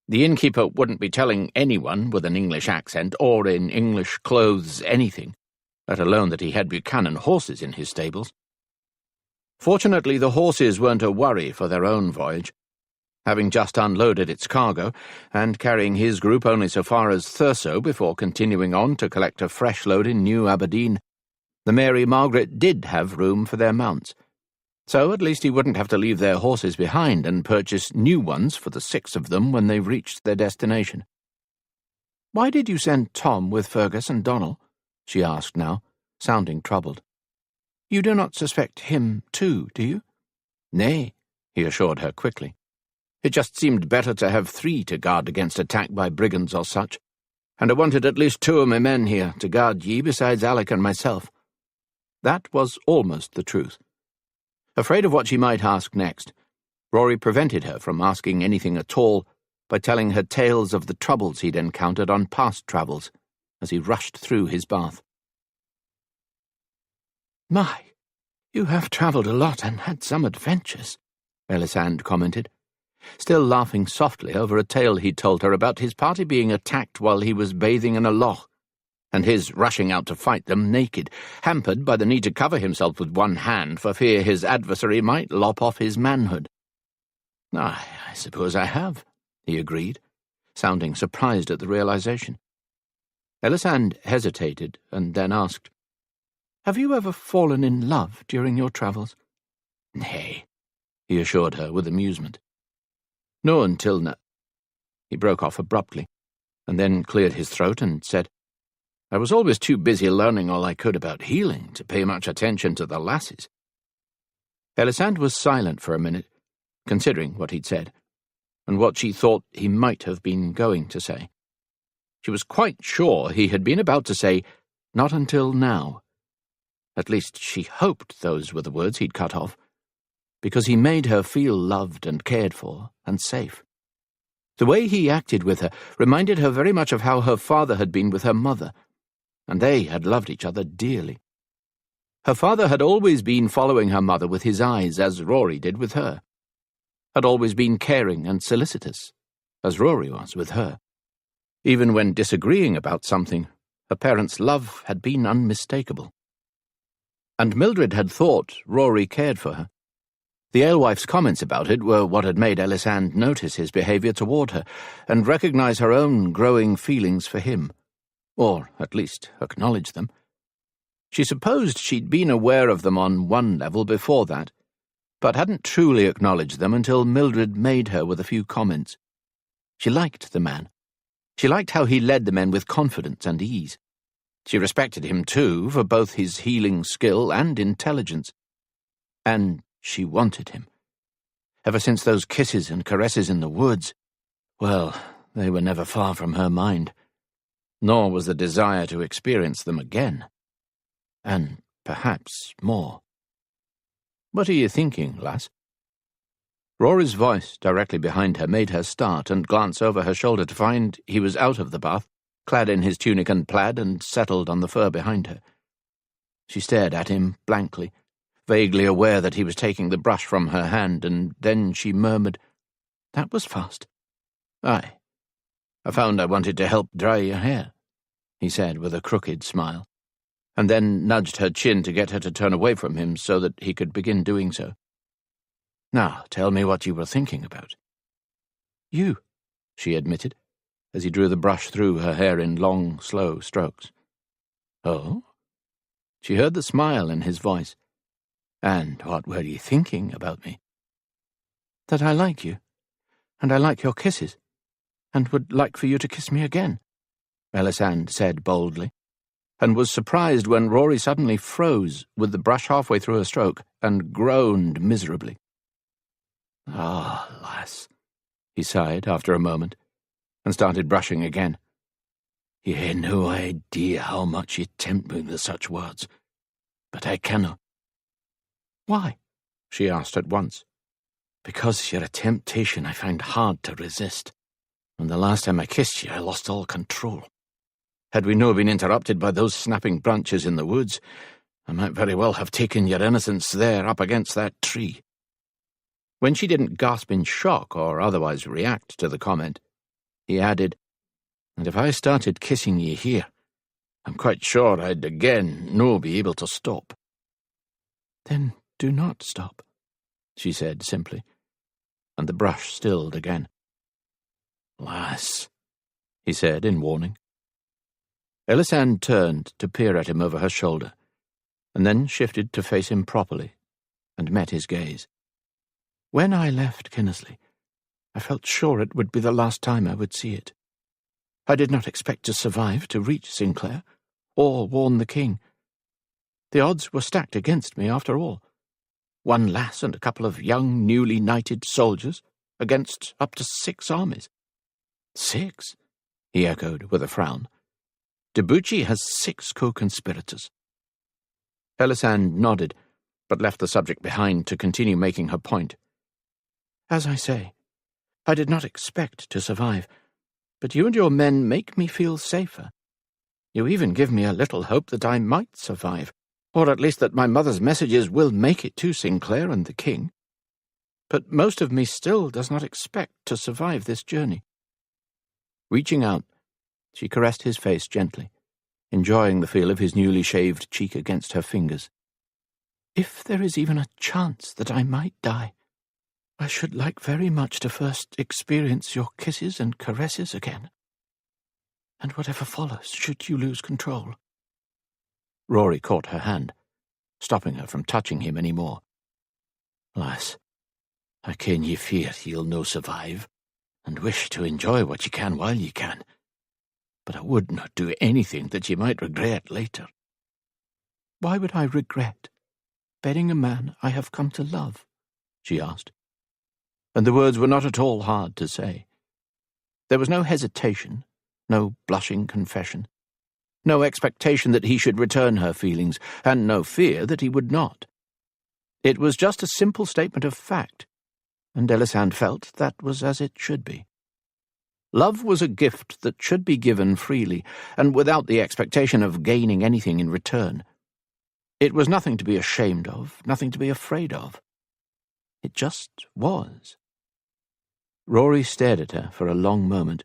Speaker 3: The innkeeper wouldn't be telling anyone with an English accent or in English clothes anything, let alone that he had Buchanan horses in his stables. Fortunately, the horses weren't a worry for their own voyage. Having just unloaded its cargo, and carrying his group only so far as Thurso before continuing on to collect a fresh load in New Aberdeen, the Mary Margaret did have room for their mounts. So at least he wouldn't have to leave their horses behind and purchase new ones for the 6 of them when they reached their destination. "Why did you send Tom with Fergus and Donal?" she asked now, sounding troubled. "You do not suspect him too, do you?" "Nay," he assured her quickly. "It just seemed better to have 3 to guard against attack by brigands or such, and I wanted at least 2 of my men here to guard ye besides Alec and myself." That was almost the truth. Afraid of what she might ask next, Rory prevented her from asking anything at all by telling her tales of the troubles he'd encountered on past travels as he rushed through his bath. "My, you have travelled a lot and had some adventures," Ellisand commented, still laughing softly over a tale he'd told her about his party being attacked while he was bathing in a loch, and his rushing out to fight them naked, hampered by the need to cover himself with one hand for fear his adversary might lop off his manhood. "I suppose I have," he agreed, sounding surprised at the realization. Ellisand hesitated and then asked, "Have you ever fallen in love during your travels?" "Nay," he assured her with amusement. "No, until now." He broke off abruptly, and then cleared his throat and said, "I was always too busy learning all I could about healing to pay much attention to the lasses." Ellisand was silent for a minute, considering what he'd said, and what she thought he might have been going to say. She was quite sure he had been about to say, "Not until now." At least she hoped those were the words he'd cut off, because he made her feel loved and cared for and safe. The way he acted with her reminded her very much of how her father had been with her mother, and they had loved each other dearly. Her father had always been following her mother with his eyes, as Rory did with her, had always been caring and solicitous, as Rory was with her. Even when disagreeing about something, her parents' love had been unmistakable. And Mildred had thought Rory cared for her. The alewife's comments about it were what had made Ellisand notice his behaviour toward her and recognise her own growing feelings for him, or at least acknowledge them. She supposed she'd been aware of them on one level before that, but hadn't truly acknowledged them until Mildred made her with a few comments. She liked the man. She liked how he led the men with confidence and ease. She respected him, too, for both his healing skill and intelligence. And she wanted him. Ever since those kisses and caresses in the woods, well, they were never far from her mind. Nor was the desire to experience them again. And perhaps more. "What are you thinking, lass?" Rory's voice directly behind her made her start and glance over her shoulder to find he was out of the bath, clad in his tunic and plaid, and settled on the fur behind her. She stared at him blankly, vaguely aware that he was taking the brush from her hand, and then she murmured, "That was fast." "Aye. I found I wanted to help dry your hair," he said with a crooked smile, and then nudged her chin to get her to turn away from him so that he could begin doing so. "Now, tell me what you were thinking about." "You," she admitted, as he drew the brush through her hair in long, slow strokes. "Oh?" She heard the smile in his voice. "And what were you thinking about me?" "That I like you, and I like your kisses, and would like for you to kiss me again," Ellisand said boldly. and was surprised when Rory suddenly froze with the brush halfway through a stroke and groaned miserably.
Speaker 4: "Ah, lass," he sighed after a moment, and started brushing again. "You hae no idea how much you tempt me with such words, but I canna."
Speaker 3: "Why?" she asked at once.
Speaker 4: "Because you're a temptation I find hard to resist, and the last time I kissed you I lost all control. Had we no been interrupted by those snapping branches in the woods, I might very well have taken your innocence there up against that tree."
Speaker 3: When she didn't gasp in shock or otherwise react to the comment, he added,
Speaker 4: "And if I started kissing you here, I'm quite sure I'd again no be able to stop."
Speaker 3: "Then do not stop," she said simply, and the brush stilled again.
Speaker 4: "Lass,"
Speaker 3: he said in warning. Ellisand turned to peer at him over her shoulder, and then shifted to face him properly, and met his gaze. "When I left Kinnersley, I felt sure it would be the last time I would see it. I did not expect to survive to reach Sinclair, or warn the king. The odds were stacked against me after all. One lass and a couple of young, newly knighted soldiers against up to 6 armies. 6? He echoed with a frown. Duchi has 6 co-conspirators. Ellisand nodded, but left the subject behind to continue making her point. As I say, I did not expect to survive, but you and your men make me feel safer. You even give me a little hope that I might survive, or at least that my mother's messages will make it to Sinclair and the king. But most of me still does not expect to survive this journey." Reaching out, she caressed his face gently, enjoying the feel of his newly shaved cheek against her fingers. "If there is even a chance that I might die, I should like very much to first experience your kisses and caresses again. And whatever follows should you lose control." Rory caught her hand, stopping her from touching him any more.
Speaker 4: "Lass, I ken ye fear ye'll no survive, and wish to enjoy what ye can while ye can. But I would not do anything that ye might regret later."
Speaker 3: "Why would I regret bedding a man I have come to love?" she asked. And the words were not at all hard to say. There was no hesitation, no blushing confession, no expectation that he should return her feelings, and no fear that he would not. It was just a simple statement of fact, and Ellisand felt that was as it should be. Love was a gift that should be given freely, and without the expectation of gaining anything in return. It was nothing to be ashamed of, nothing to be afraid of. It just was. Rory stared at her for a long moment,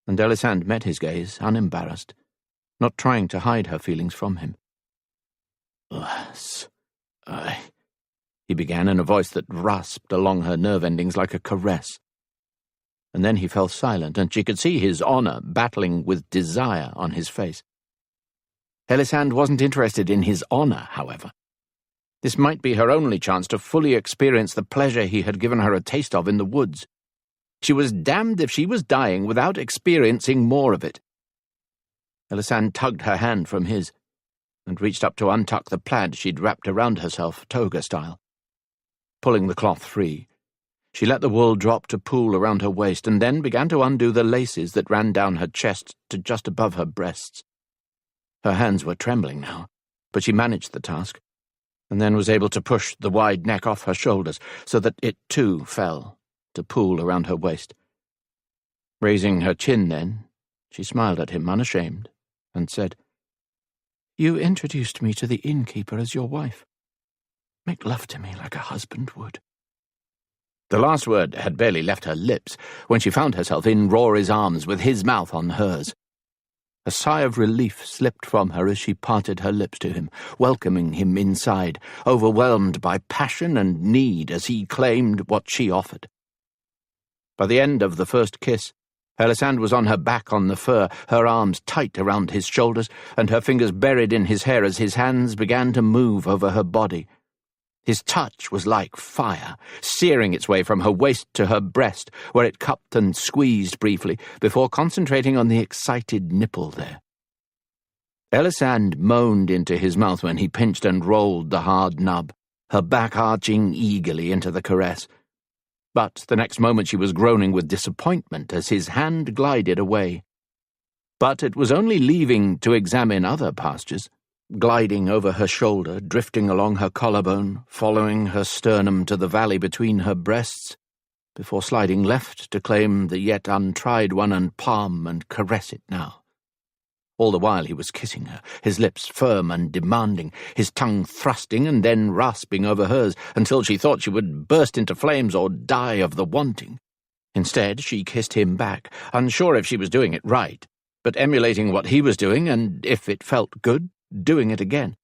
Speaker 3: and Ellisand met his gaze unembarrassed, not trying to hide her feelings from him.
Speaker 4: "Lass,
Speaker 3: he began in a voice that rasped along her nerve endings like a caress. And then he fell silent, and she could see his honour battling with desire on his face. Ellisand wasn't interested in his honour, however. This might be her only chance to fully experience the pleasure he had given her a taste of in the woods. She was damned if she was dying without experiencing more of it. Ellisand tugged her hand from his, and reached up to untuck the plaid she'd wrapped around herself, toga style. Pulling the cloth free, she let the wool drop to pool around her waist, and then began to undo the laces that ran down her chest to just above her breasts. Her hands were trembling now, but she managed the task, and then was able to push the wide neck off her shoulders so that it too fell to pool around her waist. Raising her chin then, she smiled at him unashamed, and said, "You introduced me to the innkeeper as your wife. Make love to me like a husband would." The last word had barely left her lips when she found herself in Rory's arms with his mouth on hers. A sigh of relief slipped from her as she parted her lips to him, welcoming him inside, overwhelmed by passion and need as he claimed what she offered. By the end of the first kiss, Ellisand was on her back on the fur, her arms tight around his shoulders, and her fingers buried in his hair as his hands began to move over her body. His touch was like fire, searing its way from her waist to her breast, where it cupped and squeezed briefly, before concentrating on the excited nipple there.
Speaker 1: Ellisand moaned into his mouth when he pinched and rolled the hard nub, her back arching eagerly into the caress. But the next moment she was groaning with disappointment as his hand glided away. But it was only leaving to examine other pastures, gliding over her shoulder, drifting along her collarbone, following her sternum to the valley between her breasts, before sliding left to claim the yet untried one and palm and caress it now. All the while he was kissing her, his lips firm and demanding, his tongue thrusting and then rasping over hers until she thought she would burst into flames or die of the wanting. Instead, she kissed him back, unsure if she was doing it right, but emulating what he was doing, and if it felt good, doing it again.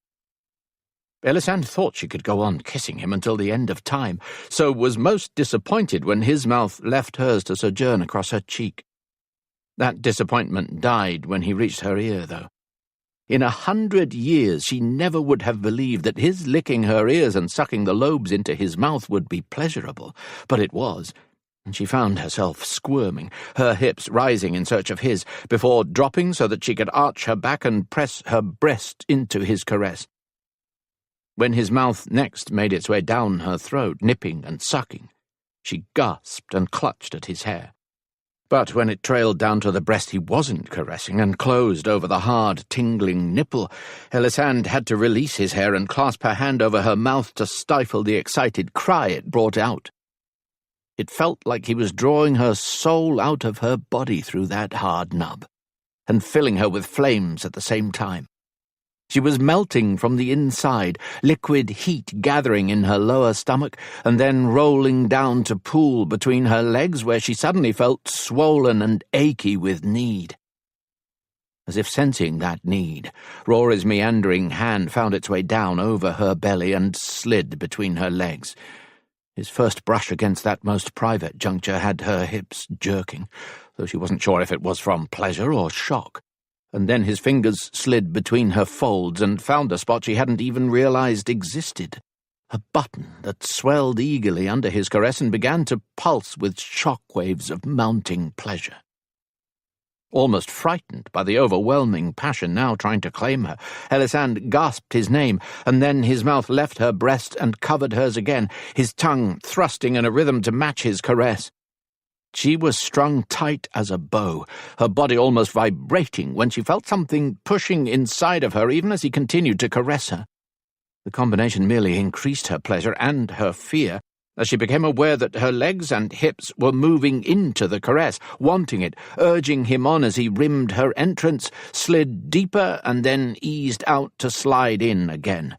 Speaker 1: Ellisand thought she could go on kissing him until the end of time, so was most disappointed when his mouth left hers to sojourn across her cheek. That disappointment died when he reached her ear, though. In 100 years she never would have believed that his licking her ears and sucking the lobes into his mouth would be pleasurable, but it was, and she found herself squirming, her hips rising in search of his, before dropping so that she could arch her back and press her breast into his caress. When his mouth next made its way down her throat, nipping and sucking, she gasped and clutched at his hair. But when it trailed down to the breast he wasn't caressing and closed over the hard, tingling nipple, Ellisand had to release his hair and clasp her hand over her mouth to stifle the excited cry it brought out. It felt like he was drawing her soul out of her body through that hard nub, and filling her with flames at the same time. She was melting from the inside, liquid heat gathering in her lower stomach, and then rolling down to pool between her legs where she suddenly felt swollen and achy with need. As if sensing that need, Rory's meandering hand found its way down over her belly and slid between her legs. His first brush against that most private juncture had her hips jerking, though she wasn't sure if it was from pleasure or shock. And then his fingers slid between her folds and found a spot she hadn't even realized existed, a button that swelled eagerly under his caress and began to pulse with shockwaves of mounting pleasure. Almost frightened by the overwhelming passion now trying to claim her, Ellisand gasped his name, and then his mouth left her breast and covered hers again, his tongue thrusting in a rhythm to match his caress. She was strung tight as a bow, her body almost vibrating when she felt something pushing inside of her even as he continued to caress her. The combination merely increased her pleasure and her fear as she became aware that her legs and hips were moving into the caress, wanting it, urging him on as he rimmed her entrance, slid deeper and then eased out to slide in again.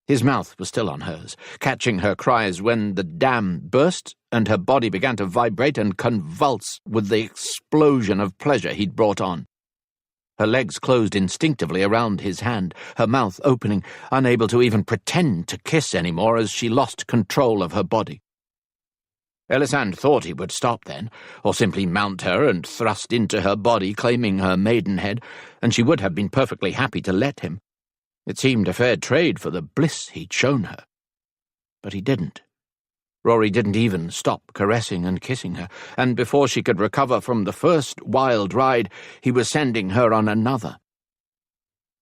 Speaker 1: His mouth was still on hers, catching her cries when the dam burst and her body began to vibrate and convulse with the explosion of pleasure he'd brought on. Her legs closed instinctively around his hand, her mouth opening, unable to even pretend to kiss anymore as she lost control of her body. Ellisand thought he would stop then, or simply mount her and thrust into her body, claiming her maidenhead, and she would have been perfectly happy to let him. It seemed a fair trade for the bliss he'd shown her. But he didn't. Rory didn't even stop caressing and kissing her, and before she could recover from the first wild ride, he was sending her on another.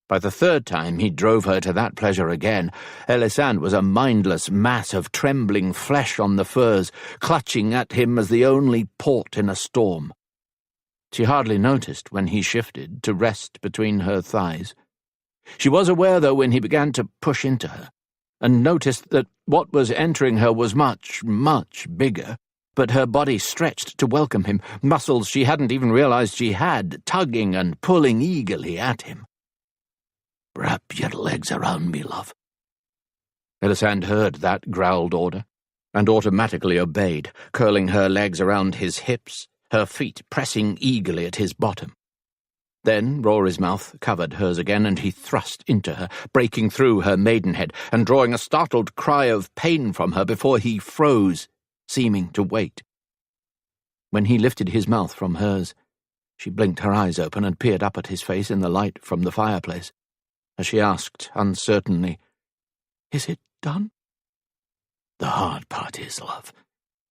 Speaker 1: By the third time he drove her to that pleasure again, Ellisand was a mindless mass of trembling flesh on the furs, clutching at him as the only port in a storm. She hardly noticed when he shifted to rest between her thighs. She was aware, though, when he began to push into her, and noticed that what was entering her was much, much bigger, but her body stretched to welcome him, muscles she hadn't even realized she had, tugging and pulling eagerly at him. "Wrap your legs around me, love." Ellisand heard that growled order, and automatically obeyed, curling her legs around his hips, her feet pressing eagerly at his bottom. Then Rory's mouth covered hers again, and he thrust into her, breaking through her maidenhead, and drawing a startled cry of pain from her before he froze, seeming to wait. When he lifted his mouth from hers, she blinked her eyes open and peered up at his face in the light from the fireplace, as she asked uncertainly, "Is it done?" "The hard part is, love,"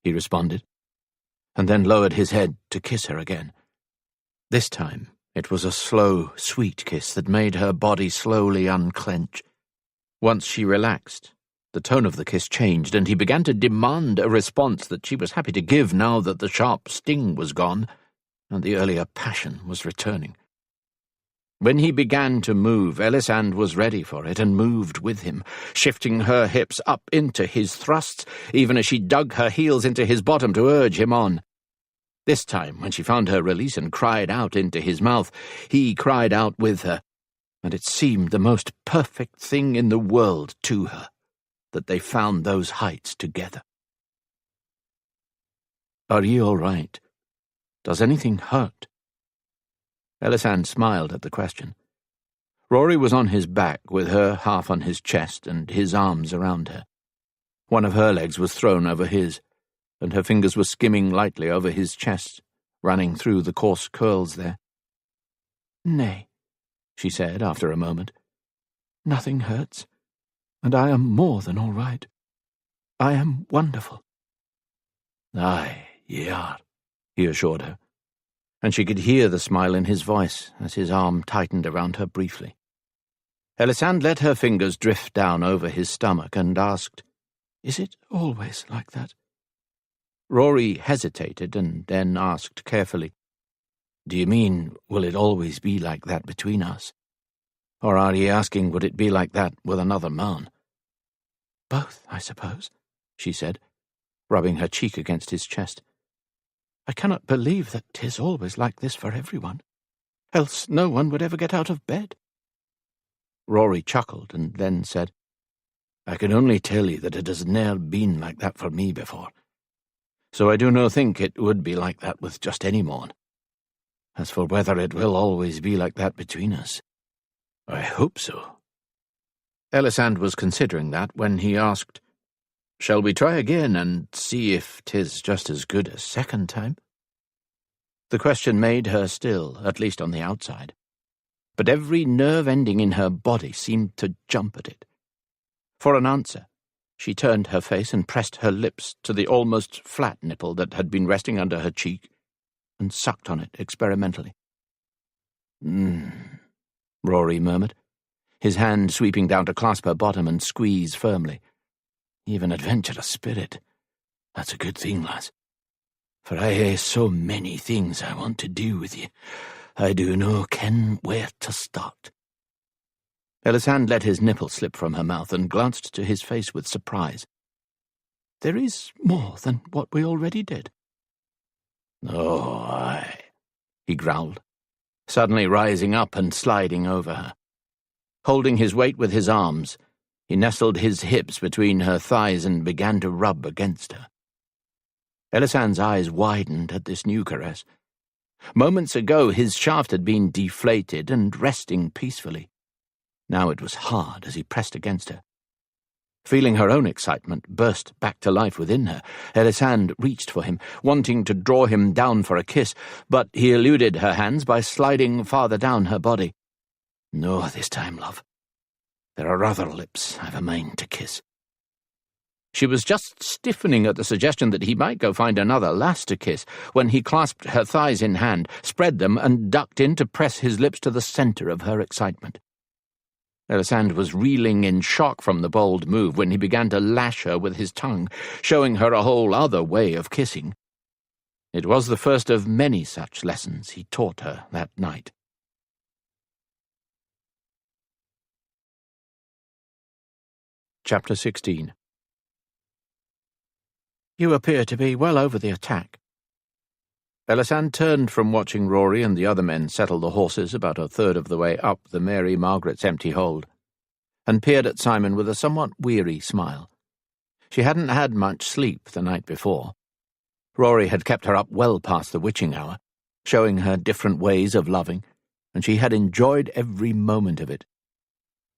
Speaker 1: he responded, and then lowered his head to kiss her again. This time It was a slow, sweet kiss that made her body slowly unclench. Once she relaxed, the tone of the kiss changed, and he began to demand a response that she was happy to give now that the sharp sting was gone and the earlier passion was returning. When he began to move, Ellisand was ready for it and moved with him, shifting her hips up into his thrusts, even as she dug her heels into his bottom to urge him on. This time, when she found her release and cried out into his mouth, he cried out with her, and it seemed the most perfect thing in the world to her that they found those heights together. "Are you all right? Does anything hurt?" Ellisand smiled at the question. Rory was on his back, with her half on his chest and his arms around her. One of her legs was thrown over his, and her fingers were skimming lightly over his chest, running through the coarse curls there. "Nay," she said after a moment. "Nothing hurts, and I am more than all right. I am wonderful."
Speaker 4: "Aye, ye are,"
Speaker 1: he assured her, and she could hear the smile in his voice as his arm tightened around her briefly. Ellisand let her fingers drift down over his stomach and asked,
Speaker 2: "Is it always like that?"
Speaker 1: Rory hesitated and then asked carefully,
Speaker 4: "Do you mean, will it always be like that between us? Or are ye asking, would it be like that with another man?"
Speaker 2: "Both, I suppose,"
Speaker 1: she said, rubbing her cheek against his chest. "I cannot believe that 'tis always like this for everyone, else no one would ever get out of bed." Rory chuckled and then said,
Speaker 4: "I can only tell you that it has ne'er been like that for me before.
Speaker 1: So I do no think it would be like that with just any mon.
Speaker 4: As for whether it will always be like that between us, I hope so."
Speaker 1: Ellisand was considering that when he asked, "Shall we try again and see if 'tis just as good a second time?" The question made her still, at least on the outside, but every nerve ending in her body seemed to jump at it. For an answer, she turned her face and pressed her lips to the almost flat nipple that had been resting under her cheek, and sucked on it experimentally.
Speaker 4: Rory murmured, his hand sweeping down to clasp her bottom and squeeze firmly. "You've an adventurous spirit. That's a good thing, lass. For I hae so many things I want to do with you. I do no ken where to start."
Speaker 1: Ellisand let his nipple slip from her mouth and glanced to his face with surprise. "There is more than what we already did."
Speaker 4: "Oh, aye,"
Speaker 1: he growled, suddenly rising up and sliding over her. Holding his weight with his arms, he nestled his hips between her thighs and began to rub against her. Ellisand's eyes widened at this new caress. Moments ago his shaft had been deflated and resting peacefully. Now it was hard as he pressed against her. Feeling her own excitement burst back to life within her, Ellisand reached for him, wanting to draw him down for a kiss, but he eluded her hands by sliding farther down her body.
Speaker 4: "No, this time, love. There are other lips I've a mind to kiss."
Speaker 1: She was just stiffening at the suggestion that he might go find another lass to kiss when he clasped her thighs in hand, spread them, and ducked in to press his lips to the centre of her excitement. Ellisand was reeling in shock from the bold move when he began to lash her with his tongue, showing her a whole other way of kissing. It was the first of many such lessons he taught her that night. Chapter 16. "You appear to be well over the attack." Ellisand turned from watching Rory and the other men settle the horses about a third of the way up the Mary Margaret's empty hold, and peered at Simon with a somewhat weary smile. She hadn't had much sleep the night before. Rory had kept her up well past the witching hour, showing her different ways of loving, and she had enjoyed every moment of it.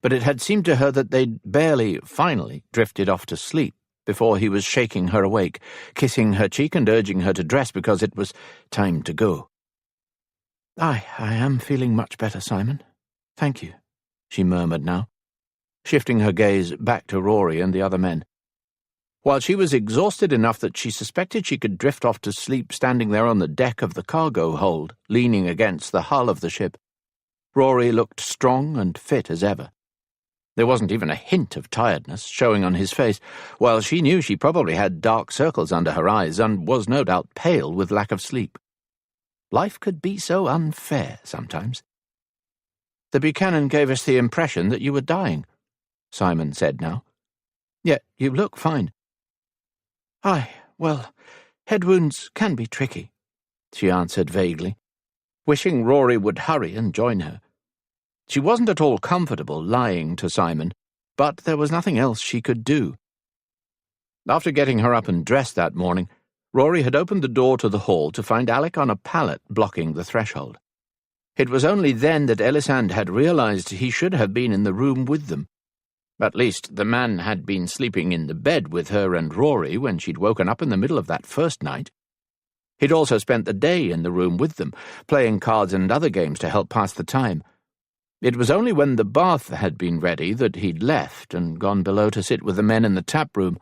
Speaker 1: But it had seemed to her that they'd barely, finally, drifted off to sleep before he was shaking her awake, kissing her cheek and urging her to dress because it was time to go. I am feeling much better, Simon. Thank you," she murmured now, shifting her gaze back to Rory and the other men. While she was exhausted enough that she suspected she could drift off to sleep standing there on the deck of the cargo hold, leaning against the hull of the ship, Rory looked strong and fit as ever. There wasn't even a hint of tiredness showing on his face, while she knew she probably had dark circles under her eyes and was no doubt pale with lack of sleep. Life could be so unfair sometimes. "The Buchanan gave us the impression that you were dying," Simon said now. "Yet you look fine." "Aye, well, head wounds can be tricky," she answered vaguely, wishing Rory would hurry and join her. She wasn't at all comfortable lying to Simon, but there was nothing else she could do. After getting her up and dressed that morning, Rory had opened the door to the hall to find Alec on a pallet blocking the threshold. It was only then that Ellisand had realized he should have been in the room with them. At least, the man had been sleeping in the bed with her and Rory when she'd woken up in the middle of that first night. He'd also spent the day in the room with them, playing cards and other games to help pass the time. It was only when the bath had been ready that he'd left and gone below to sit with the men in the tap room,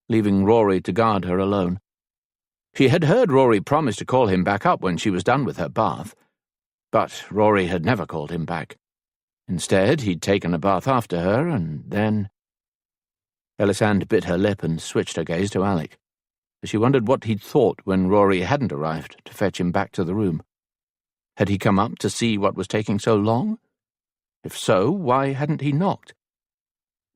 Speaker 1: leaving Rory to guard her alone. She had heard Rory promise to call him back up when she was done with her bath, but Rory had never called him back. Instead, he'd taken a bath after her, and then— Ellisand bit her lip and switched her gaze to Alec. She wondered what he'd thought when Rory hadn't arrived to fetch him back to the room. Had he come up to see what was taking so long? If so, why hadn't he knocked?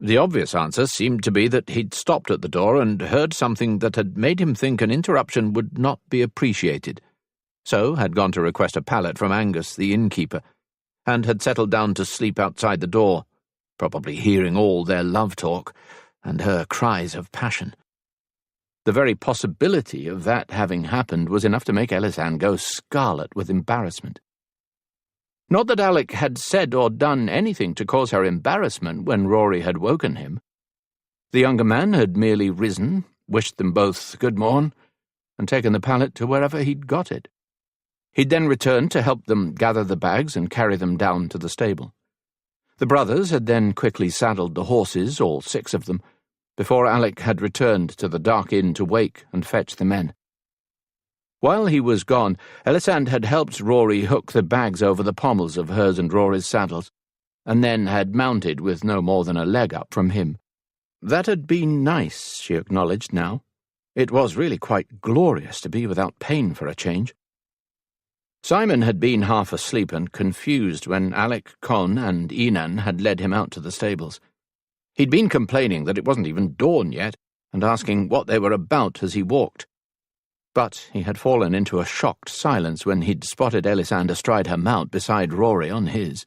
Speaker 1: The obvious answer seemed to be that he'd stopped at the door and heard something that had made him think an interruption would not be appreciated, so had gone to request a pallet from Angus, the innkeeper, and had settled down to sleep outside the door, probably hearing all their love talk and her cries of passion. The very possibility of that having happened was enough to make Ellisand go scarlet with embarrassment. Not that Alec had said or done anything to cause her embarrassment when Rory had woken him. The younger man had merely risen, wished them both good morn, and taken the pallet to wherever he'd got it. He'd then returned to help them gather the bags and carry them down to the stable. The brothers had then quickly saddled the horses, all 6 of them, before Alec had returned to the dark inn to wake and fetch the men. While he was gone, Ellisand had helped Rory hook the bags over the pommels of hers and Rory's saddles, and then had mounted with no more than a leg up from him. That had been nice, she acknowledged now. It was really quite glorious to be without pain for a change. Simon had been half asleep and confused when Alec, Con, and Enan had led him out to the stables. He'd been complaining that it wasn't even dawn yet, and asking what they were about as he walked. But he had fallen into a shocked silence when he'd spotted Ellisand astride her mount beside Rory on his.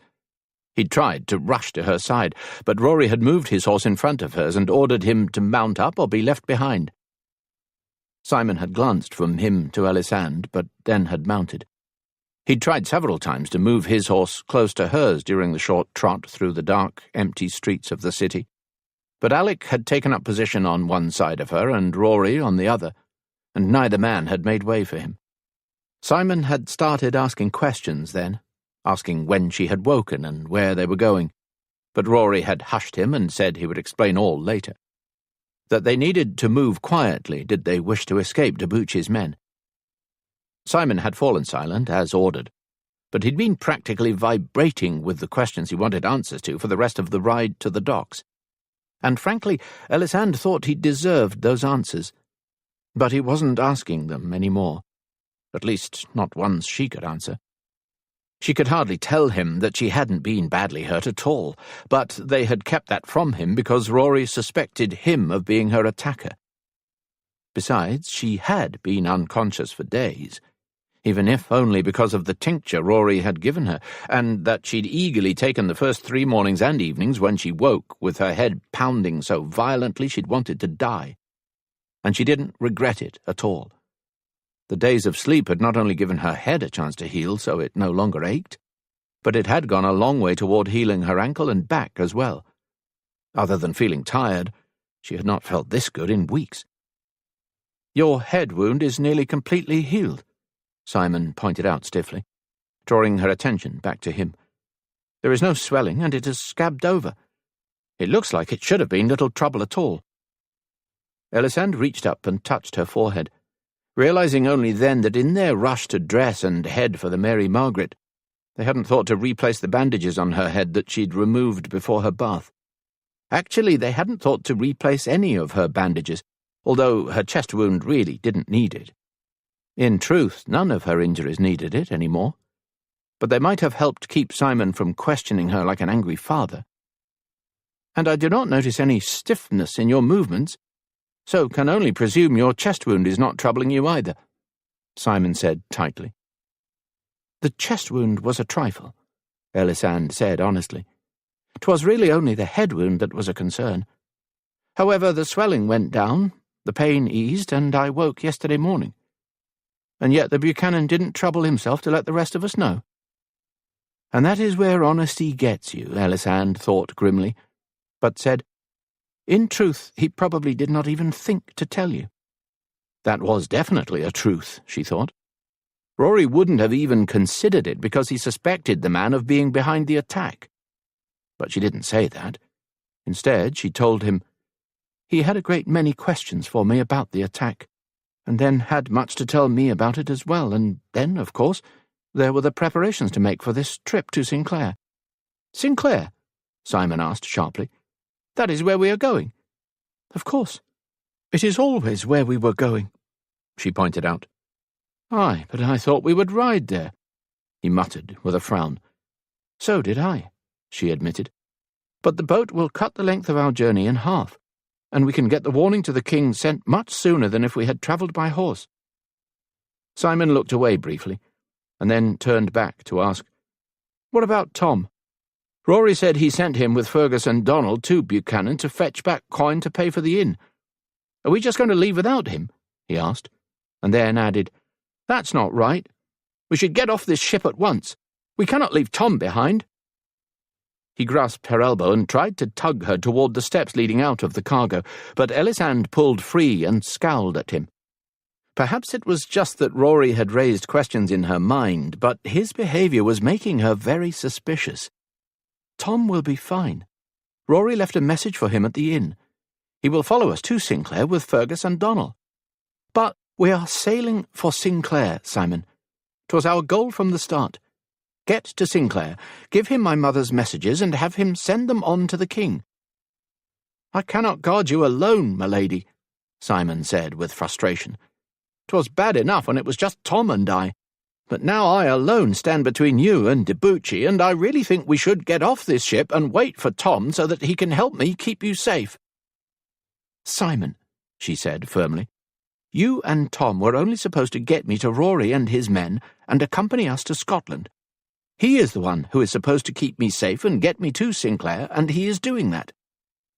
Speaker 1: He'd tried to rush to her side, but Rory had moved his horse in front of hers and ordered him to mount up or be left behind. Simon had glanced from him to Ellisand, but then had mounted. He'd tried several times to move his horse close to hers during the short trot through the dark, empty streets of the city, but Alec had taken up position on one side of her and Rory on the other, and neither man had made way for him. Simon had started asking questions then, asking when she had woken and where they were going, but Rory had hushed him and said he would explain all later. That they needed to move quietly did they wish to escape Duchi's men. Simon had fallen silent, as ordered, but he'd been practically vibrating with the questions he wanted answers to for the rest of the ride to the docks. And frankly, Ellisand thought he deserved those answers. But he wasn't asking them any more. At least, not ones she could answer. She could hardly tell him that she hadn't been badly hurt at all, but they had kept that from him because Rory suspected him of being her attacker. Besides, she had been unconscious for days, even if only because of the tincture Rory had given her, and that she'd eagerly taken the first 3 mornings and evenings when she woke, with her head pounding so violently she'd wanted to die. And she didn't regret it at all. The days of sleep had not only given her head a chance to heal so it no longer ached, but it had gone a long way toward healing her ankle and back as well. Other than feeling tired, she had not felt this good in weeks. "Your head wound is nearly completely healed," Simon pointed out stiffly, drawing her attention back to him. "There is no swelling, and it has scabbed over. It looks like it should have been little trouble at all." Ellisand reached up and touched her forehead, realizing only then that in their rush to dress and head for the Mary Margaret, they hadn't thought to replace the bandages on her head that she'd removed before her bath. Actually, they hadn't thought to replace any of her bandages, although her chest wound really didn't need it. In truth, none of her injuries needed it any more. But they might have helped keep Simon from questioning her like an angry father. "And I do not notice any stiffness in your movements, so can only presume your chest wound is not troubling you either," Simon said tightly. "The chest wound was a trifle," Ellisand said honestly. "'Twas really only the head wound that was a concern. However, the swelling went down, the pain eased, and I woke yesterday morning. And yet the Buchanan didn't trouble himself to let the rest of us know." And that is where honesty gets you, Ellisand thought grimly, but said, "In truth, he probably did not even think to tell you." That was definitely a truth, she thought. Rory wouldn't have even considered it because he suspected the man of being behind the attack. But she didn't say that. Instead, she told him, "He had a great many questions for me about the attack, and then had much to tell me about it as well, and then, of course, there were the preparations to make for this trip to Sinclair." "Sinclair?" Simon asked sharply. "That is where we are going." "Of course. It is always where we were going," she pointed out. "Aye, but I thought we would ride there," he muttered with a frown. "So did I," she admitted. "But the boat will cut the length of our journey in half, and we can get the warning to the king sent much sooner than if we had travelled by horse." Simon looked away briefly, and then turned back to ask, "What about Tom? Rory said he sent him with Fergus and Donald to Buchanan to fetch back coin to pay for the inn. Are we just going to leave without him?" he asked, and then added, "That's not right. We should get off this ship at once. We cannot leave Tom behind." He grasped her elbow and tried to tug her toward the steps leading out of the cargo, but Ellisand pulled free and scowled at him. Perhaps it was just that Rory had raised questions in her mind, but his behaviour was making her very suspicious. "Tom will be fine. Rory left a message for him at the inn. He will follow us to Sinclair with Fergus and Donald. But we are sailing for Sinclair, Simon. 'Twas our goal from the start. Get to Sinclair, give him my mother's messages, and have him send them on to the king." "I cannot guard you alone, my lady," Simon said with frustration. "'Twas bad enough when it was just Tom and I, but now I alone stand between you and Duchi, and I really think we should get off this ship and wait for Tom so that he can help me keep you safe." "Simon," she said firmly, "you and Tom were only supposed to get me to Rory and his men and accompany us to Scotland. He is the one who is supposed to keep me safe and get me to Sinclair, and he is doing that.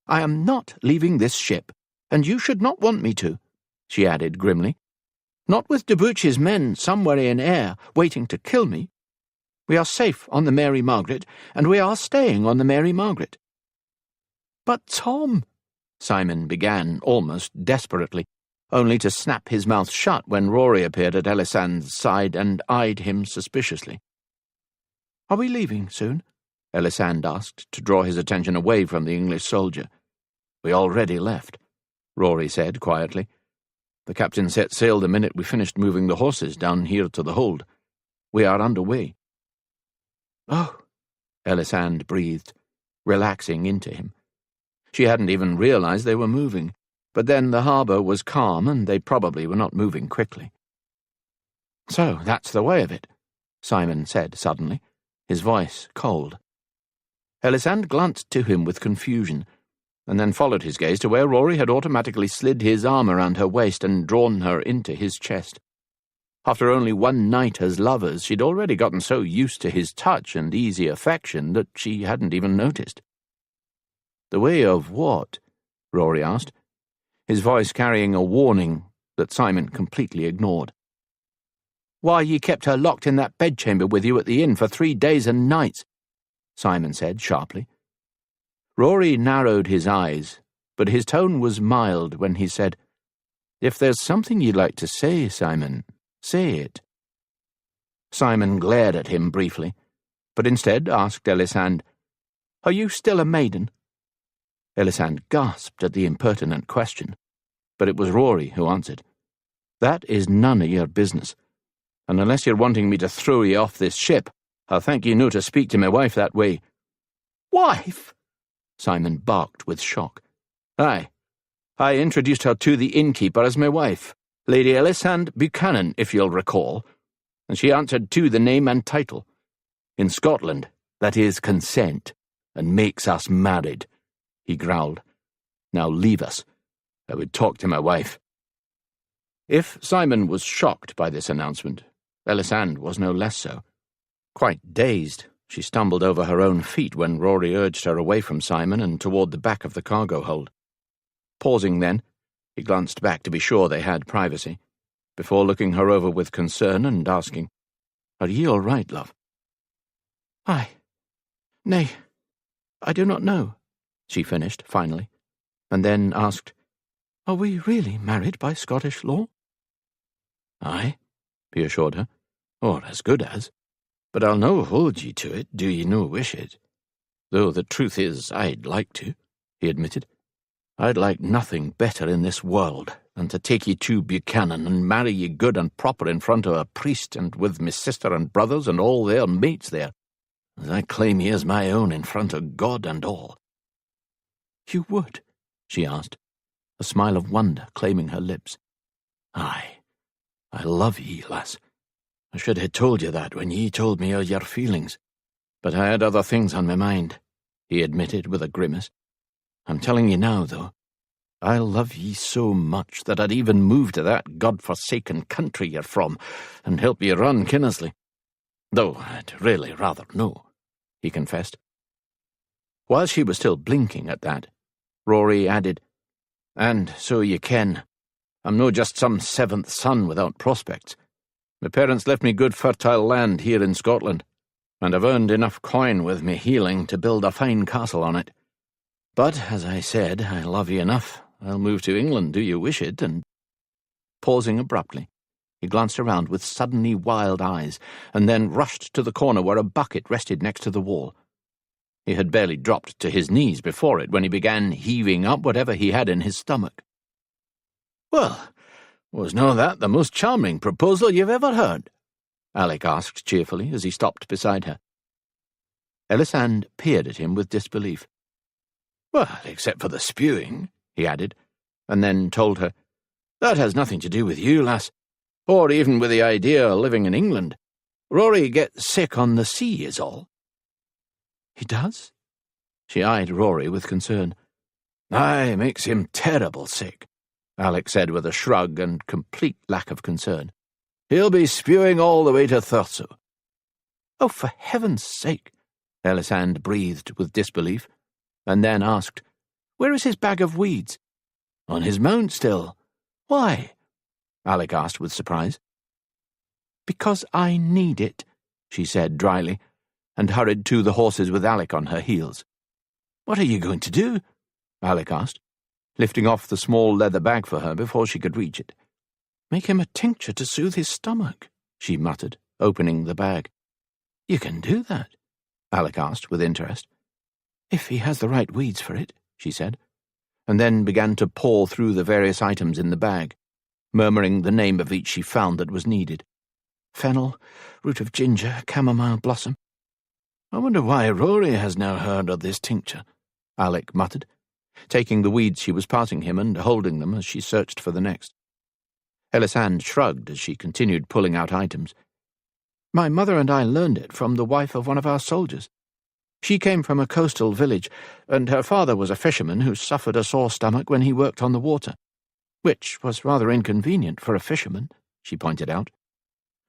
Speaker 1: I am not leaving this ship, and you should not want me to," she added grimly. "Not with Duchi's men somewhere in air waiting to kill me. We are safe on the Mary Margaret, and we are staying on the Mary Margaret." "But Tom," Simon began almost desperately, only to snap his mouth shut when Rory appeared at Ellisand's side and eyed him suspiciously. "Are we leaving soon?" Ellisand asked, to draw his attention away from the English soldier. "We already left," Rory said quietly. "The captain set sail the minute we finished moving the horses down here to the hold. We are under way." "Oh," Ellisand breathed, relaxing into him. She hadn't even realized they were moving, but then the harbour was calm and they probably were not moving quickly. "So that's the way of it," Simon said suddenly, his voice cold. Ellisand glanced to him with confusion, and then followed his gaze to where Rory had automatically slid his arm around her waist and drawn her into his chest. After only one night as lovers, she'd already gotten so used to his touch and easy affection that she hadn't even noticed. "The way of what?" Rory asked, his voice carrying a warning that Simon completely ignored. "Why ye kept her locked in that bedchamber with you at the inn for 3 days and nights," Simon said sharply. Rory narrowed his eyes, but his tone was mild when he said, "If there's something you'd like to say, Simon, say it." Simon glared at him briefly, but instead asked Ellisand, "Are you still a maiden?" Ellisand gasped at the impertinent question.
Speaker 3: but it was Rory who answered. "That is none of your business, and unless you're wanting me to throw you off this ship, I'll thank you no to speak to my wife that way."
Speaker 2: "Wife?"
Speaker 3: Simon barked with shock. "Aye. I introduced her to the innkeeper as my wife, Lady Ellisand Buchanan, if you'll recall, and she answered to the name and title. In Scotland, that is consent, and makes us married," he growled. "Now leave us. I would talk to my wife." If Simon was shocked by this announcement, Ellisand was no less so. Quite dazed, she stumbled over her own feet when Rory urged her away from Simon and toward the back of the cargo hold. Pausing then, he glanced back to be sure they had privacy, before looking her over with concern and asking, "Are ye all right, love?"
Speaker 2: Nay, I do not know," she finished, finally, and then asked, "Are we really married by Scottish law?"
Speaker 3: "Aye," he assured her, "or as good as. But I'll no hold ye to it, do ye no wish it. Though the truth is, I'd like to," he admitted. "I'd like nothing better in this world than to take ye to Buchanan and marry ye good and proper in front of a priest and with me sister and brothers and all their mates there, as I claim ye as my own in front of God and all."
Speaker 2: "You would?"
Speaker 3: she asked, a smile of wonder claiming her lips. "Aye, I love ye, lass. I should have told you that when ye told me of your feelings, but I had other things on my mind," he admitted with a grimace. "I'm telling ye now, though. I love ye so much that I'd even move to that God-forsaken country you're from and help ye run Kinnersley. Though I'd really rather no," he confessed. While she was still blinking at that, Rory added, "And so ye ken, I'm no just some seventh son without prospects. My parents left me good fertile land here in Scotland, and I've earned enough coin with me healing to build a fine castle on it. But, as I said, I love ye enough. I'll move to England, do you wish it, and—" Pausing abruptly, he glanced around with suddenly wild eyes, and then rushed to the corner where a bucket rested next to the wall. He had barely dropped to his knees before it when he began heaving up whatever he had in his stomach. "Well, was no that the most charming proposal you've ever heard?" Alec asked cheerfully as he stopped beside her. Ellisand peered at him with disbelief. "Well, except for the spewing," he added, and then told her, "That has nothing to do with you, lass, or even with the idea of living in England. Rory gets sick on the sea is all."
Speaker 2: "He does?"
Speaker 3: She eyed Rory with concern. "Aye, makes him terrible sick," Alec said with a shrug and complete lack of concern. "He'll be spewing all the way to Thurso."
Speaker 2: "Oh, for heaven's sake,"
Speaker 3: Ellisand breathed with disbelief, and then asked,
Speaker 2: "Where is his bag of weeds?"
Speaker 3: "On his mount still."
Speaker 2: "Why?"
Speaker 3: Alec asked with surprise.
Speaker 2: "Because I need it," she said dryly, and hurried to the horses with Alec on her heels.
Speaker 3: "What are you going to do?" Alec asked, lifting off the small leather bag for her before she could reach it.
Speaker 2: "Make him a tincture to soothe his stomach," she muttered, opening the bag.
Speaker 3: "You can do that?" Alec asked with interest.
Speaker 2: "If he has the right weeds for it," she said,
Speaker 3: and then began to paw through the various items in the bag, murmuring the name of each she found that was needed.
Speaker 2: "Fennel, root of ginger, chamomile blossom."
Speaker 3: "I wonder why Rory has now heard of this tincture," Alec muttered, taking the weeds she was passing him and holding them as she searched for the next. Ellisand shrugged as she continued pulling out items.
Speaker 2: "My mother and I learned it from the wife of one of our soldiers. She came from a coastal village, and her father was a fisherman who suffered a sore stomach when he worked on the water, which was rather inconvenient for a fisherman," she pointed out.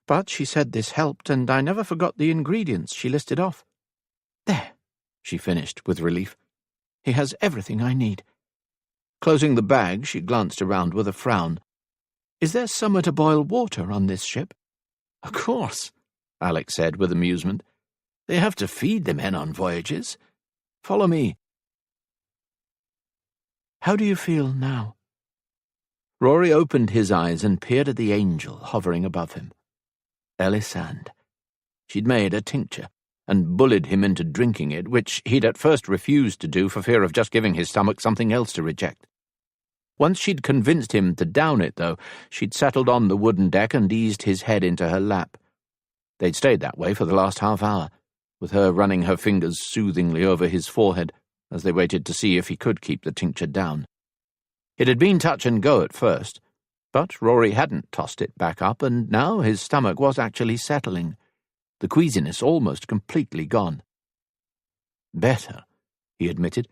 Speaker 2: "But she said this helped, and I never forgot the ingredients she listed off. There," she finished with relief. "He has everything I need."
Speaker 3: Closing the bag, she glanced around with a frown.
Speaker 2: "Is there somewhere to boil water on this ship?"
Speaker 3: "Of course," Alec said with amusement. "They have to feed the men on voyages. Follow me."
Speaker 2: "How do you feel now?"
Speaker 3: Rory opened his eyes and peered at the angel hovering above him. Ellisand. She'd made a tincture, and bullied him into drinking it, which he'd at first refused to do for fear of just giving his stomach something else to reject.
Speaker 1: Once she'd convinced him to down it, though, she'd settled on the wooden deck and eased his head into her lap. They'd stayed that way for the last half hour, with her running her fingers soothingly over his forehead as they waited to see if he could keep the tincture down. It had been touch and go at first, but Rory hadn't tossed it back up, and now his stomach was actually settling, the queasiness almost completely gone. "Better," he admitted.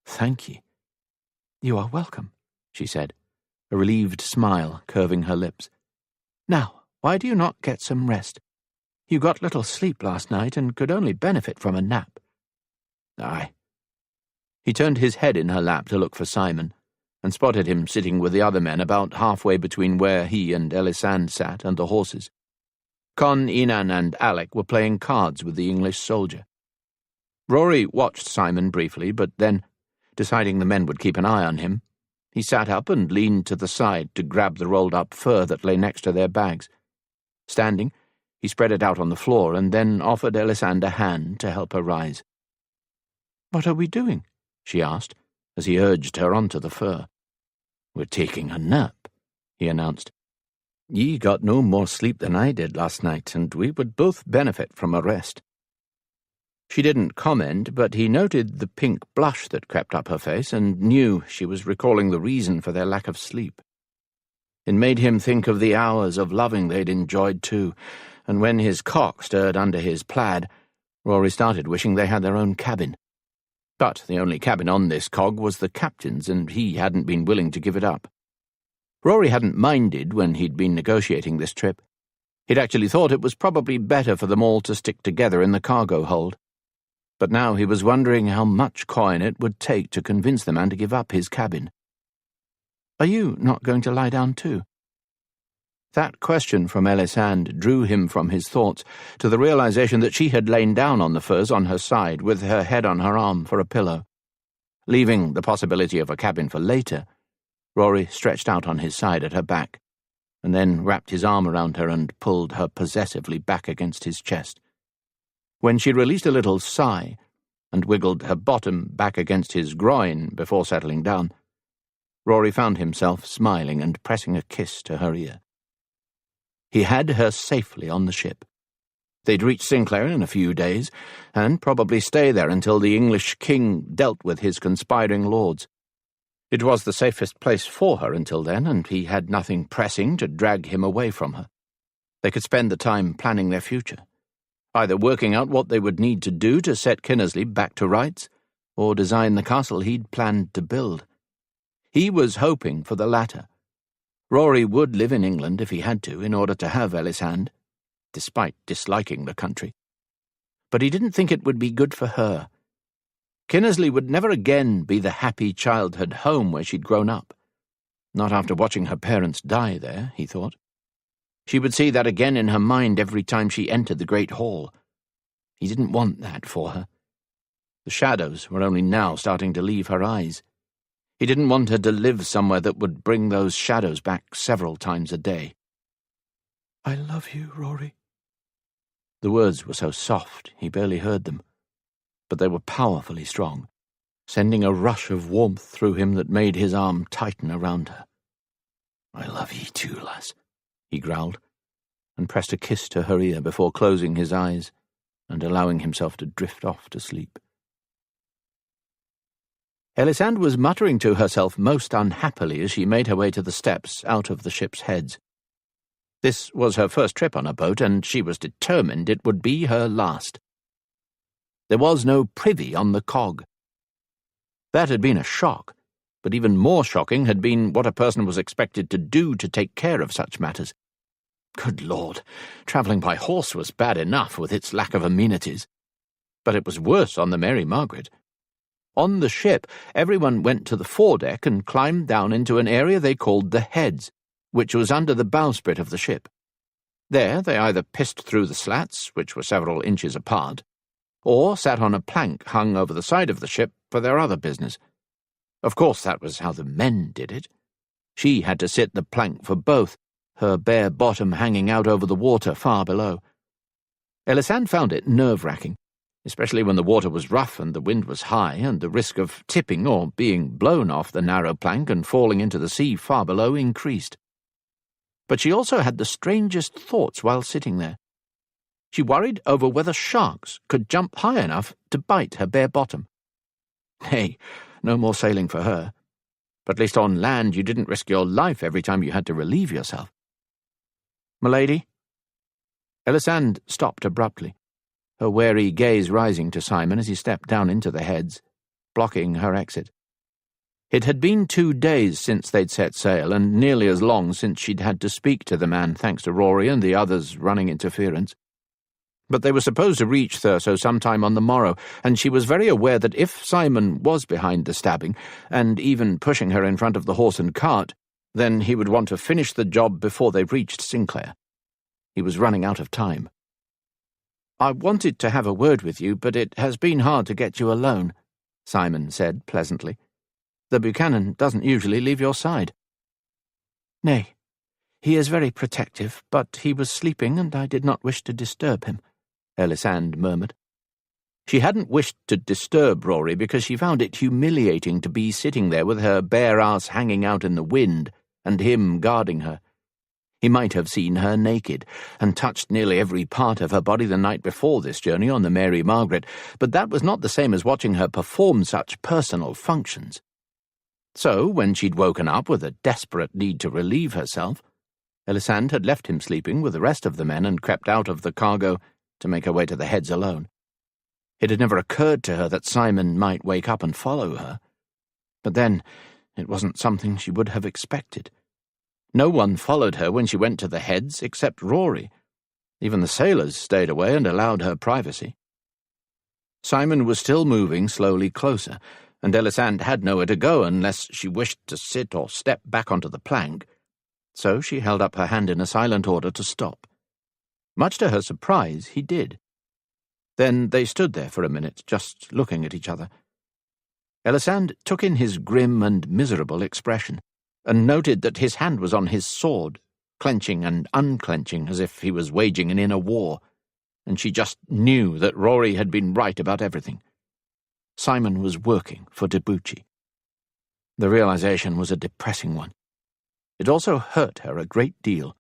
Speaker 1: "Thank ye." "You are welcome," she said, a relieved smile curving her lips. "Now, why do you not get some rest? You got little sleep last night and could only benefit from a nap." "Aye." He turned his head in her lap to look for Simon, and spotted him sitting with the other men about halfway between where he and Ellisand sat and the horses. Con, Inan and Alec were playing cards with the English soldier. Rory watched Simon briefly, but then, deciding the men would keep an eye on him, he sat up and leaned to the side to grab the rolled-up fur that lay next to their bags. Standing, he spread it out on the floor and then offered Ellisand a hand to help her rise. "What are we doing?" she asked, as he urged her onto the fur. "We're taking a nap," he announced. "Ye got no more sleep than I did last night, and we would both benefit from a rest." She didn't comment, but he noted the pink blush that crept up her face and knew she was recalling the reason for their lack of sleep. It made him think of the hours of loving they'd enjoyed too, and when his cock stirred under his plaid, Rory started wishing they had their own cabin. But the only cabin on this cog was the captain's, and he hadn't been willing to give it up. Rory hadn't minded when he'd been negotiating this trip. He'd actually thought it was probably better for them all to stick together in the cargo hold. But now he was wondering how much coin it would take to convince the man to give up his cabin. "Are you not going to lie down too?" That question from Ellisand drew him from his thoughts to the realization that she had lain down on the furs on her side with her head on her arm for a pillow. Leaving the possibility of a cabin for later, Rory stretched out on his side at her back, and then wrapped his arm around her and pulled her possessively back against his chest. When she released a little sigh and wiggled her bottom back against his groin before settling down, Rory found himself smiling and pressing a kiss to her ear. He had her safely on the ship. They'd reach Sinclair in a few days, and probably stay there until the English king dealt with his conspiring lords. It was the safest place for her until then, and he had nothing pressing to drag him away from her. They could spend the time planning their future, either working out what they would need to do to set Kinnersley back to rights, or design the castle he'd planned to build. He was hoping for the latter. Rory would live in England if he had to, in order to have Ellisand, despite disliking the country. But he didn't think it would be good for her. Kinnersley would never again be the happy childhood home where she'd grown up. Not after watching her parents die there, he thought. She would see that again in her mind every time she entered the great hall. He didn't want that for her. The shadows were only now starting to leave her eyes. He didn't want her to live somewhere that would bring those shadows back several times a day.
Speaker 2: "I love you, Rory."
Speaker 1: The words were so soft he barely heard them, but they were powerfully strong, sending a rush of warmth through him that made his arm tighten around her. "I love ye too, lass," he growled, and pressed a kiss to her ear before closing his eyes and allowing himself to drift off to sleep. Ellisand was muttering to herself most unhappily as she made her way to the steps out of the ship's heads. This was her first trip on a boat, and she was determined it would be her last. There was no privy on the cog. That had been a shock, but even more shocking had been what a person was expected to do to take care of such matters. Good Lord, travelling by horse was bad enough with its lack of amenities, but it was worse on the Mary Margaret. On the ship, everyone went to the foredeck and climbed down into an area they called the heads, which was under the bowsprit of the ship. There they either pissed through the slats, which were several inches apart, or sat on a plank hung over the side of the ship for their other business. Of course, that was how the men did it. She had to sit the plank for both, her bare bottom hanging out over the water far below. Ellisand found it nerve-wracking. especially when the water was rough and the wind was high, and the risk of tipping or being blown off the narrow plank and falling into the sea far below increased. But she also had the strangest thoughts while sitting there. She worried over whether sharks could jump high enough to bite her bare bottom. Hey, no more sailing for her. But at least on land you didn't risk your life every time you had to relieve yourself. "M'lady?" Ellisand stopped abruptly, her wary gaze rising to Simon as he stepped down into the heads, blocking her exit. It had been 2 days since they'd set sail, and nearly as long since she'd had to speak to the man thanks to Rory and the others running interference. But they were supposed to reach Thurso sometime on the morrow, and she was very aware that if Simon was behind the stabbing, and even pushing her in front of the horse and cart, then he would want to finish the job before they reached Sinclair. He was running out of time. "I wanted to have a word with you, but it has been hard to get you alone," Simon said pleasantly. "The Buchanan doesn't usually leave your side." "Nay, he is very protective, but he was sleeping and I did not wish to disturb him," Ellisand murmured. She hadn't wished to disturb Rory because she found it humiliating to be sitting there with her bare ass hanging out in the wind and him guarding her. He might have seen her naked and touched nearly every part of her body the night before this journey on the Mary Margaret, but that was not the same as watching her perform such personal functions. So, when she'd woken up with a desperate need to relieve herself, Ellisand had left him sleeping with the rest of the men and crept out of the cargo to make her way to the heads alone. It had never occurred to her that Simon might wake up and follow her. But then, it wasn't something she would have expected. No one followed her when she went to the heads except Rory. Even the sailors stayed away and allowed her privacy. Simon was still moving slowly closer, and Ellisand had nowhere to go unless she wished to sit or step back onto the plank. So she held up her hand in a silent order to stop. Much to her surprise, he did. Then they stood there for a minute, just looking at each other. Ellisand took in his grim and miserable expression, and noted that his hand was on his sword, clenching and unclenching as if he was waging an inner war, and she just knew that Rory had been right about everything. Simon was working for Duchi. The realization was a depressing one. It also hurt her a great deal.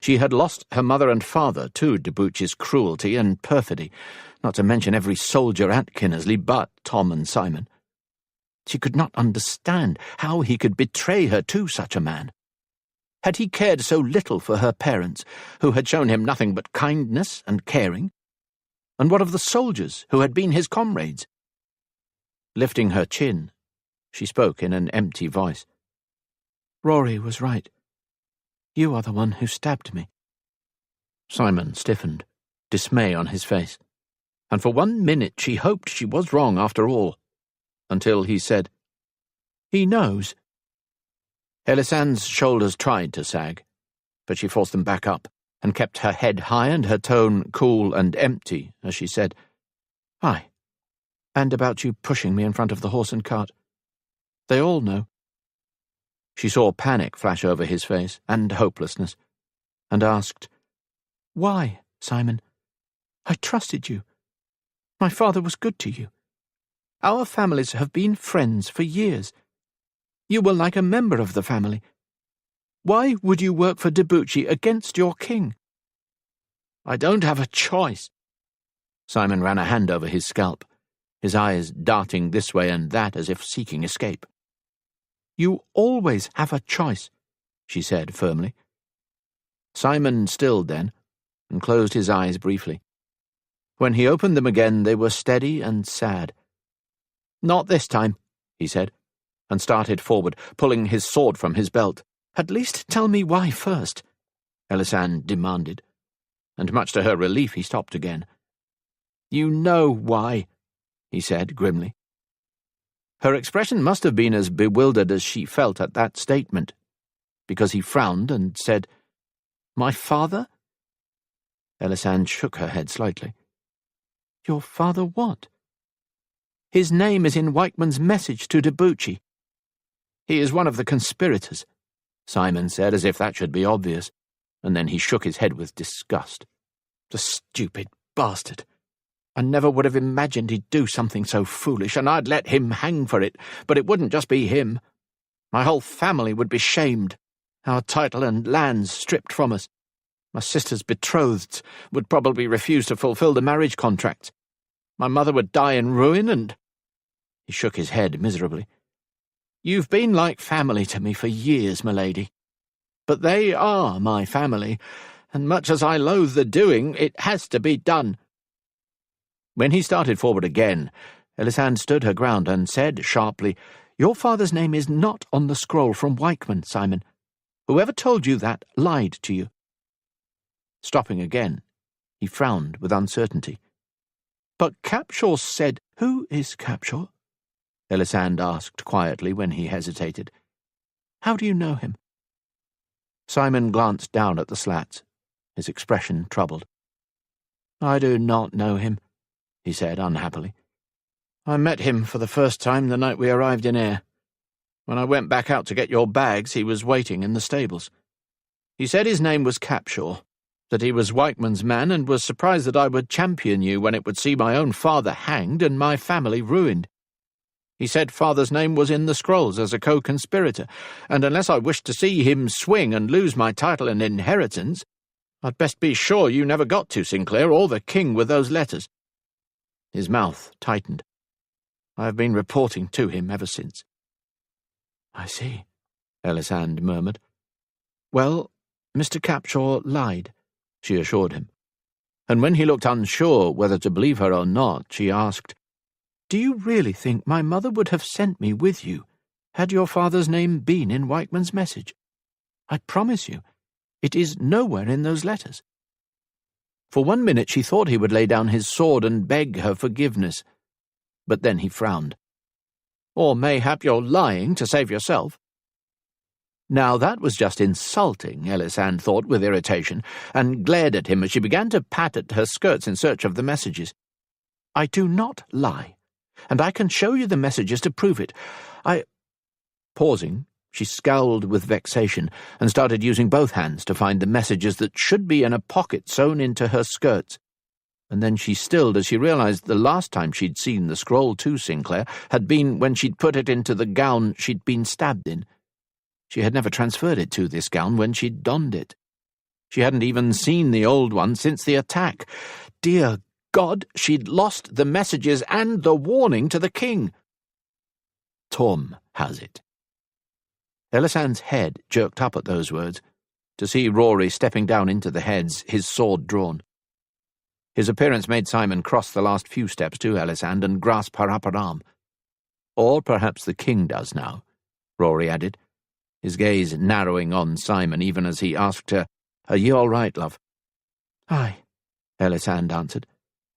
Speaker 1: She had lost her mother and father to Duchi's cruelty and perfidy, not to mention every soldier at Kinnersley but Tom and Simon. She could not understand how he could betray her to such a man. Had he cared so little for her parents, who had shown him nothing but kindness and caring? And what of the soldiers who had been his comrades? Lifting her chin, she spoke in an empty voice. "Rory was right. You are the one who stabbed me." Simon stiffened, dismay on his face, and for 1 minute she hoped she was wrong after all, until he said, "He knows." Ellisand's shoulders tried to sag, but she forced them back up and kept her head high and her tone cool and empty as she said, "Aye, and about you pushing me in front of the horse and cart. They all know." She saw panic flash over his face, and hopelessness, and asked, "Why, Simon? I trusted you. My father was good to you. Our families have been friends for years. You were like a member of the family. Why would you work for Duchi against your king?" "I don't have a choice." Simon ran a hand over his scalp, his eyes darting this way and that as if seeking escape. "You always have a choice," she said firmly. Simon stilled then, and closed his eyes briefly. When he opened them again, they were steady and sad. "Not this time," he said, and started forward, pulling his sword from his belt. "At least tell me why first," Ellisand demanded, and much to her relief he stopped again. "You know why," he said grimly. Her expression must have been as bewildered as she felt at that statement, because he frowned and said, "My father?" Ellisand shook her head slightly. "Your father what?" "His name is in Wykeman's message to Duchi." "He is one of the conspirators," Simon said, as if that should be obvious, and then he shook his head with disgust. "The stupid bastard! I never would have imagined he'd do something so foolish, and I'd let him hang for it, but it wouldn't just be him. My whole family would be shamed, our title and lands stripped from us. My sister's betrothed would probably refuse to fulfill the marriage contract. My mother would die in ruin, and—" He shook his head miserably. "You've been like family to me for years, milady. But they are my family, and much as I loathe the doing, it has to be done." When he started forward again, Ellisand stood her ground and said sharply, "Your father's name is not on the scroll from Wykeman, Simon. Whoever told you that lied to you." Stopping again, he frowned with uncertainty. "But Capshaw said—" "Who is Capshaw?" Ellisand asked quietly when he hesitated. "How do you know him?" Simon glanced down at the slats, his expression troubled. "I do not know him," he said unhappily. "I met him for the first time the night we arrived in Ayr. When I went back out to get your bags, he was waiting in the stables. He said his name was Capshaw, that he was Wykeman's man, and was surprised that I would champion you when it would see my own father hanged and my family ruined. He said father's name was in the scrolls as a co-conspirator, and unless I wished to see him swing and lose my title and inheritance, I'd best be sure you never got to Sinclair or the king with those letters." His mouth tightened. "I have been reporting to him ever since." "I see," Ellisand murmured. "Well, Mr. Capshaw lied," she assured him. And when he looked unsure whether to believe her or not, she asked, "Do you really think my mother would have sent me with you had your father's name been in Wykeman's message? I promise you, it is nowhere in those letters." For 1 minute she thought he would lay down his sword and beg her forgiveness, but then he frowned. "Or mayhap you're lying to save yourself." Now that was just insulting, Ellisand thought with irritation, and glared at him as she began to pat at her skirts in search of the messages. "I do not lie, and I can show you the messages to prove it. Pausing, she scowled with vexation and started using both hands to find the messages that should be in a pocket sewn into her skirts. And then she stilled as she realized the last time she'd seen the scroll to Sinclair had been when she'd put it into the gown she'd been stabbed in. She had never transferred it to this gown when she'd donned it. She hadn't even seen the old one since the attack. Dear God, she'd lost the messages and the warning to the king. "Tom has it." Ellisand's head jerked up at those words, to see Rory stepping down into the heads, his sword drawn. His appearance made Simon cross the last few steps to Ellisand and grasp her upper arm. "Or perhaps the king does now," Rory added, his gaze narrowing on Simon even as he asked her, "Are you all right, love?" "Aye," Ellisand answered,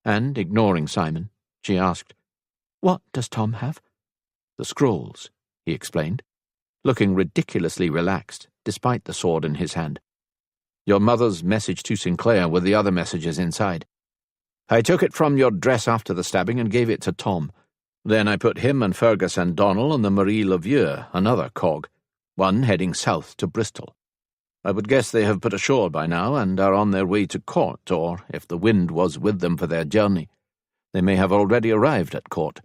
Speaker 1: and, ignoring Simon, she asked, "What does Tom have?" "The scrolls," he explained, looking ridiculously relaxed, despite the sword in his hand. "Your mother's message to Sinclair with the other messages inside. I took it from your dress after the stabbing and gave it to Tom. Then I put him and Fergus and Donnell on the Marie Levieux, another cog, one heading south to Bristol. I would guess they have put ashore by now and are on their way to court, or, if the wind was with them for their journey, they may have already arrived at court,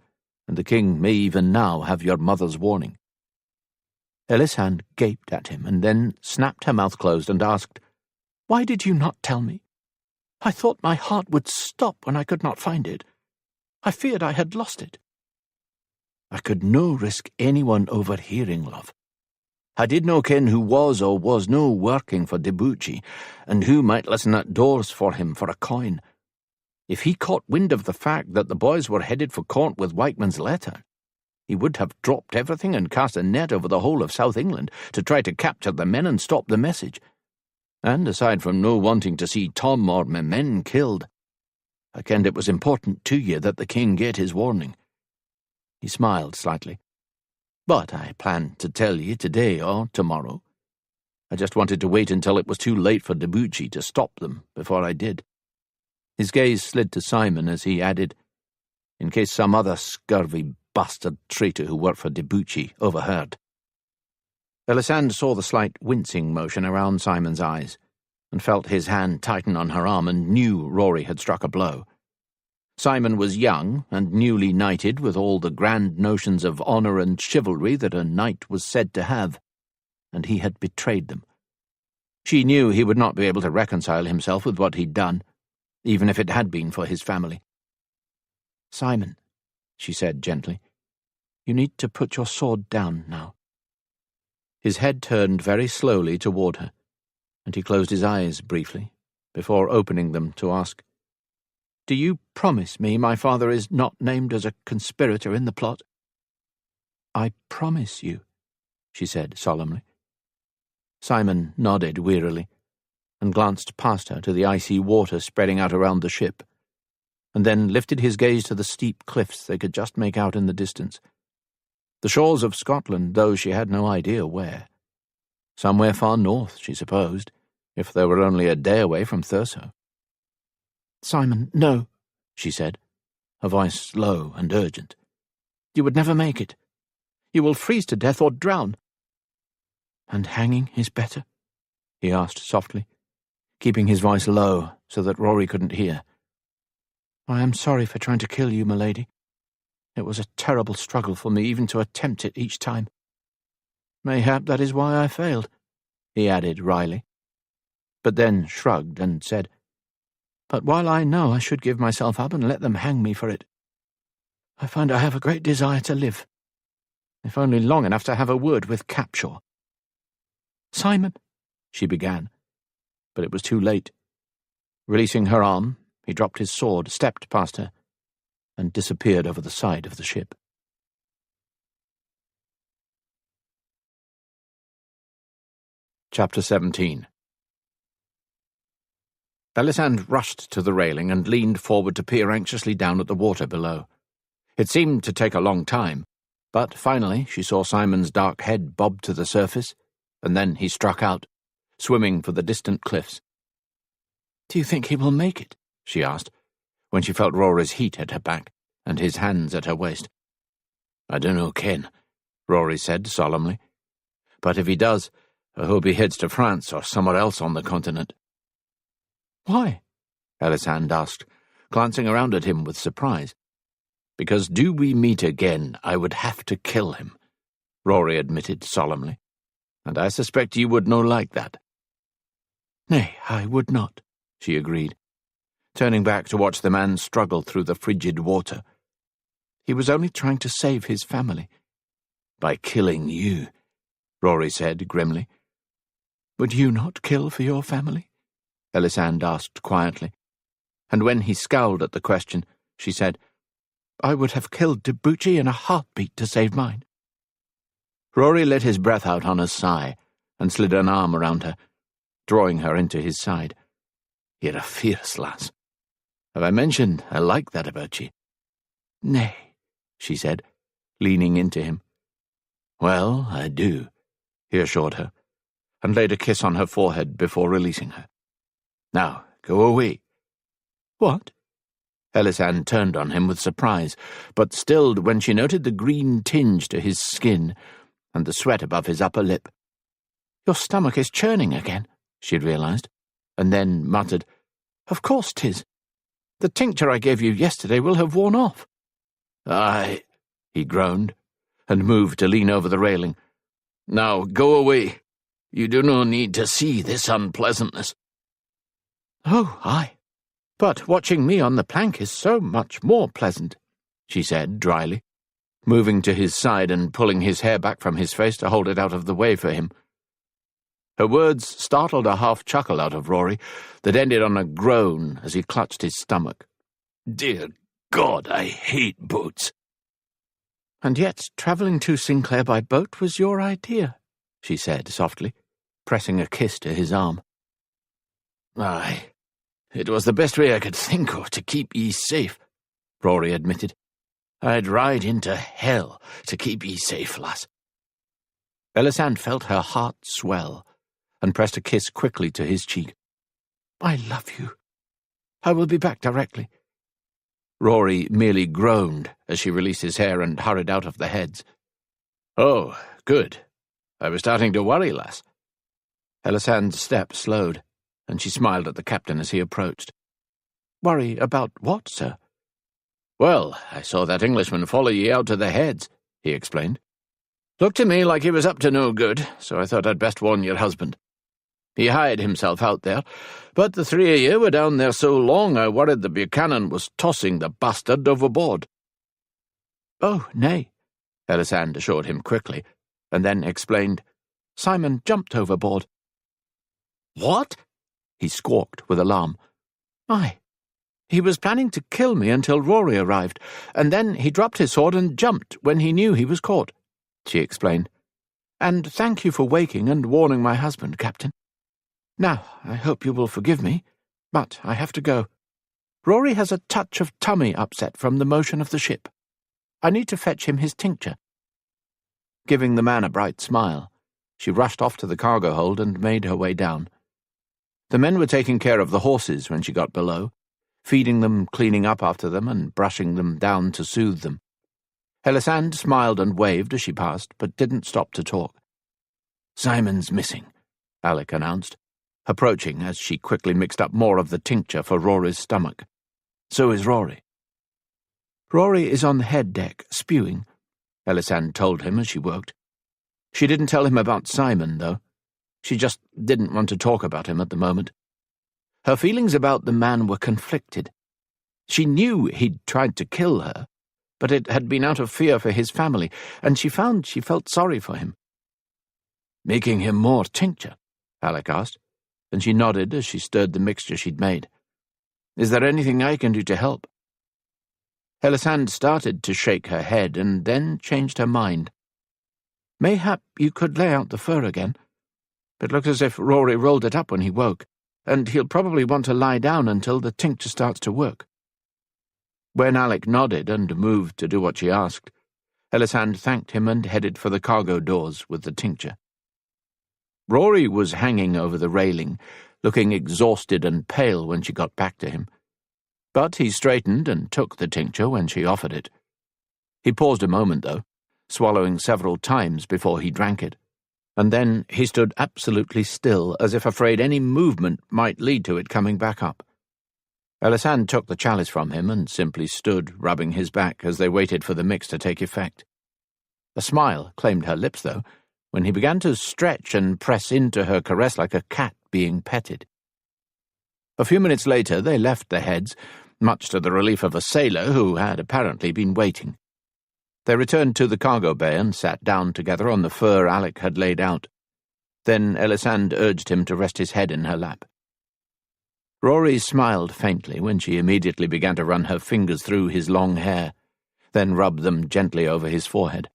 Speaker 1: and the king may even now have your mother's warning." Ellisand gaped at him and then snapped her mouth closed and asked, "Why did you not tell me? I thought my heart would stop when I could not find it. I feared I had lost it." "I could no risk anyone overhearing, love. I did no ken who was or was no working for Duchi, and who might listen at doors for him for a coin. If he caught wind of the fact that the boys were headed for court with Wykeman's letter, he would have dropped everything and cast a net over the whole of South England to try to capture the men and stop the message. And aside from no wanting to see Tom or my men killed, I kenned it was important to you that the king get his warning." He smiled slightly. "But I planned to tell you today or tomorrow. I just wanted to wait until it was too late for Duchi to stop them before I did." His gaze slid to Simon as he added, "In case some other scurvy bastard traitor who worked for Duchi overheard." Ellisand saw the slight wincing motion around Simon's eyes, and felt his hand tighten on her arm and knew Rory had struck a blow. Simon was young and newly knighted, with all the grand notions of honour and chivalry that a knight was said to have, and he had betrayed them. She knew he would not be able to reconcile himself with what he'd done, even if it had been for his family. "Simon," she said gently, "you need to put your sword down now." His head turned very slowly toward her, and he closed his eyes briefly, before opening them to ask, "Do you promise me my father is not named as a conspirator in the plot?" "I promise you," she said solemnly. Simon nodded wearily, and glanced past her to the icy water spreading out around the ship, and then lifted his gaze to the steep cliffs they could just make out in the distance. The shores of Scotland, though she had no idea where. Somewhere far north, she supposed, if they were only a day away from Thurso. "Simon, no," she said, her voice low and urgent. "You would never make it. You will freeze to death or drown." "And hanging is better?" he asked softly, keeping his voice low so that Rory couldn't hear. "I am sorry for trying to kill you, milady. It was a terrible struggle for me even to attempt it each time. Mayhap that is why I failed," he added wryly, but then shrugged and said, "But while I know I should give myself up and let them hang me for it, I find I have a great desire to live, if only long enough to have a word with Capshaw." "Simon," she began, but it was too late. Releasing her arm, he dropped his sword, stepped past her, and disappeared over the side of the ship. Chapter 17. Ellisand rushed to the railing and leaned forward to peer anxiously down at the water below. It seemed to take a long time, but finally she saw Simon's dark head bob to the surface, and then he struck out, swimming for the distant cliffs. "Do you think he will make it?" she asked, when she felt Rory's heat at her back and his hands at her waist. "I dunno, ken," Rory said solemnly. "But if he does, I hope he heads to France or somewhere else on the continent." "Why?" Ellisand asked, glancing around at him with surprise. "Because do we meet again, I would have to kill him," Rory admitted solemnly. "And I suspect you would no like that." "Nay, I would not," she agreed, turning back to watch the man struggle through the frigid water. "He was only trying to save his family." "By killing you," Rory said grimly. "Would you not kill for your family?" Ellisand asked quietly, and when he scowled at the question, she said, "I would have killed Duchi in a heartbeat to save mine." Rory let his breath out on a sigh and slid an arm around her, drawing her into his side. "You're a fierce lass. Have I mentioned I like that about ye?" "Nay," she said, leaning into him. "Well, I do," he assured her, and laid a kiss on her forehead before releasing her. "Now, go away." "What?" Ellisand turned on him with surprise, but stilled when she noted the green tinge to his skin and the sweat above his upper lip. "Your stomach is churning again," she'd realized, and then muttered, "Of course 'tis. The tincture I gave you yesterday will have worn off." "Aye," he groaned, and moved to lean over the railing. "Now go away. You do no need to see this unpleasantness." "Oh, aye. But watching me on the plank is so much more pleasant," she said dryly, moving to his side and pulling his hair back from his face to hold it out of the way for him. Her words startled a half-chuckle out of Rory that ended on a groan as he clutched his stomach. "Dear God, I hate boats." "And yet travelling to Sinclair by boat was your idea," she said softly, pressing a kiss to his arm. "Aye, it was the best way I could think of to keep ye safe," Rory admitted. "I'd ride into hell to keep ye safe, lass." Ellisand felt her heart swell and pressed a kiss quickly to his cheek. "I love you. I will be back directly." Rory merely groaned as she released his hair and hurried out of the heads. "Oh, good. I was starting to worry, lass." Ellisand's step slowed, and she smiled at the captain as he approached. "Worry about what, sir?"
Speaker 3: "Well, I saw that Englishman follow ye out to the heads," he explained. "Looked to me like he was up to no good, so I thought I'd best warn your husband. He hired himself out there, but the three of ye were down there so long I worried the Buchanan was tossing the bastard overboard."
Speaker 2: "Oh, nay," Ellisand assured him quickly, and then explained, "Simon jumped overboard."
Speaker 3: "What?" he squawked with alarm.
Speaker 2: "Aye. He was planning to kill me until Rory arrived, and then he dropped his sword and jumped when he knew he was caught," she explained. "And thank you for waking and warning my husband, Captain. Now, I hope you will forgive me, but I have to go. Rory has a touch of tummy upset from the motion of the ship. I need to fetch him his tincture." Giving the man a bright smile, she rushed off to the cargo hold and made her way down. The men were taking care of the horses when she got below, feeding them, cleaning up after them, and brushing them down to soothe them. Ellisand smiled and waved as she passed, but didn't stop to talk.
Speaker 3: "Simon's missing," Alec announced, approaching as she quickly mixed up more of the tincture for Rory's stomach. "So is Rory."
Speaker 2: "Rory is on the head deck, spewing," Ellisand told him as she worked. She didn't tell him about Simon, though. She just didn't want to talk about him at the moment. Her feelings about the man were conflicted. She knew he'd tried to kill her, but it had been out of fear for his family, and she found she felt sorry for him.
Speaker 3: "Making him more tincture?"
Speaker 2: Alec asked, and she nodded as she stirred the mixture she'd made. "Is there anything I can do to help?" Ellisand started to shake her head and then changed her mind. "Mayhap you could lay out the fur again. It looks as if Rory rolled it up when he woke, and he'll probably want to lie down until the tincture starts to work." When Alec nodded and moved to do what she asked, Ellisand thanked him and headed for the cargo doors with the tincture. Rory was hanging over the railing, looking exhausted and pale when she got back to him. But he straightened and took the tincture when she offered it. He paused a moment, though, swallowing several times before he drank it, and then he stood absolutely still, as if afraid any movement might lead to it coming back up. Ellisand took the chalice from him and simply stood, rubbing his back as they waited for the mix to take effect. A smile claimed her lips, though, when he began to stretch and press into her caress like a cat being petted. A few minutes later they left the heads, much to the relief of a sailor who had apparently been waiting. They returned to the cargo bay and sat down together on the fur Alec had laid out. Then Ellisand urged him to rest his head in her lap. Rory smiled faintly when she immediately began to run her fingers through his long hair, then rubbed them gently over his forehead.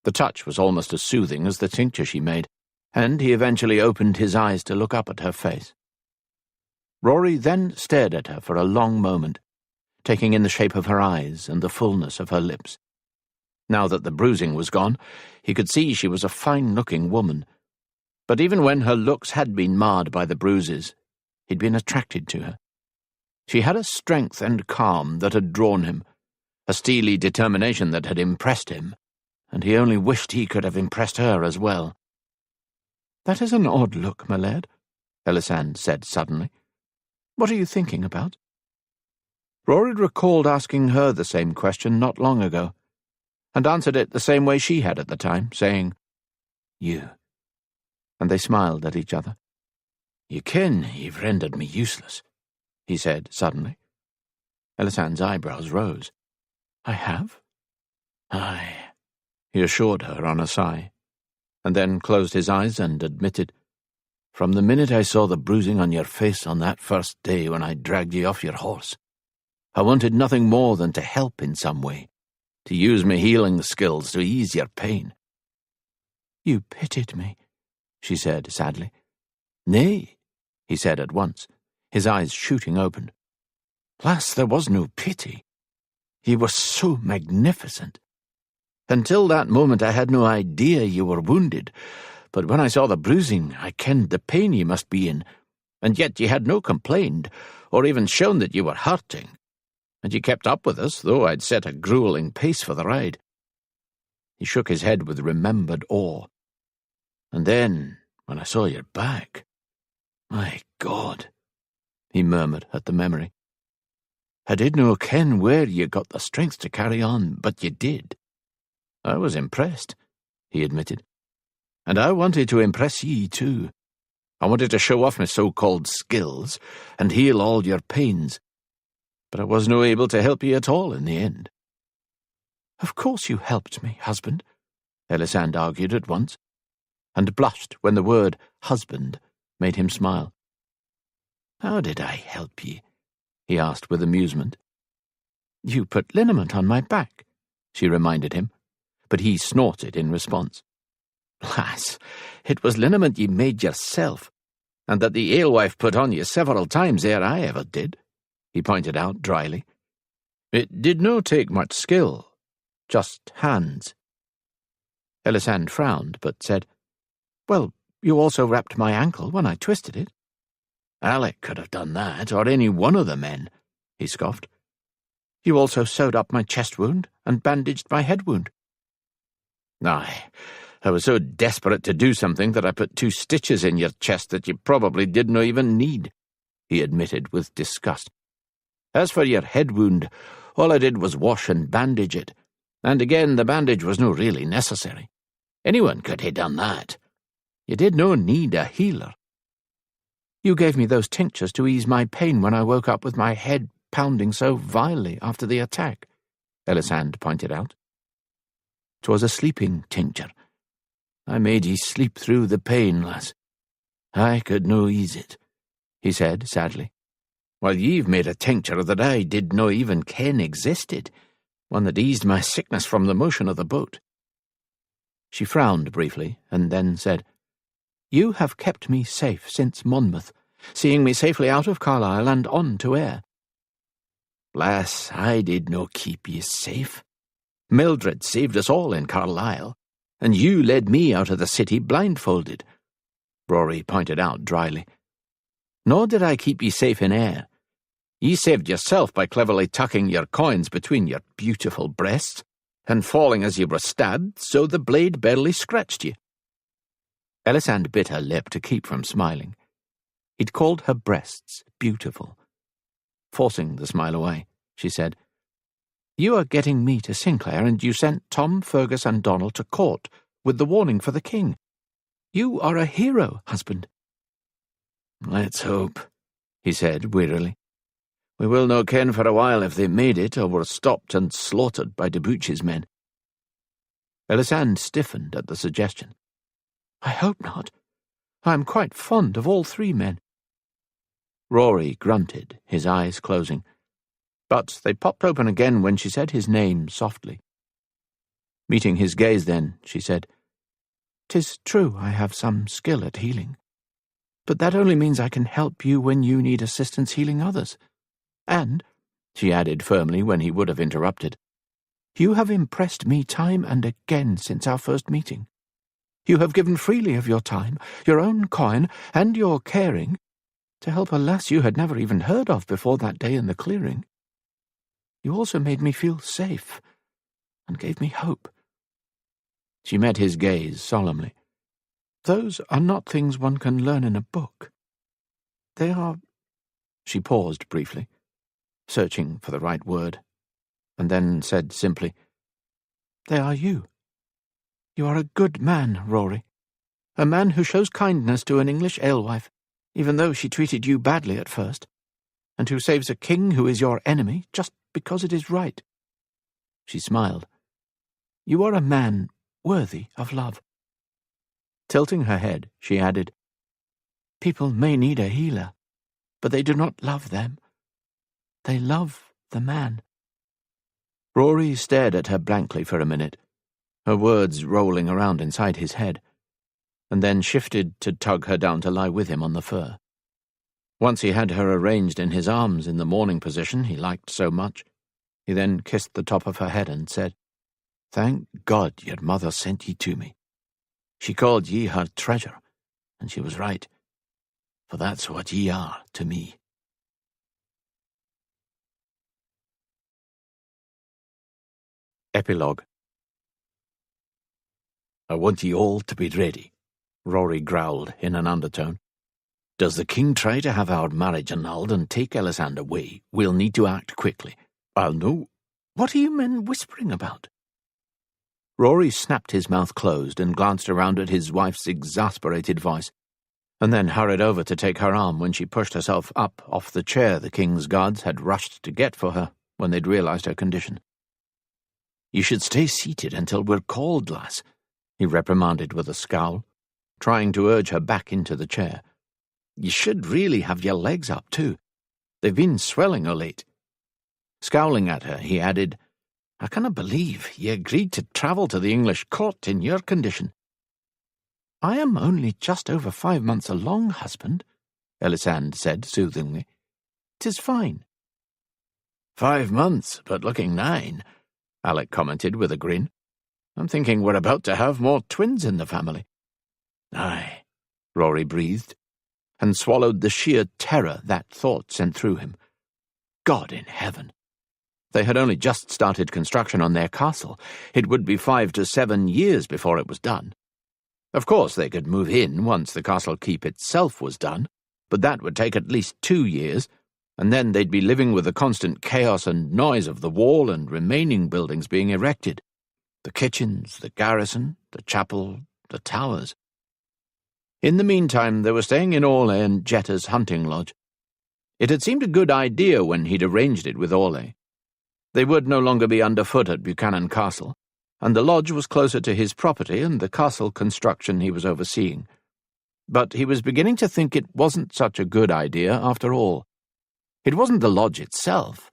Speaker 2: The touch was almost as soothing as the tincture she made, and he eventually opened his eyes to look up at her face. Rory then stared at her for a long moment, taking in the shape of her eyes and the fullness of her lips. Now that the bruising was gone, he could see she was a fine-looking woman. But even when her looks had been marred by the bruises, he'd been attracted to her. She had a strength and calm that had drawn him, a steely determination that had impressed him, and he only wished he could have impressed her as well. "That is an odd look, my lad," Ellisand said suddenly. "What are you thinking about?" Rory recalled asking her the same question not long ago, and answered it the same way she had at the time, saying, "You." And they smiled at each other. "You ken you've rendered me useless," he said suddenly. Ellisand's eyebrows rose. "I have?" "Aye," he assured her on a sigh, and then closed his eyes and admitted, "From the minute I saw the bruising on your face on that first day when I dragged you off your horse, I wanted nothing more than to help in some way, to use my healing skills to ease your pain." "You pitied me," she said sadly. "Nay," he said at once, his eyes shooting open. "Lass, there was no pity. You were so magnificent. Until that moment I had no idea you were wounded, but when I saw the bruising I kenned the pain you must be in, and yet you had no complaint, or even shown that you were hurting, and you kept up with us, though I'd set a gruelling pace for the ride." He shook his head with remembered awe. "And then, when I saw your back, my God," he murmured at the memory.
Speaker 4: I did no ken where ye got the strength to carry on, but ye did. I was impressed, he admitted. And I wanted to impress ye too. I wanted to show off my so-called skills and heal all your pains. But I was no able to help ye at all in the end.
Speaker 2: Of course you helped me, husband, Ellisand argued at once,
Speaker 4: and blushed when the word husband made him smile.
Speaker 2: How did I help ye? He asked with amusement. You put liniment on my back, she reminded him, but he snorted in response.
Speaker 4: Lass, it was liniment ye made yourself, and that the alewife put on ye several times ere I ever did, he pointed out dryly. It did no take much skill, just hands.
Speaker 2: Ellisand frowned, but said, Well, you also wrapped my ankle when I twisted it.
Speaker 4: Alec could have done that, or any one of the men, he scoffed.
Speaker 2: You also sewed up my chest wound and bandaged my head wound.
Speaker 4: Aye, I was so desperate to do something that I put 2 stitches in your chest that you probably did not even need, he admitted with disgust. As for your head wound, all I did was wash and bandage it, and again the bandage was no really necessary. Anyone could have done that. You did no need a healer.
Speaker 2: You gave me those tinctures to ease my pain when I woke up with my head pounding so vilely after the attack, Ellisand pointed out. 'Twas a sleeping tincture. I made ye sleep through the pain, lass. I could no ease it, he said sadly.
Speaker 4: Well, ye've made a tincture that I did no even ken existed, one that eased my sickness from the motion of the boat.
Speaker 2: She frowned briefly, and then said, You have kept me safe since Monmouth, seeing me safely out of Carlisle and on to Ayr.
Speaker 4: Lass, I did no keep ye safe. Mildred saved us all in Carlisle, and you led me out of the city blindfolded, Rory pointed out dryly. Nor did I keep ye safe in Ayr. Ye saved yourself by cleverly tucking your coins between your beautiful breasts, and falling as ye were stabbed, so the blade barely scratched ye.
Speaker 2: Ellisand bit her lip to keep from smiling. He'd called her breasts beautiful. Forcing the smile away, she said, You are getting me to Sinclair, and you sent Tom, Fergus, and Donald to court with the warning for the king. You are a hero, husband.
Speaker 4: Let's hope, he said wearily. We will no ken for a while if they made it or were stopped and slaughtered by Duchi's men.
Speaker 2: Ellisand stiffened at the suggestion. I hope not. I am quite fond of all 3 men. Rory grunted, his eyes closing, but they popped open again when she said his name softly. Meeting his gaze then, she said, 'Tis true I have some skill at healing, but that only means I can help you when you need assistance healing others. And, she added firmly when he would have interrupted, you have impressed me time and again since our first meeting. You have given freely of your time, your own coin, and your caring, to help a lass you had never even heard of before that day in the clearing. You also made me feel safe, and gave me hope. She met his gaze solemnly. Those are not things one can learn in a book. They are— She paused briefly, searching for the right word, and then said simply, They are you. You are a good man, Rory. A man who shows kindness to an English alewife, even though she treated you badly at first, and who saves a king who is your enemy just because it is right. She smiled. You are a man worthy of love. Tilting her head, she added, People may need a healer, but they do not love them. They love the man. Rory stared at her blankly for a minute, her words rolling around inside his head, and then shifted to tug her down to lie with him on the fur. Once he had her arranged in his arms in the morning position he liked so much, he then kissed the top of her head and said, Thank God your mother sent ye to me. She called ye her treasure, and she was right, for that's what ye are to me.
Speaker 4: Epilogue. I want ye all to be ready, Rory growled in an undertone.
Speaker 1: Does the king try to have our marriage annulled and take Ellisand away, we'll need to act quickly. I'll know. What are you men whispering about? Rory snapped his mouth closed and glanced around at his wife's exasperated voice, and then hurried over to take her arm when she pushed herself up off the chair the king's guards had rushed to get for her when they'd realized her condition. You should stay seated until we're called, lass, he reprimanded with a scowl, trying to urge her back into the chair. You should really have your legs up, too. They've been swelling o' late. Scowling at her, he added, I cannot believe ye agreed to travel to the English court in your condition. I am only just over 5 months along, husband, Ellisand said soothingly. 'Tis fine. 5 months, but looking 9, Alec commented with a grin. I'm thinking we're about to have more twins in the family. Aye, Rory breathed, and swallowed the sheer terror that thought sent through him. God in heaven! They had only just started construction on their castle. It would be 5 to 7 years before it was done. Of course, they could move in once the castle keep itself was done, but that would take at least 2 years, and then they'd be living with the constant chaos and noise of the wall and remaining buildings being erected. The kitchens, the garrison, the chapel, the towers. In the meantime, they were staying in Orle and Jetta's hunting lodge. It had seemed a good idea when he'd arranged it with Orle. They would no longer be underfoot at Buchanan Castle, and the lodge was closer to his property and the castle construction he was overseeing. But he was beginning to think it wasn't such a good idea after all. It wasn't the lodge itself.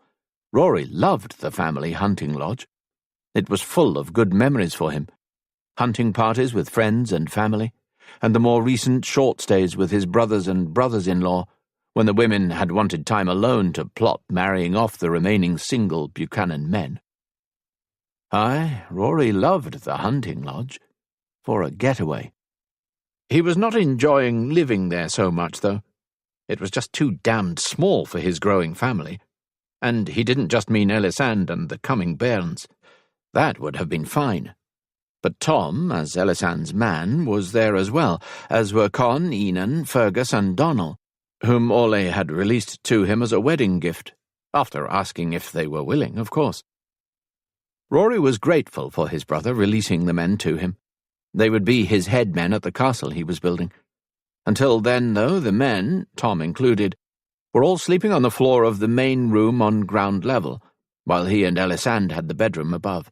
Speaker 1: Rory loved the family hunting lodge. It was full of good memories for him. Hunting parties with friends and family, and the more recent short stays with his brothers and brothers-in-law, when the women had wanted time alone to plot marrying off the remaining single Buchanan men. Aye, Rory loved the hunting lodge. For a getaway. He was not enjoying living there so much, though. It was just too damned small for his growing family. And he didn't just mean Ellisand and the coming bairns. That would have been fine. But Tom, as Ellisand's man, was there as well, as were Con, Enan, Fergus and Donal, whom Orle had released to him as a wedding gift, after asking if they were willing, of course. Rory was grateful for his brother releasing the men to him. They would be his head men at the castle he was building. Until then, though, the men, Tom included, were all sleeping on the floor of the main room on ground level, while he and Ellisand had the bedroom above.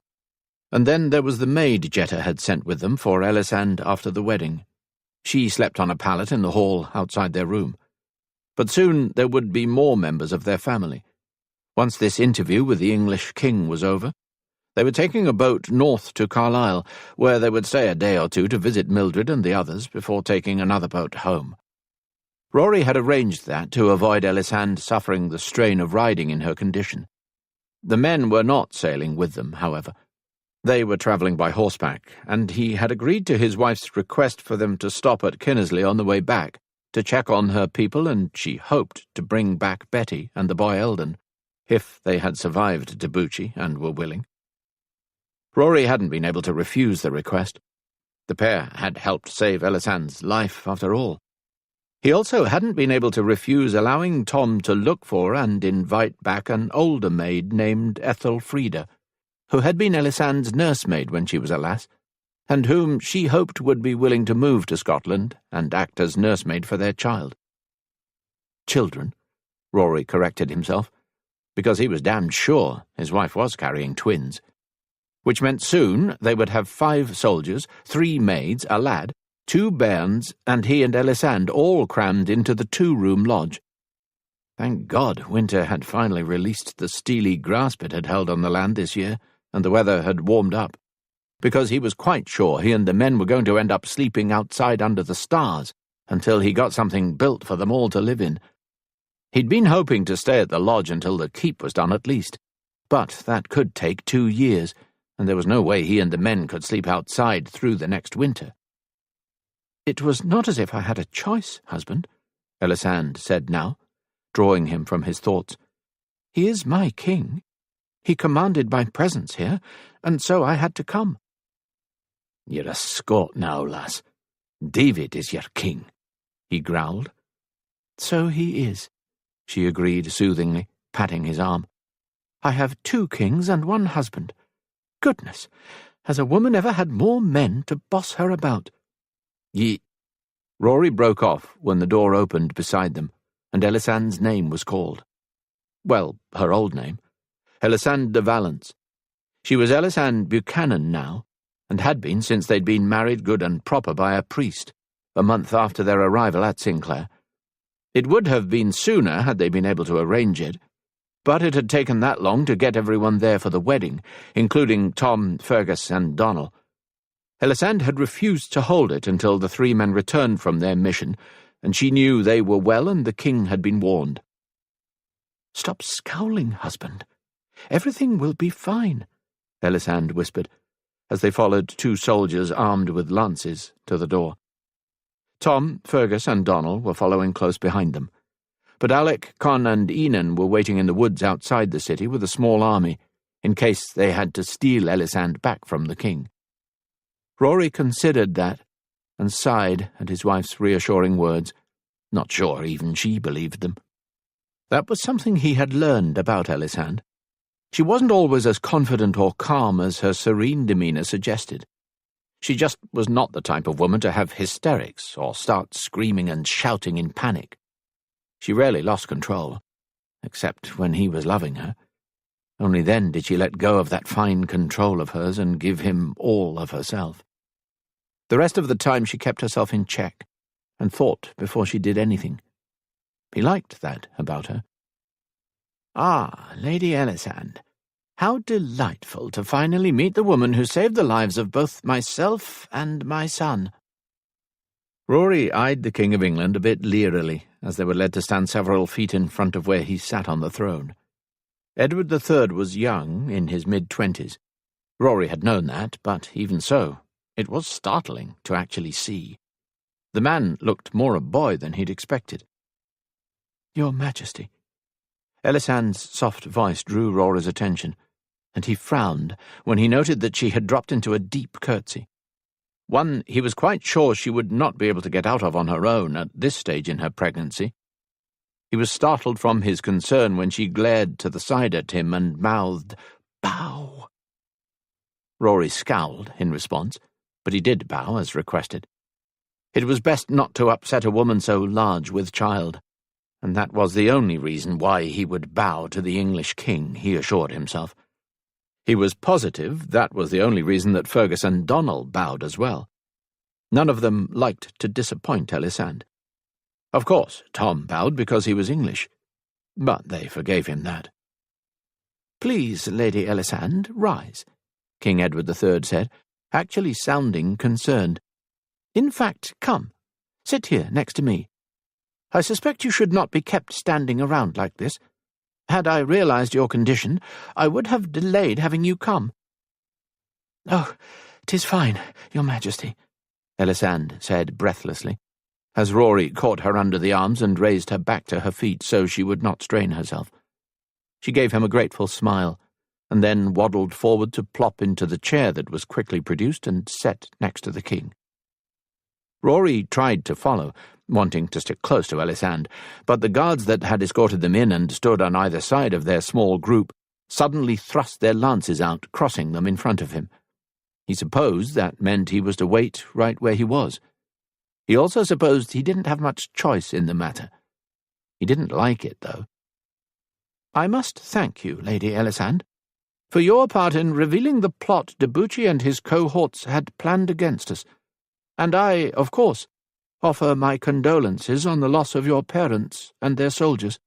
Speaker 1: And then there was the maid Jetta had sent with them for Ellisand after the wedding. She slept on a pallet in the hall outside their room. But soon there would be more members of their family. Once this interview with the English king was over, they were taking a boat north to Carlisle, where they would stay a day or two to visit Mildred and the others before taking another boat home. Rory had arranged that to avoid Ellisand suffering the strain of riding in her condition. The men were not sailing with them, however. They were travelling by horseback, and he had agreed to his wife's request for them to stop at Kinnersley on the way back, to check on her people, and she hoped to bring back Betty and the boy Eldon, if they had survived Duchi and were willing. Rory hadn't been able to refuse the request. The pair had helped save Ellisand's life, after all. He also hadn't been able to refuse allowing Tom to look for and invite back an older maid named Ethelfreda, who had been Ellisand's nursemaid when she was a lass, and whom she hoped would be willing to move to Scotland and act as nursemaid for their child. Children, Rory corrected himself, because he was damned sure his wife was carrying twins, which meant soon they would have 5 soldiers, 3 maids, a lad, 2 bairns, and he and Ellisand all crammed into the 2-room lodge. Thank God winter had finally released the steely grasp it had held on the land this year, and the weather had warmed up, because he was quite sure he and the men were going to end up sleeping outside under the stars until he got something built for them all to live in. He'd been hoping to stay at the lodge until the keep was done at least, but that could take 2 years, and there was no way he and the men could sleep outside through the next winter. It was not as if I had a choice, husband, Ellisand said now, drawing him from his thoughts. He is my king. He commanded my presence here, and so I had to come. You're a Scot now, lass. David is your king, he growled.
Speaker 2: So he is, she agreed soothingly, patting his arm. I have 2 kings and 1 husband. Goodness, has a woman ever had more men to boss her about?
Speaker 1: Rory broke off when the door opened beside them, and Ellisand's name was called. Well, her old name, Ellisand de Valence. She was Ellisand Buchanan now, and had been since they'd been married good and proper by a priest, a month after their arrival at Sinclair. It would have been sooner had they been able to arrange it, but it had taken that long to get everyone there for the wedding, including Tom, Fergus, and Donal. Ellisand had refused to hold it until the 3 men returned from their mission, and she knew they were well and the king had been warned.
Speaker 2: Stop scowling, husband. Everything will be fine, Ellisand whispered, as they followed 2 soldiers armed with lances to the door. Tom, Fergus, and Donal were following close behind them, but Alec, Con, and Enan were waiting in the woods outside the city with a small army, in case they had to steal Ellisand back from the king. Rory considered that, and sighed at his wife's reassuring words, not sure even she believed them. That was something he had learned about Ellisand. She wasn't always as confident or calm as her serene demeanour suggested. She just was not the type of woman to have hysterics or start screaming and shouting in panic. She rarely lost control, except when he was loving her. Only then did she let go of that fine control of hers and give him all of herself. The rest of the time she kept herself in check and thought before she did anything. He liked that about her. Ah, Lady Ellisand, how delightful to finally meet the woman who saved the lives of both myself and my son. Rory eyed the King of England a bit leerily as they were led to stand several feet in front of where he sat on the throne. Edward III was young, in his mid-20s. Rory had known that, but even so, it was startling to actually see. The man looked more a boy than he'd expected. Your Majesty. Ellisand's soft voice drew Rory's attention, and he frowned when he noted that she had dropped into a deep curtsy. One he was quite sure she would not be able to get out of on her own at this stage in her pregnancy. He was startled from his concern when she glared to the side at him and mouthed, "Bow." Rory scowled in response, but he did bow as requested. It was best not to upset a woman so large with child, and that was the only reason why he would bow to the English king, he assured himself. He was positive that was the only reason that Fergus and Donal bowed as well. None of them liked to disappoint Ellisand. Of course, Tom bowed because he was English, but they forgave him that. "Please, Lady Ellisand, rise," King Edward III said, actually sounding concerned. "In fact, come, sit here next to me. I suspect you should not be kept standing around like this. Had I realized your condition, I would have delayed having you come." "Oh, 'tis fine, Your Majesty," Ellisand said breathlessly, as Rory caught her under the arms and raised her back to her feet so she would not strain herself. She gave him a grateful smile, and then waddled forward to plop into the chair that was quickly produced and set next to the king. Rory tried to follow, wanting to stick close to Ellisand, but the guards that had escorted them in and stood on either side of their small group suddenly thrust their lances out, crossing them in front of him. He supposed that meant he was to wait right where he was. He also supposed he didn't have much choice in the matter. He didn't like it, though. "I must thank you, Lady Ellisand, for your part in revealing the plot Duchi and his cohorts had planned against us, and I, of course, offer my condolences on the loss of your parents and their soldiers.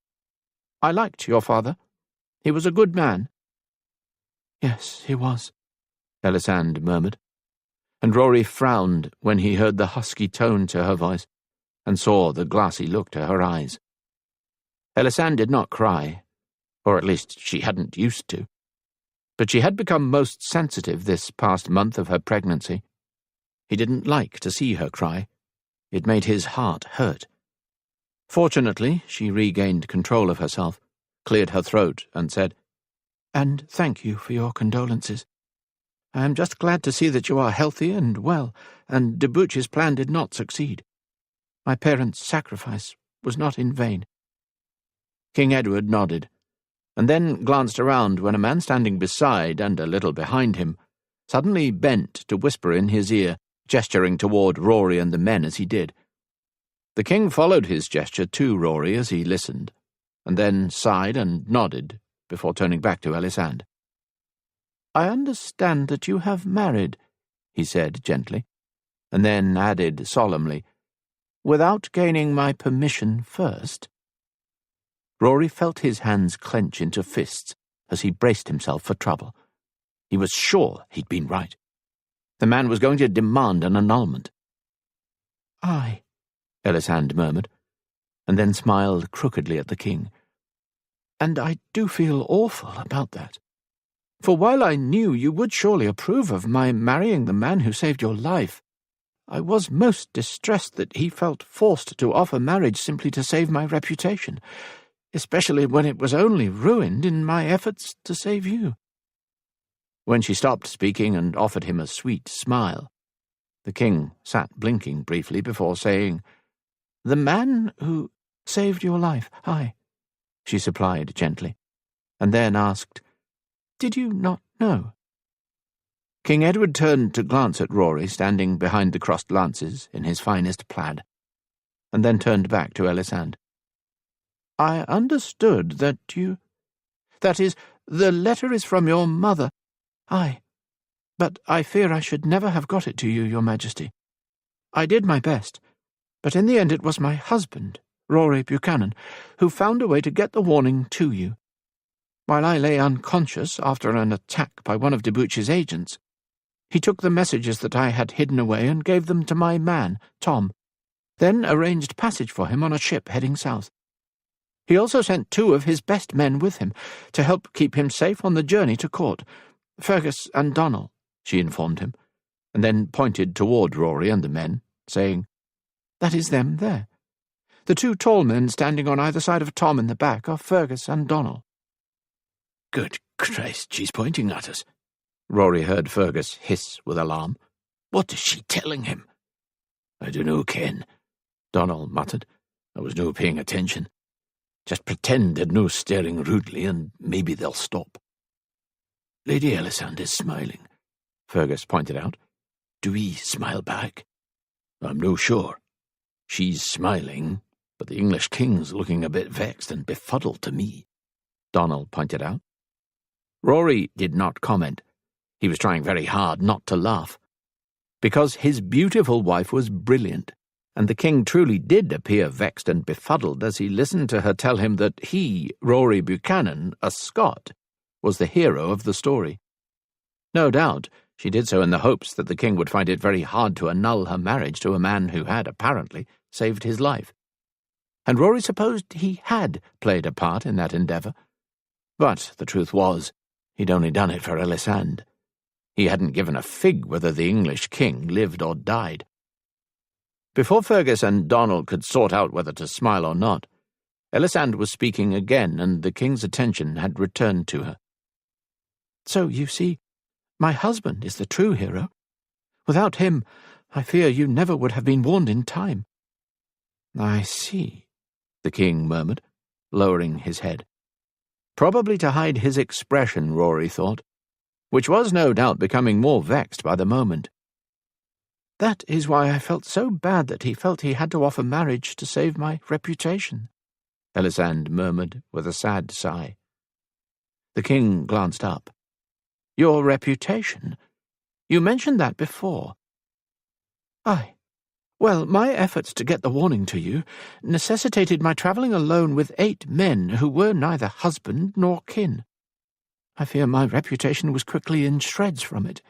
Speaker 2: I liked your father. He was a good man." "Yes, he was," Ellisand murmured, and Rory frowned when he heard the husky tone to her voice and saw the glassy look to her eyes. Ellisand did not cry, or at least she hadn't used to, but she had become most sensitive this past month of her pregnancy. He didn't like to see her cry. It made his heart hurt. Fortunately, she regained control of herself, cleared her throat, and said, "And thank you for your condolences. I am just glad to see that you are healthy and well, and Duchi's plan did not succeed. My parents' sacrifice
Speaker 1: was not in vain. King Edward nodded, and then glanced around when a man standing beside and a little behind him suddenly bent to whisper in his ear, gesturing toward Rory and the men as he did. The king followed his gesture to Rory as he listened, and then sighed and nodded before turning back to Ellisand. "I understand that you have married," he said gently, and then added solemnly, "without gaining my permission first." Rory felt his hands clench into fists as he braced himself for trouble. He was sure he'd been right. The man was going to demand an annulment. "Aye," Ellisand murmured, and then smiled crookedly at the king. "And I do feel awful about that. For while I knew you would surely approve of my marrying the man who saved your life, I was most distressed that he felt forced to offer marriage simply to save my reputation, especially when it was only ruined in my efforts to save you." When she stopped speaking and offered him a sweet smile, the king sat blinking briefly before saying, "The man who saved your life, aye," she supplied gently, and then asked, "Did you not know?" King Edward turned to glance at Rory standing behind the crossed lances in his finest plaid, and then turned back to Ellisand. "I understood that you— that is, the letter is from your mother. Aye, but I fear I should never have got it to you, your majesty. I did my best, but in the end it was my husband, Rory Buchanan, who found a way to get the warning to you. While I lay unconscious after an attack by one of Duchi's agents, he took the messages that I had hidden away and gave them to my man, Tom, then arranged passage for him on a ship heading south. He also sent 2 of his best men with him to help keep him safe on the journey to court, Fergus and Donald," she informed him, and then pointed toward Rory and the men, saying, "That is them there. The 2 tall men standing on either side of Tom in the back are Fergus and Donald."
Speaker 4: "Good Christ, she's pointing at us,"
Speaker 1: Rory heard Fergus hiss with alarm.
Speaker 4: "What is she telling him?" "I dunno, Ken," Donald muttered. "I was no paying attention. Just pretend they're no staring rudely, and maybe they'll stop." "Lady Ellisand is smiling," Fergus pointed out. "Do we smile back?" "I'm no sure. She's smiling, but the English king's looking a bit vexed and befuddled to me," Donald pointed out.
Speaker 1: Rory did not comment. He was trying very hard not to laugh, because his beautiful wife was brilliant, and the king truly did appear vexed and befuddled as he listened to her tell him that he, Rory Buchanan, a Scot, was the hero of the story. No doubt she did so in the hopes that the king would find it very hard to annul her marriage to a man who had, apparently, saved his life. And Rory supposed he had played a part in that endeavour. But the truth was, he'd only done it for Ellisand. He hadn't given a fig whether the English king lived or died. Before Fergus and Donald could sort out whether to smile or not, Ellisand was speaking again, and the king's attention had returned to her. "So, you see, my husband is the true hero. Without him, I fear you never would have been warned in time." "I see," the king murmured, lowering his head. Probably to hide his expression, Rory thought, which was no doubt becoming more vexed by the moment. "That is why I felt so bad that he felt he had to offer marriage to save my reputation," Ellisand murmured with a sad sigh. The king glanced up. "Your reputation? You mentioned that before." "Aye. Well, my efforts to get the warning to you necessitated my travelling alone with 8 men who were neither husband nor kin. I fear my reputation was quickly in shreds from it.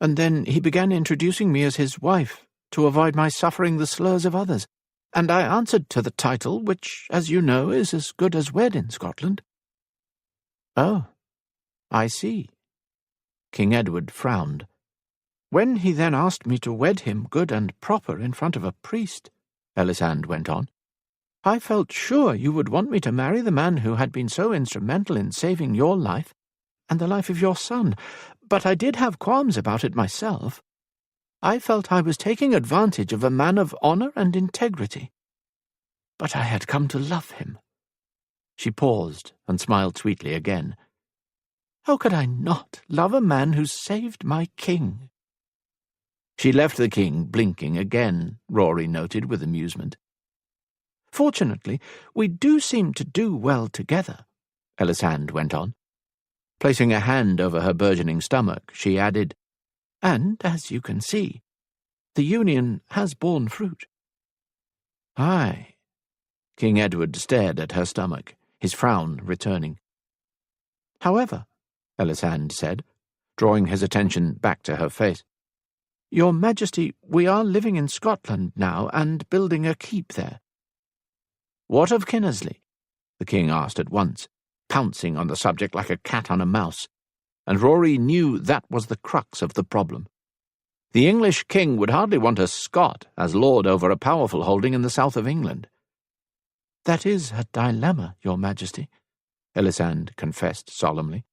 Speaker 1: And then he began introducing me as his wife to avoid my suffering the slurs of others, and I answered to the title, which, as you know, is as good as wed in Scotland." "Oh, I see." King Edward frowned. "When he then asked me to wed him good and proper in front of a priest," Ellisand went on, "I felt sure you would want me to marry the man who had been so instrumental in saving your life and the life of your son, but I did have qualms about it myself. I felt I was taking advantage of a man of honour and integrity.
Speaker 2: but I had come to love him." She paused and smiled sweetly again. "How could I not love a man who saved my king?"
Speaker 1: She left the king blinking again, Rory noted with amusement.
Speaker 2: "Fortunately, we do seem to do well together," Ellisand went on.
Speaker 1: Placing a hand over her burgeoning stomach, she added,
Speaker 2: "And, as you can see, the union has borne fruit."
Speaker 1: "Aye." King Edward stared at her stomach, his frown returning.
Speaker 2: "However,"
Speaker 1: Ellisand said, drawing his attention back to her face,
Speaker 2: "Your Majesty, we are living in Scotland now and building a keep there."
Speaker 1: "What of Kinnersley?" the king asked at once, pouncing on the subject like a cat on a mouse, and Rory knew that was the crux of the problem. The English king would hardly want a Scot as lord over a powerful holding in the south of England.
Speaker 2: "That is a dilemma, Your Majesty,"
Speaker 1: Ellisand confessed solemnly.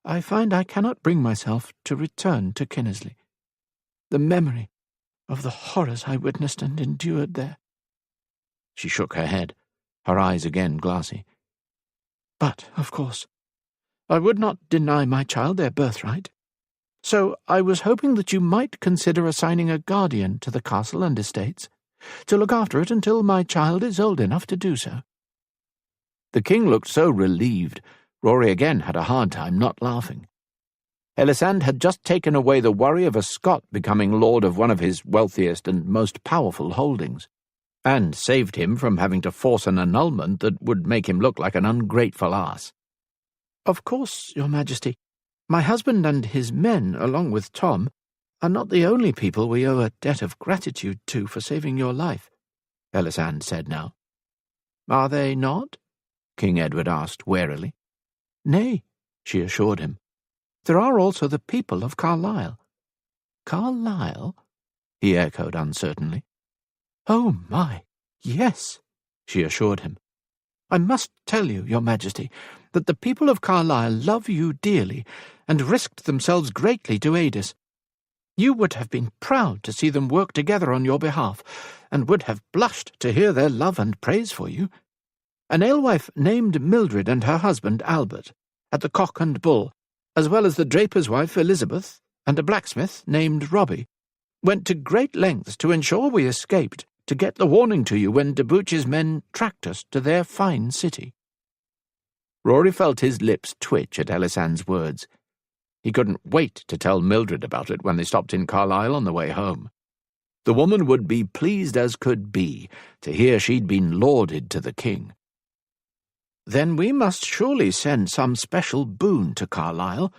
Speaker 2: "I find I cannot bring myself to return to Kinnersley. The memory of the horrors I witnessed and endured there."
Speaker 1: She shook her head, her eyes again glassy.
Speaker 2: "But, of course, I would not deny my child their birthright. So I was hoping that you might consider assigning a guardian to the castle and estates, to look after it until my child is old enough to do so."
Speaker 1: The king looked so relieved, Rory again had a hard time not laughing. Ellisand had just taken away the worry of a Scot becoming lord of one of his wealthiest and most powerful holdings, and saved him from having to force an annulment that would make him look like an ungrateful ass.
Speaker 2: "Of course, Your Majesty, my husband and his men, along with Tom, are not the only people we owe a debt of gratitude to for saving your life," Ellisand said now.
Speaker 1: "Are they not?" King Edward asked warily.
Speaker 2: "Nay," she assured him. "There are also the people of Carlisle."
Speaker 1: "Carlisle?" he echoed uncertainly.
Speaker 2: "Oh, my, yes," she assured him. "I must tell you, Your Majesty, that the people of Carlisle love you dearly and risked themselves greatly to aid us. You would have been proud to see them work together on your behalf, and would have blushed to hear their love and praise for you. An alewife named Mildred and her husband Albert, at the Cock and Bull, as well as the draper's wife Elizabeth, and a blacksmith named Robbie, went to great lengths to ensure we escaped, to get the warning to you when Duchi's men tracked us to their fine city."
Speaker 1: Rory felt his lips twitch at Ellisand's words. He couldn't wait to tell Mildred about it when they stopped in Carlisle on the way home. The woman would be pleased as could be to hear she'd been lauded to the king.
Speaker 2: "Then we must surely send some special boon to Carlisle,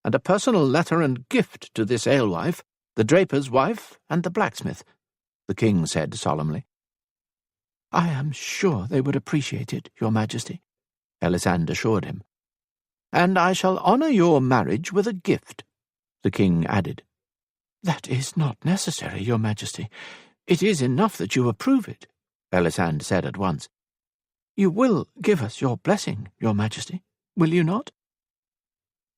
Speaker 2: and a personal letter and gift to this alewife, the draper's wife, and the blacksmith," the king said solemnly. "I am sure they would appreciate it, Your Majesty," Ellisand assured him. "And I shall honour your marriage with a gift," the king added. "That is not necessary, Your Majesty. It is enough that you approve it," Ellisand said at once. "You will give us your blessing, Your Majesty, will you not?"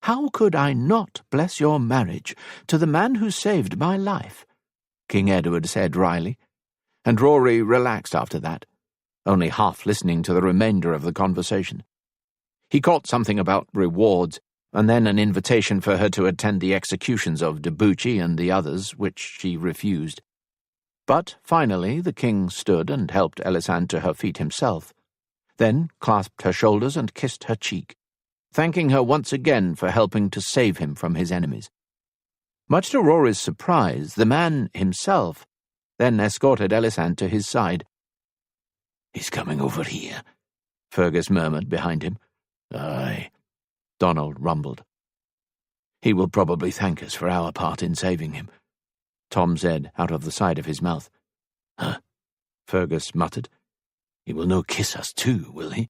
Speaker 2: "How could I not bless your marriage to the man who saved my life?" King Edward said wryly, and Rory relaxed after that, only half listening to the remainder of the conversation. He caught something about rewards, and then an invitation for her to attend the executions of Duchi and the others, which she refused. But finally the king stood and helped Ellisand to her feet himself, then clasped her shoulders and kissed her cheek, thanking her once again for helping to save him from his enemies. Much to Rory's surprise, the man himself then escorted Ellisand to his side.
Speaker 4: "He's coming over here,"
Speaker 1: Fergus murmured behind him.
Speaker 4: "Aye,"
Speaker 1: Donald rumbled.
Speaker 4: "He will probably thank us for our part in saving him,"
Speaker 1: Tom said out of the side of his mouth.
Speaker 4: "Huh,"
Speaker 1: Fergus muttered.
Speaker 4: "He will no kiss us too, will he?"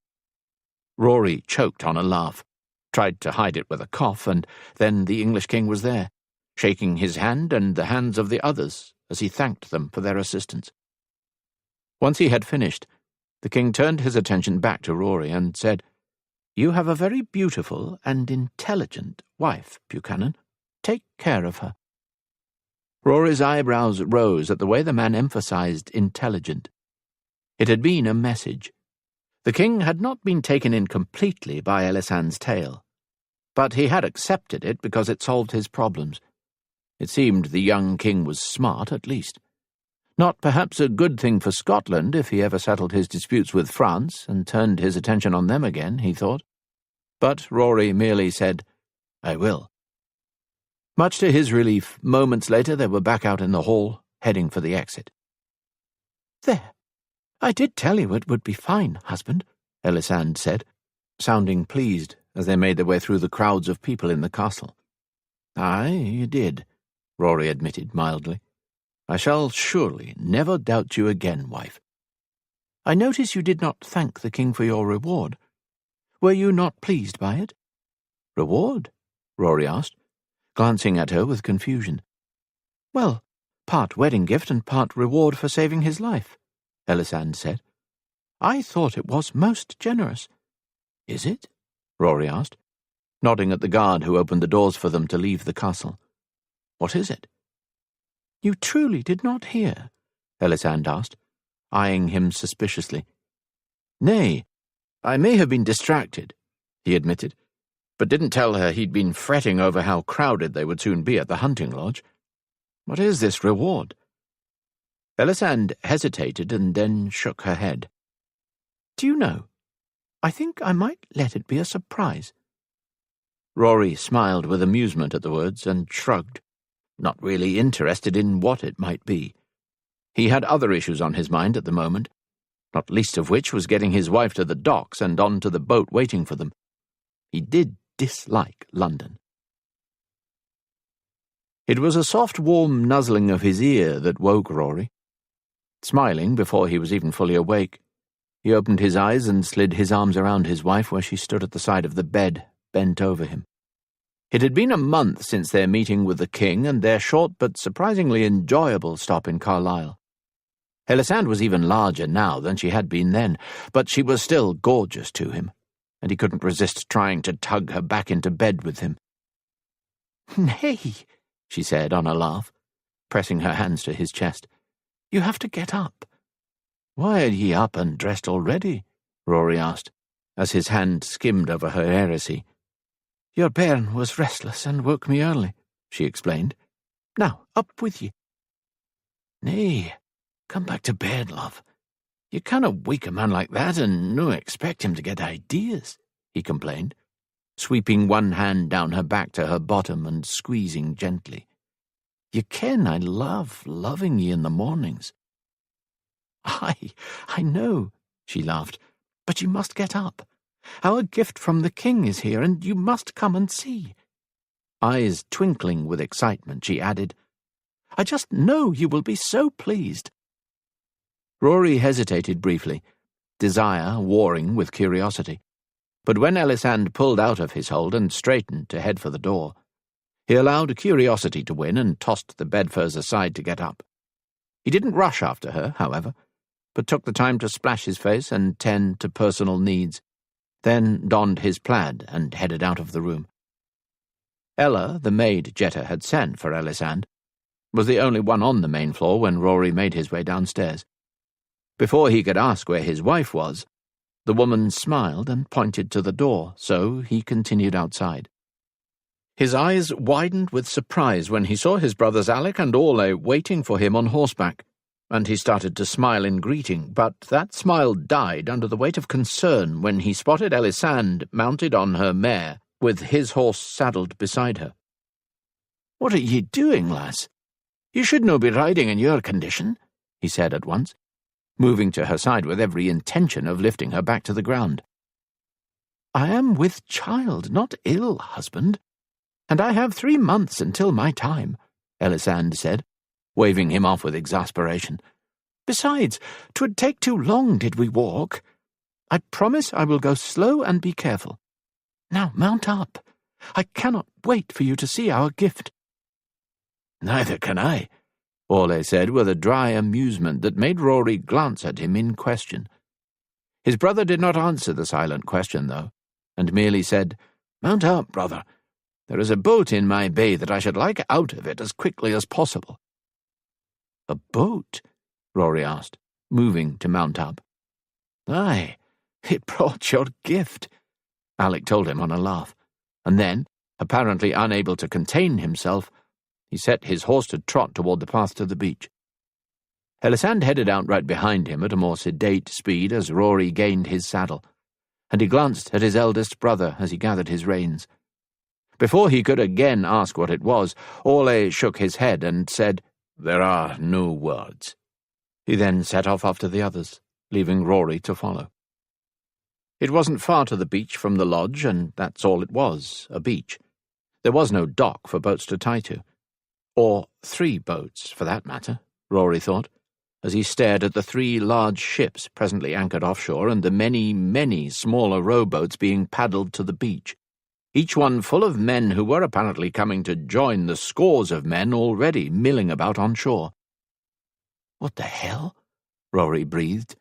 Speaker 1: Rory choked on a laugh, tried to hide it with a cough, and then the English king was there, shaking his hand and the hands of the others as he thanked them for their assistance. Once he had finished, the king turned his attention back to Rory and said, "You have a very beautiful and intelligent wife, Buchanan. Take care of her." Rory's eyebrows rose at the way the man emphasized intelligent. It had been a message. The king had not been taken in completely by Ellisand's tale, but he had accepted it because it solved his problems. It seemed the young king was smart, at least. Not perhaps a good thing for Scotland if he ever settled his disputes with France and turned his attention on them again, he thought. But Rory merely said, "I will." Much to his relief, moments later they were back out in the hall, heading for the exit.
Speaker 2: "There. I did tell you it would be fine, husband," Ellisand said, sounding pleased as they made their way through the crowds of people in the castle.
Speaker 1: "Aye, you did," Rory admitted mildly. "I shall surely never doubt you again, wife.
Speaker 2: I notice you did not thank the king for your reward. Were you not pleased by it?"
Speaker 1: "Reward?" Rory asked, glancing at her with confusion.
Speaker 2: "Well, part wedding gift and part reward for saving his life," Ellisand said. "I thought it was most generous."
Speaker 1: "Is it?" Rory asked, nodding at the guard who opened the doors for them to leave the castle. "What is it?"
Speaker 2: "You truly did not hear?" Ellisand asked, eyeing him suspiciously.
Speaker 1: "Nay, I may have been distracted," he admitted, but didn't tell her he'd been fretting over how crowded they would soon be at the hunting lodge. "What is this reward?" Ellisand hesitated and then shook her head.
Speaker 2: "Do you know? I think I might let it be a surprise."
Speaker 1: Rory smiled with amusement at the words and shrugged, not really interested in what it might be. He had other issues on his mind at the moment, not least of which was getting his wife to the docks and onto the boat waiting for them. He did dislike London. It was a soft, warm nuzzling of his ear that woke Rory. Smiling before he was even fully awake, he opened his eyes and slid his arms around his wife where she stood at the side of the bed, bent over him. It had been a month since their meeting with the king and their short but surprisingly enjoyable stop in Carlisle. Ellisand was even larger now than she had been then, but she was still gorgeous to him, and he couldn't resist trying to tug her back into bed with him.
Speaker 2: "Nay,"
Speaker 1: she said on a laugh, pressing her hands to his chest.
Speaker 2: "You have to get up."
Speaker 1: "Why are ye up and dressed already?" Rory asked, as his hand skimmed over her heresy.
Speaker 2: "Your bairn was restless and woke me early," she explained. "Now, up with ye."
Speaker 1: "Nay, come back to bed, love. You canna wake a man like that and no expect him to get ideas," he complained, sweeping one hand down her back to her bottom and squeezing gently. "You ken I love loving ye in the mornings."
Speaker 2: "Aye, I know," she laughed, "but you must get up. Our gift from the king is here, and you must come and see."
Speaker 1: Eyes twinkling with excitement, she added,
Speaker 2: "I just know you will be so pleased."
Speaker 1: Rory hesitated briefly, desire warring with curiosity, but when Ellisand pulled out of his hold and straightened to head for the door, he allowed curiosity to win and tossed the bedfurs aside to get up. He didn't rush after her, however, but took the time to splash his face and tend to personal needs, then donned his plaid and headed out of the room. Ella, the maid Jetta had sent for Ellisand, was the only one on the main floor when Rory made his way downstairs. Before he could ask where his wife was, the woman smiled and pointed to the door, so he continued outside. His eyes widened with surprise when he saw his brothers Alec and Orlais waiting for him on horseback, and he started to smile in greeting, but that smile died under the weight of concern when he spotted Ellisand mounted on her mare, with his horse saddled beside her. "What are ye doing, lass? You should no be riding in your condition," he said at once, moving to her side with every intention of lifting her back to the ground.
Speaker 2: "I am with child, not ill, husband, and I have 3 months until my time," Ellisand said, waving him off with exasperation. "Besides, 'twould take too long did we walk. I promise I will go slow and be careful. Now mount up. I cannot wait for you to see our gift."
Speaker 1: "Neither can I," Orlais said with a dry amusement that made Rory glance at him in question. His brother did not answer the silent question, though, and merely said, "Mount up, brother. There is a boat in my bay that I should like out of it as quickly as possible." "A boat?" Rory asked, moving to mount up. "Aye, it brought your gift," Alec told him on a laugh, and then, apparently unable to contain himself, he set his horse to trot toward the path to the beach. Ellisand headed out right behind him at a more sedate speed as Rory gained his saddle, and he glanced at his eldest brother as he gathered his reins. Before he could again ask what it was, Ole shook his head and said, "There are no words." He then set off after the others, leaving Rory to follow. It wasn't far to the beach from the lodge, and that's all it was, a beach. There was no dock for boats to tie to. Or 3 boats, for that matter, Rory thought, as he stared at the 3 large ships presently anchored offshore and the many, many smaller rowboats being paddled to the beach, each one full of men who were apparently coming to join the scores of men already milling about on shore. "What the hell?" Rory breathed,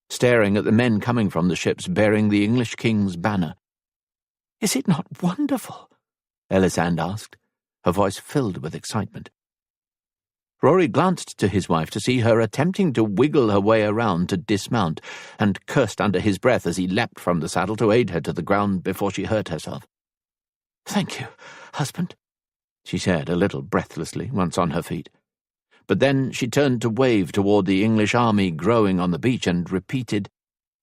Speaker 1: staring at the men coming from the ships bearing the English king's banner. "Is it not wonderful?" Ellisand asked, her voice filled with excitement. Rory glanced to his wife to see her attempting to wiggle her way around to dismount, and cursed under his breath as he leapt from the saddle to aid her to the ground before she hurt herself. "Thank you, husband," she said a little breathlessly once on her feet. But then she turned to wave toward the English army growing on the beach and repeated,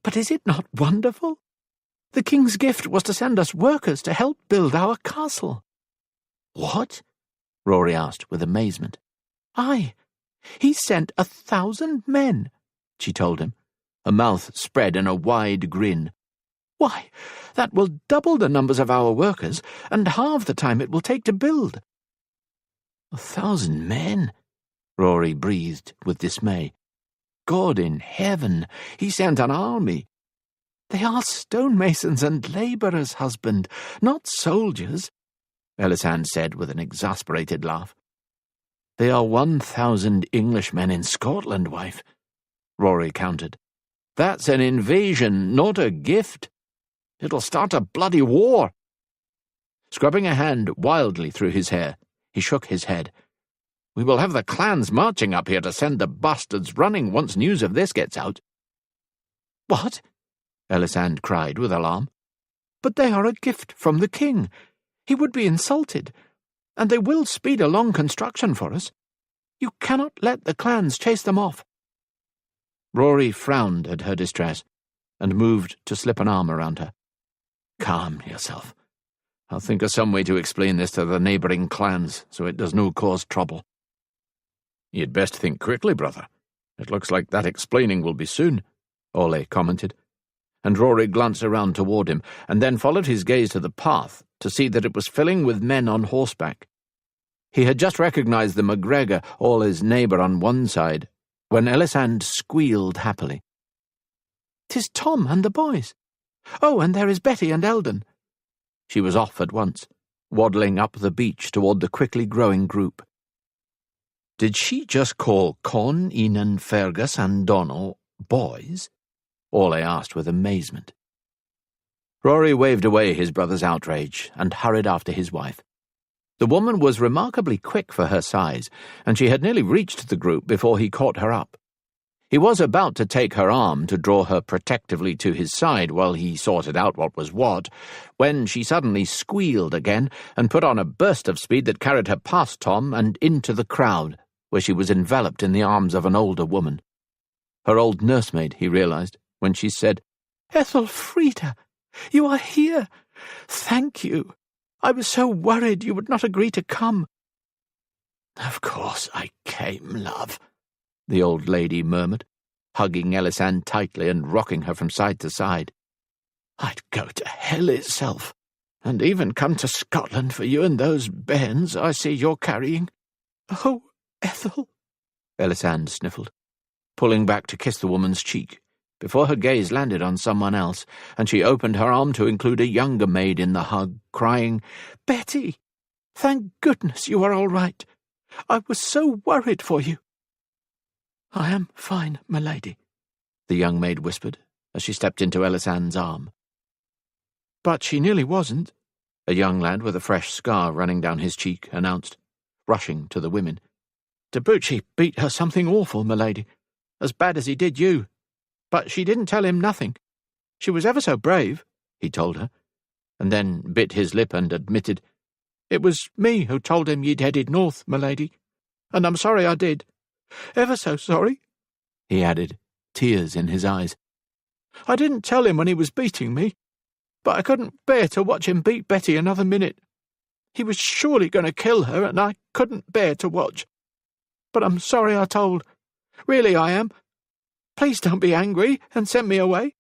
Speaker 1: "But is it not wonderful? The king's gift was to send us workers to help build our castle." "What?" Rory asked with amazement. "Aye, he sent 1,000 men," she told him, her mouth spread in a wide grin. "Why, that will double the numbers of our workers and halve the time it will take to build." 1,000 men? Rory breathed with dismay. "God in heaven, he sent an army." "They are stonemasons and labourers, husband, not soldiers," Ellisand said with an exasperated laugh. "They are 1,000 Englishmen in Scotland, wife," Rory countered. "That's an invasion, not a gift. It'll start a bloody war." Scrubbing a hand wildly through his hair, he shook his head. "We will have the clans marching up here to send the bastards running once news of this gets out." "What?" Ellisand cried with alarm. "But they are a gift from the king. He would be insulted, and they will speed along construction for us. You cannot let the clans chase them off." Rory frowned at her distress and moved to slip an arm around her. "Calm yourself. I'll think of some way to explain this to the neighbouring clans so it does no cause trouble." "You'd best think quickly, brother. It looks like that explaining will be soon," Ole commented, and Rory glanced around toward him and then followed his gaze to the path to see that it was filling with men on horseback. He had just recognized the MacGregor, Ole's neighbour on one side, when Ellisand squealed happily. "'Tis Tom and the boys. Oh, and there is Betty and Eldon." She was off at once, waddling up the beach toward the quickly growing group. Did she just call Con, Enan, Fergus and Donal boys? Ole asked with amazement. Rory waved away his brother's outrage and hurried after his wife. The woman was remarkably quick for her size, and she had nearly reached the group before he caught her up. He was about to take her arm to draw her protectively to his side while he sorted out what was what, when she suddenly squealed again and put on a burst of speed that carried her past Tom and into the crowd, where she was enveloped in the arms of an older woman. Her old nursemaid, he realized, when she said, "Ethelfrida, you are here. Thank you. I was so worried you would not agree to come." "Of course I came, love," the old lady murmured, hugging Ellisand tightly and rocking her from side to side. "I'd go to hell itself, and even come to Scotland for you and those bairns I see you're carrying." "Oh, Ethel," Ellisand sniffled, pulling back to kiss the woman's cheek, before her gaze landed on someone else, and she opened her arm to include a younger maid in the hug, crying, "Betty, thank goodness you are all right. I was so worried for you." "I am fine, my lady," the young maid whispered, as she stepped into Ellisand's arm. "But she nearly wasn't," a young lad with a fresh scar running down his cheek announced, rushing to the women. "Duchi beat her something awful, my lady, as bad as he did you.
Speaker 3: But she didn't tell him nothing. She was ever so brave, he told her, and then bit his lip and admitted, "It was me who told him you'd headed north, my lady, and I'm sorry I did. Ever so sorry," he added, tears in his eyes. "I didn't tell him when he was beating me, but I couldn't bear to watch him beat Betty another minute. He was surely going to kill her, and I couldn't bear to watch. But I'm sorry I told. Really I am. Please don't be angry and send me away."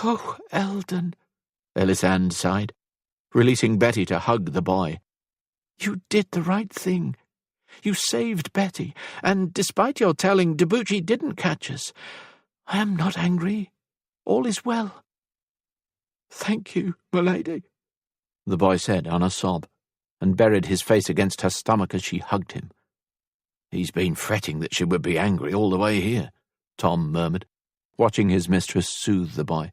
Speaker 2: "Oh, Eldon,"
Speaker 3: Ellisand sighed, releasing Betty to hug the boy.
Speaker 2: "You did the right thing. You saved Betty, and despite your telling, Duchi didn't catch us. I am not angry. All is well." "Thank you, my lady,"
Speaker 3: the boy said on a sob, and buried his face against her stomach as she hugged him. "He's been fretting that she would be angry all the way here," Tom murmured, watching his mistress soothe the boy.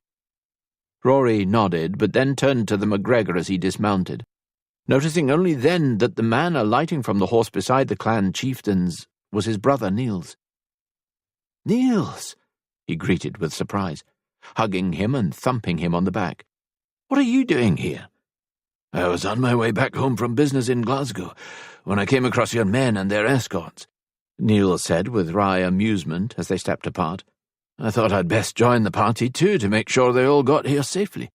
Speaker 3: Rory nodded, but then turned to the MacGregor as he dismounted, noticing only then that the man alighting from the horse beside the clan chieftains was his brother Niels. "Niels!" he greeted with surprise, hugging him and thumping him on the back. "What are you doing here?" "I was on my way back home from business in Glasgow when I came across your men and their escorts," Niels said with wry amusement as they stepped apart. "I thought I'd best join the party too to make sure they all got here safely."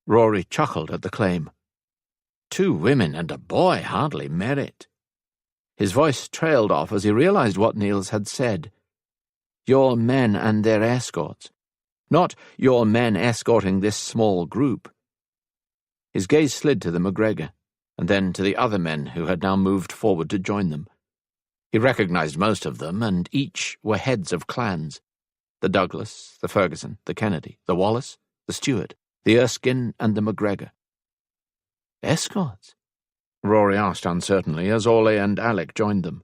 Speaker 3: Rory chuckled at the claim. 2 women and a boy hardly merit. His voice trailed off as he realized what Niels had said. Your men and their escorts, not your men escorting this small group. His gaze slid to the MacGregor, and then to the other men who had now moved forward to join them. He recognized most of them, and each were heads of clans. The Douglas, the Ferguson, the Kennedy, the Wallace, the Stewart, the Erskine, and the MacGregor. "Escorts?" Rory asked uncertainly as Ole and Alec joined them.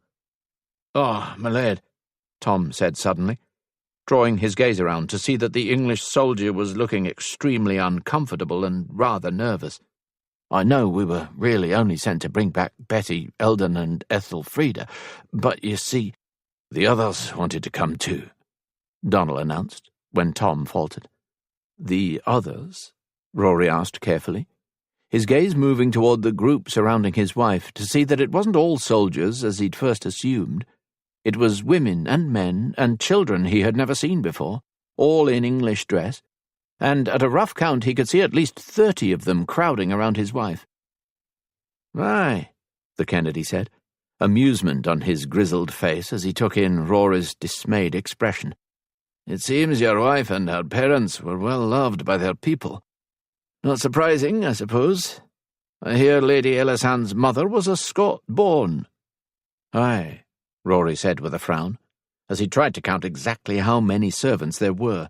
Speaker 3: "Oh, my lad," Tom said suddenly, drawing his gaze around to see that the English soldier was looking extremely uncomfortable and rather nervous. "I know we were really only sent to bring back Betty, Eldon, and Ethelfreda, but you see, the others wanted to come too," Donald announced, when Tom faltered. "The others?" Rory asked carefully, his gaze moving toward the group surrounding his wife to see that it wasn't all soldiers as he'd first assumed. It was women and men and children he had never seen before, all in English dress, and at a rough count he could see at least 30 of them crowding around his wife. "Aye," the Kennedy said, amusement on his grizzled face as he took in Rory's dismayed expression. "It seems your wife and her parents were well loved by their people. Not surprising, I suppose. I hear Lady Ellisand's mother was a Scot born." "Aye," Rory said with a frown, as he tried to count exactly how many servants there were.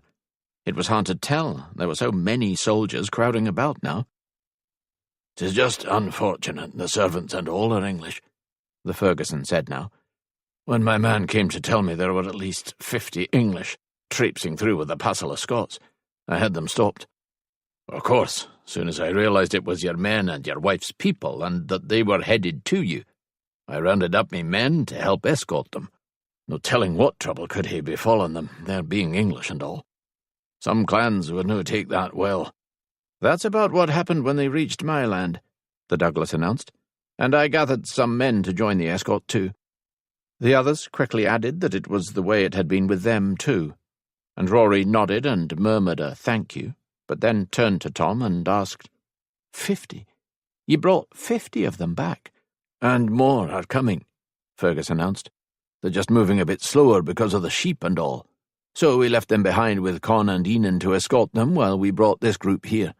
Speaker 3: It was hard to tell, there were so many soldiers crowding about now. "'Tis just unfortunate the servants and all are English," the Ferguson said now. "When my man came to tell me there were at least 50 English traipsing through with a passel of Scots, I had them stopped. Of course, soon as I realised it was your men and your wife's people and that they were headed to you, I rounded up me men to help escort them. No telling what trouble could hae befallen them, their being English and all. Some clans would no take that well." "That's about what happened when they reached my land," the Douglas announced, "and I gathered some men to join the escort too." The others quickly added that it was the way it had been with them too, and Rory nodded and murmured a thank you, but then turned to Tom and asked, 50? You brought 50 of them back?" "And more are coming," Fergus announced. "They're just moving a bit slower because of the sheep and all. So we left them behind with Con and Enan to escort them while we brought this group here.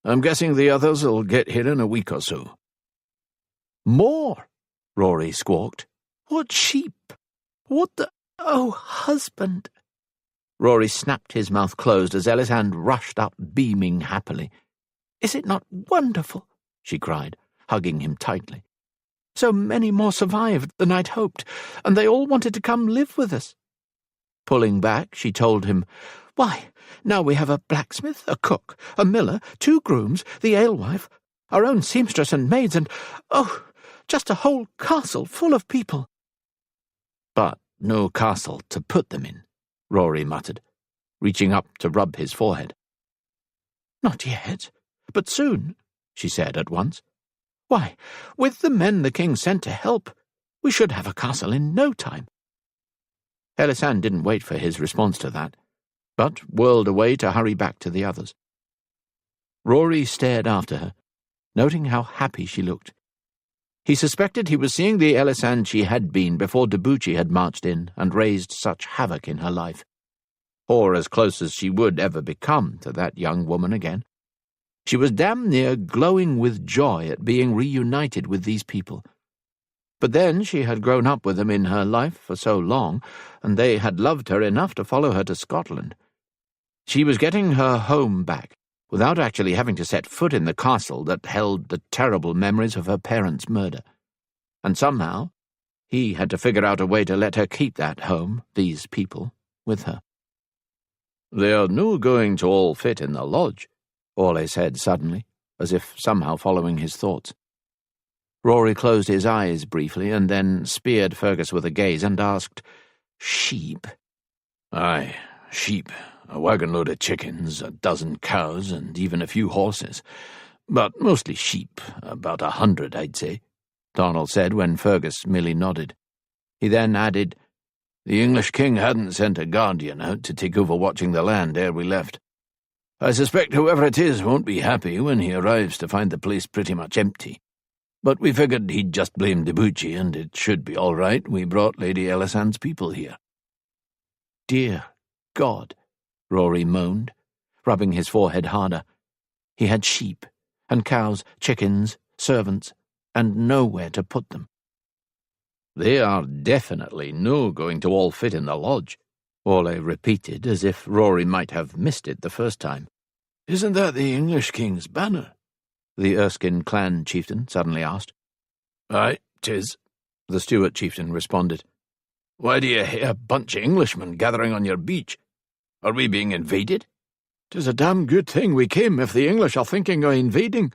Speaker 3: I'm guessing the others'll get here in a week or so."
Speaker 2: "More?" Rory squawked. "What sheep? What the— Oh, husband!" Rory snapped his mouth closed as Ellisand rushed up, beaming happily. "Is it not wonderful?" she cried, hugging him tightly. "So many more survived than I'd hoped, and they all wanted to come live with us." Pulling back, she told him, "Why, now we have a blacksmith, a cook, a miller, 2 grooms, the alewife, our own seamstress and maids, and, oh, just a whole castle full of people."
Speaker 3: But no castle to put them in,
Speaker 1: Rory muttered, reaching up to rub his forehead.
Speaker 2: Not yet, but soon, she said at once. Why, with the men the king sent to help, we should have a castle in no time.
Speaker 1: Ellisand didn't wait for his response to that, but whirled away to hurry back to the others. Rory stared after her, noting how happy she looked. He suspected he was seeing the Ellisand she had been before Duchi had marched in and raised such havoc in her life, or as close as she would ever become to that young woman again. She was damn near glowing with joy at being reunited with these people. But then she had grown up with them in her life for so long, and they had loved her enough to follow her to Scotland. She was getting her home back, without actually having to set foot in the castle that held the terrible memories of her parents' murder. And somehow, he had to figure out a way to let her keep that home, these people, with her.
Speaker 3: "They are no going to all fit in the lodge,"
Speaker 1: Orlais said suddenly, as if somehow following his thoughts. Rory closed his eyes briefly and then speared Fergus with a gaze and asked, "Sheep?"
Speaker 3: "Aye, sheep, a wagon load of chickens, a dozen cows, and even a few horses. But mostly sheep, about 100, I'd say,"
Speaker 1: Donald said when Fergus merely nodded. He then added,
Speaker 3: "The English king hadn't sent a guardian out to take over watching the land ere we left. I suspect whoever it is won't be happy when he arrives to find the place pretty much empty. But we figured he'd just blame Duchi, and it should be all right. We brought Lady Ellisand's people here."
Speaker 1: "Dear God," Rory moaned, rubbing his forehead harder. He had sheep, and cows, chickens, servants, and nowhere to put them.
Speaker 3: "They are definitely no going to all fit in the lodge,"
Speaker 1: Orlais repeated, as if Rory might have missed it the first time.
Speaker 3: "Isn't that the English king's banner?"
Speaker 1: the Erskine clan chieftain suddenly asked.
Speaker 3: "Aye, 'tis,"
Speaker 1: the Stuart chieftain responded.
Speaker 3: "Why do you hear a bunch of Englishmen gathering on your beach? Are we being invaded?"
Speaker 2: "'Tis a damn good thing we came if the English are thinking of invading,"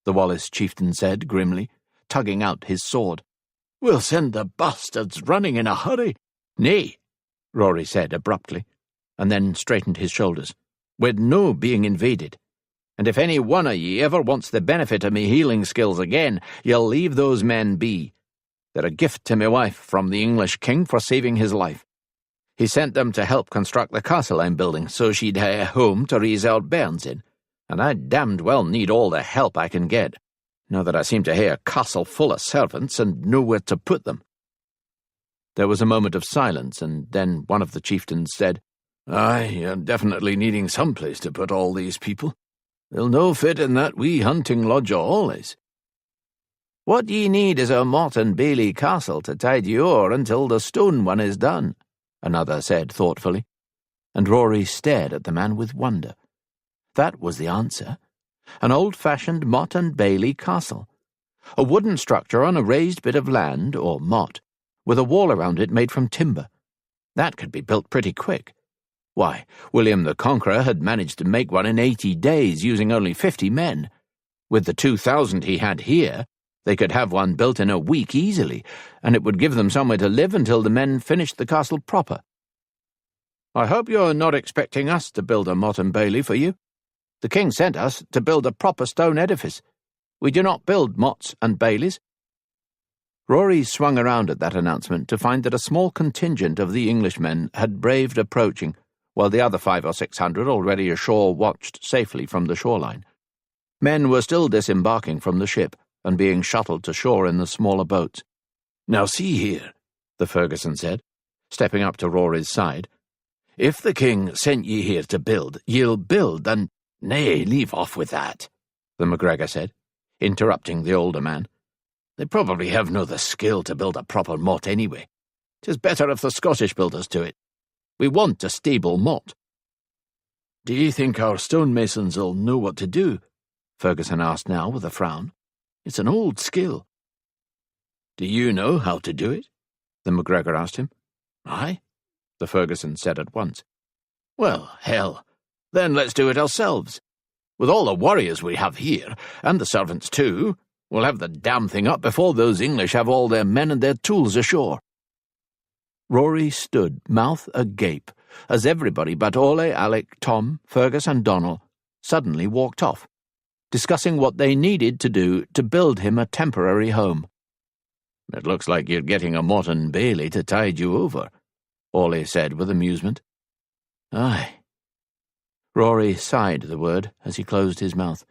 Speaker 1: the Wallace chieftain said grimly, tugging out his sword.
Speaker 2: "We'll send the bastards running in a hurry."
Speaker 1: "Nay," Rory said abruptly, and then straightened his shoulders. "We're no being invaded. And if any one of ye ever wants the benefit of me healing skills again, you'll leave those men be. They're a gift to me wife from the English king for saving his life. He sent them to help construct the castle I'm building, so she'd hae a home to raise our bairns in, and I damned well need all the help I can get, now that I seem to hae a castle full of servants and nowhere to put them." There was a moment of silence, and then one of the chieftains said,
Speaker 3: "Aye, you're definitely needing some place to put all these people. They'll no fit in that wee hunting lodge always."
Speaker 1: "What ye need is a motte and bailey castle to tide you o'er until the stone one is done," another said thoughtfully, and Rory stared at the man with wonder. That was the answer. An old-fashioned motte and bailey castle. A wooden structure on a raised bit of land, or motte, with a wall around it made from timber. That could be built pretty quick. Why, William the Conqueror had managed to make one in 80 days using only 50 men. With the 2,000 he had here, they could have one built in a week easily, and it would give them somewhere to live until the men finished the castle proper. "I hope you're not expecting us to build a motte and bailey for you. The king sent us to build a proper stone edifice. We do not build mottes and baileys." Rory swung around at that announcement to find that a small contingent of the Englishmen had braved approaching, while the other 500 or 600 already ashore watched safely from the shoreline. Men were still disembarking from the ship and being shuttled to shore in the smaller boats.
Speaker 3: "Now see here,"
Speaker 1: the Ferguson said, stepping up to Rory's side.
Speaker 3: "If the king sent ye here to build, ye'll build, and—"
Speaker 1: "Nay, leave off with that," the MacGregor said, interrupting the older man.
Speaker 3: "They probably have no the skill to build a proper motte anyway. 'Tis better if the Scottish builders do it. We want a stable motte."
Speaker 2: "Do ye think our stonemasons'll know what to do?"
Speaker 1: Ferguson asked now with a frown.
Speaker 2: "It's an old skill."
Speaker 3: "Do you know how to do it?"
Speaker 1: the MacGregor asked him.
Speaker 3: "Aye,"
Speaker 1: the Ferguson said at once.
Speaker 3: "Well, hell, then let's do it ourselves. With all the warriors we have here, and the servants too, we'll have the damn thing up before those English have all their men and their tools ashore."
Speaker 1: Rory stood, mouth agape, as everybody but Ole, Alec, Tom, Fergus and Donal suddenly walked off, discussing what they needed to do to build him a temporary home.
Speaker 3: "It looks like you're getting a Motte and Bailey to tide you over," Ole said with amusement.
Speaker 1: "Aye." Rory sighed the word as he closed his mouth.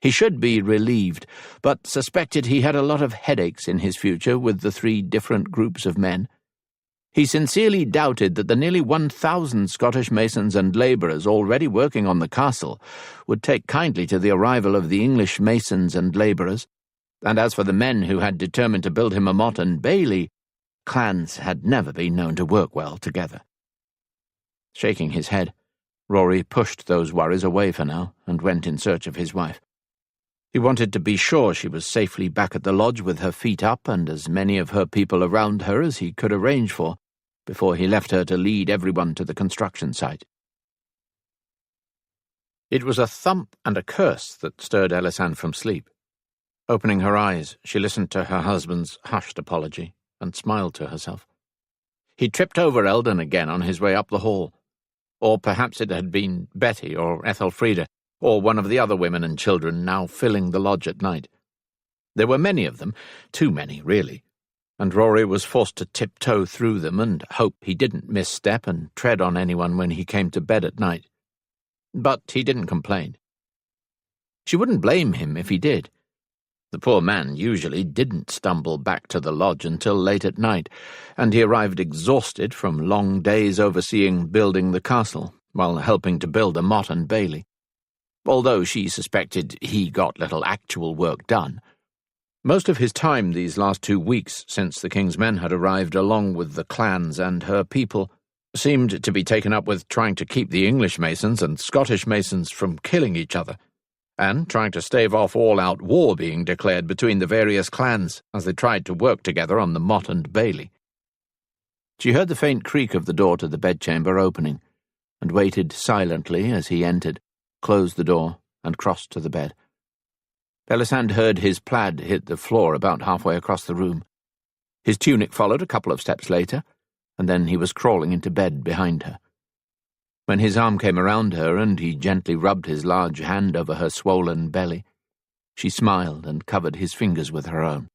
Speaker 1: He should be relieved, but suspected he had a lot of headaches in his future with the 3 different groups of men. He sincerely doubted that the nearly 1,000 Scottish masons and labourers already working on the castle would take kindly to the arrival of the English masons and labourers, and as for the men who had determined to build him a Motte and Bailey, clans had never been known to work well together. Shaking his head, Rory pushed those worries away for now and went in search of his wife. He wanted to be sure she was safely back at the lodge with her feet up and as many of her people around her as he could arrange for, before he left her to lead everyone to the construction site. It was a thump and a curse that stirred Ellisand from sleep. Opening her eyes, she listened to her husband's hushed apology and smiled to herself. He tripped over Eldon again on his way up the hall. Or perhaps it had been Betty or Ethelfreda, or one of the other women and children now filling the lodge at night. There were many of them, too many, really, and Rory was forced to tiptoe through them and hope he didn't misstep and tread on anyone when he came to bed at night. But he didn't complain. She wouldn't blame him if he did. The poor man usually didn't stumble back to the lodge until late at night, and he arrived exhausted from long days overseeing building the castle, while helping to build a Motte and Bailey. Although she suspected he got little actual work done. Most of his time these last 2 weeks since the king's men had arrived along with the clans and her people seemed to be taken up with trying to keep the English masons and Scottish masons from killing each other, and trying to stave off all-out war being declared between the various clans as they tried to work together on the Motte and Bailey. She heard the faint creak of the door to the bedchamber opening, and waited silently as he entered, closed the door, and crossed to the bed. Ellisand heard his plaid hit the floor about halfway across the room. His tunic followed a couple of steps later, and then he was crawling into bed behind her. When his arm came around her and he gently rubbed his large hand over her swollen belly, she smiled and covered his fingers with her own.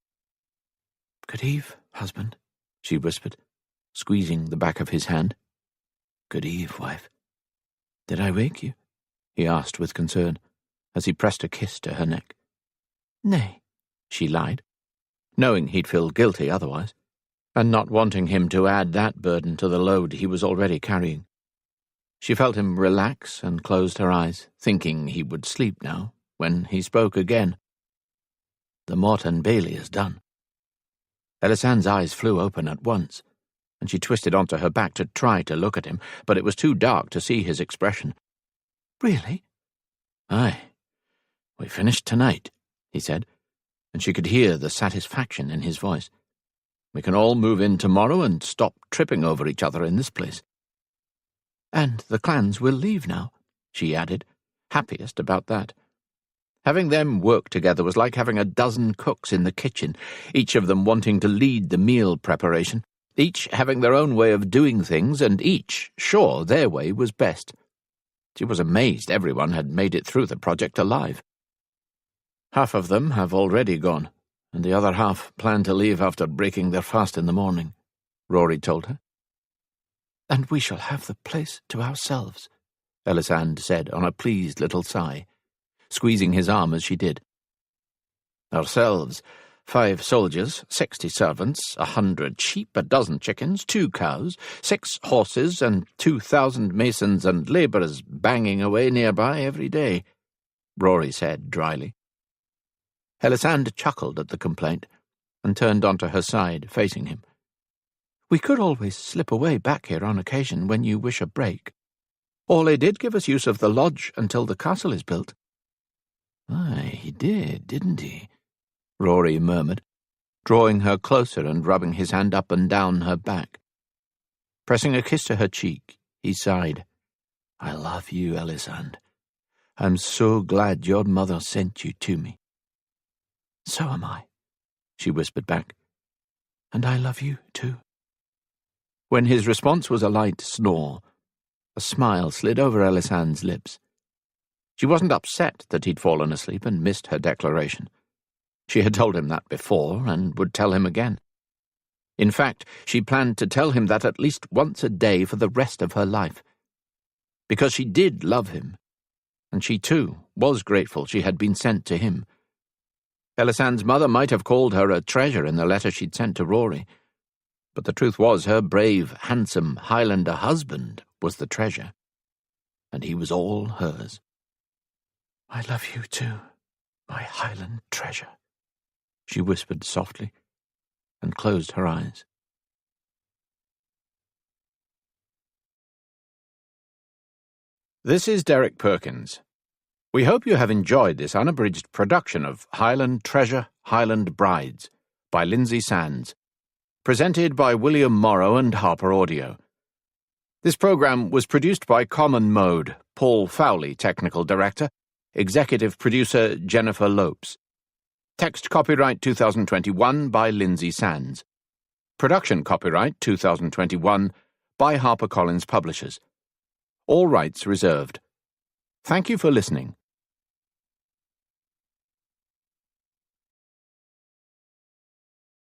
Speaker 1: "Good eve, husband," she whispered, squeezing the back of his hand. "Good eve, wife. Did I wake you?" he asked with concern, as he pressed a kiss to her neck. "Nay," she lied, knowing he'd feel guilty otherwise, and not wanting him to add that burden to the load he was already carrying. She felt him relax and closed her eyes, thinking he would sleep now, when he spoke again. "The Motte and Bailey is done." Ellisand's eyes flew open at once, and she twisted onto her back to try to look at him, but it was too dark to see his expression. "Really?" "Aye. We finished tonight," he said, and she could hear the satisfaction in his voice. "We can all move in tomorrow and stop tripping over each other in this place." "And the clans will leave now," she added, happiest about that. Having them work together was like having a dozen cooks in the kitchen, each of them wanting to lead the meal preparation, each having their own way of doing things, and each sure their way was best. She was amazed everyone had made it through the project alive. "Half of them have already gone, and the other half plan to leave after breaking their fast in the morning," Rory told her. "And we shall have the place to ourselves," Ellisand said on a pleased little sigh, squeezing his arm as she did. "Ourselves, 5 soldiers, 60 servants, 100 sheep, 12 chickens, 2 cows, 6 horses, and 2,000 masons and labourers banging away nearby every day," Rory said dryly. Ellisand chuckled at the complaint and turned onto her side, facing him. "We could always slip away back here on occasion when you wish a break. Ole did give us use of the lodge until the castle is built." "Aye, he did, didn't he?" Rory murmured, drawing her closer and rubbing his hand up and down her back. Pressing a kiss to her cheek, he sighed. "I love you, Ellisand. I'm so glad your mother sent you to me." "So am I," she whispered back. "And I love you, too." When his response was a light snore, A smile slid over Ellisand's lips. She wasn't upset that he'd fallen asleep and missed her declaration. She had told him that before, and would tell him again. In fact, she planned to tell him that at least once a day for the rest of her life. Because she did love him, and she too was grateful she had been sent to him. Ellisand's mother might have called her a treasure in the letter she'd sent to Rory, but the truth was her brave, handsome Highlander husband was the treasure, and he was all hers.
Speaker 2: "I love you too, my Highland treasure,"
Speaker 1: she whispered softly, and closed her eyes. This is Derek Perkins. We hope you have enjoyed this unabridged production of Highland Treasure, Highland Brides by Lynsay Sands, presented by William Morrow and Harper Audio. This program was produced by Common Mode, Paul Fowley, Technical Director, Executive Producer Jennifer Lopes. Text copyright 2021 by Lynsay Sands. Production copyright 2021 by HarperCollins Publishers. All rights reserved. Thank you for listening.